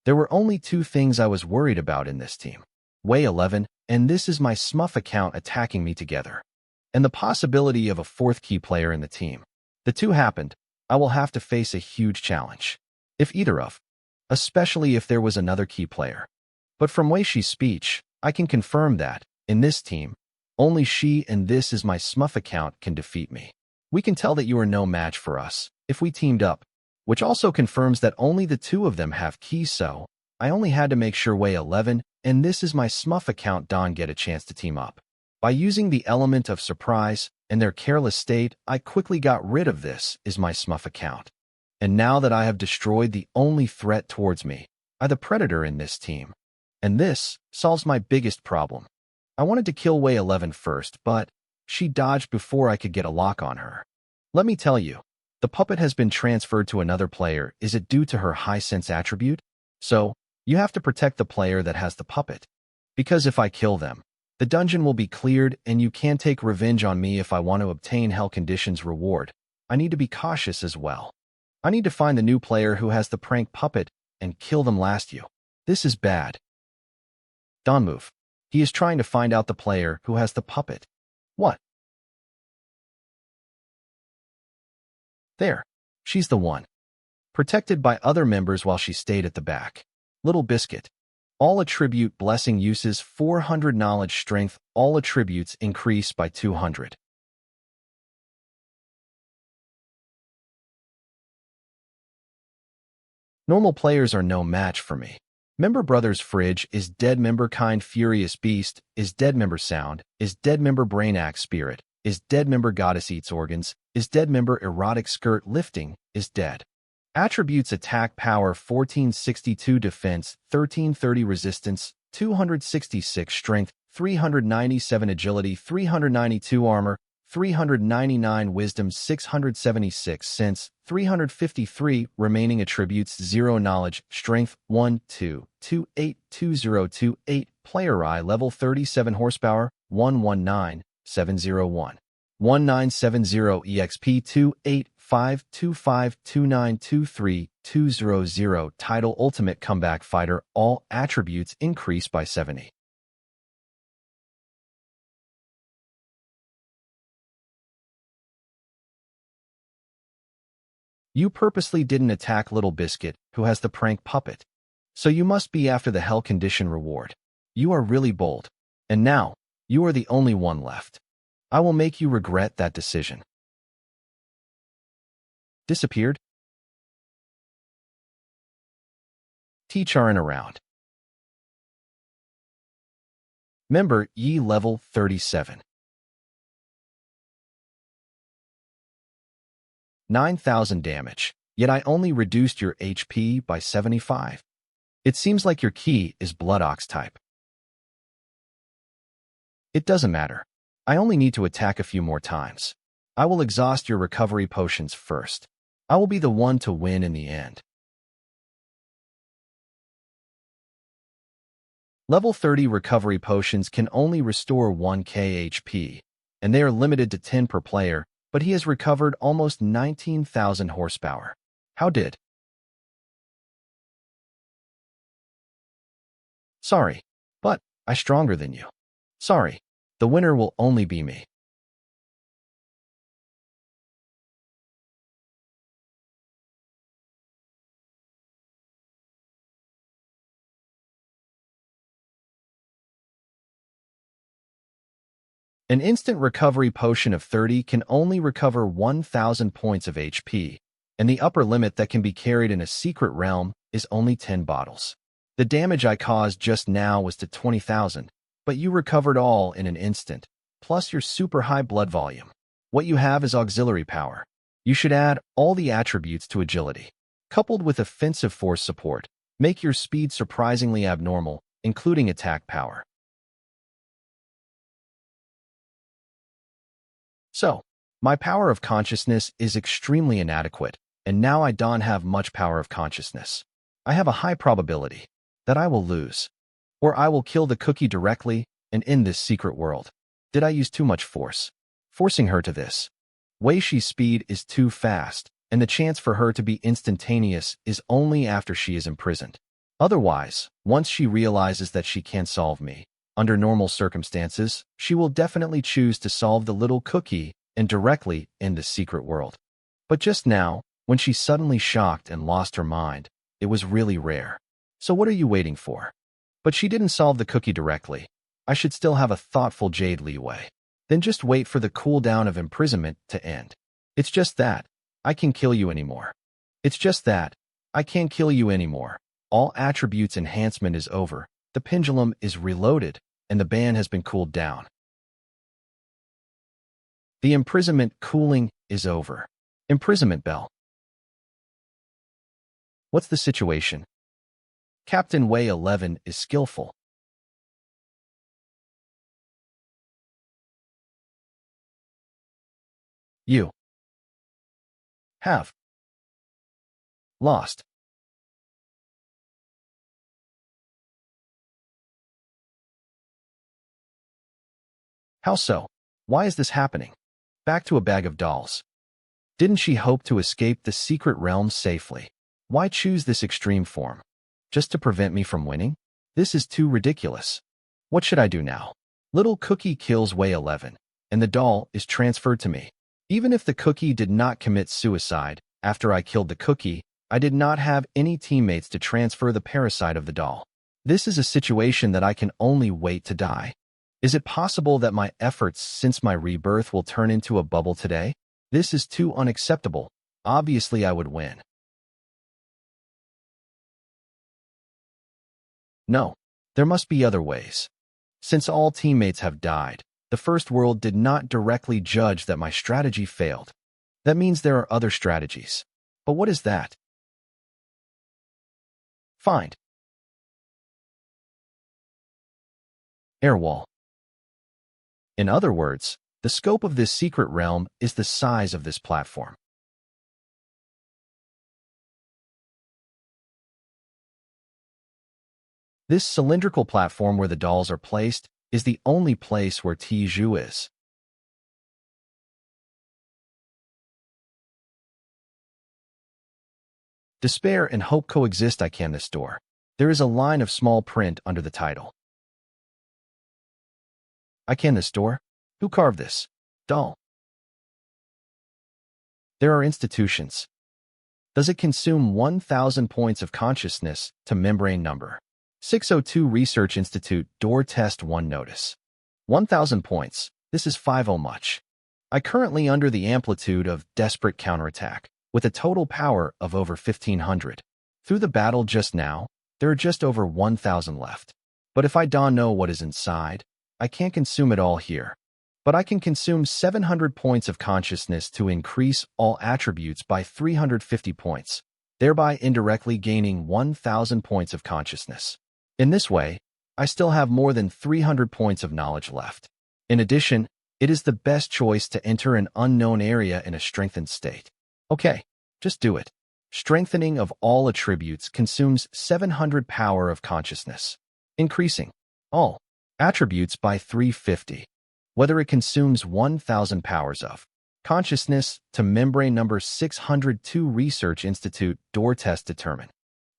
There were only two things I was worried about in this team. Way 11, and this is my Smuff account attacking me together. And the possibility of a fourth key player in the team. The two happened. I will have to face a huge challenge. If either of. Especially if there was another key player. But from Wei Shi's speech, I can confirm that, in this team, only she and this is my Smuff account can defeat me. We can tell that you are no match for us, if we teamed up. Which also confirms that only the two of them have keys, so I only had to make sure Way 11 and this is my Smuff account Don get a chance to team up. By using the element of surprise and their careless state, I quickly got rid of this is my Smuff account. And now that I have destroyed the only threat towards me, I the predator in this team. And this solves my biggest problem. I wanted to kill Way 11 first, but she dodged before I could get a lock on her. Let me tell you. The puppet has been transferred to another player. Is it due to her high sense attribute? So, you have to protect the player that has the puppet. Because if I kill them, the dungeon will be cleared and you can't take revenge on me if I want to obtain Hell Conditions reward. I need to be cautious as well. I need to find the new player who has the prank puppet and kill them last you. This is bad. Don move. He is trying to find out the player who has the puppet. What? There. She's the one. Protected by other members while she stayed at the back. Little Biscuit. All attribute blessing uses 400 knowledge strength. All attributes increase by 200. Normal players are no match for me. Member Brothers Fridge is dead. Member Kind Furious Beast is dead. Member Sound is dead. Member Brain Axe Spirit is dead. Member Goddess Eats Organs is dead. Member Erotic Skirt Lifting is dead. Attributes Attack Power 1462 Defense 1330 Resistance 266 Strength 397 Agility 392 Armor 399 Wisdom 676 Sense 353 Remaining Attributes 0 Knowledge Strength 1 2 28 2028 Player I Level 37 Horsepower 119 701 1970 EXP 285252923 Title Ultimate Comeback Fighter. All attributes increase by 70. You purposely didn't attack Little Biscuit, who has the prank puppet. So you must be after the Hell Condition reward. You are really bold. And now, you are the only one left. I will make you regret that decision. Disappeared? T-Charin around. Member Yi Level 37. 9,000 damage, yet I only reduced your HP by 75. It seems like your key is Blood Ox type. It doesn't matter. I only need to attack a few more times. I will exhaust your recovery potions first. I will be the one to win in the end. Level 30 recovery potions can only restore 1k HP, and they are limited to 10 per player, but he has recovered almost 19,000 horsepower. How did? Sorry, but I'm stronger than you. Sorry, the winner will only be me. An instant recovery potion of 30 can only recover 1,000 points of HP, and the upper limit that can be carried in a secret realm is only 10 bottles. The damage I caused just now was to 20,000, but you recovered all in an instant, plus your super high blood volume. What you have is auxiliary power. You should add all the attributes to agility. Coupled with offensive force support, make your speed surprisingly abnormal, including attack power. So, my power of consciousness is extremely inadequate, and now I don't have much power of consciousness. I have a high probability that I will lose. or I will kill the cookie directly and end this secret world. Did I use too much force? Forcing her to this. Wei Shi's speed is too fast, and the chance for her to be instantaneous is only after she is imprisoned. Otherwise, once she realizes that she can solve me, under normal circumstances, she will definitely choose to solve the little cookie and directly end the secret world. But just now, when she suddenly shocked and lost her mind, it was really rare. So what are you waiting for? But she didn't solve the cookie directly. I should still have a thoughtful jade leeway. Then just wait for the cooldown of imprisonment to end. It's just that. I can kill you anymore. It's just that. I can't kill you anymore. All attributes enhancement is over. The pendulum is reloaded, and the ban has been cooled down. The imprisonment cooling is over. Imprisonment bell. What's the situation? Captain Wei 11 is skillful. You have lost. How so? Why is this happening? Back to a bag of dolls. Didn't she hope to escape the secret realm safely? Why choose this extreme form? Just to prevent me from winning? This is too ridiculous. What should I do now? Little Cookie kills Wei 11, and the doll is transferred to me. Even if the cookie did not commit suicide, after I killed the cookie, I did not have any teammates to transfer the parasite of the doll. This is a situation that I can only wait to die. Is it possible that my efforts since my rebirth will turn into a bubble today? This is too unacceptable. Obviously, I would win. No, there must be other ways. Since all teammates have died, the first world did not directly judge that my strategy failed. That means there are other strategies. But what is that? Find. Air wall. In other words, the scope of this secret realm is the size of this platform. This cylindrical platform where the dolls are placed is the only place where Tiju is. Despair and hope coexist. I can this door. There is a line of small print under the title. I can this door? Who carved this? Doll. There are institutions. Does it consume 1,000 points of consciousness to membrane number? 602 Research Institute Door Test 1 Notice. 1,000 points. This is 50 much. I currently under the amplitude of desperate counterattack, with a total power of over 1,500. Through the battle just now, there are just over 1,000 left. But if I don't know what is inside, I can't consume it all here. But I can consume 700 points of consciousness to increase all attributes by 350 points, thereby indirectly gaining 1,000 points of consciousness. In this way, I still have more than 300 points of knowledge left. In addition, it is the best choice to enter an unknown area in a strengthened state. Okay, just do it. Strengthening of all attributes consumes 700 power of consciousness, increasing all attributes by 350. Whether it consumes 1,000 powers of consciousness to membrane number 602 Research Institute Door Test determine.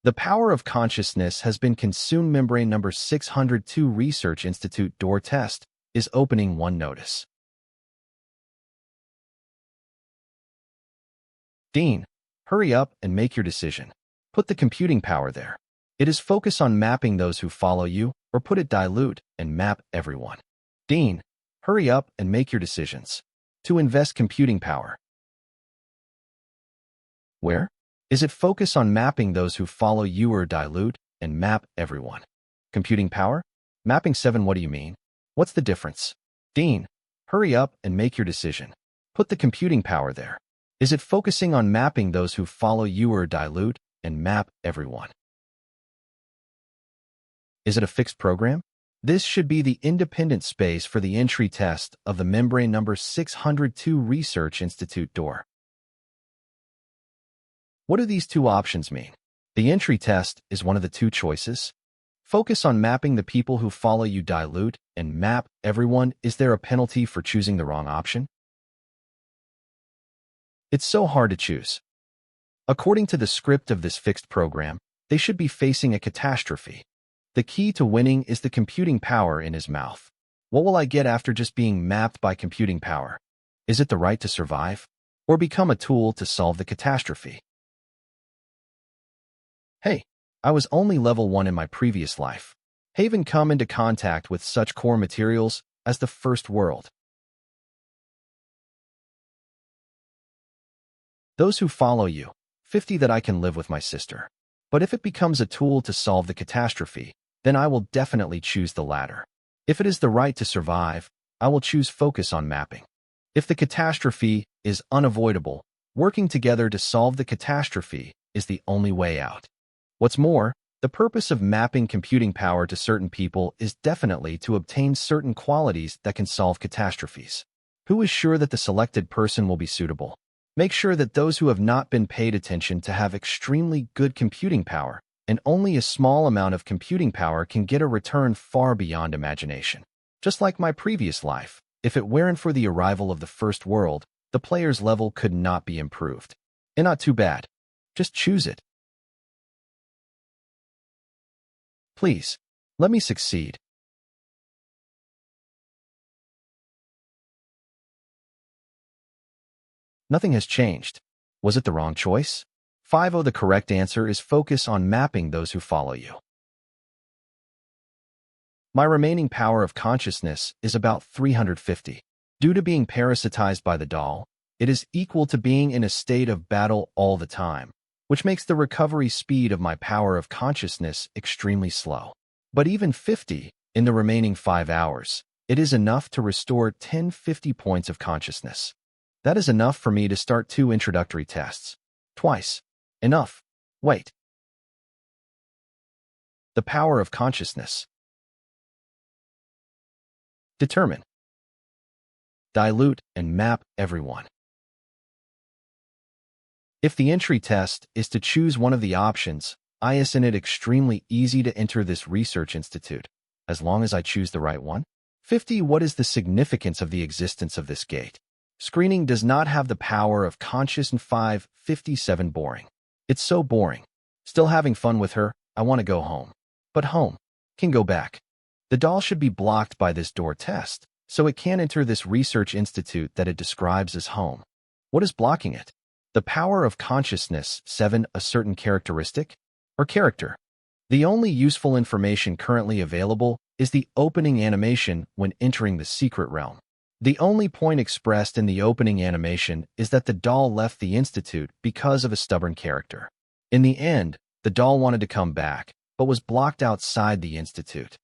The power of consciousness has been consumed. Membrane number 602 Research Institute Door Test is opening 1 notice. Dean, hurry up and make your decision. Put the computing power there. It is focus on mapping those who follow you, or put it dilute and map everyone. Dean, hurry up and make your decisions. To invest computing power. Where? Is it focus on mapping those who follow you or dilute and map everyone? Computing power? Mapping 7. What do you mean? What's the difference? Dean, hurry up and make your decision. Put the computing power there. Is it focusing on mapping those who follow you or dilute and map everyone? Is it a fixed program? This should be the independent space for the entry test of the membrane number 602 Research Institute door. What do these two options mean? The entry test is one of the two choices. Focus on mapping the people who follow you. Dilute and map everyone. Is there a penalty for choosing the wrong option? It's so hard to choose. According to the script of this fixed program, they should be facing a catastrophe. The key to winning is the computing power in his mouth. What will I get after just being mapped by computing power? Is it the right to survive? Or become a tool to solve the catastrophe? Hey, I was only level 1 in my previous life. Haven't come into contact with such core materials as the first world. Those who follow you, 50 that I can live with my sister. But if it becomes a tool to solve the catastrophe, then I will definitely choose the latter. If it is the right to survive, I will choose focus on mapping. If the catastrophe is unavoidable, working together to solve the catastrophe is the only way out. What's more, the purpose of mapping computing power to certain people is definitely to obtain certain qualities that can solve catastrophes. Who is sure that the selected person will be suitable? Make sure that those who have not been paid attention to have extremely good computing power, and only a small amount of computing power can get a return far beyond imagination. Just like my previous life, if it weren't for the arrival of the first world, the player's level could not be improved. And not too bad. Just choose it. Please, let me succeed. Nothing has changed. Was it the wrong choice? 50. The correct answer is focus on mapping those who follow you. My remaining power of consciousness is about 350. Due to being parasitized by the doll, it is equal to being in a state of battle all the time, which makes the recovery speed of my power of consciousness extremely slow. But even 50, in the remaining 5 hours, it is enough to restore 1050 points of consciousness. That is enough for me to start 2 introductory tests. Twice. Enough. Wait. The power of consciousness. Determine. Dilute and map everyone. If the entry test is to choose one of the options, isn't it extremely easy to enter this research institute, as long as I choose the right one? 50. What is the significance of the existence of this gate? Screening does not have the power of conscious and 557 boring. It's so boring. Still having fun with her, I want to go home. But home can go back. The doll should be blocked by this door test, so it can't enter this research institute that it describes as home. What is blocking it? The power of consciousness. 7. A certain characteristic or character. The only useful information currently available is the opening animation when entering the secret realm. The only point expressed in the opening animation is that the doll left the institute because of a stubborn character. In the end, the doll wanted to come back, but was blocked outside the institute.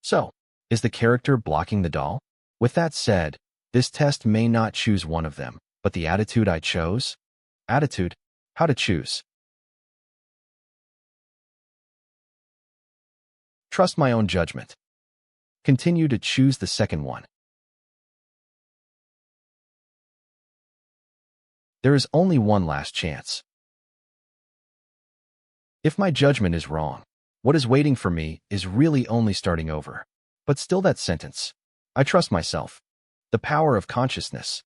So, is the character blocking the doll? With that said, this test may not choose one of them, but the attitude I chose? Attitude? How to choose? Trust my own judgment. Continue to choose the second one. There is only one last chance. If my judgment is wrong, what is waiting for me is really only starting over. But still that sentence. I trust myself. The power of consciousness.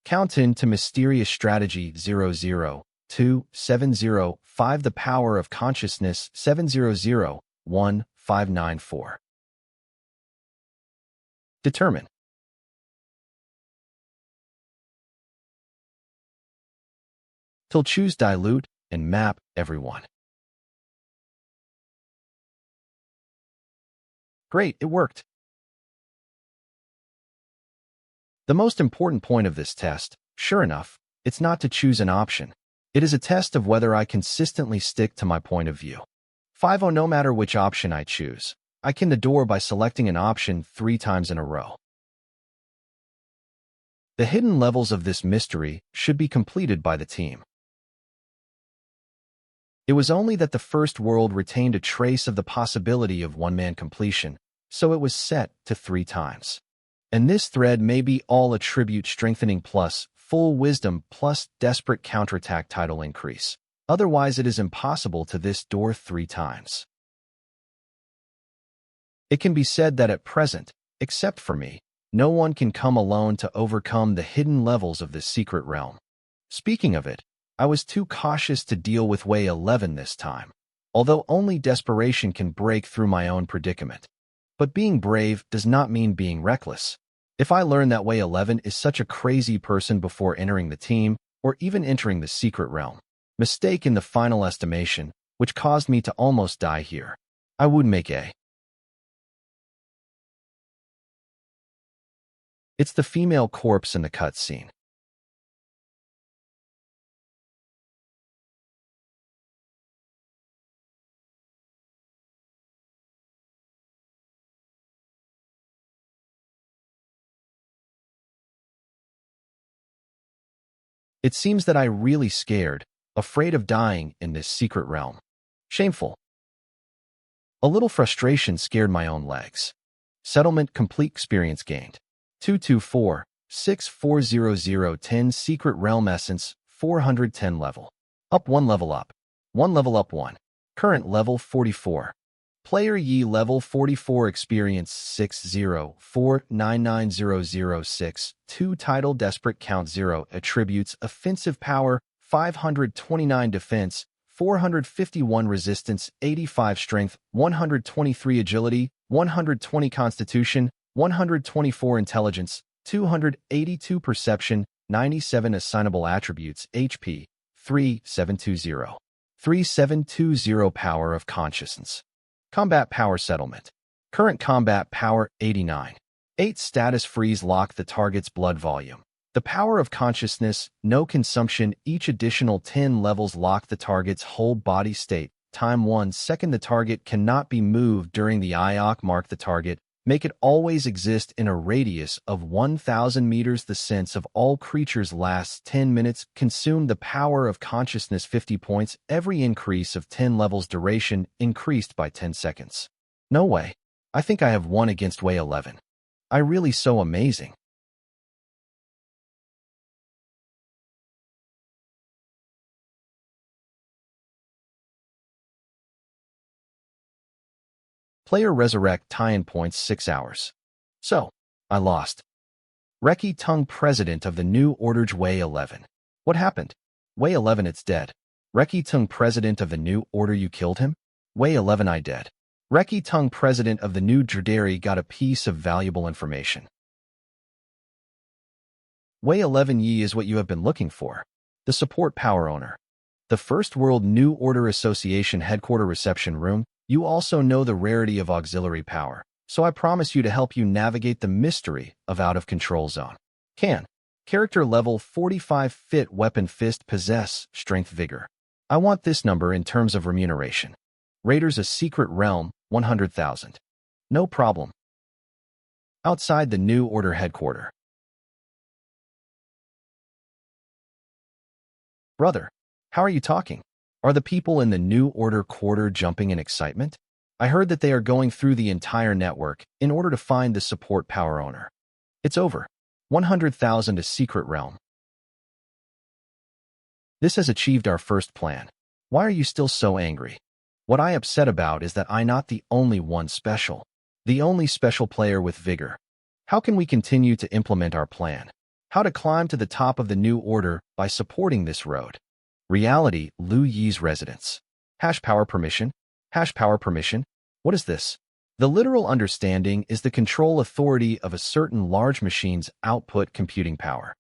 Count in to mysterious strategy 002-705. The power of consciousness 700-1594. Determine. Till choose dilute and map everyone. Great, it worked. The most important point of this test, sure enough, it's not to choose an option. It is a test of whether I consistently stick to my point of view. 50. No matter which option I choose, I can the door by selecting an option 3 times in a row. The hidden levels of this mystery should be completed by the team. It was only that the first world retained a trace of the possibility of one-man completion, so it was set to 3 times. And this thread may be all attribute strengthening plus full wisdom plus desperate counterattack title increase. Otherwise, it is impossible to this door 3 times. It can be said that at present, except for me, no one can come alone to overcome the hidden levels of this secret realm. Speaking of it, I was too cautious to deal with Way 11 this time, although only desperation can break through my own predicament. But being brave does not mean being reckless. If I learn that Way 11 is such a crazy person before entering the team, or even entering the secret realm, mistake in the final estimation, which caused me to almost die here, I would make a. It's the female corpse in the cutscene. It seems that I really scared, afraid of dying in this secret realm. Shameful. A little frustration scared my own legs. Settlement complete experience gained. 224-64010 Secret Realm Essence 410 level. Up 1 level up. 1 level up 1. Current level 44. Player Yi level 44 experience 604990006 2 title desperate count 0 attributes offensive power 529 defense 451 resistance 85 strength 123 agility 120 constitution 124 intelligence 282 perception 97 assignable attributes HP 3720 3720 power of consciousness. Combat power settlement. Current combat power 89. 8 status freeze lock the target's blood volume. The power of consciousness, no consumption, each additional 10 levels lock the target's whole body state. Time 1 second the target cannot be moved during the IOC mark the target. Make it always exist in a radius of 1,000 meters. The sense of all creatures lasts 10 minutes. Consume the power of consciousness 50 points. Every increase of 10 levels duration increased by 10 seconds. No way. I think I have won against Way 11. I really so amazing. Player resurrect tie-in points 6 hours. So, I lost. Reki Tung president of the new order Way 11. What happened? Way 11 it's dead. Reki Tung president of the new order you killed him? Way 11 I dead. Reki Tung president of the new Jerdari got a piece of valuable information. Way 11 Yi is what you have been looking for. The support power owner. The First World New Order Association headquarter reception room. You also know the rarity of auxiliary power, so I promise you to help you navigate the mystery of out-of-control zone. Character level 45 fit weapon fist possess strength vigor. I want this number in terms of remuneration. Raiders a secret realm 100,000. No problem. Outside the New Order headquarter. Brother, how are you talking? Are the people in the New Order quarter jumping in excitement? I heard that they are going through the entire network in order to find the support power owner. It's over. 100,000 a secret realm. This has achieved our first plan. Why are you still so angry? What I upset about is that I'm not the only one special. The only special player with vigor. How can we continue to implement our plan? How to climb to the top of the New Order by supporting this road. Reality, Lu Yi's residence. Hash power permission? Hash power permission? What is this? The literal understanding is the control authority of a certain large machine's output computing power.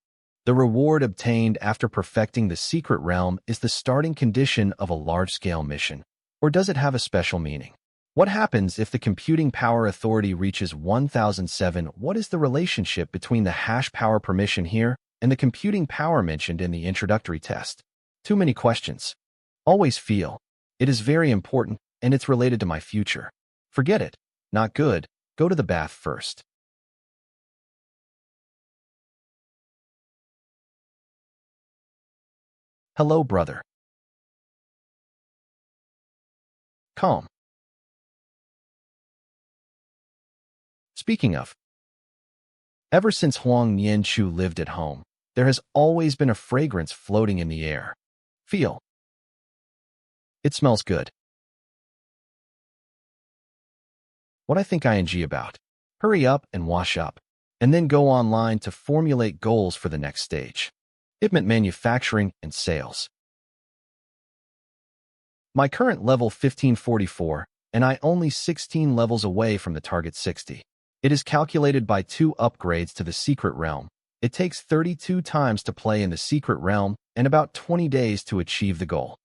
The reward obtained after perfecting the secret realm is the starting condition of a large-scale mission. Or does it have a special meaning? What happens if the computing power authority reaches 1007? What is the relationship between the hash power permission here and the computing power mentioned in the introductory test? Too many questions. Always feel. It is very important, and it's related to my future. Forget it. Not good. Go to the bath first. Hello, brother. Calm. Speaking of, ever since Huang Nianchu lived at home, there has always been a fragrance floating in the air. Feel. It smells good. What I think ing about. Hurry up and wash up, and then go online to formulate goals for the next stage. It meant manufacturing and sales. My current level 1544, and I only 16 levels away from the target 60. It is calculated by 2 upgrades to the secret realm. It takes 32 times to play in the secret realm and about 20 days to achieve the goal.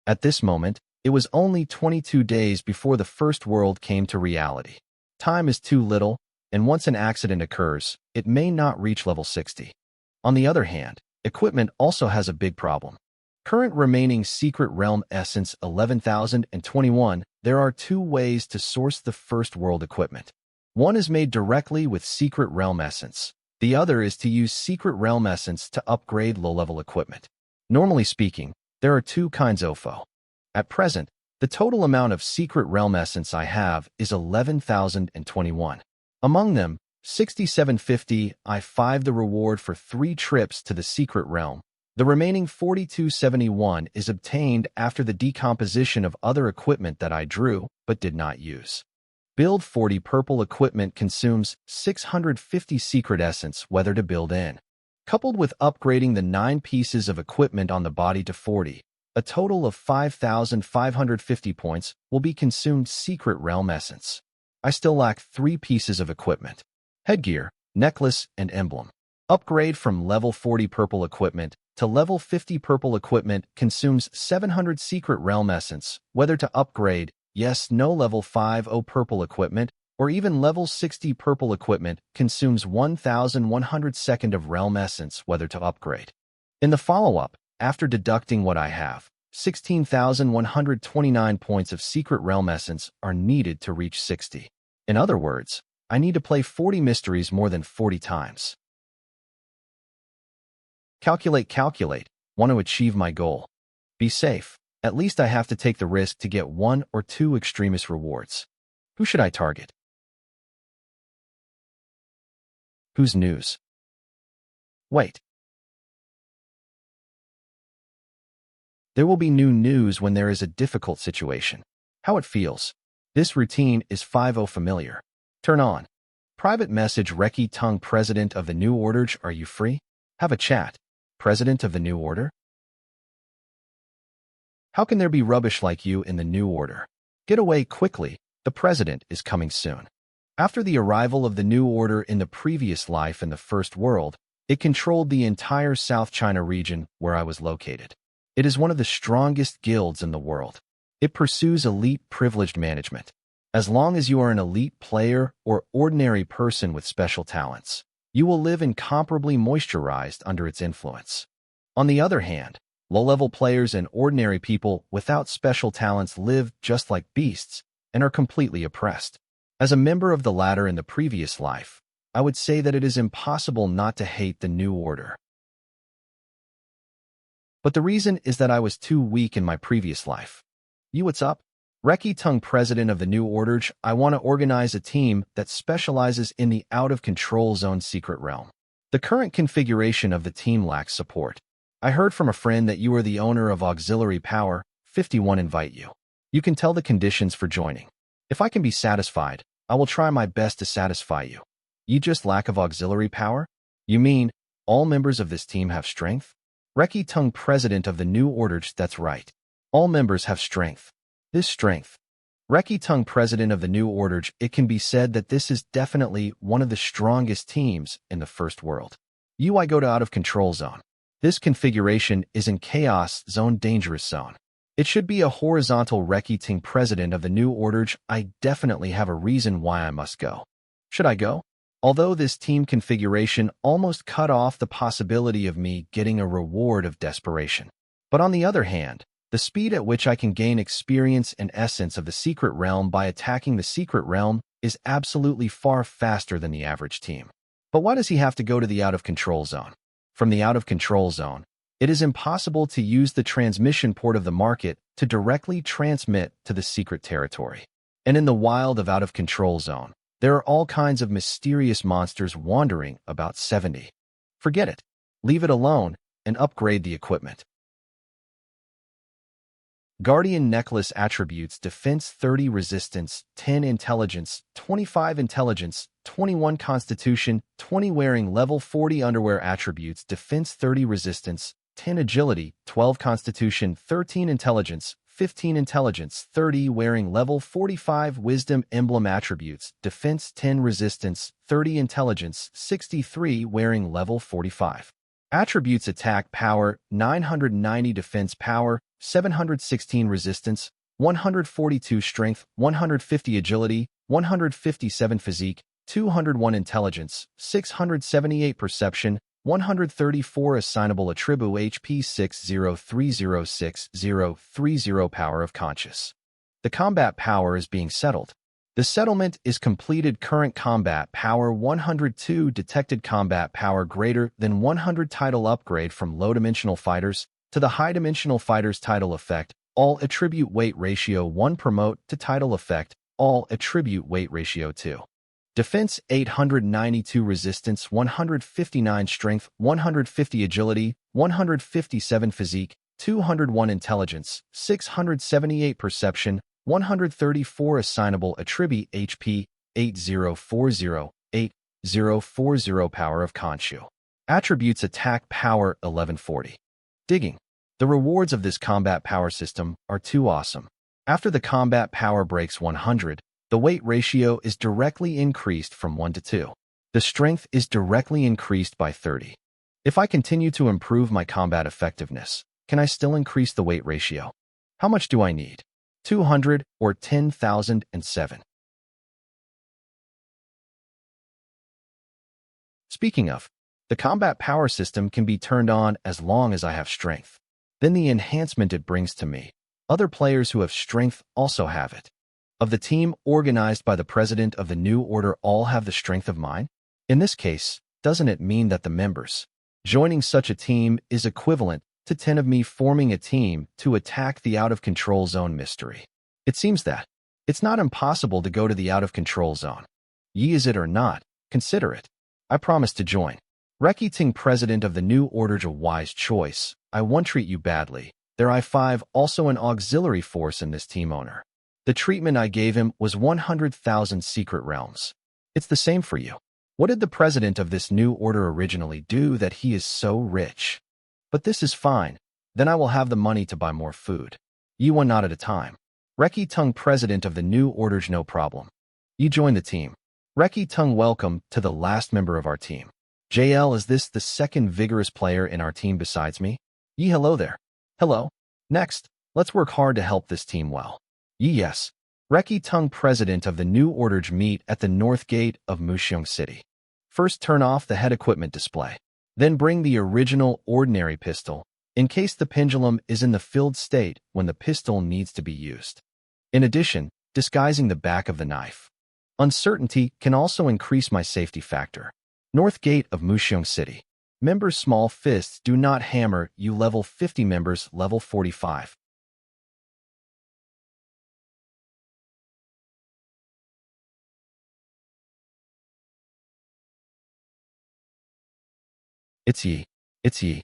At this moment, it was only 22 days before the first world came to reality. Time is too little, and once an accident occurs, it may not reach level 60. On the other hand, equipment also has a big problem. Current remaining Secret Realm Essence 11,021, there are 2 ways to source the first world equipment. One is made directly with Secret Realm Essence. The other is to use Secret Realm Essence to upgrade low-level equipment. Normally speaking, there are 2 kinds of OFO. At present, the total amount of Secret Realm Essence I have is 11,021. Among them, 6750 I5 the reward for 3 trips to the Secret Realm. The remaining 4271 is obtained after the decomposition of other equipment that I drew but did not use. Build 40 purple equipment consumes 650 secret essence whether to build in. Coupled with upgrading the 9 pieces of equipment on the body to 40, a total of 5,550 points will be consumed secret realm essence. I still lack 3 pieces of equipment: headgear, necklace, and emblem. Upgrade from level 40 purple equipment to level 50 purple equipment consumes 700 secret realm essence. Whether to upgrade, yes, no level 50 purple equipment, or even level 60 purple equipment consumes 1,100 second of realm essence whether to upgrade. In the follow-up, after deducting what I have, 16,129 points of secret realm essence are needed to reach 60. In other words, I need to play 40 mysteries more than 40 times. Calculate, want to achieve my goal. Be safe. At least I have to take the risk to get 1 or 2 extremist rewards. Who should I target? Whose news? Wait. There will be new news when there is a difficult situation. How it feels. This routine is 50 familiar. Turn on. Private message Reki Tung, President of the New Order. Are you free? Have a chat. President of the New Order? How can there be rubbish like you in the New Order? Get away quickly. The President is coming soon. After the arrival of the New Order in the previous life in the First World, it controlled the entire South China region where I was located. It is one of the strongest guilds in the world. It pursues elite privileged management. As long as you are an elite player or ordinary person with special talents, you will live incomparably moisturized under its influence. On the other hand, low-level players and ordinary people without special talents live just like beasts and are completely oppressed. As a member of the latter in the previous life, I would say that it is impossible not to hate the New Order. But the reason is that I was too weak in my previous life. You, what's up? Reki Tung, President of the New Order. I want to organize a team that specializes in the out-of-control zone secret realm. The current configuration of the team lacks support. I heard from a friend that you are the owner of Auxiliary Power. 51 invite you. You can tell the conditions for joining. If I can be satisfied, I will try my best to satisfy you. You just lack of auxiliary power? You mean all members of this team have strength? Reki Tung, President of the New Order. That's right. All members have strength. This strength. Reki Tung, President of the New Order. It can be said that this is definitely one of the strongest teams in the First World. I go to out-of-control zone. This configuration is in Chaos Zone, Dangerous Zone. It should be a horizontal. Reki Tung, President of the New Order. I definitely have a reason why I must go. Should I go? Although this team configuration almost cut off the possibility of me getting a reward of desperation. But on the other hand, the speed at which I can gain experience and essence of the secret realm by attacking the secret realm is absolutely far faster than the average team. But why does he have to go to the out-of-control zone? From the out-of-control zone, it is impossible to use the transmission port of the market to directly transmit to the secret territory. And in the wild of out-of-control zone, there are all kinds of mysterious monsters wandering about 70. Forget it. Leave it alone and upgrade the equipment. Guardian Necklace attributes Defense 30 Resistance, 10 Intelligence, 25 Intelligence, 21 Constitution, 20 Wearing Level 40 Underwear attributes Defense 30 Resistance, 10 Agility, 12 Constitution, 13 Intelligence, 15 Intelligence, 30 Wearing Level 45 Wisdom Emblem attributes Defense 10 Resistance, 30 Intelligence, 63 Wearing Level 45. Attributes Attack Power, 990 Defense Power, 716 Resistance, 142 Strength, 150 Agility, 157 Physique, 201 Intelligence, 678 Perception, 134 Assignable Attribute HP 60306030 Power of Conscious. The combat power is being settled. The settlement is completed. Current combat power 102. Detected combat power greater than 100. Title upgrade from low-dimensional fighters to the high-dimensional fighters. Title effect, all attribute weight ratio 1. Promote to title effect, all attribute weight ratio 2. Defense 892 Resistance 159 Strength 150 Agility 157 Physique 201 Intelligence 678 Perception 134 Assignable Attribute HP 8040 8040 Power of Khonshu. Attributes Attack Power 1140. Digging. The rewards of this combat power system are too awesome. After the combat power breaks 100, the weight ratio is directly increased from 1 to 2. The strength is directly increased by 30. If I continue to improve my combat effectiveness, can I still increase the weight ratio? How much do I need? 200 or 10,007. Speaking of, the combat power system can be turned on as long as I have strength. Then the enhancement it brings to me. Other players who have strength also have it. Of the team organized by the president of the New Order all have the strength of mine? In this case, doesn't it mean that the members joining such a team is equivalent to 10 of me forming a team to attack the out-of-control zone mystery? It seems that it's not impossible to go to the out-of-control zone. Ye is it or not, consider it. I promise to join. Reki Ting, president of the New Order, a wise choice. I won't treat you badly. There I5 also an auxiliary force in this team owner. The treatment I gave him was 100,000 secret realms. It's the same for you. What did the president of this New Order originally do that he is so rich? But this is fine. Then I will have the money to buy more food. You one not at a time. Reki Tung, president of the New Order, no problem. You join the team. Reki Tung, welcome to the last member of our team. JL, is this the second vigorous player in our team besides me? Ye, hello there. Hello. Next, let's work hard to help this team well. Ye, yes. Reki Tung, president of the New Order, meet at the north gate of Muxiong City. First, turn off the head equipment display. Then bring the original ordinary pistol, in case the pendulum is in the filled state when the pistol needs to be used. In addition, disguising the back of the knife. Uncertainty can also increase my safety factor. North gate of Muxiong City. Members small fists do not hammer you. Level 50 members level 45. It's ye. It's ye.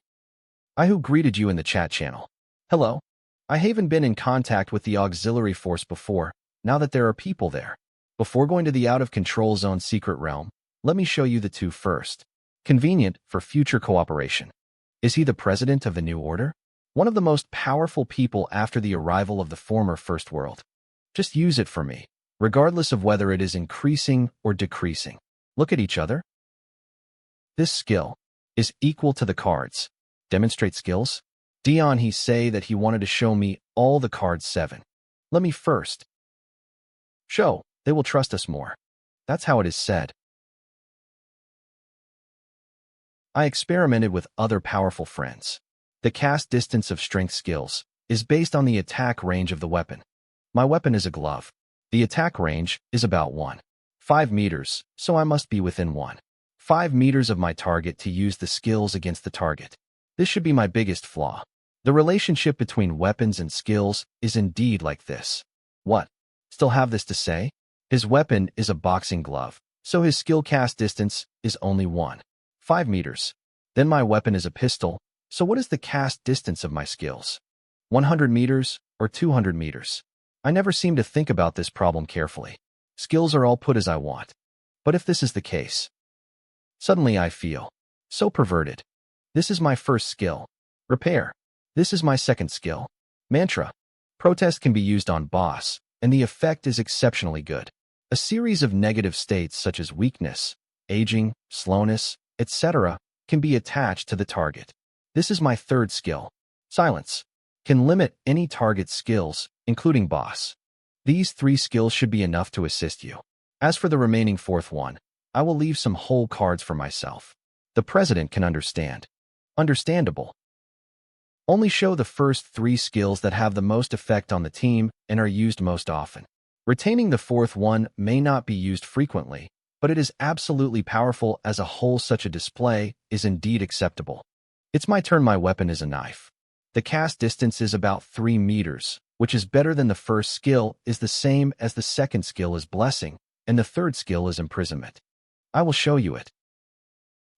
I who greeted you in the chat channel. Hello. I haven't been in contact with the auxiliary force before, now that there are people there. Before going to the out-of-control zone secret realm, let me show you the two first. Convenient for future cooperation. Is he the president of the New Order? One of the most powerful people after the arrival of the former First World. Just use it for me, regardless of whether it is increasing or decreasing. Look at each other. This skill is equal to the cards. Demonstrate skills. Dion, he say that he wanted to show me all the cards 7. Let me first show. They will trust us more. That's how it is said. I experimented with other powerful friends. The cast distance of strength skills is based on the attack range of the weapon. My weapon is a glove. The attack range is about 1.5 meters, so I must be within 1.5 meters of my target to use the skills against the target. This should be my biggest flaw. The relationship between weapons and skills is indeed like this. What? Still have this to say? His weapon is a boxing glove, so his skill cast distance is only 1.5 meters. Then my weapon is a pistol, so what is the cast distance of my skills? 100 meters, or 200 meters? I never seem to think about this problem carefully. Skills are all put as I want. But if this is the case, suddenly I feel so perverted. This is my first skill. Repair. This is my second skill. Mantra. Protest can be used on boss, and the effect is exceptionally good. A series of negative states such as weakness, aging, slowness, etc. can be attached to the target. This is my third skill. Silence. Can limit any target skills, including boss. These 3 skills should be enough to assist you. As for the remaining fourth one, I will leave some whole cards for myself. The president can understand. Understandable. Only show the first 3 skills that have the most effect on the team and are used most often. Retaining the fourth one may not be used frequently, but it is absolutely powerful as a whole. Such a display is indeed acceptable. It's my turn. My weapon is a knife. The cast distance is about 3 meters, which is better than the first skill, is the same as the second skill is blessing, and the third skill is imprisonment. I will show you it.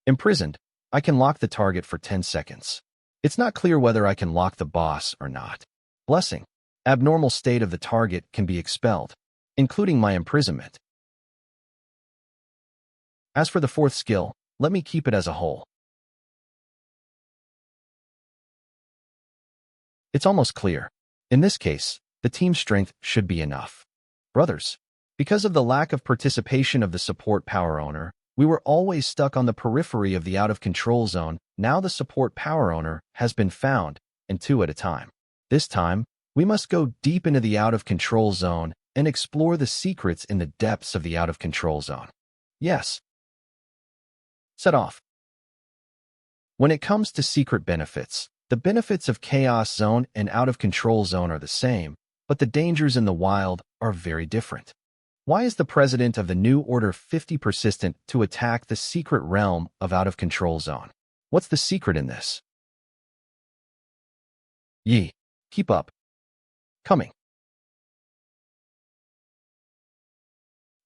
Imprisoned. I can lock the target for 10 seconds. It's not clear whether I can lock the boss or not. Blessing. Abnormal state of the target can be expelled, including my imprisonment. As for the fourth skill, let me keep it as a whole. It's almost clear. In this case, the team strength should be enough. Brothers, because of the lack of participation of the support power owner, we were always stuck on the periphery of the out-of-control zone. Now the support power owner has been found, and 2 at a time. This time, we must go deep into the out-of-control zone and explore the secrets in the depths of the out-of-control zone. Yes. Set off. When it comes to secret benefits, the benefits of Chaos Zone and Out-of-Control Zone are the same, but the dangers in the wild are very different. Why is the president of the New Order 50 persistent to attack the secret realm of Out-of-Control Zone? What's the secret in this? Yi. Keep up. Coming.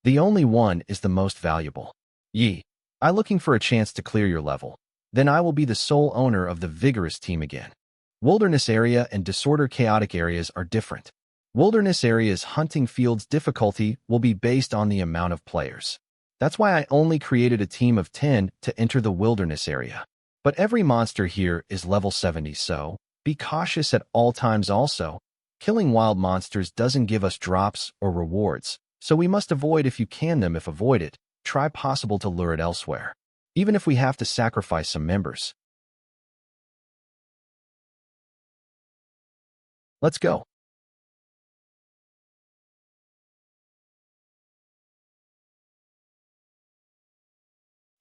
The only one is the most valuable. Yi. I'm looking for a chance to clear your level. Then I will be the sole owner of the vigorous team again. Wilderness area and disorder chaotic areas are different. Wilderness area's hunting field's difficulty will be based on the amount of players. That's why I only created a team of 10 to enter the wilderness area. But every monster here is level 70, so be cautious at all times also. Killing wild monsters doesn't give us drops or rewards, so we must avoid if you can them. If avoid it, try possible to lure it elsewhere. Even if we have to sacrifice some members. Let's go.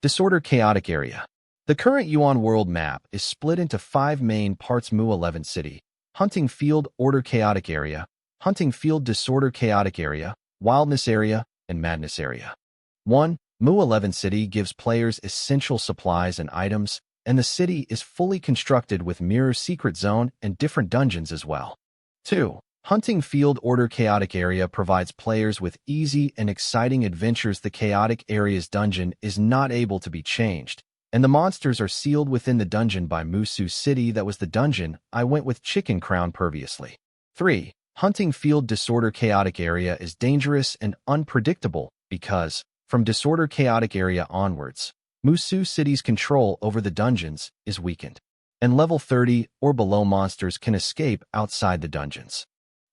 Disorder chaotic area. The current Yuan world map is split into 5 main parts: Mu 11 City, Hunting Field Order Chaotic Area, Hunting Field Disorder Chaotic Area, Wildness Area, and Madness Area. 1. Mu 11 City gives players essential supplies and items, and the city is fully constructed with mirror secret zone and different dungeons as well. 2. Hunting Field Order Chaotic Area provides players with easy and exciting adventures. The Chaotic Area's dungeon is not able to be changed, and the monsters are sealed within the dungeon by Musu City. That was the dungeon I went with Chicken Crown previously. 3. Hunting Field Disorder Chaotic Area is dangerous and unpredictable because, from Disorder Chaotic Area onwards, Musu City's control over the dungeons is weakened, and level 30 or below monsters can escape outside the dungeons.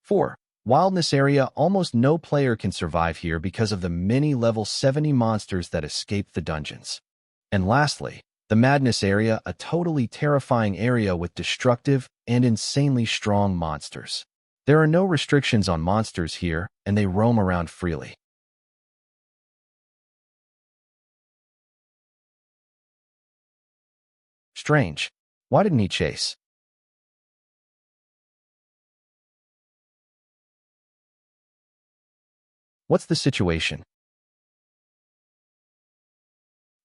4. Wildness Area. Almost no player can survive here because of the many level 70 monsters that escape the dungeons. And lastly, the Madness Area, a totally terrifying area with destructive and insanely strong monsters. There are no restrictions on monsters here, and they roam around freely. Strange. Why didn't he chase? What's the situation?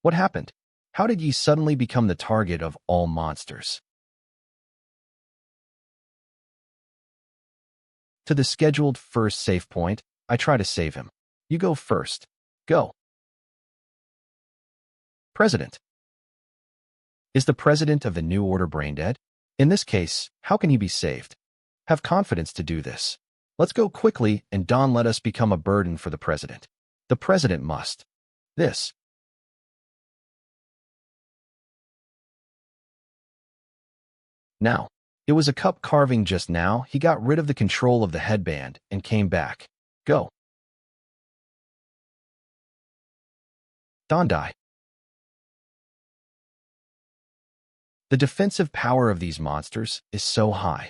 What happened? How did Yi suddenly become the target of all monsters? To the scheduled first save point, I try to save him. You go first. Go. President. Is the president of the New Order brain dead? In this case, how can he be saved? Have confidence to do this. Let's go quickly and Don let us become a burden for the president. The president must. This. Now. It was a cup carving just now. He got rid of the control of the headband and came back. Go. Don die. The defensive power of these monsters is so high.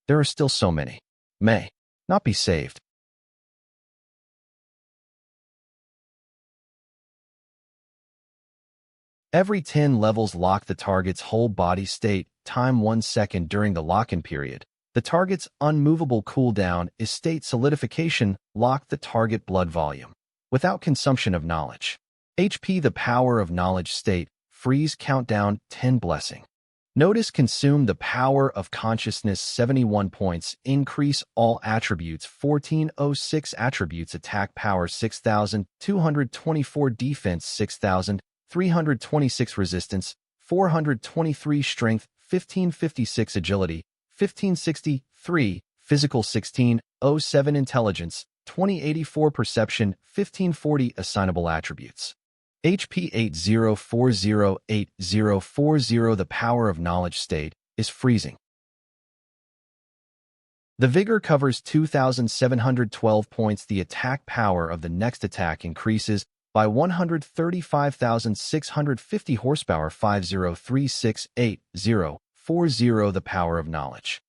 There are still so many. May not be saved. Every 10 levels lock the target's whole body state, time 1 second during the lock-in period. The target's unmovable cooldown is state solidification, lock the target blood volume. Without consumption of knowledge. HP the power of knowledge state, freeze countdown 10 blessing. Notice consume the power of consciousness 71 points, increase all attributes 1406 attributes attack power 6224 defense 6326 resistance 423 strength 1556 agility 1563 physical 1607 intelligence 2084 perception 1540 assignable attributes. HP 80408040 the power of knowledge state is freezing. The vigor covers 2712 points. The attack power of the next attack increases by 135,650 horsepower 50368040 the power of knowledge.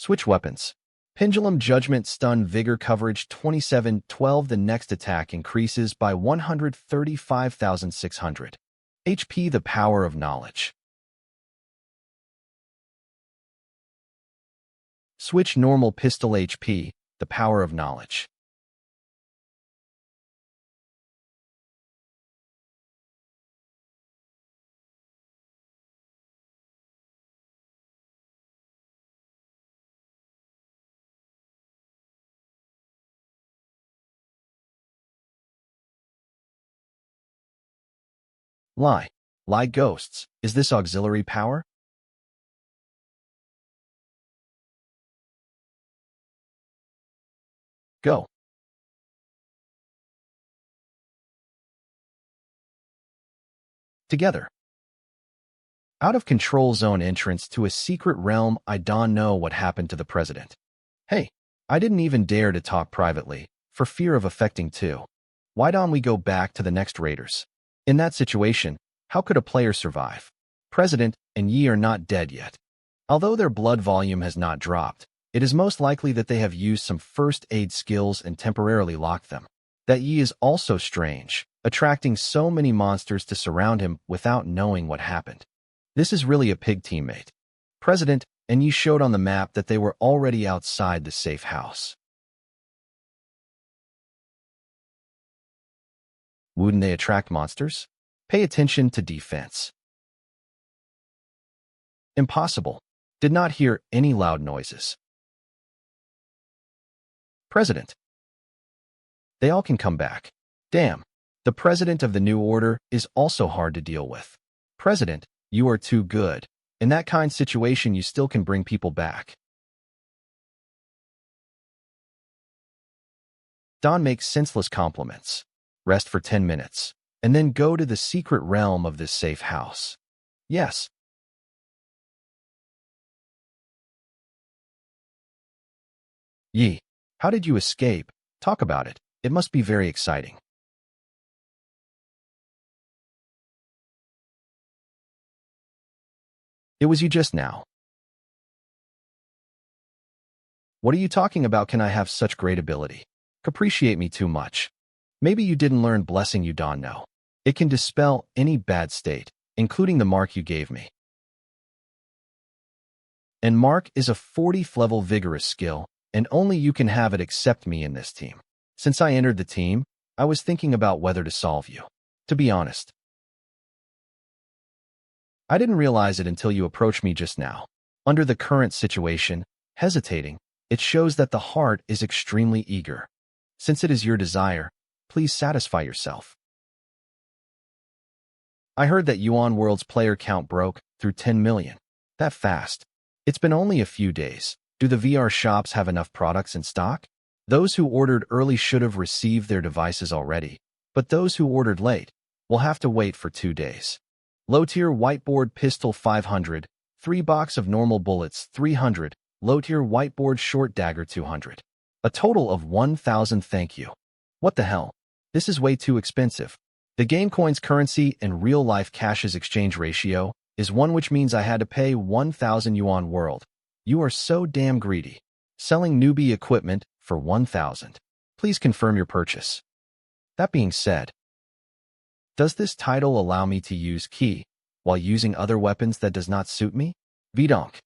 Switch weapons. Pendulum Judgment Stun Vigor Coverage 2712 the next attack increases by 135,600. HP the power of knowledge. Switch Normal Pistol HP, the power of knowledge. Lie. Lie Ghosts. Is this auxiliary power? Go. Together. Out of control zone entrance to a secret realm. I don't know what happened to the president. Hey, I didn't even dare to talk privately, for fear of affecting too. Why don't we go back to the next raiders? In that situation, how could a player survive? President and Yi are not dead yet. Although their blood volume has not dropped, it is most likely that they have used some first aid skills and temporarily locked them. That Yi is also strange, attracting so many monsters to surround him without knowing what happened. This is really a pig teammate. President and Yi showed on the map that they were already outside the safe house. Wouldn't they attract monsters? Pay attention to defense. Impossible. Did not hear any loud noises. President. They all can come back. Damn. The president of the new order is also hard to deal with. President, you are too good. In that kind of situation, you still can bring people back. Don makes senseless compliments. Rest for 10 minutes, and then go to the secret realm of this safe house. Yes. Yi, how did you escape? Talk about it. It must be very exciting. It was you just now. What are you talking about? Can I have such great ability? Appreciate me too much. Maybe you didn't learn blessing you don't know. It can dispel any bad state, including the mark you gave me. And mark is a 40th level vigorous skill, and only you can have it except me in this team. Since I entered the team, I was thinking about whether to solve you. To be honest. I didn't realize it until you approached me just now. Under the current situation, hesitating, it shows that the heart is extremely eager. Since it is your desire, please satisfy yourself. I heard that Yuan World's player count broke through 10 million. That fast. It's been only a few days. Do the VR shops have enough products in stock? Those who ordered early should have received their devices already, but those who ordered late will have to wait for 2 days. Low-tier whiteboard pistol 500, 3 box of normal bullets 300, low-tier whiteboard short dagger 200. A total of 1,000. Thank you. What the hell? This is way too expensive. The game coin's currency and real-life cash's exchange ratio is 1, which means I had to pay 1,000 Yuan World. You are so damn greedy. Selling newbie equipment for 1,000. Please confirm your purchase. That being said, does this title allow me to use key while using other weapons that does not suit me? Vidonk.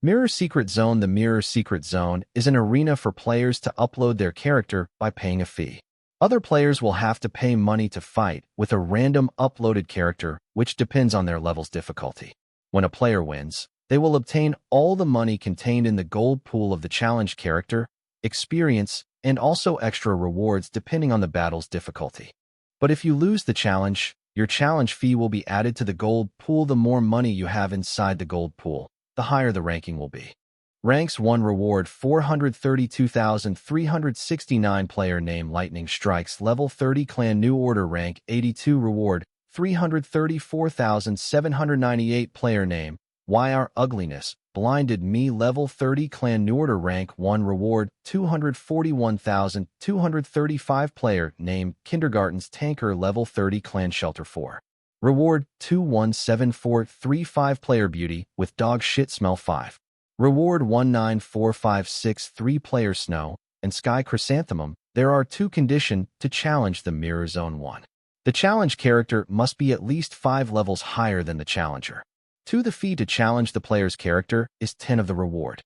Mirror Secret Zone. The Mirror Secret Zone is an arena for players to upload their character by paying a fee. Other players will have to pay money to fight with a random uploaded character, which depends on their level's difficulty. When a player wins, they will obtain all the money contained in the gold pool of the challenge character, experience, and also extra rewards depending on the battle's difficulty. But if you lose the challenge, your challenge fee will be added to the gold pool. The more money you have inside the gold pool, the higher the ranking will be. Ranks 1 reward 432,369. Player name Lightning Strikes level 30. Clan New Order rank 82 reward 334,798. Player name YR Ugliness Blinded Me level 30. Clan New Order rank 1 reward 241,235. Player name Kindergarten's Tanker level 30. Clan Shelter 4 reward 217435. Player Beauty with Dog Shit Smell 5 reward 194563. Player Snow and Sky Chrysanthemum. There are 2 conditions to challenge the Mirror Zone 1. The challenge character must be at least 5 levels higher than the challenger. 2. The fee to challenge the player's character is 10 of the reward.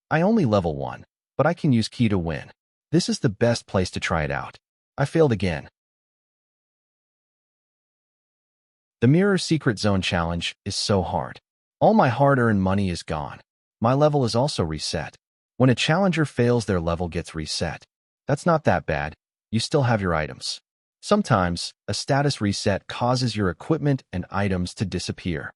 I only level 1, but I can use key to win. This is the best place to try it out. I failed again. The Mirror Secret Zone challenge is so hard. All my hard-earned money is gone. My level is also reset. When a challenger fails, their level gets reset. That's not that bad. You still have your items. Sometimes, a status reset causes your equipment and items to disappear.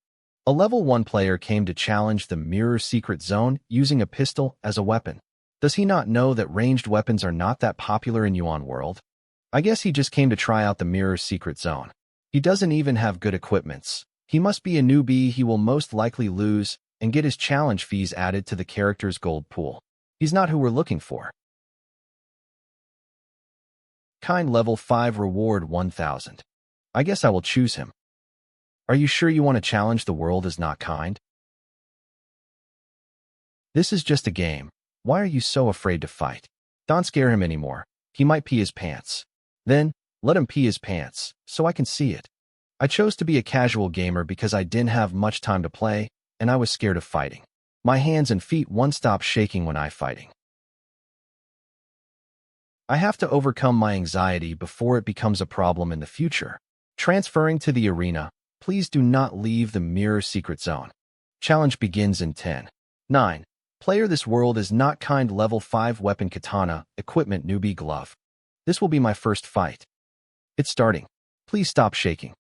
A level 1 player came to challenge the Mirror Secret Zone using a pistol as a weapon. Does he not know that ranged weapons are not that popular in Yuan World? I guess he just came to try out the Mirror Secret Zone. He doesn't even have good equipments. He must be a newbie. He will most likely lose and get his challenge fees added to the character's gold pool. He's not who we're looking for. Kind level 5 reward 1,000. I guess I will choose him. Are you sure you want to challenge the world is not kind? This is just a game. Why are you so afraid to fight? Don't scare him anymore. He might pee his pants. Then, let him pee his pants, so I can see it. I chose to be a casual gamer because I didn't have much time to play, and I was scared of fighting. My hands and feet won't stop shaking when I'm fighting. I have to overcome my anxiety before it becomes a problem in the future. Transferring to the arena, please do not leave the Mirror Secret Zone. Challenge begins in 10, 9. Player This World is not kind level 5 weapon katana, equipment newbie glove. This will be my first fight. It's starting. Please stop shaking.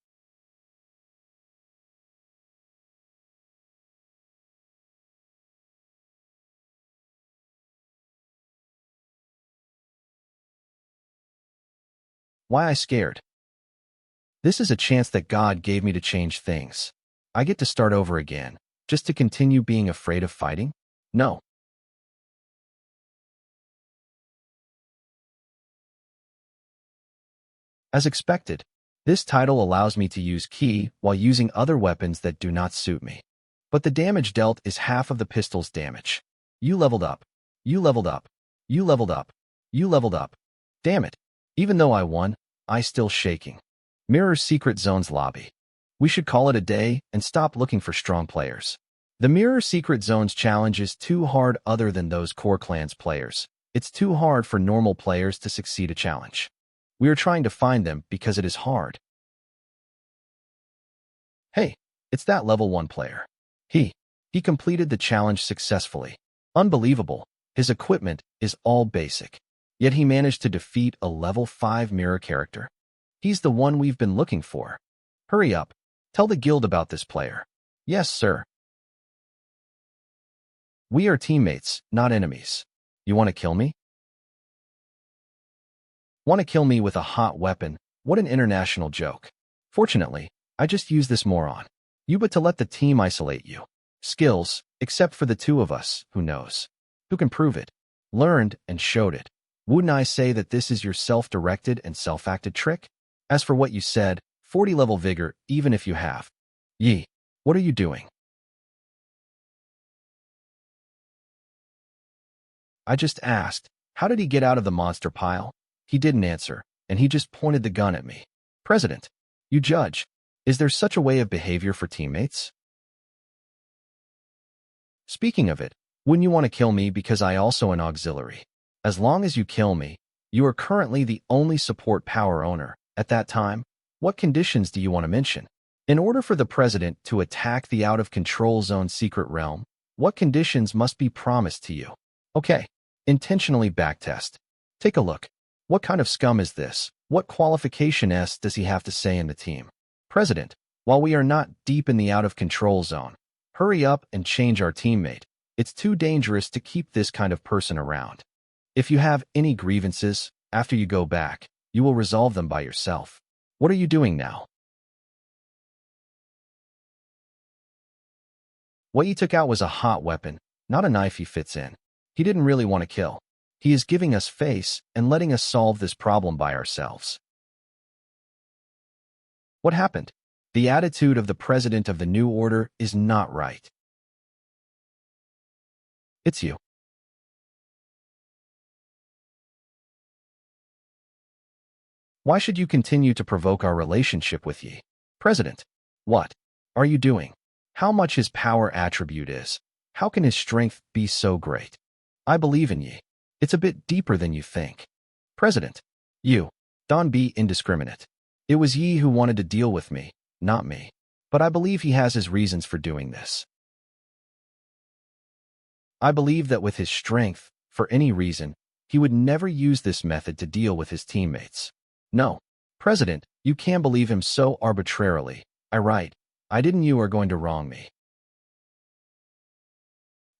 Why I scared? This is a chance that God gave me to change things. I get to start over again, just to continue being afraid of fighting? No. As expected, this title allows me to use key while using other weapons that do not suit me. But the damage dealt is half of the pistol's damage. You leveled up. You leveled up. You leveled up. You leveled up. Damn it. Even though I won, I still shaking. Mirror Secret Zone's lobby. We should call it a day and stop looking for strong players. The Mirror Secret Zone's challenge is too hard other than those core clans players. It's too hard for normal players to succeed a challenge. We are trying to find them because it is hard. Hey, it's that level 1 player. He, he completed the challenge successfully. Unbelievable. His equipment is all basic. Yet he managed to defeat a level 5 mirror character. He's the one we've been looking for. Hurry up. Tell the guild about this player. Yes, sir. We are teammates, not enemies. You want to kill me? Want to kill me with a hot weapon? What an international joke. Fortunately, I just use this moron. You but to let the team isolate you. Skills, except for the two of us, who knows? Who can prove it? Learned and showed it. Wouldn't I say that this is your self-directed and self-acted trick? As for what you said, 40 level vigor, even if you have. Yi, what are you doing? I just asked, how did he get out of the monster pile? He didn't answer, and he just pointed the gun at me. President, you judge. Is there such a way of behavior for teammates? Speaking of it, wouldn't you want to kill me because I also an auxiliary? As long as you kill me, you are currently the only support power owner. At that time, what conditions do you want to mention? In order for the president to attack the out-of-control zone secret realm, what conditions must be promised to you? Okay, intentionally backtest. Take a look. What kind of scum is this? What qualification S does he have to say in the team? President, while we are not deep in the out-of-control zone, hurry up and change our teammate. It's too dangerous to keep this kind of person around. If you have any grievances, after you go back, you will resolve them by yourself. What are you doing now? What he took out was a hot weapon, not a knife he fits in. He didn't really want to kill. He is giving us face and letting us solve this problem by ourselves. What happened? The attitude of the president of the new order is not right. It's you. Why should you continue to provoke our relationship with Yi? President, what are you doing? How much his power attribute is? How can his strength be so great? I believe in Yi. It's a bit deeper than you think. President, you, don't be indiscriminate. It was Yi who wanted to deal with me, not me. But I believe he has his reasons for doing this. I believe that with his strength, for any reason, he would never use this method to deal with his teammates. No, President, you can't believe him so arbitrarily. I didn't. You are going to wrong me.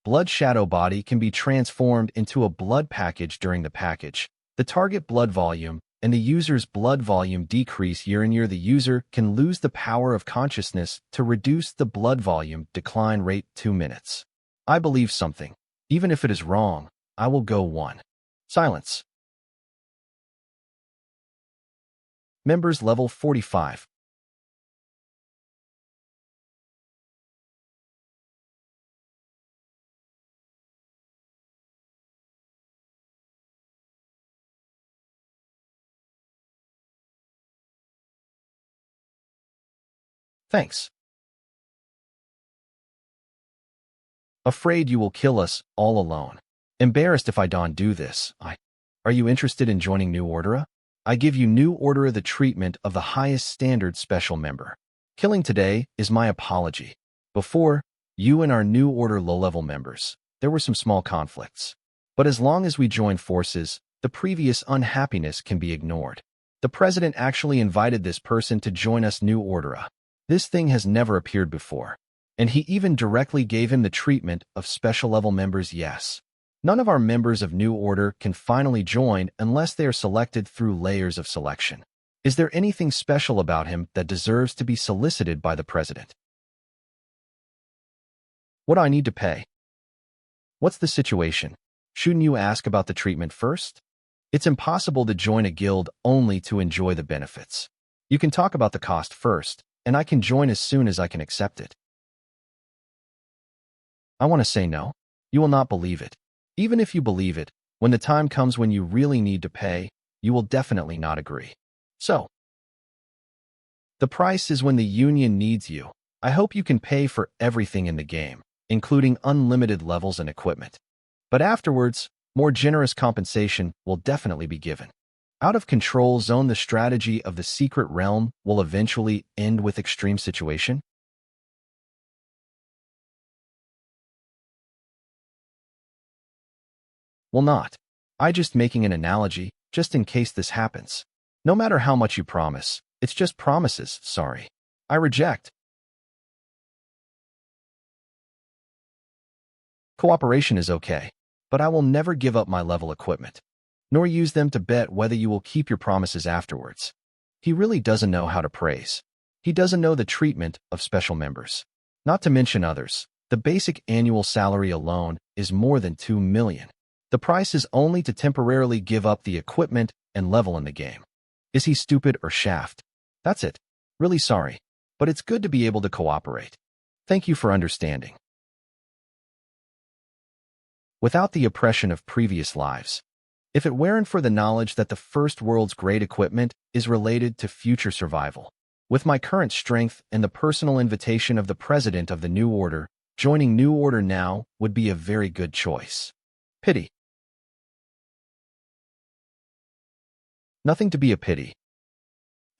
Blood shadow body can be transformed into a blood package during the package. The target blood volume and the user's blood volume decrease year in year. The user can lose the power of consciousness to reduce the blood volume decline rate 2 minutes. I believe something. Even if it is wrong, I will go 1. Silence. Members level 45. Thanks. Afraid you will kill us all alone. Embarrassed if I don't do this. Are you interested in joining New Order? I give you New Order the treatment of the highest standard special member. Killing today is my apology. Before, you and our New Order low-level members, there were some small conflicts. But as long as we join forces, the previous unhappiness can be ignored. The president actually invited this person to join us New Order. This thing has never appeared before. And he even directly gave him the treatment of special level members. Yes. None of our members of New Order can finally join unless they are selected through layers of selection. Is there anything special about him that deserves to be solicited by the president? What do I need to pay? What's the situation? Shouldn't you ask about the treatment first? It's impossible to join a guild only to enjoy the benefits. You can talk about the cost first, and I can join as soon as I can accept it. I want to say no. You will not believe it. Even if you believe it, when the time comes when you really need to pay, you will definitely not agree. So, the price is when the union needs you. I hope you can pay for everything in the game, including unlimited levels and equipment. But afterwards, more generous compensation will definitely be given. Out of control zone, the strategy of the secret realm will eventually end with extreme situation. Well, not. I just making an analogy, just in case this happens. No matter how much you promise, it's just promises, sorry. I reject. Cooperation is okay, but I will never give up my level equipment, nor use them to bet whether you will keep your promises afterwards. He really doesn't know how to praise. He doesn't know the treatment of special members. Not to mention others. The basic annual salary alone is more than 2 million. The price is only to temporarily give up the equipment and level in the game. Is he stupid or shaft? That's it. Really sorry, but it's good to be able to cooperate. Thank you for understanding. Without the oppression of previous lives, if it weren't for the knowledge that the first world's great equipment is related to future survival, with my current strength and the personal invitation of the president of the New Order, joining New Order now would be a very good choice. Pity. Nothing to be a pity.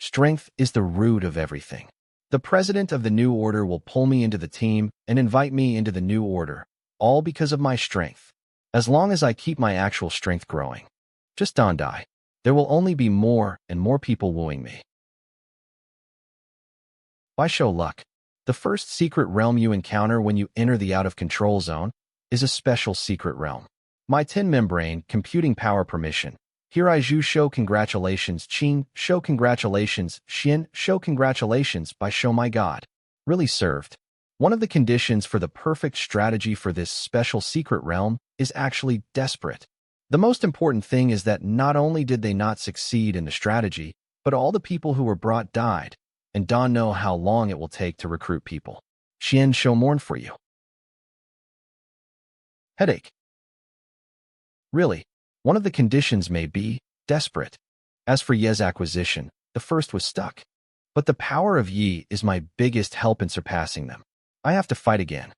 Strength is the root of everything. The president of the New Order will pull me into the team and invite me into the New Order, all because of my strength. As long as I keep my actual strength growing. Just don't die. There will only be more and more people wooing me. By show luck. The first secret realm you encounter when you enter the out-of-control zone is a special secret realm. My 10 membrane computing power permission. Here I show congratulations, Qing, show congratulations, Xin, show congratulations by show my God. Really served. One of the conditions for the perfect strategy for this special secret realm is actually desperate. The most important thing is that not only did they not succeed in the strategy, but all the people who were brought died, and don't know how long it will take to recruit people. Xian show mourn for you. Headache. Really, one of the conditions may be desperate. As for Ye's acquisition, the first was stuck. But the power of Yi is my biggest help in surpassing them. I have to fight again.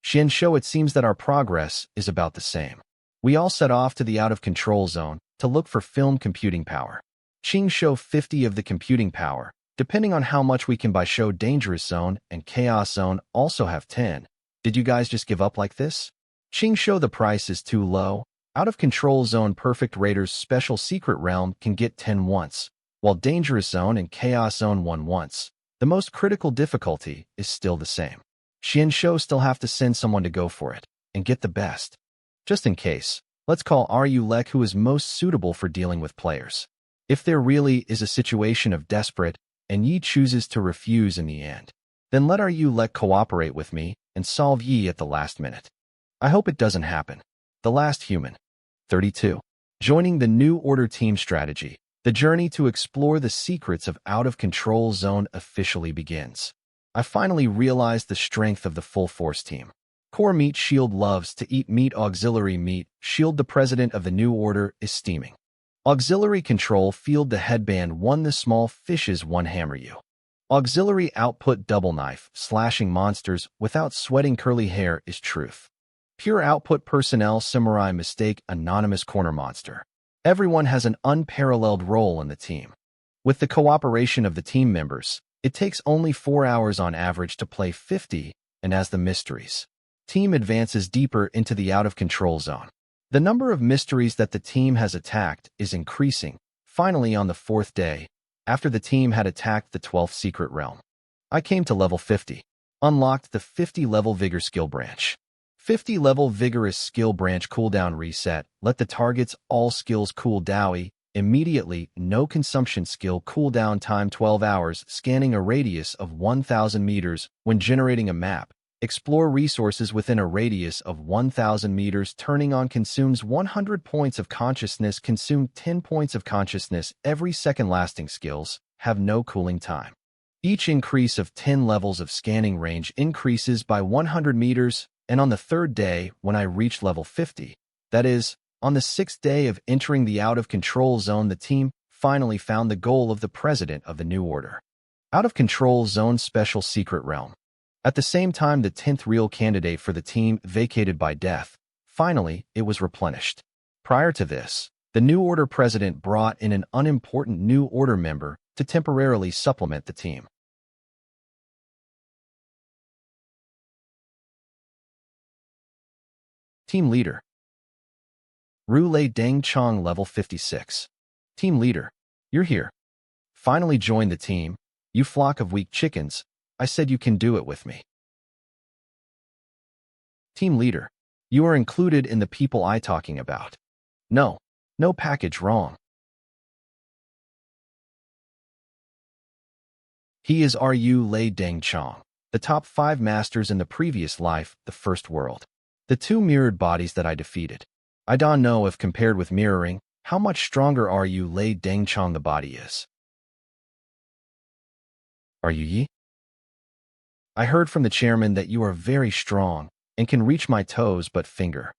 Xian show it seems that our progress is about the same. We all set off to the out-of-control zone to look for film computing power. Qing show 50 of the computing power, depending on how much we can buy. Show dangerous zone and chaos zone also have 10. Did you guys just give up like this? Qing show the price is too low. Out-of-control zone perfect raiders special secret realm can get 10 once, while dangerous zone and chaos zone 1 once. The most critical difficulty is still the same. Xian show still have to send someone to go for it and get the best. Just in case, let's call Ru Lek who is most suitable for dealing with players. If there really is a situation of desperate and Yi chooses to refuse in the end, then let Ru Lek cooperate with me and solve Yi at the last minute. I hope it doesn't happen. The last human. 32. Joining the New Order team strategy. The journey to explore the secrets of out-of-control zone officially begins. I finally realized the strength of the full force team. Core Meat Shield loves to eat meat. Auxiliary Meat Shield, the president of the New Order, is steaming. Auxiliary Control Field, the headband 1, the small fishes 1 hammer you. Auxiliary Output Double Knife, slashing monsters without sweating curly hair is truth. Pure Output Personnel Samurai Mistake Anonymous Corner Monster. Everyone has an unparalleled role in the team. With the cooperation of the team members, it takes only 4 hours on average to play 50, and as the mysteries. Team advances deeper into the out-of-control zone. The number of mysteries that the team has attacked is increasing. Finally, on the 4th day, after the team had attacked the 12th secret realm, I came to level 50. Unlocked the 50-level Vigor skill branch. 50-level Vigorous skill branch cooldown reset. Let the target's all skills cool down immediately. No consumption skill cooldown time 12 hours. Scanning a radius of 1,000 meters when generating a map. Explore resources within a radius of 1,000 meters. Turning on consumes 100 points of consciousness. Consume 10 points of consciousness every second. Lasting skills have no cooling time. Each increase of 10 levels of scanning range increases by 100 meters, and on the 3rd day, when I reached level 50, that is, on the 6th day of entering the out-of-control zone, the team finally found the goal of the president of the New Order. Out-of-control zone special secret realm. At the same time, the 10th real candidate for the team vacated by death. Finally, it was replenished. Prior to this, the New Order president brought in an unimportant New Order member to temporarily supplement the team. Team leader. Rulei Deng Chong level 56. Team leader. You're here. Finally joined the team. You flock of weak chickens. I said you can do it with me. Team leader. You are included in the people I talking about. No. No package wrong. He is Ru Lei Deng Chong, the top 5 masters in the previous life, the first world. The 2 mirrored bodies that I defeated. I don't know if compared with mirroring, how much stronger Ru Lei Deng Chong the body is. Are you Yi? I heard from the chairman that you are very strong and can reach my toes but finger.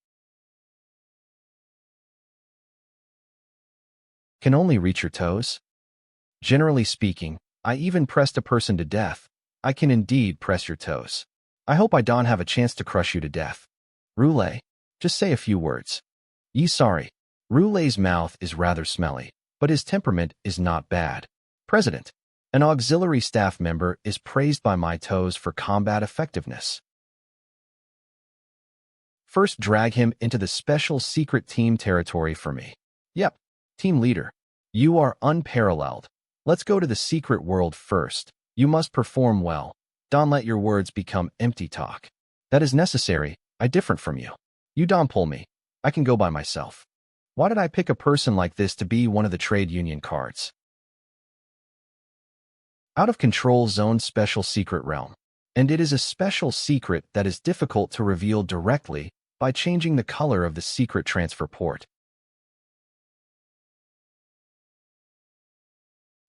Can only reach your toes? Generally speaking, I even pressed a person to death. I can indeed press your toes. I hope I don't have a chance to crush you to death. Rulei, just say a few words. Yi sorry. Rulei's mouth is rather smelly, but his temperament is not bad. President, an auxiliary staff member is praised by my toes for combat effectiveness. First drag him into the special secret team territory for me. Yep, team leader. You are unparalleled. Let's go to the secret world first. You must perform well. Don't let your words become empty talk. That is necessary. I different from you. You don't pull me. I can go by myself. Why did I pick a person like this to be one of the trade union cards? Out of control zone special secret realm. And it is a special secret that is difficult to reveal directly by changing the color of the secret transfer port.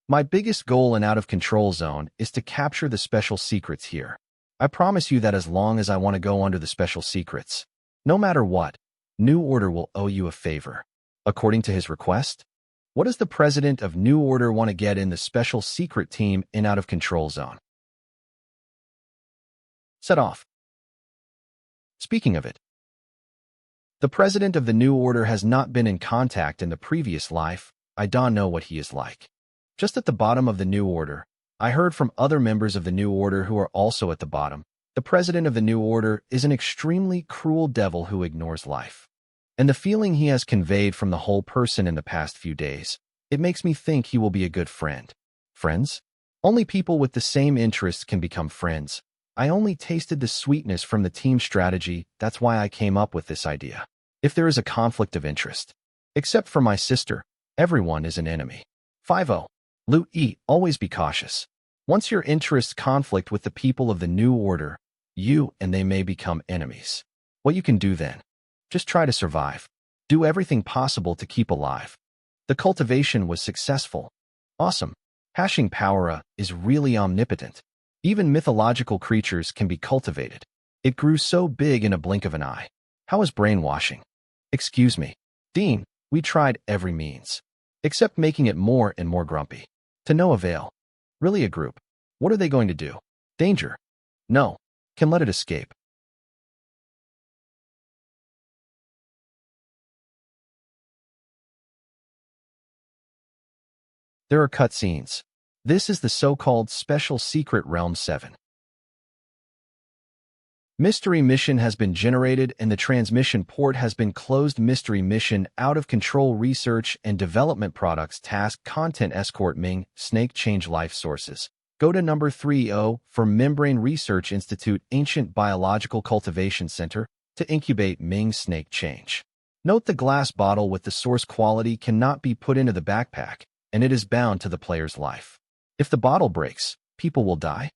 My biggest goal in Out of Control Zone is to capture the special secrets here. I promise you that as long as I want to go under the special secrets, no matter what, New Order will owe you a favor. According to his request, what does the president of New Order want to get in the special secret team in Out of Control Zone? Set off. Speaking of it, the president of the New Order has not been in contact in the previous life. I don't know what he is like. Just at the bottom of the New Order, I heard from other members of the New Order who are also at the bottom. The president of the New Order is an extremely cruel devil who ignores life. And the feeling he has conveyed from the whole person in the past few days, it makes me think he will be a good friend. Friends? Only people with the same interests can become friends. I only tasted the sweetness from the team strategy, that's why I came up with this idea. If there is a conflict of interest, except for my sister, everyone is an enemy. 50. Lu E, always be cautious. Once your interests conflict with the people of the New Order, you and they may become enemies. What you can do then? Just try to survive. Do everything possible to keep alive. The cultivation was successful. Awesome. Hashing power is really omnipotent. Even mythological creatures can be cultivated. It grew so big in a blink of an eye. How is brainwashing? Excuse me. Dean, we tried every means. Except making it more and more grumpy. To no avail. Really a group. What are they going to do? Danger. No. Can let it escape. There are cutscenes. This is the so-called Special Secret Realm 7. Mystery mission has been generated and the transmission port has been closed. Mystery mission out of control. Research and development products task content escort Ming snake change life sources. Go to number 30 for Membrane Research Institute Ancient Biological Cultivation Center to incubate Ming snake change. Note the glass bottle with the source quality cannot be put into the backpack and it is bound to the player's life. If the bottle breaks, people will die.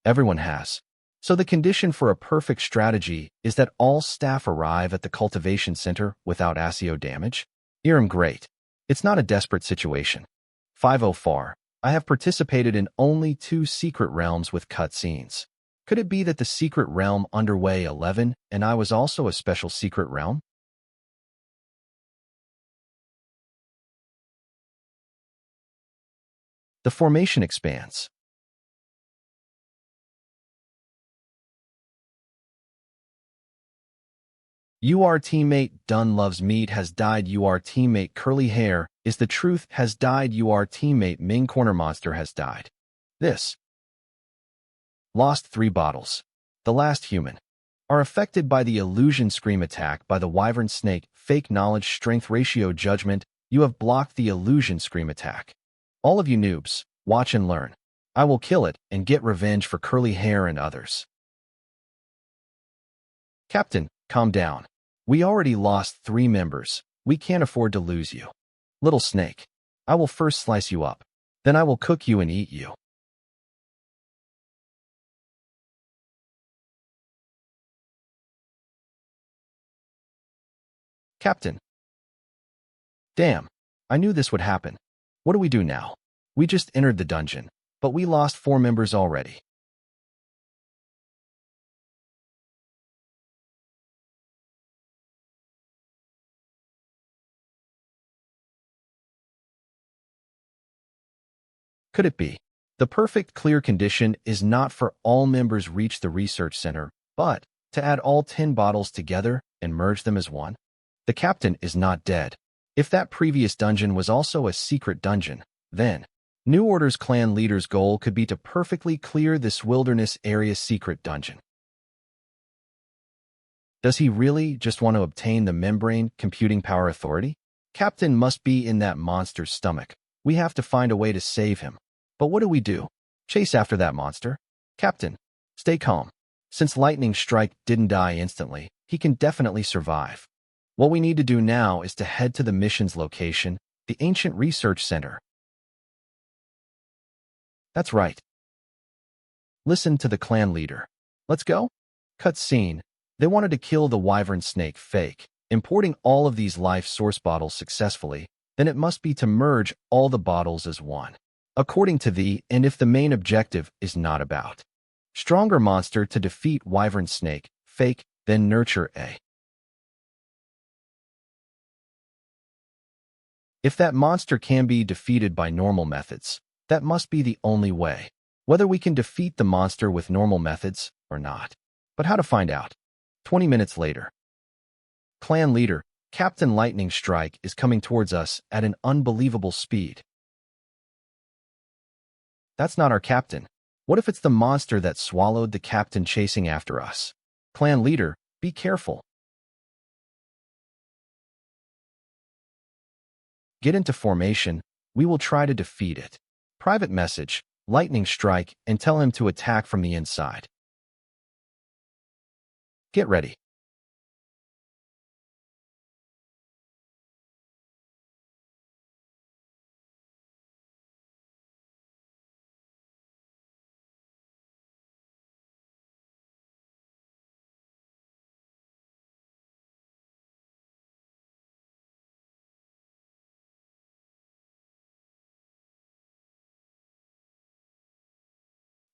Everyone has. So the condition for a perfect strategy is that all staff arrive at the cultivation center without ASIO damage. Iram great. It's not a desperate situation. 50 far. I have participated in only 2 secret realms with cutscenes. Could it be that the secret realm underway 11 and I was also a special secret realm? The formation expands. Your teammate Dun loves meat has died. Your teammate Curly Hair is the truth has died. Your teammate Ming Corner Monster has died. This. Lost 3 bottles. The last human. are affected by the illusion scream attack by the wyvern snake. Fake knowledge strength ratio judgment. You have blocked the illusion scream attack. All of you noobs, watch and learn. I will kill it and get revenge for curly hair and others. Captain, calm down. We already lost 3 members. We can't afford to lose you. Little snake, I will first slice you up. Then I will cook you and eat you. Captain. Damn, I knew this would happen. What do we do now? We just entered the dungeon, but we lost 4 members already. Could it be? The perfect clear condition is not for all members reach the research center, but to add all 10 bottles together and merge them as one. The captain is not dead. If that previous dungeon was also a secret dungeon, then New Order's clan leader's goal could be to perfectly clear this wilderness area secret dungeon. Does he really just want to obtain the membrane computing power authority? Captain must be in that monster's stomach. We have to find a way to save him. But what do we do? Chase after that monster? Captain, stay calm. Since Lightning Strike didn't die instantly, he can definitely survive. What we need to do now is to head to the mission's location, the Ancient Research Center. That's right. Listen to the clan leader. Let's go? Cut scene. They wanted to kill the wyvern snake fake, importing all of these life source bottles successfully, then it must be to merge all the bottles as one. According to thee, and if the main objective is not about stronger monster to defeat wyvern snake, fake, then nurture a. If that monster can be defeated by normal methods, that must be the only way. Whether we can defeat the monster with normal methods or not. But how to find out? 20 minutes later. Clan leader, Captain Lightning Strike is coming towards us at an unbelievable speed. That's not our captain. What if it's the monster that swallowed the captain chasing after us? Clan leader, be careful. Get into formation. We will try to defeat it. Private message, Lightning Strike, and tell him to attack from the inside. Get ready.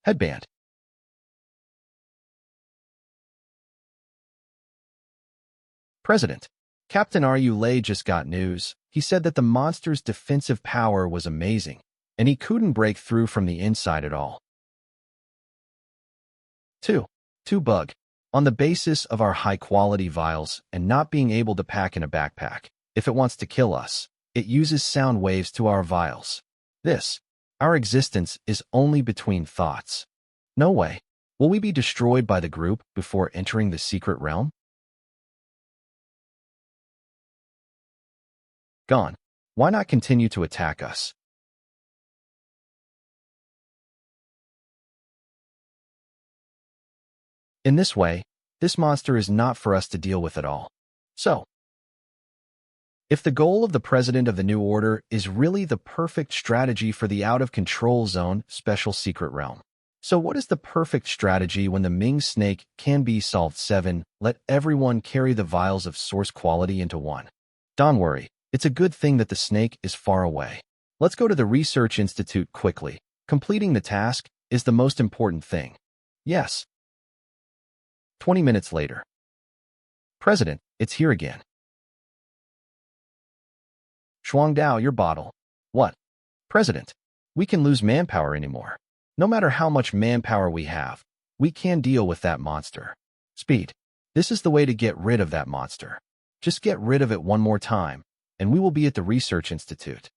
Headband. President. Captain Lay just got news. He said that the monster's defensive power was amazing, and he couldn't break through from the inside at all. 2. Bug. On the basis of our high-quality vials and not being able to pack in a backpack, if it wants to kill us, it uses sound waves to our vials. Our existence is only between thoughts. No way. Will we be destroyed by the group before entering the secret realm? Gone. Why not continue to attack us? In this way, this monster is not for us to deal with at all. So, if the goal of the President of the New Order is really the perfect strategy for the out-of-control zone special secret realm, so what is the perfect strategy when the Ming snake can be solved? 7. Let everyone carry the vials of source quality into one. Don't worry, it's a good thing that the snake is far away. Let's go to the Research Institute quickly. Completing the task is the most important thing. Yes. 20 minutes later. President, it's here again. Shuangdao, your bottle. What? President, we can lose manpower anymore. No matter how much manpower we have, we can deal with that monster. Speed. This is the way to get rid of that monster. Just get rid of it one more time, and we will be at the Research Institute.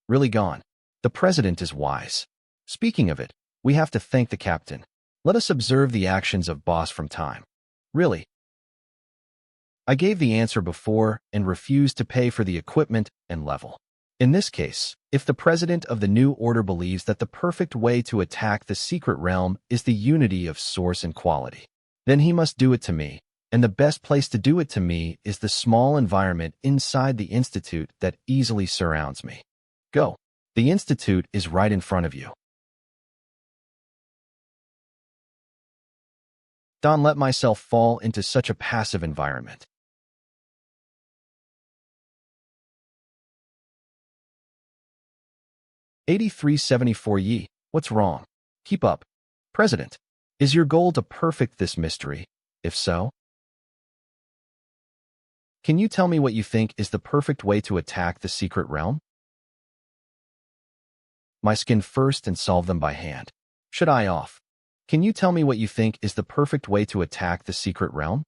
Really gone. The President is wise. Speaking of it, we have to thank the captain. Let us observe the actions of boss from time. Really? I gave the answer before and refused to pay for the equipment and level. In this case, if the president of the new order believes that the perfect way to attack the secret realm is the unity of source and quality, then he must do it to me, and the best place to do it to me is the small environment inside the institute that easily surrounds me. Go. The institute is right in front of you. Don't let myself fall into such a passive environment. 8374 Yi, what's wrong? Keep up. President, is your goal to perfect this mystery? If so, can you tell me what you think is the perfect way to attack the secret realm? My skin first and solve them by hand. Should I off? Can you tell me what you think is the perfect way to attack the secret realm?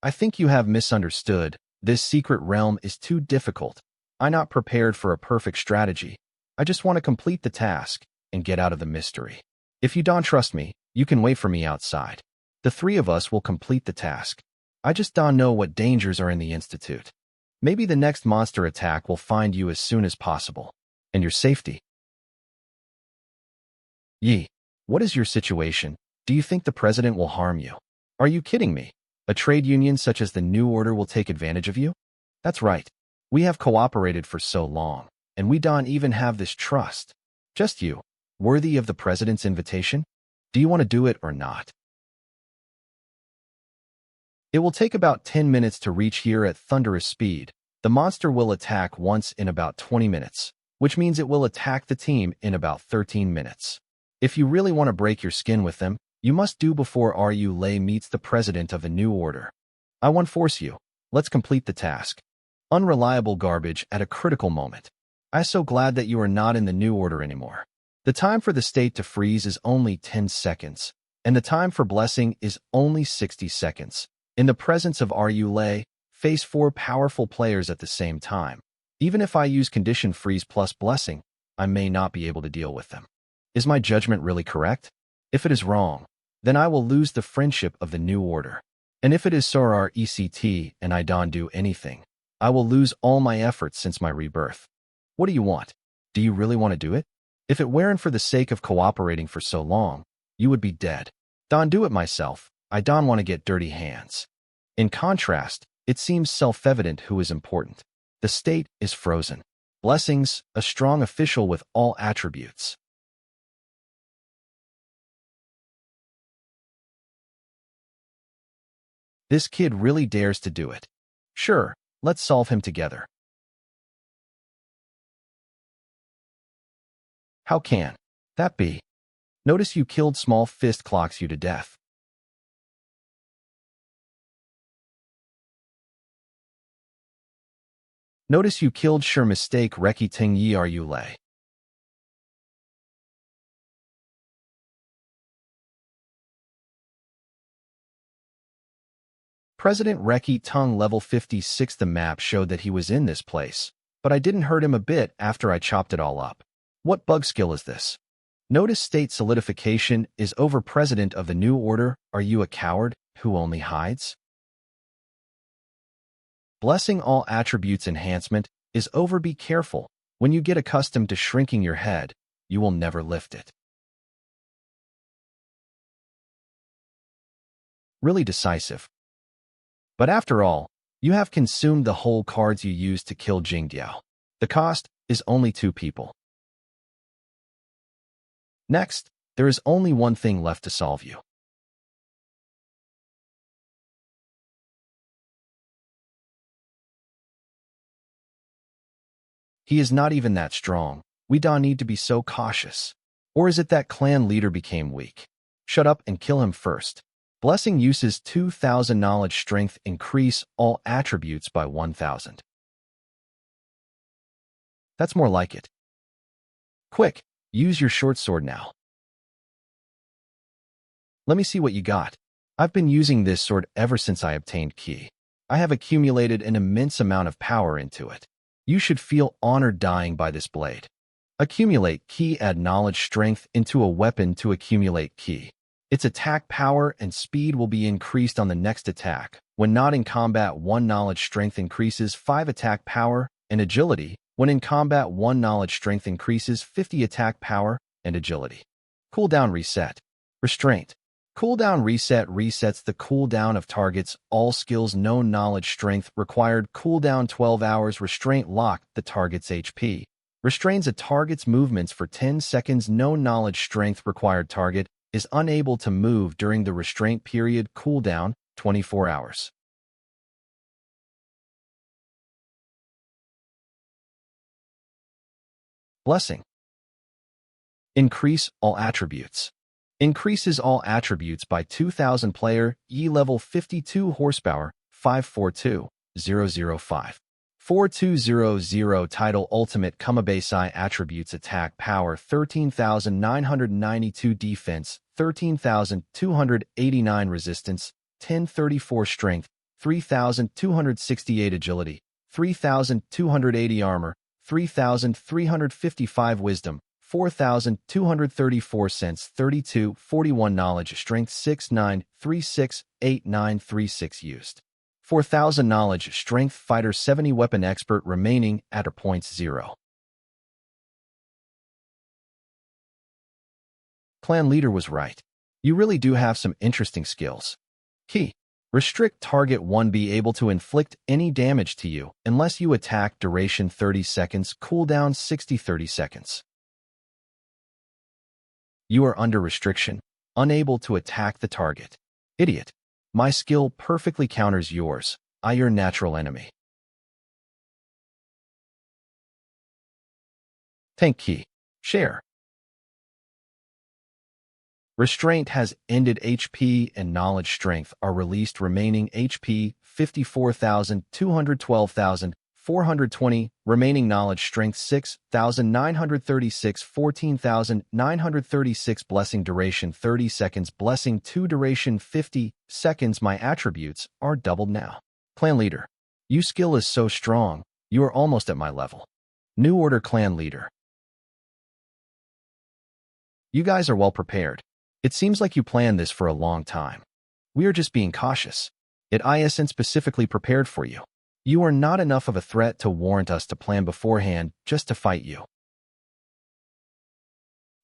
I think you have misunderstood. This secret realm is too difficult. I'm not prepared for a perfect strategy. I just want to complete the task and get out of the mystery. If you don't trust me, you can wait for me outside. The three of us will complete the task. I just don't know what dangers are in the institute. Maybe the next monster attack will find you as soon as possible. And your safety. Yi, what is your situation? Do you think the president will harm you? Are you kidding me? A trade union such as the New Order will take advantage of you? That's right. We have cooperated for so long, and we don't even have this trust. Just you, worthy of the president's invitation? Do you want to do it or not? It will take about 10 minutes to reach here at thunderous speed. The monster will attack once in about 20 minutes, which means it will attack the team in about 13 minutes. If you really want to break your skin with them, you must do before Ru Lei meets the president of the New Order. I won't force you. Let's complete the task. Unreliable garbage at a critical moment. I'm so glad that you are not in the New Order anymore. The time for the state to freeze is only 10 seconds, and the time for blessing is only 60 seconds. In the presence of Ru Lei, face 4 powerful players at the same time. Even if I use condition freeze plus blessing, I may not be able to deal with them. Is my judgment really correct? If it is wrong, then I will lose the friendship of the New Order. And if it is Sorar ECT and I don't do anything, I will lose all my efforts since my rebirth. What do you want? Do you really want to do it? If it weren't for the sake of cooperating for so long, you would be dead. Don't do it myself. I don't want to get dirty hands. In contrast, it seems self-evident who is important. The state is frozen. Blessings, a strong official with all attributes. This kid really dares to do it. Sure, let's solve him together. How can that be? Notice you killed small fist clocks you to death. Notice you killed sure mistake Reki Ting Yi Ru Lei. President Reki Tung level 56. The map showed that he was in this place, but I didn't hurt him a bit after I chopped it all up. What bug skill is this? Notice state solidification is over president of the New Order. Are you a coward who only hides? Blessing all attributes enhancement is over. Be careful. When you get accustomed to shrinking your head, you will never lift it. Really decisive. But after all, you have consumed the whole cards you used to kill Jingdiao. The cost is only 2 people. Next, there is only one thing left to solve you. He is not even that strong. We don't need to be so cautious. Or is it that clan leader became weak? Shut up and kill him first. Blessing uses 2,000 knowledge strength. Increase all attributes by 1,000. That's more like it. Quick, use your short sword now. Let me see what you got. I've been using this sword ever since I obtained Ki. I have accumulated an immense amount of power into it. You should feel honored dying by this blade. Accumulate Ki. Add knowledge strength into a weapon to accumulate Ki. Its attack power and speed will be increased on the next attack. When not in combat, 1 knowledge strength increases 5 attack power and agility. When in combat, 1 knowledge strength increases 50 attack power and agility. Cooldown reset. Restraint. Cooldown reset resets the cooldown of targets. All skills known knowledge strength required cooldown 12 hours. Restraint locked the target's HP. Restrains a target's movements for 10 seconds. Known knowledge strength required target is unable to move during the restraint period. Cooldown 24 hours. Blessing. Increase all attributes. Increases all attributes by 2,000. Player E level 52 horsepower 542005. 4200. Title Ultimate Kumabasai attributes attack power 13,992, defense 13,289, resistance 1034, strength 3,268, agility 3,280, armor 3,355, wisdom 4,234, sense 3241, knowledge strength 69368936, used 4,000, knowledge strength fighter 70, weapon expert, remaining at a points 0. Clan leader was right. You really do have some interesting skills. Key. Restrict target 1, be able to inflict any damage to you unless you attack, duration 30 seconds, cooldown 30 seconds. You are under restriction, unable to attack the target. Idiot. My skill perfectly counters yours. I your natural enemy. Tank key. Share. Restraint has ended. HP and knowledge strength are released. Remaining HP 54,000, 212,420. Remaining knowledge strength 6,936, 14,936. Blessing duration 30 seconds. Blessing 2 duration 50 seconds. My attributes are doubled now. Clan leader. You skill is so strong. You are almost at my level. New order clan leader. You guys are well prepared. It seems like you planned this for a long time. We are just being cautious. It isn't specifically prepared for you. You are not enough of a threat to warrant us to plan beforehand just to fight you.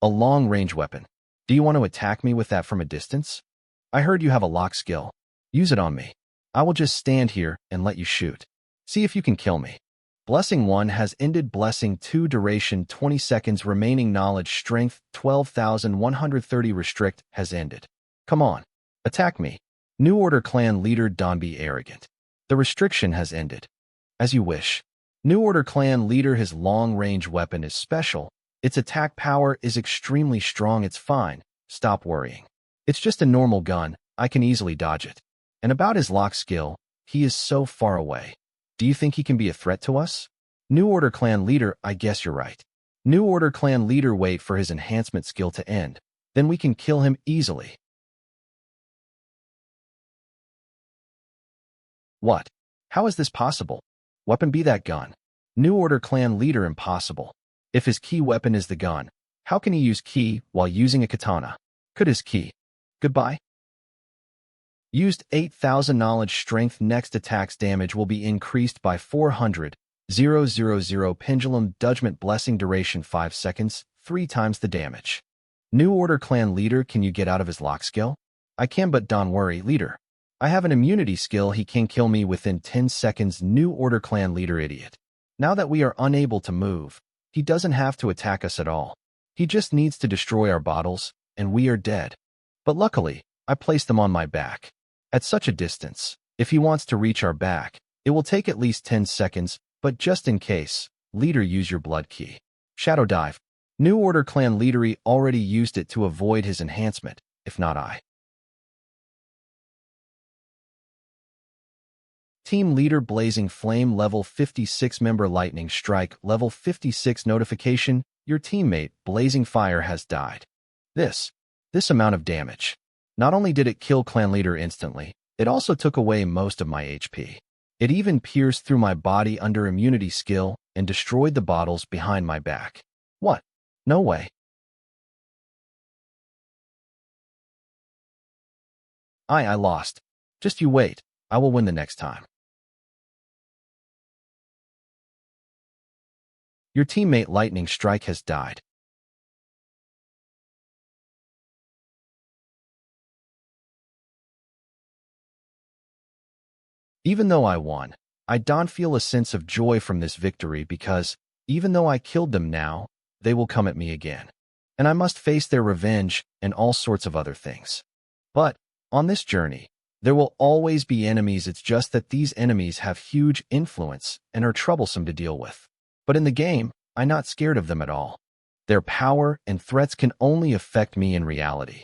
A long-range weapon. Do you want to attack me with that from a distance? I heard you have a lock skill. Use it on me. I will just stand here and let you shoot. See if you can kill me. Blessing 1 has ended. Blessing 2 duration 20 seconds. Remaining knowledge strength 12,130. Restrict has ended. Come on. Attack me. New order clan leader, don't be arrogant. The restriction has ended. As you wish. New order clan leader, his long-range weapon is special. Its attack power is extremely strong. It's fine. Stop worrying. It's just a normal gun. I can easily dodge it. And about his lock skill, he is so far away. Do you think he can be a threat to us? New order clan leader, I guess you're right. New order clan leader, wait for his enhancement skill to end. Then we can kill him easily. What? How is this possible? Weapon be that gun. New order clan leader, impossible. If his key weapon is the gun, how can he use ki while using a katana? Could his ki? Goodbye. Used 8,000 knowledge strength. Next attack's damage will be increased by 400. 000. Pendulum judgment. Blessing duration 5 seconds, 3 times the damage. New order clan leader, can you get out of his lock skill? I can, but don't worry, leader. I have an immunity skill. He can kill me within 10 seconds. New order clan leader, idiot. Now that we are unable to move, he doesn't have to attack us at all. He just needs to destroy our bottles, and we are dead. But luckily, I placed them on my back. At such a distance, if he wants to reach our back, it will take at least 10 seconds, but just in case, leader, use your blood key. Shadow dive. New order clan leader already used it to avoid his enhancement, if not I. Team leader, blazing flame, level 56, member, lightning strike, level 56, notification, your teammate, blazing fire, has died. This amount of damage. Not only did it kill clan leader instantly, it also took away most of my HP. It even pierced through my body under immunity skill and destroyed the bottles behind my back. What? No way. I lost. Just you wait. I will win the next time. Your teammate Lightning Strike has died. Even though I won, I don't feel a sense of joy from this victory because, even though I killed them now, they will come at me again. And I must face their revenge and all sorts of other things. But, on this journey, there will always be enemies. It's just that these enemies have huge influence and are troublesome to deal with. But in the game, I'm not scared of them at all. Their power and threats can only affect me in reality.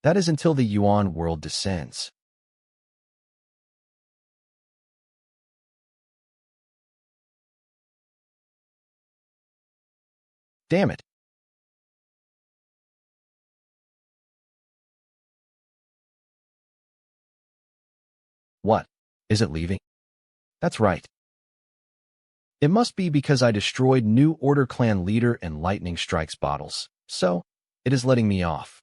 That is until the Yuan world descends. Damn it. What? Is it leaving? That's right. It must be because I destroyed New Order Clan leader and Lightning Strikes bottles. So, it is letting me off.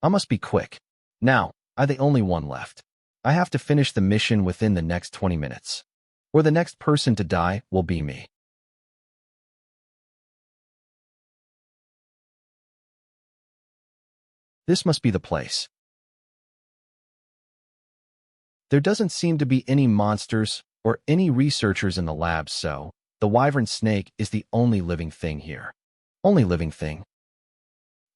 I must be quick. Now, I'm the only one left. I have to finish the mission within the next 20 minutes. Or the next person to die will be me. This must be the place. There doesn't seem to be any monsters or any researchers in the lab, so the wyvern snake is the only living thing here. Only living thing.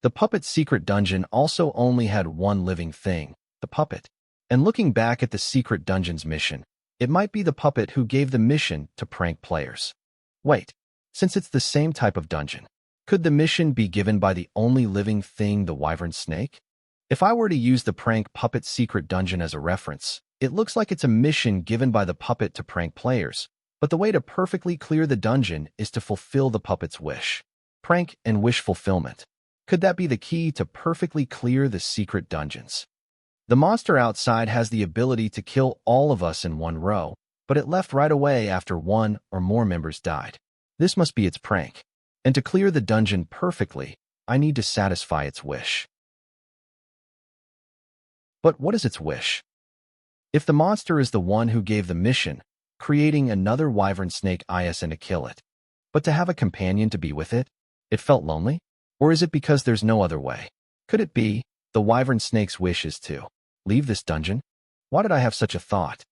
The puppet's secret dungeon also only had one living thing, the puppet. And looking back at the secret dungeon's mission, it might be the puppet who gave the mission to prank players. Wait, since it's the same type of dungeon, could the mission be given by the only living thing, the wyvern snake? If I were to use the prank puppet secret dungeon as a reference, it looks like it's a mission given by the puppet to prank players, but the way to perfectly clear the dungeon is to fulfill the puppet's wish. Prank and wish fulfillment. Could that be the key to perfectly clear the secret dungeons? The monster outside has the ability to kill all of us in one row, but it left right away after one or more members died. This must be its prank. And to clear the dungeon perfectly, I need to satisfy its wish. But what is its wish? If the monster is the one who gave the mission, creating another wyvern snake is and to kill it, but to have a companion to be with it, it felt lonely? Or is it because there's no other way? Could it be the wyvern snake's wish is to leave this dungeon? Why did I have such a thought?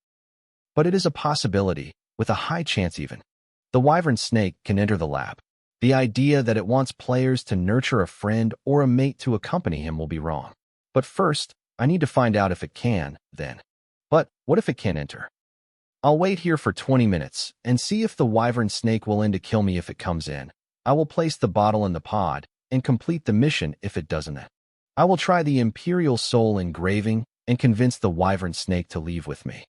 But it is a possibility, with a high chance even. The wyvern snake can enter the lab. The idea that it wants players to nurture a friend or a mate to accompany him will be wrong. But first, I need to find out if it can, then. But what if it can't enter? I'll wait here for 20 minutes and see if the wyvern snake will end to kill me if it comes in. I will place the bottle in the pod and complete the mission if it doesn't. I will try the Imperial Soul engraving and convince the wyvern snake to leave with me.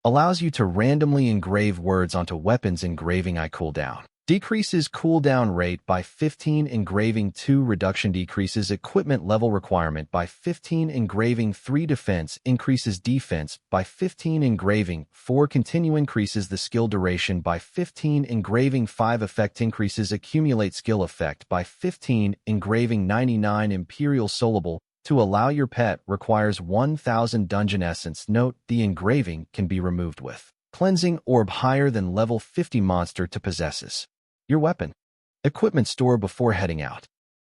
Allows you to randomly engrave words onto weapons. Engraving I cooldown. Decreases cooldown rate by 15. Engraving 2 reduction decreases equipment level requirement by 15. Engraving 3 defense increases defense by 15. Engraving 4 continue increases the skill duration by 15. Engraving 5 effect increases accumulate skill effect by 15. Engraving 99 Imperial Soulable to allow your pet requires 1000 dungeon essence. Note, the engraving can be removed with cleansing orb higher than level 50 monster to possesses. Your weapon. Equipment store before heading out.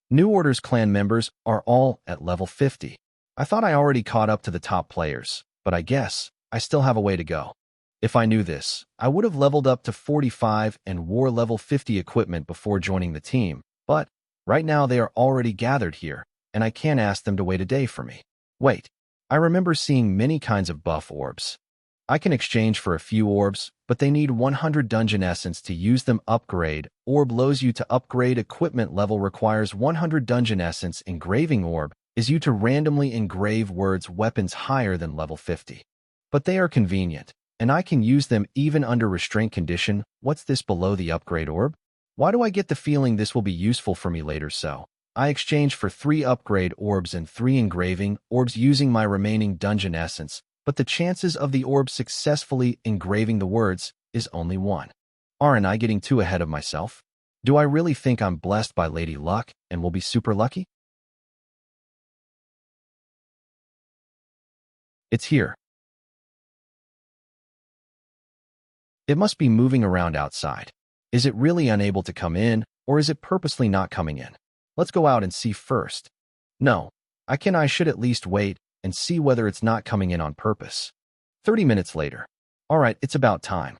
New Order's clan members are all at level 50. I thought I already caught up to the top players, but I guess I still have a way to go. If I knew this, I would have leveled up to 45 and wore level 50 equipment before joining the team, but right now they are already gathered here, and I can't ask them to wait a day for me. Wait, I remember seeing many kinds of buff orbs. I can exchange for a few orbs, but they need 100 dungeon essence to use them. Upgrade orb allows you to upgrade equipment level requires 100 dungeon essence. Engraving orb is you to randomly engrave words weapons higher than level 50. But they are convenient, and I can use them even under restraint condition. What's this below the upgrade orb? Why do I get the feeling this will be useful for me later? So I exchange for 3 upgrade orbs and 3 engraving orbs using my remaining dungeon essence, but the chances of the orb successfully engraving the words is only 1. Aren't I getting too ahead of myself? Do I really think I'm blessed by Lady Luck and will be super lucky? It's here. It must be moving around outside. Is it really unable to come in, or is it purposely not coming in? Let's go out and see first. No, I should at least wait and see whether it's not coming in on purpose. 30 minutes later. All right, it's about time.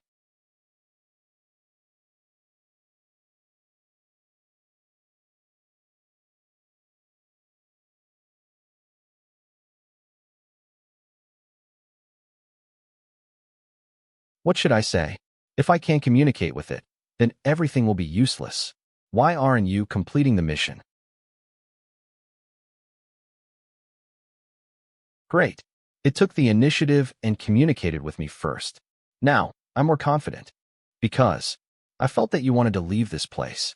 What should I say? If I can't communicate with it, then everything will be useless. Why aren't you completing the mission? Great. It took the initiative and communicated with me first. Now, I'm more confident. Because I felt that you wanted to leave this place.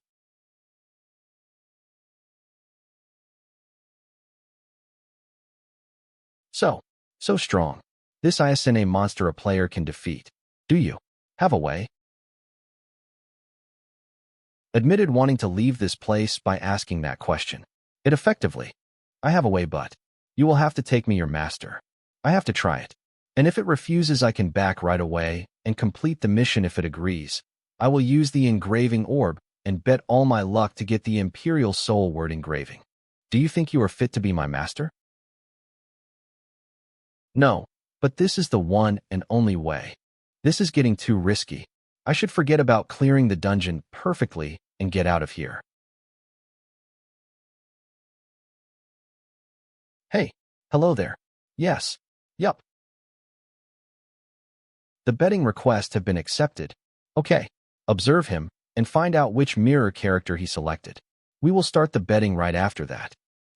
So, so strong. This ISNA monster a player can defeat. Do you have a way? Admitted wanting to leave this place by asking that question. It effectively. I have a way, but you will have to take me your master. I have to try it. And if it refuses, I can back right away and complete the mission. If it agrees, I will use the engraving orb and bet all my luck to get the Imperial Soul word engraving. Do you think you are fit to be my master? No, but this is the one and only way. This is getting too risky. I should forget about clearing the dungeon perfectly and get out of here. Hey, hello there. Yes. Yup. The betting requests have been accepted. Okay. Observe him and find out which mirror character he selected. We will start the betting right after that.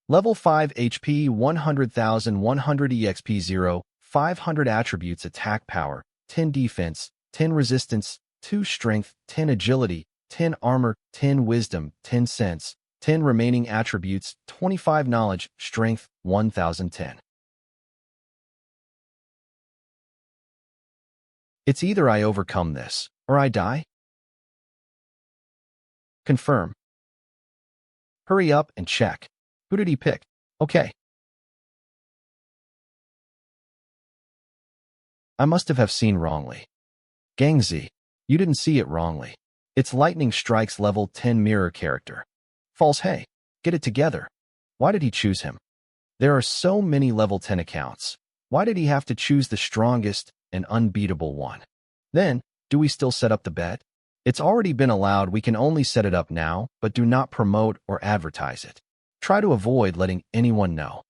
Level 5 HP 100,000 100 EXP 0, 500 attributes attack power, 10 defense, 10 resistance, 2 strength, 10 agility, 10 armor, 10 wisdom, 10 sense, 10 remaining attributes, 25 knowledge, strength, 1010. It's either I overcome this, or I die. Confirm. Hurry up and check. Who did he pick? Okay. I must have seen wrongly. Gangzi, you didn't see it wrongly. It's Lightning Strike's level 10 mirror character. False. Hey, get it together. Why did he choose him? There are so many level 10 accounts. Why did he have to choose the strongest and unbeatable one? Then, do we still set up the bet? It's already been allowed. We can only set it up now, but do not promote or advertise it. Try to avoid letting anyone know.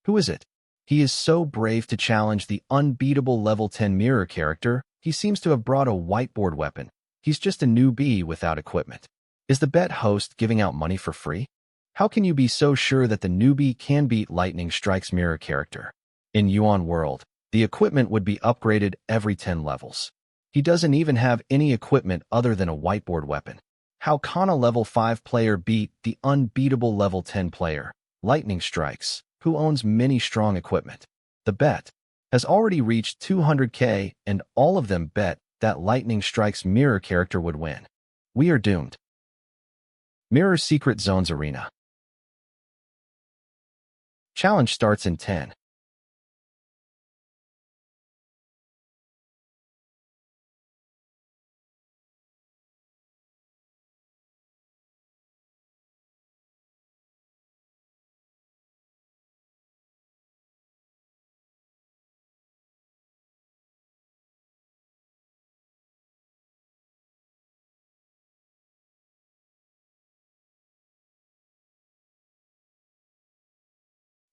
Who is it? He is so brave to challenge the unbeatable level 10 mirror character. He seems to have brought a whiteboard weapon. He's just a newbie without equipment. Is the bet host giving out money for free? How can you be so sure that the newbie can beat Lightning Strike's mirror character? In Yuan World, the equipment would be upgraded every 10 levels. He doesn't even have any equipment other than a whiteboard weapon. How can a level 5 player beat the unbeatable level 10 player, Lightning Strikes, who owns many strong equipment? The bet has already reached 200k, and all of them bet that Lightning Strike's mirror character would win. We are doomed. Mirror Secret Zones Arena. Challenge starts in 10.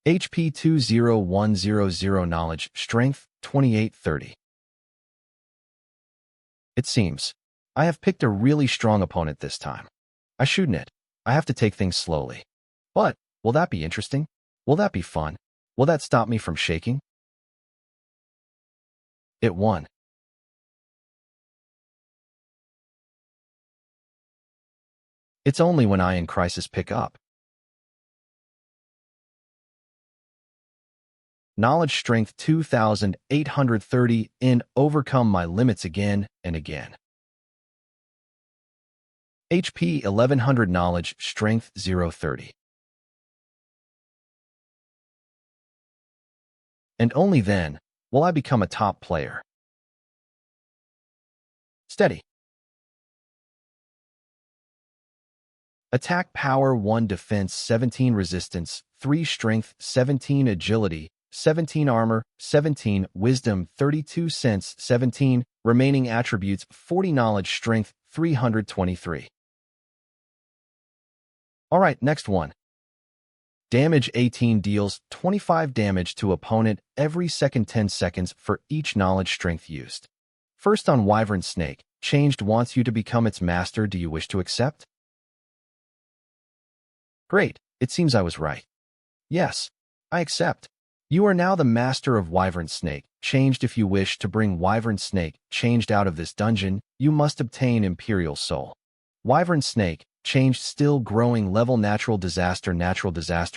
HP 20100 Knowledge, Strength 2830. It seems I have picked a really strong opponent this time. I shouldn't it. I have to take things slowly. But will that be interesting? Will that be fun? Will that stop me from shaking? It won. It's only when I in crisis pick up. Knowledge Strength 2830 in Overcome My Limits Again and Again. HP 1100 Knowledge Strength 030. And only then will I become a top player. Steady. Attack Power 1 Defense 17 Resistance 3 Strength 17 Agility 17 Armor 17 Wisdom 32 Sense 17 Remaining Attributes 40 Knowledge Strength 323. Alright, next one. Damage 18 deals 25 damage to opponent every second 10 seconds for each knowledge strength used. First on Wyvern Snake, changed wants you to become its master. Do you wish to accept? Great, it seems I was right. Yes, I accept. You are now the master of Wyvern Snake. Changed if you wish to bring Wyvern Snake changed out of this dungeon, you must obtain Imperial Soul. Wyvern Snake, changed still growing level natural disaster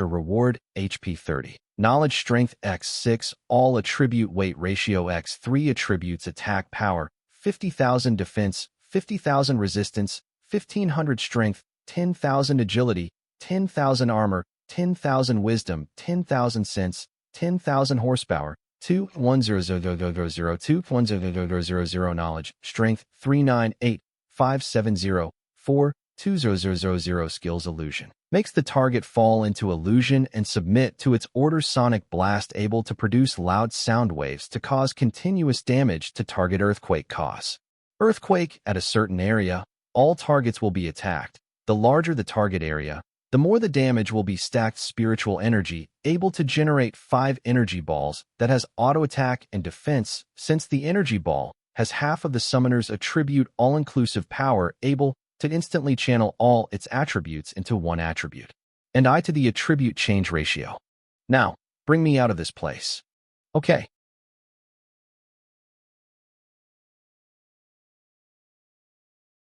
reward, HP 30. Knowledge Strength x6, all attribute weight ratio x3 attributes attack power, 50,000 defense, 50,000 resistance, 1,500 strength, 10,000 agility, 10,000 armor, 10,000 wisdom, 10,000 sense, 10,000 horsepower, 2,100,002,100,000 knowledge, strength 398,570,4,20,000 skills illusion. Makes the target fall into illusion and submit to its order. Sonic Blast able to produce loud sound waves to cause continuous damage to target. Earthquake cause. Earthquake at a certain area, all targets will be attacked. The larger the target area, the more the damage will be stacked. Spiritual Energy, able to generate 5 energy balls that has auto attack and defense. Since the energy ball has half of the summoner's attribute all-inclusive power, able to instantly channel all its attributes into one attribute. And I to the attribute change ratio. Now, bring me out of this place. Okay.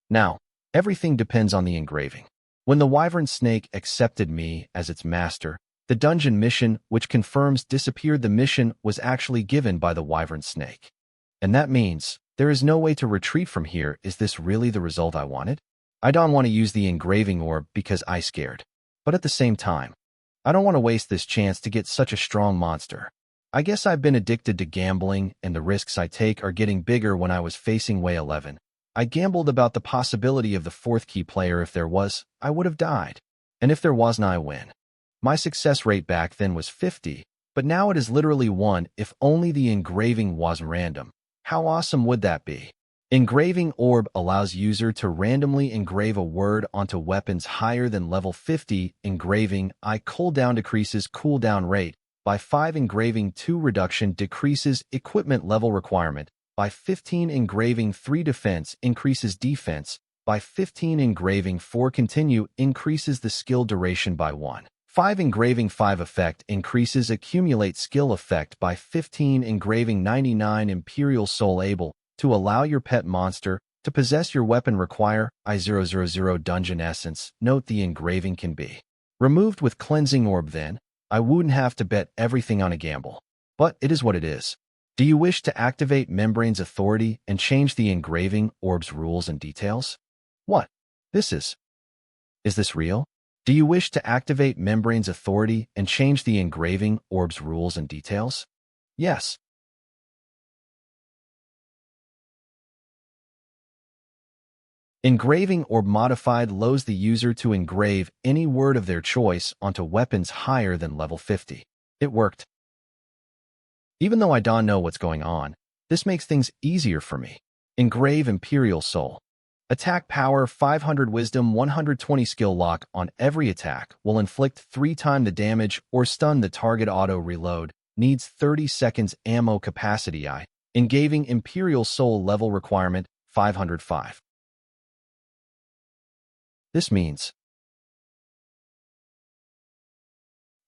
Now, everything depends on the engraving. When the Wyvern Snake accepted me as its master, the dungeon mission which confirms disappeared. The mission was actually given by the Wyvern Snake. And that means there is no way to retreat from here. Is this really the result I wanted? I don't want to use the engraving orb because I scared. But at the same time, I don't want to waste this chance to get such a strong monster. I guess I've been addicted to gambling and the risks I take are getting bigger. When I was facing Way 11, I gambled about the possibility of the 4th key player. If there was, I would have died. And if there wasn't, I win. My success rate back then was 50, but now it is literally 1. If only the engraving was random. How awesome would that be? Engraving Orb allows user to randomly engrave a word onto weapons higher than level 50. Engraving I cooldown decreases cooldown rate by 5. Engraving 2 reduction decreases equipment level requirement by 15. Engraving 3 defense increases defense by 15. Engraving 4 continue increases the skill duration by 1. 5. Engraving 5 effect increases accumulate skill effect by 15. Engraving 99 Imperial Soul able to allow your pet monster to possess your weapon. Require I000 Dungeon Essence. Note the engraving can be removed with Cleansing Orb. Then I wouldn't have to bet everything on a gamble. But it is what it is. Do you wish to activate Membrane's authority and change the engraving orb's rules and details? What? Is this real? Do you wish to activate Membrane's authority and change the engraving orb's rules and details? Yes. Engraving Orb modified allows the user to engrave any word of their choice onto weapons higher than level 50. It worked. Even though I don't know what's going on, this makes things easier for me. Engrave Imperial Soul. Attack power 500 wisdom 120 skill lock on every attack will inflict 3 times the damage or stun the target. Auto reload needs 30 seconds ammo capacity. Engraving Imperial Soul level requirement 505. This means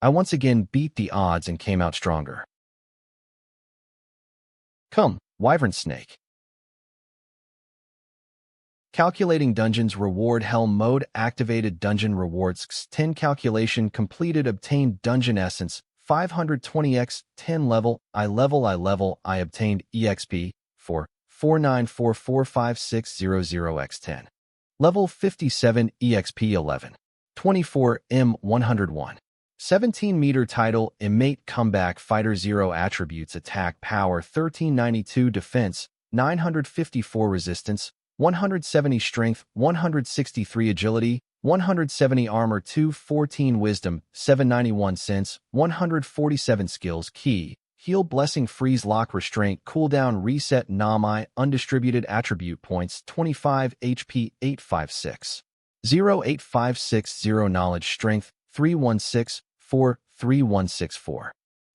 I once again beat the odds and came out stronger. Come, Wyvern Snake. Calculating Dungeons Reward Helm Mode activated. Dungeon rewards 10 calculation completed. Obtained Dungeon Essence 520x 10 level. I obtained EXP for 49445600x10. Level 57 EXP 11. 24 M101. 17-meter title, innate comeback fighter 0 attributes attack power 1392 defense, 954 resistance, 170 strength, 163 agility, 170 armor 214 wisdom, 791 sense, 147 skills key, heal blessing freeze lock restraint cooldown reset Namai undistributed attribute points 25 HP 856. 08560 knowledge strength 316 3164.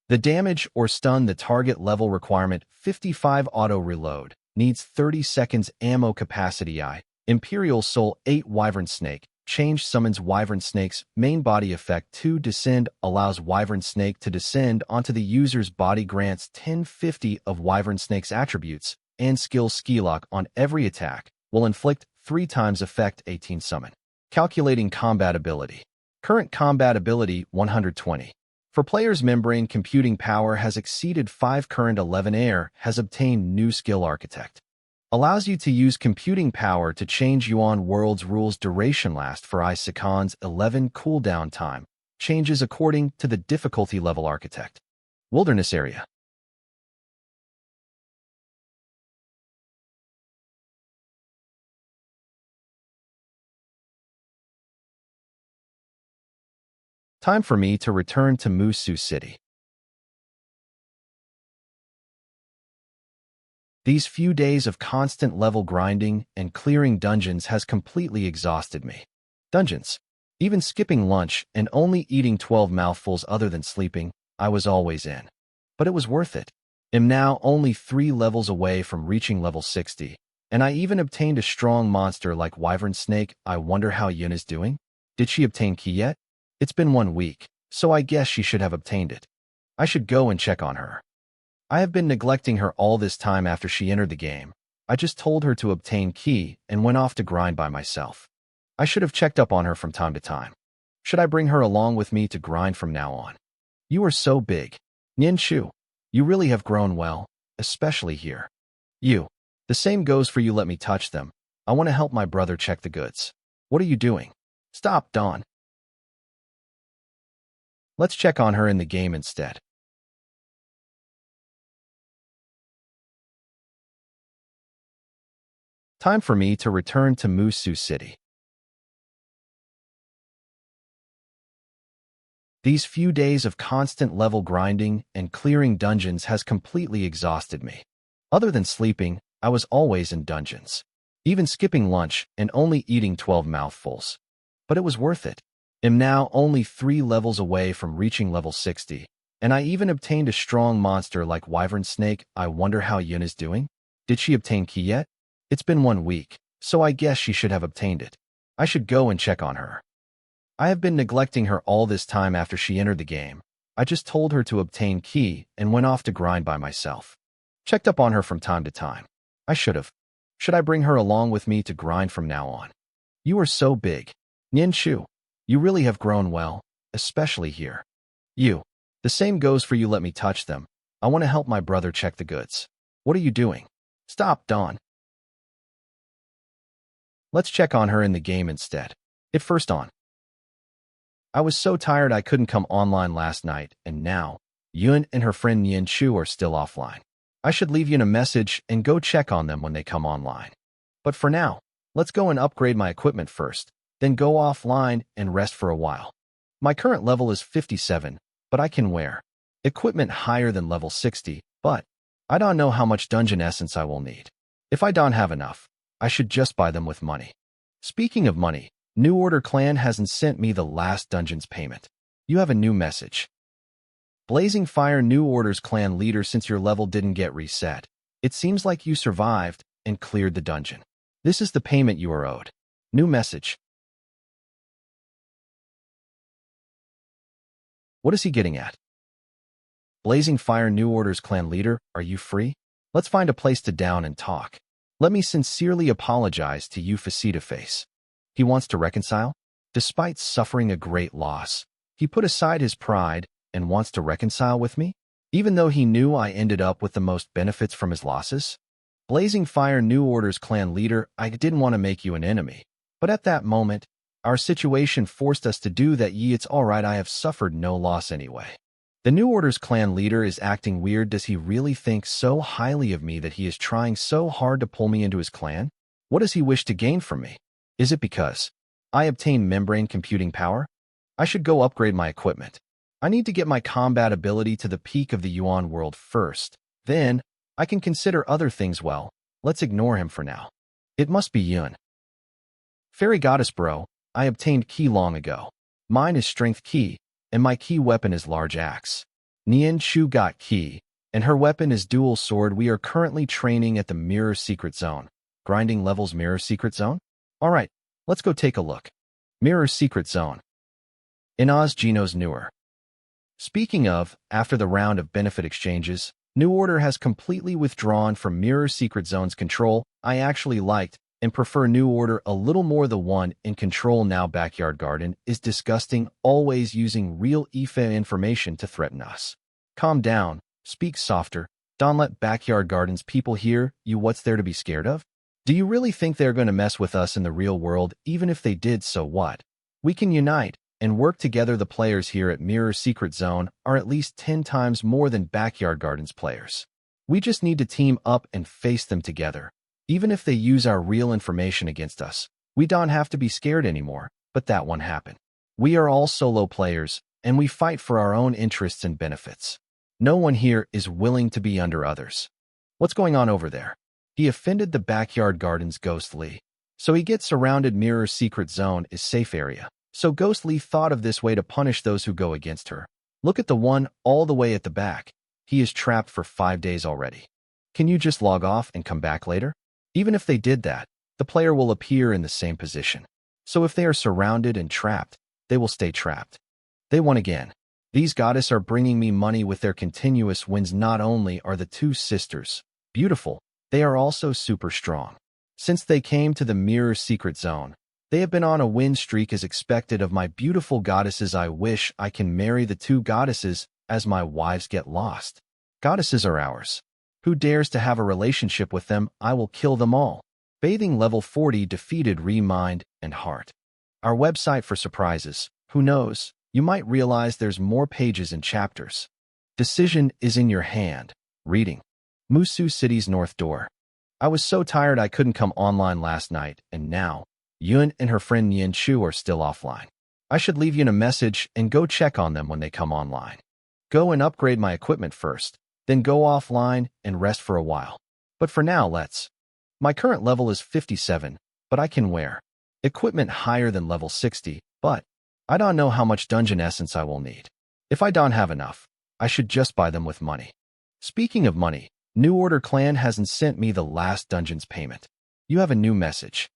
The damage or stun the target level requirement 55 auto reload needs 30 seconds ammo capacity. Imperial Soul 8 Wyvern Snake change summons Wyvern Snake's main body effect 2 descend allows Wyvern Snake to descend onto the user's body grants 1050 of Wyvern Snake's attributes and skill lock on every attack will inflict 3 times effect 18 summon. Calculating combat ability. Current combat ability 120. For players membrane computing power has exceeded 5 current 11 air has obtained new skill architect. Allows you to use computing power to change Yuan world's rules duration last for I seconds 11 cooldown time. Changes according to the difficulty level architect. Wilderness area. Time for me to return to Musu City. These few days of constant level grinding and clearing dungeons has completely exhausted me. Dungeons. Even skipping lunch and only eating 12 mouthfuls other than sleeping, I was always in. But it was worth it. Am now only 3 levels away from reaching level 60, and I even obtained a strong monster like Wyvern Snake. I wonder how Yun is doing? Did she obtain key yet? It's been 1 week, so I guess she should have obtained it. I should go and check on her. I have been neglecting her all this time after she entered the game. I just told her to obtain key and went off to grind by myself. I should have checked up on her from time to time. Should I bring her along with me to grind from now on? You are so big. Nian Shu, you really have grown well, especially here. You. The same goes for you. Let me touch them. I want to help my brother check the goods. What are you doing? Stop, Dawn. Let's check on her in the game instead. Time for me to return to Musu City. These few days of constant level grinding and clearing dungeons has completely exhausted me. Other than sleeping, I was always in dungeons. Even skipping lunch and only eating 12 mouthfuls. But it was worth it. Am now only 3 levels away from reaching level 60, and I even obtained a strong monster like Wyvern Snake. I wonder how Yun is doing? Did she obtain key yet? It's been 1 week, so I guess she should have obtained it. I should go and check on her. I have been neglecting her all this time after she entered the game. I just told her to obtain key and went off to grind by myself. Checked up on her from time to time. I should have. Should I bring her along with me to grind from now on? You are so big. Nian Shu, you really have grown well, especially here. You. The same goes for you. Let me touch them. I want to help my brother check the goods. What are you doing? Stop, Dawn. Let's check on her in the game instead. It first on. I was so tired I couldn't come online last night, and now, Yun and her friend Nian Shu are still offline. I should leave Yun a message and go check on them when they come online. But for now, let's go and upgrade my equipment first, then go offline and rest for a while. My current level is 57, but I can wear equipment higher than level 60, but I don't know how much dungeon essence I will need. If I don't have enough, I should just buy them with money. Speaking of money, New Order Clan hasn't sent me the last dungeon's payment. You have a new message. Blazing Fire New Order's clan leader, since your level didn't get reset, it seems like you survived and cleared the dungeon. This is the payment you are owed. New message. What is he getting at? Blazing Fire New Order's clan leader, are you free? Let's find a place to down and talk. Let me sincerely apologize to you face-to-face. He wants to reconcile? Despite suffering a great loss, he put aside his pride and wants to reconcile with me, even though he knew I ended up with the most benefits from his losses? Blazing Fire New Order's clan leader, I didn't want to make you an enemy. But at that moment, our situation forced us to do that. It's alright, I have suffered no loss anyway. The New Order's clan leader is acting weird. Does he really think so highly of me that he is trying so hard to pull me into his clan? What does he wish to gain from me? Is it because I obtained membrane computing power? I should go upgrade my equipment. I need to get my combat ability to the peak of the Yuan world first. Then, I can consider other things. Well, let's ignore him for now. It must be Yun. Fairy Goddess bro, I obtained Ki long ago. Mine is Strength Ki, and my Ki weapon is Large Axe. Nian Chu got Ki, and her weapon is Dual Sword. We are currently training at the Mirror Secret Zone. Grinding levels Mirror Secret Zone? Alright, let's go take a look. Mirror Secret Zone. Inaz Geno's newer. Speaking of, after the round of benefit exchanges, New Order has completely withdrawn from Mirror Secret Zone's control. I actually liked and prefer New Order a little more. The one in control now. Backyard Garden is disgusting, always using real IFA information to threaten us. Calm down, speak softer, don't let Backyard Garden's people hear you. What's there to be scared of? Do you really think they're going to mess with us in the real world? Even if they did, so what? We can unite and work together. The players here at Mirror Secret Zone are at least 10 times more than Backyard Garden's players. We just need to team up and face them together. Even if they use our real information against us, we don't have to be scared anymore. But that won't happen. We are all solo players, and we fight for our own interests and benefits. No one here is willing to be under others. What's going on over there? He offended the Backyard Garden's Ghostly. So he gets surrounded. Mirror Secret Zone is safe area. So Ghostly thought of this way to punish those who go against her. Look at the one all the way at the back. He is trapped for 5 days already. Can you just log off and come back later? Even if they did that, the player will appear in the same position. So if they are surrounded and trapped, they will stay trapped. They won again. These goddesses are bringing me money with their continuous wins. Not only are the two sisters beautiful, they are also super strong. Since they came to the Mirror Secret Zone, they have been on a win streak as expected of my beautiful goddesses. I wish I can marry the two goddesses as my wives get lost. Goddesses are ours. Who dares to have a relationship with them? I will kill them all. Bathing level 40 defeated Mind and Heart. Our website for surprises. Who knows? You might realize there's more pages and chapters. Decision is in your hand. Reading. Musu City's North Door. I was so tired I couldn't come online last night, and now, Yun and her friend Nian Chu are still offline. I should leave Yun a message and go check on them when they come online. Go and upgrade my equipment first, then go offline and rest for a while. But for now, let's. My current level is 57, but I can wear equipment higher than level 60, but I don't know how much dungeon essence I will need. If I don't have enough, I should just buy them with money. Speaking of money, New Order Clan hasn't sent me the last dungeon's payment. You have a new message.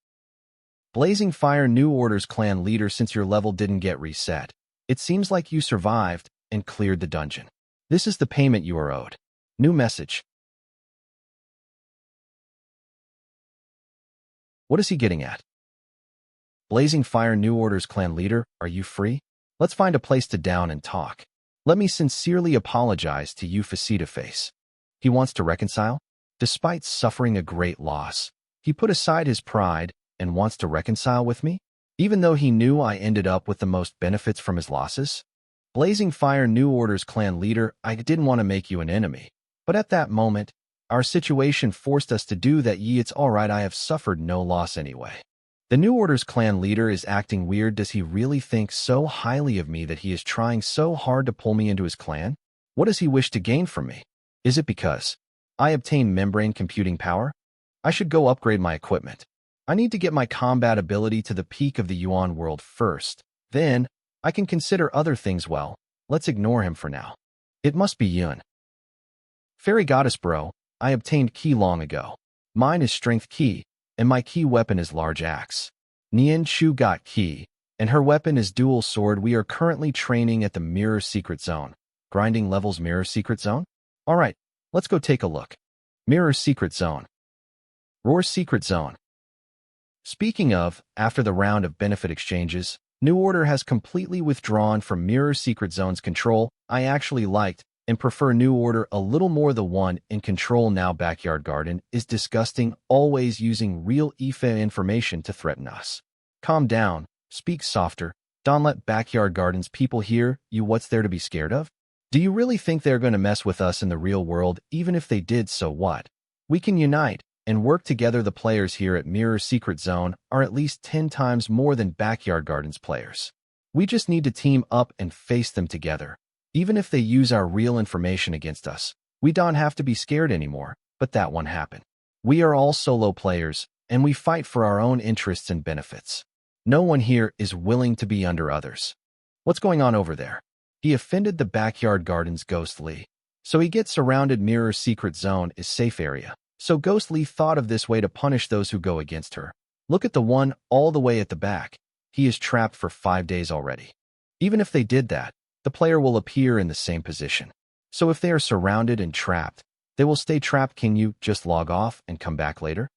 Blazing Fire New Order's clan leader, since your level didn't get reset, it seems like you survived and cleared the dungeon. This is the payment you are owed. New message. What is he getting at? Blazing Fire New Order's clan leader, are you free? Let's find a place to down and talk. Let me sincerely apologize to you face-to-face. He wants to reconcile? Despite suffering a great loss, he put aside his pride and wants to reconcile with me? Even though he knew I ended up with the most benefits from his losses? Blazing Fire New Order's clan leader, I didn't want to make you an enemy. But at that moment, our situation forced us to do that. It's alright, I have suffered no loss anyway. The New Order's clan leader is acting weird. Does he really think so highly of me that he is trying so hard to pull me into his clan? What does he wish to gain from me? Is it because I obtained membrane computing power? I should go upgrade my equipment. I need to get my combat ability to the peak of the Yuan world first. Then, I can consider other things. Well, let's ignore him for now. It must be Yun. Fairy Goddess bro, I obtained Ki long ago. Mine is Strength Ki, and my Ki weapon is Large Axe. Nian Chu got Ki, and her weapon is Dual Sword. We are currently training at the Mirror Secret Zone. Grinding levels Mirror Secret Zone? Alright, let's go take a look. Mirror Secret Zone. Roar Secret Zone. Speaking of, after the round of benefit exchanges, New Order has completely withdrawn from Mirror Secret Zone's control. I actually liked and prefer New Order a little more. The one in control now. Backyard Garden is disgusting, always using real IFA information to threaten us. Calm down, speak softer. Don't let Backyard Garden's people hear you. What's there to be scared of? Do you really think they're going to mess with us in the real world? Even if they did, so what? We can unite and work together. The players here at Mirror Secret Zone are at least 10 times more than Backyard Garden's players. We just need to team up and face them together. Even if they use our real information against us, we don't have to be scared anymore, but that won't happen. We are all solo players, and we fight for our own interests and benefits. No one here is willing to be under others. What's going on over there? He offended the Backyard Garden's Ghost Lee. So he gets surrounded. Mirror Secret Zone is safe area. So Ghost Lee thought of this way to punish those who go against her. Look at the one all the way at the back. He is trapped for 5 days already. Even if they did that, the player will appear in the same position. So if they are surrounded and trapped, they will stay trapped. Can you just log off and come back later?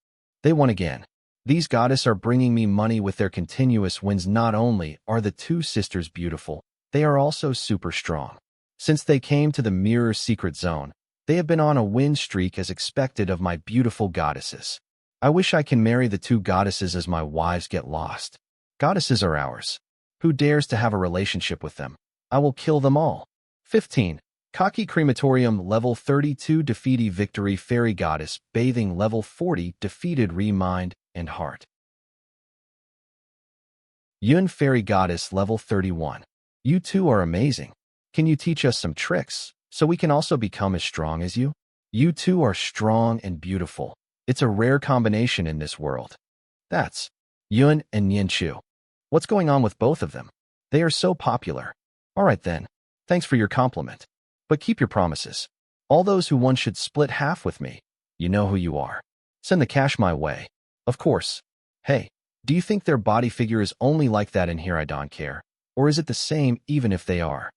They won again. These goddesses are bringing me money with their continuous wins. Not only are the two sisters beautiful, they are also super strong. Since they came to the Mirror Secret Zone, they have been on a win streak as expected of my beautiful goddesses. I wish I can marry the two goddesses as my wives. Get lost. Goddesses are ours. Who dares to have a relationship with them? I will kill them all. 15. Kaki Crematorium level 32 defeated Victory Fairy Goddess Bathing level 40 defeated Mind and Heart. Yun Fairy Goddess level 31. You two are amazing. Can you teach us some tricks so we can also become as strong as you? You two are strong and beautiful. It's a rare combination in this world. That's Yun and Nianchu. What's going on with both of them? They are so popular. All right then. Thanks for your compliment. But keep your promises. All those who won should split half with me. You know who you are. Send the cash my way. Of course. Hey, do you think their body figure is only like that in here? I don't care. Or is it the same even if they are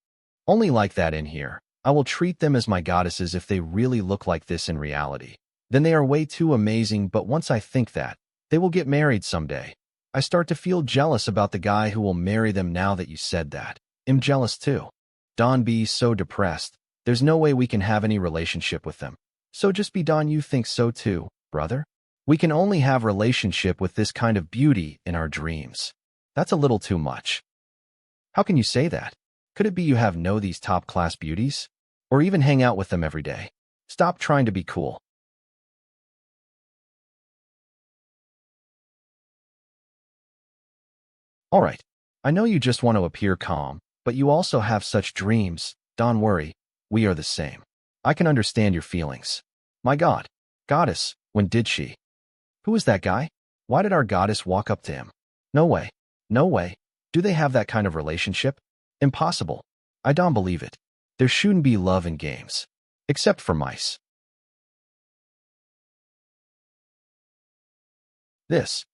only like that in here? I will treat them as my goddesses if they really look like this in reality. Then they are way too amazing, but once I think that, they will get married someday. I start to feel jealous about the guy who will marry them. Now that you said that, I'm jealous too. Don be so depressed. There's no way we can have any relationship with them. So just be Don. You think so too, brother? We can only have relationship with this kind of beauty in our dreams. That's a little too much. How can you say that? Could it be you have these top-class beauties? Or even hang out with them every day? Stop trying to be cool. All right. I know you just want to appear calm, but you also have such dreams. Don't worry. We are the same. I can understand your feelings. My God. Goddess, when did she? Who is that guy? Why did our goddess walk up to him? No way. No way. Do they have that kind of relationship? Impossible. I don't believe it. There shouldn't be love in games. Except for mice. This.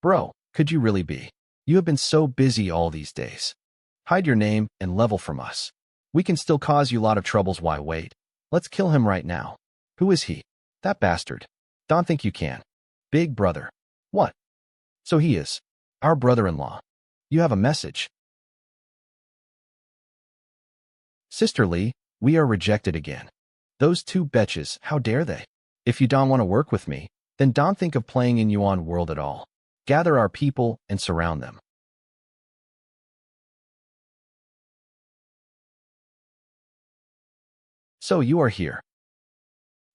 Bro, could you really be? You have been so busy all these days. Hide your name and level from us. We can still cause you a lot of troubles. Why wait? Let's kill him right now. Who is he? That bastard. Don't think you can. Big brother. What? So he is our brother-in-law. You have a message. Sister Lee, we are rejected again. Those two betches, how dare they? If you don't want to work with me, then don't think of playing in Yuan world at all. Gather our people and surround them. So you are here.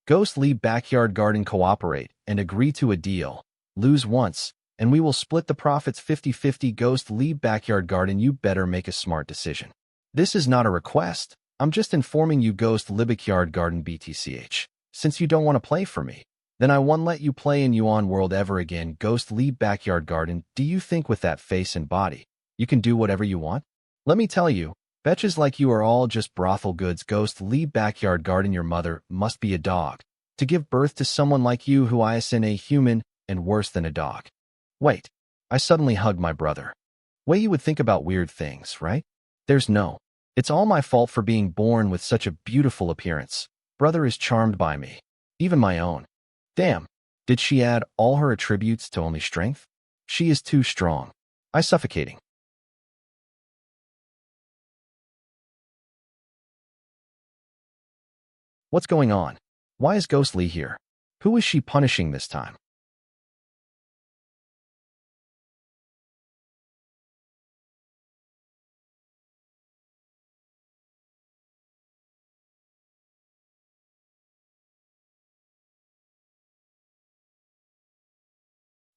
Ghost Lee Backyard Garden cooperate and agree to a deal. Lose once, and we will split the profits 50-50. Ghost Lee Backyard Garden, you better make a smart decision. This is not a request. I'm just informing you. Ghost Lee Backyard Garden BTCH. Since you don't want to play for me, then I won't let you play in Yuan world ever again. Ghost Lee Backyard Garden, do you think with that face and body, you can do whatever you want? Let me tell you, betches like you are all just brothel goods. Ghost Lee Backyard Garden, your mother must be a dog to give birth to someone like you who is a human and worse than a dog. Wait, I suddenly hugged my brother. Way you would think about weird things, right? There's no. It's all my fault for being born with such a beautiful appearance. Brother is charmed by me. Even my own. Damn, did she add all her attributes to only strength? She is too strong. I suffocating. What's going on? Why is Ghostly here? Who is she punishing this time?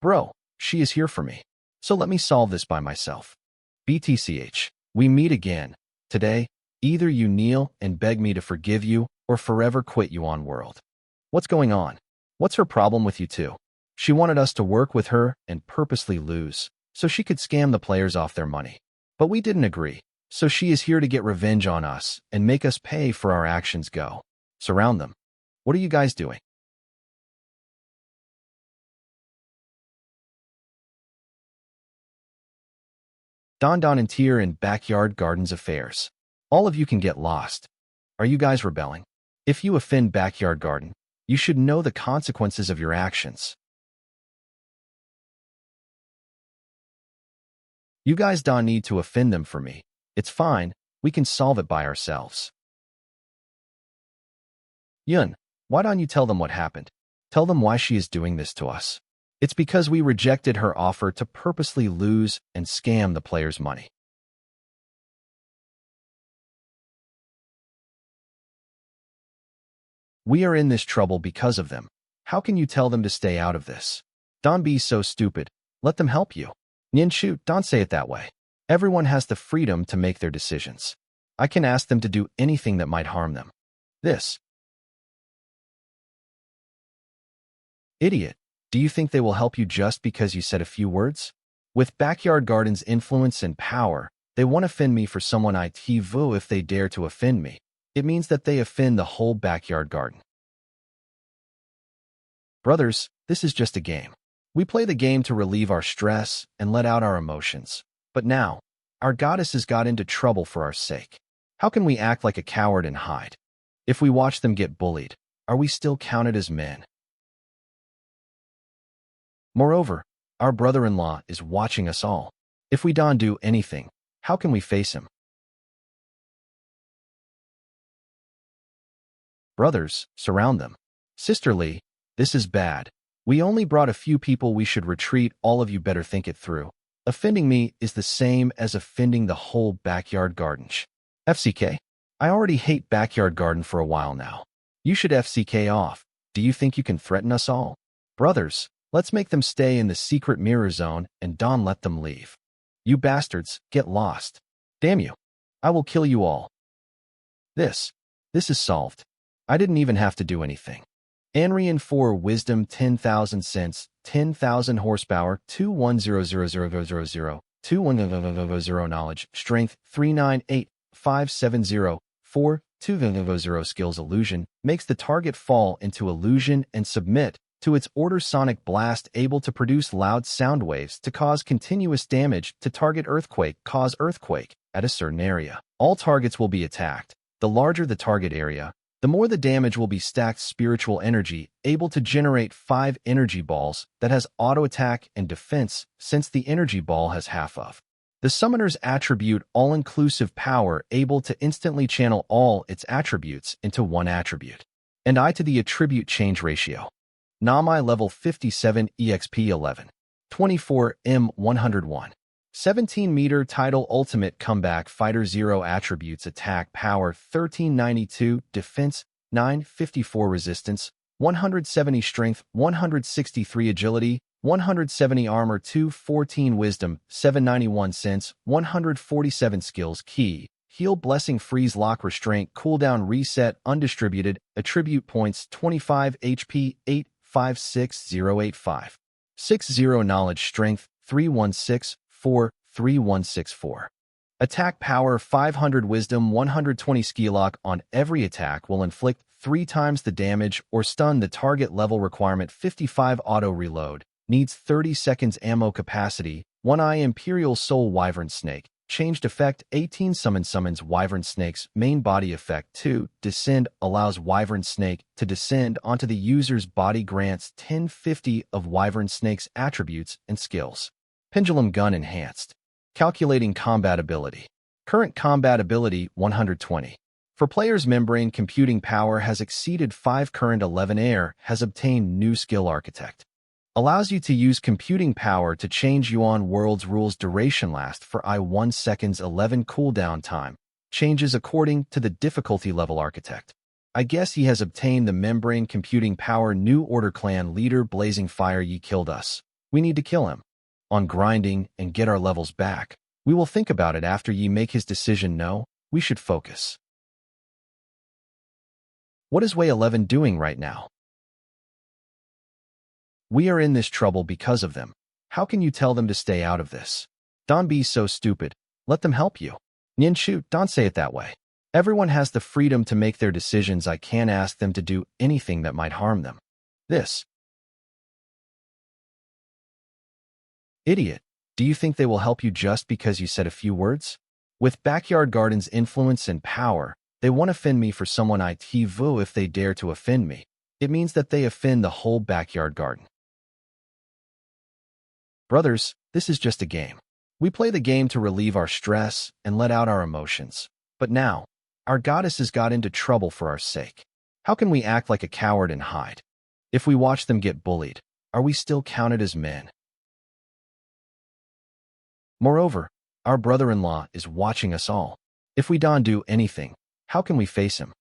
Bro, she is here for me. So let me solve this by myself. BTCH, we meet again. Today, either you kneel and beg me to forgive you or forever quit you on world. What's going on? What's her problem with you two? She wanted us to work with her and purposely lose, so she could scam the players off their money. But we didn't agree, so she is here to get revenge on us and make us pay for our actions. Go. Surround them. What are you guys doing? Don and Tier in Backyard Gardens Affairs. All of you can get lost. Are you guys rebelling? If you offend Backyard Garden, you should know the consequences of your actions. You guys don't need to offend them for me. It's fine, we can solve it by ourselves. Yun, why don't you tell them what happened? Tell them why she is doing this to us. It's because we rejected her offer to purposely lose and scam the players' money. We are in this trouble because of them. How can you tell them to stay out of this? Don't be so stupid. Let them help you. Ninshu, don't say it that way. Everyone has the freedom to make their decisions. I can ask them to do anything that might harm them. This. Idiot. Do you think they will help you just because you said a few words? With Backyard Garden's influence and power, they won't offend me for someone I TV if they dare to offend me. It means that they offend the whole Backyard Garden. Brothers, this is just a game. We play the game to relieve our stress and let out our emotions. But now, our goddesses got into trouble for our sake. How can we act like a coward and hide? If we watch them get bullied, are we still counted as men? Moreover, our brother-in-law is watching us all. If we don't do anything, how can we face him? Brothers, surround them. Sister Lee, this is bad. We only brought a few people. We should retreat. All of you better think it through. Offending me is the same as offending the whole Backyard Garden. FCK, I already hate Backyard Garden for a while now. You should FCK off. Do you think you can threaten us all? Brothers, let's make them stay in the secret mirror zone and don't let them leave. You bastards, get lost. Damn you. I will kill you all. This is solved. I didn't even have to do anything. Anrian 4 Wisdom 10,000 cents, 10,000 horsepower, 2100000, 21000 knowledge, strength 398570, 200 skills illusion, makes the target fall into illusion and submit to its order. Sonic blast able to produce loud sound waves to cause continuous damage to target. Earthquake cause earthquake at a certain area. All targets will be attacked. The larger the target area, the more the damage will be. Stacked spiritual energy, able to generate 5 energy balls that has auto attack and defense since the energy ball has half of the summoner's attribute. All-inclusive power, able to instantly channel all its attributes into one attribute. And I to the attribute change ratio. Namai level 57 EXP 11. 24 M 101. 17-meter title ultimate comeback fighter 0 attributes attack power 1392 defense 954 resistance 170 strength 163 agility 170 armor 214 wisdom 791 sense 147 skills key heal blessing freeze lock restraint cooldown reset undistributed attribute points 25 HP 856085 60 knowledge strength 316 3164. Attack power 500 wisdom 120 skill-lock on every attack will inflict 3 times the damage or stun the target. Level requirement 55 auto reload needs 30 seconds ammo capacity. 1 eye Imperial Soul Wyvern Snake changed effect 18 summons Wyvern Snake's main body effect 2 descend allows Wyvern Snake to descend onto the user's body grants 1050 of Wyvern Snake's attributes and skills. Pendulum Gun Enhanced. Calculating combat ability. Current combat ability 120. For players' membrane computing power has exceeded 5 current 11 air has obtained new skill architect. Allows you to use computing power to change Yuan World's rules duration last for I1 seconds 11 cooldown time. Changes according to the difficulty level architect. I guess he has obtained the membrane computing power new order clan leader Blazing Fire. Ye killed us. We need to kill him. On grinding and get our levels back. We will think about it after ye make his decision. No, we should focus. What is Way 11 doing right now? We are in this trouble because of them. How can you tell them to stay out of this? Don't be so stupid. Let them help you. Nyan shoot, don't say it that way. Everyone has the freedom to make their decisions. I can't ask them to do anything that might harm them. This. Idiot. Do you think they will help you just because you said a few words? With Backyard Garden's influence and power, they won't offend me for someone I vu if they dare to offend me. It means that they offend the whole Backyard Garden. Brothers, this is just a game. We play the game to relieve our stress and let out our emotions. But now, our goddesses got into trouble for our sake. How can we act like a coward and hide? If we watch them get bullied, are we still counted as men? Moreover, our brother-in-law is watching us all. If we don't do anything, how can we face him?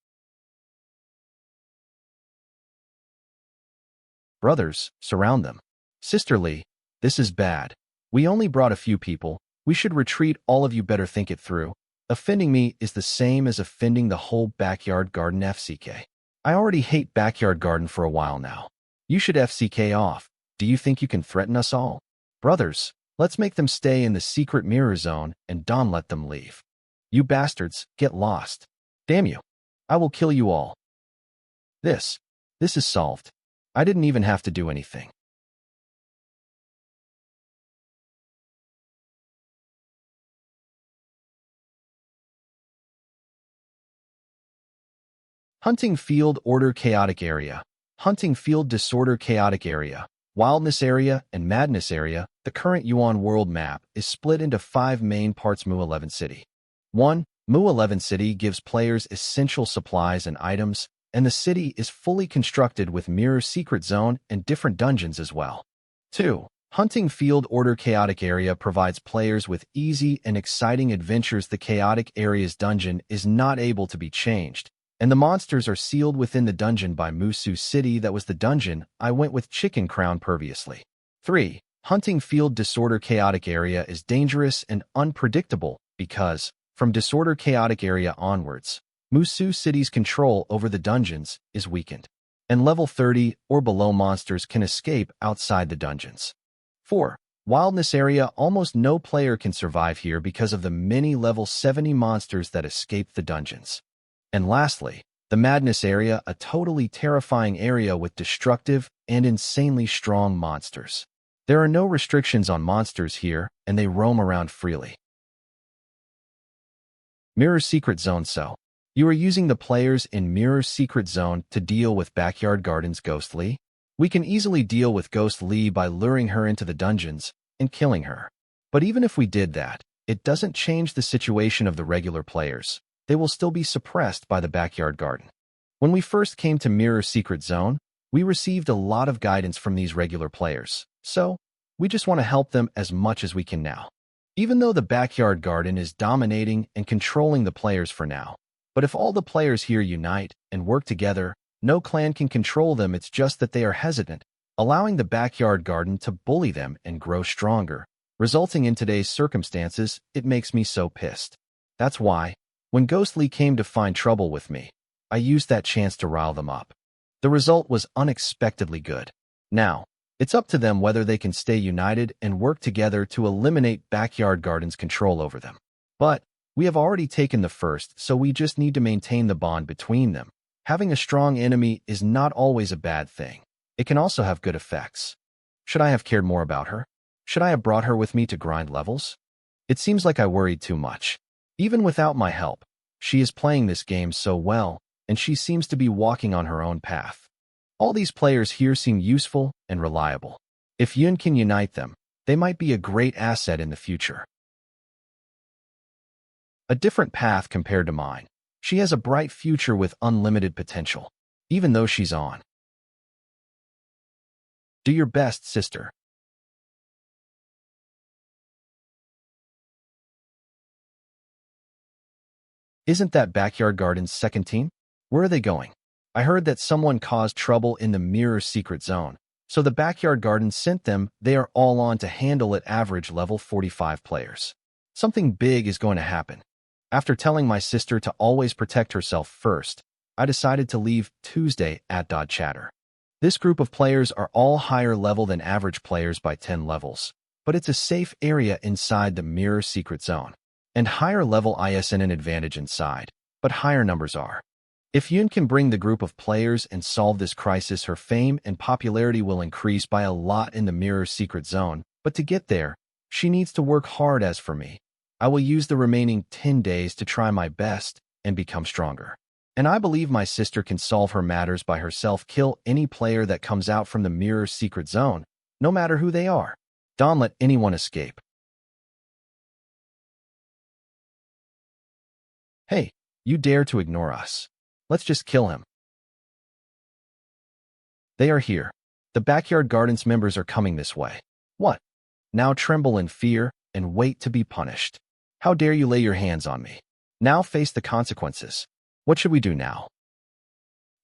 Brothers, surround them. Sisterly, this is bad. We only brought a few people. We should retreat. All of you better think it through. Offending me is the same as offending the whole Backyard Garden FCK. I already hate Backyard Garden for a while now. You should FCK off. Do you think you can threaten us all? Brothers, let's make them stay in the secret mirror zone and don't let them leave. You bastards, get lost. Damn you. I will kill you all. This is solved. I didn't even have to do anything. Hunting Field Order Chaotic Area. Hunting Field Disorder Chaotic Area. Wildness Area and Madness Area. The current Yuan World map is split into 5 main parts. Mu 11 City. 1. Mu 11 City gives players essential supplies and items, and the city is fully constructed with mirror secret zone and different dungeons as well. 2. Hunting Field Order Chaotic Area provides players with easy and exciting adventures. The Chaotic Area's dungeon is not able to be changed, and the monsters are sealed within the dungeon by Musu City. That was the dungeon I went with Chicken Crown previously. 3. Hunting Field Disorder Chaotic Area is dangerous and unpredictable because, from Disorder Chaotic Area onwards, Musu City's control over the dungeons is weakened, and level 30 or below monsters can escape outside the dungeons. 4. Wildness Area. Almost no player can survive here because of the many level 70 monsters that escape the dungeons. And lastly, the Madness Area, a totally terrifying area with destructive and insanely strong monsters. There are no restrictions on monsters here, and they roam around freely. Mirror Secret Zone. So, you are using the players in Mirror Secret Zone to deal with Backyard Garden's Ghost Lee? We can easily deal with Ghost Lee by luring her into the dungeons and killing her. But even if we did that, it doesn't change the situation of the regular players. They will still be suppressed by the Backyard Garden. When we first came to Mirror Secret Zone, we received a lot of guidance from these regular players, so we just want to help them as much as we can now. Even though the Backyard Garden is dominating and controlling the players for now, but if all the players here unite and work together, no clan can control them. It's just that they are hesitant, allowing the Backyard Garden to bully them and grow stronger, resulting in today's circumstances. It makes me so pissed. That's why, when Ghost Lee came to find trouble with me, I used that chance to rile them up. The result was unexpectedly good. Now, it's up to them whether they can stay united and work together to eliminate Backyard Garden's control over them. But we have already taken the first, so we just need to maintain the bond between them. Having a strong enemy is not always a bad thing. It can also have good effects. Should I have cared more about her? Should I have brought her with me to grind levels? It seems like I worried too much. Even without my help, she is playing this game so well, and she seems to be walking on her own path. All these players here seem useful and reliable. If Yun can unite them, they might be a great asset in the future. A different path compared to mine. She has a bright future with unlimited potential, even though she's on. Do your best, sister. Isn't that Backyard Garden's second team? Where are they going? I heard that someone caused trouble in the Mirror Secret Zone, so the Backyard Garden sent them. They are all on to handle it. Average level 45 players. Something big is going to happen. After telling my sister to always protect herself first, I decided to leave Tuesday at Chatter. This group of players are all higher level than average players by 10 levels, but it's a safe area inside the Mirror Secret Zone. And higher level ISN an advantage inside, but higher numbers are. If Yun can bring the group of players and solve this crisis, her fame and popularity will increase by a lot in the Mirror Secret Zone, but to get there, she needs to work hard. As for me, I will use the remaining 10 days to try my best and become stronger. And I believe my sister can solve her matters by herself, kill any player that comes out from the Mirror Secret Zone, no matter who they are. Don't let anyone escape. Hey, you dare to ignore us. Let's just kill him. They are here. The Backyard Gardens members are coming this way. What? Now tremble in fear and wait to be punished. How dare you lay your hands on me? Now face the consequences. What should we do now?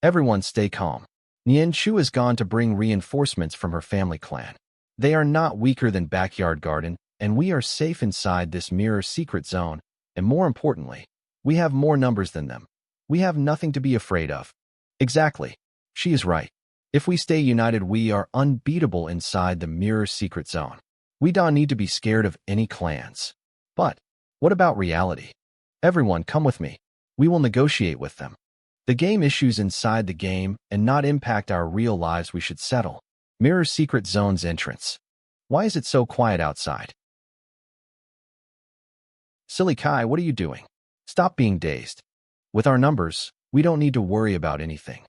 Everyone stay calm. Nian Chu has gone to bring reinforcements from her family clan. They are not weaker than Backyard Garden, and we are safe inside this Mirror Secret Zone, and more importantly, we have more numbers than them. We have nothing to be afraid of. Exactly. She is right. If we stay united, we are unbeatable inside the Mirror Secret Zone. We don't need to be scared of any clans. But what about reality? Everyone come with me. We will negotiate with them. The game issues inside the game and not impact our real lives we should settle. Mirror Secret Zone's entrance. Why is it so quiet outside? Silly Kai, what are you doing? Stop being dazed. With our numbers, we don't need to worry about anything.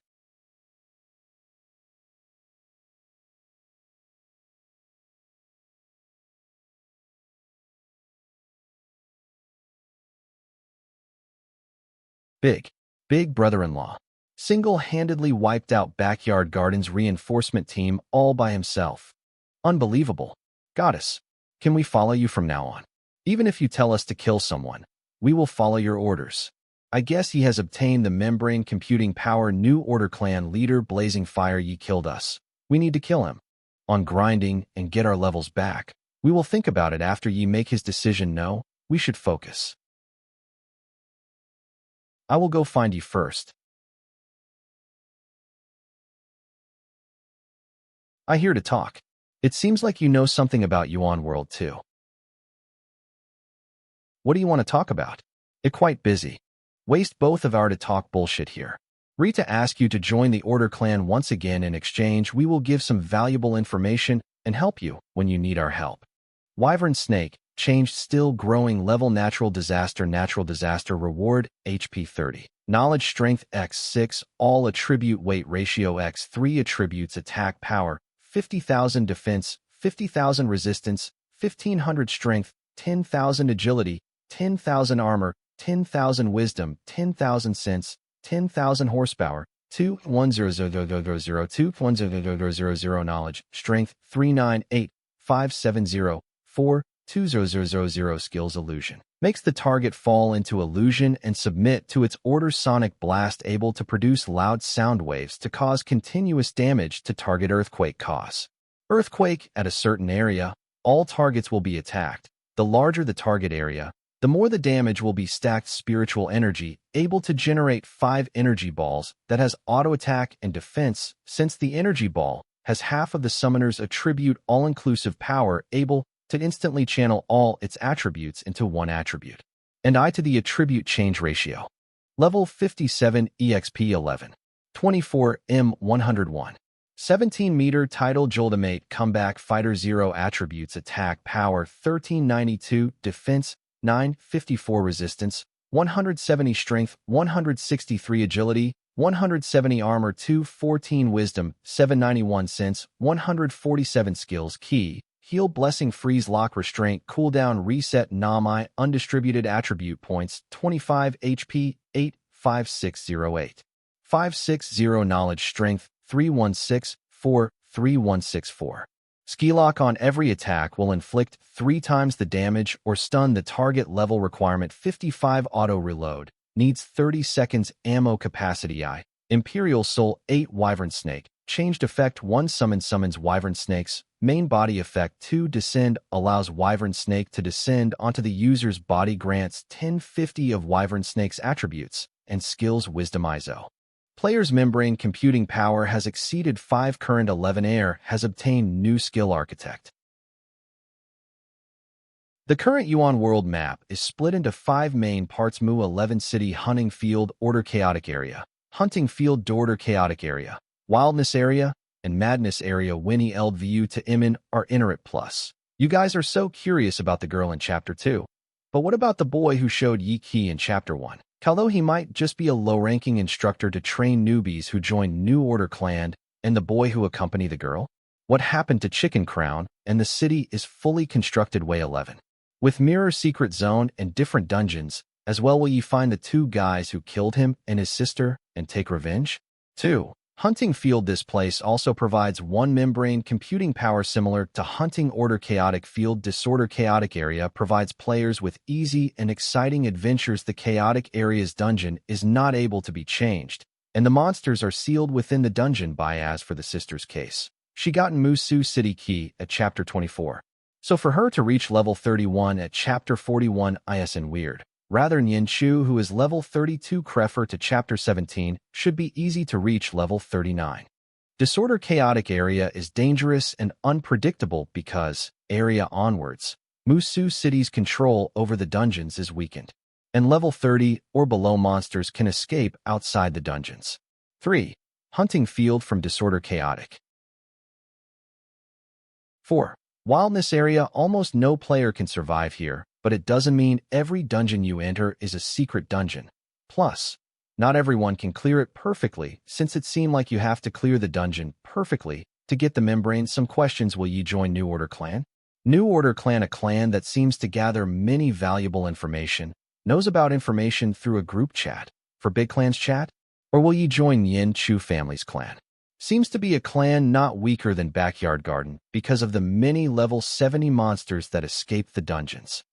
Big brother-in-law, single-handedly wiped out Backyard Garden's reinforcement team all by himself. Unbelievable. Goddess, can we follow you from now on? Even if you tell us to kill someone, we will follow your orders. I guess he has obtained the membrane computing power. New Order Clan leader Blazing Fire, ye killed us. We need to kill him. On grinding and get our levels back. We will think about it after ye make his decision. No, we should focus. I will go find you first. I hear to talk. It seems like you know something about Yuan World too. What do you want to talk about? It quite busy. Waste both of our to talk bullshit here. Rita asked you to join the Order Clan once again. In exchange, we will give some valuable information and help you when you need our help. Wyvern Snake, changed still growing level natural disaster reward, HP 30. Knowledge strength x6, all attribute weight ratio x3 attributes attack power, 50,000 defense, 50,000 resistance, 1,500 strength, 10,000 agility, 10,000 armor, 10,000 wisdom, 10,000 sense, 10,000 horsepower, 2100002100000 knowledge, strength 39857042000 skills illusion. Makes the target fall into illusion and submit to its order. Sonic blast able to produce loud sound waves to cause continuous damage to target. Earthquake cause. Earthquake at a certain area, all targets will be attacked. The larger the target area, the more the damage will be stacked. Spiritual energy, able to generate 5 energy balls that has auto attack and defense. Since the energy ball has half of the summoner's attribute all-inclusive power, able to instantly channel all its attributes into one attribute. And I to the attribute change ratio. Level 57 EXP 11. 24 M 101. 17-meter title Joldamate comeback fighter 0 attributes attack power 1392 defense 954 resistance 170 strength 163 agility 170 armor 214 wisdom 791 sense 147 skills key heal blessing freeze lock restraint cooldown reset Namai undistributed attribute points 25 HP 8 5608. 560 Knowledge Strength 316 3164. Ski Lock on every attack will inflict 3 times the damage or stun the target. Level requirement 55. Auto reload. Needs 30 seconds. Ammo capacity I. Imperial Soul 8. Wyvern Snake. Changed effect 1. Summons Wyvern Snakes. Main body effect 2. Descend. Allows Wyvern Snake to descend onto the user's body. Grants 1050 of Wyvern Snake's attributes and skills. Wisdom ISO. Player's membrane computing power has exceeded 5. Current 11 Air has obtained new skill Architect. The current Yuan world map is split into 5 main parts: Mu 11 City, Hunting Field, Order Chaotic Area, Hunting Field, Order Chaotic Area, Wildness Area, and Madness Area. Winnie Eld View to Imin are Iterate Plus. You guys are so curious about the girl in Chapter 2. But what about the boy who showed Yi Qi in Chapter 1? Although he might just be a low-ranking instructor to train newbies who join New Order Clan, and the boy who accompanied the girl? What happened to Chicken Crown? And the city is fully constructed. Way 11. With Mirror Secret Zone and different dungeons, as well will you find the 2 guys who killed him and his sister and take revenge? 2. Hunting Field. This place also provides 1 membrane computing power similar to Hunting Order Chaotic Field. Disorder Chaotic Area provides players with easy and exciting adventures. The Chaotic Area's dungeon is not able to be changed, and the monsters are sealed within the dungeon. By as for the sister's case, she got Musu City Key at Chapter 24. So for her to reach level 31 at Chapter 41 isn't weird. Rather, Nyan Chu, who is level 32 Krefer to Chapter 17, should be easy to reach level 39. Disorder Chaotic Area is dangerous and unpredictable because, area onwards, Musu City's control over the dungeons is weakened, and level 30 or below monsters can escape outside the dungeons. 3. Hunting Field from Disorder Chaotic. 4. Wildness Area. Almost no player can survive here, but it doesn't mean every dungeon you enter is a secret dungeon. Plus, not everyone can clear it perfectly, since it seemed like you have to clear the dungeon perfectly to get the membrane. Some questions: will you join New Order Clan? New Order Clan, a clan that seems to gather many valuable information, knows about information through a group chat, for Big Clan's chat? Or will you join Yin Chu family's clan? Seems to be a clan not weaker than Backyard Garden because of the many level 70 monsters that escape the dungeons.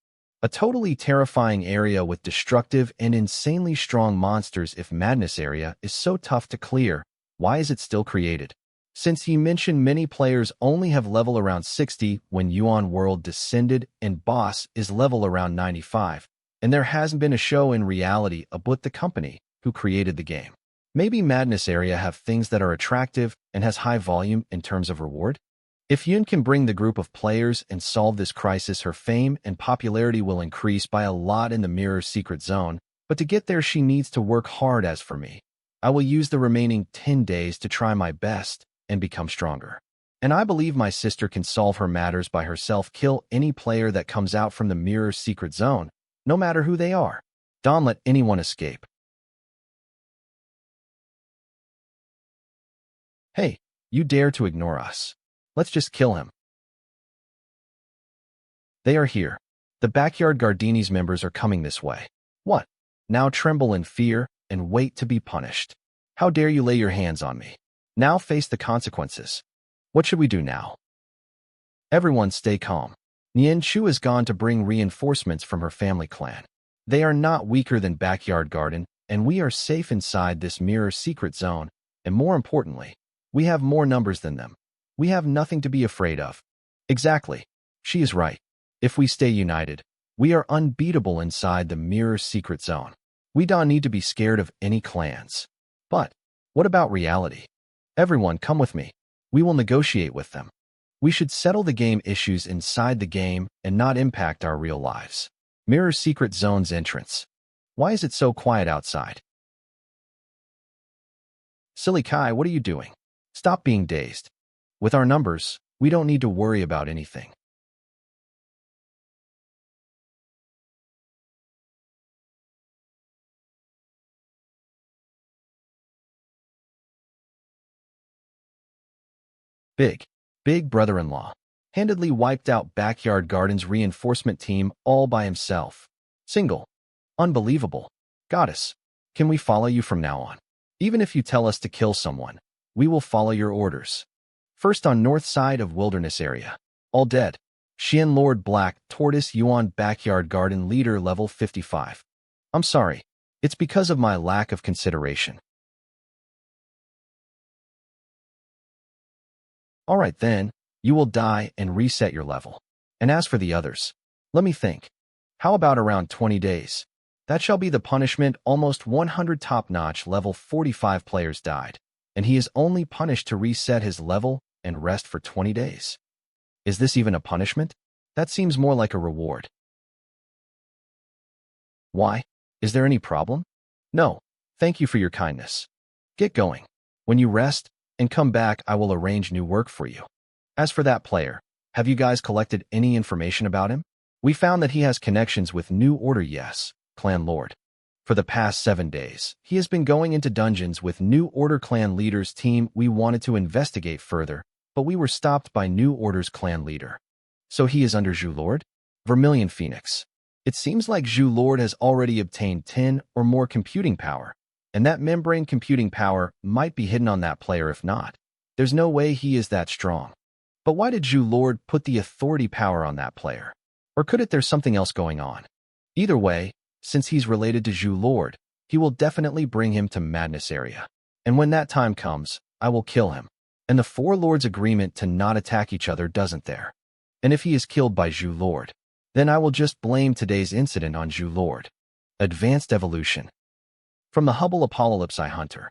A totally terrifying area with destructive and insanely strong monsters. If Madness Area is so tough to clear, why is it still created? Since you mentioned many players only have level around 60 when Yuan World descended and boss is level around 95, and there hasn't been a show in reality about the company who created the game. Maybe Madness Area have things that are attractive and has high volume in terms of reward? If Yun can bring the group of players and solve this crisis, her fame and popularity will increase by a lot in the Mirror Secret Zone, but to get there she needs to work hard. As for me, I will use the remaining 10 days to try my best and become stronger. And I believe my sister can solve her matters by herself. Kill any player that comes out from the Mirror Secret Zone, no matter who they are. Don't let anyone escape. Hey, you dare to ignore us? Let's just kill him. They are here. The Backyard Gardeni's members are coming this way. What? Now tremble in fear and wait to be punished. How dare you lay your hands on me? Now face the consequences. What should we do now? Everyone stay calm. Nian Chu has gone to bring reinforcements from her family clan. They are not weaker than Backyard Garden, and we are safe inside this Mirror Secret Zone, and more importantly, we have more numbers than them. We have nothing to be afraid of. Exactly. She is right. If we stay united, we are unbeatable inside the Mirror Secret Zone. We don't need to be scared of any clans. But what about reality? Everyone come with me. We will negotiate with them. We should settle the game issues inside the game and not impact our real lives. Mirror Secret Zone's entrance. Why is it so quiet outside? Silly Kai, what are you doing? Stop being dazed. With our numbers, we don't need to worry about anything. Big brother-in-law, handedly wiped out Backyard Garden's reinforcement team all by himself. Single. Unbelievable. Goddess. Can we follow you from now on? Even if you tell us to kill someone, we will follow your orders. First on north side of wilderness area. All dead. Xian Lord Black, Tortoise Yuan Backyard Garden Leader level 55. I'm sorry. It's because of my lack of consideration. Alright then, you will die and reset your level. And as for the others, let me think. How about around 20 days? That shall be the punishment. Almost 100 top-notch level 45 players died, and he is only punished to reset his level and rest for 20 days. Is this even a punishment? That seems more like a reward. Why? Is there any problem? No. Thank you for your kindness. Get going. When you rest and come back, I will arrange new work for you. As for that player, have you guys collected any information about him? We found that he has connections with New Order, yes, Clan Lord. For the past 7 days, he has been going into dungeons with New Order clan leader's team. We wanted to investigate further, but we were stopped by New Order's clan leader. So he is under Zhu Lord? Vermilion Phoenix. It seems like Zhu Lord has already obtained 10 or more computing power, and that membrane computing power might be hidden on that player. If not, there's no way he is that strong. But why did Zhu Lord put the authority power on that player? Or could it there's something else going on? Either way, since he's related to Zhu Lord, he will definitely bring him to Madness area. And when that time comes, I will kill him. And the four lords' agreement to not attack each other doesn't there. And if he is killed by Zhu Lord, then I will just blame today's incident on Zhu Lord. Advanced Evolution. From the Hubble Apocalypse Hunter.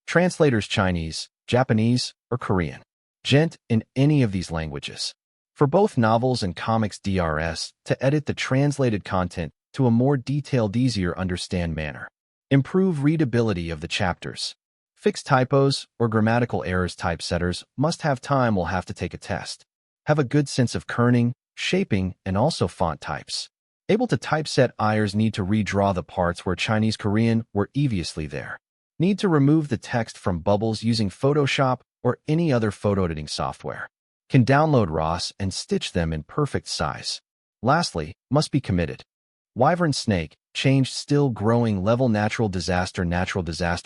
Translators Chinese, Japanese, or Korean. Gent in any of these languages. For both novels and comics DRS, to edit the translated content to a more detailed, easier understand manner. Improve readability of the chapters. Fix typos or grammatical errors. Typesetters must have time, will have to take a test. Have a good sense of kerning, shaping, and also font types. Able to typeset eyers need to redraw the parts where Chinese Korean were previously there. Need to remove the text from bubbles using Photoshop or any other photo editing software. Can download RAWs and stitch them in perfect size. Lastly, must be committed. Wyvern Snake, changed still growing level natural disaster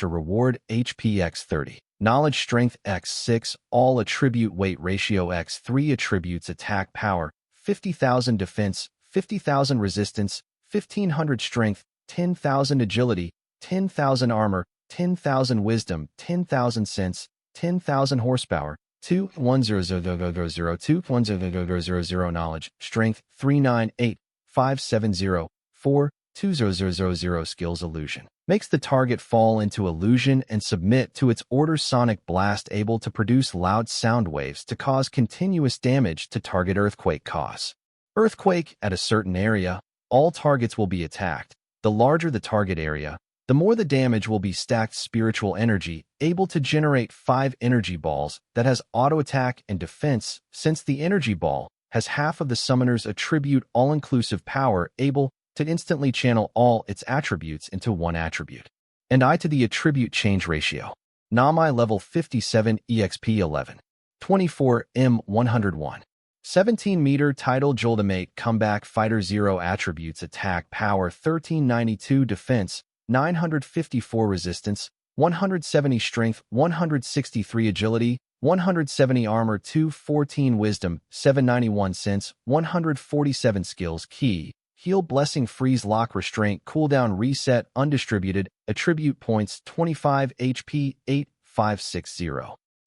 reward HP x30. Knowledge strength x6, all attribute weight ratio x3 attributes attack power, 50,000 defense, 50,000 resistance, 1,500 strength, 10,000 agility, 10,000 armor, 10,000 wisdom, 10,000 sense, 10,000 horsepower, 2100002100000 knowledge, strength 39857042000 skills illusion. Makes the target fall into illusion and submit to its order. Sonic blast able to produce loud sound waves to cause continuous damage to target. Earthquake cause. Earthquake at a certain area, all targets will be attacked. The larger the target area, the more the damage will be stacked. Spiritual energy, able to generate 5 energy balls that has auto attack and defense. Since the energy ball has half of the summoner's attribute all-inclusive power, able to instantly channel all its attributes into one attribute. And I to the attribute change ratio. Namai level 57 EXP 11. 24 M 101. 17-meter title Joldamate comeback fighter 0 attributes attack power 1392 defense 954 resistance 170 strength 163 agility 170 armor 214 wisdom 791 sense 147 skills key heal blessing freeze lock restraint cooldown reset undistributed attribute points 25 HP 8560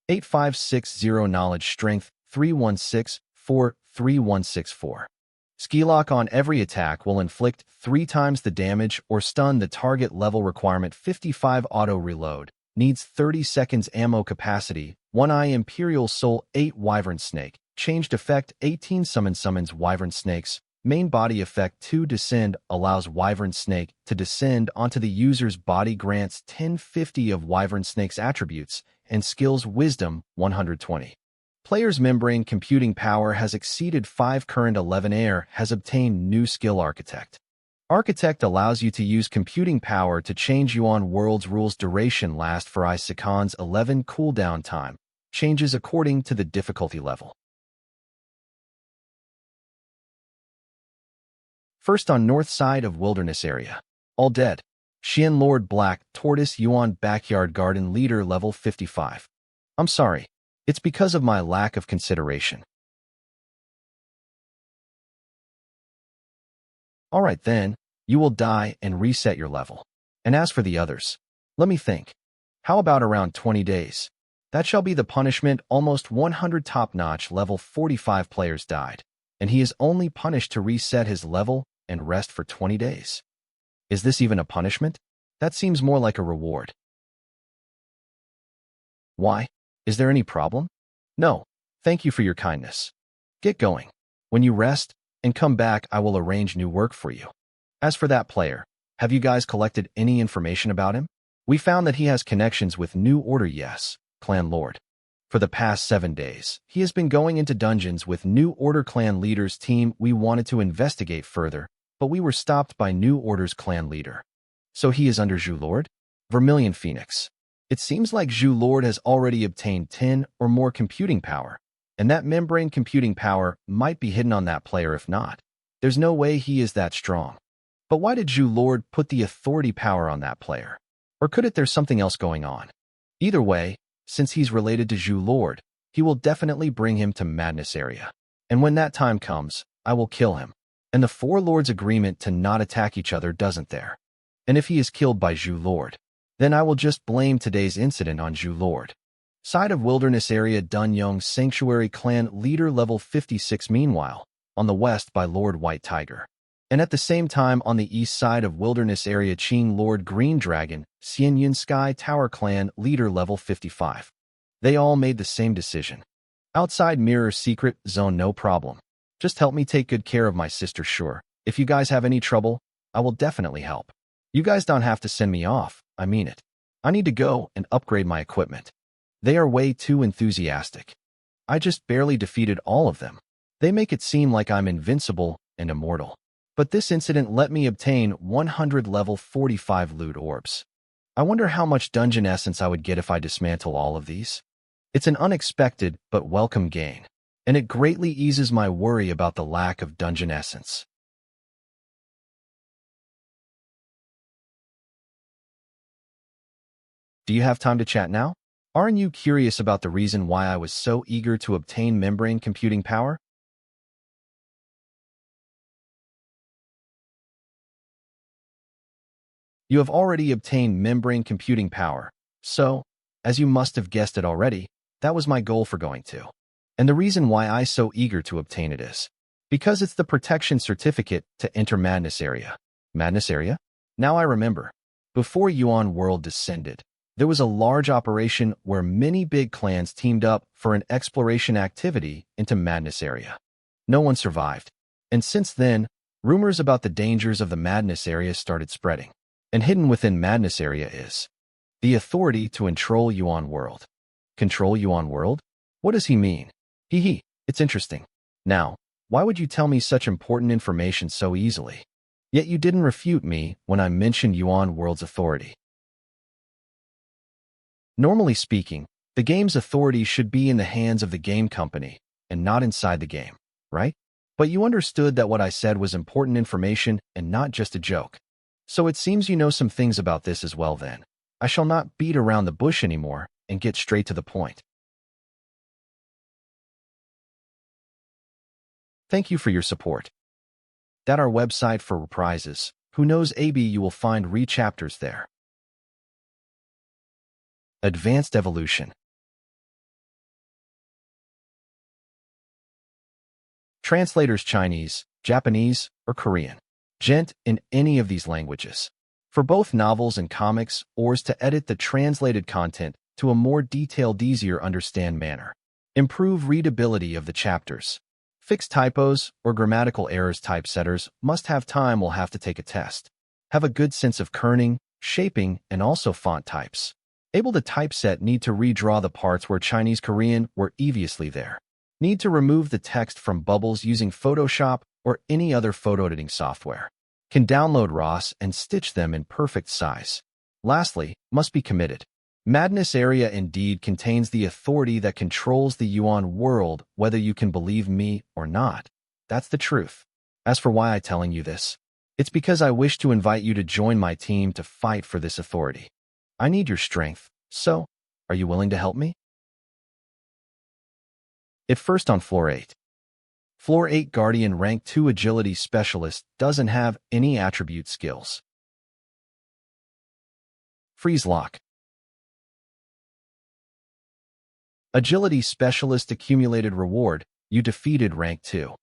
8560 knowledge strength 316 3164. Ski lock on every attack will inflict 3 times the damage or stun the target. Level requirement 55 auto reload. Needs 30 seconds ammo capacity. 1 eye Imperial Soul 8 Wyvern Snake. Changed effect 18 summons Wyvern Snakes. Main body effect 2 descend allows Wyvern Snake to descend onto the user's body. Grants 1050 of Wyvern Snake's attributes and skills wisdom 120. Player's membrane computing power has exceeded 5 current 11 air has obtained new skill Architect. Architect allows you to use computing power to change Yuan world's rules. Duration last for I seconds 11 cooldown time. Changes according to the difficulty level. First on north side of wilderness area. All dead. Xian Lord Black Tortoise Yuan Backyard Garden Leader Level 55. I'm sorry. It's because of my lack of consideration. Alright then, you will die and reset your level. And as for the others, let me think. How about around 20 days? That shall be the punishment. Almost 100 top-notch level 45 players died, and he is only punished to reset his level and rest for 20 days. Is this even a punishment? That seems more like a reward. Why? Is there any problem? No. Thank you for your kindness. Get going. When you rest and come back, I will arrange new work for you. As for that player, have you guys collected any information about him? We found that he has connections with New Order, yes, Clan Lord. For the past 7 days, he has been going into dungeons with New Order clan leader's team. We wanted to investigate further, but we were stopped by New Order's clan leader. So he is under Zhu Lord? Vermilion Phoenix. It seems like Zhu Lord has already obtained 10 or more computing power, and that membrane computing power might be hidden on that player. If not, there's no way he is that strong. But why did Zhu Lord put the authority power on that player? Or could it there's something else going on? Either way, since he's related to Zhu Lord, he will definitely bring him to Madness Area. And when that time comes, I will kill him. And the four lords' agreement to not attack each other doesn't there. And if he is killed by Zhu Lord, then I will just blame today's incident on Zhu Lord. Side of Wilderness Area Dunyong Sanctuary Clan Leader Level 56. Meanwhile, on the west by Lord White Tiger. And at the same time on the east side of Wilderness Area Qing Lord Green Dragon, Xianyun Sky Tower Clan Leader Level 55. They all made the same decision. Outside Mirror Secret Zone, no problem. Just help me take good care of my sister, sure. If you guys have any trouble, I will definitely help. You guys don't have to send me off, I mean it. I need to go and upgrade my equipment. They are way too enthusiastic. I just barely defeated all of them. They make it seem like I'm invincible and immortal. But this incident let me obtain 100 level 45 loot orbs. I wonder how much dungeon essence I would get if I dismantle all of these. It's an unexpected but welcome gain, and it greatly eases my worry about the lack of dungeon essence. Do you have time to chat now? Aren't you curious about the reason why I was so eager to obtain membrane computing power? You have already obtained membrane computing power, so, as you must have guessed it already, that was my goal for going to. And the reason why I so eager to obtain it is because it's the protection certificate to enter Madness Area. Madness Area? Now I remember. Before Yuan World descended, there was a large operation where many big clans teamed up for an exploration activity into Madness Area. No one survived, and since then, rumors about the dangers of the Madness Area started spreading. And hidden within Madness Area is the authority to control Yuan World. Control Yuan World? What does he mean? Hee, it's interesting. Now, why would you tell me such important information so easily? Yet you didn't refute me when I mentioned Yuan World's authority. Normally speaking, the game's authority should be in the hands of the game company and not inside the game, right? But you understood that what I said was important information and not just a joke. So it seems you know some things about this as well then. I shall not beat around the bush anymore and get straight to the point. Thank you for your support. That our website for reprises. Who knows, maybe you will find re-chapters there. Advanced Evolution. Translators Chinese, Japanese, or Korean. Gent in any of these languages. For both novels and comics, or to edit the translated content to a more detailed, easier understand manner. Improve readability of the chapters. Fix typos or grammatical errors. Typesetters must have time will have to take a test. Have a good sense of kerning, shaping, and also font types. Able to typeset need to redraw the parts where Chinese Korean were previously there. Need to remove the text from bubbles using Photoshop or any other photo editing software. Can download RAWs and stitch them in perfect size. Lastly, must be committed. Madness Area indeed contains the authority that controls the Yuan world, whether you can believe me or not. That's the truth. As for why I'm telling you this, It's because I wish to invite you to join my team to fight for this authority. I need your strength, so are you willing to help me? At first on Floor 8. Floor 8 Guardian Rank 2 Agility Specialist doesn't have any attribute skills. Freeze Lock. Agility Specialist Accumulated Reward. You defeated Rank 2.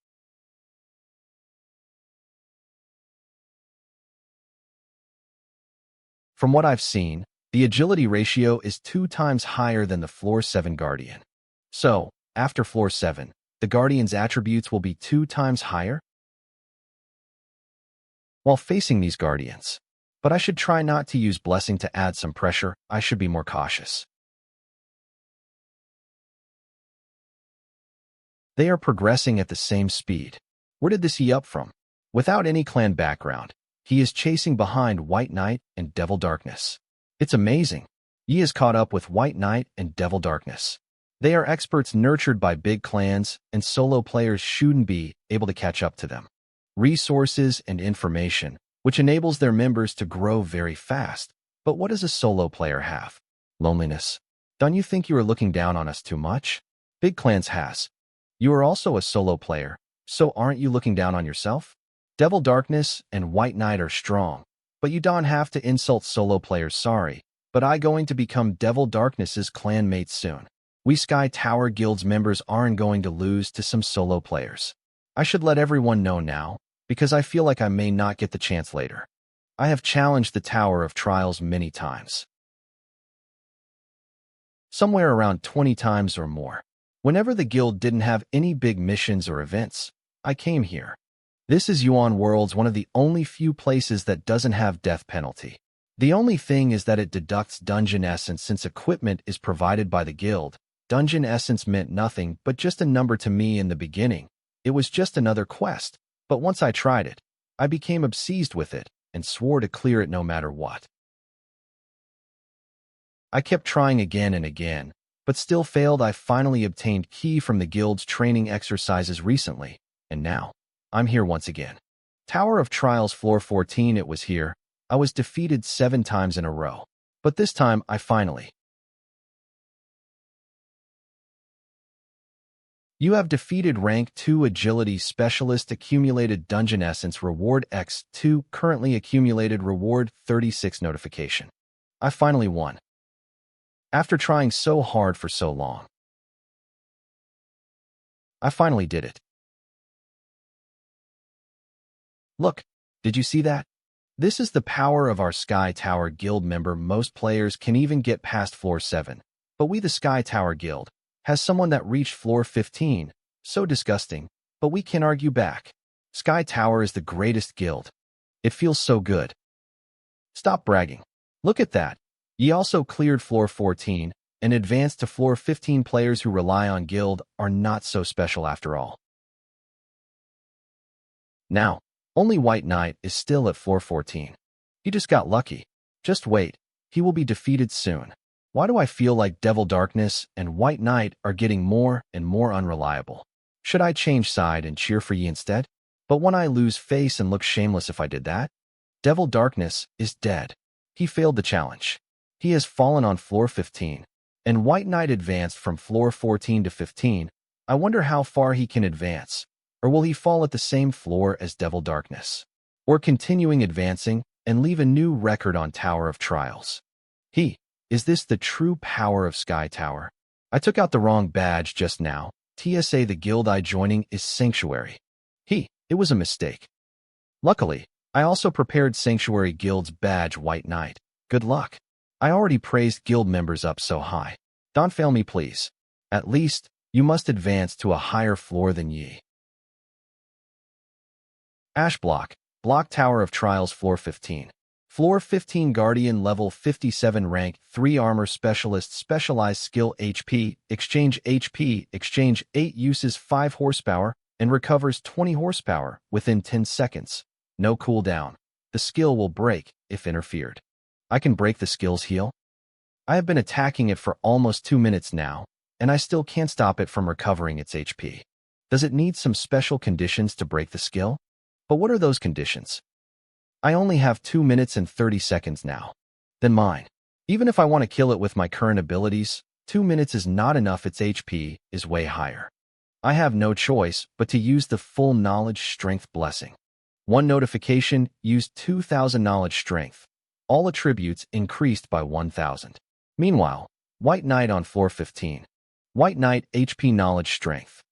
From what I've seen, the agility ratio is 2 times higher than the Floor 7 Guardian. So, after Floor 7, the Guardian's attributes will be 2 times higher? While facing these Guardians. But I should try not to use Blessing to add some pressure. I should be more cautious. They are progressing at the same speed. Where did this E up from? Without any clan background, he is chasing behind White Knight and Devil Darkness. It's amazing. Yi is caught up with White Knight and Devil Darkness. They are experts nurtured by big clans, and solo players shouldn't be able to catch up to them. Resources and information, which enables their members to grow very fast. But what does a solo player have? Loneliness. Don't you think you are looking down on us too much? Big clans has. You are also a solo player, so aren't you looking down on yourself? Devil Darkness and White Knight are strong, but you don't have to insult solo players, sorry. But I going to become Devil Darkness's clanmate soon. We Sky Tower Guild's members aren't going to lose to some solo players. I should let everyone know now, because I feel like I may not get the chance later. I have challenged the Tower of Trials many times. Somewhere around 20 times or more. Whenever the guild didn't have any big missions or events, I came here. This is Yuan Worlds, one of the only few places that doesn't have death penalty. The only thing is that it deducts dungeon essence since equipment is provided by the guild. Dungeon essence meant nothing but just a number to me in the beginning. It was just another quest, but once I tried it, I became obsessed with it and swore to clear it no matter what. I kept trying again and again, but still failed. I finally obtained key from the guild's training exercises recently, and now, I'm here once again. Tower of Trials Floor 14, it was here. I was defeated 7 times in a row, but this time I finally. You have defeated Rank 2 Agility Specialist Accumulated Dungeon Essence Reward X2 Currently Accumulated Reward 36 Notification. I finally won. After trying so hard for so long. I finally did it. Look, did you see that? This is the power of our Sky Tower Guild member. Most players can even get past Floor 7, but we the Sky Tower Guild has someone that reached Floor 15. So disgusting, but we can argue back. Sky Tower is the greatest guild. It feels so good. Stop bragging. Look at that. Ye also cleared Floor 14 and advanced to Floor 15. Players who rely on guild are not so special after all. Now, only White Knight is still at Floor 14. He just got lucky. Just wait. He will be defeated soon. Why do I feel like Devil Darkness and White Knight are getting more and more unreliable? Should I change side and cheer for Yi instead? But when I lose face and look shameless if I did that? Devil Darkness is dead. He failed the challenge. He has fallen on Floor 15, and White Knight advanced from Floor 14 to 15. I wonder how far he can advance. Or will he fall at the same floor as Devil Darkness? Or continuing advancing and leave a new record on Tower of Trials? Is this the true power of Sky Tower? I took out the wrong badge just now. TSA, the guild I joining is Sanctuary. It was a mistake. Luckily, I also prepared Sanctuary Guild's badge White Knight. Good luck. I already praised guild members up so high. Don't fail me, please. At least, you must advance to a higher floor than Yi. Ash Block Tower of Trials Floor 15. Floor 15 Guardian Level 57 Rank 3 Armor Specialist Specialized Skill HP Exchange 8 uses 5 horsepower and recovers 20 horsepower within 10 seconds. No cooldown. The skill will break if interfered. I can break the skill's heal. I have been attacking it for almost 2 minutes now, and I still can't stop it from recovering its HP. Does it need some special conditions to break the skill? But what are those conditions? I only have 2 minutes and 30 seconds now. Then mine. Even if I want to kill it with my current abilities, 2 minutes is not enough. Its HP is way higher. I have no choice but to use the full knowledge strength blessing. One notification used 2,000 knowledge strength. All attributes increased by 1,000. Meanwhile, White Knight on floor 15. White Knight HP knowledge strength.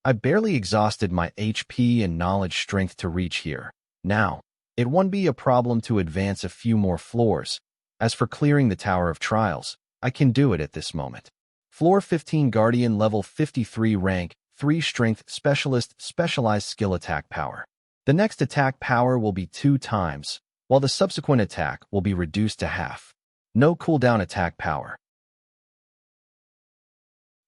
I barely exhausted my HP and knowledge strength to reach here. Now, it won't be a problem to advance a few more floors. As for clearing the Tower of Trials, I can do it at this moment. Floor 15 Guardian level 53 rank, 3 strength specialist specialized skill attack power. The next attack power will be 2 times, while the subsequent attack will be reduced to half. No cooldown attack power.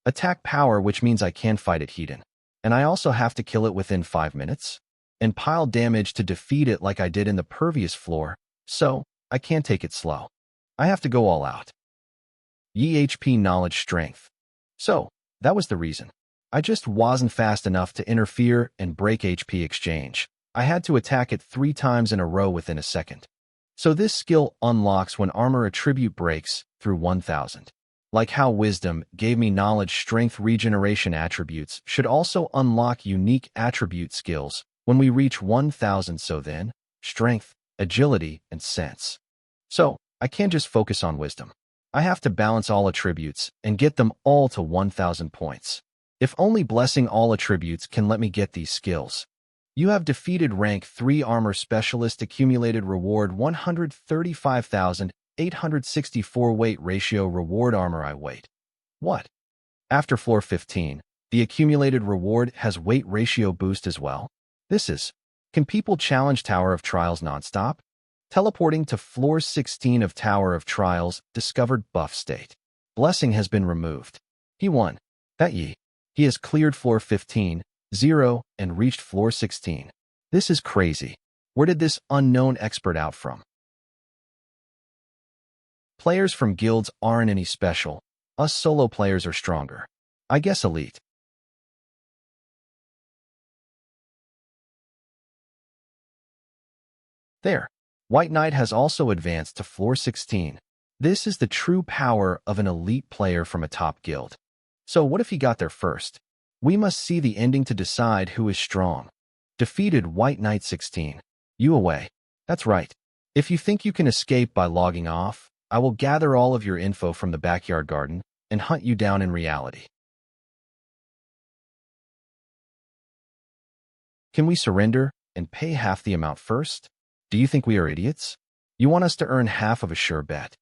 Attack power, which means I can fight it hidden. And I also have to kill it within 5 minutes? And pile damage to defeat it like I did in the previous floor, so I can't take it slow. I have to go all out. Yi HP knowledge strength. So, that was the reason. I just wasn't fast enough to interfere and break HP exchange. I had to attack it 3 times in a row within a second. So this skill unlocks when armor attribute breaks through 1,000. Like how wisdom gave me knowledge strength regeneration attributes should also unlock unique attribute skills when we reach 1,000. So then, strength, agility, and sense. So, I can't just focus on wisdom. I have to balance all attributes and get them all to 1,000 points. If only blessing all attributes can let me get these skills. You have defeated rank 3 armor specialist accumulated reward 135,864 weight ratio reward armor I weight. What? After floor 15, the accumulated reward has weight ratio boost as well. This is, can people challenge Tower of Trials nonstop? Teleporting to floor 16 of Tower of Trials, discovered buff state. Blessing has been removed. He won. That ye. He has cleared floor 15, 0, and reached floor 16. This is crazy. Where did this unknown expert out from? Players from guilds aren't any special. Us solo players are stronger. I guess elite. There. White Knight has also advanced to floor 16. This is the true power of an elite player from a top guild. So what if he got there first? We must see the ending to decide who is strong. Defeated White Knight 16. You away. That's right. If you think you can escape by logging off, I will gather all of your info from the backyard garden and hunt you down in reality. Can we surrender and pay half the amount first? Do you think we are idiots? You want us to earn half of a sure bet.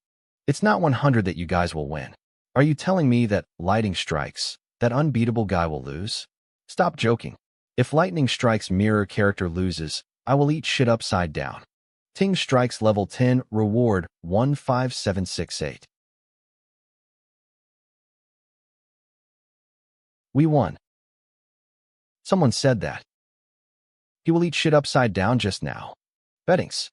It's not 100 that you guys will win. Are you telling me that lightning strikes, that unbeatable guy will lose? Stop joking. If lightning strikes mirror character loses, I will eat shit upside down. Ting strikes level 10, reward 15768. We won. Someone said that. He will eat shit upside down just now. Bettings.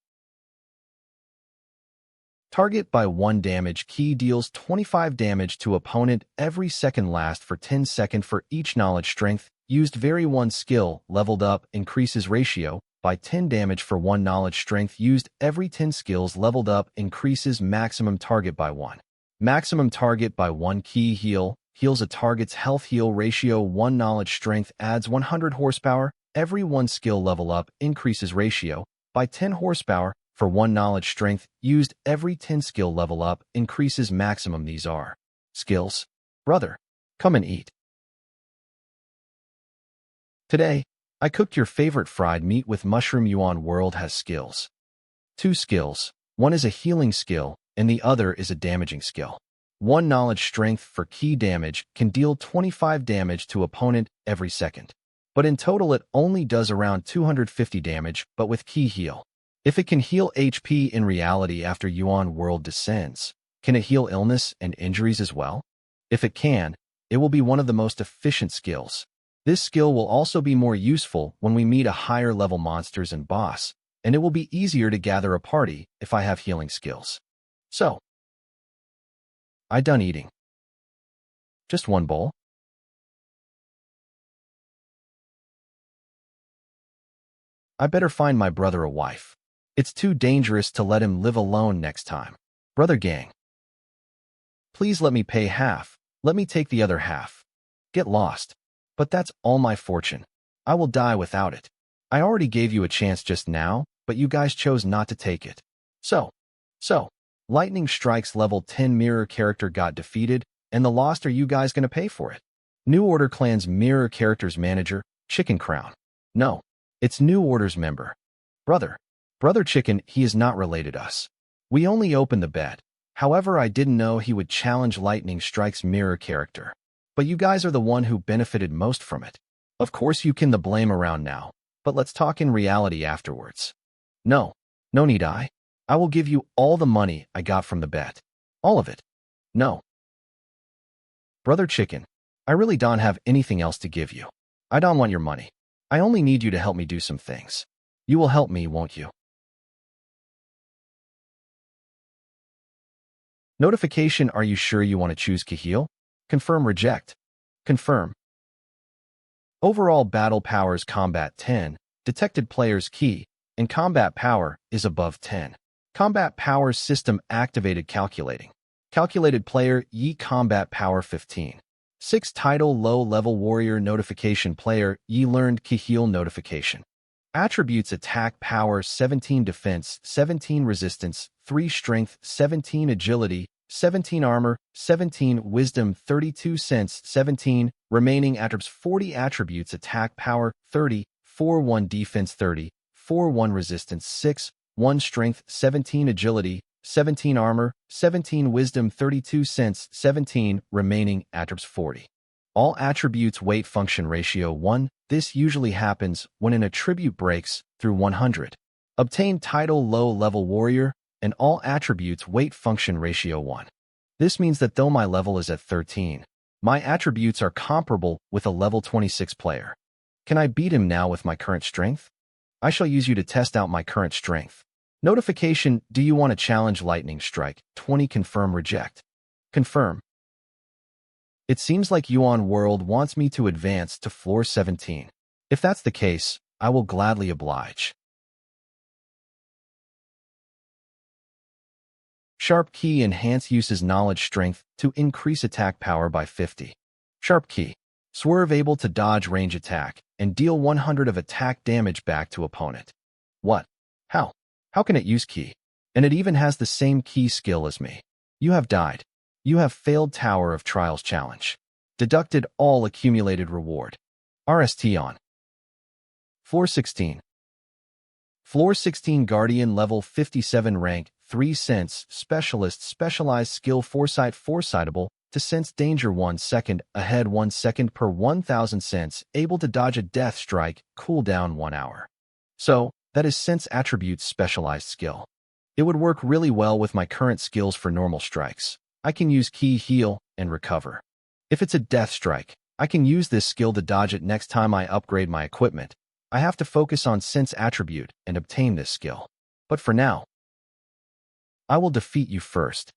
Target by 1 damage key deals 25 damage to opponent every second. Last for 10 seconds for each knowledge strength. Used vary 1 skill, leveled up, increases ratio by 10 damage for 1 knowledge strength. Used every 10 skills leveled up, increases maximum target by 1. Maximum target by 1 key heal. Heals a target's health heal ratio 1 knowledge strength. Adds 100 horsepower. Every 1 skill level up, increases ratio by 10 horsepower for 1 knowledge strength. Used every 10 skill level up, increases maximum. These are skills. Brother, come and eat. Today, I cooked your favorite fried meat with mushroom. Yuan World has skills. 2 skills. One is a healing skill, and the other is a damaging skill. 1 knowledge strength for key damage can deal 25 damage to opponent every second. But in total it only does around 250 damage, but with key heal. If it can heal HP in reality after Yuan World descends, can it heal illness and injuries as well? If it can, it will be one of the most efficient skills. This skill will also be more useful when we meet a higher level monsters and boss, and it will be easier to gather a party if I have healing skills. So, I done eating. Just 1 bowl? . I better find my brother a wife. It's too dangerous to let him live alone next time. Brother gang. Please let me pay half. Let me take the other half. Get lost. But that's all my fortune. I will die without it. I already gave you a chance just now, but you guys chose not to take it. So, Lightning Strike's level 10 mirror character got defeated, and the lost are you guys gonna pay for it? New Order Clan's mirror character's manager, Chicken Crown. No, it's New Order's member. Brother Chicken, he is not related us. We only opened the bet. However, I didn't know he would challenge Lightning Strike's mirror character. But you guys are the one who benefited most from it. Of course you can the blame around now, but let's talk in reality afterwards. No need I will give you all the money I got from the bet. All of it. No. Brother Chicken, I really don't have anything else to give you. I don't want your money. I only need you to help me do some things. You will help me, won't you? Notification. Are you sure you want to choose Kahil? Confirm. Reject. Confirm. Overall battle powers combat 10, detected players key, and combat power is above 10. Combat powers system activated calculating. Calculated player Yi combat power 15. 6 title low-level warrior notification player Yi learned Kahil notification. Attributes attack power 17 defense, 17 resistance, 3 strength, 17 agility, 17 armor, 17 wisdom, 32 sense, 17 remaining attributes, 40 attributes attack power 30, 4-1 defense 30, 4-1 resistance 6, 1 strength, 17 agility, 17 armor, 17 wisdom, 32 sense, 17 remaining attributes 40. All attributes weight function ratio 1. This usually happens when an attribute breaks through 100. Obtain title low-level warrior and all attributes weight function ratio 1. This means that though my level is at 13, my attributes are comparable with a level 26 player. Can I beat him now with my current strength? I shall use you to test out my current strength. Notification. Do you want to challenge Lightning Strike? 20. Confirm. Reject. Confirm. It seems like Yuan World wants me to advance to floor 17. If that's the case, I will gladly oblige. Sharp Key. Enhance uses knowledge strength to increase attack power by 50. Sharp Key. Swerve able to dodge range attack and deal 100 of attack damage back to opponent. What? How? How can it use Key? And it even has the same Key skill as me. You have died. You have failed Tower of Trials challenge. Deducted all accumulated reward. RST on. Floor 16. Floor 16 Guardian level 57 rank 3 sense specialist specialized skill foresight foresightable to sense danger 1 second ahead 1 second per 1000 sense able to dodge a death strike cooldown 1 hour. So that is sense attributes specialized skill. It would work really well with my current skills for normal strikes. I can use Key heal and recover. If it's a death strike, I can use this skill to dodge it next time I upgrade my equipment. I have to focus on sense attribute and obtain this skill. But for now, I will defeat you first.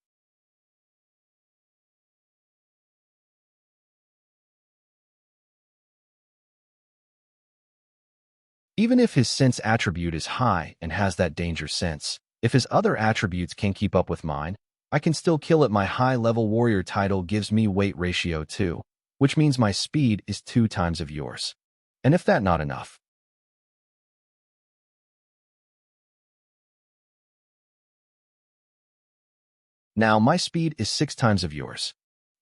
Even if his sense attribute is high and has that danger sense, if his other attributes can keep up with mine, I can still kill it. My high-level warrior title gives me weight ratio 2, which means my speed is 2 times of yours. And if that not enough, now my speed is 6 times of yours.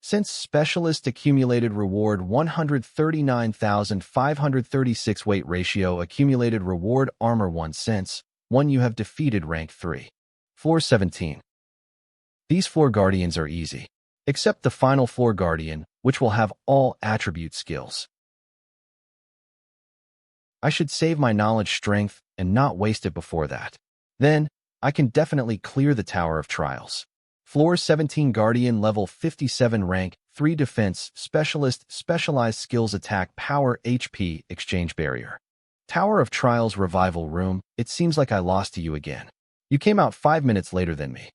Since Specialist accumulated reward 139,536 weight ratio accumulated reward armor 1 sense, 1 you have defeated rank 3. Floor 17. These floor guardians are easy, except the final floor guardian, which will have all attribute skills. I should save my knowledge strength and not waste it before that. Then, I can definitely clear the Tower of Trials. Floor 17 Guardian level 57 rank 3 defense specialist specialized skills attack power HP exchange barrier. Tower of Trials revival room. It seems like I lost to you again. You came out 5 minutes later than me.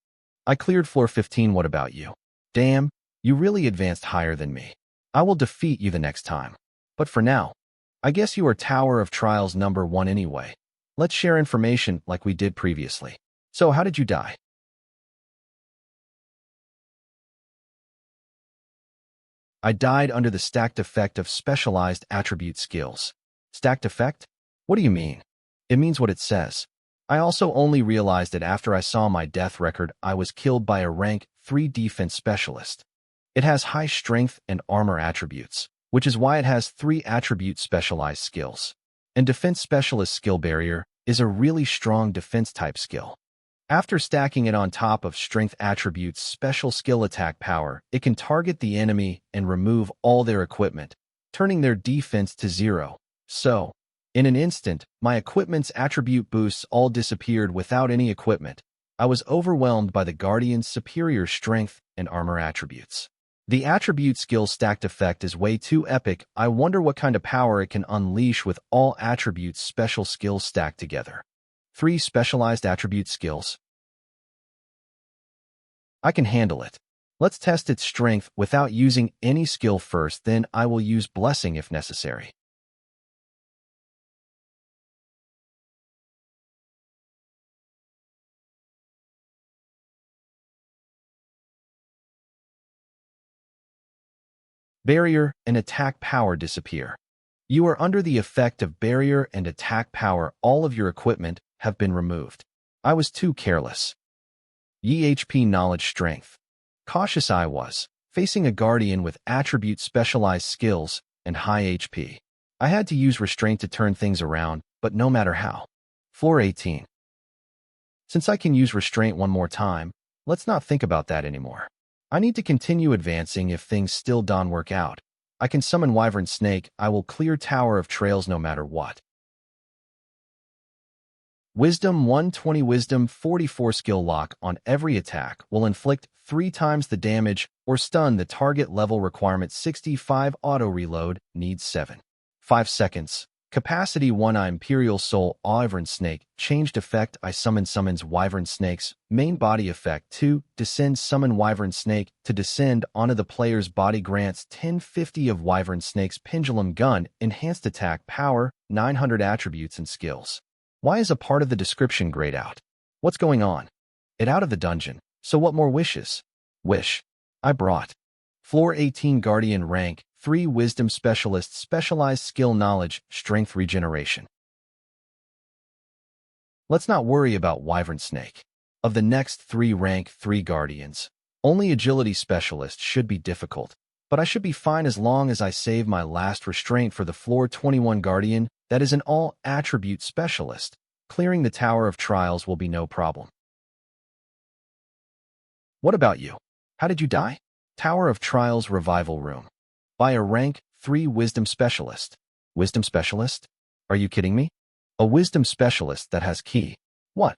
I cleared floor 15. What about you? Damn, you really advanced higher than me. I will defeat you the next time. But for now, I guess you are Tower of Trials number 1 anyway. Let's share information like we did previously. So how did you die? I died under the stacked effect of specialized attribute skills. Stacked effect? What do you mean? It means what it says. I also only realized it after I saw my death record. I was killed by a rank 3 defense specialist. It has high strength and armor attributes, which is why it has 3 attribute specialized skills. And defense specialist skill barrier is a really strong defense type skill. After stacking it on top of strength attributes special skill attack power, it can target the enemy and remove all their equipment, turning their defense to 0. So, in an instant, my equipment's attribute boosts all disappeared without any equipment. I was overwhelmed by the Guardian's superior strength and armor attributes. The attribute skill stacked effect is way too epic. I wonder what kind of power it can unleash with all attributes special skills stacked together. 3 specialized attribute skills. I can handle it. Let's test its strength without using any skill first, then I will use blessing if necessary. Barrier and attack power disappear. You are under the effect of barrier and attack power. All of your equipment have been removed. I was too careless. HP knowledge strength. Cautious I was, facing a guardian with attribute specialized skills and high HP. I had to use restraint to turn things around, but no matter how. Floor 18. Since I can use restraint one more time, let's not think about that anymore. I need to continue advancing if things still don't work out. I can summon Wyvern Snake. I will clear Tower of Trails no matter what. Wisdom 120 Wisdom 44 skill lock on every attack will inflict 3 times the damage or stun the target level requirement 65 auto reload needs 5 seconds. Capacity 1 Imperial Soul Wyvern Snake changed effect I summons Wyvern Snake's main body effect 2 descend summon Wyvern Snake to descend onto the player's body grants 1050 of Wyvern Snake's pendulum gun enhanced attack power 900 attributes and skills. Why is a part of the description grayed out? What's going on? It out of the dungeon. So what more wishes? Wish. I brought. Floor 18 Guardian rank 3 Wisdom Specialist specialized skill knowledge strength regeneration. Let's not worry about Wyvern Snake. Of the next 3 rank 3 Guardians, only Agility Specialist should be difficult, but I should be fine as long as I save my last restraint for the Floor 21 Guardian that is an all-attribute specialist. Clearing the Tower of Trials will be no problem. What about you? How did you die? Tower of Trials Revival Room. By a rank 3 Wisdom Specialist. Wisdom Specialist? Are you kidding me? A Wisdom Specialist that has key. What?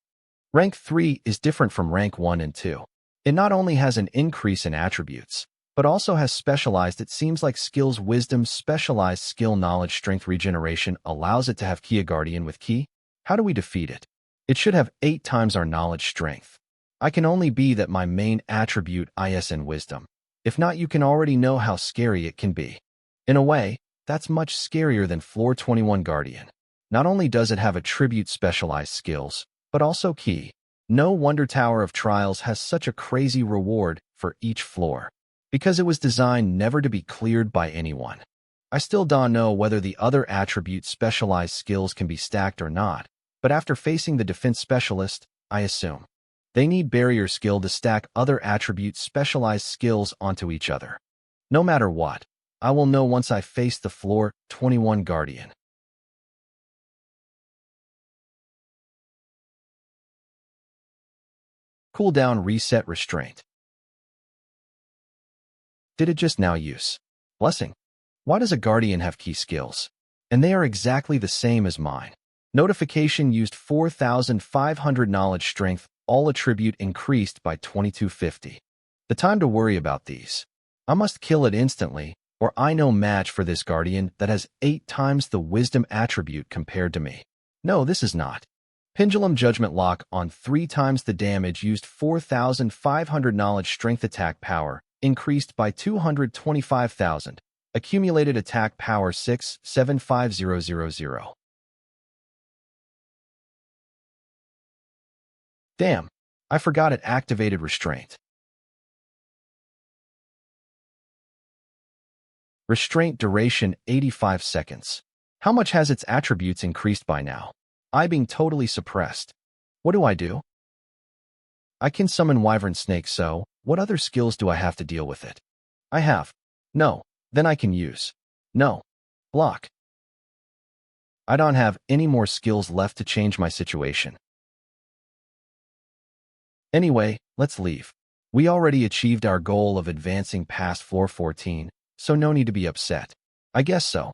Rank 3 is different from rank 1 and 2. It not only has an increase in attributes, but also has specialized, it seems like skills. Wisdom specialized skill knowledge strength regeneration allows it to have key. A guardian with key? How do we defeat it? It should have 8 times our knowledge strength. I can only be that my main attribute is in wisdom. If not, you can already know how scary it can be. In a way, that's much scarier than Floor 21 Guardian. Not only does it have attribute specialized skills, but also key. No wonder Tower of Trials has such a crazy reward for each floor, because it was designed never to be cleared by anyone. I still don't know whether the other attribute specialized skills can be stacked or not, but after facing the defense specialist, I assume they need barrier skill to stack other attribute specialized skills onto each other. No matter what, I will know once I face the Floor 21 Guardian. Cooldown reset restraint. Did it just now use blessing? Why does a guardian have key skills? And they are exactly the same as mine. Notification used 4,500 knowledge strength, all attribute increased by 2250. The time to worry about these. I must kill it instantly, or I no match for this guardian that has 8 times the wisdom attribute compared to me. No, this is not. Pendulum Judgment Lock on 3 times the damage used 4,500 knowledge strength attack power, increased by 225,000. Accumulated attack power 6,75000. Damn, I forgot it activated restraint. Restraint duration 85 seconds. How much has its attributes increased by now? I being totally suppressed. What do I do? I can summon Wyvern Snake, so what other skills do I have to deal with it? I have. No. Then I can use. No. Block. I don't have any more skills left to change my situation. Anyway, let's leave. We already achieved our goal of advancing past floor 14, so no need to be upset. I guess so.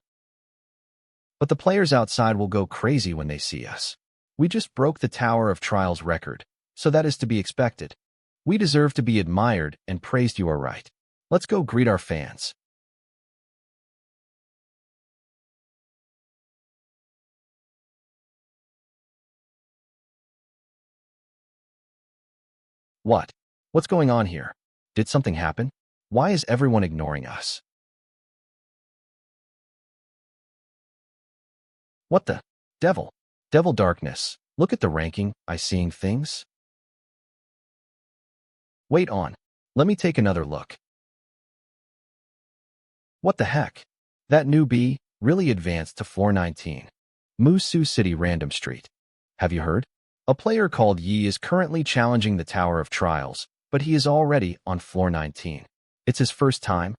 But the players outside will go crazy when they see us. We just broke the Tower of Trials record, so that is to be expected. We deserve to be admired and praised, you are right. Let's go greet our fans. What? What's going on here? Did something happen? Why is everyone ignoring us? What the? Devil. Devil darkness. Look at the ranking. I seeing things? Wait on. Let me take another look. What the heck? That newbie really advanced to floor 19. Musu City Random Street. Have you heard? A player called Yi is currently challenging the Tower of Trials, but he is already on floor 19. It's his first time?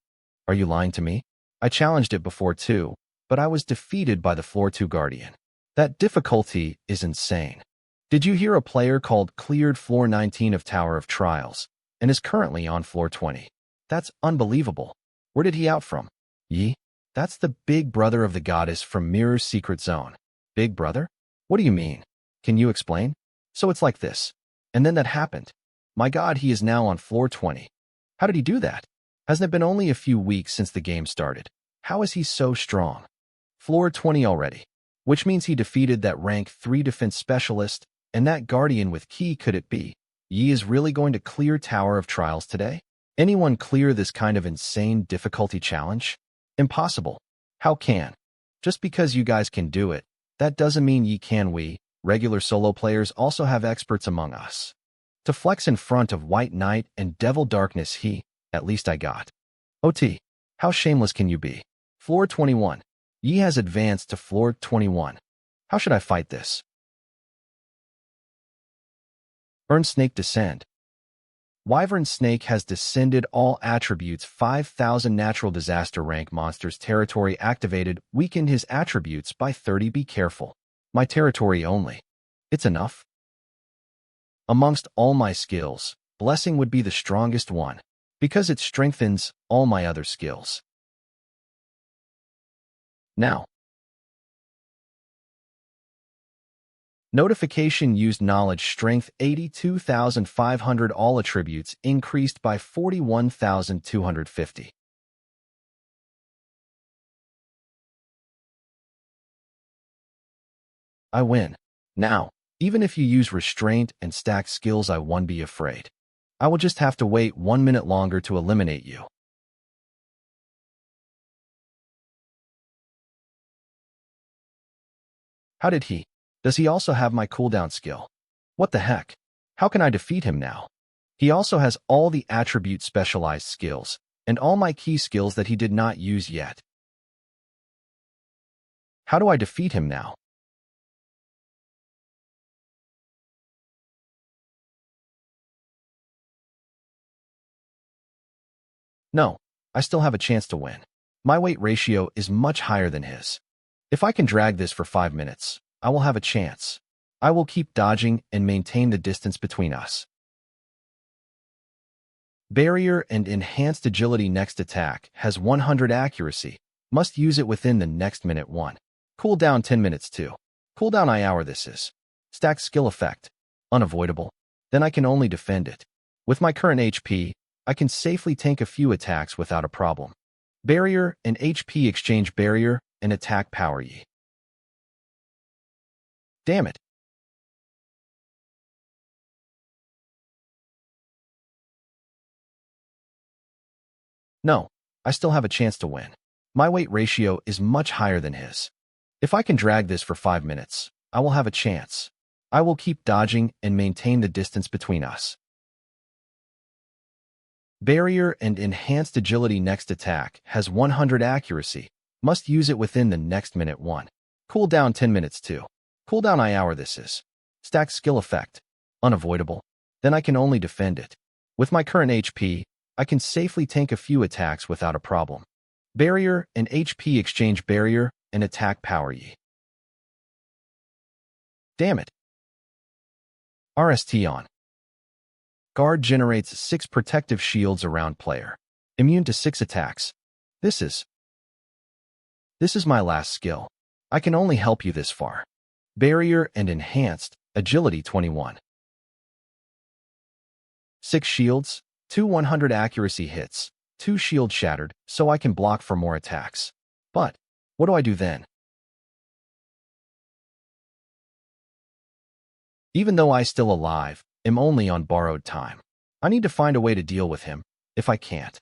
Are you lying to me? I challenged it before too, but I was defeated by the floor 2 Guardian. That difficulty is insane. Did you hear a player called cleared floor 19 of Tower of Trials and is currently on floor 20? That's unbelievable. Where did he out from? Yi? That's the big brother of the goddess from Mirror's Secret Zone. Big brother? What do you mean? Can you explain? So it's like this. And then that happened. My god, he is now on floor 20. How did he do that? Hasn't it been only a few weeks since the game started? How is he so strong? Floor 20 already. Which means he defeated that rank 3 defense specialist, and that guardian with key. Could it be? Yi is really going to clear Tower of Trials today? Anyone clear this kind of insane difficulty challenge? Impossible. How can? Just because you guys can do it, that doesn't mean Yi can. We, regular solo players, also have experts among us. To flex in front of White Knight and Devil Darkness, he, at least I got. OT, how shameless can you be? Floor 21. Yi has advanced to floor 21. How should I fight this? Earn Snake Descend. Wyvern Snake has descended all attributes 5,000 natural disaster rank monsters territory activated, weakened his attributes by 30. Be careful. My territory only. It's enough. Amongst all my skills, Blessing would be the strongest one, because it strengthens all my other skills. Now. Notification used knowledge strength 82,500, all attributes increased by 41,250. I win. Now, even if you use restraint and stack skills, I won't be afraid. I will just have to wait 1 minute longer to eliminate you. How did he? Does he also have my cooldown skill? What the heck? How can I defeat him now? He also has all the attribute specialized skills, and all my key skills that he did not use yet. How do I defeat him now? No, I still have a chance to win. My weight ratio is much higher than his. If I can drag this for 5 minutes, I will have a chance. I will keep dodging and maintain the distance between us. Barrier and enhanced agility. Next attack has 100 accuracy. Must use it within the next minute 1. Cooldown 10 minutes 2. Cooldown I hour. This is. Stack skill effect. Unavoidable. Then I can only defend it. With my current HP, I can safely tank a few attacks without a problem. Barrier and HP exchange. Barrier and attack power. Yi. Damn it. No, I still have a chance to win. My weight ratio is much higher than his. If I can drag this for 5 minutes, I will have a chance. I will keep dodging and maintain the distance between us. Barrier and Enhanced Agility. Next attack has 100 accuracy. Must use it within the next minute 1. Cooldown 10 minutes 2. Cooldown I hour. This is stack skill effect. Unavoidable. Then I can only defend it. With my current HP, I can safely tank a few attacks without a problem. Barrier and HP exchange. Barrier and attack power ye. Damn it. RST on. Guard generates 6 protective shields around player. Immune to 6 attacks. This is my last skill. I can only help you this far. Barrier and Enhanced Agility 21. 6 shields, 2 100 accuracy hits, 2 shield shattered, so I can block for more attacks. But what do I do then? Even though I still alive, am only on borrowed time. I need to find a way to deal with him, if I can't.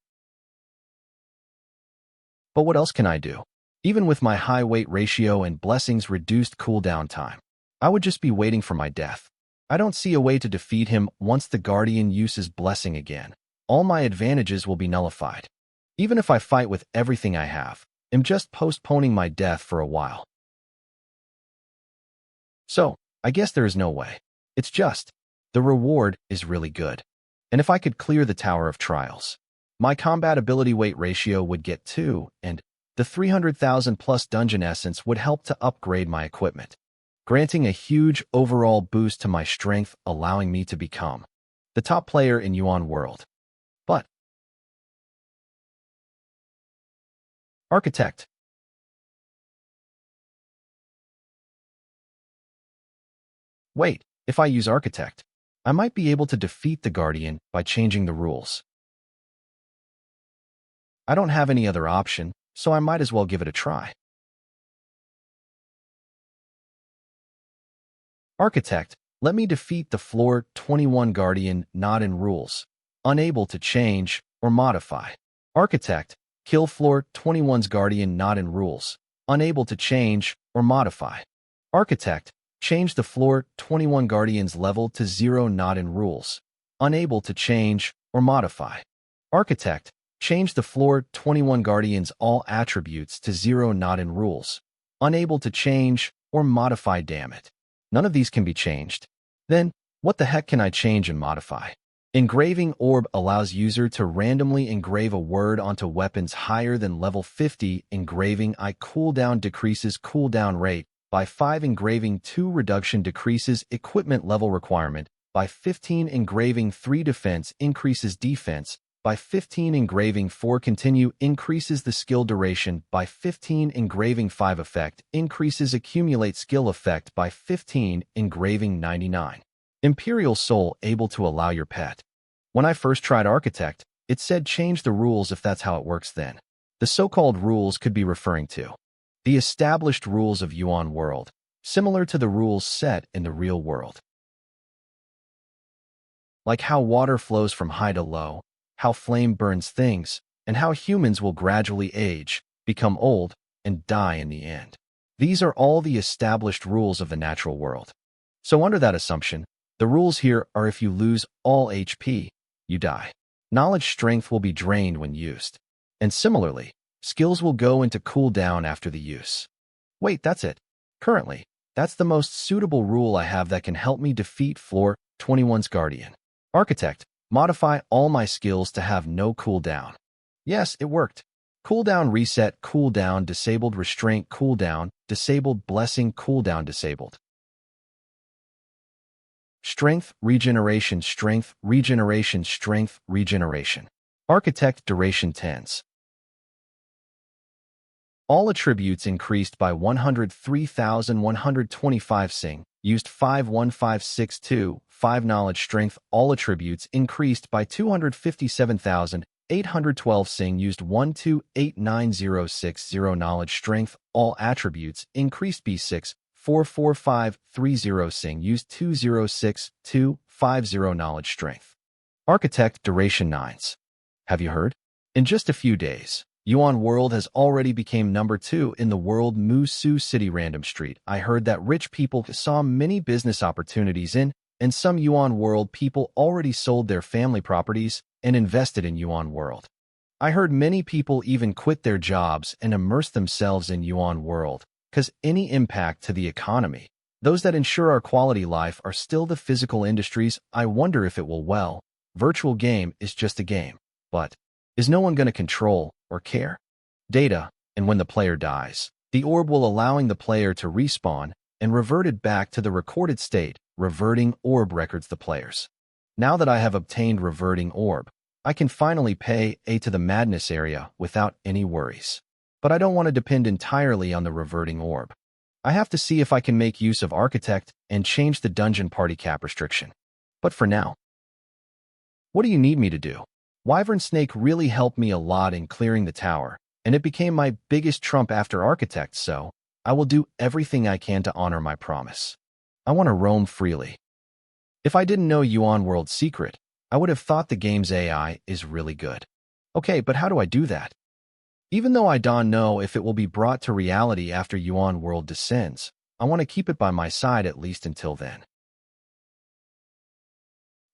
But what else can I do? Even with my high weight ratio and blessings reduced cooldown time, I would just be waiting for my death. I don't see a way to defeat him once the Guardian uses blessing again. All my advantages will be nullified. Even if I fight with everything I have, I'm just postponing my death for a while. So, I guess there is no way. It's just, the reward is really good. And if I could clear the Tower of Trials, my combat ability weight ratio would get 2, and the 300,000 plus dungeon essence would help to upgrade my equipment, granting a huge overall boost to my strength, allowing me to become the top player in Yuan world. But Architect. Wait, if I use Architect, I might be able to defeat the Guardian by changing the rules. I don't have any other option, so I might as well give it a try. Architect, let me defeat the floor 21 Guardian not in rules, unable to change or modify. Architect, kill floor 21's Guardian not in rules, unable to change or modify. Architect, change the floor 21 Guardian's level to 0 not in rules, unable to change or modify. Architect, change the floor 21 Guardian's all attributes to 0 not in rules, unable to change or modify. Damn it. None of these can be changed. Then, what the heck can I change and modify? Engraving Orb allows user to randomly engrave a word onto weapons higher than level 50. Engraving I cooldown decreases cooldown rate by 5. Engraving 2 reduction decreases equipment level requirement by 15. Engraving 3 defense increases defense by 15. Engraving 4 continue increases the skill duration by 15. Engraving 5 effect increases accumulate skill effect by 15. Engraving 99. Imperial Soul able to allow your pet. When I first tried Architect, it said change the rules if that's how it works then. The so-called rules could be referring to the established rules of Yuan world, similar to the rules set in the real world. Like how water flows from high to low, how flame burns things, and how humans will gradually age, become old, and die in the end. These are all the established rules of the natural world. So under that assumption, the rules here are if you lose all HP, you die. Knowledge strength will be drained when used. And similarly, skills will go into cooldown after the use. Wait, that's it. Currently, that's the most suitable rule I have that can help me defeat floor 21's Guardian. Architect, modify all my skills to have no cooldown. Yes, it worked. Cooldown reset, cooldown disabled, restraint cooldown disabled, blessing cooldown disabled. Strength, regeneration, strength, regeneration, strength, regeneration. Architect duration 10s. All attributes increased by 103,125 Sing, used 51562, 5 knowledge strength. All attributes increased by 257,812 Sing, used 1289060 knowledge strength. All attributes increased B6, 44530 Sing, used 206,250 knowledge strength. Architect duration 9s. Have you heard? In just a few days, Yuan World has already become number 2 in the world Musu City Random Street. I heard that rich people saw many business opportunities in, and some Yuan World people already sold their family properties and invested in Yuan World. I heard many people even quit their jobs and immerse themselves in Yuan World, because any impact to the economy. Those that ensure our quality life are still the physical industries. I wonder if it will well. Virtual game is just a game, but is no one going to control or care? Data, and when the player dies, the orb will allowing the player to respawn and reverted back to the recorded state. Reverting orb records the players. Now that I have obtained reverting orb, I can finally pay to the madness area without any worries. But I don't want to depend entirely on the reverting orb. I have to see if I can make use of Architect and change the dungeon party cap restriction. But for now, what do you need me to do? Wyvern Snake really helped me a lot in clearing the tower, and it became my biggest trump after Architect, so I will do everything I can to honor my promise. I want to roam freely. If I didn't know Yuan World's secret, I would have thought the game's AI is really good. Okay, but how do I do that? Even though I don't know if it will be brought to reality after Yuan World descends, I want to keep it by my side at least until then.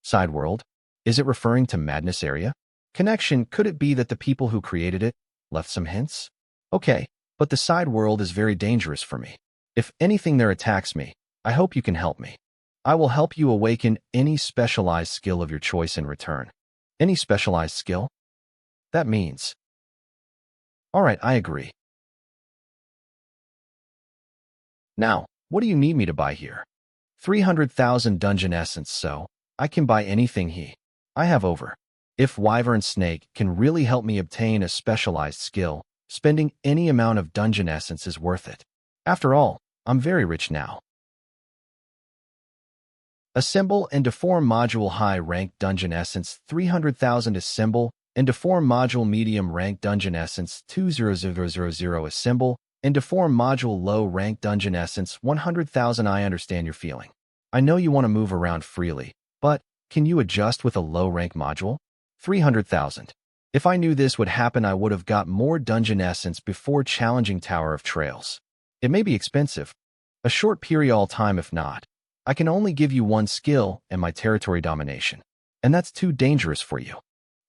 Side world? Is it referring to Madness Area? Connection, could it be that the people who created it left some hints? Okay, but the side world is very dangerous for me. If anything there attacks me, I hope you can help me. I will help you awaken any specialized skill of your choice in return. Any specialized skill? That means... Alright, I agree. Now, what do you need me to buy here? 300,000 dungeon essence, so I can buy anything I have over. If Wyvern Snake can really help me obtain a specialized skill, spending any amount of dungeon essence is worth it. After all, I'm very rich now. Assemble and deform module high rank dungeon essence 300,000. Assemble and deform module medium rank dungeon essence 200,000. Assemble and deform module low rank dungeon essence 100,000. I understand your feeling. I know you want to move around freely, but can you adjust with a low rank module? 300,000. If I knew this would happen, I would have got more dungeon essence before challenging Tower of Trails. It may be expensive. A short period time if not. I can only give you one skill and my territory domination, and that's too dangerous for you.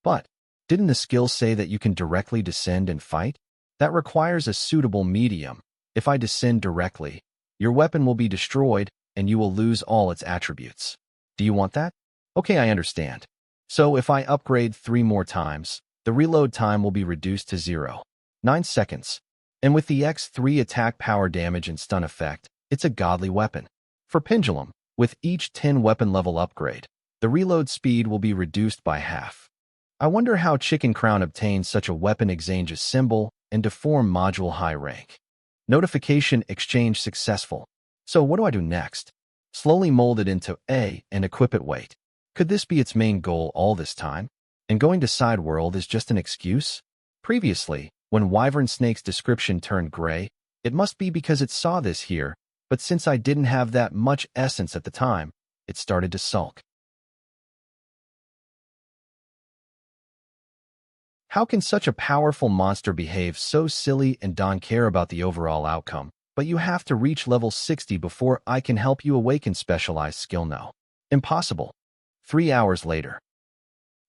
But didn't the skill say that you can directly descend and fight? That requires a suitable medium. If I descend directly, your weapon will be destroyed and you will lose all its attributes. Do you want that? Okay, I understand. So if I upgrade 3 more times, the reload time will be reduced to 0.9 seconds. And with the X3 attack power damage and stun effect, it's a godly weapon. For Pendulum, with each 10 weapon level upgrade, the reload speed will be reduced by half. I wonder how Chicken Crown obtained such a weapon. Exchange symbol and deform module high rank. Notification exchange successful. So what do I do next? Slowly mold it into A and equip it. Wait. Could this be its main goal all this time? And going to side world is just an excuse? Previously, when Wyvern Snake's description turned gray, it must be because it saw this here, but since I didn't have that much essence at the time, it started to sulk. How can such a powerful monster behave so silly and don't care about the overall outcome? But you have to reach level 60 before I can help you awaken specialized skill. No. Impossible. 3 hours later.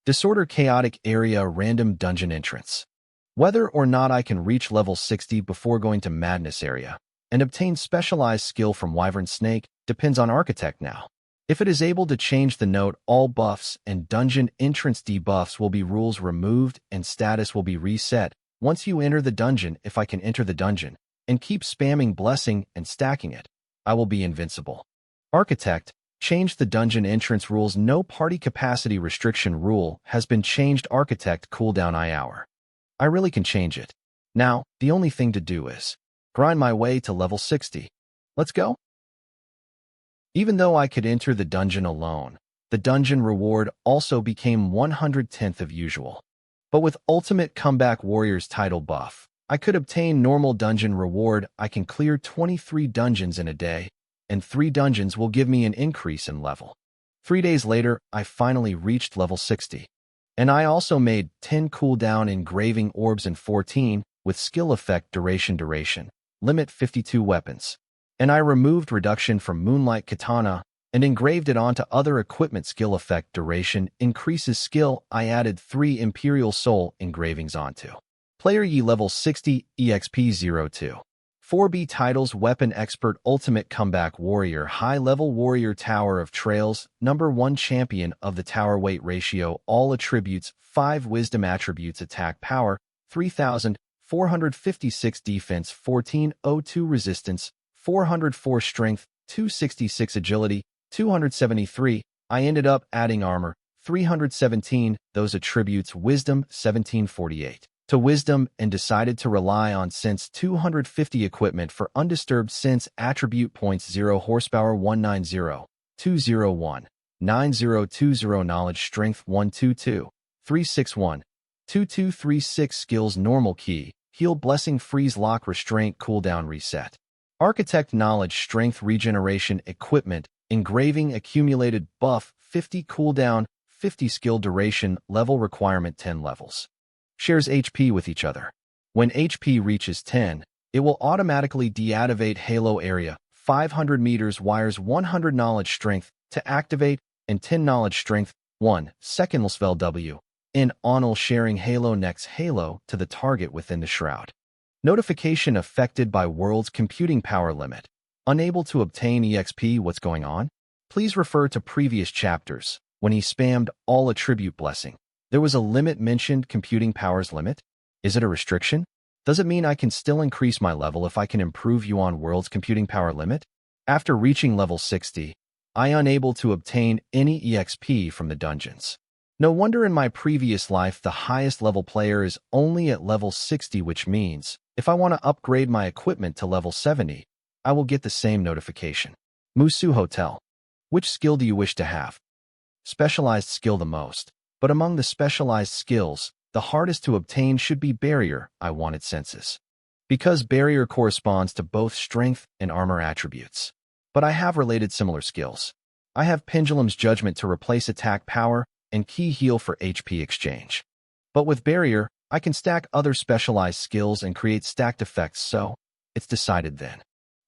Disorder chaotic area random dungeon entrance. Whether or not I can reach level 60 before going to madness area and obtain specialized skill from Wyvern Snake depends on Architect now. If it is able to change the note, all buffs and dungeon entrance debuffs will be rules removed and status will be reset once you enter the dungeon. If I can enter the dungeon and keep spamming blessing and stacking it, I will be invincible. Architect, change the dungeon entrance rules. No party capacity restriction rule has been changed. Architect cooldown hour. I really can change it. Now, the only thing to do is grind my way to level 60. Let's go. Even though I could enter the dungeon alone, the dungeon reward also became 110th of usual. But with Ultimate Comeback Warriors title buff, I could obtain normal dungeon reward. I can clear 23 dungeons in a day, and 3 dungeons will give me an increase in level. 3 days later, I finally reached level 60. And I also made 10 cooldown engraving orbs and 14 with skill effect duration, limit 52 weapons. And I removed reduction from Moonlight Katana and engraved it onto other equipment skill effect duration increases skill. I added 3 Imperial Soul engravings onto. Player Yi level 60 EXP 02. 4B titles Weapon Expert Ultimate Comeback Warrior High Level Warrior Tower of Trails Number 1 Champion of the Tower Weight Ratio All Attributes 5 Wisdom Attributes Attack Power 3,456 Defense 1402 Resistance 404 Strength 266 Agility 273. I ended up adding Armor 317 those attributes Wisdom 1748 to Wisdom and decided to rely on Sense 250 equipment for undisturbed Sense attribute points 0 horsepower 190, 201, 9020 knowledge strength 122, 361, 2236 skills normal key, heal blessing freeze lock restraint cooldown reset. Architect knowledge strength regeneration equipment, engraving accumulated buff 50 cooldown, 50 skill duration level requirement 10 levels. Shares HP with each other. When HP reaches 10, it will automatically deactivate Halo Area, 500 meters wires 100 knowledge strength to activate and 10 knowledge strength, 1 second spell W. In Onel sharing Halo next Halo to the target within the shroud. Notification affected by world's computing power limit. Unable to obtain EXP what's going on? Please refer to previous chapters when he spammed all attribute blessing. There was a limit mentioned computing powers limit. Is it a restriction? Does it mean I can still increase my level if I can improve you on world's computing power limit? After reaching level 60, I unable to obtain any EXP from the dungeons. No wonder in my previous life the highest level player is only at level 60, which means if I want to upgrade my equipment to level 70, I will get the same notification. Musu Hotel. Which skill do you wish to have? Specialized skill the most. But among the specialized skills, the hardest to obtain should be Barrier. I wanted Senses. Because Barrier corresponds to both strength and armor attributes. But I have related similar skills. I have Pendulum's Judgment to replace attack power and Key Heal for HP exchange. But with Barrier, I can stack other specialized skills and create stacked effects, so it's decided then.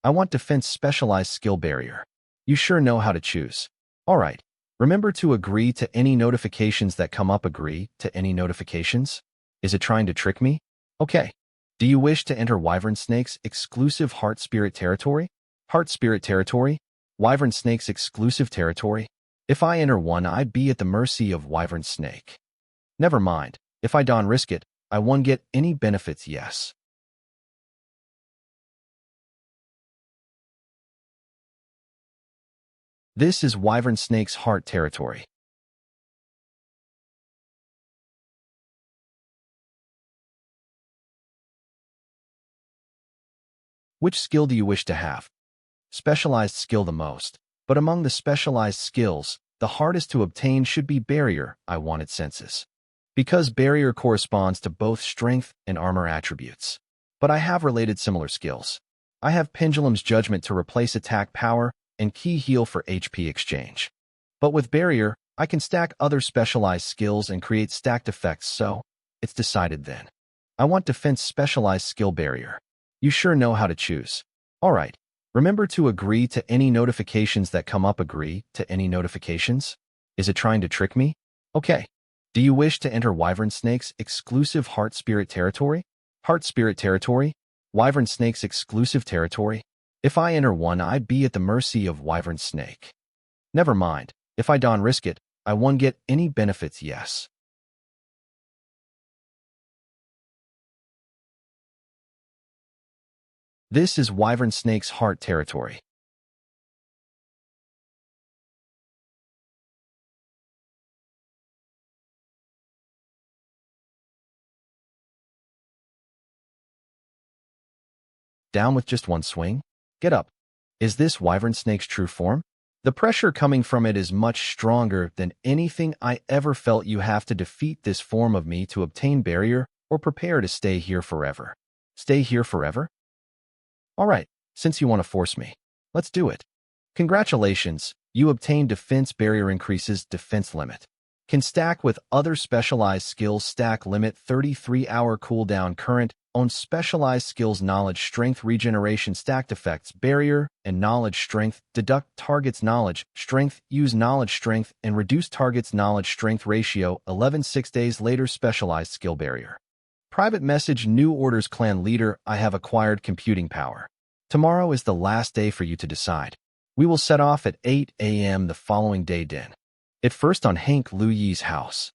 I want Defense Specialized Skill Barrier. You sure know how to choose. Alright. Remember to agree to any notifications that come up. Agree to any notifications? Is it trying to trick me? Okay. Do you wish to enter Wyvern Snake's exclusive Heart Spirit territory? Heart Spirit territory? Wyvern Snake's exclusive territory? If I enter one, I'd be at the mercy of Wyvern Snake. Never mind. If I don't risk it, I won't get any benefits. Yes. This is Wyvern Snake's heart territory. Which skill do you wish to have? Specialized skill the most. But among the specialized skills, the hardest to obtain should be Barrier. I wanted Senses. Because Barrier corresponds to both strength and armor attributes. But I have related similar skills. I have Pendulum's Judgment to replace attack power and Key Heal for HP exchange. But with Barrier, I can stack other specialized skills and create stacked effects, so it's decided then. I want Defense Specialized Skill Barrier. You sure know how to choose. Alright. Remember to agree to any notifications that come up. Agree to any notifications? Is it trying to trick me? Okay. Do you wish to enter Wyvern Snake's exclusive Heart Spirit territory? Heart Spirit territory? Wyvern Snake's exclusive territory? If I enter one, I'd be at the mercy of Wyvern Snake. Never mind. If I don't risk it, I won't get any benefits. Yes. This is Wyvern Snake's heart territory. Down with just one swing? Get up. Is this Wyvern Snake's true form? The pressure coming from it is much stronger than anything I ever felt. You have to defeat this form of me to obtain Barrier or prepare to stay here forever. Stay here forever? Alright, since you want to force me, let's do it. Congratulations, you obtained Defense Barrier increases defense limit. Can stack with other specialized skills. Stack limit 33-hour cooldown. Current on specialized skills. Knowledge, strength, regeneration. Stacked effects, barrier and knowledge. Strength, deduct target's knowledge strength, use knowledge strength and reduce target's knowledge strength ratio. 11 6 days later. Specialized skill barrier. Private message. New orders. Clan leader, I have acquired computing power. Tomorrow is the last day for you to decide. We will set off at 8 a.m. the following day. Din. At first on Hank Lu Yi's house.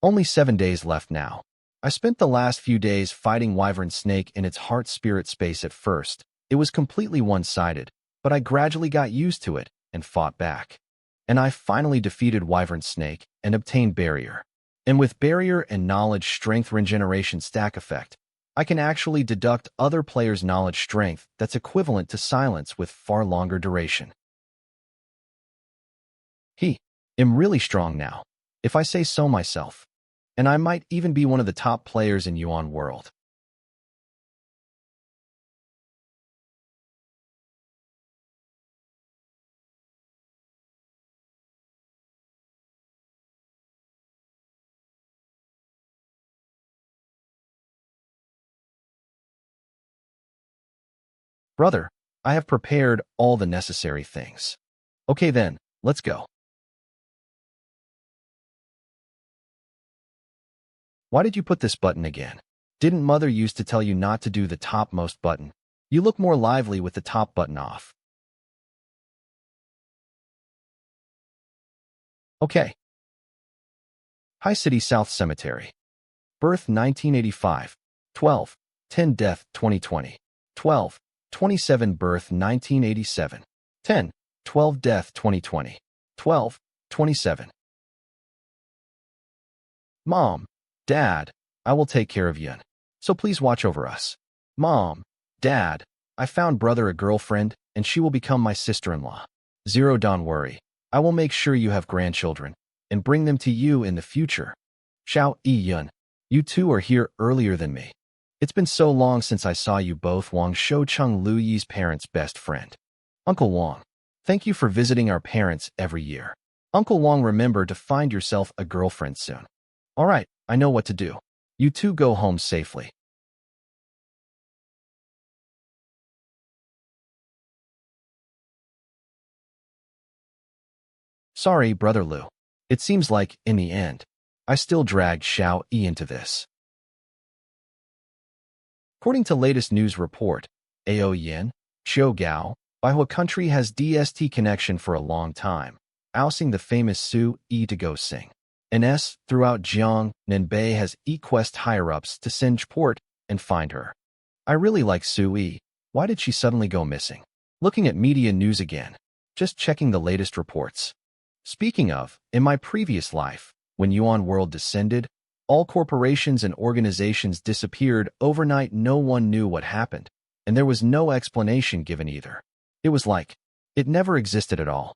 Only 7 days left now. I spent the last few days fighting Wyvern Snake in its heart spirit space. At first, it was completely one-sided, but I gradually got used to it and fought back. And I finally defeated Wyvern Snake and obtained barrier. And with barrier and knowledge strength regeneration stack effect, I can actually deduct other players' knowledge strength that's equivalent to silence with far longer duration. I'm really strong now, if I say so myself. And I might even be one of the top players in Yuan world. Brother, I have prepared all the necessary things. Okay then, let's go. Why did you put this button again? Didn't Mother used to tell you not to do the topmost button? You look more lively with the top button off. Okay. High City South Cemetery. Birth 1985. 12. 10 Death 2020. 12. 27 Birth 1987. 10. 12 Death 2020. 12. 27. Mom, Dad, I will take care of Yun. So please watch over us. Mom, Dad, I found brother a girlfriend, and she will become my sister-in-law. Zero, don't worry. I will make sure you have grandchildren, and bring them to you in the future. Xiao Yi Yun, you two are here earlier than me. It's been so long since I saw you both. Wang Shoucheng, Lu Yi's parents' best friend. Uncle Wang, thank you for visiting our parents every year. Uncle Wang, remember to find yourself a girlfriend soon. All right, I know what to do. You two go home safely. Sorry, Brother Lu. It seems like, in the end, I still dragged Xiao Yi into this. According to latest news report, Ao Yin, Qiu Gao, Baihua country has DST connection for a long time, ousting the famous Su Yi to go sing. NS throughout Jiang, Nanbei has E-Quest higher-ups to Sinj Port and find her. I really like Su Yi. Why did she suddenly go missing? Looking at media news again. Just checking the latest reports. Speaking of, in my previous life, when Yuan World descended, all corporations and organizations disappeared overnight. No one knew what happened, and there was no explanation given either. It was like, it never existed at all.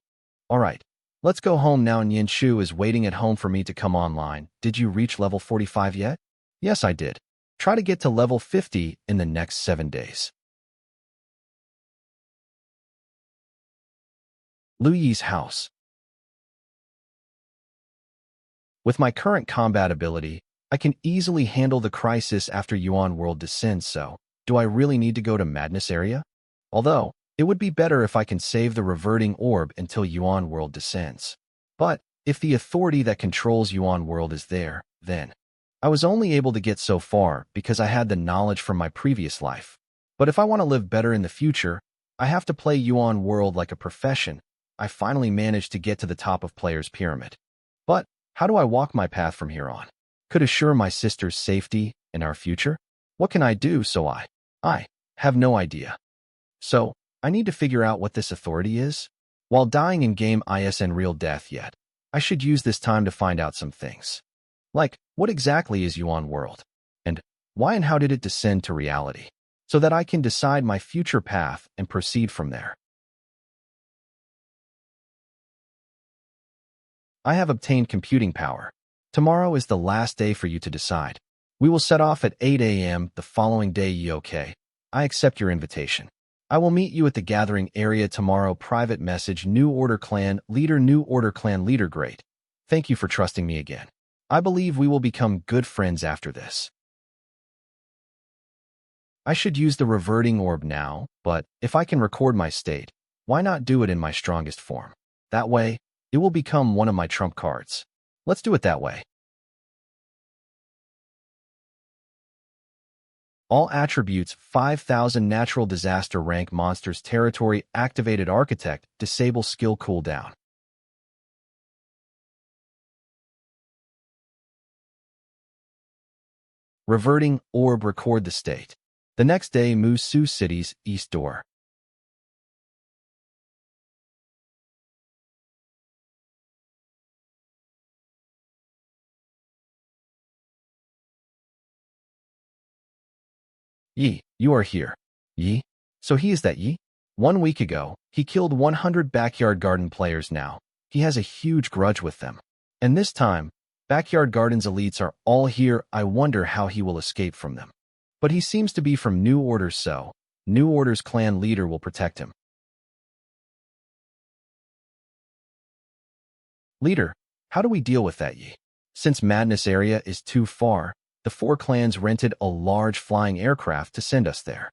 All right. Let's go home now. Yin Shu is waiting at home for me to come online. Did you reach level 45 yet? Yes, I did. Try to get to level 50 in the next 7 days. Lu Yi's house. With my current combat ability, I can easily handle the crisis after Yuan World descends, so do I really need to go to Madness area? Although, it would be better if I can save the reverting orb until Yuan World descends. But, if the authority that controls Yuan World is there, then I was only able to get so far because I had the knowledge from my previous life. But if I want to live better in the future, I have to play Yuan World like a profession. I finally managed to get to the top of Player's Pyramid. But, how do I walk my path from here on? Could assure my sister's safety in our future? What can I do so I have no idea. So, I need to figure out what this authority is. While dying in game ISN real death yet, I should use this time to find out some things. Like, what exactly is Yuan World? And why and how did it descend to reality? So that I can decide my future path and proceed from there. I have obtained computing power. Tomorrow is the last day for you to decide. We will set off at 8 a.m. the following day. Okay, I accept your invitation. I will meet you at the gathering area tomorrow. Private message. New Order Clan Leader. New Order Clan Leader. Great. Thank you for trusting me again. I believe we will become good friends after this. I should use the reverting orb now, but if I can record my state, why not do it in my strongest form? That way, it will become one of my trump cards. Let's do it that way. All attributes 5000 natural disaster rank monsters territory activated architect disable skill cooldown. Reverting orb record the state. The next day Musu City's east door. Yi, you are here. Yi? So he is that Yi? 1 week ago, he killed 100 Backyard Garden players now. He has a huge grudge with them. And this time, Backyard Garden's elites are all here. I wonder how he will escape from them. But he seems to be from New Order, so New Order's clan leader will protect him. Leader, how do we deal with that, Yi? Since Madness area is too far, the 4 clans rented a large flying aircraft to send us there.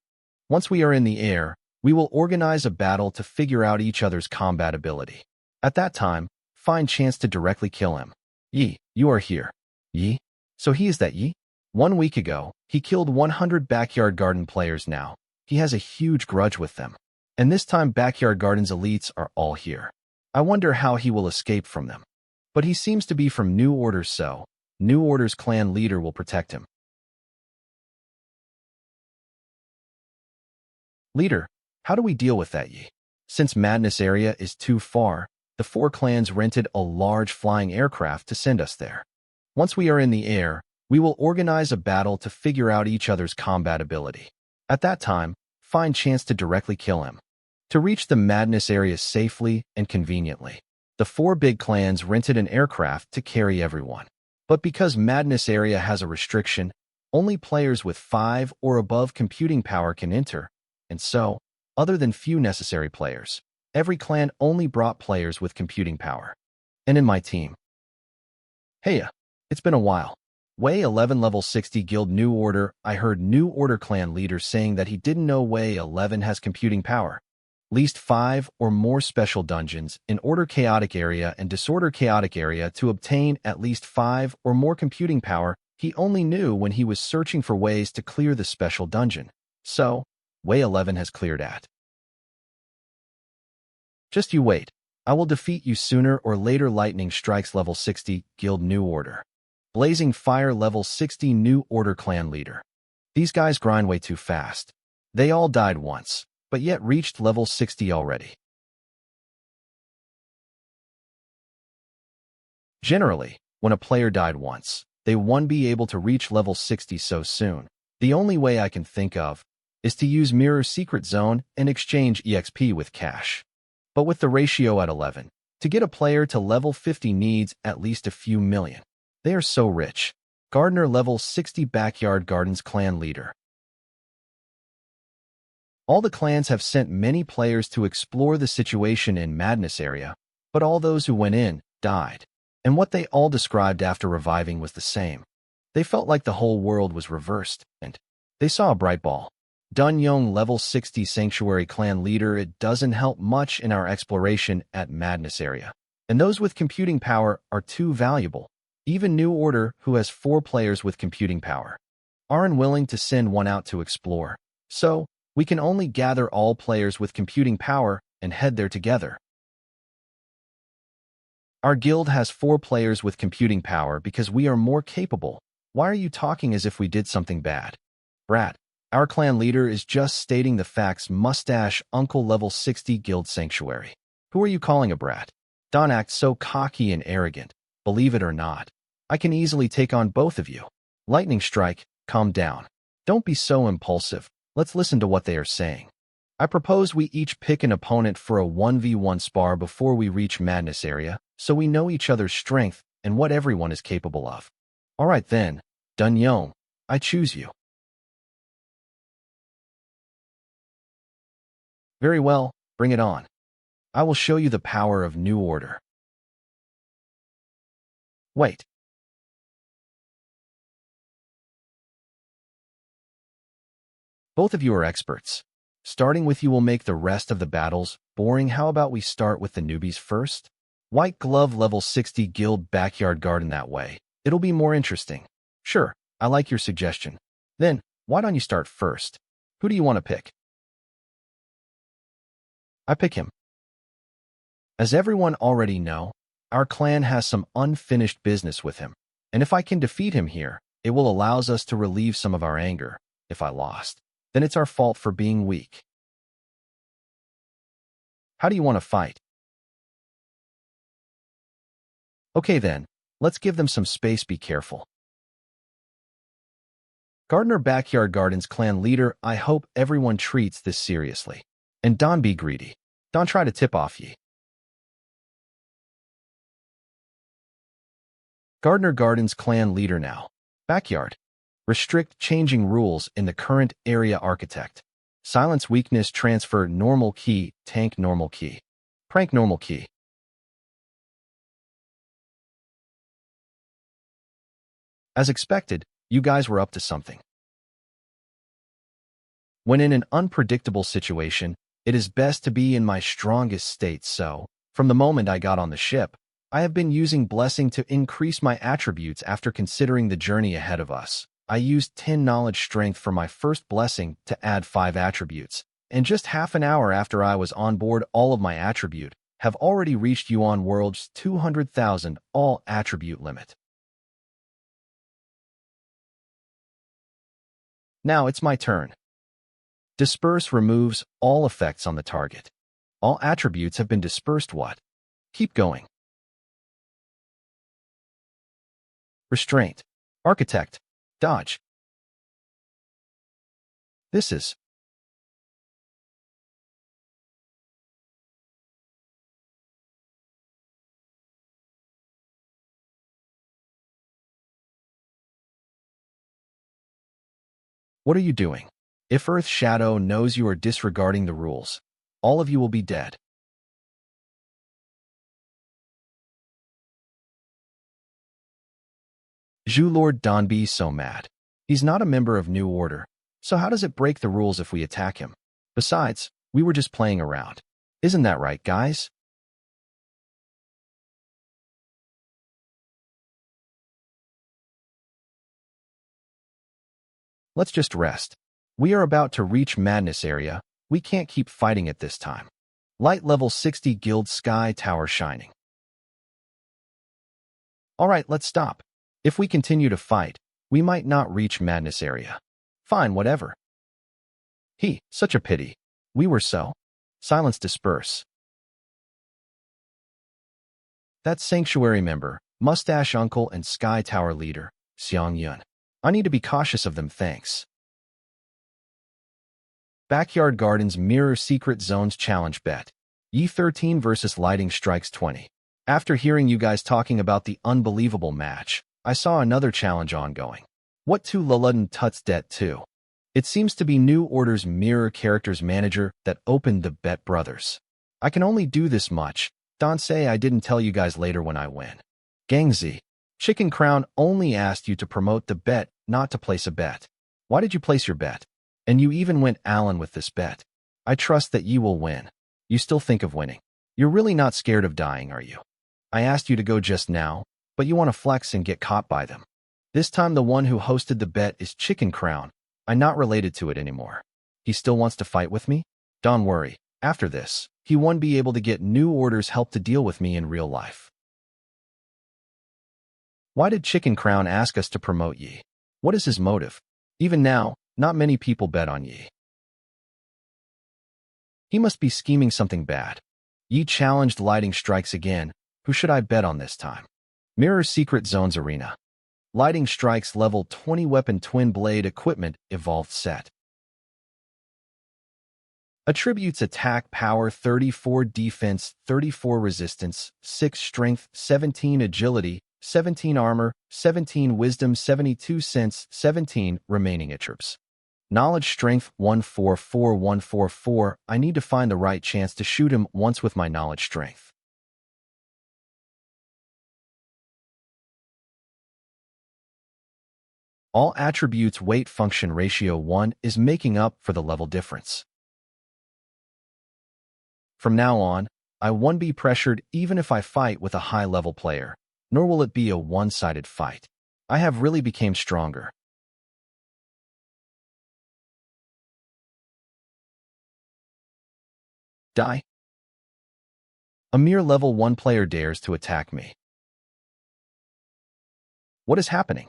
Once we are in the air, we will organize a battle to figure out each other's combat ability. At that time, find chance to directly kill him. Yi, you are here. Yi? So he is that Yi? 1 week ago, he killed 100 Backyard Garden players now. He has a huge grudge with them. And this time Backyard Garden's elites are all here. I wonder how he will escape from them. But he seems to be from New Order, so New Order's clan leader will protect him. Leader, how do we deal with that, Yi? Since Madness area is too far, the 4 clans rented a large flying aircraft to send us there. Once we are in the air, we will organize a battle to figure out each other's combat ability. At that time, find chance to directly kill him. To reach the Madness area safely and conveniently, the 4 big clans rented an aircraft to carry everyone. But because Madness area has a restriction, only players with 5 or above computing power can enter, and so, other than few necessary players, every clan only brought players with computing power. And in my team. Heya, it's been a while. Way 11 level 60 guild New Order. I heard New Order clan leader saying that he didn't know Way 11 has computing power. Least 5 or more special dungeons in Order Chaotic Area and Disorder Chaotic Area to obtain at least 5 or more computing power. He only knew when he was searching for ways to clear the special dungeon. So, Way 11 has cleared at. Just you wait. I will defeat you sooner or later. Lightning Strikes level 60 Guild New Order. Blazing Fire level 60 New Order clan leader. These guys grind way too fast. They all died once, but yet reached level 60 already. Generally, when a player died once, they won't be able to reach level 60 so soon. The only way I can think of is to use Mirror Secret Zone and exchange EXP with cash. But with the ratio at 11, to get a player to level 50 needs at least a few million. They are so rich. Gardener level 60 Backyard Gardens clan leader. All the clans have sent many players to explore the situation in Madness area, but all those who went in died. And what they all described after reviving was the same. They felt like the whole world was reversed, and they saw a bright ball. Dun Yong level 60 Sanctuary clan leader. It doesn't help much in our exploration at Madness area. And those with computing power are too valuable. Even New Order, who has 4 players with computing power, aren't willing to send one out to explore. So, we can only gather all players with computing power and head there together. Our guild has 4 players with computing power because we are more capable. Why are you talking as if we did something bad? Brat, our clan leader is just stating the facts. Mustache Uncle level 60 Guild Sanctuary. Who are you calling a brat? Don't act so cocky and arrogant. Believe it or not, I can easily take on both of you. Lightning Strike, calm down. Don't be so impulsive. Let's listen to what they are saying. I propose we each pick an opponent for a 1v1 spar before we reach Madness area, so we know each other's strength and what everyone is capable of. Alright then, Dun Yong, I choose you. Very well, bring it on. I will show you the power of New Order. Wait. Both of you are experts. Starting with you will make the rest of the battles boring. How about we start with the newbies first? White Glove level 60 Guild Backyard Garden that way. It'll be more interesting. Sure, I like your suggestion. Then, why don't you start first? Who do you want to pick? I pick him. As everyone already know, our clan has some unfinished business with him, and if I can defeat him here, it will allow us to relieve some of our anger. If I lost, then it's our fault for being weak. How do you want to fight? Okay then, let's give them some space. Be careful. Gardener Backyard Gardens clan leader, I hope everyone treats this seriously. And don't be greedy. Don't try to tip off ye. Gardener Gardens clan leader now. Backyard. Restrict changing rules in the current area architect. Silence weakness transfer normal key, tank normal key. Prank normal key. As expected, you guys were up to something. When in an unpredictable situation, it is best to be in my strongest state, so, from the moment I got on the ship, I have been using blessing to increase my attributes. After considering the journey ahead of us, I used 10 knowledge strength for my first blessing to add 5 attributes, and just half an hour after I was on board, all of my attribute have already reached Yuan World's 200,000 all attribute limit. Now it's my turn. Disperse removes all effects on the target. All attributes have been dispersed. What? Keep going. Restraint. Architect. Dodge. This is. What are you doing? If Earth Shadow knows you are disregarding the rules, all of you will be dead. Zhu Lord Don be so mad. He's not a member of New Order, so how does it break the rules if we attack him? Besides, we were just playing around. Isn't that right, guys? Let's just rest. We are about to reach Madness area. We can't keep fighting at this time. Light level 60 Guild Sky Tower shining. Alright, let's stop. If we continue to fight, we might not reach Madness area. Fine, whatever. Such a pity. We were so. Silence disperse. That Sanctuary member, Mustache Uncle and Sky Tower leader, Xiang Yun. I need to be cautious of them, thanks. Backyard Gardens Mirror Secret Zones Challenge Bet. Yi 13 versus Lighting Strikes 20. After hearing you guys talking about the unbelievable match, I saw another challenge ongoing. What to Luludden Tuts Det 2? It seems to be New Order's Mirror Characters Manager that opened the bet, brothers. I can only do this much. Don't say I didn't tell you guys later when I win. Gangzi. Chicken Crown only asked you to promote the bet, not to place a bet. Why did you place your bet? And you even went Allen with this bet. I trust that you will win. You still think of winning. You're really not scared of dying, are you? I asked you to go just now, but you want to flex and get caught by them. This time the one who hosted the bet is Chicken Crown. I'm not related to it anymore. He still wants to fight with me? Don't worry. After this, he won't be able to get New Order's help to deal with me in real life. Why did Chicken Crown ask us to promote Yi? What is his motive? Even now, not many people bet on Yi. He must be scheming something bad. Yi challenged Lighting Strikes again. Who should I bet on this time? Mirror Secret Zones Arena. Lighting Strikes level 20 weapon twin blade equipment evolved set. Attributes attack power 34 defense 34 resistance 6 strength 17 agility 17 armor 17 wisdom 72 sense 17 remaining attributes. Knowledge strength 144144. I need to find the right chance to shoot him once with my knowledge strength. All attributes weight function ratio 1 is making up for the level difference. From now on, I won't be pressured even if I fight with a high-level player, nor will it be a one-sided fight. I have really become stronger. Die. A mere level 1 player dares to attack me. What is happening?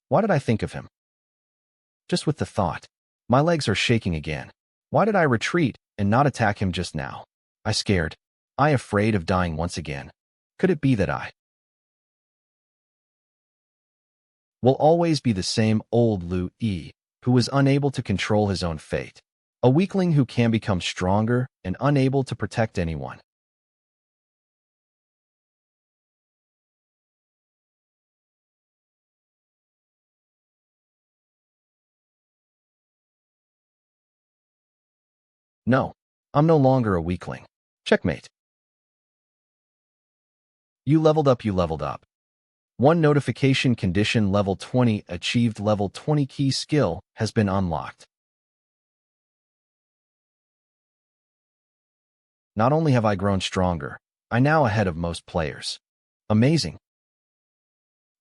Why did I think of him? Just with the thought, my legs are shaking again. Why did I retreat and not attack him just now? I scared. I afraid of dying once again. Could it be that I will always be the same old Lu Yi, who was unable to control his own fate? A weakling who can become stronger and unable to protect anyone. No, I'm no longer a weakling. Checkmate. You leveled up, you leveled up. One notification condition level 20 achieved level 20 key skill has been unlocked. Not only have I grown stronger, I'm now ahead of most players. Amazing.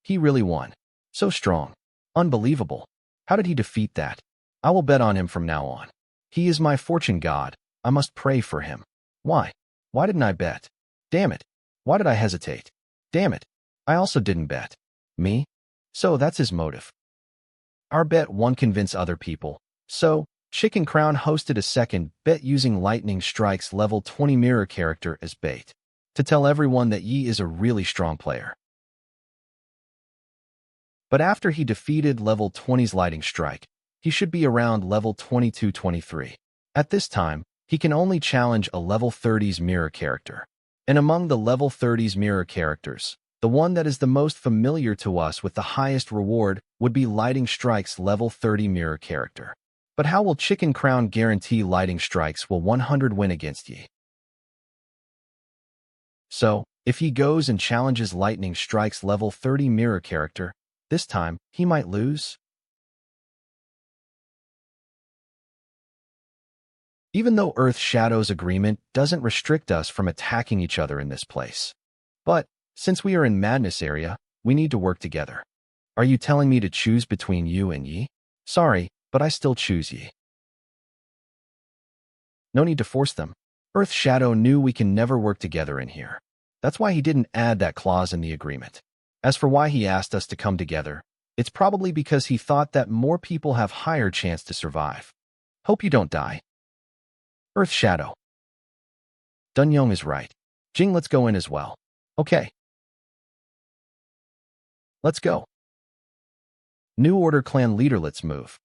He really won. So strong. Unbelievable. How did he defeat that? I will bet on him from now on. He is my fortune god. I must pray for him. Why? Why didn't I bet? Damn it. Why did I hesitate? Damn it. I also didn't bet. Me? So that's his motive. Our bet won't convince other people. So, Chicken Crown hosted a second bet using Lightning Strike's level 20 mirror character as bait, to tell everyone that Yi is a really strong player. But after he defeated level 20's Lightning Strike, he should be around level 22-23. At this time, he can only challenge a level 30's mirror character. And among the level 30's mirror characters, the one that is the most familiar to us with the highest reward would be Lightning Strike's level 30 mirror character. But how will Chicken Crown guarantee Lightning Strikes will 100 win against Yi? So, if he goes and challenges Lightning Strike's level 30 mirror character, this time, he might lose? Even though Earth Shadow's agreement doesn't restrict us from attacking each other in this place. But, since we are in Madness area, we need to work together. Are you telling me to choose between you and Yi? Sorry, but I still choose Yi. No need to force them. Earth Shadow knew we can never work together in here. That's why he didn't add that clause in the agreement. As for why he asked us to come together, it's probably because he thought that more people have higher chance to survive. Hope you don't die. Earth Shadow. Dunyong is right. Jing, let's go in as well. Okay. Let's go. New Order Clan leader, let's move.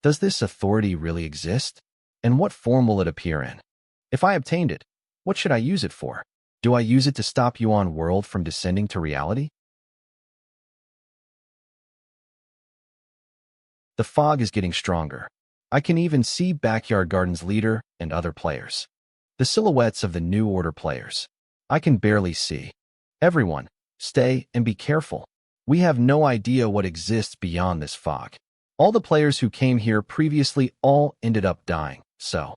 Does this authority really exist? And what form will it appear in? If I obtained it, what should I use it for? Do I use it to stop Yuan world from descending to reality? The fog is getting stronger. I can even see Backyard Garden's leader and other players. The silhouettes of the New Order players. I can barely see. Everyone, stay and be careful. We have no idea what exists beyond this fog. All the players who came here previously all ended up dying, so.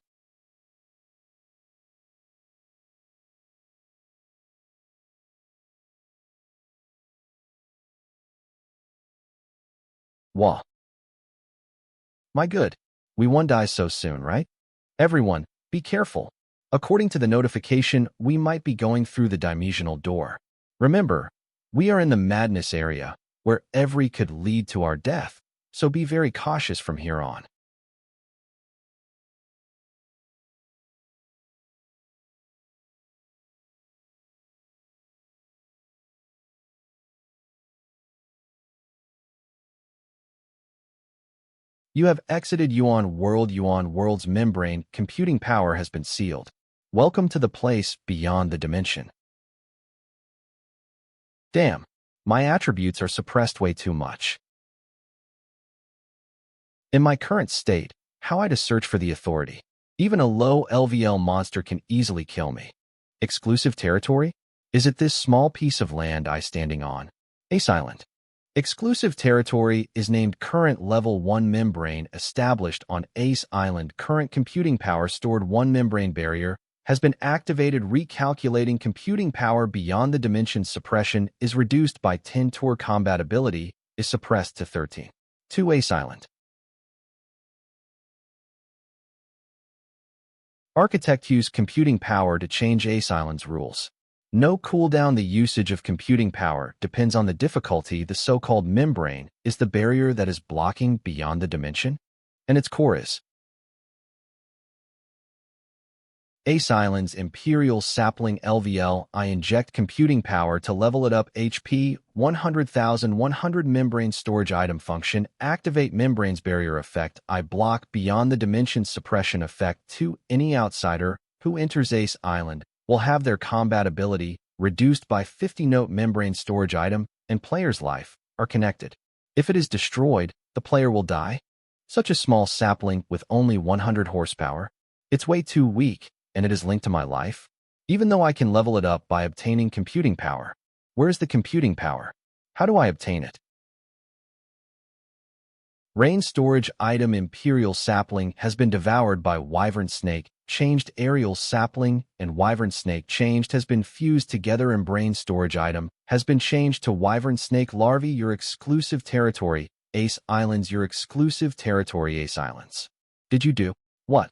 Wah. My good. We won't die so soon, right? Everyone, be careful. According to the notification, we might be going through the dimensional door. Remember, we are in the madness area, where every could lead to our death, so be very cautious from here on. You have exited Yuan World. Yuan World's membrane computing power has been sealed. Welcome to the place beyond the dimension. Damn, my attributes are suppressed way too much. In my current state, how I to search for the authority? Even a low LVL monster can easily kill me. Exclusive territory? Is it this small piece of land I standing on? Ace Island. Exclusive territory is named current level 1 membrane established on Ace Island. Current computing power stored 1 membrane barrier has been activated. Recalculating computing power beyond the dimension. Suppression is reduced by 10. Tour combatability is suppressed to 13. 2. Ace Island. Architect use computing power to change Ace Island's rules. No cooldown. The usage of computing power depends on the difficulty. The so-called membrane is the barrier that is blocking beyond the dimension, and its core is Ace Island's Imperial Sapling LVL. I inject computing power to level it up. HP 100,100. Membrane storage item function. Activate membrane's barrier effect. I block beyond the dimension. Suppression effect. 2. Any outsider who enters Ace Island will have their combat ability reduced by 50. Note: membrane storage item and player's life are connected. If it is destroyed, the player will die. Such a small sapling with only 100 horsepower. It's way too weak, and it is linked to my life, even though I can level it up by obtaining computing power. Where's the computing power? How do I obtain it? Rain storage item. Imperial Sapling has been devoured by Wyvern Snake. Changed. Aerial Sapling and Wyvern Snake changed has been fused together. And brain storage item has been changed to Wyvern Snake Larvae. Your exclusive territory, Ace Islands. Your exclusive territory, Ace Islands. Did you do what?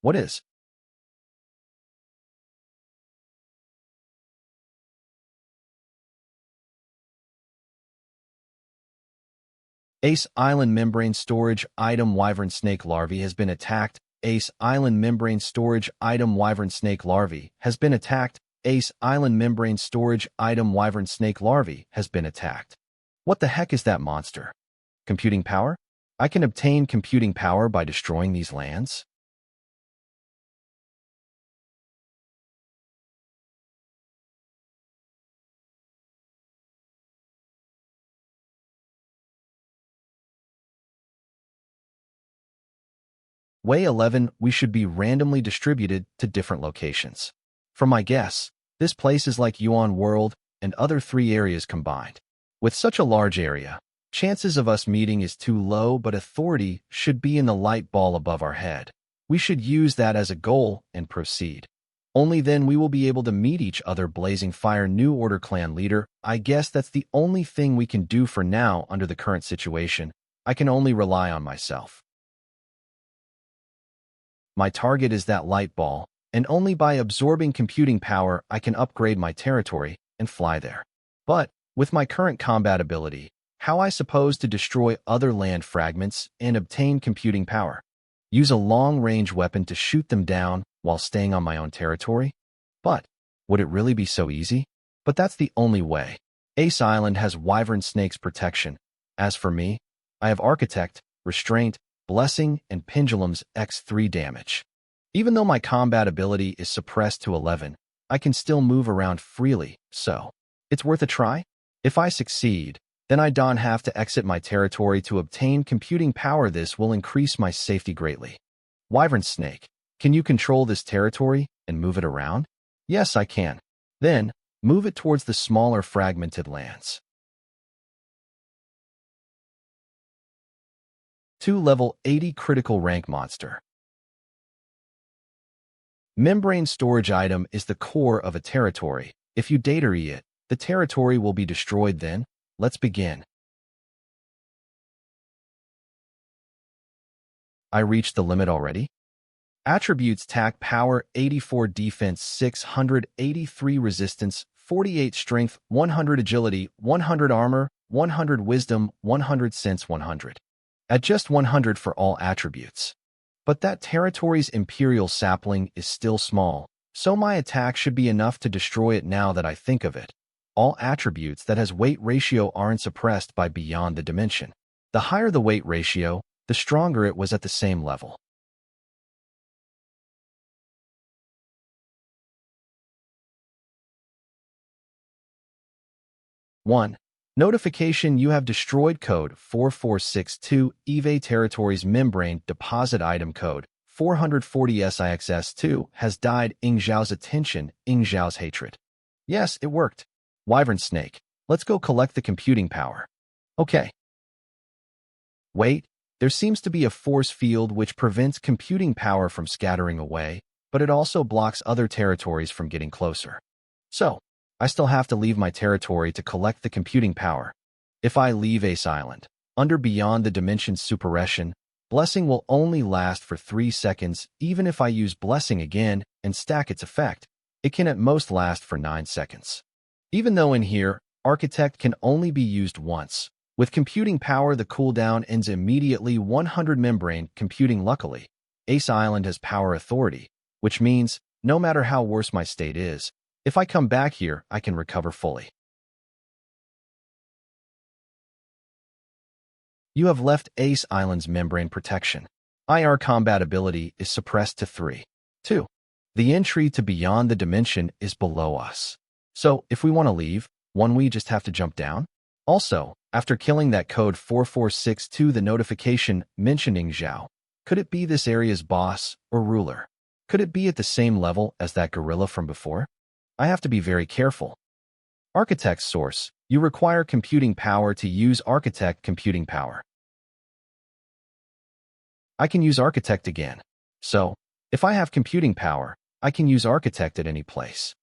What is? Ace Island membrane storage item. Wyvern Snake Larvae has been attacked. Ace Island membrane storage item. Wyvern Snake Larvae has been attacked. Ace Island membrane storage item. Wyvern Snake Larvae has been attacked. What the heck is that monster? Computing power? I can obtain computing power by destroying these lands? Way 11, we should be randomly distributed to different locations. From my guess, this place is like Yuan World and other 3 areas combined. With such a large area, chances of us meeting is too low, but authority should be in the light ball above our head. We should use that as a goal and proceed. Only then we will be able to meet each other. Blazing Fire New Order clan leader. I guess that's the only thing we can do for now under the current situation. I can only rely on myself. My target is that light ball, and only by absorbing computing power I can upgrade my territory and fly there. But, with my current combat ability, how I suppose to destroy other land fragments and obtain computing power? Use a long-range weapon to shoot them down while staying on my own territory? But, would it really be so easy? But that's the only way. Ace Island has Wyvern Snake's protection. As for me, I have Architect, Restraint, Blessing, and Pendulum's X3 damage. Even though my combat ability is suppressed to 11, I can still move around freely, so it's worth a try. If I succeed, then I don't have to exit my territory to obtain computing power. This will increase my safety greatly. Wyvern Snake, can you control this territory and move it around? Yes, I can. Then, move it towards the smaller fragmented lands. 2 level 80 critical rank monster. Membrane storage item is the core of a territory. If you data it, the territory will be destroyed. Then, let's begin. I reached the limit already? Attributes: attack power 84, defense 683, resistance 48, strength 100, agility 100, armor 100, wisdom 100, sense 100. At just 100 for all attributes. But that territory's Imperial Sapling is still small, so my attack should be enough to destroy it. Now that I think of it, all attributes that has weight ratio aren't suppressed by beyond the dimension. The higher the weight ratio, the stronger it was at the same level. One. Notification: you have destroyed code 4462 EVE Territories Membrane Deposit Item Code 440 SIXS2 has died. Ing Zhao's attention, Ing Zhao's hatred. Yes, it worked. Wyvern Snake, let's go collect the computing power. Okay. Wait, there seems to be a force field which prevents computing power from scattering away, but it also blocks other territories from getting closer. So, I still have to leave my territory to collect the computing power. If I leave Ace Island, under Beyond the Dimension's suppression, Blessing will only last for 3 seconds. Even if I use Blessing again and stack its effect, it can at most last for 9 seconds. Even though in here, Architect can only be used once. With computing power, the cooldown ends immediately. 100 membrane computing. Luckily, Ace Island has power authority, which means no matter how worse my state is, if I come back here, I can recover fully. You have left Ace Island's membrane protection. IR combat ability is suppressed to 3. 2. The entry to Beyond the Dimension is below us. So, if we want to leave, we just have to jump down? Also, after killing that code 4462, the notification mentioned Ing Zhao. Could it be this area's boss or ruler? Could it be at the same level as that gorilla from before? I have to be very careful. Architect source: you require computing power to use Architect computing power. I can use Architect again. So, if I have computing power, I can use Architect at any place.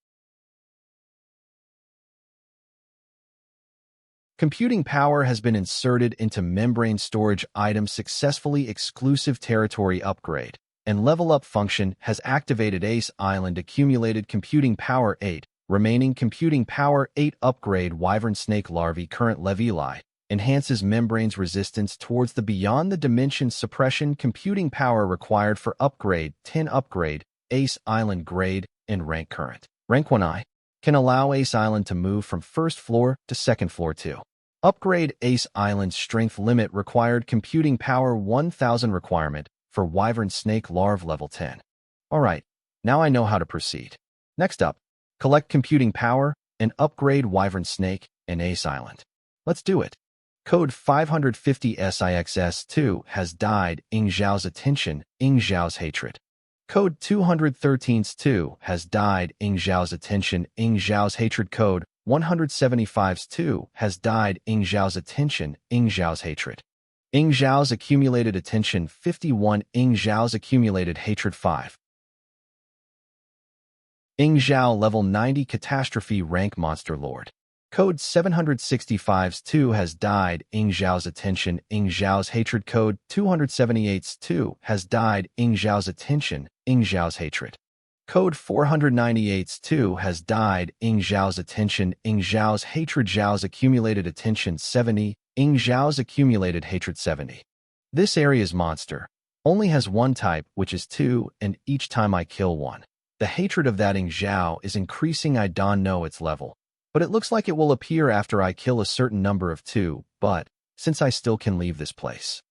Computing power has been inserted into membrane storage item successfully. Exclusive territory upgrade and level up function has activated. Ace Island accumulated computing power 8. Remaining computing power 8 upgrade. Wyvern Snake Larvae current Leveli enhances membrane's resistance towards the Beyond the Dimension suppression. Computing power required for upgrade 10 upgrade. Ace Island grade and rank current. Rank 1I can allow Ace Island to move from first floor to second floor 2. Upgrade Ace Island's strength limit required computing power 1000 requirement for Wyvern Snake Larve level 10. Alright, now I know how to proceed. Next up, collect computing power and upgrade Wyvern Snake and Ace Island. Let's do it. Code 550 SIXS2 has died. Ing Zhao's attention, Ing Zhao's hatred. Code 213-2 has died. Ing Zhao's attention, Ing Zhao's hatred. Code 175-2 has died. Ing Zhao's attention, Ing Zhao's hatred. Ing Zhao's accumulated attention 51. Ing Zhao's accumulated hatred 5. Ing Zhao level 90 catastrophe rank monster lord. Code 765-2 has died. Ing Zhao's attention, Ing Zhao's hatred. Code 278-2 has died. Ing Zhao's attention, Ing Zhao's hatred. Code 498-2 has died. Ing Zhao's attention, Ing Zhao's hatred. Zhao's accumulated attention 70. Ing Zhao's accumulated hatred 70. This area's monster only has one type, which is 2, and each time I kill one, the hatred of that Ing Zhao is increasing. I don't know its level, but it looks like it will appear after I kill a certain number of 2, but since I still can leave this place,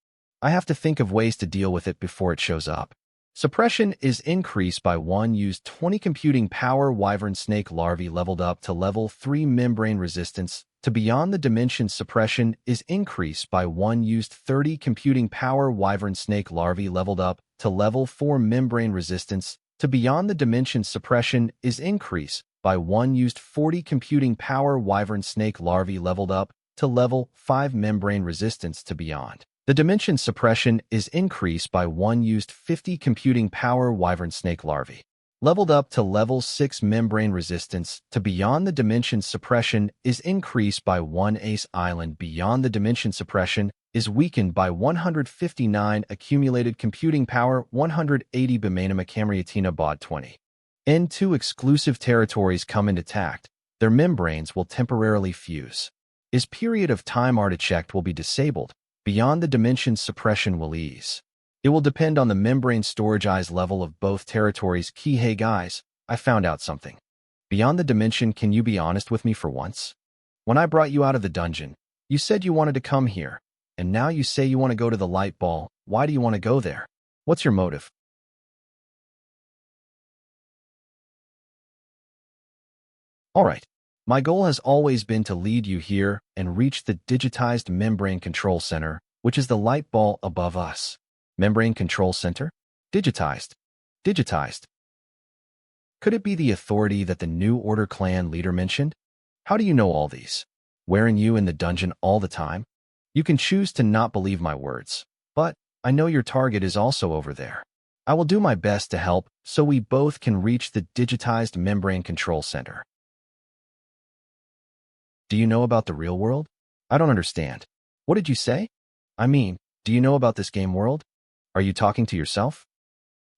I have to think of ways to deal with it before it shows up. Suppression is increased by 1. Use 20 computing power. Wyvern Snake Larvae leveled up to level 3. Membrane resistance to Beyond the Dimension suppression is increased by 1. Used 30 computing power. Wyvern Snake Larvae leveled up to level 4. Membrane resistance to Beyond the Dimension suppression is increased by 1. Used 40 computing power. Wyvern Snake Larvae leveled up to level 5. Membrane resistance to Beyond the Dimension suppression is increased by 1. Used 50 computing power. Wyvern Snake Larvae leveled up to level 6. Membrane resistance to Beyond the Dimension suppression is increased by 1. Ace Island Beyond the Dimension suppression is weakened by 159 accumulated computing power. 180 Bemanima Camriatina Bod 20. N2 exclusive territories come into attack. Their membranes will temporarily fuse. Is period of time artifact will be disabled. Beyond the Dimension suppression will ease. It will depend on the membrane storage eyes level of both territories. Key: hey guys, I found out something. Beyond the Dimension, can you be honest with me for once? When I brought you out of the dungeon, you said you wanted to come here, and now you say you want to go to the light ball. why do you want to go there? What's your motive? All right. My goal has always been to lead you here and reach the digitized membrane control center, which is the light ball above us. Membrane control center? Digitized. Digitized. Could it be the authority that the New Order clan leader mentioned? How do you know all these? Wearing you in the dungeon all the time? You can choose to not believe my words, but I know your target is also over there. I will do my best to help so we both can reach the digitized membrane control center. Do you know about the real world? I don't understand. What did you say? I mean, do you know about this game world? Are you talking to yourself?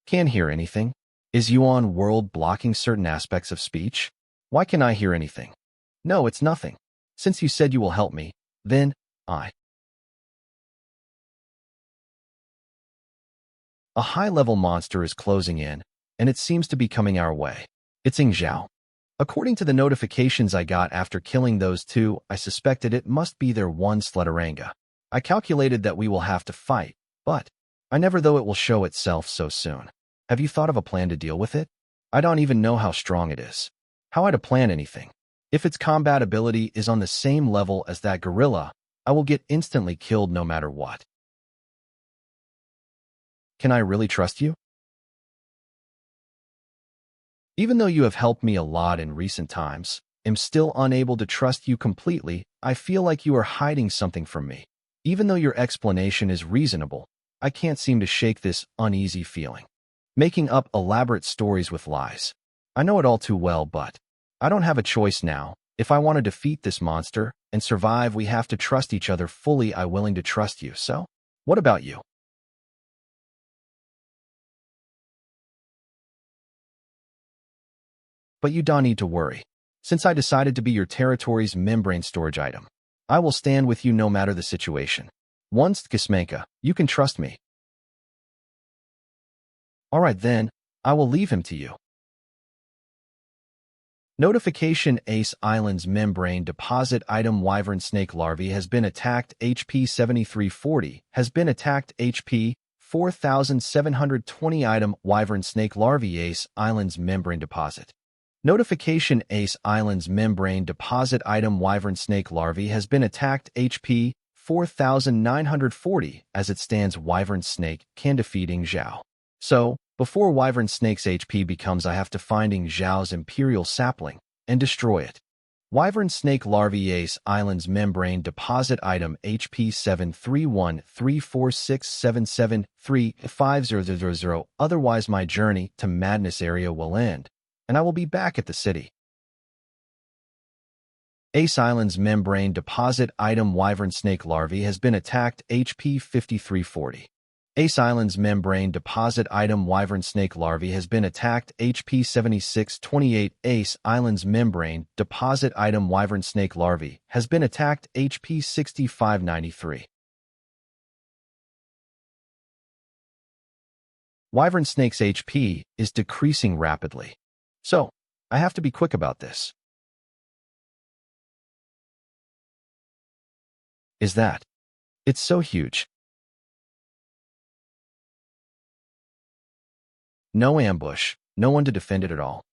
Can't hear anything. Is Yuan world blocking certain aspects of speech? Why can I hear anything? No, it's nothing. Since you said you will help me, then A high-level monster is closing in, and it seems to be coming our way. It's Ing Zhao. According to the notifications I got after killing those two, I suspected it must be their one Slutaranga. I calculated that we will have to fight, but I never though it will show itself so soon. Have you thought of a plan to deal with it? I don't even know how strong it is. How to plan anything? If its combat ability is on the same level as that gorilla, I will get instantly killed no matter what. Can I really trust you? Even though you have helped me a lot in recent times, I'm still unable to trust you completely. I feel like you are hiding something from me. Even though your explanation is reasonable, I can't seem to shake this uneasy feeling. Making up elaborate stories with lies. I know it all too well, but I don't have a choice now. If I want to defeat this monster and survive, we have to trust each other fully. I'm willing to trust you, so what about you? But you don't need to worry. Since I decided to be your territory's membrane storage item, I will stand with you no matter the situation. Once Kismenka, you can trust me. All right then, I will leave him to you. Notification: Ace Island's membrane deposit item Wyvern Snake Larvae has been attacked. HP 7340 has been attacked. HP 4720 item Wyvern Snake Larvae Ace Island's membrane deposit. Notification: Ace Island's membrane deposit item Wyvern Snake Larvae has been attacked. HP 4940. As it stands, Wyvern Snake can defeat Ing Zhao. So, before Wyvern Snake's HP becomes, I have to find Ing Zhao's Imperial Sapling and destroy it. Wyvern Snake Larvae Ace Island's membrane deposit item HP 7313467735000. Otherwise my journey to Madness Area will end, and I will be back at the city. Ace Island's membrane deposit item Wyvern Snake Larvae has been attacked. HP 5340. Ace Island's membrane deposit item Wyvern Snake Larvae has been attacked. HP 7628. Ace Island's membrane deposit item Wyvern Snake Larvae has been attacked. HP 6593. Wyvern Snake's HP is decreasing rapidly, so I have to be quick about this. Is that? It's so huge. No ambush, no one to defend it at all.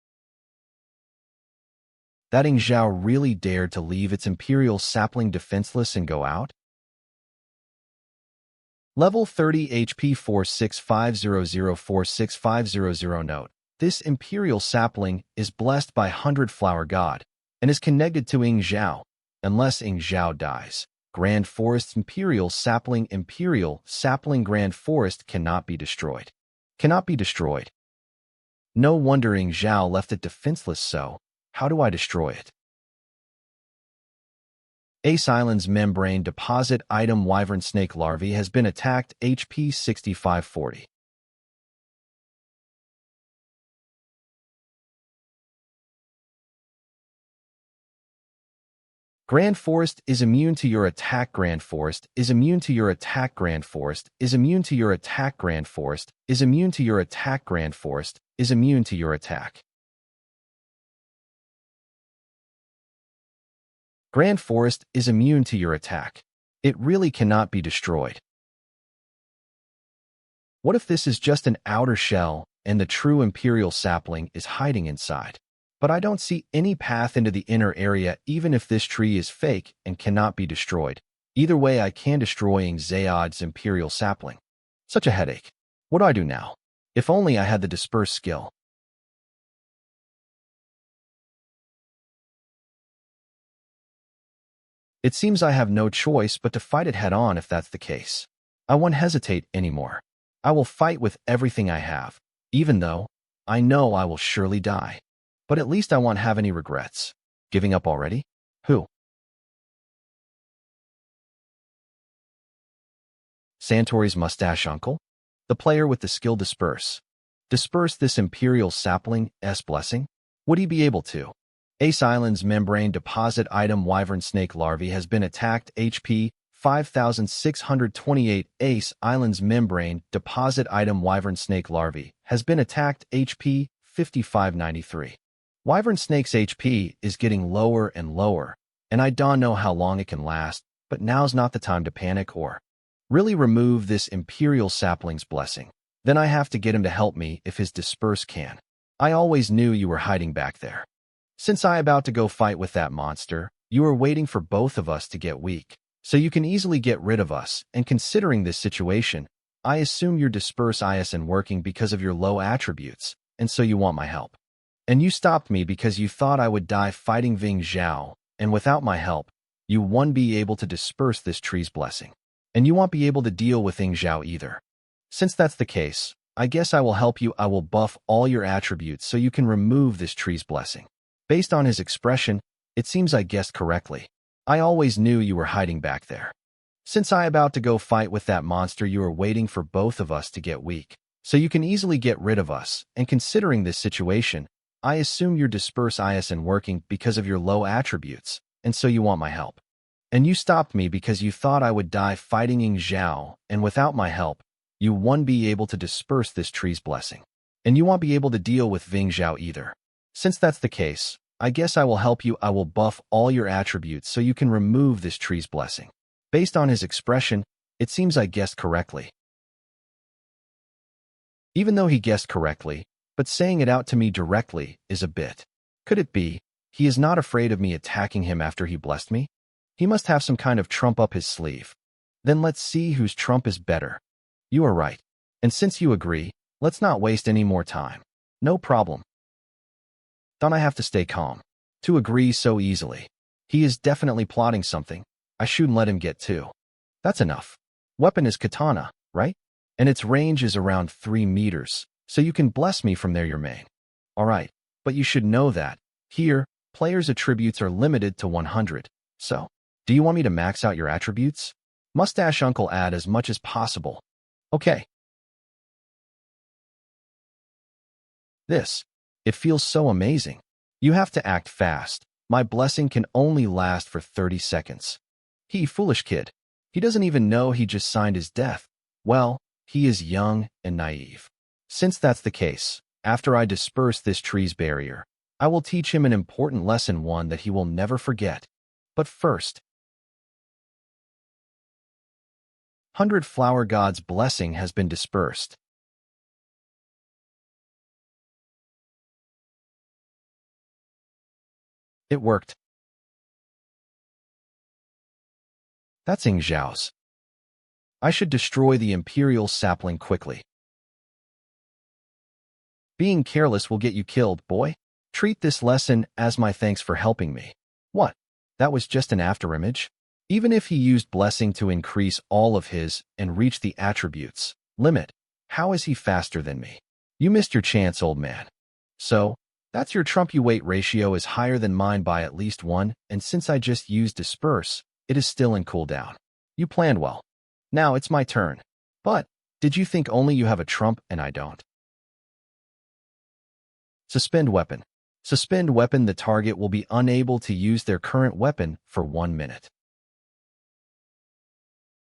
That Ing Zhao really dared to leave its Imperial Sapling defenseless and go out? Level 30 HP 46500 Note: this Imperial Sapling is blessed by 100 Flower God and is connected to Ing Zhao. Unless Ing Zhao dies, Grand Forest's Imperial Sapling Grand Forest cannot be destroyed. Cannot be destroyed. No wonder Ing Zhao left it defenseless, so how do I destroy it? Ace Island's membrane deposit item Wyvern Snake Larvae has been attacked. HP 6540. Grand Forest is immune to your attack. Grand Forest is immune to your attack. Grand Forest is immune to your attack. Grand Forest is immune to your attack. Grand Forest is immune to your attack. Grand Forest is immune to your attack. It really cannot be destroyed. What if this is just an outer shell and the true imperial sapling is hiding inside? But I don't see any path into the inner area even if this tree is fake and cannot be destroyed. Either way, I can destroy Zayod's imperial sapling. Such a headache. What do I do now? If only I had the disperse skill. It seems I have no choice but to fight it head-on if that's the case. I won't hesitate anymore. I will fight with everything I have, even though I know I will surely die. But at least I won't have any regrets. Giving up already? Who? Santori's mustache uncle? The player with the skill disperse. Disperse this imperial sapling's blessing? Would he be able to? Ace Island's membrane deposit item Wyvern Snake Larvae has been attacked. HP 5628. Ace Island's membrane deposit item Wyvern Snake Larvae has been attacked. HP 5593. Wyvern Snake's HP is getting lower and lower, and I don't know how long it can last, but now's not the time to panic or really remove this imperial sapling's blessing. Then I have to get him to help me if his disperse can. I always knew you were hiding back there. Since I about to go fight with that monster, you are waiting for both of us to get weak, so you can easily get rid of us, and considering this situation, I assume your disperse isn't working because of your low attributes, and so you want my help. And you stopped me because you thought I would die fighting Ving Zhao, and without my help, you won't be able to disperse this tree's blessing. And you won't be able to deal with Ving Zhao either. Since that's the case, I guess I will help you. I will buff all your attributes so you can remove this tree's blessing. Based on his expression, it seems I guessed correctly. I always knew you were hiding back there. Since I about to go fight with that monster, you are waiting for both of us to get weak, so you can easily get rid of us, and considering this situation, I assume your disperse isn't working because of your low attributes, and so you want my help. And you stopped me because you thought I would die fighting Ving Zhao, and without my help, you won't be able to disperse this tree's blessing. And you won't be able to deal with Ving Zhao either. Since that's the case, I guess I will help you. I will buff all your attributes so you can remove this tree's blessing. Based on his expression, it seems I guessed correctly. Even though he guessed correctly, but saying it out to me directly is a bit. Could it be he is not afraid of me attacking him after he blessed me? He must have some kind of trump up his sleeve. Then let's see whose trump is better. You are right. And since you agree, let's not waste any more time. No problem. Don't I have to stay calm to agree so easily? He is definitely plotting something. I shouldn't let him get too. That's enough. Weapon is katana, right? And its range is around 3 meters, so you can bless me from there your main. Alright, but you should know that, here, players' attributes are limited to 100, so, do you want me to max out your attributes? Mustache Uncle add as much as possible. Okay. It feels so amazing. You have to act fast. My blessing can only last for 30 seconds. He foolish kid. He doesn't even know he just signed his death. Well, he is young and naive. Since that's the case, after I disperse this tree's barrier, I will teach him an important lesson, one that he will never forget. But first, 100 Flower God's blessing has been dispersed. It worked. That's Ving Zhao's. I should destroy the imperial sapling quickly. Being careless will get you killed, boy. Treat this lesson as my thanks for helping me. What? That was just an afterimage? Even if he used blessing to increase all of his and reach the attributes limit, how is he faster than me? You missed your chance, old man. So, that's your trump. Your weight ratio is higher than mine by at least 1, and since I just used disperse, it is still in cooldown. You planned well. Now it's my turn. But, did you think only you have a trump and I don't? Suspend weapon. Suspend weapon. The target will be unable to use their current weapon for 1 minute.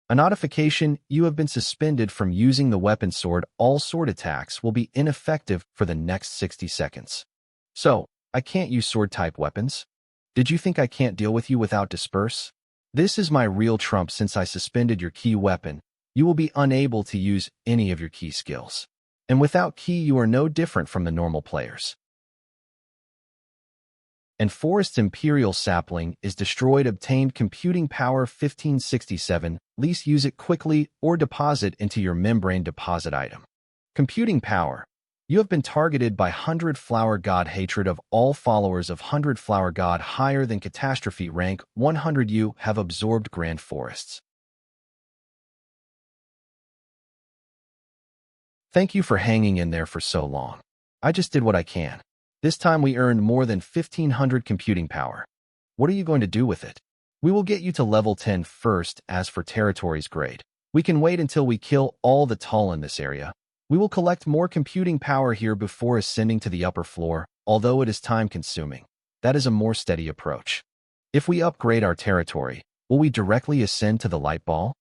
A notification: you have been suspended from using the weapon sword. All sword attacks will be ineffective for the next 60 seconds. So, I can't use sword-type weapons? Did you think I can't deal with you without disperse? This is my real trump. Since I suspended your key weapon, you will be unable to use any of your key skills. And without key, you are no different from the normal players. And Forest's Imperial Sapling is destroyed. Obtained computing power 1567. Least use it quickly or deposit into your membrane deposit item. Computing power. You have been targeted by 100 Flower God. Hatred of all followers of 100 Flower God higher than Catastrophe rank 100. You have absorbed Grand Forests. Thank you for hanging in there for so long. I just did what I can. This time we earned more than 1500 computing power. What are you going to do with it? We will get you to level 10 first. As for territories grade, we can wait until we kill all the tall in this area. We will collect more computing power here before ascending to the upper floor, although it is time-consuming. That is a more steady approach. If we upgrade our territory, will we directly ascend to the light ball?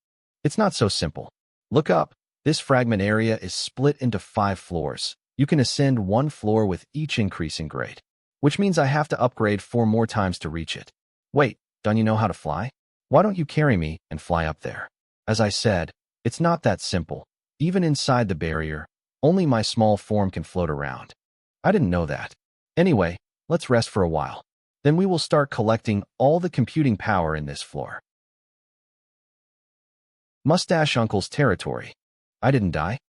It's not so simple. Look up. This fragment area is split into 5 floors. You can ascend 1 floor with each increase in grade, which means I have to upgrade 4 more times to reach it. Wait, don't you know how to fly? Why don't you carry me and fly up there? As I said, it's not that simple. Even inside the barrier, only my small form can float around. I didn't know that. Anyway, let's rest for a while. Then we will start collecting all the computing power in this floor. Mustache Uncle's territory. I didn't die.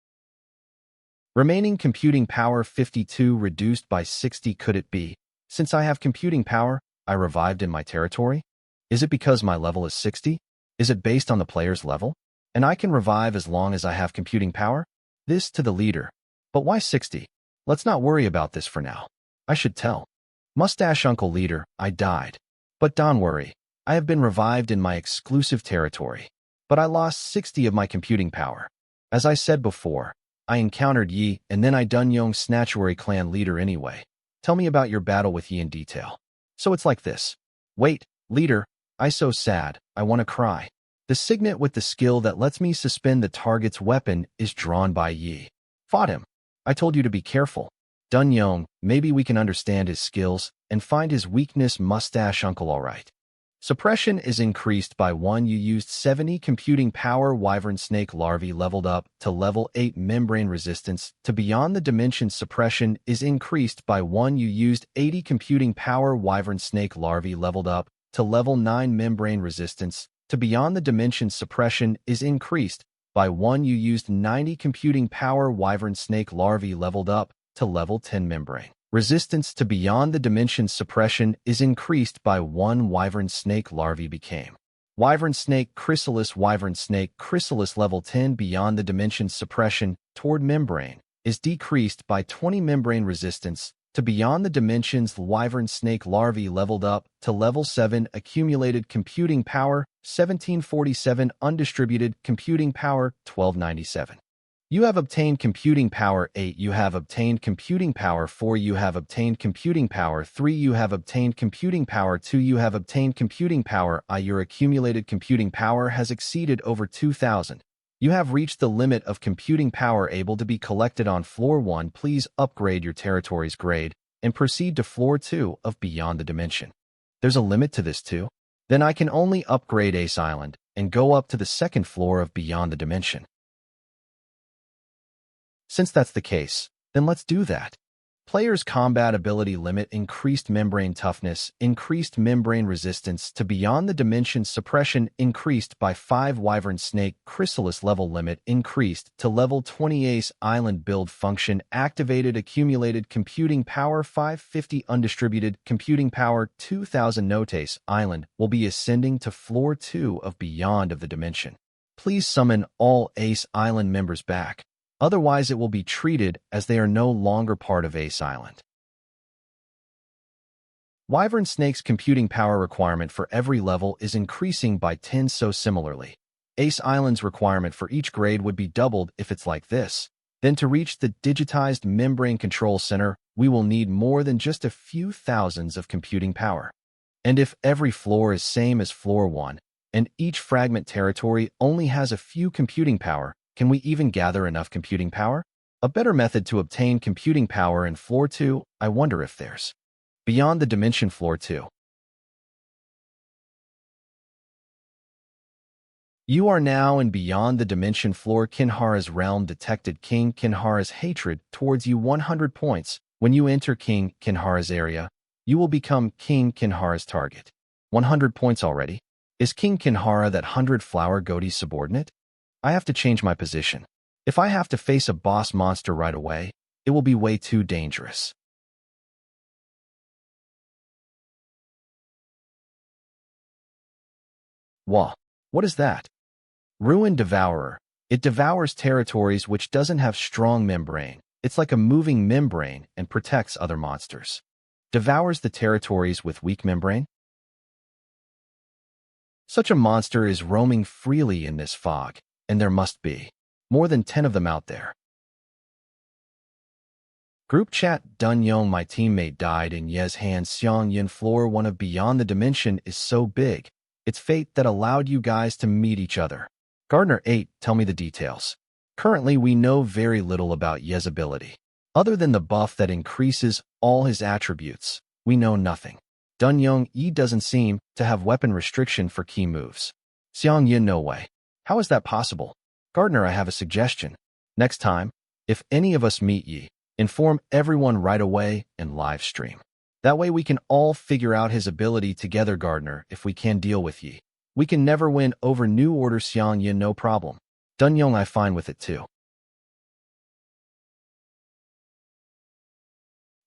Remaining computing power 52 reduced by 60. Could it be, since I have computing power, I revived in my territory? Is it because my level is 60? Is it based on the player's level? And I can revive as long as I have computing power? This to the leader. But why 60? Let's not worry about this for now. I should tell. Mustache Uncle Leader, I died. But don't worry, I have been revived in my exclusive territory. But I lost 60 of my computing power. As I said before, I encountered Yi, and then I done Yong's Snatchwary clan leader anyway. Tell me about your battle with Yi in detail. So it's like this. Wait, leader, I so sad, I want to cry. The signet with the skill that lets me suspend the target's weapon is drawn by Yi. Fought him. I told you to be careful. Dun Yong, maybe we can understand his skills and find his weakness. Mustache Uncle alright. Suppression is increased by 1. You used 70 computing power. Wyvern Snake Larvae leveled up to level 8. Membrane resistance to beyond the dimension. Suppression is increased by 1. You used 80 computing power. Wyvern Snake Larvae leveled up to level 9. Membrane resistance to beyond the dimension. Suppression is increased by 1. You used 90 computing power. Wyvern Snake Larvae leveled up to level 10. Membrane resistance to beyond the dimension. Suppression is increased by 1. Wyvern Snake Larvae became Wyvern Snake Chrysalis. Wyvern Snake Chrysalis level 10. Beyond the dimension. Suppression toward membrane is decreased by 20. Membrane resistance to beyond the dimensions. Wyvern Snake Larvae leveled up to level 7. Accumulated computing power 1747. Undistributed computing power 1297. You have obtained computing power 8. You have obtained computing power 4. You have obtained computing power 3. You have obtained computing power 2. You have obtained computing power I. Your accumulated computing power has exceeded over 2,000. You have reached the limit of computing power able to be collected on floor 1. Please upgrade your territory's grade and proceed to floor 2 of Beyond the Dimension. There's a limit to this too? Then I can only upgrade Ace Island and go up to the 2nd floor of Beyond the Dimension. Since that's the case, then let's do that. Player's combat ability limit increased membrane toughness, increased membrane resistance to beyond the dimension. Suppression increased by 5. Wyvern Snake Chrysalis level limit increased to level 20. Ace Island build function activated. Accumulated computing power 550. Undistributed computing power 2000. Note: Ace Island will be ascending to floor 2 of Beyond of the Dimension. Please summon all Ace Island members back. Otherwise, it will be treated as they are no longer part of Ace Island. Wyvern Snake's computing power requirement for every level is increasing by 10. So similarly, Ace Island's requirement for each grade would be doubled if it's like this. Then to reach the digitized membrane control center, we will need more than just a few thousands of computing power. And if every floor is same as floor 1, and each fragment territory only has a few computing power, can we even gather enough computing power? A better method to obtain computing power in floor 2, I wonder if there's. Beyond the Dimension floor 2. You are now and beyond the dimension floor. Kinhara's realm detected King Kinhara's hatred towards you 100 points. When you enter King Kinhara's area, you will become King Kinhara's target. 100 points already. Is King Kinhara that 100-flower goatee subordinate? I have to change my position. If I have to face a boss monster right away, it will be way too dangerous. Wah! What is that? Ruin Devourer. It devours territories which doesn't have strong membrane. It's like a moving membrane and protects other monsters. Devours the territories with weak membrane? Such a monster is roaming freely in this fog, and there must be more than 10 of them out there. Group chat. Dun Yong, my teammate died in Ye's hands. Xiang Yin floor 1 of Beyond the Dimension is so big. It's fate that allowed you guys to meet each other. Gardener 8, tell me the details. Currently, we know very little about Ye's ability. Other than the buff that increases all his attributes, we know nothing. Dun Yong Yi doesn't seem to have weapon restriction for key moves. Xiang Yin, no way. How is that possible? Gardener, I have a suggestion. Next time, if any of us meet Yi, inform everyone right away and live stream. That way we can all figure out his ability together. Gardener, if we can deal with Yi. We can never win over New Order. Xiang Yin, no problem. Dun Yong, I fine with it too.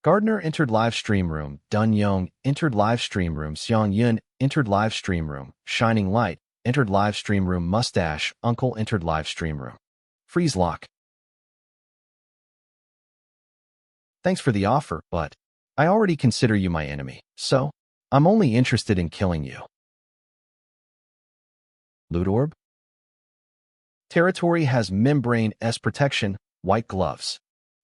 Gardener entered live stream room. Dun Yong entered live stream room. Xiang Yin entered live stream room. Shining Light entered live stream room. Mustache Uncle entered live stream room. Freeze lock. Thanks for the offer, but I already consider you my enemy, so I'm only interested in killing you. Loot orb? Territory has membrane S protection, white gloves.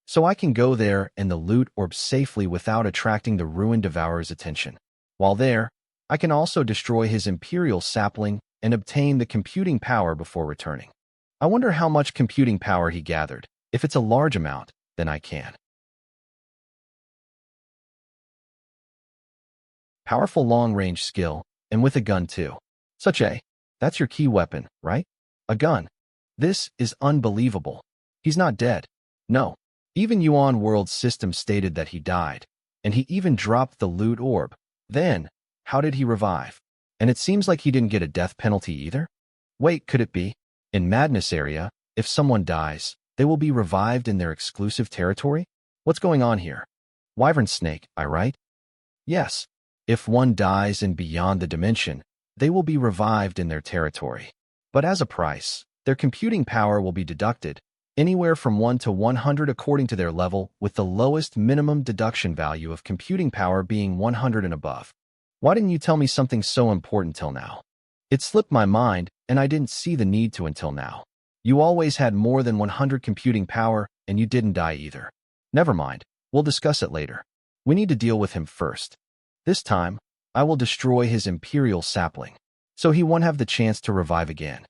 So I can go there and the loot orb safely without attracting the Ruin Devourer's attention. While there, I can also destroy his Imperial sapling and obtain the computing power before returning. I wonder how much computing power he gathered. If it's a large amount, then I can. Powerful long-range skill, and with a gun too. That's your key weapon, right? A gun. This is unbelievable. He's not dead. No. Even Yuan World System stated that he died, and he even dropped the loot orb. Then, how did he revive? And it seems like he didn't get a death penalty either? Wait, could it be? In Madness Area, if someone dies, they will be revived in their exclusive territory? What's going on here? Wyvern Snake, I right? Yes. If one dies in Beyond the Dimension, they will be revived in their territory. But as a price, their computing power will be deducted, anywhere from 1 to 100 according to their level, with the lowest minimum deduction value of computing power being 100 and above. Why didn't you tell me something so important till now? It slipped my mind, and I didn't see the need to until now. You always had more than 100 computing power, and you didn't die either. Never mind, we'll discuss it later. We need to deal with him first. This time, I will destroy his Imperial sapling, so he won't have the chance to revive again.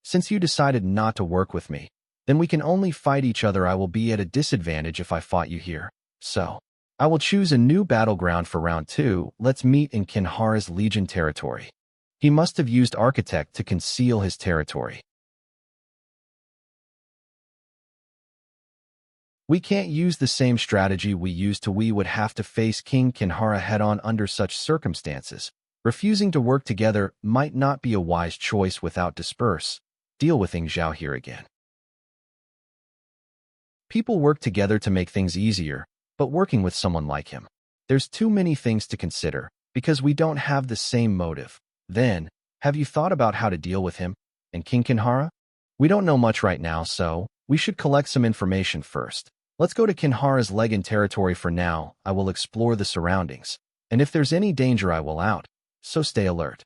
Since you decided not to work with me, then we can only fight each other. I will be at a disadvantage if I fought you here, so I will choose a new battleground for round 2. Let's meet in Kinhara's Legion territory. He must have used Architect to conceal his territory. We can't use the same strategy we used to. We would have to face King Kinhara head-on under such circumstances. Refusing to work together might not be a wise choice. Without disperse, deal with Ing Zhao here again. People work together to make things easier, but working with someone like him, there's too many things to consider, because we don't have the same motive. Then, have you thought about how to deal with him and King Kinhara? We don't know much right now, so we should collect some information first. Let's go to Kinhara's Legion territory for now. I will explore the surroundings, and if there's any danger I will out, so stay alert.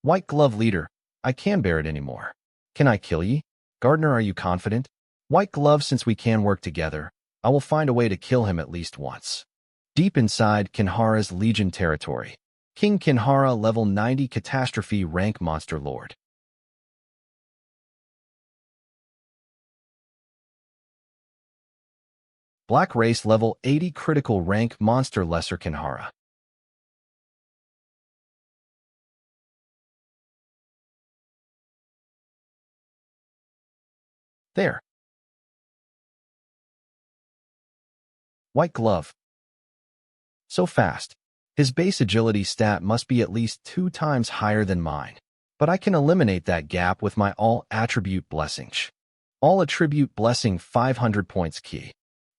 White Glove Leader, I can't bear it anymore. Can I kill ye? Gardener, are you confident? White Glove, since we can work together, I will find a way to kill him at least once. Deep inside Kinhara's Legion territory. King Kinhara, level 90 Catastrophe rank Monster Lord. Black Race Level 80 Critical Rank Monster Lesser Kinhara. There. White Glove. So fast. His base agility stat must be at least 2 times higher than mine. But I can eliminate that gap with my all-attribute blessings. All-attribute blessing 500 points key.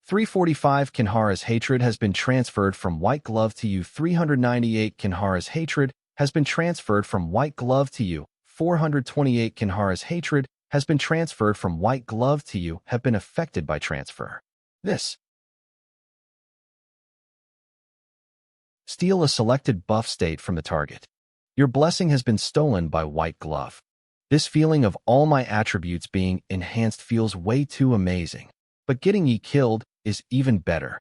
345 Kinhara's hatred has been transferred from White Glove to you. 398 Kinhara's hatred has been transferred from White Glove to you. 428 Kinhara's hatred has been transferred from White Glove to you have been affected by transfer. This. Steal a selected buff state from the target. Your blessing has been stolen by White Glove. This feeling of all my attributes being enhanced feels way too amazing. But getting ye killed is even better.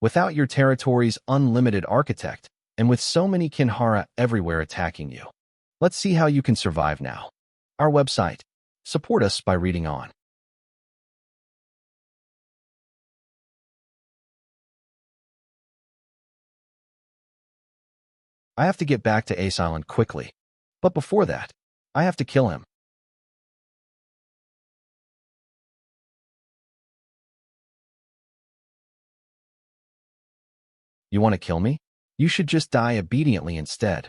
Without your territory's unlimited architect, and with so many Kinhara everywhere attacking you. Let's see how you can survive now. Our website. Support us by reading on. I have to get back to Ace Island quickly. But before that, I have to kill him. You want to kill me? You should just die obediently instead.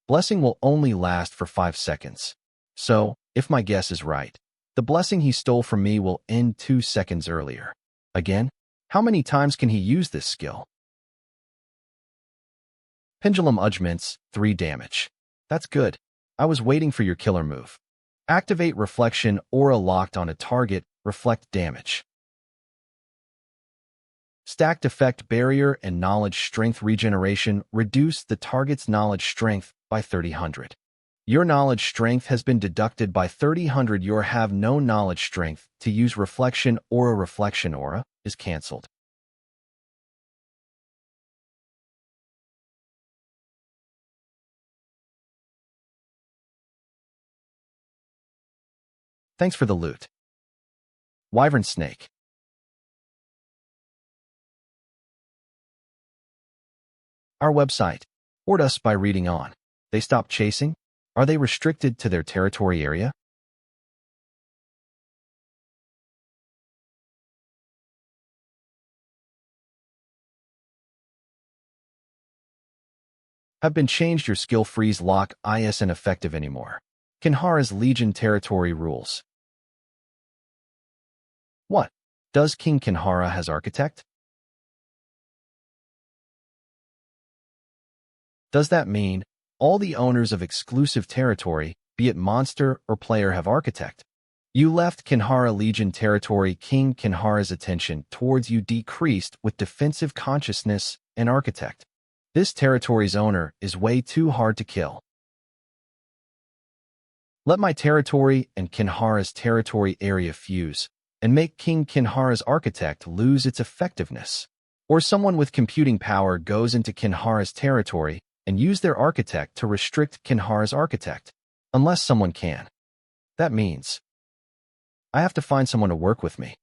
Blessing will only last for 5 seconds. So, if my guess is right, the blessing he stole from me will end 2 seconds earlier. Again? How many times can he use this skill? Pendulum Udgments, 3 damage. That's good. I was waiting for your killer move. Activate Reflection Aura locked on a target, reflect damage. Stacked Effect Barrier and Knowledge Strength Regeneration reduce the target's knowledge strength by 300. Your knowledge strength has been deducted by 300. Your have no knowledge strength to use Reflection Aura is cancelled. Thanks for the loot. Wyvern Snake. Our website. Support us by reading on. They stop chasing? Are they restricted to their territory area? Have been changed. Your skill freeze lock isn't effective anymore. Kinhara's Legion territory rules. What? Does King Kinhara has architect? Does that mean all the owners of exclusive territory, be it monster or player, have architect? You left Kinhara Legion territory. King Kinhara's attention towards you decreased with defensive consciousness and architect. This territory's owner is way too hard to kill. Let my territory and Kinhara's territory area fuse and make King Kinhara's architect lose its effectiveness. Or someone with computing power goes into Kinhara's territory and use their architect to restrict Kinhara's architect, unless someone can. That means I have to find someone to work with me.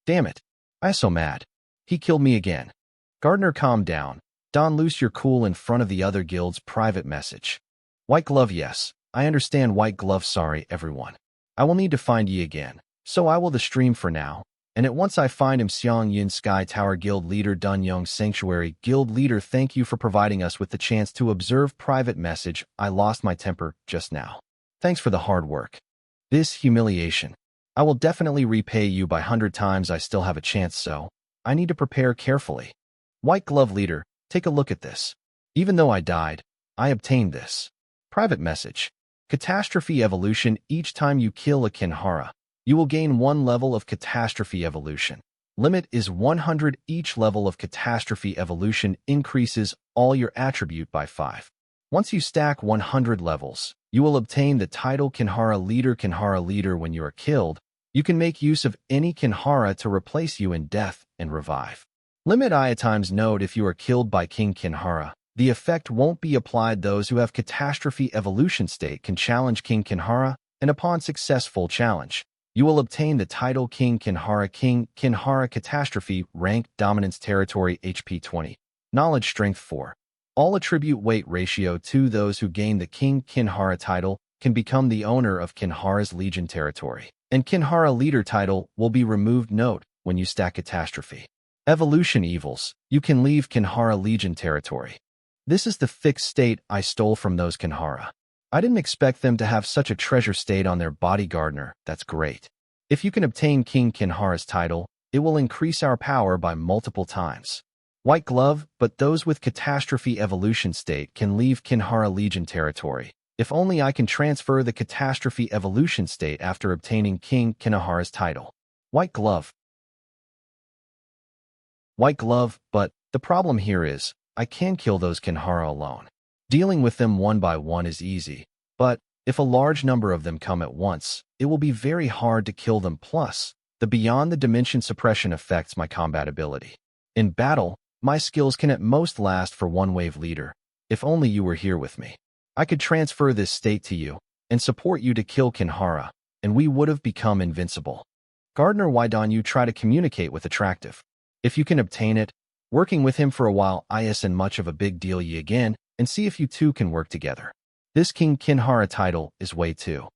Damn it. I'm so mad. He killed me again. Gardner, calm down. Don, lose your cool in front of the other guild's private message. White Glove, yes. I understand White Glove. Sorry, everyone. I will need to find ye again. So I will the stream for now. And at once I find him, Xiong Yin Sky Tower Guild Leader Dun Yong Sanctuary Guild Leader, thank you for providing us with the chance to observe private message. I lost my temper just now. Thanks for the hard work. This humiliation. I will definitely repay you by 100 times. I still have a chance, so I need to prepare carefully. White Glove Leader, take a look at this. Even though I died, I obtained this. Private message. Catastrophe Evolution. Each time you kill a Kinhara, you will gain 1 level of Catastrophe Evolution. Limit is 100. Each level of Catastrophe Evolution increases all your attribute by 5. Once you stack 100 levels, you will obtain the title Kinhara Leader. Kinhara Leader. When you are killed, you can make use of any Kinhara to replace you in death and revive. Limit I times. Note, if you are killed by King Kinhara, the effect won't be applied. Those who have Catastrophe Evolution state can challenge King Kinhara and upon successful challenge, you will obtain the title King Kinhara. King Kinhara Catastrophe Rank Dominance Territory HP 20. Knowledge Strength 4. All attribute weight ratio 2. Those who gain the King Kinhara title can become the owner of Kinhara's Legion territory, and Kinhara Leader title will be removed. Note, when you stack Catastrophe Evolution Evils, you can leave Kinhara Legion territory. This is the fixed state I stole from those Kinhara. I didn't expect them to have such a treasure state on their bodyguardner. That's great. If you can obtain King Kinhara's title, it will increase our power by multiple times. White Glove, but those with Catastrophe Evolution state can leave Kinhara Legion territory. If only I can transfer the Catastrophe Evolution state after obtaining King Kinhara's title. White Glove. White Glove, but the problem here is, I can kill those Kinhara alone. Dealing with them one by one is easy, but if a large number of them come at once, it will be very hard to kill them. Plus, the Beyond the Dimension suppression affects my combat ability. In battle, my skills can at most last for one wave leader. If only you were here with me. I could transfer this state to you and support you to kill Kinhara, and we would have become invincible. Gardner, why don't you try to communicate with Attractive? If you can obtain it, working with him for a while isn't much of a big deal. Ye again, and see if you two can work together. This King Kinhara title is way too.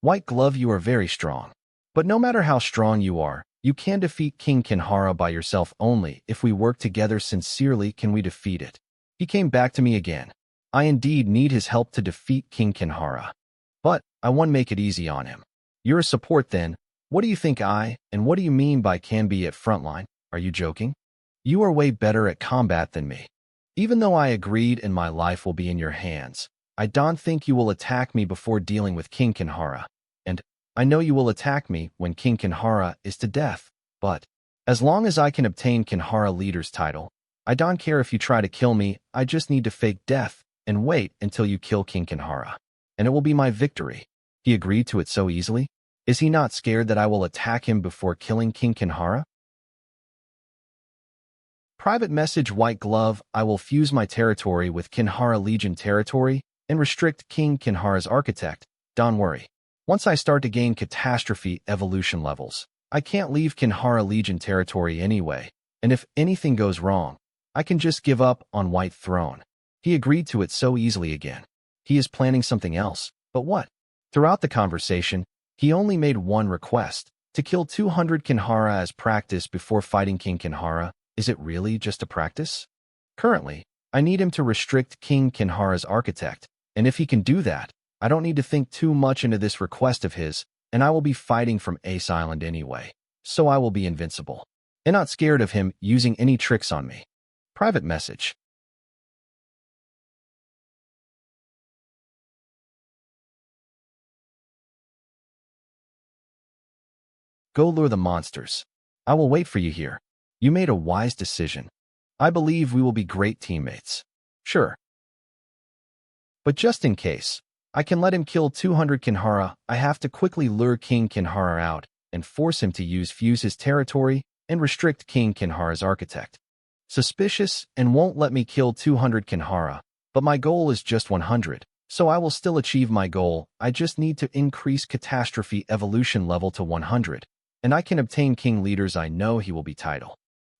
White Glove, you are very strong. But no matter how strong you are, you can defeat King Kinhara by yourself. Only if we work together sincerely can we defeat it. He came back to me again. I indeed need his help to defeat King Kinhara. But I won't make it easy on him. You're a support then. What do you think and what do you mean by can be at frontline? Are you joking? You are way better at combat than me. Even though I agreed and my life will be in your hands, I don't think you will attack me before dealing with King Kinhara. And I know you will attack me when King Kinhara is to death. But as long as I can obtain Kinhara Leader's title, I don't care if you try to kill me. I just need to fake death and wait until you kill King Kinhara. And it will be my victory. He agreed to it so easily? Is he not scared that I will attack him before killing King Kinhara? Private message White Glove, I will fuse my territory with Kinhara Legion territory and restrict King Kinhara's architect. Don't worry. Once I start to gain Catastrophe Evolution levels, I can't leave Kinhara Legion territory anyway, and if anything goes wrong, I can just give up on White Throne. He agreed to it so easily again. He is planning something else, but what? Throughout the conversation, he only made one request, to kill 200 Kinhara as practice before fighting King Kinhara. Is it really just a practice? Currently, I need him to restrict King Kinhara's architect, and if he can do that, I don't need to think too much into this request of his, and I will be fighting from Ace Island anyway, so I will be invincible. And not scared of him using any tricks on me. Private message. Go lure the monsters. I will wait for you here. You made a wise decision. I believe we will be great teammates. Sure. But just in case, I can let him kill 200 Kinhara. I have to quickly lure King Kinhara out and force him to fuse his territory and restrict King Kinhara's architect. Suspicious and won't let me kill 200 Kinhara, but my goal is just 100, so I will still achieve my goal. I just need to increase Catastrophe Evolution level to 100, and I can obtain King Leaders. I know he will be title.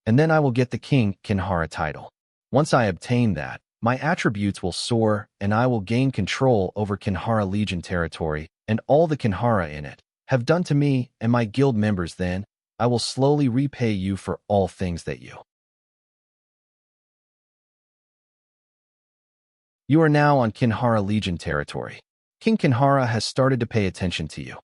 And then I will get the King Kinhara title. Once I obtain that, my attributes will soar, and I will gain control over Kinhara Legion territory, and all the Kinhara in it have done to me and my guild members. Then I will slowly repay you for all things that you are now on Kinhara Legion territory. King Kinhara has started to pay attention to you.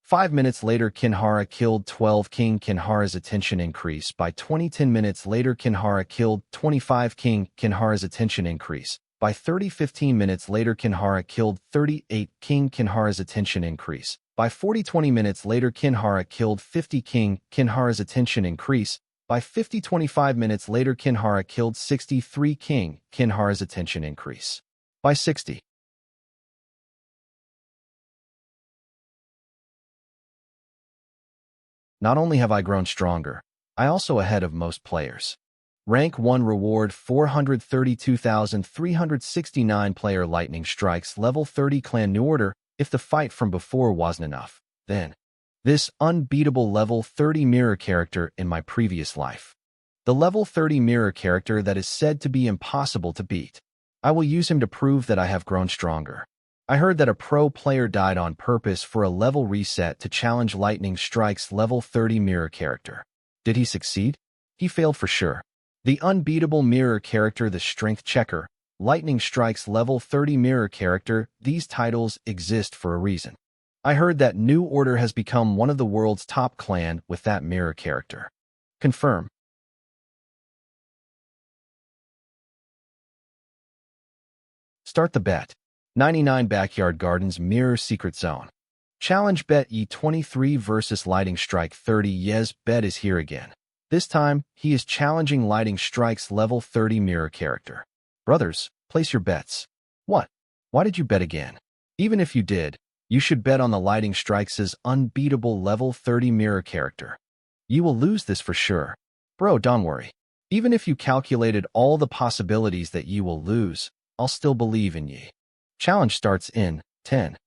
5 minutes later, Kinhara killed 12 King Kinhara's attention increase by 20. 10 minutes later, Kinhara killed 25 King Kinhara's attention increase by 30. 15 minutes later, Kinhara killed 38 King Kinhara's attention increase by 40. 20 minutes later, Kinhara killed 50 King Kinhara's attention increase by 50. 25 minutes later, Kinhara killed 63 King Kinhara's attention increase by 60. Not only have I grown stronger, I also ahead of most players. Rank 1 reward 432,369 player lightning strikes level 30 clan new order. If the fight from before wasn't enough, then this unbeatable level 30 mirror character in my previous life. The level 30 mirror character that is said to be impossible to beat. I will use him to prove that I have grown stronger. I heard that a pro player died on purpose for a level reset to challenge Lightning Strike's level 30 mirror character. Did he succeed? He failed for sure. The unbeatable mirror character, the strength checker, Lightning Strike's level 30 mirror character, these titles exist for a reason. I heard that New Order has become one of the world's top clan with that mirror character. Confirm. Start the bet. 99 Backyard Gardens Mirror Secret Zone. Challenge bet E23 versus Lighting Strike 30. Yes, bet is here again. This time, he is challenging Lighting Strike's level 30 mirror character. Brothers, place your bets. What? Why did you bet again? Even if you did, you should bet on the Lighting Strike's unbeatable level 30 mirror character. You will lose this for sure. Bro, don't worry. Even if you calculated all the possibilities that you will lose, I'll still believe in ye. Challenge starts in 10.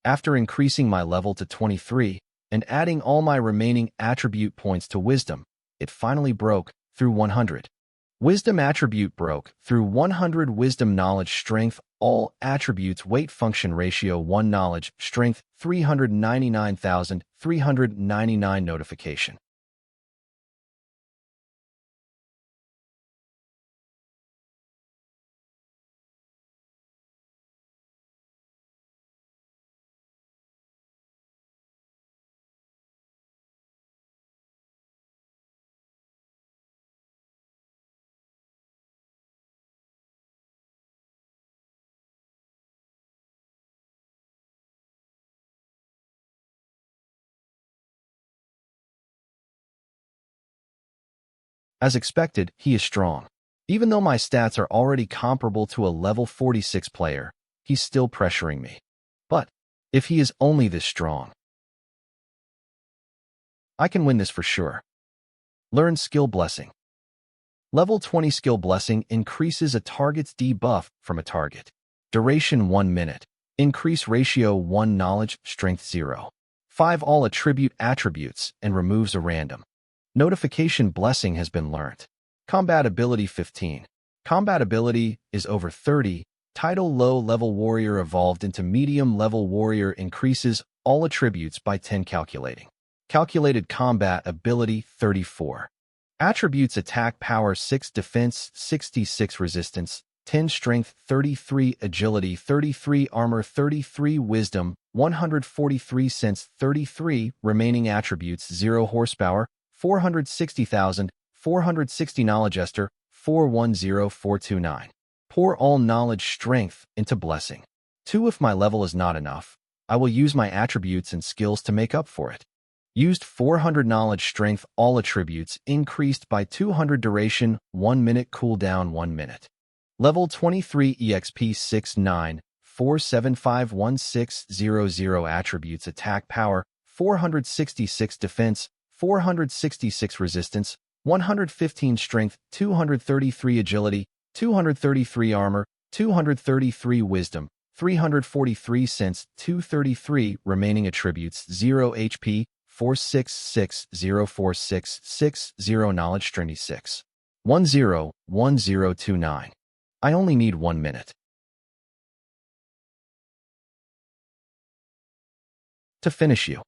After increasing my level to 23 and adding all my remaining attribute points to wisdom, it finally broke through 100. Wisdom attribute broke through 100. Wisdom knowledge strength all attributes weight function ratio 1 knowledge strength 399,399 notification. As expected, he is strong. Even though my stats are already comparable to a level 46 player, he's still pressuring me. But if he is only this strong, I can win this for sure. Learn Skill Blessing. Level 20 Skill Blessing increases a target's debuff from a target. Duration 1 minute. Increase ratio 1 knowledge, strength 0. 5 all attribute attributes and removes a random. Notification Blessing has been learnt. Combat ability 15. Combat ability is over 30. Title low-level warrior evolved into medium-level warrior increases all attributes by 10 calculating. Calculated combat ability 34. Attributes attack power 6 defense 66 resistance 10 strength 33 agility 33 armor 33 wisdom 143 sense 33 remaining attributes 0 horsepower 460,000 460 knowledge Esther 410429. Pour all knowledge strength into blessing. 2 If my level is not enough, I will use my attributes and skills to make up for it. Used 400 knowledge strength all attributes increased by 200 duration 1 minute cooldown 1 minute. Level 23 EXP 6947516000 attributes attack power 466 defense 466 resistance 115 strength 233 agility 233 armor 233 wisdom 343 sense 233 remaining attributes 0 HP 4660466 knowledge 26 101029. I only need 1 minute to finish you.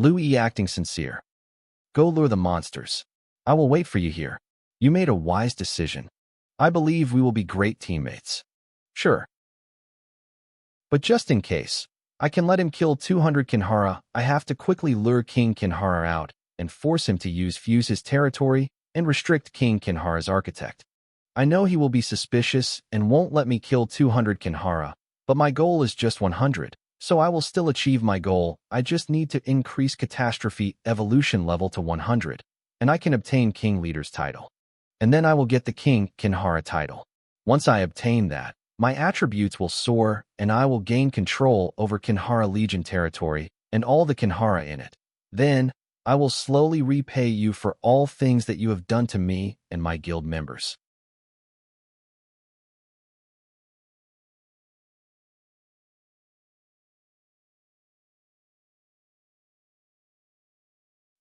Louis acting sincere. Go lure the monsters. I will wait for you here. You made a wise decision. I believe we will be great teammates. Sure. But just in case, I can let him kill 200 Kinhara. I have to quickly lure King Kinhara out and force him to fuse his territory and restrict King Kinhara's architect. I know he will be suspicious and won't let me kill 200 Kinhara, but my goal is just 100, so I will still achieve my goal. I just need to increase Catastrophe Evolution level to 100, and I can obtain King Leader's title. And then I will get the King Kinhara title. Once I obtain that, My attributes will soar, and I will gain control over Kinhara Legion territory and all the Kinhara in it. Then, I will slowly repay you for all things that you have done to me and my guild members.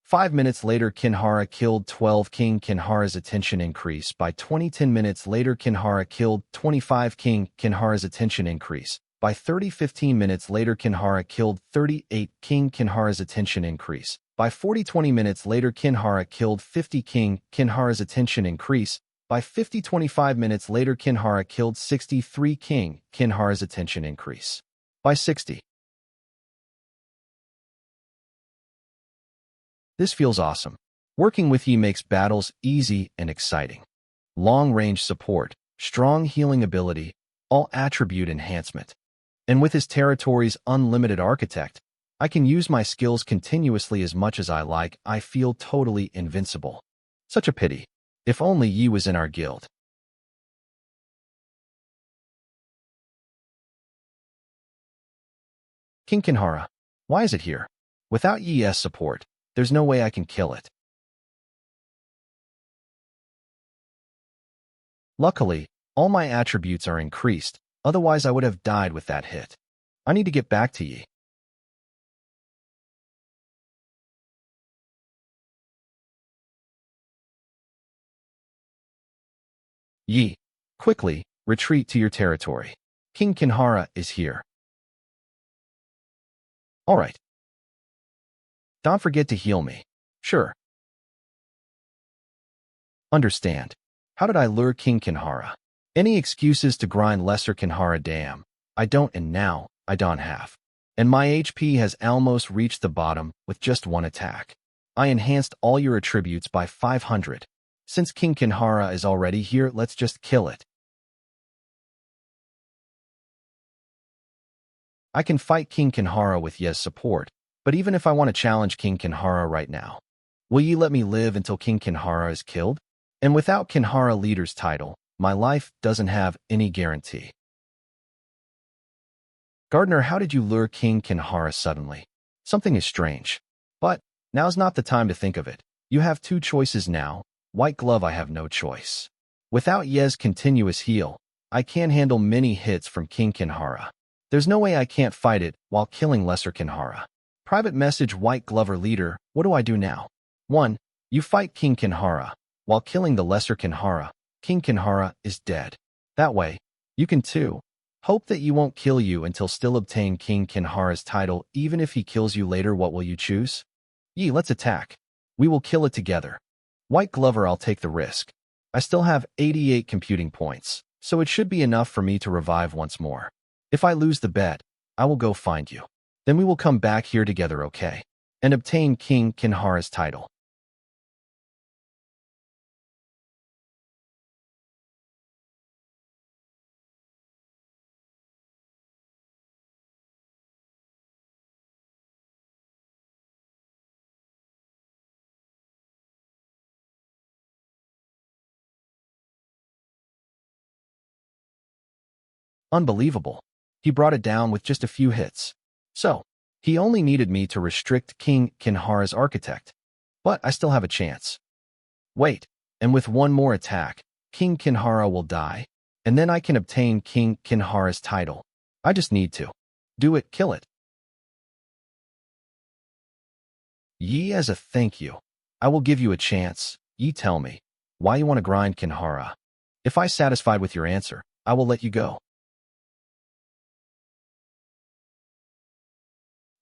Five minutes later, Kinhara killed 12 King Kinhara's attention increase. By 10 minutes later, Kinhara killed 25 King Kinhara's attention increase. By 15 minutes later, Kinhara killed 38 King Kinhara's attention increase. By 20 minutes later, Kinhara killed 50 King Kinhara's attention increase. By 25 minutes later, Kinhara killed 63 King Kinhara's attention increase. By 60. This feels awesome. Working with Yi makes battles easy and exciting. Long-range support, strong healing ability, all attribute enhancement. And with his territory's unlimited architect, I can use my skills continuously as much as I like. I feel totally invincible. Such a pity. If only Yi was in our guild. King Kinhara. Why is it here? Without Yi's support, there's no way I can kill it. Luckily, all my attributes are increased, otherwise I would have died with that hit. I need to get back to Yi. Yi, quickly, retreat to your territory. King Kinhara is here. All right. Don't forget to heal me. Sure. Understand. How did I lure King Kinhara? Any excuses to grind lesser Kinhara? Damn. I don't, and now I don't have. And my HP has almost reached the bottom with just one attack. I enhanced all your attributes by 500. Since King Kinhara is already here, let's just kill it. I can fight King Kinhara with Yi's support, but even if I want to challenge King Kinhara right now, will you let me live until King Kinhara is killed? And without Kinhara leader's title, my life doesn't have any guarantee. Gardener, how did you lure King Kinhara suddenly? Something is strange. But now's not the time to think of it. You have two choices now. White Glove, I have no choice. Without Yi's continuous heal, I can't handle many hits from King Kinhara. There's no way I can't fight it while killing lesser Kinhara. Private message, White Glover leader, what do I do now? 1. You fight King Kinhara. While killing the lesser Kinhara, King Kinhara is dead. That way, you can 2. Hope that you won't kill you until still obtain King Kinhara's title. Even if he kills you later, what will you choose? Yi, let's attack. We will kill it together. White Glover, I'll take the risk. I still have 88 computing points, so it should be enough for me to revive once more. If I lose the bet, I will go find you. Then we will come back here together, okay? And obtain King Kinhara's title. Unbelievable. He brought it down with just a few hits. So, he only needed me to restrict King Kinhara's architect. But I still have a chance. Wait, and with one more attack, King Kinhara will die, and then I can obtain King Kinhara's title. I just need to. Do it, kill it. Yi, as a thank you, I will give you a chance. Yi, tell me, why you want to grind Kinhara? If I satisfied with your answer, I will let you go.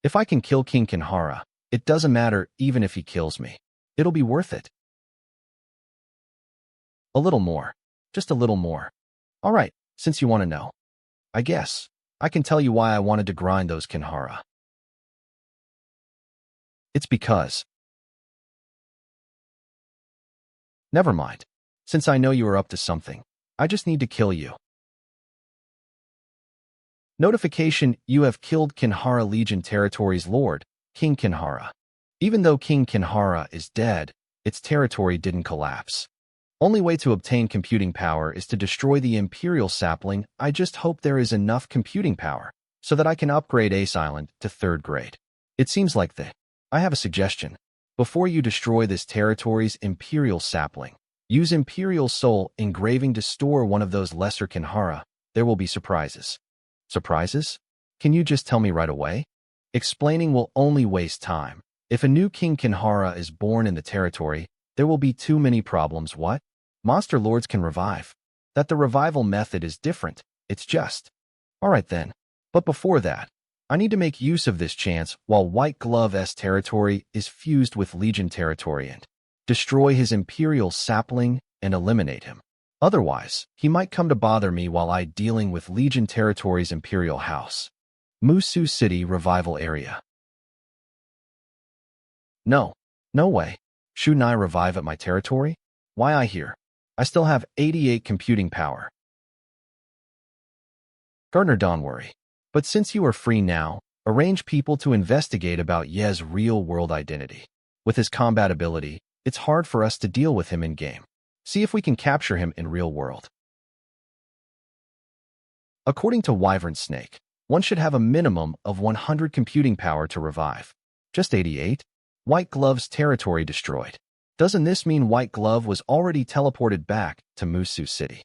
If I can kill King Kinhara, it doesn't matter even if he kills me. It'll be worth it. A little more. Just a little more. All right, since you want to know. I guess I can tell you why I wanted to grind those Kinhara. It's because... Never mind. Since I know you are up to something, I just need to kill you. Notification: you have killed Kinhara Legion Territory's Lord, King Kinhara. Even though King Kinhara is dead, its territory didn't collapse. Only way to obtain computing power is to destroy the Imperial sapling. I just hope there is enough computing power so that I can upgrade Ace Island to 3rd grade. It seems like I have a suggestion. Before you destroy this territory's Imperial sapling, use Imperial Soul engraving to store one of those lesser Kinhara. There will be surprises. Surprises? Can you just tell me right away? Explaining will only waste time. If a new King Kinhara is born in the territory, there will be too many problems. What? Monster Lords can revive. That the revival method is different. It's just. Alright then. But before that, I need to make use of this chance while White Glove's territory is fused with Legion territory and destroy his Imperial sapling and eliminate him. Otherwise, he might come to bother me while I dealing with Legion territory's Imperial house. Musu City Revival Area. No way. Shouldn't I revive at my territory? Why I here? I still have 88 computing power. Gardner, don't worry. But since you are free now, arrange people to investigate about Ye's real-world identity. With his combat ability, it's hard for us to deal with him in-game. See if we can capture him in real world. According to Wyvern Snake, one should have a minimum of 100 computing power to revive. Just 88? White Glove's territory destroyed. Doesn't this mean White Glove was already teleported back to Musu City?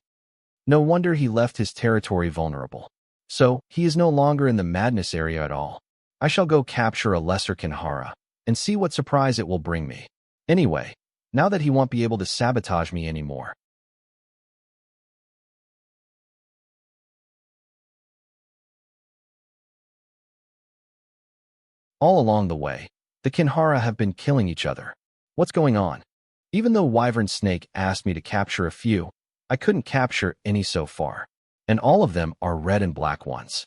No wonder he left his territory vulnerable. So, he is no longer in the madness area at all. I shall go capture a lesser Kinhara and see what surprise it will bring me. Anyway, now that he won't be able to sabotage me anymore. All along the way, the Kinhara have been killing each other. What's going on? Even though Wyvern Snake asked me to capture a few, I couldn't capture any so far. And all of them are red and black ones.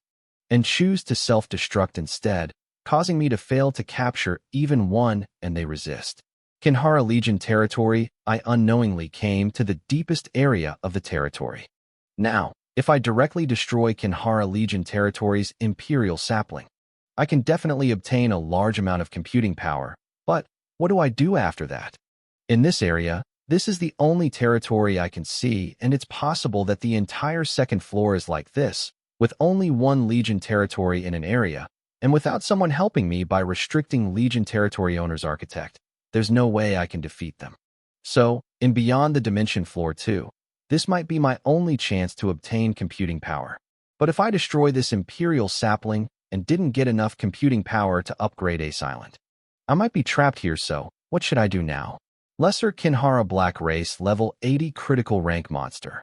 And choose to self-destruct instead, causing me to fail to capture even one, and they resist. Kinhara Legion territory, I unknowingly came to the deepest area of the territory. Now, if I directly destroy Kinhara Legion territory's Imperial sapling, I can definitely obtain a large amount of computing power, but what do I do after that? In this area, this is the only territory I can see, and it's possible that the entire 2nd floor is like this, with only one Legion territory in an area, and without someone helping me by restricting Legion territory owner's architect. There's no way I can defeat them. So, in Beyond the Dimension Floor 2, this might be my only chance to obtain computing power. But if I destroy this Imperial sapling and didn't get enough computing power to upgrade Ace Island, I might be trapped here, so what should I do now? Lesser Kinhara Black Race Level 80 Critical Rank Monster.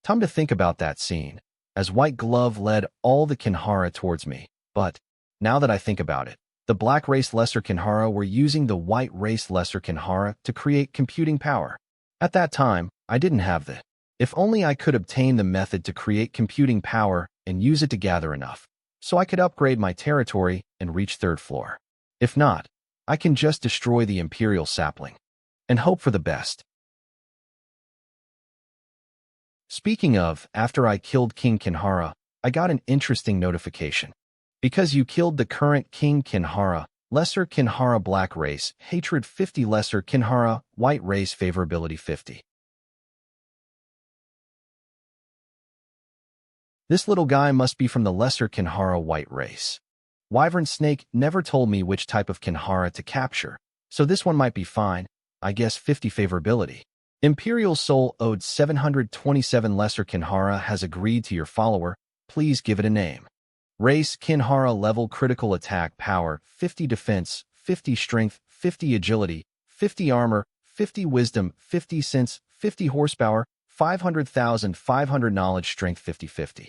Time to think about that scene, as White Glove led all the Kinhara towards me. But, now that I think about it, the Black Race Lesser Kinhara were using the White Race Lesser Kinhara to create computing power. At that time, I didn't have the. If only I could obtain the method to create computing power and use it to gather enough, so I could upgrade my territory and reach 3rd floor. If not, I can just destroy the Imperial sapling and hope for the best. Speaking of, after I killed King Kinhara, I got an interesting notification. Because you killed the current King Kinhara, Lesser Kinhara Black Race, Hatred 50, Lesser Kinhara, White Race, Favorability 50. This little guy must be from the Lesser Kinhara White Race. Wyvern Snake never told me which type of Kinhara to capture, so this one might be fine. I guess 50 favorability. Imperial Soul owed 727 Lesser Kinhara has agreed to your follower. Please give it a name. Race Kinhara level critical attack power 50 defense, 50 strength, 50 agility, 50 armor, 50 wisdom, 50 sense, 50 horsepower, 500,500 knowledge strength 50-50.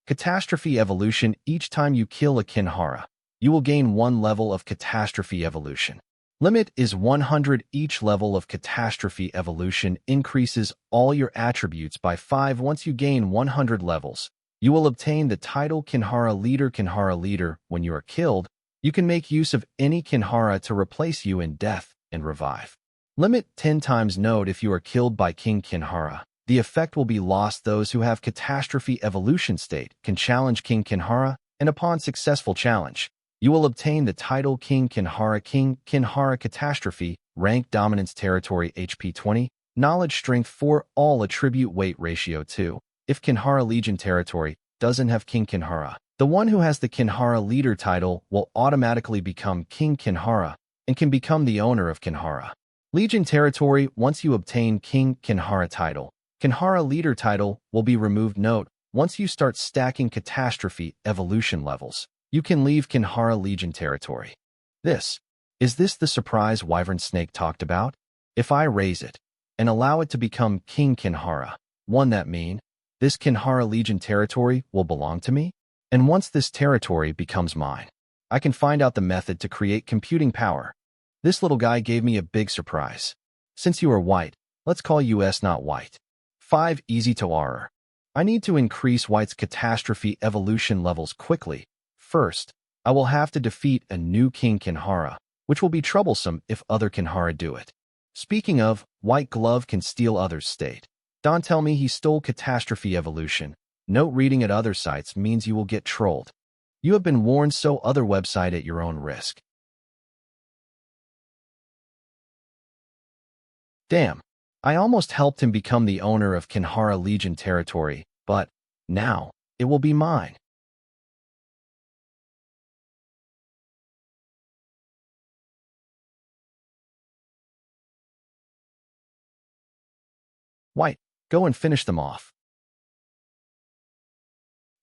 Catastrophe evolution. Each time you kill a Kinhara, you will gain 1 level of catastrophe evolution. Limit is 100. Each level of catastrophe evolution increases all your attributes by 5. Once you gain 100 levels, you will obtain the title Kinhara Leader. Kinhara Leader. When you are killed, you can make use of any Kinhara to replace you in death and revive. Limit 10 times. Note, if you are killed by King Kinhara, the effect will be lost. Those who have catastrophe evolution state can challenge King Kinhara, and upon successful challenge, you will obtain the title King Kinhara. King Kinhara Catastrophe rank dominance territory HP 20, knowledge strength 4, all attribute weight ratio 2. If Kinhara Legion territory doesn't have King Kinhara, the one who has the Kinhara leader title will automatically become King Kinhara and can become the owner of Kinhara Legion territory. Once you obtain King Kinhara title, Kinhara leader title will be removed. Note, once you start stacking catastrophe evolution levels, you can leave Kinhara Legion territory. Is this the surprise Wyvern Snake talked about? If I raise it and allow it to become King Kinhara, won't that mean this Kinhara Legion territory will belong to me? And once this territory becomes mine, I can find out the method to create computing power. This little guy gave me a big surprise. Since you are white, let's call you S not white. 5 easy to R. I need to increase white's catastrophe evolution levels quickly. First, I will have to defeat a new King Kinhara, which will be troublesome if other Kinhara do it. Speaking of, White Glove can steal others' state. Don't tell me he stole catastrophe evolution. Note, reading at other sites means you will get trolled. You have been warned, so other website at your own risk. Damn, I almost helped him become the owner of Kinhara Legion territory, but now it will be mine. White, go and finish them off.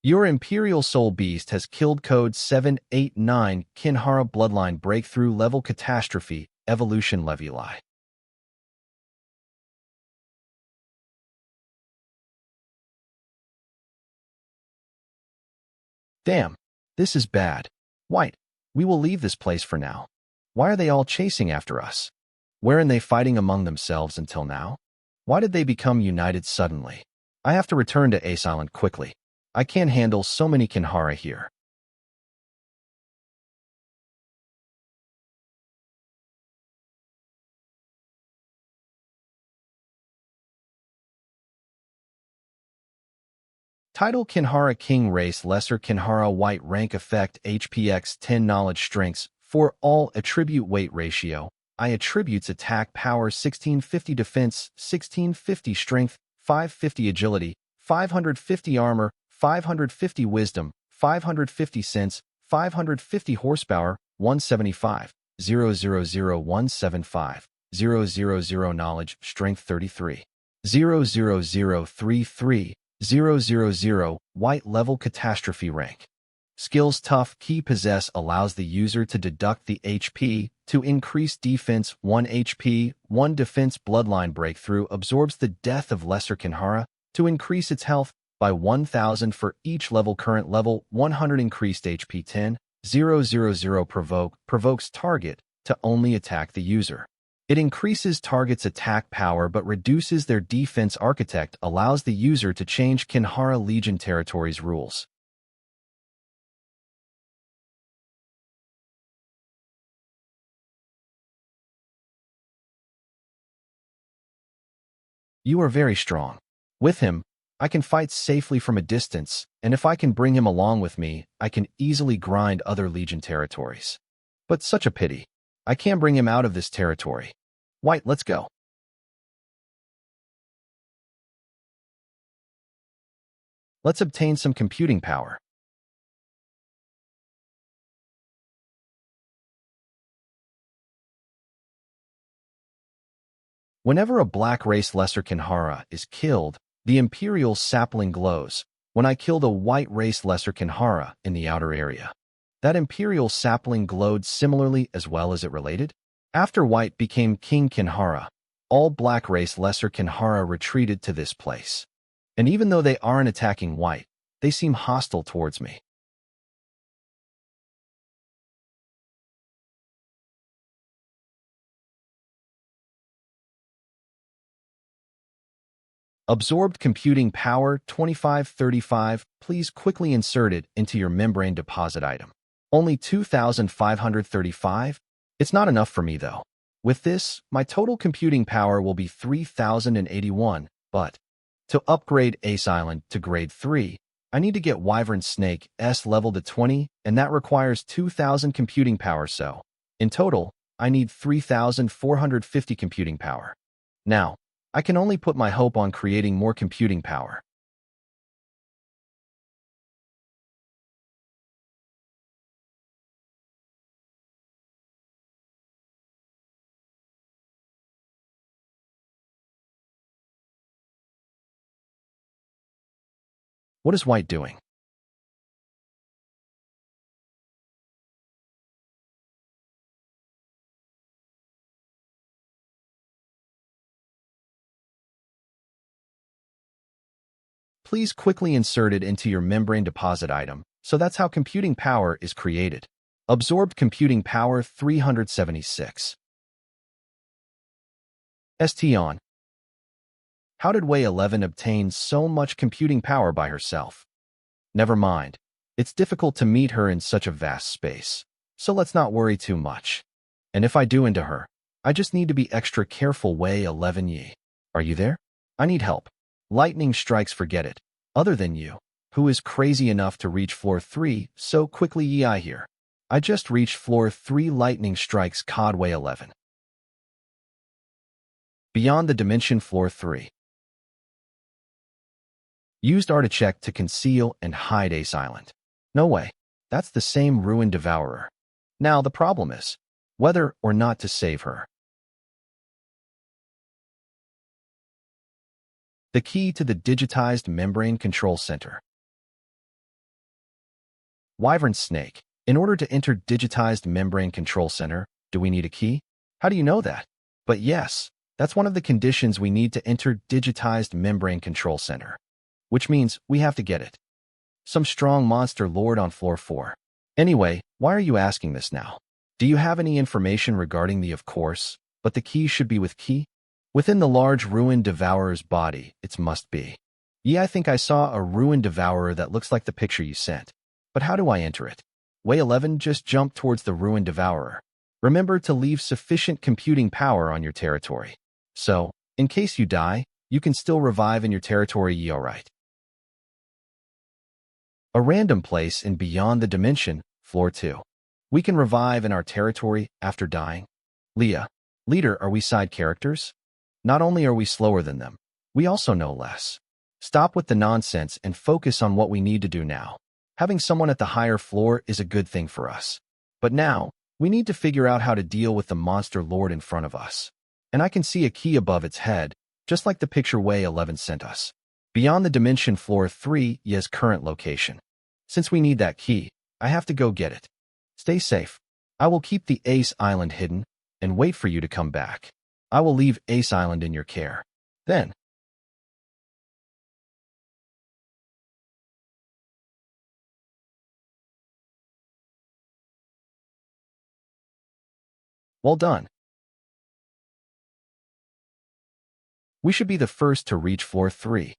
Your Imperial Soul Beast has killed code 789 Kinhara Bloodline Breakthrough Level Catastrophe Evolution Levi. Damn, this is bad. White, we will leave this place for now. Why are they all chasing after us? Weren't they fighting among themselves until now? Why did they become united suddenly? I have to return to Ace Island quickly. I can't handle so many Kinhara here. Title Kinhara King Race Lesser Kinhara White Rank Effect HPX 10 Knowledge Strengths for all Attribute Weight Ratio. I attributes attack power 1650 defense, 1650 strength, 550 agility, 550 armor, 550 wisdom, 550 sense, 550 horsepower, 175, 175, knowledge, strength 33, 00033, 000, white level catastrophe rank. Skills tough key possess allows the user to deduct the HP to increase defense 1 HP, 1 defense bloodline breakthrough absorbs the death of lesser Kinhara to increase its health by 1000 for each level current level 100 increased HP 10, 000 provokes target to only attack the user. It increases target's attack power but reduces their defense architect allows the user to change Kinhara Legion territory's rules. You are very strong. With him, I can fight safely from a distance, and if I can bring him along with me, I can easily grind other Legion territories. But such a pity. I can't bring him out of this territory. White, let's go. Let's obtain some computing power. Whenever a black race lesser Kinhara is killed, the Imperial sapling glows. When I killed a white race lesser Kinhara in the outer area, that Imperial sapling glowed similarly as well as it related. After white became King Kinhara, all black race lesser Kinhara retreated to this place. And even though they aren't attacking white, they seem hostile towards me. Absorbed computing power 2535. Please quickly insert it into your membrane deposit item. Only 2535? It's not enough for me though. With this, my total computing power will be 3081, but to upgrade Ace Island to grade 3, I need to get Wyvern Snake S level to 20, and that requires 2000 computing power, so in total, I need 3,450 computing power. Now, I can only put my hope on creating more computing power. What is White doing? Please quickly insert it into your membrane deposit item. So that's how computing power is created. Absorbed computing power 376. ST on. How did Way 11 obtain so much computing power by herself? Never mind. It's difficult to meet her in such a vast space. So let's not worry too much. And if I do into her, I just need to be extra careful. Way 11 Yi. Are you there? I need help. Lightning strikes, forget it. Other than you, who is crazy enough to reach floor 3 so quickly? Yi, I hear. I just reached floor 3. Lightning strikes. COD. Way 11. Beyond the dimension. Floor 3. Used articheck to conceal and hide Ace Island. No way. That's the same ruin devourer. Now the problem is whether or not to save her. The key to the digitized membrane control center. Wyvern Snake. In order to enter digitized membrane control center, do we need a key? How do you know that? But yes, that's one of the conditions we need to enter digitized membrane control center. Which means we have to get it. Some strong monster lord on floor 4. Anyway, why are you asking this now? Do you have any information regarding the of course, but the key should be with key? Within the large ruin devourer's body, it must be. Yeah, I think I saw a ruin devourer that looks like the picture you sent. But how do I enter it? Way 11, just jump towards the ruin devourer. Remember to leave sufficient computing power on your territory. So, in case you die, you can still revive in your territory. Ye alright? A random place in Beyond the Dimension, floor 2. We can revive in our territory after dying. Leah. Leader, are we side characters? Not only are we slower than them, we also know less. Stop with the nonsense and focus on what we need to do now. Having someone at the higher floor is a good thing for us. But now, we need to figure out how to deal with the monster lord in front of us. And I can see a key above its head, just like the picture Way 11 sent us. Beyond the Dimension, floor 3, Ye's current location. Since we need that key, I have to go get it. Stay safe. I will keep the Ace Island hidden and wait for you to come back. I will leave Ace Island in your care. Then, well done. We should be the first to reach floor 3.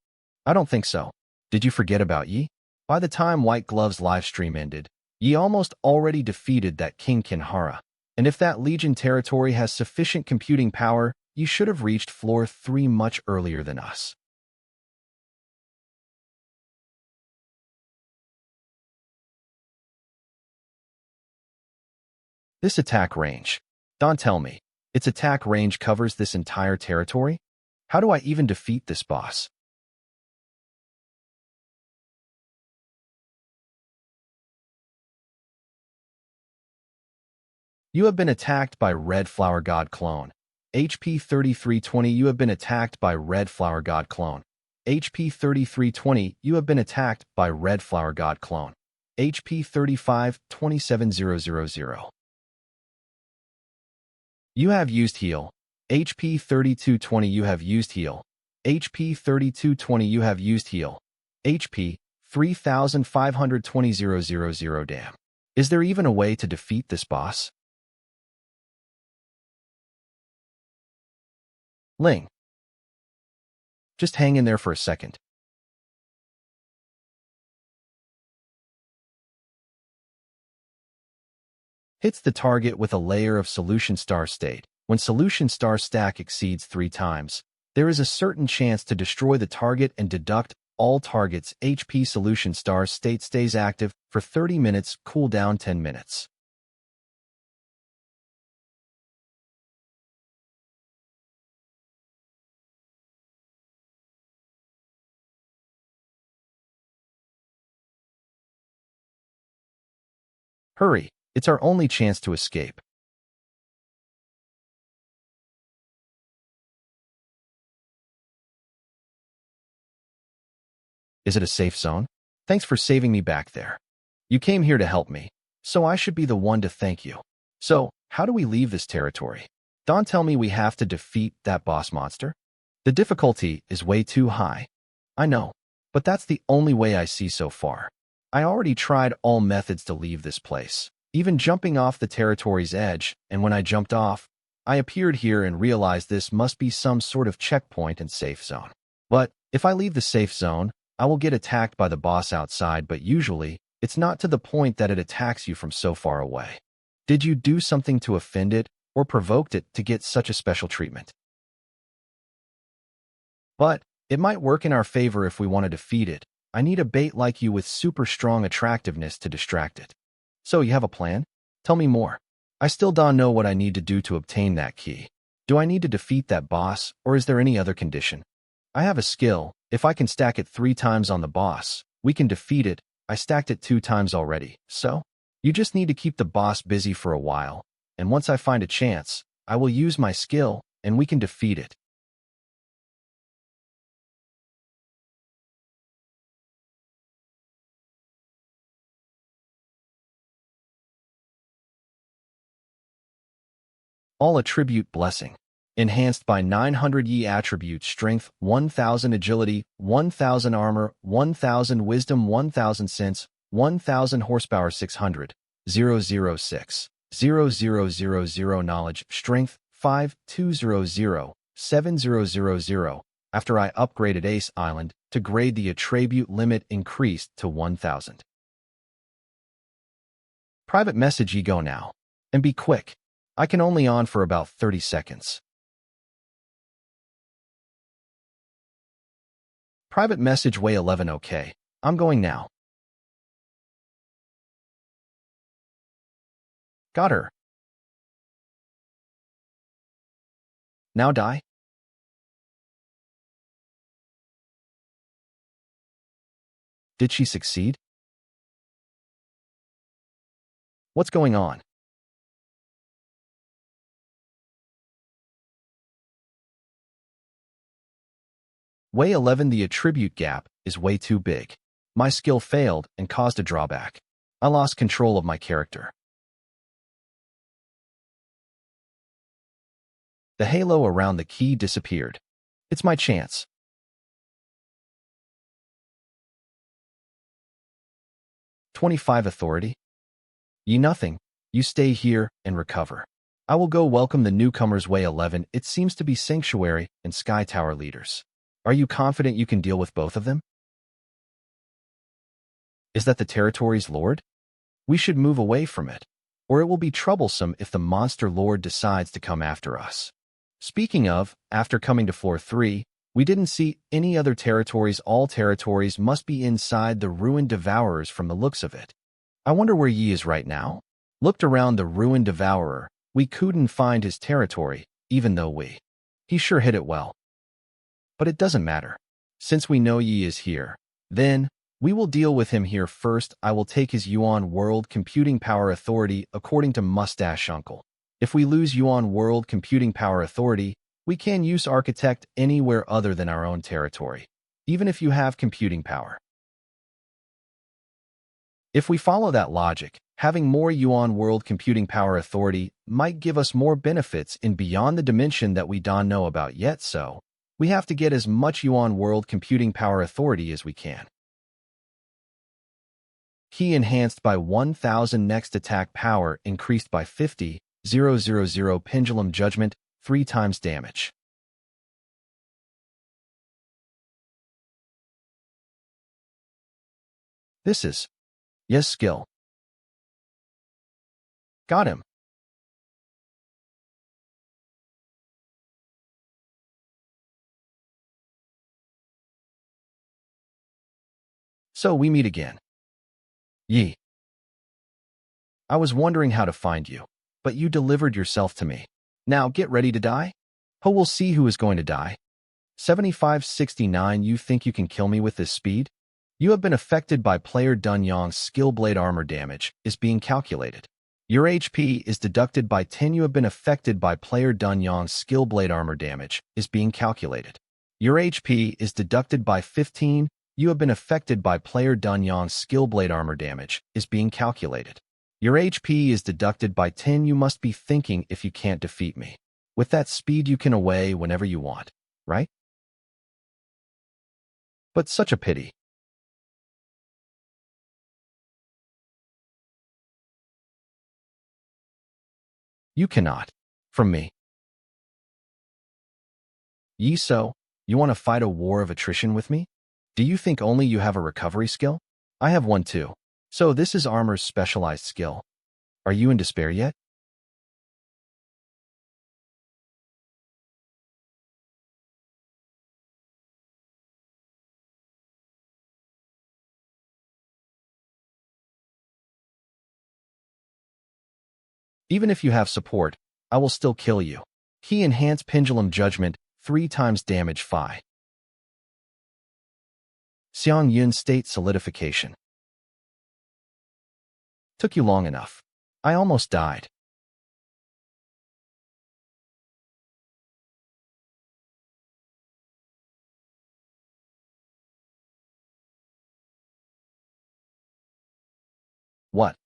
I don't think so. Did you forget about Yi? By the time White Glove's livestream ended, Yi almost already defeated that King Kinhara. And if that Legion territory has sufficient computing power, you should have reached floor 3 much earlier than us. This attack range. Don't tell me. Its attack range covers this entire territory? How do I even defeat this boss? You have been attacked by Red Flower God Clone. HP 3320. You have been attacked by Red Flower God Clone. HP 3320. You have been attacked by Red Flower God Clone. HP 35-27000. You have used heal. HP 3220. You have used heal. HP 3220. You have used heal. HP 3520,000. Damn. Is there even a way to defeat this boss? Ling. Just hang in there for a second. Hits the target with a layer of solution star state. When solution star stack exceeds 3 times, there is a certain chance to destroy the target and deduct all targets. HP solution star state stays active for 30 minutes, cooldown 10 minutes. Hurry, it's our only chance to escape. Is it a safe zone? Thanks for saving me back there. You came here to help me, so I should be the one to thank you. So, how do we leave this territory? Don't tell me we have to defeat that boss monster? The difficulty is way too high. I know, but that's the only way I see so far. I already tried all methods to leave this place, even jumping off the territory's edge, and when I jumped off, I appeared here and realized this must be some sort of checkpoint and safe zone. But if I leave the safe zone, I will get attacked by the boss outside, but usually, it's not to the point that it attacks you from so far away. Did you do something to offend it, or provoked it to get such a special treatment? But it might work in our favor if we want to defeat it. I need a bait like you with super strong attractiveness to distract it. So you have a plan? Tell me more. I still don't know what I need to do to obtain that key. Do I need to defeat that boss, or is there any other condition? I have a skill. If I can stack it 3 times on the boss, we can defeat it. I stacked it 2 times already, so? You just need to keep the boss busy for a while, and once I find a chance, I will use my skill, and we can defeat it. All attribute blessing. Enhanced by 900 Yi attribute strength, 1000 agility, 1000 armor, 1000 wisdom, 1000 sense, 1000 horsepower, 600, 006, 0000 knowledge, strength, 5200, 7000. After I upgraded Ace Island, to grade the attribute limit increased to 1000. Private message you go now. And be quick. I can only on for about 30 seconds. Private message way 11 okay. I'm going now. Got her. Now die? Did she succeed? What's going on? Way 11 the attribute gap is way too big. My skill failed and caused a drawback. I lost control of my character. The halo around the key disappeared. It's my chance. 25 authority? You nothing. You stay here and recover. I will go welcome the newcomers. Way 11, it seems to be Sanctuary and Sky Tower leaders. Are you confident you can deal with both of them? Is that the territory's lord? We should move away from it, or it will be troublesome if the monster lord decides to come after us. Speaking of, after coming to floor 3, we didn't see any other territories. All territories must be inside the ruined devourers from the looks of it. I wonder where Yi is right now? Looked around the ruined devourer. We couldn't find his territory, even though he sure hid it well. But it doesn't matter. Since we know Yi is here, then we will deal with him here first. I will take his Yuan World Computing Power Authority according to Mustache Uncle. If we lose Yuan World Computing Power Authority, we can use Architect anywhere other than our own territory, even if you have computing power. If we follow that logic, having more Yuan World Computing Power Authority might give us more benefits in beyond the dimension that we don't know about yet, so we have to get as much Yuan World Computing Power Authority as we can. Key enhanced by 1000 next attack power increased by 50, 000 pendulum judgment, 3 times damage. This is yes skill. Got him. So we meet again. Yi. I was wondering how to find you, but you delivered yourself to me. Now get ready to die? Oh, we'll see who is going to die. 7569, you think you can kill me with this speed? You have been affected by player Dun Yong's skill blade armor damage is being calculated. Your HP is deducted by 10. You have been affected by player Dun Yong's skill blade armor damage is being calculated. Your HP is deducted by 15. You have been affected by player Dun Yong's skill blade armor damage is being calculated. Your HP is deducted by 10. You must be thinking if you can't defeat me. With that speed you can away whenever you want, right? But such a pity. You cannot. From me. Yi so, you want to fight a war of attrition with me? Do you think only you have a recovery skill? I have one too. So this is armor's specialized skill. Are you in despair yet? Even if you have support, I will still kill you. Key Enhance Pendulum Judgment, 3 times damage Phi. Xiang Yun State Solidification. Took you long enough. I almost died. What?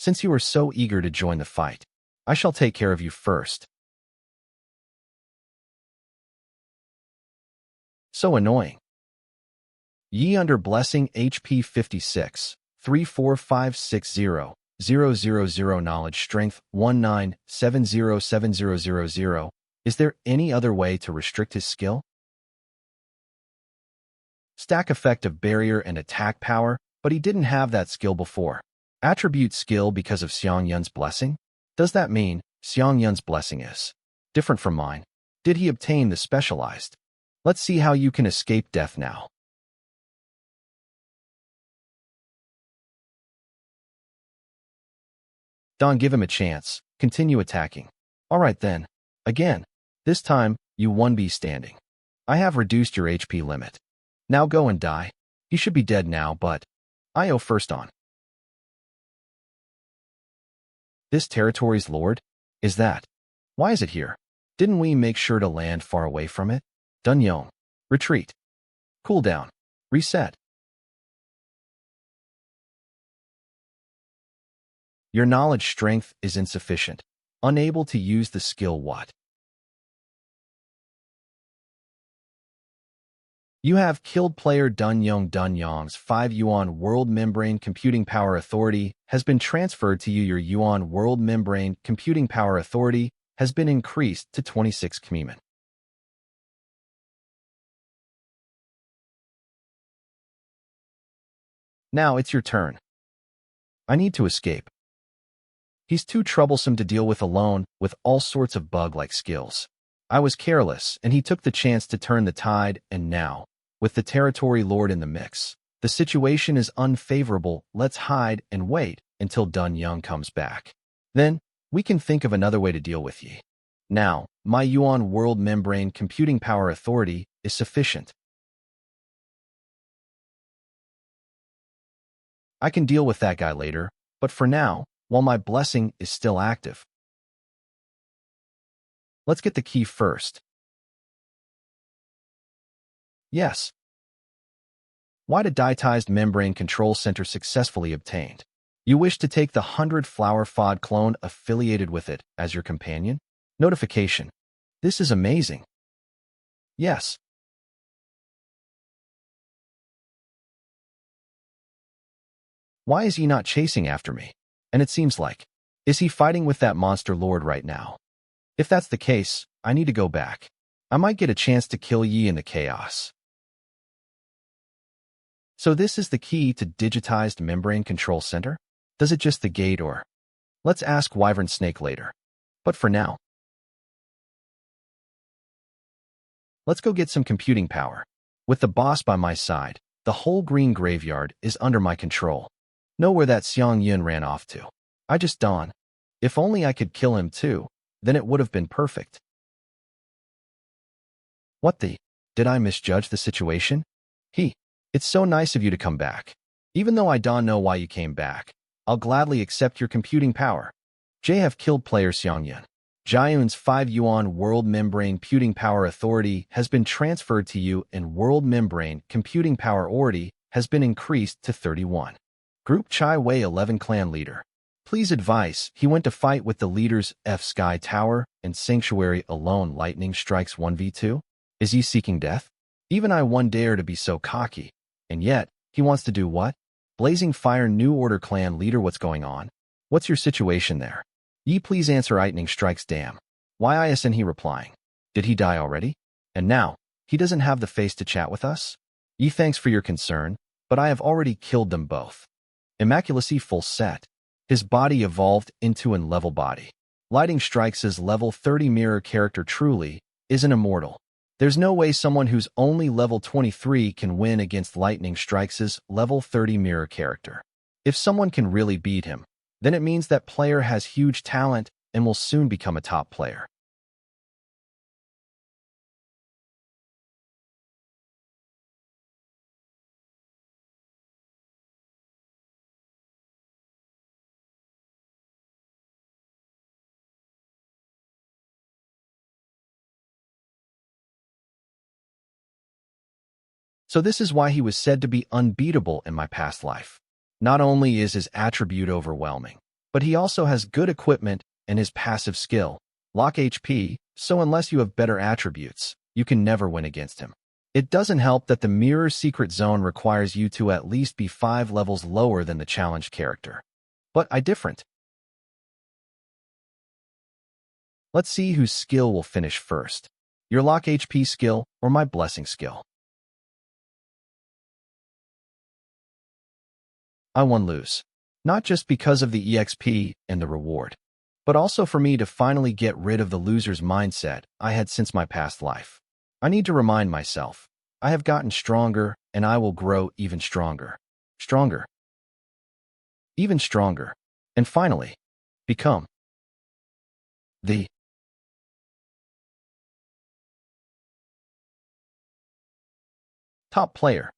Since you are so eager to join the fight, I shall take care of you first. So annoying. Yi under Blessing HP 56, 34560, Knowledge Strength 19707000. Is there any other way to restrict his skill? Stack effect of barrier and attack power, but he didn't have that skill before. Attribute skill because of Xiang Yun's blessing? Does that mean Xiang Yun's blessing is different from mine? Did he obtain the specialized? Let's see how you can escape death now. Don't give him a chance. Continue attacking. All right then. Again. This time, you 1B standing. I have reduced your HP limit. Now go and die. He should be dead now, but I owe first on. This territory's lord? Is that? Why is it here? Didn't we make sure to land far away from it? Dun Yong. Retreat. Cool down. Reset. Your knowledge strength is insufficient. Unable to use the skill what? You have killed player Dun Yong. Dun Yong's 5 Yuan World Membrane Computing Power Authority has been transferred to you. Your Yuan World Membrane Computing Power Authority has been increased to 26 km. Now it's your turn. I need to escape. He's too troublesome to deal with alone with all sorts of bug-like skills. I was careless, and he took the chance to turn the tide, and now, with the territory lord in the mix, the situation is unfavorable. Let's hide and wait until Dun Yong comes back. Then, we can think of another way to deal with ye. Now, my Yuan World Membrane Computing Power Authority is sufficient. I can deal with that guy later, but for now, while my blessing is still active. Let's get the key first. Yes. Why did Dietized Membrane Control Center successfully obtained? You wish to take the 100-flower FOD clone affiliated with it as your companion? Notification. This is amazing. Yes. Why is he not chasing after me? And it seems like, is he fighting with that monster lord right now? If that's the case, I need to go back. I might get a chance to kill Yi in the chaos. So this is the key to Digitized Membrane Control Center? Does it just the gate or? Let's ask Wyvern Snake later. But for now, let's go get some computing power. With the boss by my side, the whole green graveyard is under my control. Know where that Xiang Yun ran off to. I just dawned. If only I could kill him too, then it would have been perfect. What the? Did I misjudge the situation? It's so nice of you to come back. Even though I don't know why you came back, I'll gladly accept your computing power. J have killed player Xiangyun. Jiayun's 5 Yuan World Membrane Computing Power Authority has been transferred to you and World Membrane Computing Power Authority has been increased to 31. Group Chai Wei 11 Clan Leader. Please advise, he went to fight with the leaders F Sky Tower and Sanctuary alone. Lightning strikes 1v2? Is he seeking death? Even I won't dare to be so cocky. And yet, he wants to do what? Blazing Fire New Order Clan Leader, what's going on? What's your situation there? Ye please answer. Lightning strikes. Damn. Why isn't he replying? Did he die already? And now, he doesn't have the face to chat with us? Ye thanks for your concern, but I have already killed them both. Immaculacy full set. His body evolved into an level body. Lightning strikes as level 30 mirror character truly is an immortal. There's no way someone who's only level 23 can win against Lightning Strikes' level 30 mirror character. If someone can really beat him, then it means that player has huge talent and will soon become a top player. So this is why he was said to be unbeatable in my past life. Not only is his attribute overwhelming, but he also has good equipment and his passive skill, lock HP, so unless you have better attributes, you can never win against him. It doesn't help that the Mirror Secret Zone requires you to at least be 5 levels lower than the challenged character. But I different. Let's see whose skill will finish first. Your lock HP skill or my blessing skill. I won lose. Not just because of the EXP and the reward, but also for me to finally get rid of the loser's mindset I had since my past life. I need to remind myself, I have gotten stronger and I will grow even stronger. Stronger. Even stronger. And finally, become the top player.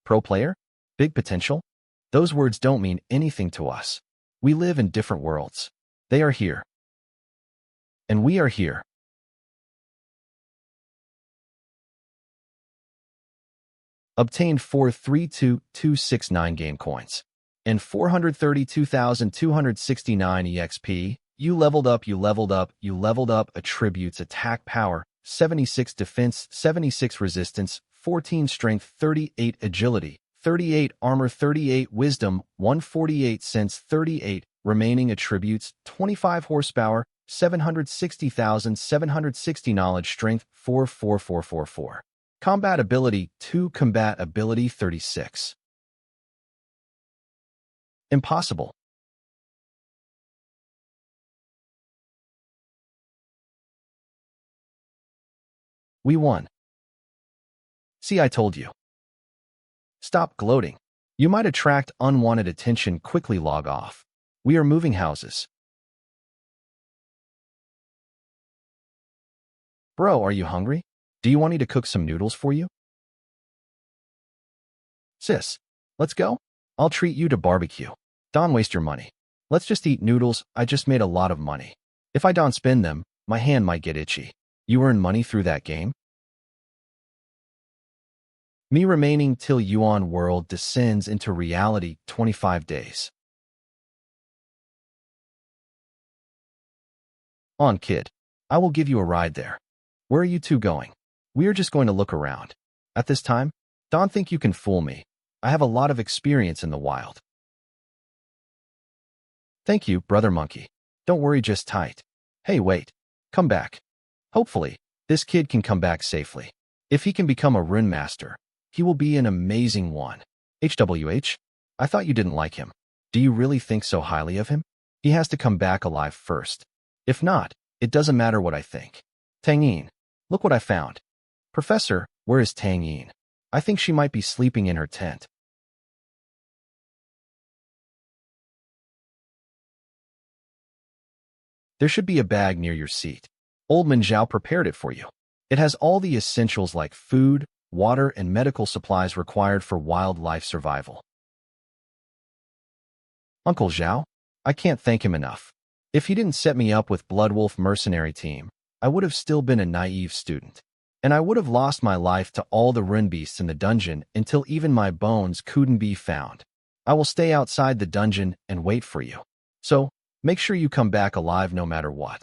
Pro player? Big potential? Those words don't mean anything to us. We live in different worlds. They are here. And we are here. Obtained 432,269 game coins. And 432,269 EXP. You leveled up, you leveled up, you leveled up. Attributes: attack power, 76 defense, 76 resistance, 14 strength, 38 agility, 38 armor, 38 wisdom, 148 sense, 38 remaining attributes, 25 horsepower, 760,760 knowledge, strength, 44444. Combat ability, 2 combat ability, 36. Impossible. We won. See, I told you. Stop gloating. You might attract unwanted attention. Quickly log off. We are moving houses. Bro, are you hungry? Do you want me to cook some noodles for you? Sis, let's go. I'll treat you to barbecue. Don't waste your money. Let's just eat noodles. I just made a lot of money. If I don't spend them, my hand might get itchy. You earn money through that game? Me remaining till Yuan world descends into reality, 25 days. On, kid. I will give you a ride there. Where are you two going? We are just going to look around. At this time, don't think you can fool me. I have a lot of experience in the wild. Thank you, brother monkey. Don't worry, just tight. Hey, wait. Come back. Hopefully, this kid can come back safely. If he can become a rune master, he will be an amazing one. HWH, I thought you didn't like him. Do you really think so highly of him? He has to come back alive first. If not, it doesn't matter what I think. Tang Yin, look what I found. Professor, where is Tang Yin? I think she might be sleeping in her tent. There should be a bag near your seat. Old Minzhao prepared it for you. It has all the essentials like food, water, and medical supplies required for wildlife survival. Uncle Zhao, I can't thank him enough. If he didn't set me up with Bloodwolf mercenary team, I would have still been a naive student. And I would have lost my life to all the rune beasts in the dungeon until even my bones couldn't be found. I will stay outside the dungeon and wait for you. So, make sure you come back alive no matter what.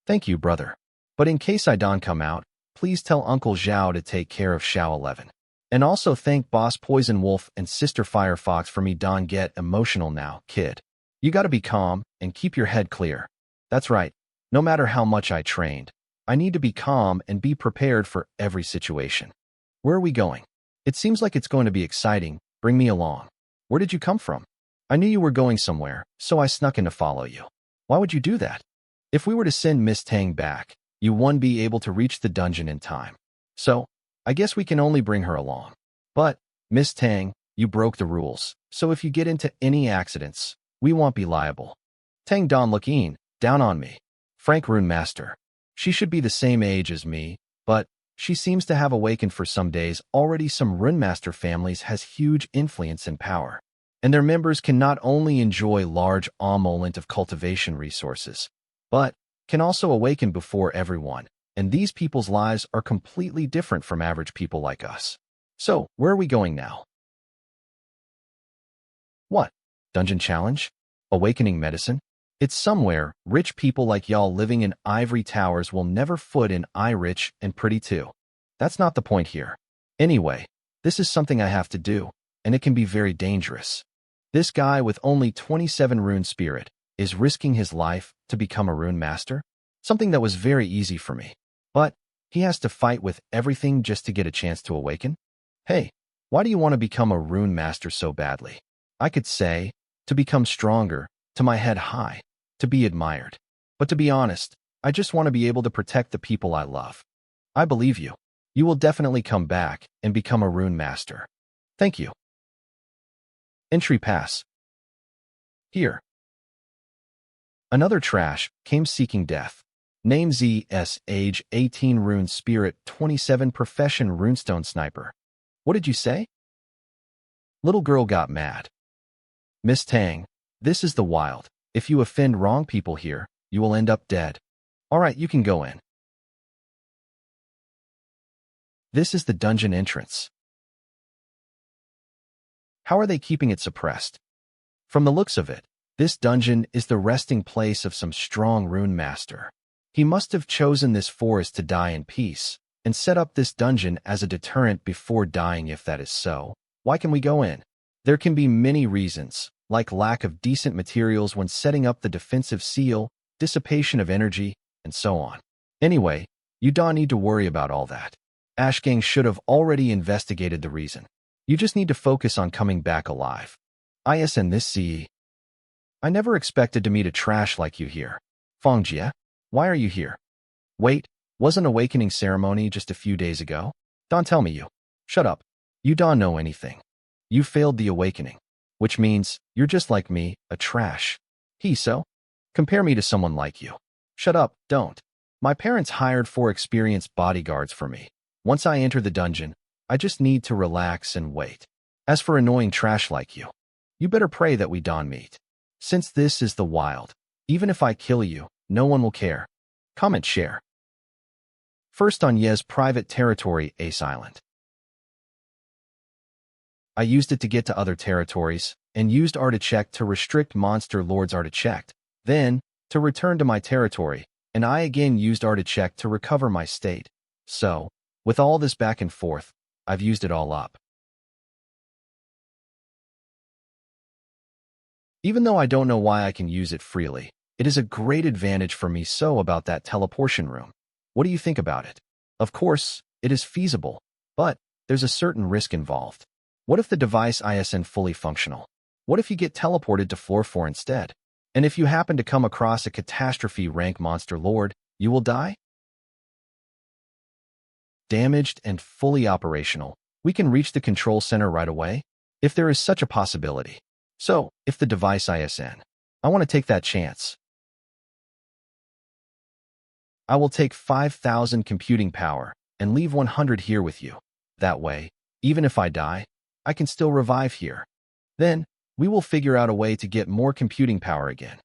Thank you, brother. But in case I don't come out, please tell Uncle Zhao to take care of Xiao 11. And also thank Boss Poison Wolf and Sister Firefox for me. Don't get emotional now, kid. You gotta be calm and keep your head clear. That's right. No matter how much I trained, I need to be calm and be prepared for every situation. Where are we going? It seems like it's going to be exciting. Bring me along. Where did you come from? I knew you were going somewhere, so I snuck in to follow you. Why would you do that? If we were to send Miss Tang back, you wouldn't be able to reach the dungeon in time. So, I guess we can only bring her along. But, Miss Tang, you broke the rules, so if you get into any accidents, we won't be liable. Tang Don looking down on me. Frank Rune Master. She should be the same age as me, but she seems to have awakened for some days. Already some Rune Master families has huge influence and power, and their members can not only enjoy large amounts of cultivation resources, but can also awaken before everyone, and these people's lives are completely different from average people like us. So, where are we going now? What? Dungeon challenge? Awakening medicine? It's somewhere rich people like y'all living in ivory towers will never foot in. I rich and pretty too. That's not the point here. Anyway, this is something I have to do, and it can be very dangerous. This guy with only 27 rune spirit is risking his life to become a rune master, something that was very easy for me. But he has to fight with everything just to get a chance to awaken? Hey, why do you want to become a rune master so badly? I could say, to become stronger, to my head high, to be admired. But to be honest, I just want to be able to protect the people I love. I believe you. You will definitely come back and become a rune master. Thank you. Entry pass. Here. Another trash came seeking death. Name ZS, age 18, rune spirit 27, profession runestone sniper. What did you say? Little girl got mad. Miss Tang, this is the wild. If you offend wrong people here, you will end up dead. All right, you can go in. This is the dungeon entrance. How are they keeping it suppressed? From the looks of it, this dungeon is the resting place of some strong rune master. He must have chosen this forest to die in peace, and set up this dungeon as a deterrent before dying. If that is so, why can we go in? There can be many reasons, like lack of decent materials when setting up the defensive seal, dissipation of energy, and so on. Anyway, you don't need to worry about all that. Ashgang should have already investigated the reason. You just need to focus on coming back alive. ISN this CE. I never expected to meet a trash like you here. Fongjie, why are you here? Wait, wasn't awakening ceremony just a few days ago? Don't tell me you. Shut up. You don't know anything. You failed the awakening, which means you're just like me, a trash. So? Compare me to someone like you. Shut up, don't. My parents hired 4 experienced bodyguards for me. Once I enter the dungeon, I just need to relax and wait. As for annoying trash like you, you better pray that we don't meet. Since this is the wild, even if I kill you, no one will care. Comment, share. First on Ye's private territory, Ace Island. I used it to get to other territories, and used Articheck to restrict Monster Lord's Articheck, then, to return to my territory, and I again used Articheck to recover my state. So, with all this back and forth, I've used it all up. Even though I don't know why I can use it freely, it is a great advantage for me. So about that teleportation room. What do you think about it? Of course, it is feasible, but there's a certain risk involved. What if the device isn't fully functional? What if you get teleported to floor 4 instead? And if you happen to come across a catastrophe rank monster lord, you will die? Damaged and fully operational, we can reach the control center right away, if there is such a possibility. So, if the device I want to take that chance. I will take 5,000 computing power and leave 100 here with you. That way, even if I die, I can still revive here. Then, we will figure out a way to get more computing power again.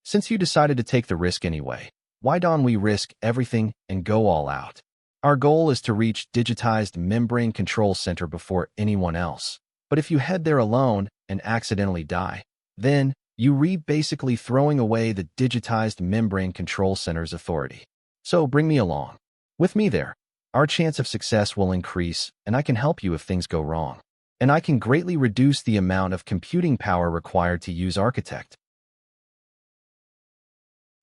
Since you decided to take the risk anyway, why don't we risk everything and go all out? Our goal is to reach digitized membrane control center before anyone else. But if you head there alone and accidentally die, then you basically throwing away the digitized membrane control center's authority. So bring me along. With me there, our chance of success will increase, and I can help you if things go wrong. And I can greatly reduce the amount of computing power required to use Architect.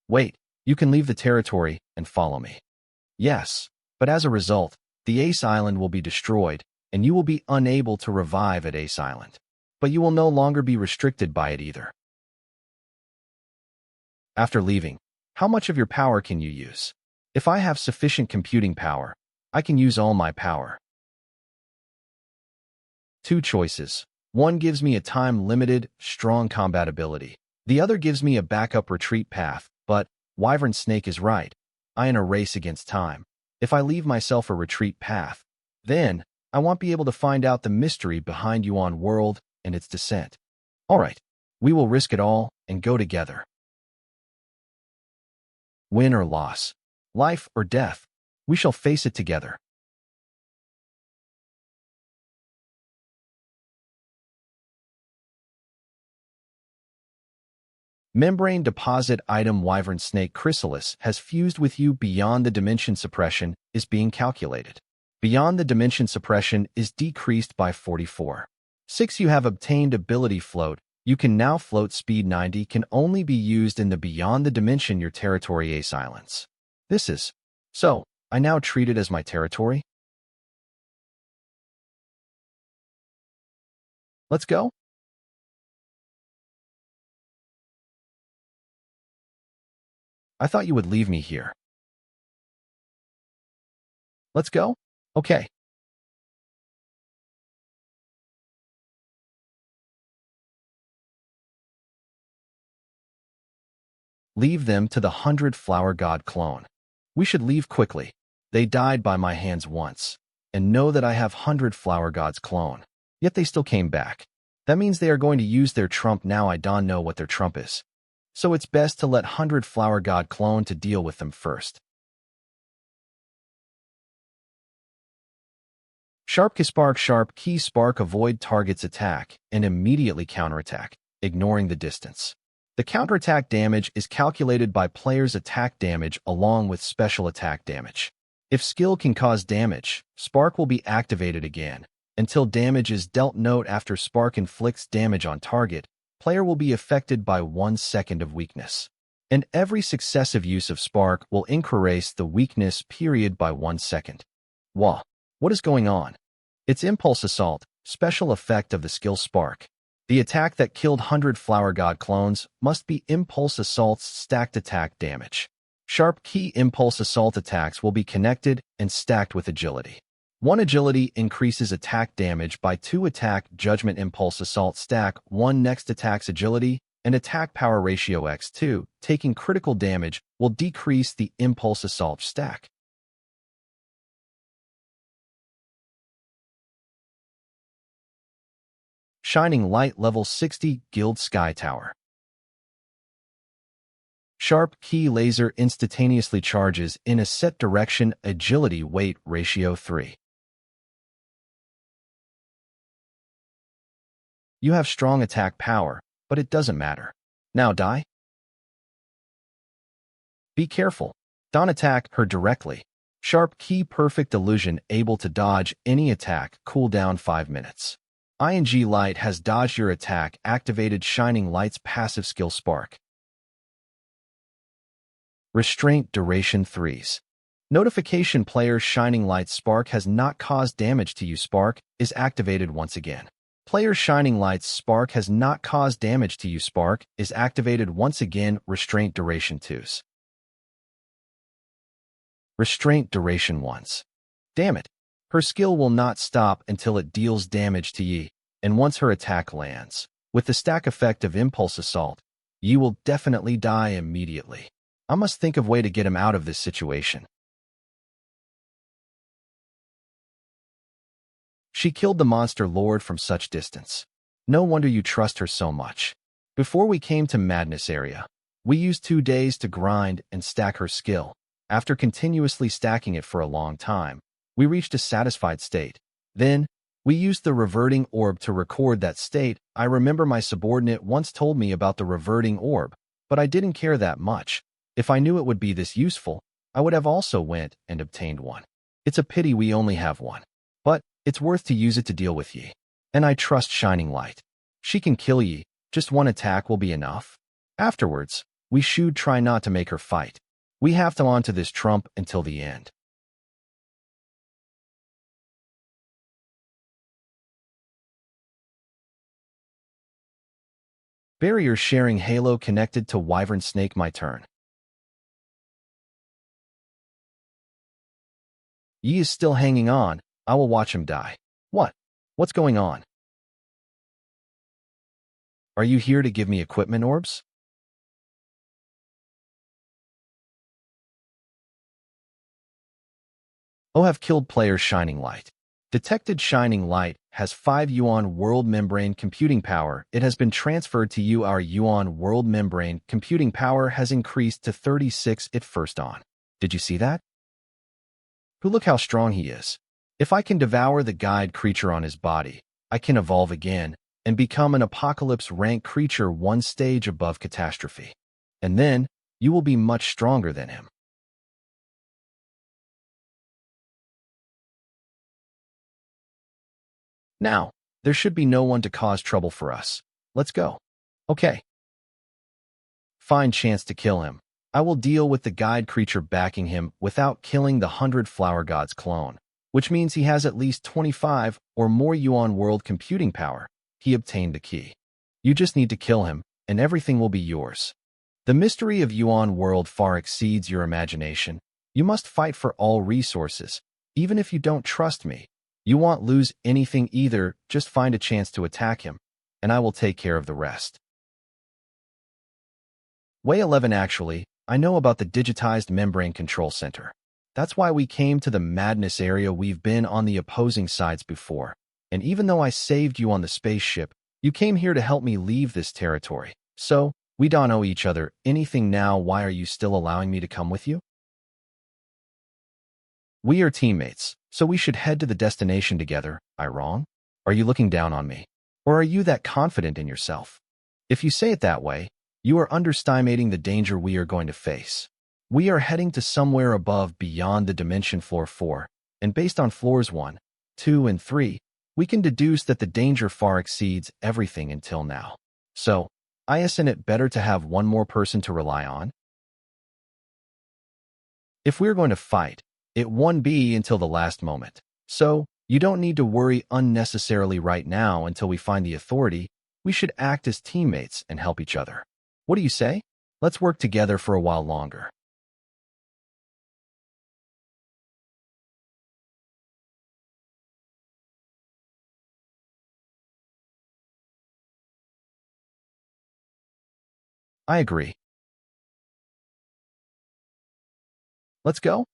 Wait, you can leave the territory and follow me. Yes, but as a result, the Ace Island will be destroyed, and you will be unable to revive at Ace Island. But you will no longer be restricted by it either. After leaving, how much of your power can you use? If I have sufficient computing power, I can use all my power. Two choices. One gives me a time-limited, strong combat ability. The other gives me a backup retreat path, but Wyvern Snake is right. I am in a race against time. If I leave myself a retreat path, then I won't be able to find out the mystery behind Yuan World and its descent. All right, we will risk it all and go together. Win or loss, life or death, we shall face it together. Membrane deposit item Wyvern Snake Chrysalis has fused with you beyond the dimension suppression is being calculated. Beyond the dimension suppression is decreased by 44. 6. You have obtained ability float. You can now float speed 90 can only be used in the beyond the dimension your territory Ace Islands. This is. So, I now treat it as my territory? Let's go? I thought you would leave me here. Let's go? Okay. Leave them to the 100-flower god clone. We should leave quickly. They died by my hands once, and know that I have 100-flower gods clone. Yet they still came back. That means they are going to use their trump now. I don't know what their trump is. So it's best to let 100-flower god clone to deal with them first. Sharp key spark avoid target's attack and immediately counterattack, ignoring the distance. The counterattack damage is calculated by player's attack damage along with special attack damage. If skill can cause damage, Spark will be activated again. Until damage is dealt. Note: after Spark inflicts damage on target, player will be affected by 1 second of weakness. And every successive use of Spark will increase the weakness period by 1 second. Wah! What is going on? It's Impulse Assault, special effect of the skill Spark. The attack that killed 100-flower god clones must be Impulse Assault's stacked attack damage. Sharp key Impulse Assault attacks will be connected and stacked with agility. 1 agility increases attack damage by 2 attack Judgment Impulse Assault stack 1 next attack's agility and attack power ratio x2, taking critical damage will decrease the Impulse Assault stack. Shining Light Level 60 Guild Sky Tower. Sharp Key Laser instantaneously charges in a set direction. Agility weight ratio 3. You have strong attack power, but it doesn't matter. Now die? Be careful. Don't attack her directly. Sharp Key Perfect Illusion able to dodge any attack. Cooldown 5 minutes. ING Light has dodged your attack. Activated Shining Light's passive skill Spark. Restraint Duration 3s. Notification Player's Shining Light Spark has not caused damage to you. Spark is activated once again. Player's Shining Light's Spark has not caused damage to you. Spark is activated once again. Restraint Duration 2s. Restraint Duration 1s. Damn it. Her skill will not stop until it deals damage to ye, and once her attack lands, with the stack effect of Impulse Assault, ye will definitely die immediately. I must think of a way to get him out of this situation. She killed the monster lord from such distance. No wonder you trust her so much. Before we came to Madness area, we used 2 days to grind and stack her skill. After continuously stacking it for a long time, we reached a satisfied state. Then, we used the reverting orb to record that state. I remember my subordinate once told me about the reverting orb, but I didn't care that much. If I knew it would be this useful, I would have also went and obtained one. It's a pity we only have one. But it's worth to use it to deal with ye. And I trust Shining Light. She can kill ye, just one attack will be enough. Afterwards, we should try not to make her fight. We have to on to this trump until the end. Barrier sharing halo connected to Wyvern Snake. My turn. Yi is still hanging on. I will watch him die. What? What's going on? Are you here to give me equipment orbs? Oh, have killed player Shining Light. Detected Shining Light has 5 Yuan World Membrane computing power. It has been transferred to you. Our Yuan World Membrane computing power has increased to 36 at first on. Did you see that? Who look how strong he is. If I can devour the guide creature on his body, I can evolve again and become an apocalypse rank creature 1 stage above catastrophe. And then, you will be much stronger than him. Now, there should be no one to cause trouble for us. Let's go. Okay. Fine chance to kill him. I will deal with the guide creature backing him without killing the 100 Flower God's clone, which means he has at least 25 or more Yuan World computing power. He obtained the key. You just need to kill him, and everything will be yours. The mystery of Yuan World far exceeds your imagination. You must fight for all resources, even if you don't trust me. You won't lose anything either, just find a chance to attack him, and I will take care of the rest. Way 11 actually, I know about the digitized membrane control center. That's why we came to the Madness area. We've been on the opposing sides before, and even though I saved you on the spaceship, you came here to help me leave this territory. So, we don't owe each other anything now. Why are you still allowing me to come with you? We are teammates, so we should head to the destination together. I wrong? Are you looking down on me? Or are you that confident in yourself? If you say it that way, you are underestimating the danger we are going to face. We are heading to somewhere above beyond the dimension floor 4, and based on floors 1, 2, and 3, we can deduce that the danger far exceeds everything until now. So, isn't it better to have one more person to rely on? If we're going to fight, it won't be until the last moment. So, you don't need to worry unnecessarily right now until we find the authority. We should act as teammates and help each other. What do you say? Let's work together for a while longer. I agree. Let's go?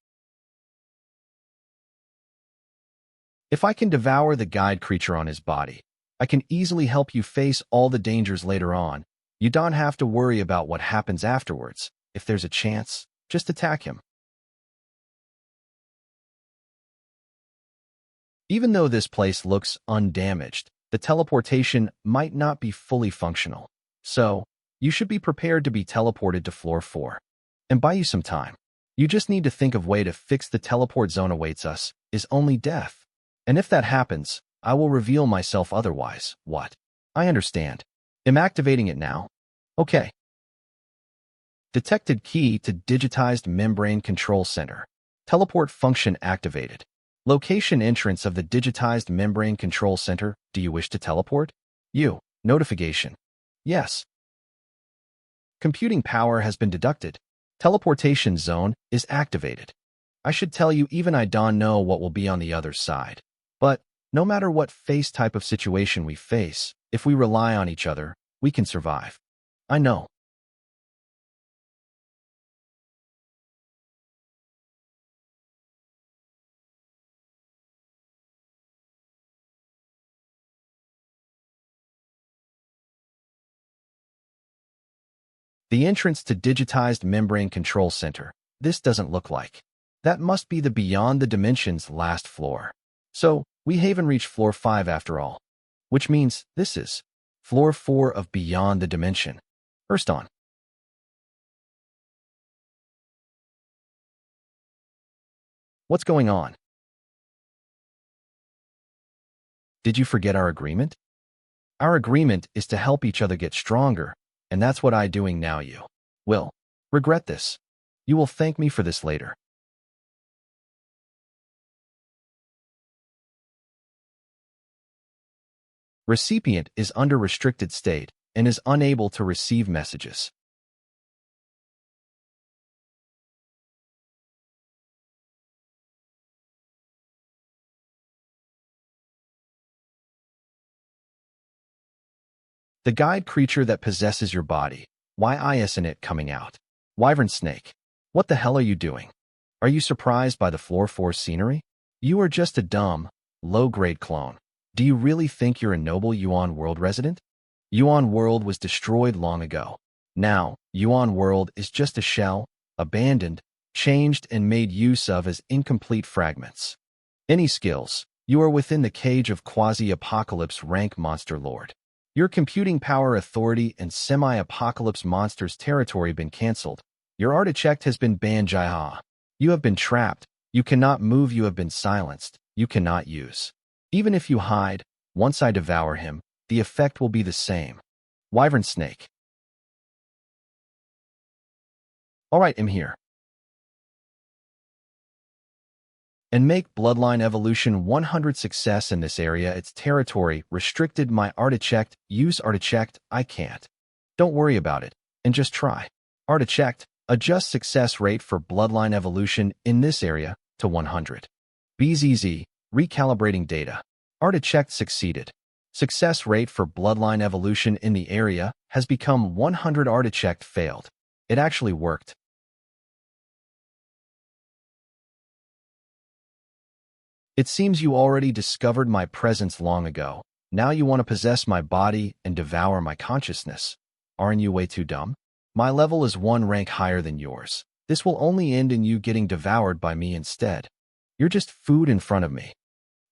If I can devour the guide creature on his body, I can easily help you face all the dangers later on. You don't have to worry about what happens afterwards. If there's a chance, just attack him. Even though this place looks undamaged, the teleportation might not be fully functional. So, you should be prepared to be teleported to floor 4. And buy you some time. You just need to think of a way to fix the teleport zone awaits us, is only death. And if that happens, I will reveal myself otherwise. What? I understand. Am activating it now? Okay. Detected key to digitized membrane control center. Teleport function activated. Location entrance of the digitized membrane control center. Do you wish to teleport? You. Notification. Yes. Computing power has been deducted. Teleportation zone is activated. I should tell you even I don't know what will be on the other side. But, no matter what face type of situation we face, if we rely on each other, we can survive. I know. The entrance to digitized membrane control center. This doesn't look like. That must be the Beyond the Dimensions last floor. So, we haven't reached floor 5 after all. Which means this is floor 4 of Beyond the Dimension. First on. What's going on? Did you forget our agreement? Our agreement is to help each other get stronger, and that's what I'm doing now. You will regret this. You will thank me for this later. Recipient is under restricted state and is unable to receive messages. The guide creature that possesses your body. Why isn't it coming out? Wyvern Snake. What the hell are you doing? Are you surprised by the floor 4 scenery? You are just a dumb, low-grade clone. Do you really think you're a noble Yuan World resident? Yuan World was destroyed long ago. Now, Yuan World is just a shell, abandoned, changed and made use of as incomplete fragments. Any skills? You are within the cage of quasi-apocalypse rank monster lord. Your computing power authority and semi-apocalypse monsters territory been cancelled. Your artifact has been banned. Jaiha. You have been trapped. You cannot move. You have been silenced. You cannot use. Even if you hide, once I devour him, the effect will be the same. Wyvern Snake. Alright, I'm here. And make Bloodline Evolution 100 success in this area. Its territory restricted my artifact. Use artifact. I can't. Don't worry about it, and just try. Artifact. Adjust success rate for Bloodline Evolution in this area to 100. BZZ. Recalibrating data. Artifact succeeded. Success rate for Bloodline Evolution in the area has become 100. Artifact failed. It actually worked. It seems you already discovered my presence long ago. Now you want to possess my body and devour my consciousness. Aren't you way too dumb? My level is 1 rank higher than yours. This will only end in you getting devoured by me instead. You're just food in front of me.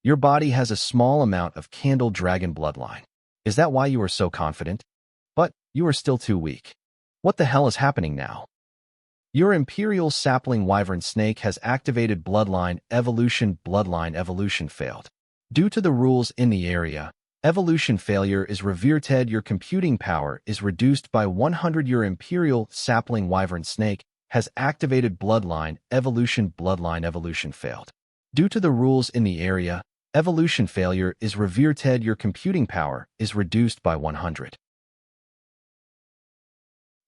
Your body has a small amount of Candle Dragon bloodline. Is that why you are so confident? But you are still too weak. What the hell is happening now? Your Imperial Sapling Wyvern Snake has activated Bloodline Evolution. Bloodline Evolution failed. Due to the rules in the area, evolution failure is reverted. Your computing power is reduced by 100. Your Imperial Sapling Wyvern Snake has activated Bloodline Evolution. Bloodline Evolution failed. Due to the rules in the area, evolution failure is reverted. Your computing power is reduced by 100.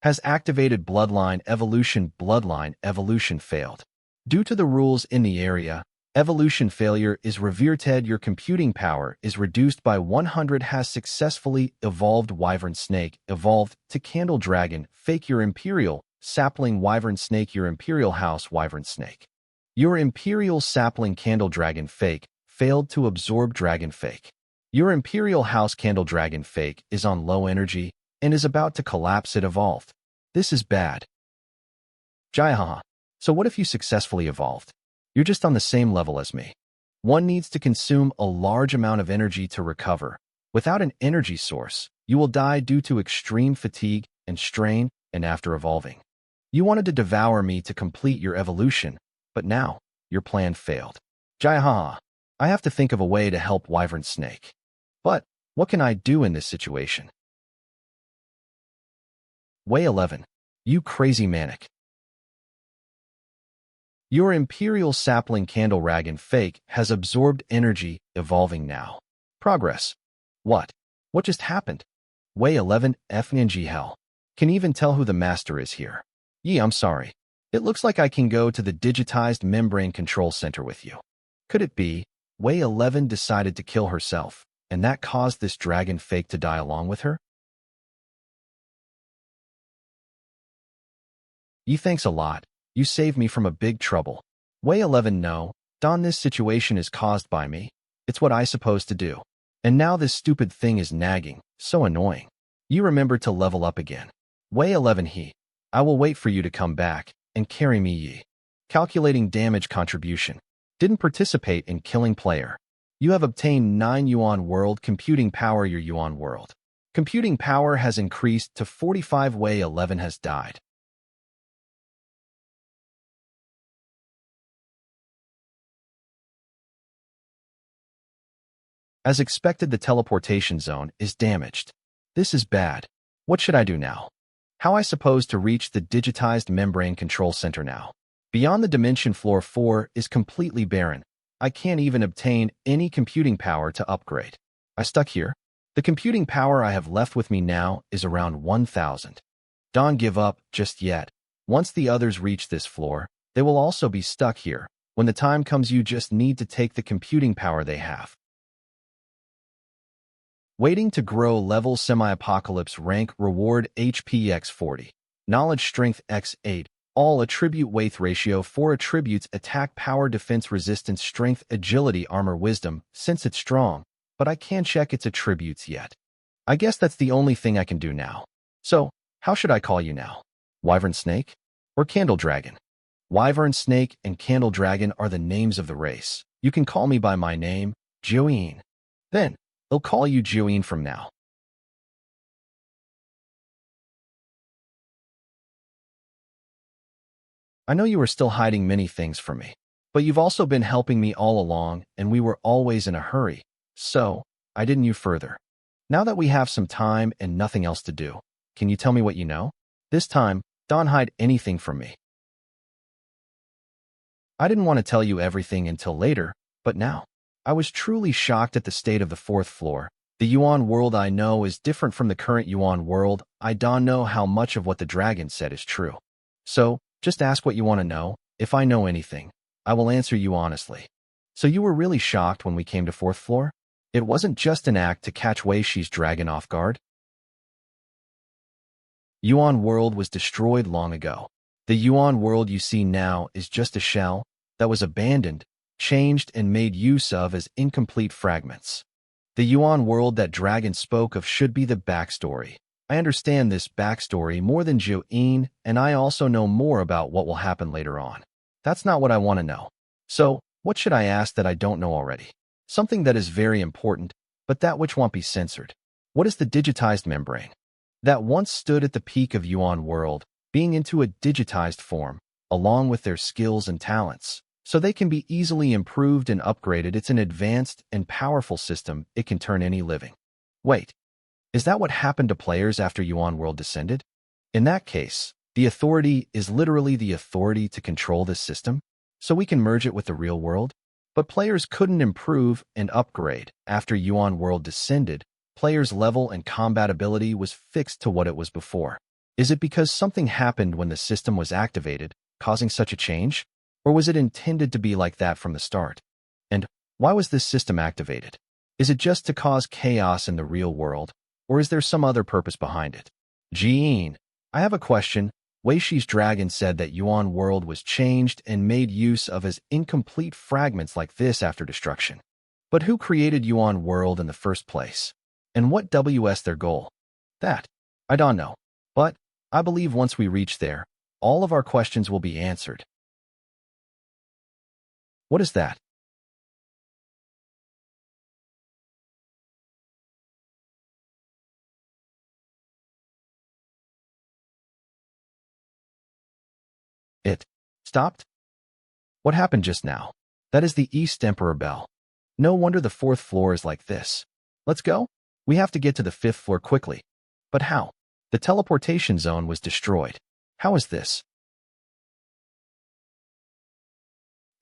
Has activated Bloodline Evolution. Bloodline Evolution failed. Due to the rules in the area, evolution failure is reverted. Your computing power is reduced by 100. Has successfully evolved Wyvern Snake. Evolved to Candle Dragon. Fake. Your Imperial Sapling Wyvern Snake. Your Imperial House Wyvern Snake. Your Imperial Sapling Candle Dragon Fake failed to absorb Dragon Fake. Your Imperial House Candle Dragon Fake is on low energy and is about to collapse. It evolved. This is bad. Jaihaha. So what if you successfully evolved? You're just on the same level as me. One needs to consume a large amount of energy to recover. Without an energy source, you will die due to extreme fatigue and strain, and after evolving. You wanted to devour me to complete your evolution, but now, your plan failed. Jaihaha. I have to think of a way to help Wyvern Snake. But, what can I do in this situation? Way 11. You crazy manic. Your Imperial Sapling Candle Dragon Fake has absorbed energy, evolving now. Progress. What? What just happened? Way 11. FNG hell. Can even tell who the master is here. I'm sorry. It looks like I can go to the digitized membrane control center with you. Could it be, Way 11 decided to kill herself, and that caused this dragon fake to die along with her? Thanks a lot. You saved me from a big trouble. Way 11 no, Don, this situation is caused by me. It's what I supposed to do. And now this stupid thing is nagging. So annoying. You remember to level up again. Way 11 I will wait for you to come back and carry me ye. Calculating damage contribution. Didn't participate in killing player. You have obtained 9 yuan world computing power. Your yuan world computing power has increased to 45. Way 11 has died. As expected, the teleportation zone is damaged. This is bad. What should I do now? How I suppose to reach the digitized membrane control center now? Beyond the dimension floor 4 is completely barren. I can't even obtain any computing power to upgrade. I stuck here. The computing power I have left with me now is around 1,000. Don't give up just yet. Once the others reach this floor, they will also be stuck here. When the time comes, you just need to take the computing power they have. Waiting to grow level semi-apocalypse rank reward HP x 40. Knowledge strength x 8. All attribute weight ratio 4 attributes attack power defense resistance strength agility armor wisdom since it's strong, but I can't check its attributes yet. I guess that's the only thing I can do now. So, how should I call you now? Wyvern Snake? Or Candle Dragon? Wyvern Snake and Candle Dragon are the names of the race. You can call me by my name, Joeen. Then, they'll call you Joeen from now. I know you are still hiding many things from me, but you've also been helping me all along, and we were always in a hurry, so I didn't you further. Now that we have some time and nothing else to do, can you tell me what you know? This time, don't hide anything from me. I didn't want to tell you everything until later, but now. I was truly shocked at the state of the 4th floor. The Yuan world I know is different from the current Yuan world. I don't know how much of what the dragon said is true. So, just ask what you want to know. If I know anything, I will answer you honestly. So you were really shocked when we came to 4th floor? It wasn't just an act to catch Wei Shi's dragon off guard? Yuan world was destroyed long ago. The Yuan world you see now is just a shell that was abandoned, changed and made use of as incomplete fragments. The Yuan world that Dragon spoke of should be the backstory. I understand this backstory more than Joeen, and I also know more about what will happen later on. That's not what I want to know. So, what should I ask that I don't know already? Something that is very important, but that which won't be censored. What is the digitized membrane? That once stood at the peak of Yuan world, being into a digitized form, along with their skills and talents, so they can be easily improved and upgraded. It's an advanced and powerful system. It can turn any living. Wait, is that what happened to players after Yuan world descended? In that case, the authority is literally the authority to control this system, so we can merge it with the real world? But players couldn't improve and upgrade. After Yuan world descended, players' level and combat ability was fixed to what it was before. Is it because something happened when the system was activated, causing such a change? Or was it intended to be like that from the start? And why was this system activated? Is it just to cause chaos in the real world, or is there some other purpose behind it? Jean, I have a question. Wei Shi's dragon said that Yuan world was changed and made use of as incomplete fragments like this after destruction. But who created Yuan world in the first place? And what was their goal? That, I don't know. But I believe once we reach there, all of our questions will be answered. What is that? It stopped? What happened just now? That is the East Emperor Bell. No wonder the 4th floor is like this. Let's go. We have to get to the 5th floor quickly. But how? The teleportation zone was destroyed. How is this?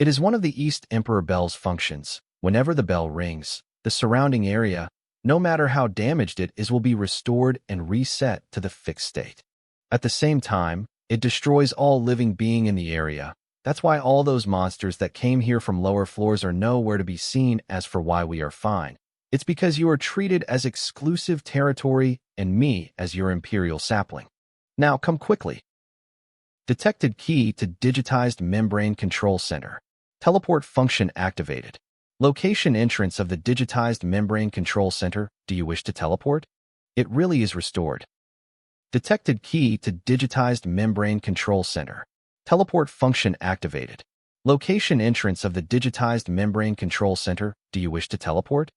It is one of the East Emperor Bell's functions. Whenever the bell rings, the surrounding area, no matter how damaged it is, will be restored and reset to the fixed state. At the same time, it destroys all living being in the area. That's why all those monsters that came here from lower floors are nowhere to be seen. As for why we are fine, it's because you are treated as exclusive territory and me as your imperial sapling. Now come quickly. Detected key to digitized membrane control center. Teleport function activated. Location entrance of the digitized membrane control center. Do you wish to teleport? It really is restored. Detected key to digitized membrane control center. Teleport function activated. Location entrance of the digitized membrane control center. Do you wish to teleport?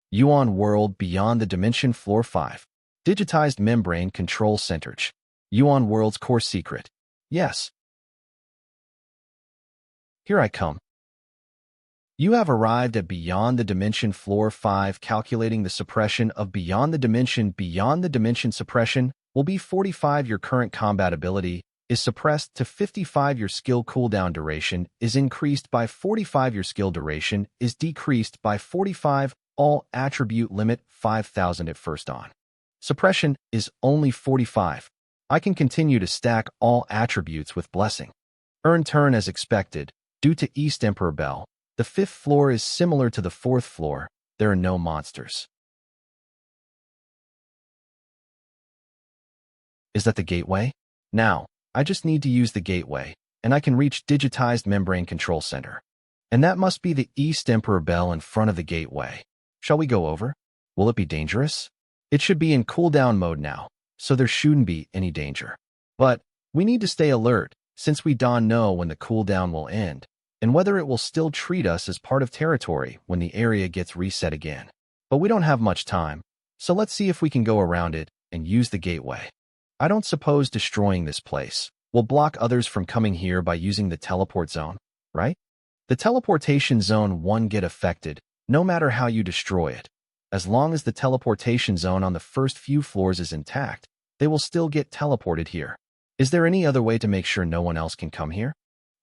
Yuan World beyond the dimension floor 5. Digitized membrane control center. Yuan World's core secret. Yes. Here I come. You have arrived at Beyond the Dimension Floor 5. Calculating the suppression of Beyond the Dimension. Beyond the Dimension suppression will be 45. Your current combat ability is suppressed to 55. Your skill cooldown duration is increased by 45. Your skill duration is decreased by 45. All attribute limit 5,000 at first on. Suppression is only 45. I can continue to stack all attributes with blessing. Earn turn as expected. Due to East Emperor Bell, the 5th floor is similar to the 4th floor. There are no monsters. Is that the gateway? Now, I just need to use the gateway, and I can reach digitized membrane control center. And that must be the East Emperor Bell in front of the gateway. Shall we go over? Will it be dangerous? It should be in cooldown mode now, so there shouldn't be any danger. But we need to stay alert, since we don't know when the cooldown will end, and whether it will still treat us as part of territory when the area gets reset again. But we don't have much time, so let's see if we can go around it and use the gateway. I don't suppose destroying this place will block others from coming here by using the teleport zone, right? The teleportation zone won't get affected, no matter how you destroy it. As long as the teleportation zone on the first few floors is intact, they will still get teleported here. Is there any other way to make sure no one else can come here?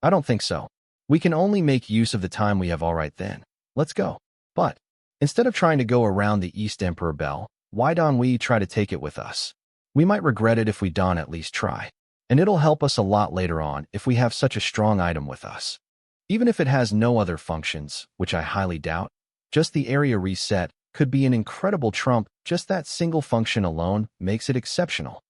I don't think so. We can only make use of the time we have. All right then. Let's go. But instead of trying to go around the East Emperor Bell, why don't we try to take it with us? We might regret it if we don't at least try. And it'll help us a lot later on if we have such a strong item with us. Even if it has no other functions, which I highly doubt, just the area reset could be an incredible trump. Just that single function alone makes it exceptional.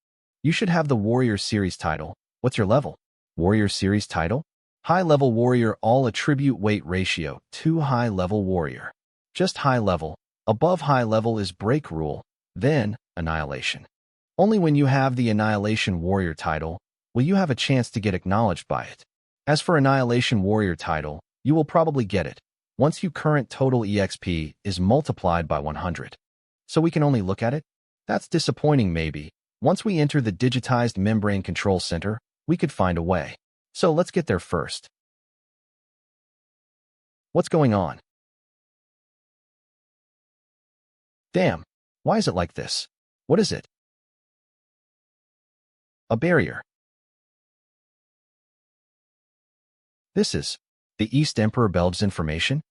You should have the Warrior Series title. What's your level? Warrior Series title? High-level warrior. All attribute weight ratio 2. High-level warrior. Just high level. Above high level is break rule, then annihilation. Only when you have the Annihilation Warrior title will you have a chance to get acknowledged by it. As for Annihilation Warrior title, you will probably get it once your current total EXP is multiplied by 100. So we can only look at it? That's disappointing maybe. Once we enter the digitized membrane control center, we could find a way. So let's get there first. What's going on? Damn, why is it like this? What is it? A barrier. This is the East Emperor Bell's information.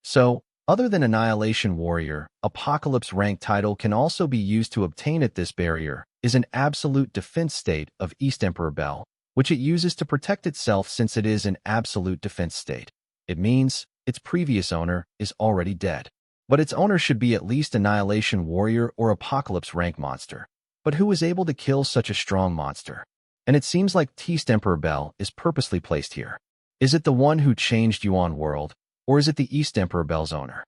So, other than Annihilation Warrior, Apocalypse rank title can also be used to obtain it. This barrier is an absolute defense state of East Emperor Bell, which it uses to protect itself. Since it is an absolute defense state, it means its previous owner is already dead. But its owner should be at least Annihilation Warrior or Apocalypse rank monster. But who was able to kill such a strong monster? And it seems like East Emperor Bell is purposely placed here. Is it the one who changed Yuan World, or is it the East Emperor Bell's owner?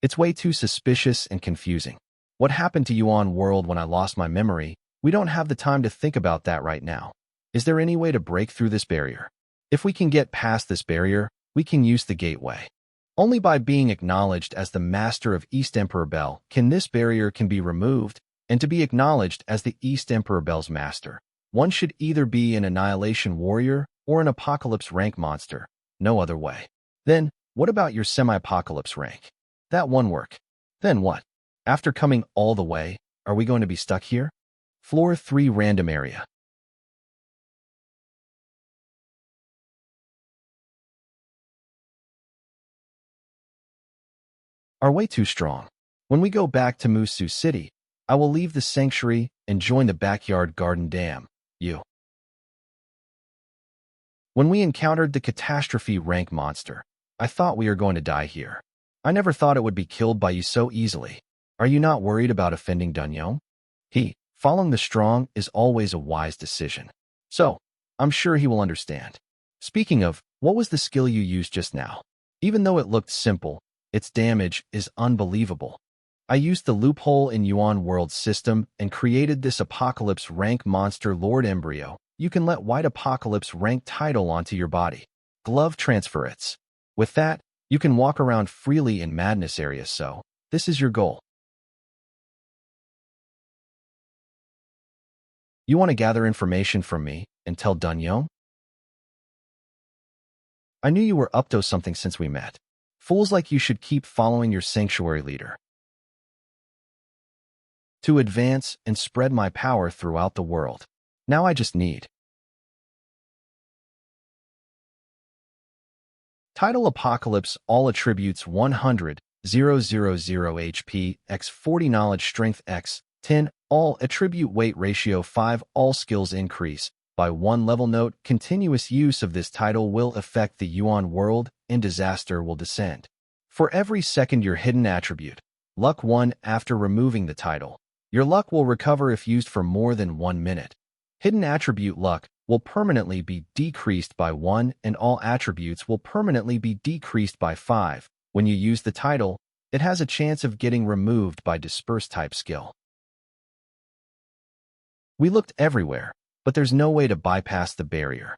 It's way too suspicious and confusing. What happened to Yuan World when I lost my memory? We don't have the time to think about that right now. Is there any way to break through this barrier? If we can get past this barrier, we can use the gateway. Only by being acknowledged as the master of East Emperor Bell can this barrier be removed, and to be acknowledged as the East Emperor Bell's master, one should either be an Annihilation Warrior or an Apocalypse rank monster. No other way. Then, what about your semi-apocalypse rank? That won't work. Then what? After coming all the way, are we going to be stuck here? Floor 3 random area. Are way too strong. When we go back to Musu City, I will leave the sanctuary and join the backyard garden dam. When we encountered the catastrophe rank monster, I thought we were going to die here. I never thought it would be killed by you so easily. Are you not worried about offending Dunyong? Following the strong is always a wise decision. So, I'm sure he will understand. Speaking of, what was the skill you used just now? Even though it looked simple, its damage is unbelievable. I used the loophole in Yuan World system and created this Apocalypse rank monster Lord Embryo. You can let White Apocalypse rank title onto your body. Glove transfer it. With that, you can walk around freely in Madness area, so this is your goal. You want to gather information from me and tell Dunyong? I knew you were up to something since we met. Fools like you should keep following your sanctuary leader. To advance and spread my power throughout the world. Now I just need. Title Apocalypse, all attributes 100, 000 HP, x 40 knowledge strength x 10, all attribute weight ratio 5, all skills increase by 1 level. Note, continuous use of this title will affect the Yuan world and disaster will descend. For every second your hidden attribute, luck 1 after removing the title. Your luck will recover if used for more than 1 minute. Hidden attribute luck will permanently be decreased by 1 and all attributes will permanently be decreased by 5. When you use the title, it has a chance of getting removed by disperse type skill. We looked everywhere, but there's no way to bypass the barrier.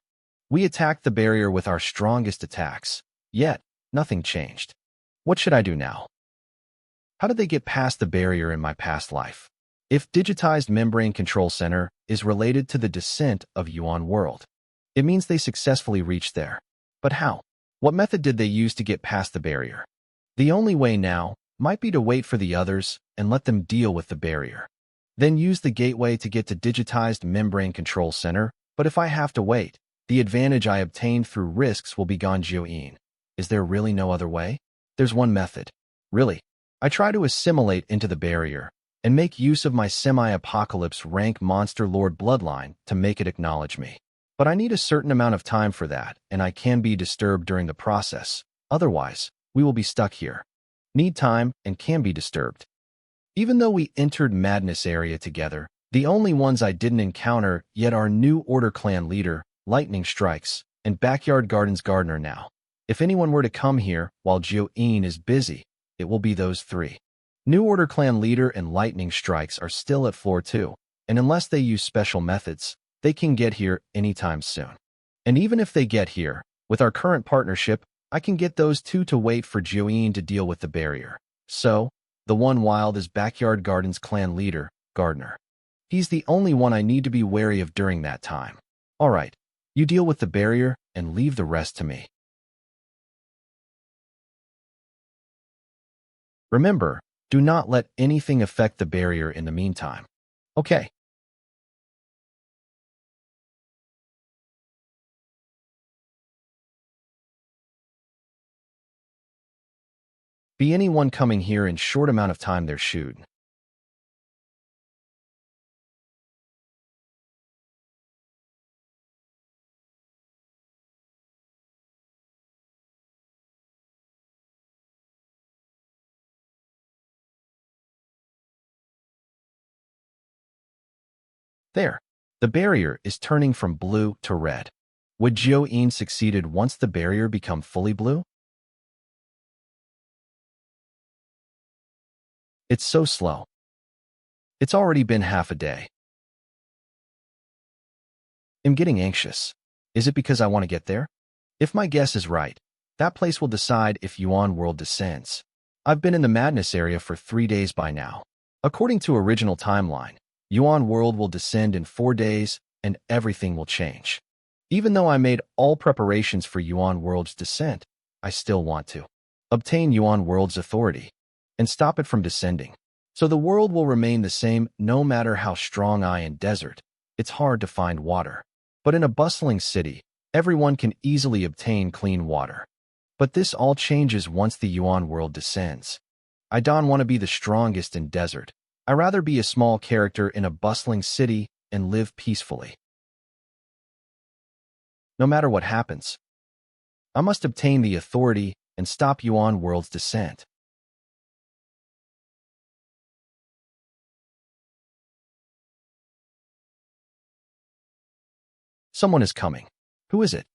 We attacked the barrier with our strongest attacks, yet nothing changed. What should I do now? How did they get past the barrier in my past life? If digitized membrane control center is related to the descent of Yuan world, it means they successfully reached there. But how? What method did they use to get past the barrier? The only way now might be to wait for the others and let them deal with the barrier. Then use the gateway to get to digitized membrane control center. But if I have to wait, the advantage I obtained through risks will be gone. Join. Is there really no other way? There's one method. Really. I try to assimilate into the barrier and make use of my semi-apocalypse rank monster lord bloodline to make it acknowledge me. But I need a certain amount of time for that, and I can be disturbed during the process. Otherwise, we will be stuck here. Need time and can be disturbed. Even though we entered Madness area together, the only ones I didn't encounter yet are New Order clan leader, Lightning Strikes, and Backyard Gardens gardener now. If anyone were to come here while Join is busy, it will be those 3. New Order clan leader and Lightning Strikes are still at floor 2, and unless they use special methods, they can get here anytime soon. And even if they get here, with our current partnership, I can get those 2 to wait for Join to deal with the barrier. So, the one wild is Backyard Gardens clan leader, Gardener. He's the only one I need to be wary of during that time. Alright, you deal with the barrier and leave the rest to me. Remember, do not let anything affect the barrier in the meantime. Okay. Be anyone coming here in short amount of time they're shooting. There. The barrier is turning from blue to red. Would Join succeeded once the barrier become fully blue? It's so slow. It's already been half a day. I'm getting anxious. Is it because I want to get there? If my guess is right, that place will decide if Yuan world descends. I've been in the Madness area for 3 days by now. According to original timeline, Yuan world will descend in 4 days and everything will change. Even though I made all preparations for Yuan world's descent, I still want to obtain Yuan world's authority and stop it from descending. So the world will remain the same no matter how strong I am. Desert. It's hard to find water. But in a bustling city, everyone can easily obtain clean water. But this all changes once the Yuan world descends. I don't want to be the strongest in desert. I rather be a small character in a bustling city and live peacefully. No matter what happens, I must obtain the authority and stop Yuan world's descent. Someone is coming. Who is it?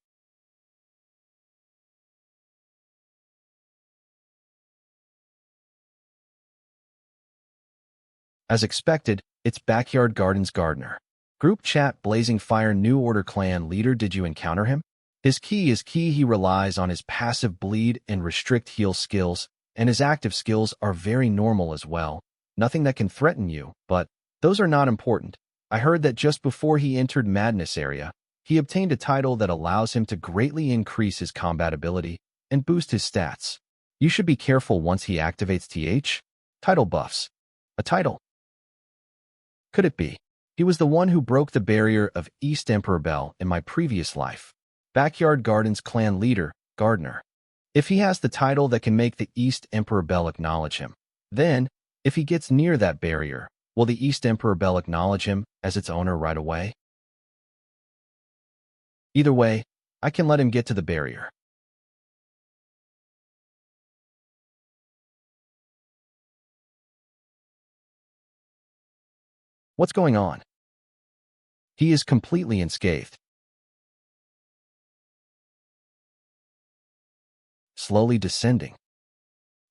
As expected, it's Backyard Garden's gardener. Group chat Blazing Fire New Order clan leader. Did you encounter him? His key is key. He relies on his passive bleed and restrict heal skills, and his active skills are very normal as well. Nothing that can threaten you, but those are not important. I heard that just before he entered Madness area, he obtained a title that allows him to greatly increase his combat ability and boost his stats. You should be careful once he activates title buffs. A title? Could it be? He was the one who broke the barrier of East Emperor Bell in my previous life. Backyard Garden's clan leader, Gardener. If he has the title that can make the East Emperor Bell acknowledge him, then, if he gets near that barrier, will the East Emperor Bell acknowledge him as its owner right away? Either way, I can let him get to the barrier. What's going on? He is completely unscathed. Slowly descending.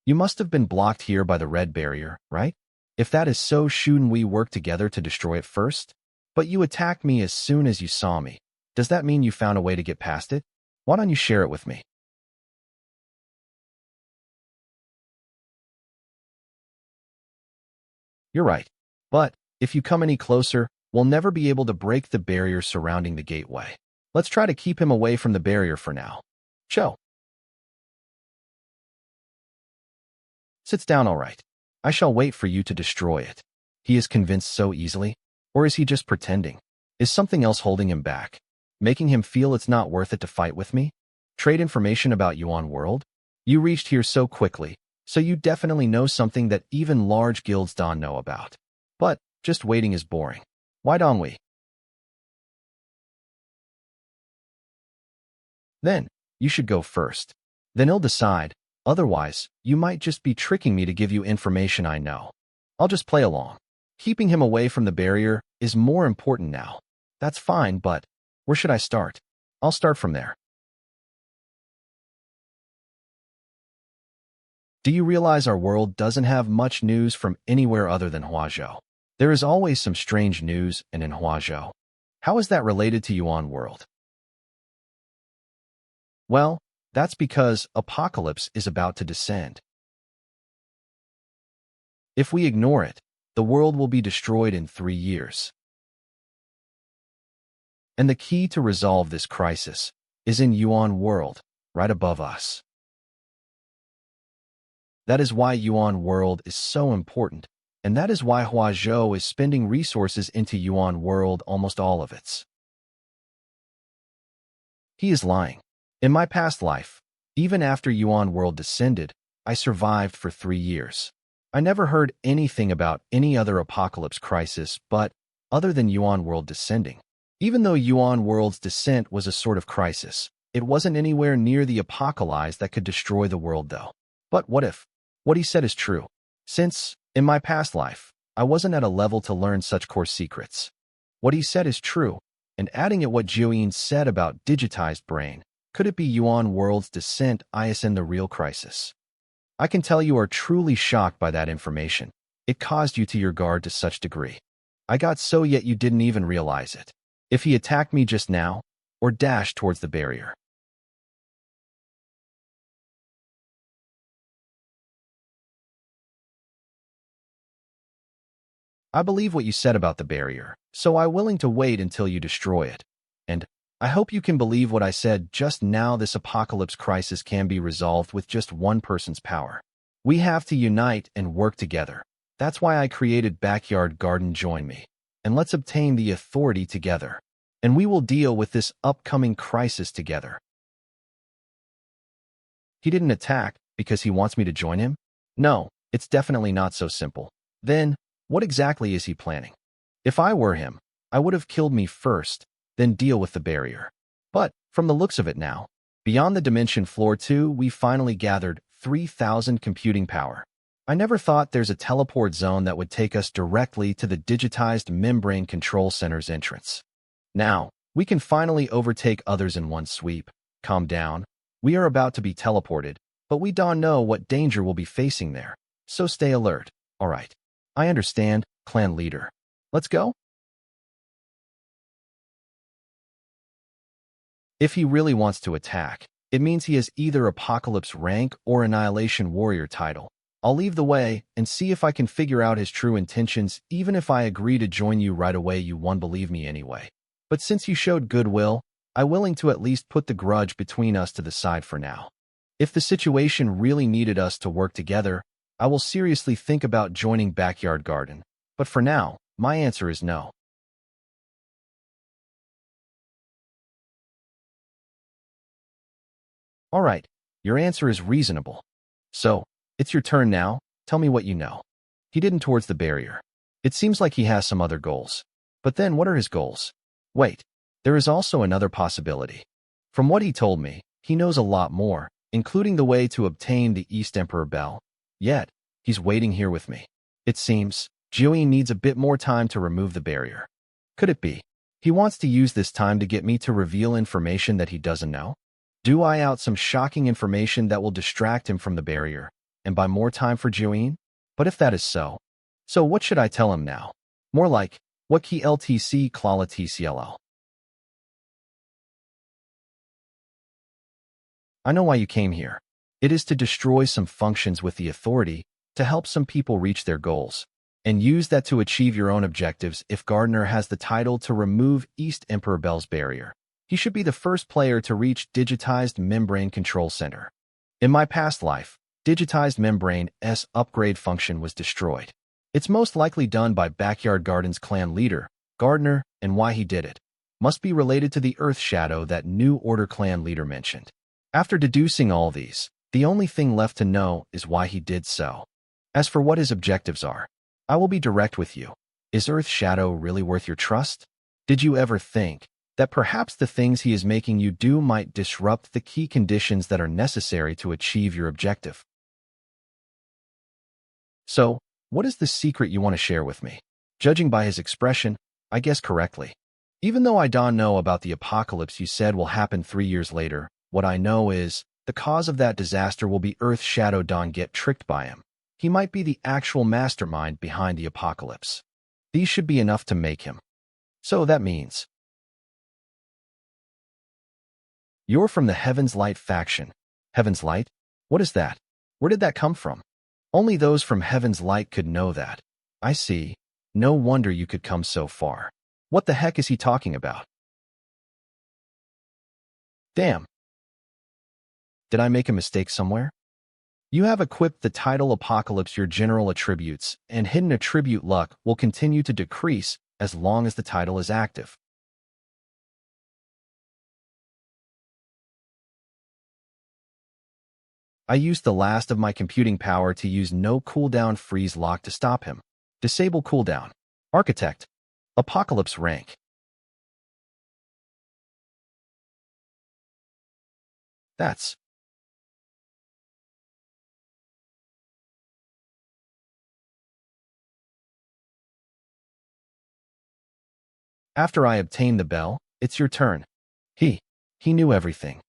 You must have been blocked here by the red barrier, right? If that is so, shouldn't we work together to destroy it first? But you attacked me as soon as you saw me. Does that mean you found a way to get past it? Why don't you share it with me? You're right. But if you come any closer, we'll never be able to break the barrier surrounding the gateway. Let's try to keep him away from the barrier for now. Cho. Sits down all right. I shall wait for you to destroy it. He is convinced so easily? Or is he just pretending? Is something else holding him back? Making him feel it's not worth it to fight with me? Trade information about Yuan World? You reached here so quickly, so you definitely know something that even large guilds don't know about. But just waiting is boring. Why don't we? Then, you should go first. Then he'll decide. Otherwise, you might just be tricking me to give you information I know. I'll just play along. Keeping him away from the barrier is more important now. That's fine, but where should I start? I'll start from there. Do you realize our world doesn't have much news from anywhere other than Huazhou? There is always some strange news in Huazhou. How is that related to Yuan World? Well, that's because apocalypse is about to descend. If we ignore it, the world will be destroyed in 3 years. And the key to resolve this crisis is in Yuan World, right above us. That is why Yuan World is so important, and that is why Huazhou is spending resources into Yuan World, almost all of its. He is lying. In my past life, even after Yuan World descended, I survived for 3 years. I never heard anything about any other apocalypse crisis but other than Yuan World descending. Even though Yuan World's descent was a sort of crisis, it wasn't anywhere near the apocalypse that could destroy the world though. But what if what he said is true? Since, in my past life, I wasn't at a level to learn such core secrets. What he said is true, and adding it what Jiuyin said about digitized brain, could it be Yuan World's descent ISN the real crisis? I can tell you are truly shocked by that information. It caused you to your guard to such degree. I got so yet you didn't even realize it. If he attacked me just now, or dashed towards the barrier. I believe what you said about the barrier, so I'm willing to wait until you destroy it. And I hope you can believe what I said just now. This apocalypse crisis can be resolved with just one person's power. We have to unite and work together. That's why I created Backyard Garden. Join me, and let's obtain the authority together. And we will deal with this upcoming crisis together. He didn't attack because he wants me to join him? No, it's definitely not so simple. Then, what exactly is he planning? If I were him, I would have killed me first, then deal with the barrier. But, from the looks of it now, beyond the dimension floor 2, we finally gathered 3,000 computing power. I never thought there's a teleport zone that would take us directly to the digitized membrane control center's entrance. Now, we can finally overtake others in one sweep. Calm down. We are about to be teleported, but we don't know what danger we'll be facing there. So stay alert, alright? I understand, clan leader. Let's go? If he really wants to attack, it means he has either Apocalypse rank or Annihilation Warrior title. I'll leave the way and see if I can figure out his true intentions. Even if I agree to join you right away, you won't believe me anyway. But since you showed goodwill, I'm willing to at least put the grudge between us to the side for now. If the situation really needed us to work together, I will seriously think about joining Backyard Garden. But for now, my answer is no. All right, your answer is reasonable. So, it's your turn now. Tell me what you know. He didn't towards the barrier. It seems like he has some other goals. But then what are his goals? Wait, there is also another possibility. From what he told me, he knows a lot more, including the way to obtain the East Emperor Bell. Yet, he's waiting here with me. It seems, Jiuyin needs a bit more time to remove the barrier. Could it be? He wants to use this time to get me to reveal information that he doesn't know? Do I out some shocking information that will distract him from the barrier, and buy more time for Jiuyin? But if that is so what should I tell him now? More like, what key LTC Klala TCLL? I know why you came here. It is to destroy some functions with the authority, to help some people reach their goals, and use that to achieve your own objectives. If Gardner has the title to remove East Emperor Bell's barrier, he should be the first player to reach Digitized Membrane Control Center. In my past life, Digitized Membrane's upgrade function was destroyed. It's most likely done by Backyard Garden's clan leader, Gardner, and why he did it must be related to the Earth Shadow that New Order clan leader mentioned. After deducing all these, the only thing left to know is why he did so. As for what his objectives are, I will be direct with you. Is Earth Shadow really worth your trust? Did you ever think that perhaps the things he is making you do might disrupt the key conditions that are necessary to achieve your objective? So, what is the secret you want to share with me? Judging by his expression, I guess correctly. Even though I don't know about the apocalypse you said will happen 3 years later, what I know is, the cause of that disaster will be Earth Shadow Dawn get tricked by him. He might be the actual mastermind behind the apocalypse. These should be enough to make him. So that means you're from the Heaven's Light faction. Heaven's Light? What is that? Where did that come from? Only those from Heaven's Light could know that. I see. No wonder you could come so far. What the heck is he talking about? Damn. Did I make a mistake somewhere? You have equipped the title Apocalypse. Your general attributes and hidden attribute luck will continue to decrease as long as the title is active. I used the last of my computing power to use no cooldown freeze lock to stop him. Disable cooldown. Architect. Apocalypse rank. That's after I obtain the bell, it's your turn. He knew everything.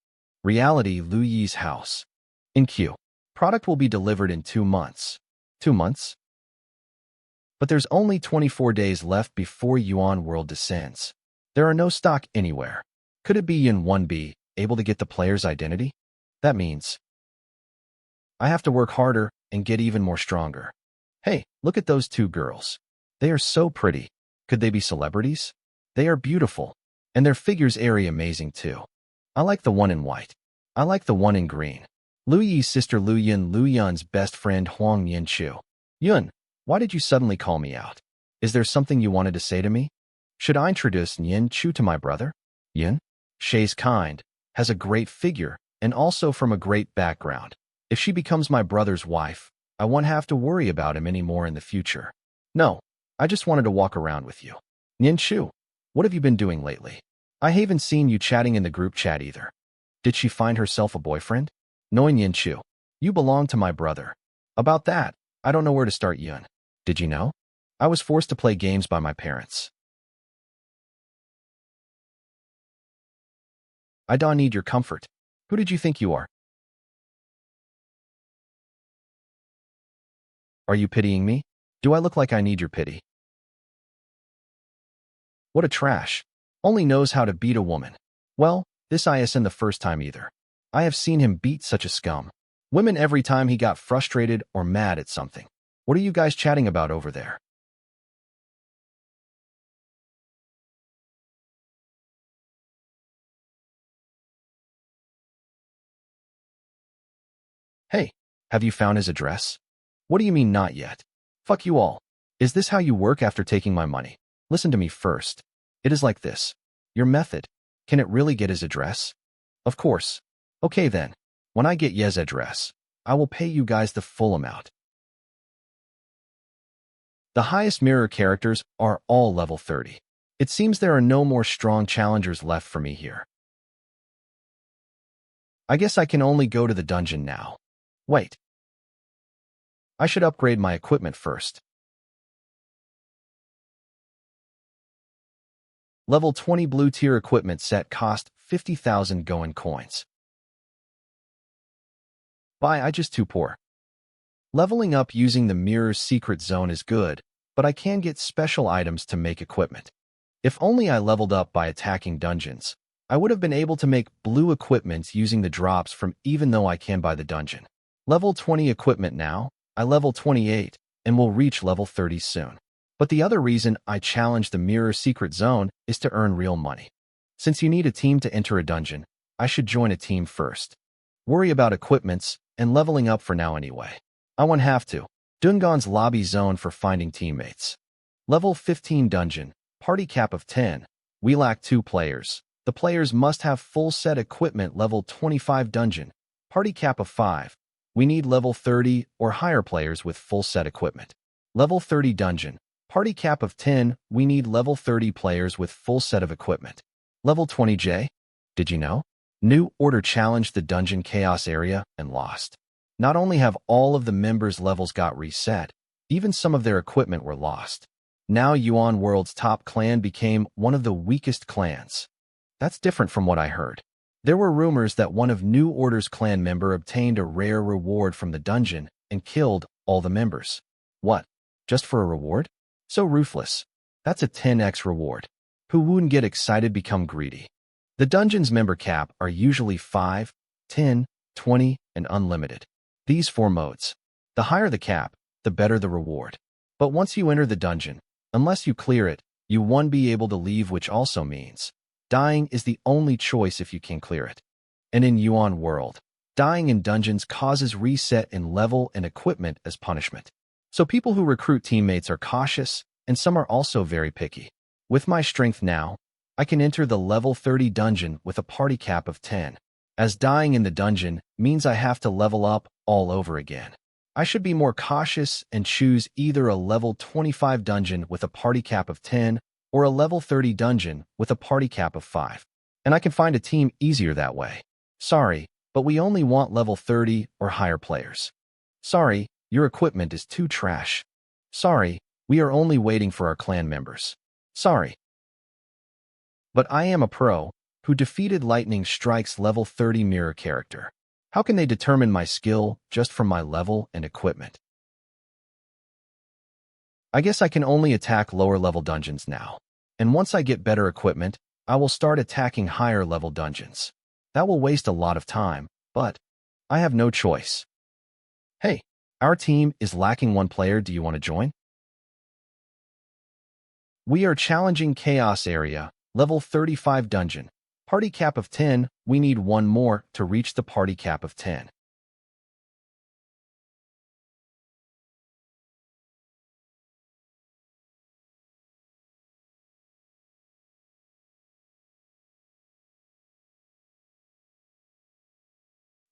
Reality Lu Yi's house. In queue. Product will be delivered in 2 months. 2 months? But there's only 24 days left before Yuan World descends. There are no stock anywhere. Could it be Yin 1B able to get the player's identity? That means I have to work harder and get even more stronger. Hey, look at those 2 girls. They are so pretty. Could they be celebrities? They are beautiful. And their figures are amazing too. I like the one in white. I like the one in green. Lu Yi's sister Lu Yun's best friend Huang Yanchu. Yun, why did you suddenly call me out? Is there something you wanted to say to me? Should I introduce Yin Chu to my brother? Yin? Shay's kind, has a great figure, and also from a great background. If she becomes my brother's wife, I won't have to worry about him anymore in the future. No, I just wanted to walk around with you. Yin Chu, what have you been doing lately? I haven't seen you chatting in the group chat either. Did she find herself a boyfriend? Knowing Yin Chu, you belong to my brother. About that, I don't know where to start, Yun. Did you know? I was forced to play games by my parents. I don't need your comfort. Who did you think you are? Are you pitying me? Do I look like I need your pity? What a trash. Only knows how to beat a woman. Well, this isn't the first time either. I have seen him beat such a scum. Women every time he got frustrated or mad at something. What are you guys chatting about over there? Hey, have you found his address? What do you mean not yet? Fuck you all. Is this how you work after taking my money? Listen to me first. It is like this. Your method. Can it really get his address? Of course. Okay then. When I get Yez's address, I will pay you guys the full amount. The highest mirror characters are all level 30. It seems there are no more strong challengers left for me here. I guess I can only go to the dungeon now. Wait. I should upgrade my equipment first. Level 20 blue tier equipment set cost 50,000 Goen coins. Bye, I just too poor. Leveling up using the mirror's secret zone is good, but I can get special items to make equipment. If only I leveled up by attacking dungeons, I would have been able to make blue equipment using the drops from even though I can buy the dungeon. Level 20 equipment now, I level 28, and will reach level 30 soon. But the other reason I challenge the mirror secret zone is to earn real money. Since you need a team to enter a dungeon, I should join a team first. Worry about equipments and leveling up for now anyway. I won't have to. Dungon's lobby zone for finding teammates. Level 15 dungeon, party cap of 10. We lack 2 players. The players must have full set equipment. Level 25 dungeon, party cap of 5. We need level 30 or higher players with full set equipment. Level 30 dungeon, party cap of 10. We need level 30 players with full set of equipment. Level 20J. Did you know? New Order challenged the dungeon chaos area and lost. Not only have all of the members' levels got reset, even some of their equipment were lost. Now Yuan World's top clan became one of the weakest clans. That's different from what I heard. There were rumors that one of New Order's clan member obtained a rare reward from the dungeon and killed all the members. What? Just for a reward? So ruthless. That's a 10x reward. Who wouldn't get excited become greedy? The dungeon's member cap are usually 5, 10, 20, and unlimited. These 4 modes. The higher the cap, the better the reward. But once you enter the dungeon, unless you clear it, you won't be able to leave, which also means dying is the only choice if you can clear it. And in Yuan World, dying in dungeons causes reset in level and equipment as punishment. So people who recruit teammates are cautious, and some are also very picky. With my strength now, I can enter the level 30 dungeon with a party cap of 10. As dying in the dungeon means I have to level up all over again. I should be more cautious and choose either a level 25 dungeon with a party cap of 10 or a level 30 dungeon with a party cap of 5. And I can find a team easier that way. Sorry, but we only want level 30 or higher players. Sorry, your equipment is too trash. Sorry, we are only waiting for our clan members. Sorry. But I am a pro who defeated Lightning Strike's level 30 mirror character. How can they determine my skill just from my level and equipment? I guess I can only attack lower level dungeons now. And once I get better equipment, I will start attacking higher level dungeons. That will waste a lot of time, but I have no choice. Hey, our team is lacking 1 player. Do you want to join? We are challenging Chaos Area, level 35 dungeon. Party cap of 10, we need 1 more to reach the party cap of 10.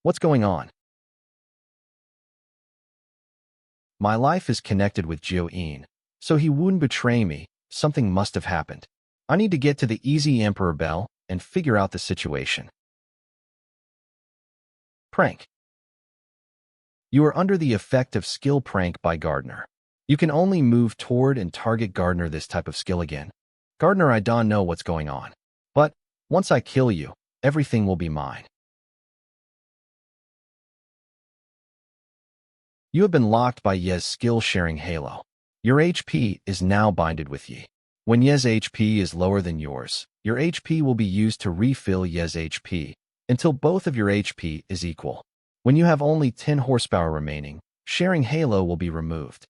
What's going on? My life is connected with Jiu-In, so he wouldn't betray me. Something must have happened. I need to get to the Easy Emperor Bell and figure out the situation. Prank. You are under the effect of skill prank by Gardner. You can only move toward and target Gardner this type of skill again. Gardner, I don't know what's going on. But once I kill you, everything will be mine. You have been locked by Yez's skill-sharing halo. Your HP is now binded with Yi. When Ye's HP is lower than yours, your HP will be used to refill Ye's HP until both of your HP is equal. When you have only 10 horsepower remaining, sharing Halo will be removed.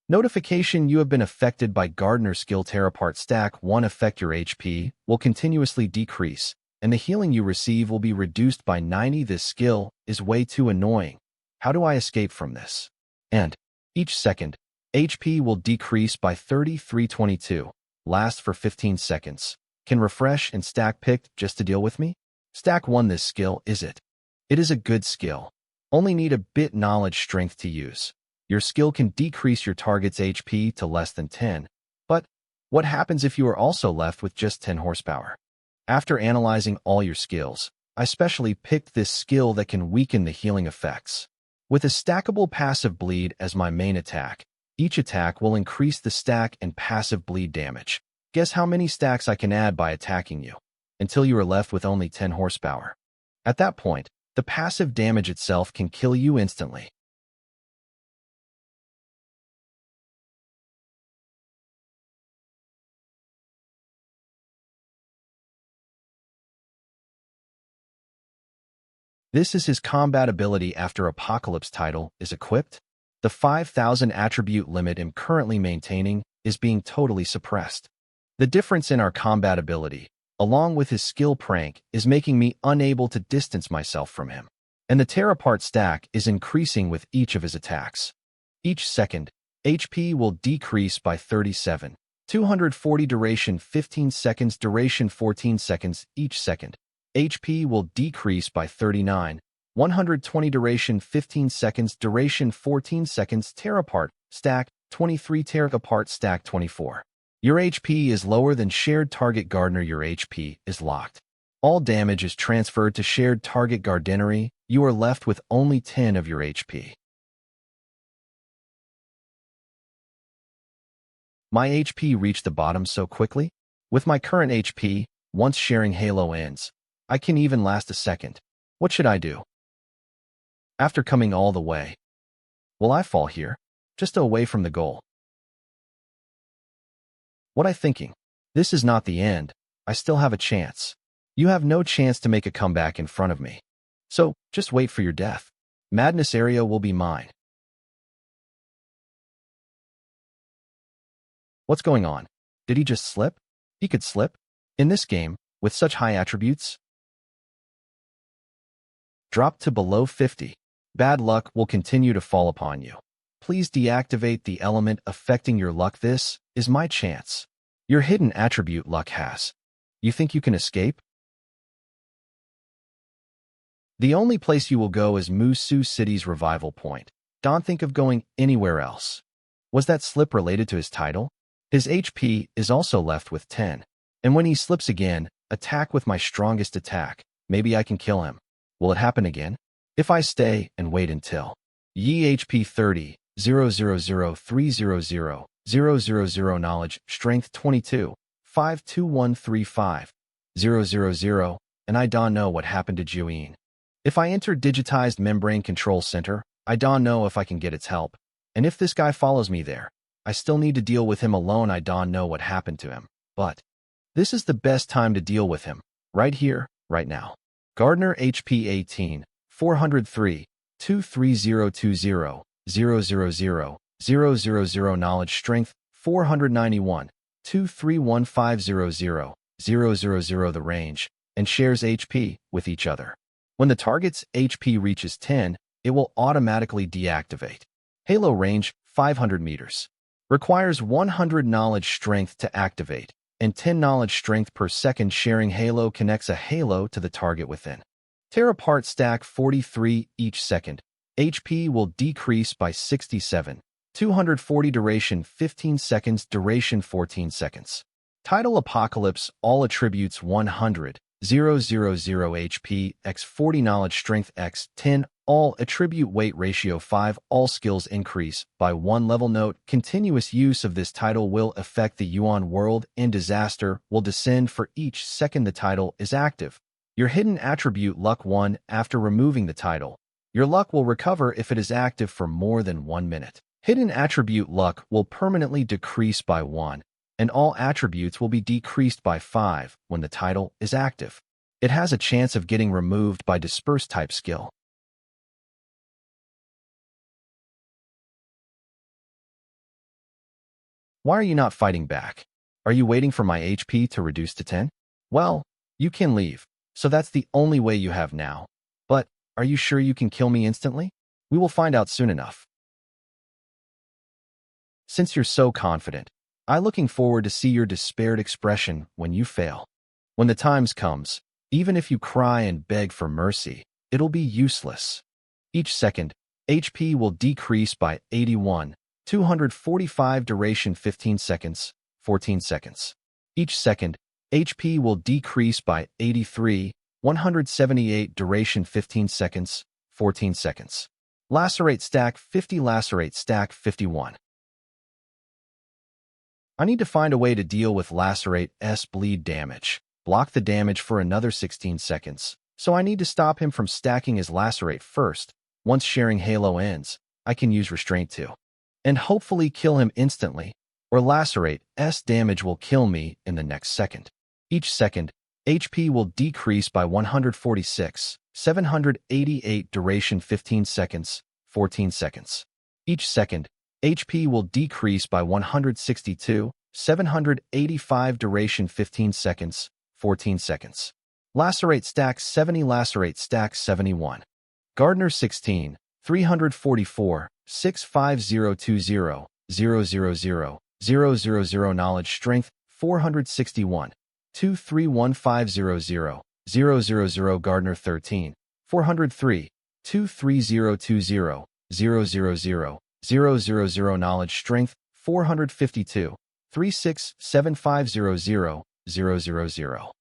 Notification: you have been affected by Gardener skill. Tear apart stack 1 effect. Your HP will continuously decrease, and the healing you receive will be reduced by 90. This skill is way too annoying. How do I escape from this? And each second, HP will decrease by 3322. Last for 15 seconds. Can refresh and stack picked just to deal with me? Stack 1. This skill is it. It is a good skill. Only need a bit knowledge strength to use. Your skill can decrease your target's HP to less than 10. But what happens if you are also left with just 10 horsepower? After analyzing all your skills, I specially picked this skill that can weaken the healing effects. With a stackable passive bleed as my main attack, each attack will increase the stack and passive bleed damage. Guess how many stacks I can add by attacking you, until you are left with only 10 horsepower. At that point, the passive damage itself can kill you instantly. This is his combat ability after Apocalypse title is equipped. The 5,000 attribute limit I'm currently maintaining is being totally suppressed. The difference in our combat ability, along with his skill prank, is making me unable to distance myself from him. And the tear apart stack is increasing with each of his attacks. Each second, HP will decrease by 37. 240 duration 15 seconds, duration 14 seconds. Each second, HP will decrease by 39. 120 duration 15 seconds, duration 14 seconds. Tear apart stack 23. Tear apart stack 24. Your HP is lower than shared target Gardener. Your HP is locked. All damage is transferred to shared target Gardenery. You are left with only 10 of your HP. My HP reached the bottom so quickly. With my current HP, once sharing Halo ends, I can even last a second. What should I do? After coming all the way, will I fall here, just away from the goal? What I thinking? This is not the end. I still have a chance. You have no chance to make a comeback in front of me. So, just wait for your death. Madness area will be mine. What's going on? Did he just slip? He could slip? In this game, with such high attributes? Drop to below 50. Bad luck will continue to fall upon you. Please deactivate the element affecting your luck. This is my chance. Your hidden attribute luck has. You think you can escape? The only place you will go is Musu City's revival point. Don't think of going anywhere else. Was that slip related to his title? His HP is also left with 10. And when he slips again, attack with my strongest attack. Maybe I can kill him. Will it happen again? If I stay and wait until Yi HP 30, 000300000 knowledge, strength 22, 52135, 000, and I don't know what happened to Juin. If I enter digitized membrane control center, I don't know if I can get its help. And if this guy follows me there, I still need to deal with him alone. I don't know what happened to him. But this is the best time to deal with him. Right here, right now. Gardener HP 18, 403, 23020, 000, knowledge strength 491, 231500, 000, the range, and shares HP with each other. When the target's HP reaches 10, it will automatically deactivate. Halo range 500 meters. Requires 100 knowledge strength to activate, and 10 knowledge strength per second. Sharing Halo connects a Halo to the target within. Tear apart stack 43 each second. HP will decrease by 67. 240 duration 15 seconds, duration 14 seconds. Title Apocalypse, all attributes 100. 000 HP x 40 knowledge strength x 10 all attribute weight ratio 5 all skills increase by 1 level. Note, continuous use of this title will affect the Yuan world and disaster will descend for each second the title is active. Your hidden attribute luck 1 after removing the title. Your luck will recover if it is active for more than 1 minute. Hidden attribute luck will permanently decrease by 1, and all attributes will be decreased by 5 when the title is active. It has a chance of getting removed by disperse type skill. Why are you not fighting back? Are you waiting for my HP to reduce to 10? Well, you can leave, so that's the only way you have now. But, are you sure you can kill me instantly? We will find out soon enough. Since you're so confident, I'm looking forward to see your despaired expression when you fail. When the times comes, even if you cry and beg for mercy, it'll be useless. Each second, HP will decrease by 81, 245 duration 15 seconds, 14 seconds. Each second, HP will decrease by 83, 178 duration 15 seconds, 14 seconds. Lacerate stack 50, lacerate stack 51. I need to find a way to deal with Lacerate's bleed damage. Block the damage for another 16 seconds, so I need to stop him from stacking his Lacerate first. Once sharing Halo ends, I can use Restraint too. And hopefully kill him instantly, or Lacerate's damage will kill me in the next second. Each second, HP will decrease by 146, 788 duration 15 seconds, 14 seconds. Each second, HP will decrease by 162, 785 duration 15 seconds, 14 seconds. Lacerate stack 70, lacerate stack 71. Gardner 16, 344, 65020, 000, 000 knowledge strength 461, 231500, 000 Gardner 13, 403, 23020, 000 knowledge strength 452, 367500, 000.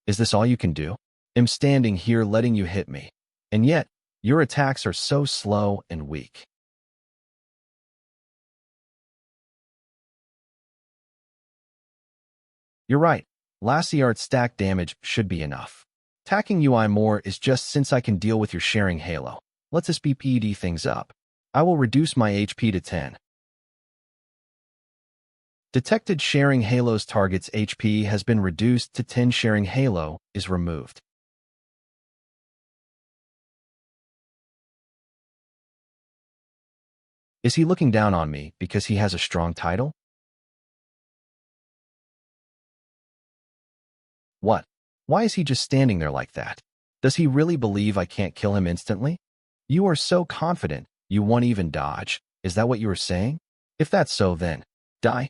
Is this all you can do? I'm standing here letting you hit me, and yet your attacks are so slow and weak. You're right. Lacerate stack damage should be enough. Attacking UI more is just since I can deal with your sharing Halo. Let's us BPD things up. I will reduce my HP to 10. Detected sharing Halo's target's HP has been reduced to 10. Sharing Halo is removed. Is he looking down on me because he has a strong title? What? Why is he just standing there like that? Does he really believe I can't kill him instantly? You are so confident, you won't even dodge. Is that what you were saying? If that's so, then die.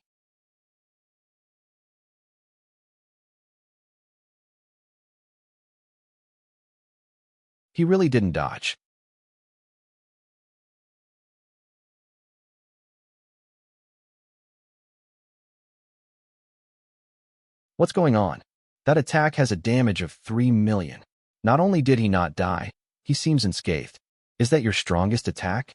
He really didn't dodge. What's going on? That attack has a damage of 3 million. Not only did he not die, he seems unscathed. Is that your strongest attack?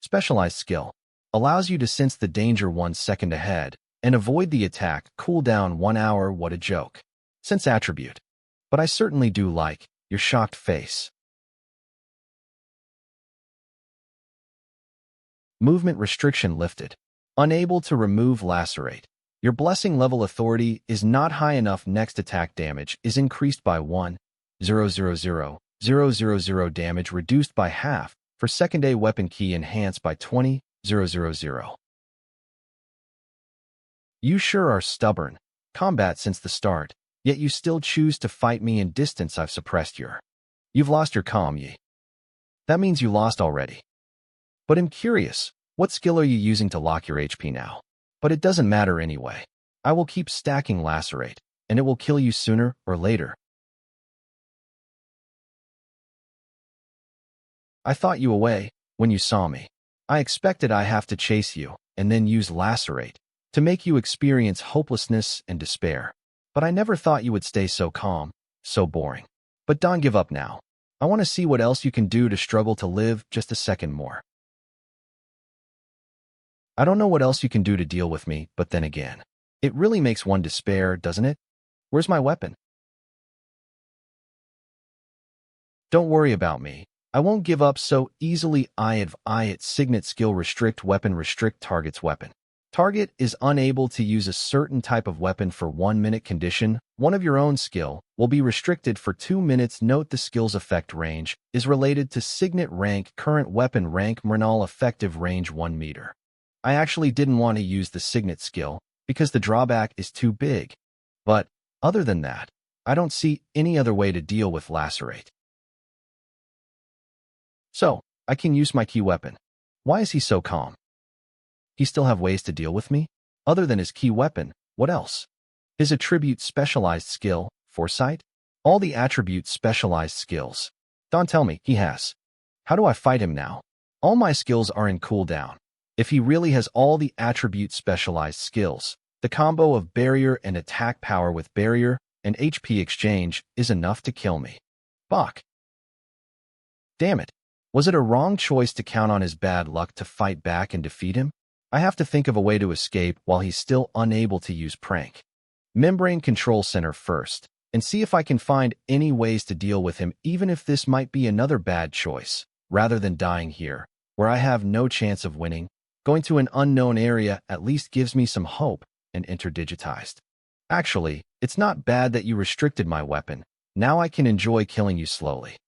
Specialized skill. Allows you to sense the danger 1 second ahead and avoid the attack. Cooldown 1 hour. What a joke. Sense attribute. But I certainly do like your shocked face. Movement restriction lifted. Unable to remove Lacerate. Your blessing level authority is not high enough. Next attack damage is increased by 1, 000, 000 damage reduced by half. For second A weapon key enhanced by 20, 000. You sure are stubborn. Combat since the start, yet you still choose to fight me in distance. I've suppressed You've lost your calm, ye. That means you lost already. But I'm curious, what skill are you using to lock your HP now? But it doesn't matter anyway. I will keep stacking Lacerate, and it will kill you sooner or later. I thought you away when you saw me. I expected I have to chase you and then use Lacerate to make you experience hopelessness and despair. But I never thought you would stay so calm, so boring. But don't give up now. I want to see what else you can do to struggle to live just a second more. I don't know what else you can do to deal with me, but then again, it really makes one despair, doesn't it? Where's my weapon? Don't worry about me. I won't give up so easily. I it Signet skill restrict weapon restrict target's weapon. Target is unable to use a certain type of weapon for 1 minute condition. One of your own skill will be restricted for 2 minutes. Note the skill's effect range is related to Signet rank, current weapon rank, Mernal effective range 1 meter. I actually didn't want to use the Signet skill because the drawback is too big. But other than that, I don't see any other way to deal with Lacerate. So, I can use my key weapon. Why is he so calm? He still have ways to deal with me? Other than his key weapon, what else? His attribute specialized skill, Foresight? All the attribute specialized skills. Don't tell me he has. How do I fight him now? All my skills are in cooldown. If he really has all the attribute specialized skills, the combo of barrier and attack power with barrier and HP exchange is enough to kill me. Bok. Damn it. Was it a wrong choice to count on his bad luck to fight back and defeat him? I have to think of a way to escape while he's still unable to use prank. Membrane Control Center first, and see if I can find any ways to deal with him, even if this might be another bad choice. Rather than dying here, where I have no chance of winning, going to an unknown area at least gives me some hope and interdigitized. Actually, it's not bad that you restricted my weapon. Now I can enjoy killing you slowly.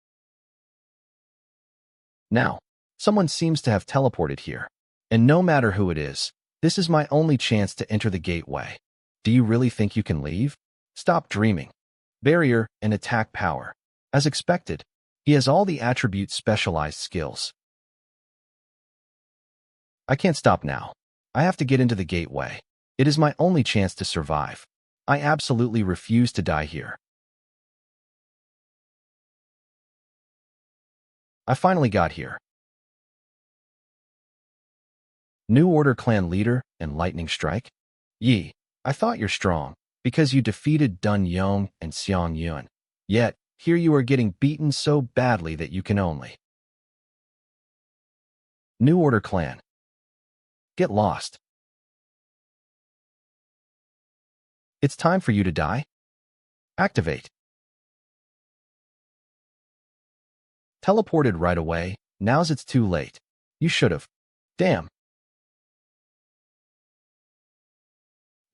Now, someone seems to have teleported here. And no matter who it is, this is my only chance to enter the gateway. Do you really think you can leave? Stop dreaming. Barrier and attack power. As expected, he has all the attribute specialized skills. I can't stop now. I have to get into the gateway. It is my only chance to survive. I absolutely refuse to die here. I finally got here. New Order Clan Leader and Lightning Strike? Yi, I thought you're strong, because you defeated Dun Yong and Xiang Yun. Yet, here you are getting beaten so badly that you can only. New Order Clan. Get lost. It's time for you to die. Activate. Teleported right away, now's it's too late. You should've. Damn.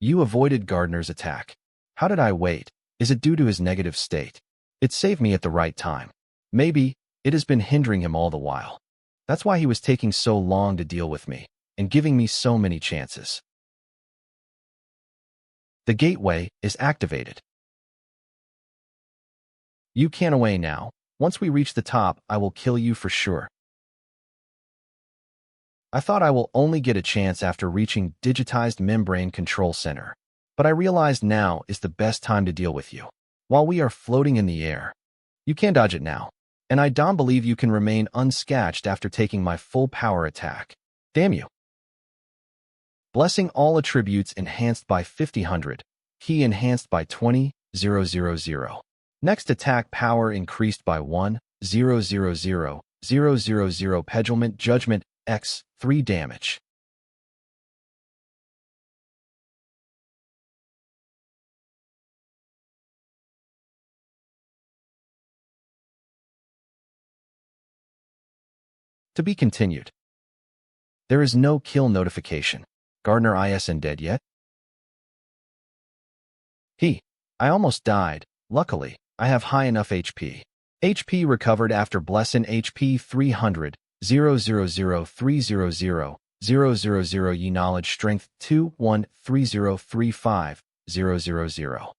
You avoided Gardner's attack. How did I wait? Is it due to his negative state? It saved me at the right time. Maybe it has been hindering him all the while. That's why he was taking so long to deal with me and giving me so many chances. The gateway is activated. You can away now. Once we reach the top, I will kill you for sure. I thought I will only get a chance after reaching digitized membrane control center, but I realized now is the best time to deal with you. While we are floating in the air, you can dodge it now, and I don't believe you can remain unscathed after taking my full power attack. Damn you. Blessing all attributes enhanced by 50/100, key enhanced by 20,000. Next attack power increased by 1,000,000, Pedalment Judgment X 3 damage. To be continued. There is no kill notification. Gardner isn't dead yet? I almost died. Luckily, I have high enough HP. HP recovered after blessing HP 300, 000,300, 000 Ye knowledge strength 213035, 000.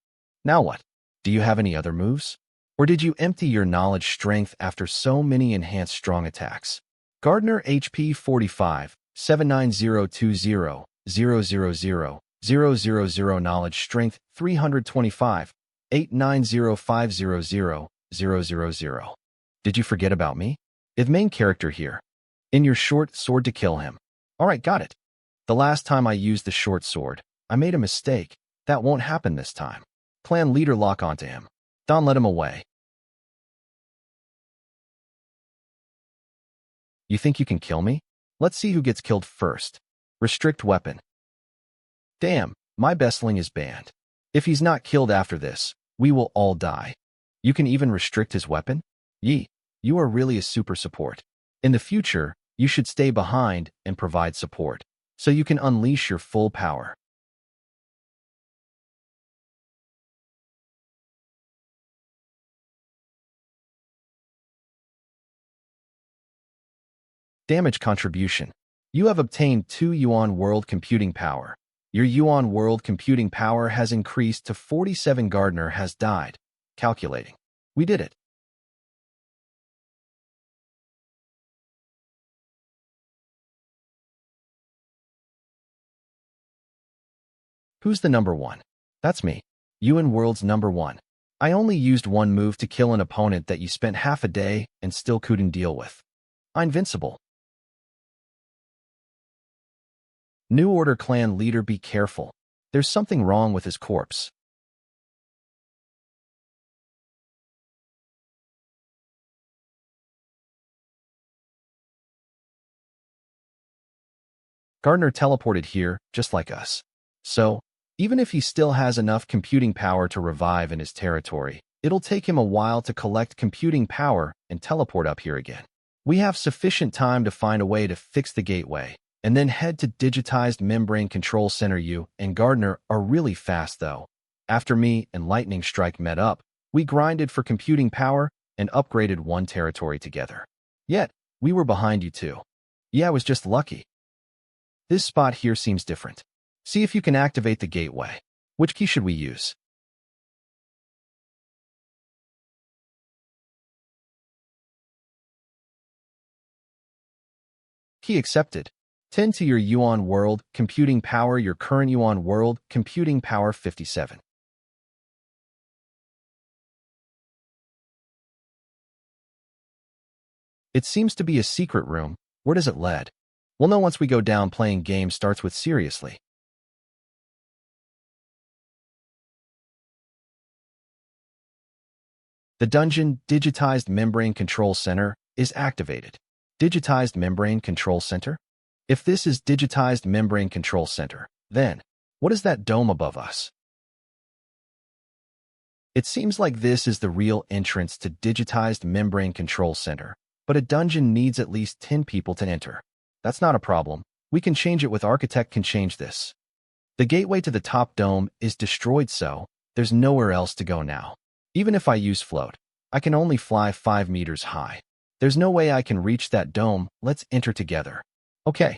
Now what? Do you have any other moves? Or did you empty your knowledge strength after so many enhanced strong attacks? Gardner HP 45, 79020, 000 knowledge strength 325, 890500, 000. Did you forget about me? If main character here. In your short sword to kill him. Alright, got it. The last time I used the short sword, I made a mistake. That won't happen this time. Clan leader lock onto him. Don't let him away. You think you can kill me? Let's see who gets killed first. Restrict weapon. Damn, my bestling is banned. If he's not killed after this, we will all die. You can even restrict his weapon? You You are really a super support. In the future, you should stay behind and provide support, so you can unleash your full power. Damage contribution. You have obtained 2 Yuan World Computing Power. Your Yuan World Computing Power has increased to 47. Gardner has died. Calculating. We did it. Who's the number one? That's me. Yuan World's number one. I only used one move to kill an opponent that you spent half a day and still couldn't deal with. I'm invincible. New Order clan leader, be careful. There's something wrong with his corpse. Gardner teleported here, just like us. So, even if he still has enough computing power to revive in his territory, it'll take him a while to collect computing power and teleport up here again. We have sufficient time to find a way to fix the gateway, and then head to Digitized Membrane Control Center. You and Gardner are really fast, though. After me and Lightning Strike met up, we grinded for computing power and upgraded one territory together. Yet, we were behind you too. Yeah, I was just lucky. This spot here seems different. See if you can activate the gateway. Which key should we use? Key accepted. 10 to your Yuan World Computing Power. Your current Yuan World Computing Power 57. It seems to be a secret room. Where does it lead? We'll know once we go down. Playing game starts with seriously. The dungeon Digitized Membrane Control Center is activated. Digitized Membrane Control Center? If this is Digitized Membrane Control Center, then what is that dome above us? It seems like this is the real entrance to Digitized Membrane Control Center, but a dungeon needs at least 10 people to enter. That's not a problem. We can change it with Architect can change this. The gateway to the top dome is destroyed, so there's nowhere else to go now. Even if I use float, I can only fly 5 meters high. There's no way I can reach that dome. Let's enter together. Okay.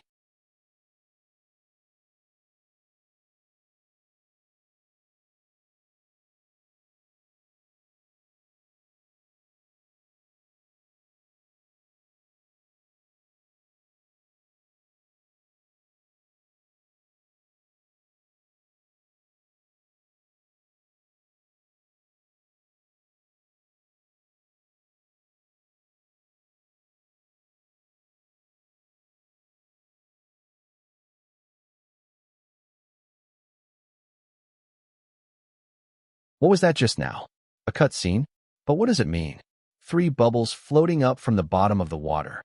What was that just now? A cutscene? But what does it mean? 3 bubbles floating up from the bottom of the water.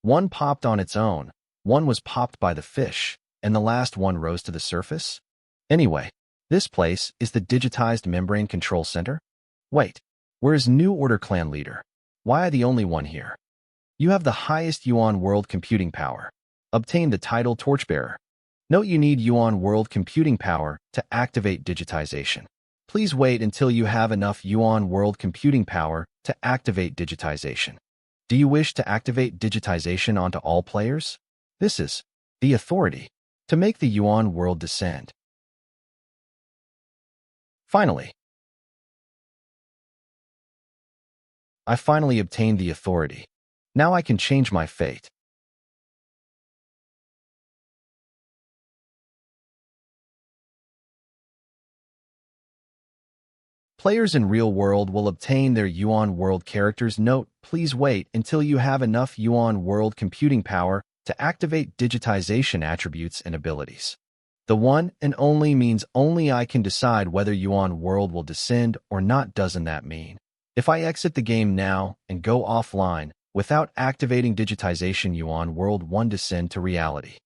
One popped on its own, one was popped by the fish, and the last one rose to the surface? Anyway, this place is the Digitized Membrane Control Center? Wait, where is New Order clan leader? Why are the only one here? You have the highest Yuan World Computing Power. Obtain the title Torchbearer. Note you need Yuan World Computing Power to activate digitization. Please wait until you have enough Yuan World Computing Power to activate digitization. Do you wish to activate digitization onto all players? This is the authority to make the Yuan world descend. Finally, I finally obtained the authority. Now I can change my fate. Players in real world will obtain their Yuan World characters. Note, please wait until you have enough Yuan World computing power to activate digitization attributes and abilities. The one and only means only I can decide whether Yuan World will descend or not. Doesn't that mean if I exit the game now and go offline without activating digitization, Yuan World 1 descend to reality?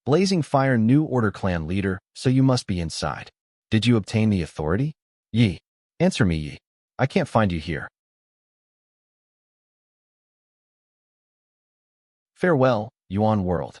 Blazing Fire New Order clan leader, so you must be inside. Did you obtain the authority? Ye. Answer me, Yi. I can't find you here. Farewell, Yuan world.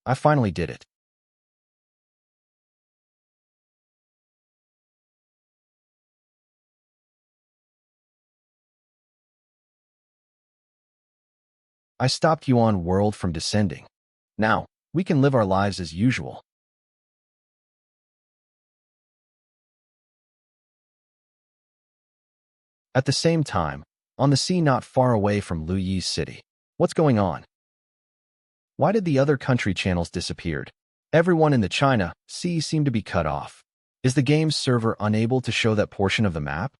I finally did it. I stopped Yuan world from descending. Now, we can live our lives as usual. At the same time, on the sea not far away from Lu Yi's city. What's going on? Why did the other country channels disappeared? Everyone in the China sea seemed to be cut off. Is the game's server unable to show that portion of the map?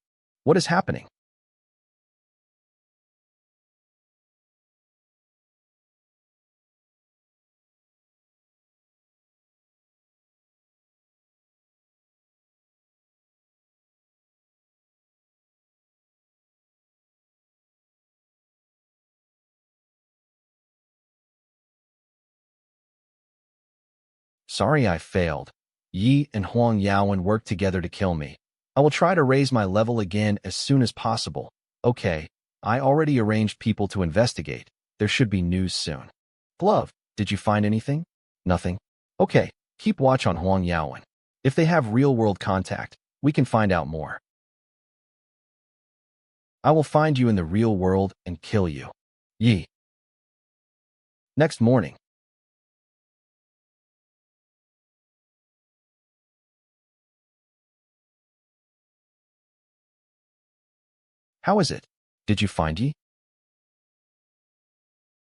What is happening? Sorry I failed. Yi and Huang Yaowen worked together to kill me. I will try to raise my level again as soon as possible. Okay, I already arranged people to investigate. There should be news soon. Glove, did you find anything? Nothing. Okay, keep watch on Huang Yaowen. If they have real-world contact, we can find out more. I will find you in the real world and kill you. Yi. Next morning. How is it? Did you find Yi?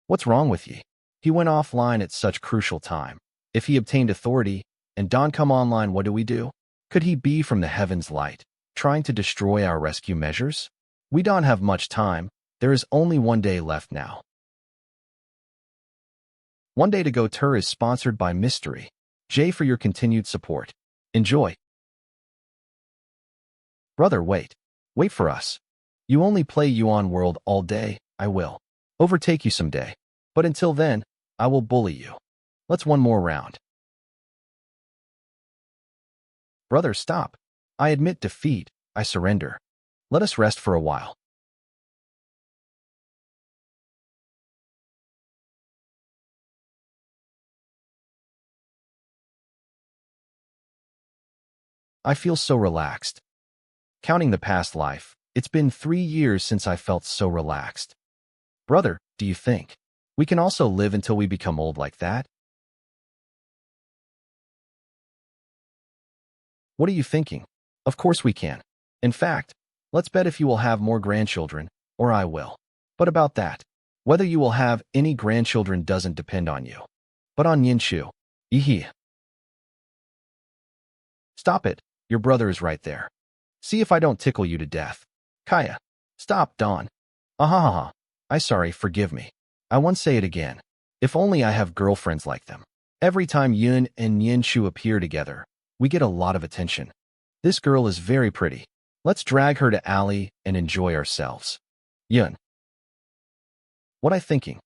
What's wrong with Yi? He went offline at such crucial time. If he obtained authority and Don come online, what do we do? Could he be from the heaven's light, trying to destroy our rescue measures? We don't have much time. There is only one day left now. One Day to Go Tour is sponsored by Mystery. J for your continued support. Enjoy. Brother, wait. Wait for us. You only play Yuan World all day. I will overtake you someday. But until then, I will bully you. Let's one more round. Brother, stop. I admit defeat. I surrender. Let us rest for a while. I feel so relaxed. Counting the past life, it's been 3 years since I felt so relaxed. Brother, do you think we can also live until we become old like that? What are you thinking? Of course we can. In fact, let's bet if you will have more grandchildren, or I will. But about that, whether you will have any grandchildren doesn't depend on you, but on Yinshu. Yee. Stop it. Your brother is right there. See if I don't tickle you to death. Kaya. Stop, Don. Ahahaha. I sorry, forgive me. I won't say it again. If only I have girlfriends like them. Every time Yun and Yinshu appear together, we get a lot of attention. This girl is very pretty. Let's drag her to alley and enjoy ourselves. Yun. What I thinking?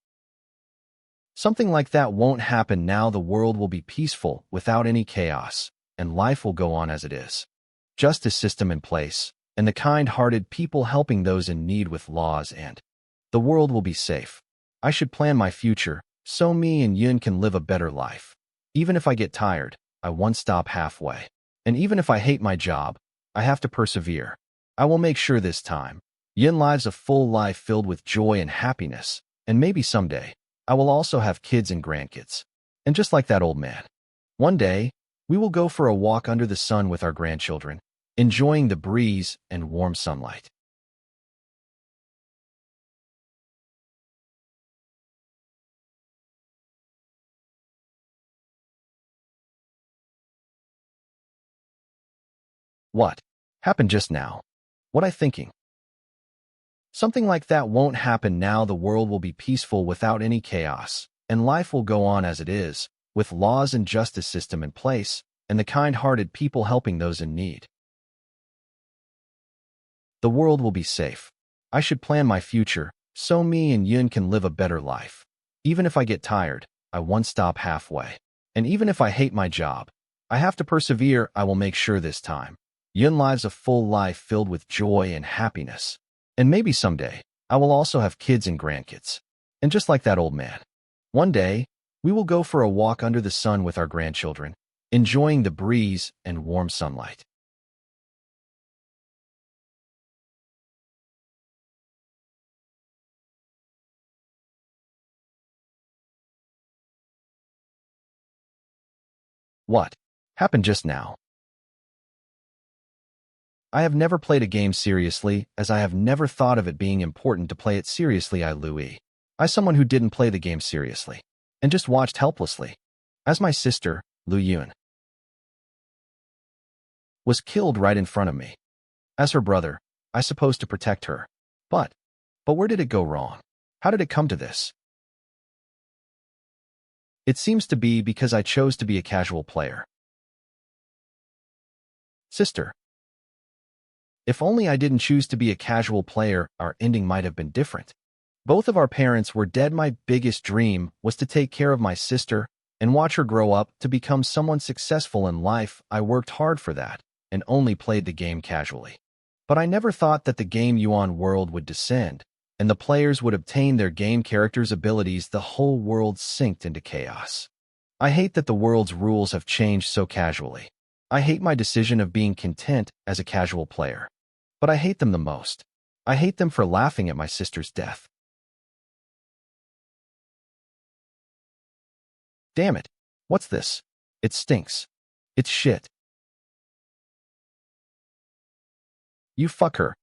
Something like that won't happen now. The world will be peaceful without any chaos, and life will go on as it is. Justice system in place, and the kind-hearted people helping those in need with laws, and the world will be safe. I should plan my future, so me and Yun can live a better life. Even if I get tired, I won't stop halfway. And even if I hate my job, I have to persevere. I will make sure this time, Yun lives a full life filled with joy and happiness, and maybe someday, I will also have kids and grandkids. And just like that old man, one day, we will go for a walk under the sun with our grandchildren, enjoying the breeze and warm sunlight. What? Happened just now. What I thinking? Something like that won't happen now. The world will be peaceful without any chaos, and life will go on as it is, with laws and justice system in place, and the kind-hearted people helping those in need. The world will be safe. I should plan my future, so me and Yun can live a better life. Even if I get tired, I won't stop halfway. And even if I hate my job, I have to persevere. I will make sure this time Yun lives a full life filled with joy and happiness. And maybe someday, I will also have kids and grandkids. And just like that old man, one day, we will go for a walk under the sun with our grandchildren, enjoying the breeze and warm sunlight. What? Happened just now. I have never played a game seriously, as I have never thought of it being important to play it seriously. Louis. I someone who didn't play the game seriously, and just watched helplessly, as my sister, Lu Yun, was killed right in front of me. As her brother, I supposed to protect her. But where did it go wrong? How did it come to this? It seems to be because I chose to be a casual player. Sister. If only I didn't choose to be a casual player, our ending might have been different. Both of our parents were dead. My biggest dream was to take care of my sister and watch her grow up to become someone successful in life. I worked hard for that and only played the game casually. But I never thought that the game Yuan world would descend, and the players would obtain their game characters' abilities. The whole world sinked into chaos. I hate that the world's rules have changed so casually. I hate my decision of being content as a casual player. But I hate them the most. I hate them for laughing at my sister's death. Damn it. What's this? It stinks. It's shit. You fuck her.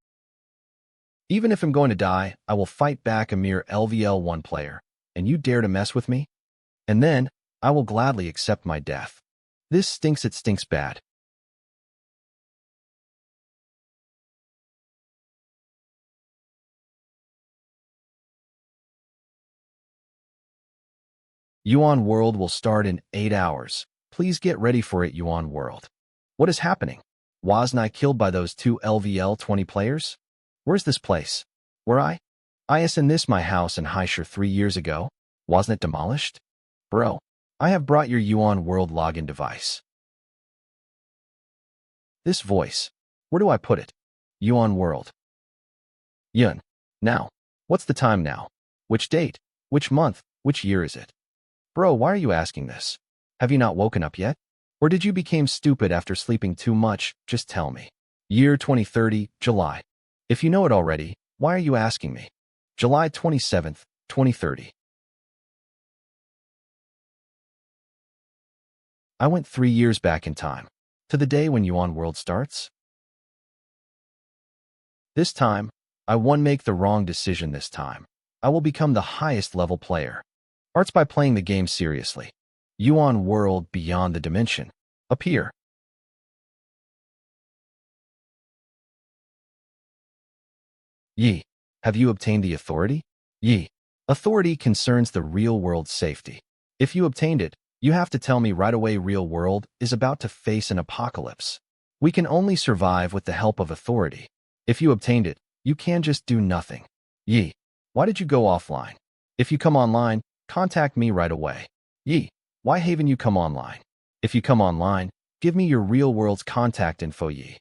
Even if I'm going to die, I will fight back. A mere LVL1 player, and you dare to mess with me? And then, I will gladly accept my death. This stinks. It stinks bad. Yuan World will start in 8 hours. Please get ready for it, Yuan World. What is happening? Wasn't I killed by those two LVL 20 players? Where's this place? Where is in this my house in Haishur 3 years ago? Wasn't it demolished? Bro, I have brought your Yuan World login device. This voice. Where do I put it? Yuan World. Yun. Now. What's the time now? Which date? Which month? Which year is it? Bro, why are you asking this? Have you not woken up yet? Or did you become stupid after sleeping too much? Just tell me. Year 2030, July. If you know it already, why are you asking me? July 27th, 2030. I went 3 years back in time, to the day when Yuan World starts. This time, I won't make the wrong decision this time. I will become the highest level player. Arts by playing the game seriously. Yuan World beyond the dimension. Appear. Yi. Have you obtained the authority? Yi. Authority concerns the real world's safety. If you obtained it, you have to tell me right away. Real world is about to face an apocalypse. We can only survive with the help of authority. If you obtained it, you can just do nothing. Yi. Why did you go offline? If you come online, contact me right away. Yi. Why haven't you come online? If you come online, give me your real world's contact info. Yi.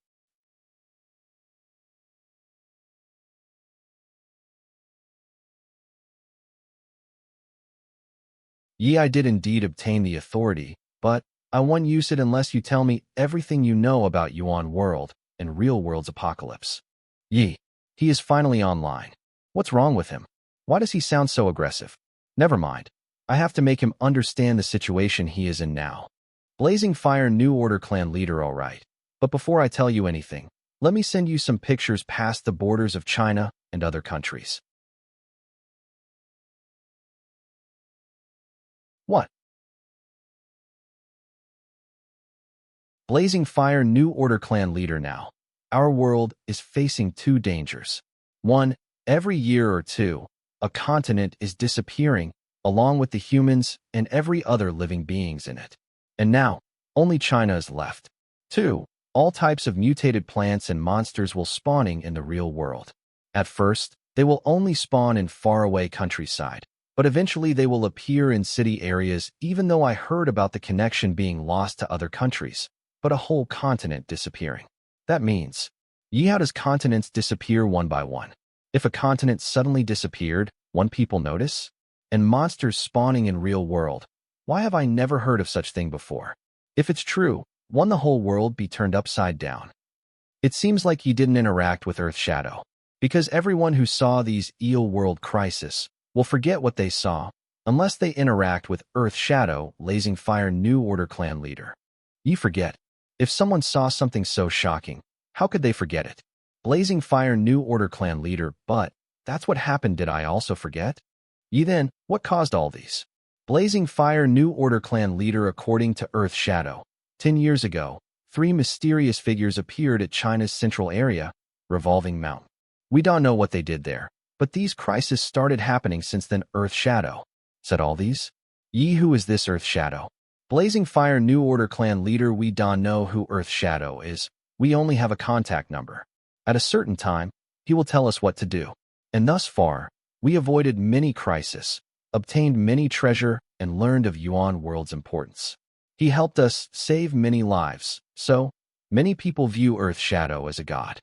Ye, I did indeed obtain the authority, but I won't use it unless you tell me everything you know about Yuan World and real world's apocalypse. Ye, he is finally online. What's wrong with him? Why does he sound so aggressive? Never mind. I have to make him understand the situation he is in now. Blazing Fire New Order clan leader, all right. But before I tell you anything, let me send you some pictures past the borders of China and other countries. What? Blazing Fire New Order Clan Leader now. Our world is facing two dangers. One, every year or two, a continent is disappearing, along with the humans and every other living beings in it. And now, only China is left. Two, all types of mutated plants and monsters will spawning in the real world. At first, they will only spawn in faraway countryside, but eventually they will appear in city areas even though I heard about the connection being lost to other countries, but a whole continent disappearing. That means, how does continents disappear one by one? If a continent suddenly disappeared, won't people notice? And monsters spawning in real world, why have I never heard of such thing before? If it's true, won't the whole world be turned upside down? It seems like he didn't interact with Earth Shadow, because everyone who saw these eel world crisis will forget what they saw unless they interact with Earth Shadow, Blazing Fire New Order Clan Leader. You forget. If someone saw something so shocking, how could they forget it? Blazing Fire New Order Clan Leader, but that's what happened. Did I also forget? Then, what caused all these? Blazing Fire New Order Clan Leader. According to Earth Shadow, 10 years ago, 3 mysterious figures appeared at China's central area, Revolving Mountain. We don't know what they did there, but these crises started happening since then. Earth Shadow said all these. Who is this Earth Shadow? Blazing Fire New Order Clan Leader. We don't know who Earth Shadow is. We only have a contact number. At a certain time, he will tell us what to do. And thus far, we avoided many crises, obtained many treasure, and learned of Yuan world's importance. He helped us save many lives, so many people view Earth Shadow as a god.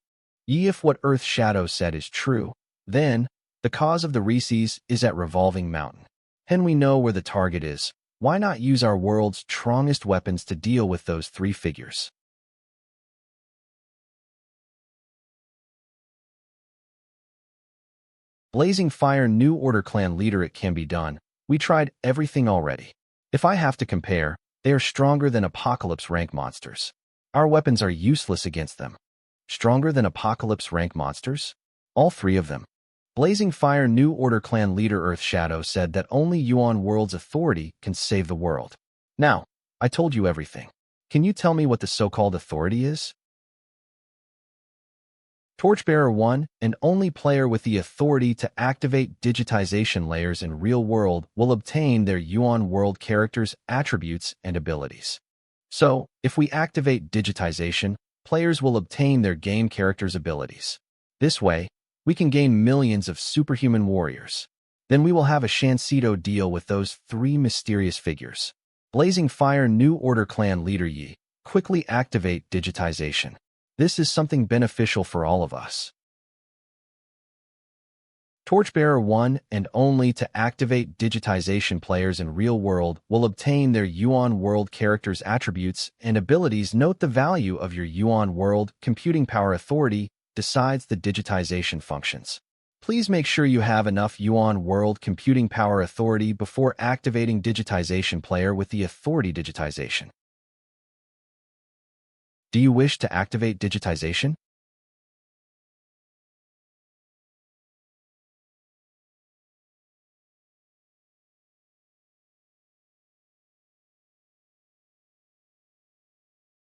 If what Earth Shadow said is true, then the cause of the Reese's is at Revolving Mountain. And we know where the target is. Why not use our world's strongest weapons to deal with those 3 figures? Blazing Fire New Order Clan Leader. It can be done. We tried everything already. If I have to compare, they are stronger than Apocalypse rank monsters. Our weapons are useless against them. Stronger than Apocalypse rank monsters? All 3 of them. Blazing Fire New Order Clan Leader. Earth Shadow said that only Yuan world's authority can save the world. Now, I told you everything. Can you tell me what the so-called authority is? Torchbearer 1, and only player with the authority to activate digitization layers in real world will obtain their Yuan world characters' attributes and abilities. So, if we activate digitization, players will obtain their game characters' abilities. This way, we can gain millions of superhuman warriors. Then we will have a Shansito deal with those 3 mysterious figures. Blazing Fire New Order Clan Leader. Quickly activate digitization. This is something beneficial for all of us. Torchbearer 1, and only to activate digitization, players in real world will obtain their Yuan world characters' attributes and abilities. Note the value of your Yuan world computing power authority decides the digitization functions. Please make sure you have enough Yuan world computing power authority before activating digitization. Player with the authority digitization. Do you wish to activate digitization?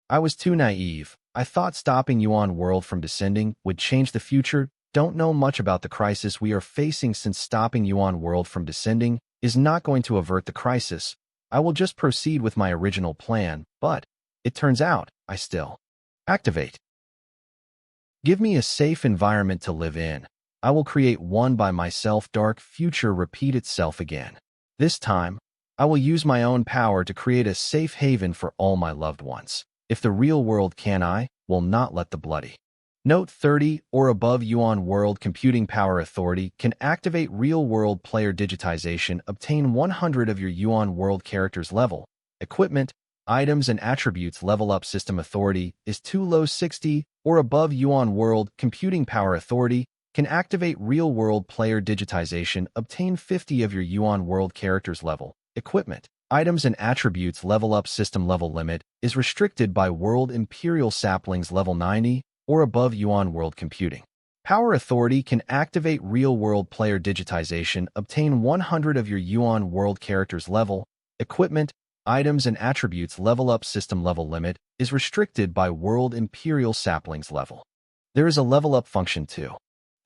I was too naive. I thought stopping Yuan world from descending would change the future. Don't know much about the crisis we are facing, since stopping Yuan world from descending is not going to avert the crisis. I will just proceed with my original plan, but it turns out I still activate. Give me a safe environment to live in. I will create one by myself. Dark future repeat itself again. This time, I will use my own power to create a safe haven for all my loved ones. If the real world can, I will not let the bloody. Note 30 or above Yuan world computing power authority can activate real world player digitization. Obtain 100 of your Yuan world characters level. Equipment, items, and attributes level up. System authority is too low. 60 or above Yuan world computing power authority can activate real world player digitization. Obtain 50 of your Yuan world characters level. Equipment, items, and attributes level up. System level limit is restricted by world imperial saplings. Level 90 or above Yuan world computing power authority can activate real world player digitization. Obtain 100 of your Yuan world characters level. Equipment, items and attributes level up system level limit is restricted by World Imperial Saplings level. There is a level up function too.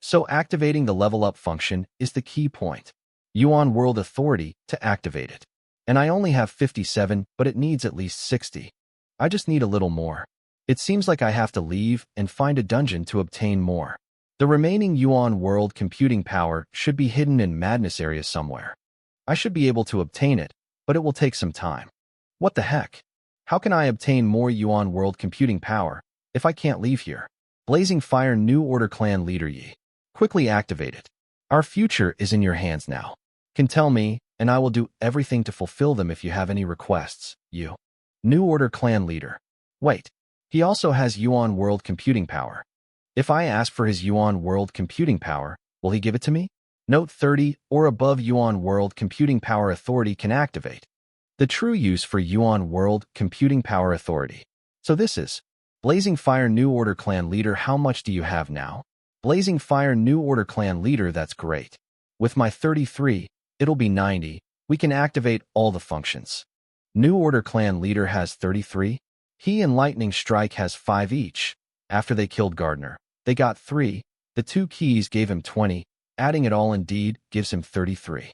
So activating the level up function is the key point. Yuan World Authority to activate it. And I only have 57, but it needs at least 60. I just need a little more. It seems like I have to leave and find a dungeon to obtain more. The remaining Yuan World computing power should be hidden in Madness area somewhere. I should be able to obtain it, but it will take some time. What the heck? How can I obtain more Yuan World computing power if I can't leave here? Blazing Fire New Order Clan Leader Yi. Quickly activate it. Our future is in your hands now. Can tell me, and I will do everything to fulfill them if you have any requests, you. New Order Clan Leader. Wait, he also has Yuan World computing power. If I ask for his Yuan World computing power, will he give it to me? Note 30 or above Yuan World Computing Power Authority can activate. The true use for Yuan World Computing Power Authority. So this is Blazing Fire New Order Clan Leader. How much do you have now? Blazing Fire New Order Clan Leader. That's great. With my 33, it'll be 90. We can activate all the functions. New Order Clan Leader has 33. He and Lightning Strike has 5 each. After they killed Gardner, they got 3. The 2 keys gave him 20. Adding it all indeed gives him 33.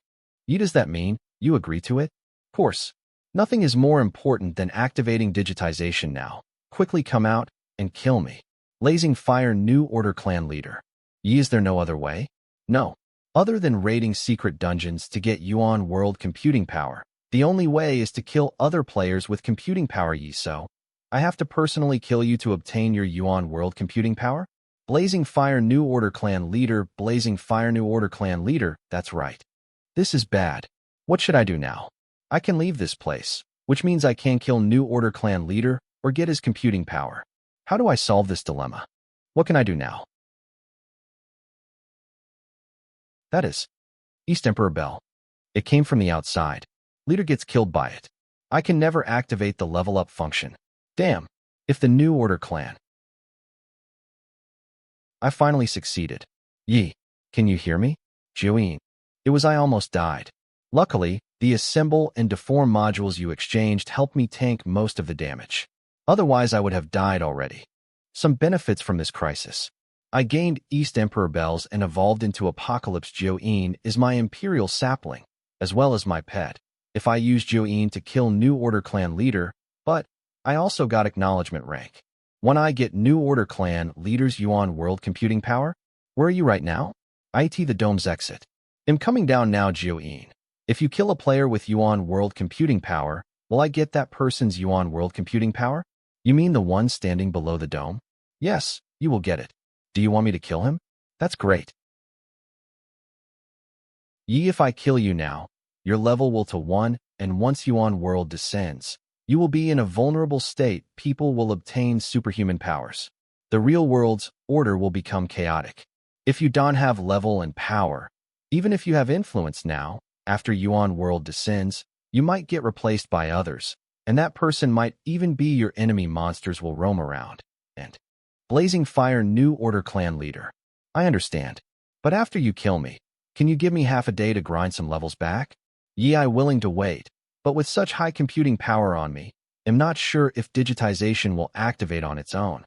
Does that mean you agree to it? Of course. Nothing is more important than activating digitization now. Quickly come out and kill me. Blazing Fire New Order Clan Leader. Is there no other way? No. Other than raiding secret dungeons to get Yuan World computing power, the only way is to kill other players with computing power. So I have to personally kill you to obtain your Yuan World computing power? Blazing Fire New Order Clan Leader. Blazing Fire New Order Clan Leader. That's right. This is bad. What should I do now? I can leave this place, which means I can kill New Order Clan Leader or get his computing power. How do I solve this dilemma? What can I do now? That is East Emperor Bell. It came from the outside. Leader gets killed by it. I can never activate the level up function. Damn. If the New Order Clan. I finally succeeded. Yi, can you hear me? Joeen. It was I almost died. Luckily, the assemble and deform modules you exchanged helped me tank most of the damage. Otherwise, I would have died already. Some benefits from this crisis. I gained East Emperor Bells and evolved into Apocalypse. Joeen is my Imperial Sapling, as well as my pet. If I use Joeen to kill New Order Clan Leader, but I also got Acknowledgement rank. When I get New Order Clan Leader's Yuan World computing power, where are you right now? IT the Dome's exit. I'm coming down now. Joeen. If you kill a player with Yuan World computing power, will I get that person's Yuan World computing power? You mean the one standing below the dome? Yes, you will get it. Do you want me to kill him? That's great. Yi, if I kill you now, your level will to 1, and once Yuan World descends, you will be in a vulnerable state. People will obtain superhuman powers. The real world's order will become chaotic. If you don't have level and power, even if you have influence now, after Yuan World descends, you might get replaced by others, and that person might even be your enemy. Monsters will roam around. And Blazing Fire New Order Clan Leader. I understand. But after you kill me, can you give me half a day to grind some levels back? Yi, I willing to wait. But with such high computing power on me, am not sure if digitization will activate on its own.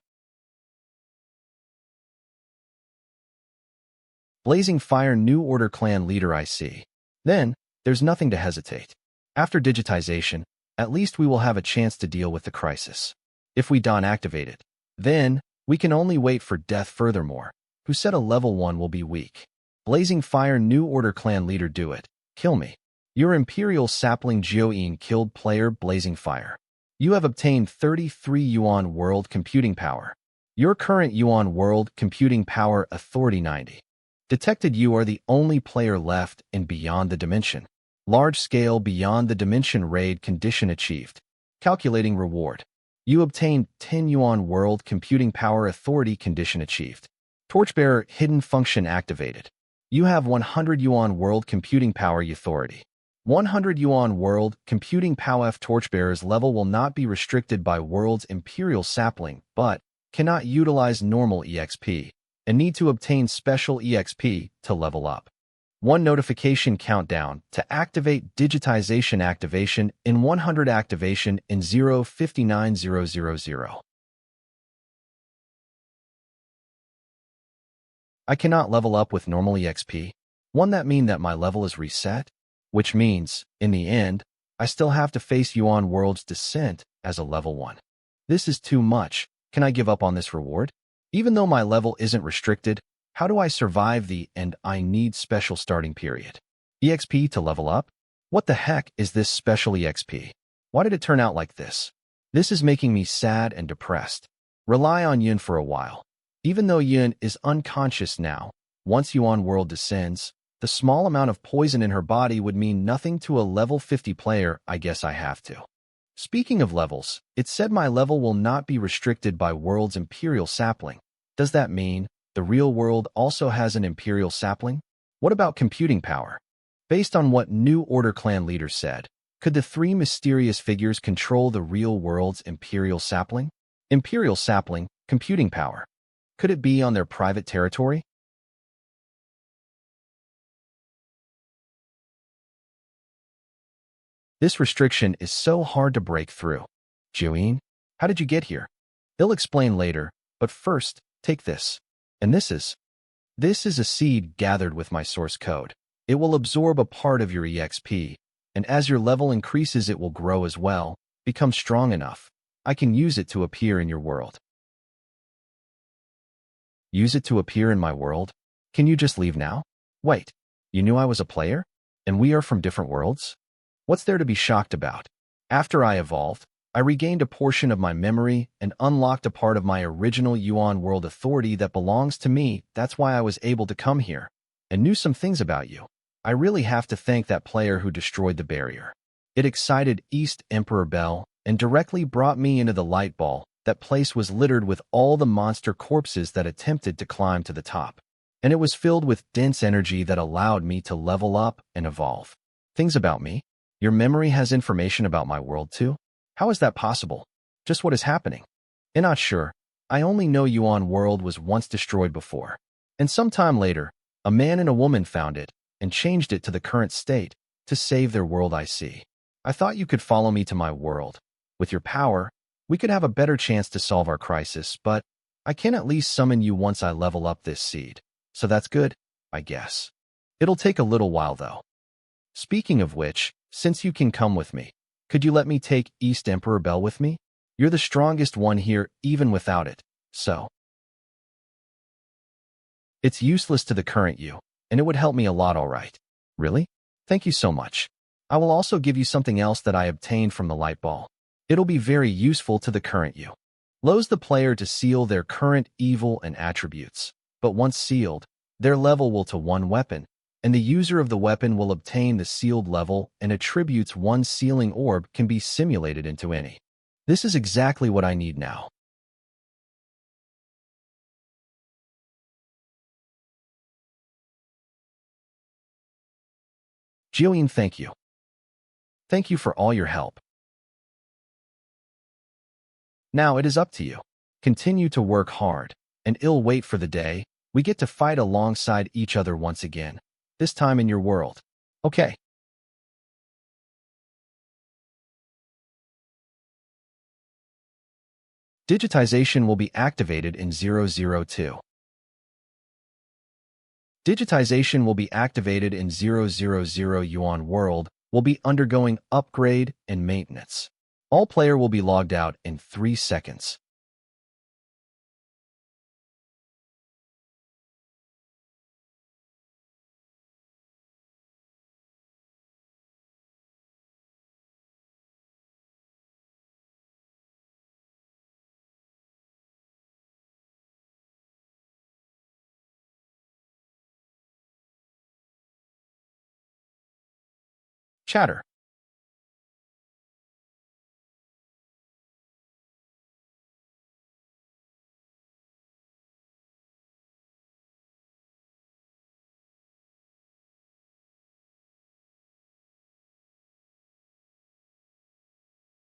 Blazing Fire New Order Clan Leader. I see. Then, there's nothing to hesitate. After digitization, at least we will have a chance to deal with the crisis. If we don't activate it, then we can only wait for death. Furthermore, who said a level 1 will be weak? Blazing Fire New Order Clan Leader. Do it. Kill me. Your Imperial Sapling Joeen killed player Blazing Fire. You have obtained 33 Yuan World computing power. Your current Yuan World computing power authority 90. Detected. You are the only player left in Beyond the Dimension. Large-scale Beyond the Dimension raid condition achieved. Calculating reward. You obtained 10 Yuan World computing power authority condition achieved. Torchbearer hidden function activated. You have 100 Yuan World computing power authority. 100 Yuan World computing power. Torchbearer's level will not be restricted by World's Imperial Sapling, but cannot utilize normal EXP and need to obtain special EXP to level up. 1 notification countdown to activate digitization activation in 100 activation in 059000. I cannot level up with normal EXP. Won't that mean that my level is reset? Which means, in the end, I still have to face Yuan World's Descent as a level 1. This is too much. Can I give up on this reward? Even though my level isn't restricted, how do I survive the and I need special starting period? EXP to level up? What the heck is this special EXP? Why did it turn out like this? This is making me sad and depressed. Rely on Yun for a while. Even though Yun is unconscious now, once Yuan World descends, the small amount of poison in her body would mean nothing to a level 50 player. I guess I have to. Speaking of levels, it said my level will not be restricted by World's Imperial Sapling. Does that mean the real world also has an Imperial Sapling? What about computing power? Based on what New Order clan leaders said, could the 3 mysterious figures control the real world's Imperial Sapling? Imperial Sapling, computing power. Could it be on their private territory? This restriction is so hard to break through. Juin, how did you get here? They'll explain later, but first, take this. And this is a seed gathered with my source code. It will absorb a part of your EXP, and as your level increases it will grow as well, become strong enough. I can use it to appear in your world. Use it to appear in my world? Can you just leave now? Wait, you knew I was a player? And we are from different worlds? What's there to be shocked about? After I evolved, I regained a portion of my memory and unlocked a part of my original Yuan World authority that belongs to me. That's why I was able to come here and knew some things about you. I really have to thank that player who destroyed the barrier. It excited East Emperor Bell and directly brought me into the light ball. That place was littered with all the monster corpses that attempted to climb to the top. And it was filled with dense energy that allowed me to level up and evolve. Things about me? Your memory has information about my world too? How is that possible? Just what is happening? I'm not sure. I only know Yuan World was once destroyed before. And sometime later, a man and a woman found it and changed it to the current state to save their world. I see. I thought you could follow me to my world. With your power, we could have a better chance to solve our crisis, but I can at least summon you once I level up this seed. So that's good, I guess. It'll take a little while though. Speaking of which, since you can come with me, could you let me take East Emperor Bell with me? You're the strongest one here even without it, so. It's useless to the current you, and it would help me a lot, alright. Really? Thank you so much. I will also give you something else that I obtained from the light ball. It'll be very useful to the current you. Allows the player to seal their current evil and attributes, but once sealed, their level will to 1 weapon, and the user of the weapon will obtain the sealed level and attributes. 1 sealing orb can be simulated into any. This is exactly what I need now. Jillian, thank you. Thank you for all your help. Now it is up to you. Continue to work hard, and I'll wait for the day we get to fight alongside each other once again, this time in your world. Okay. Digitization will be activated in 002. Digitization will be activated in 000. Yuan World will be undergoing upgrade and maintenance. All player will be logged out in 3 seconds. Chatter.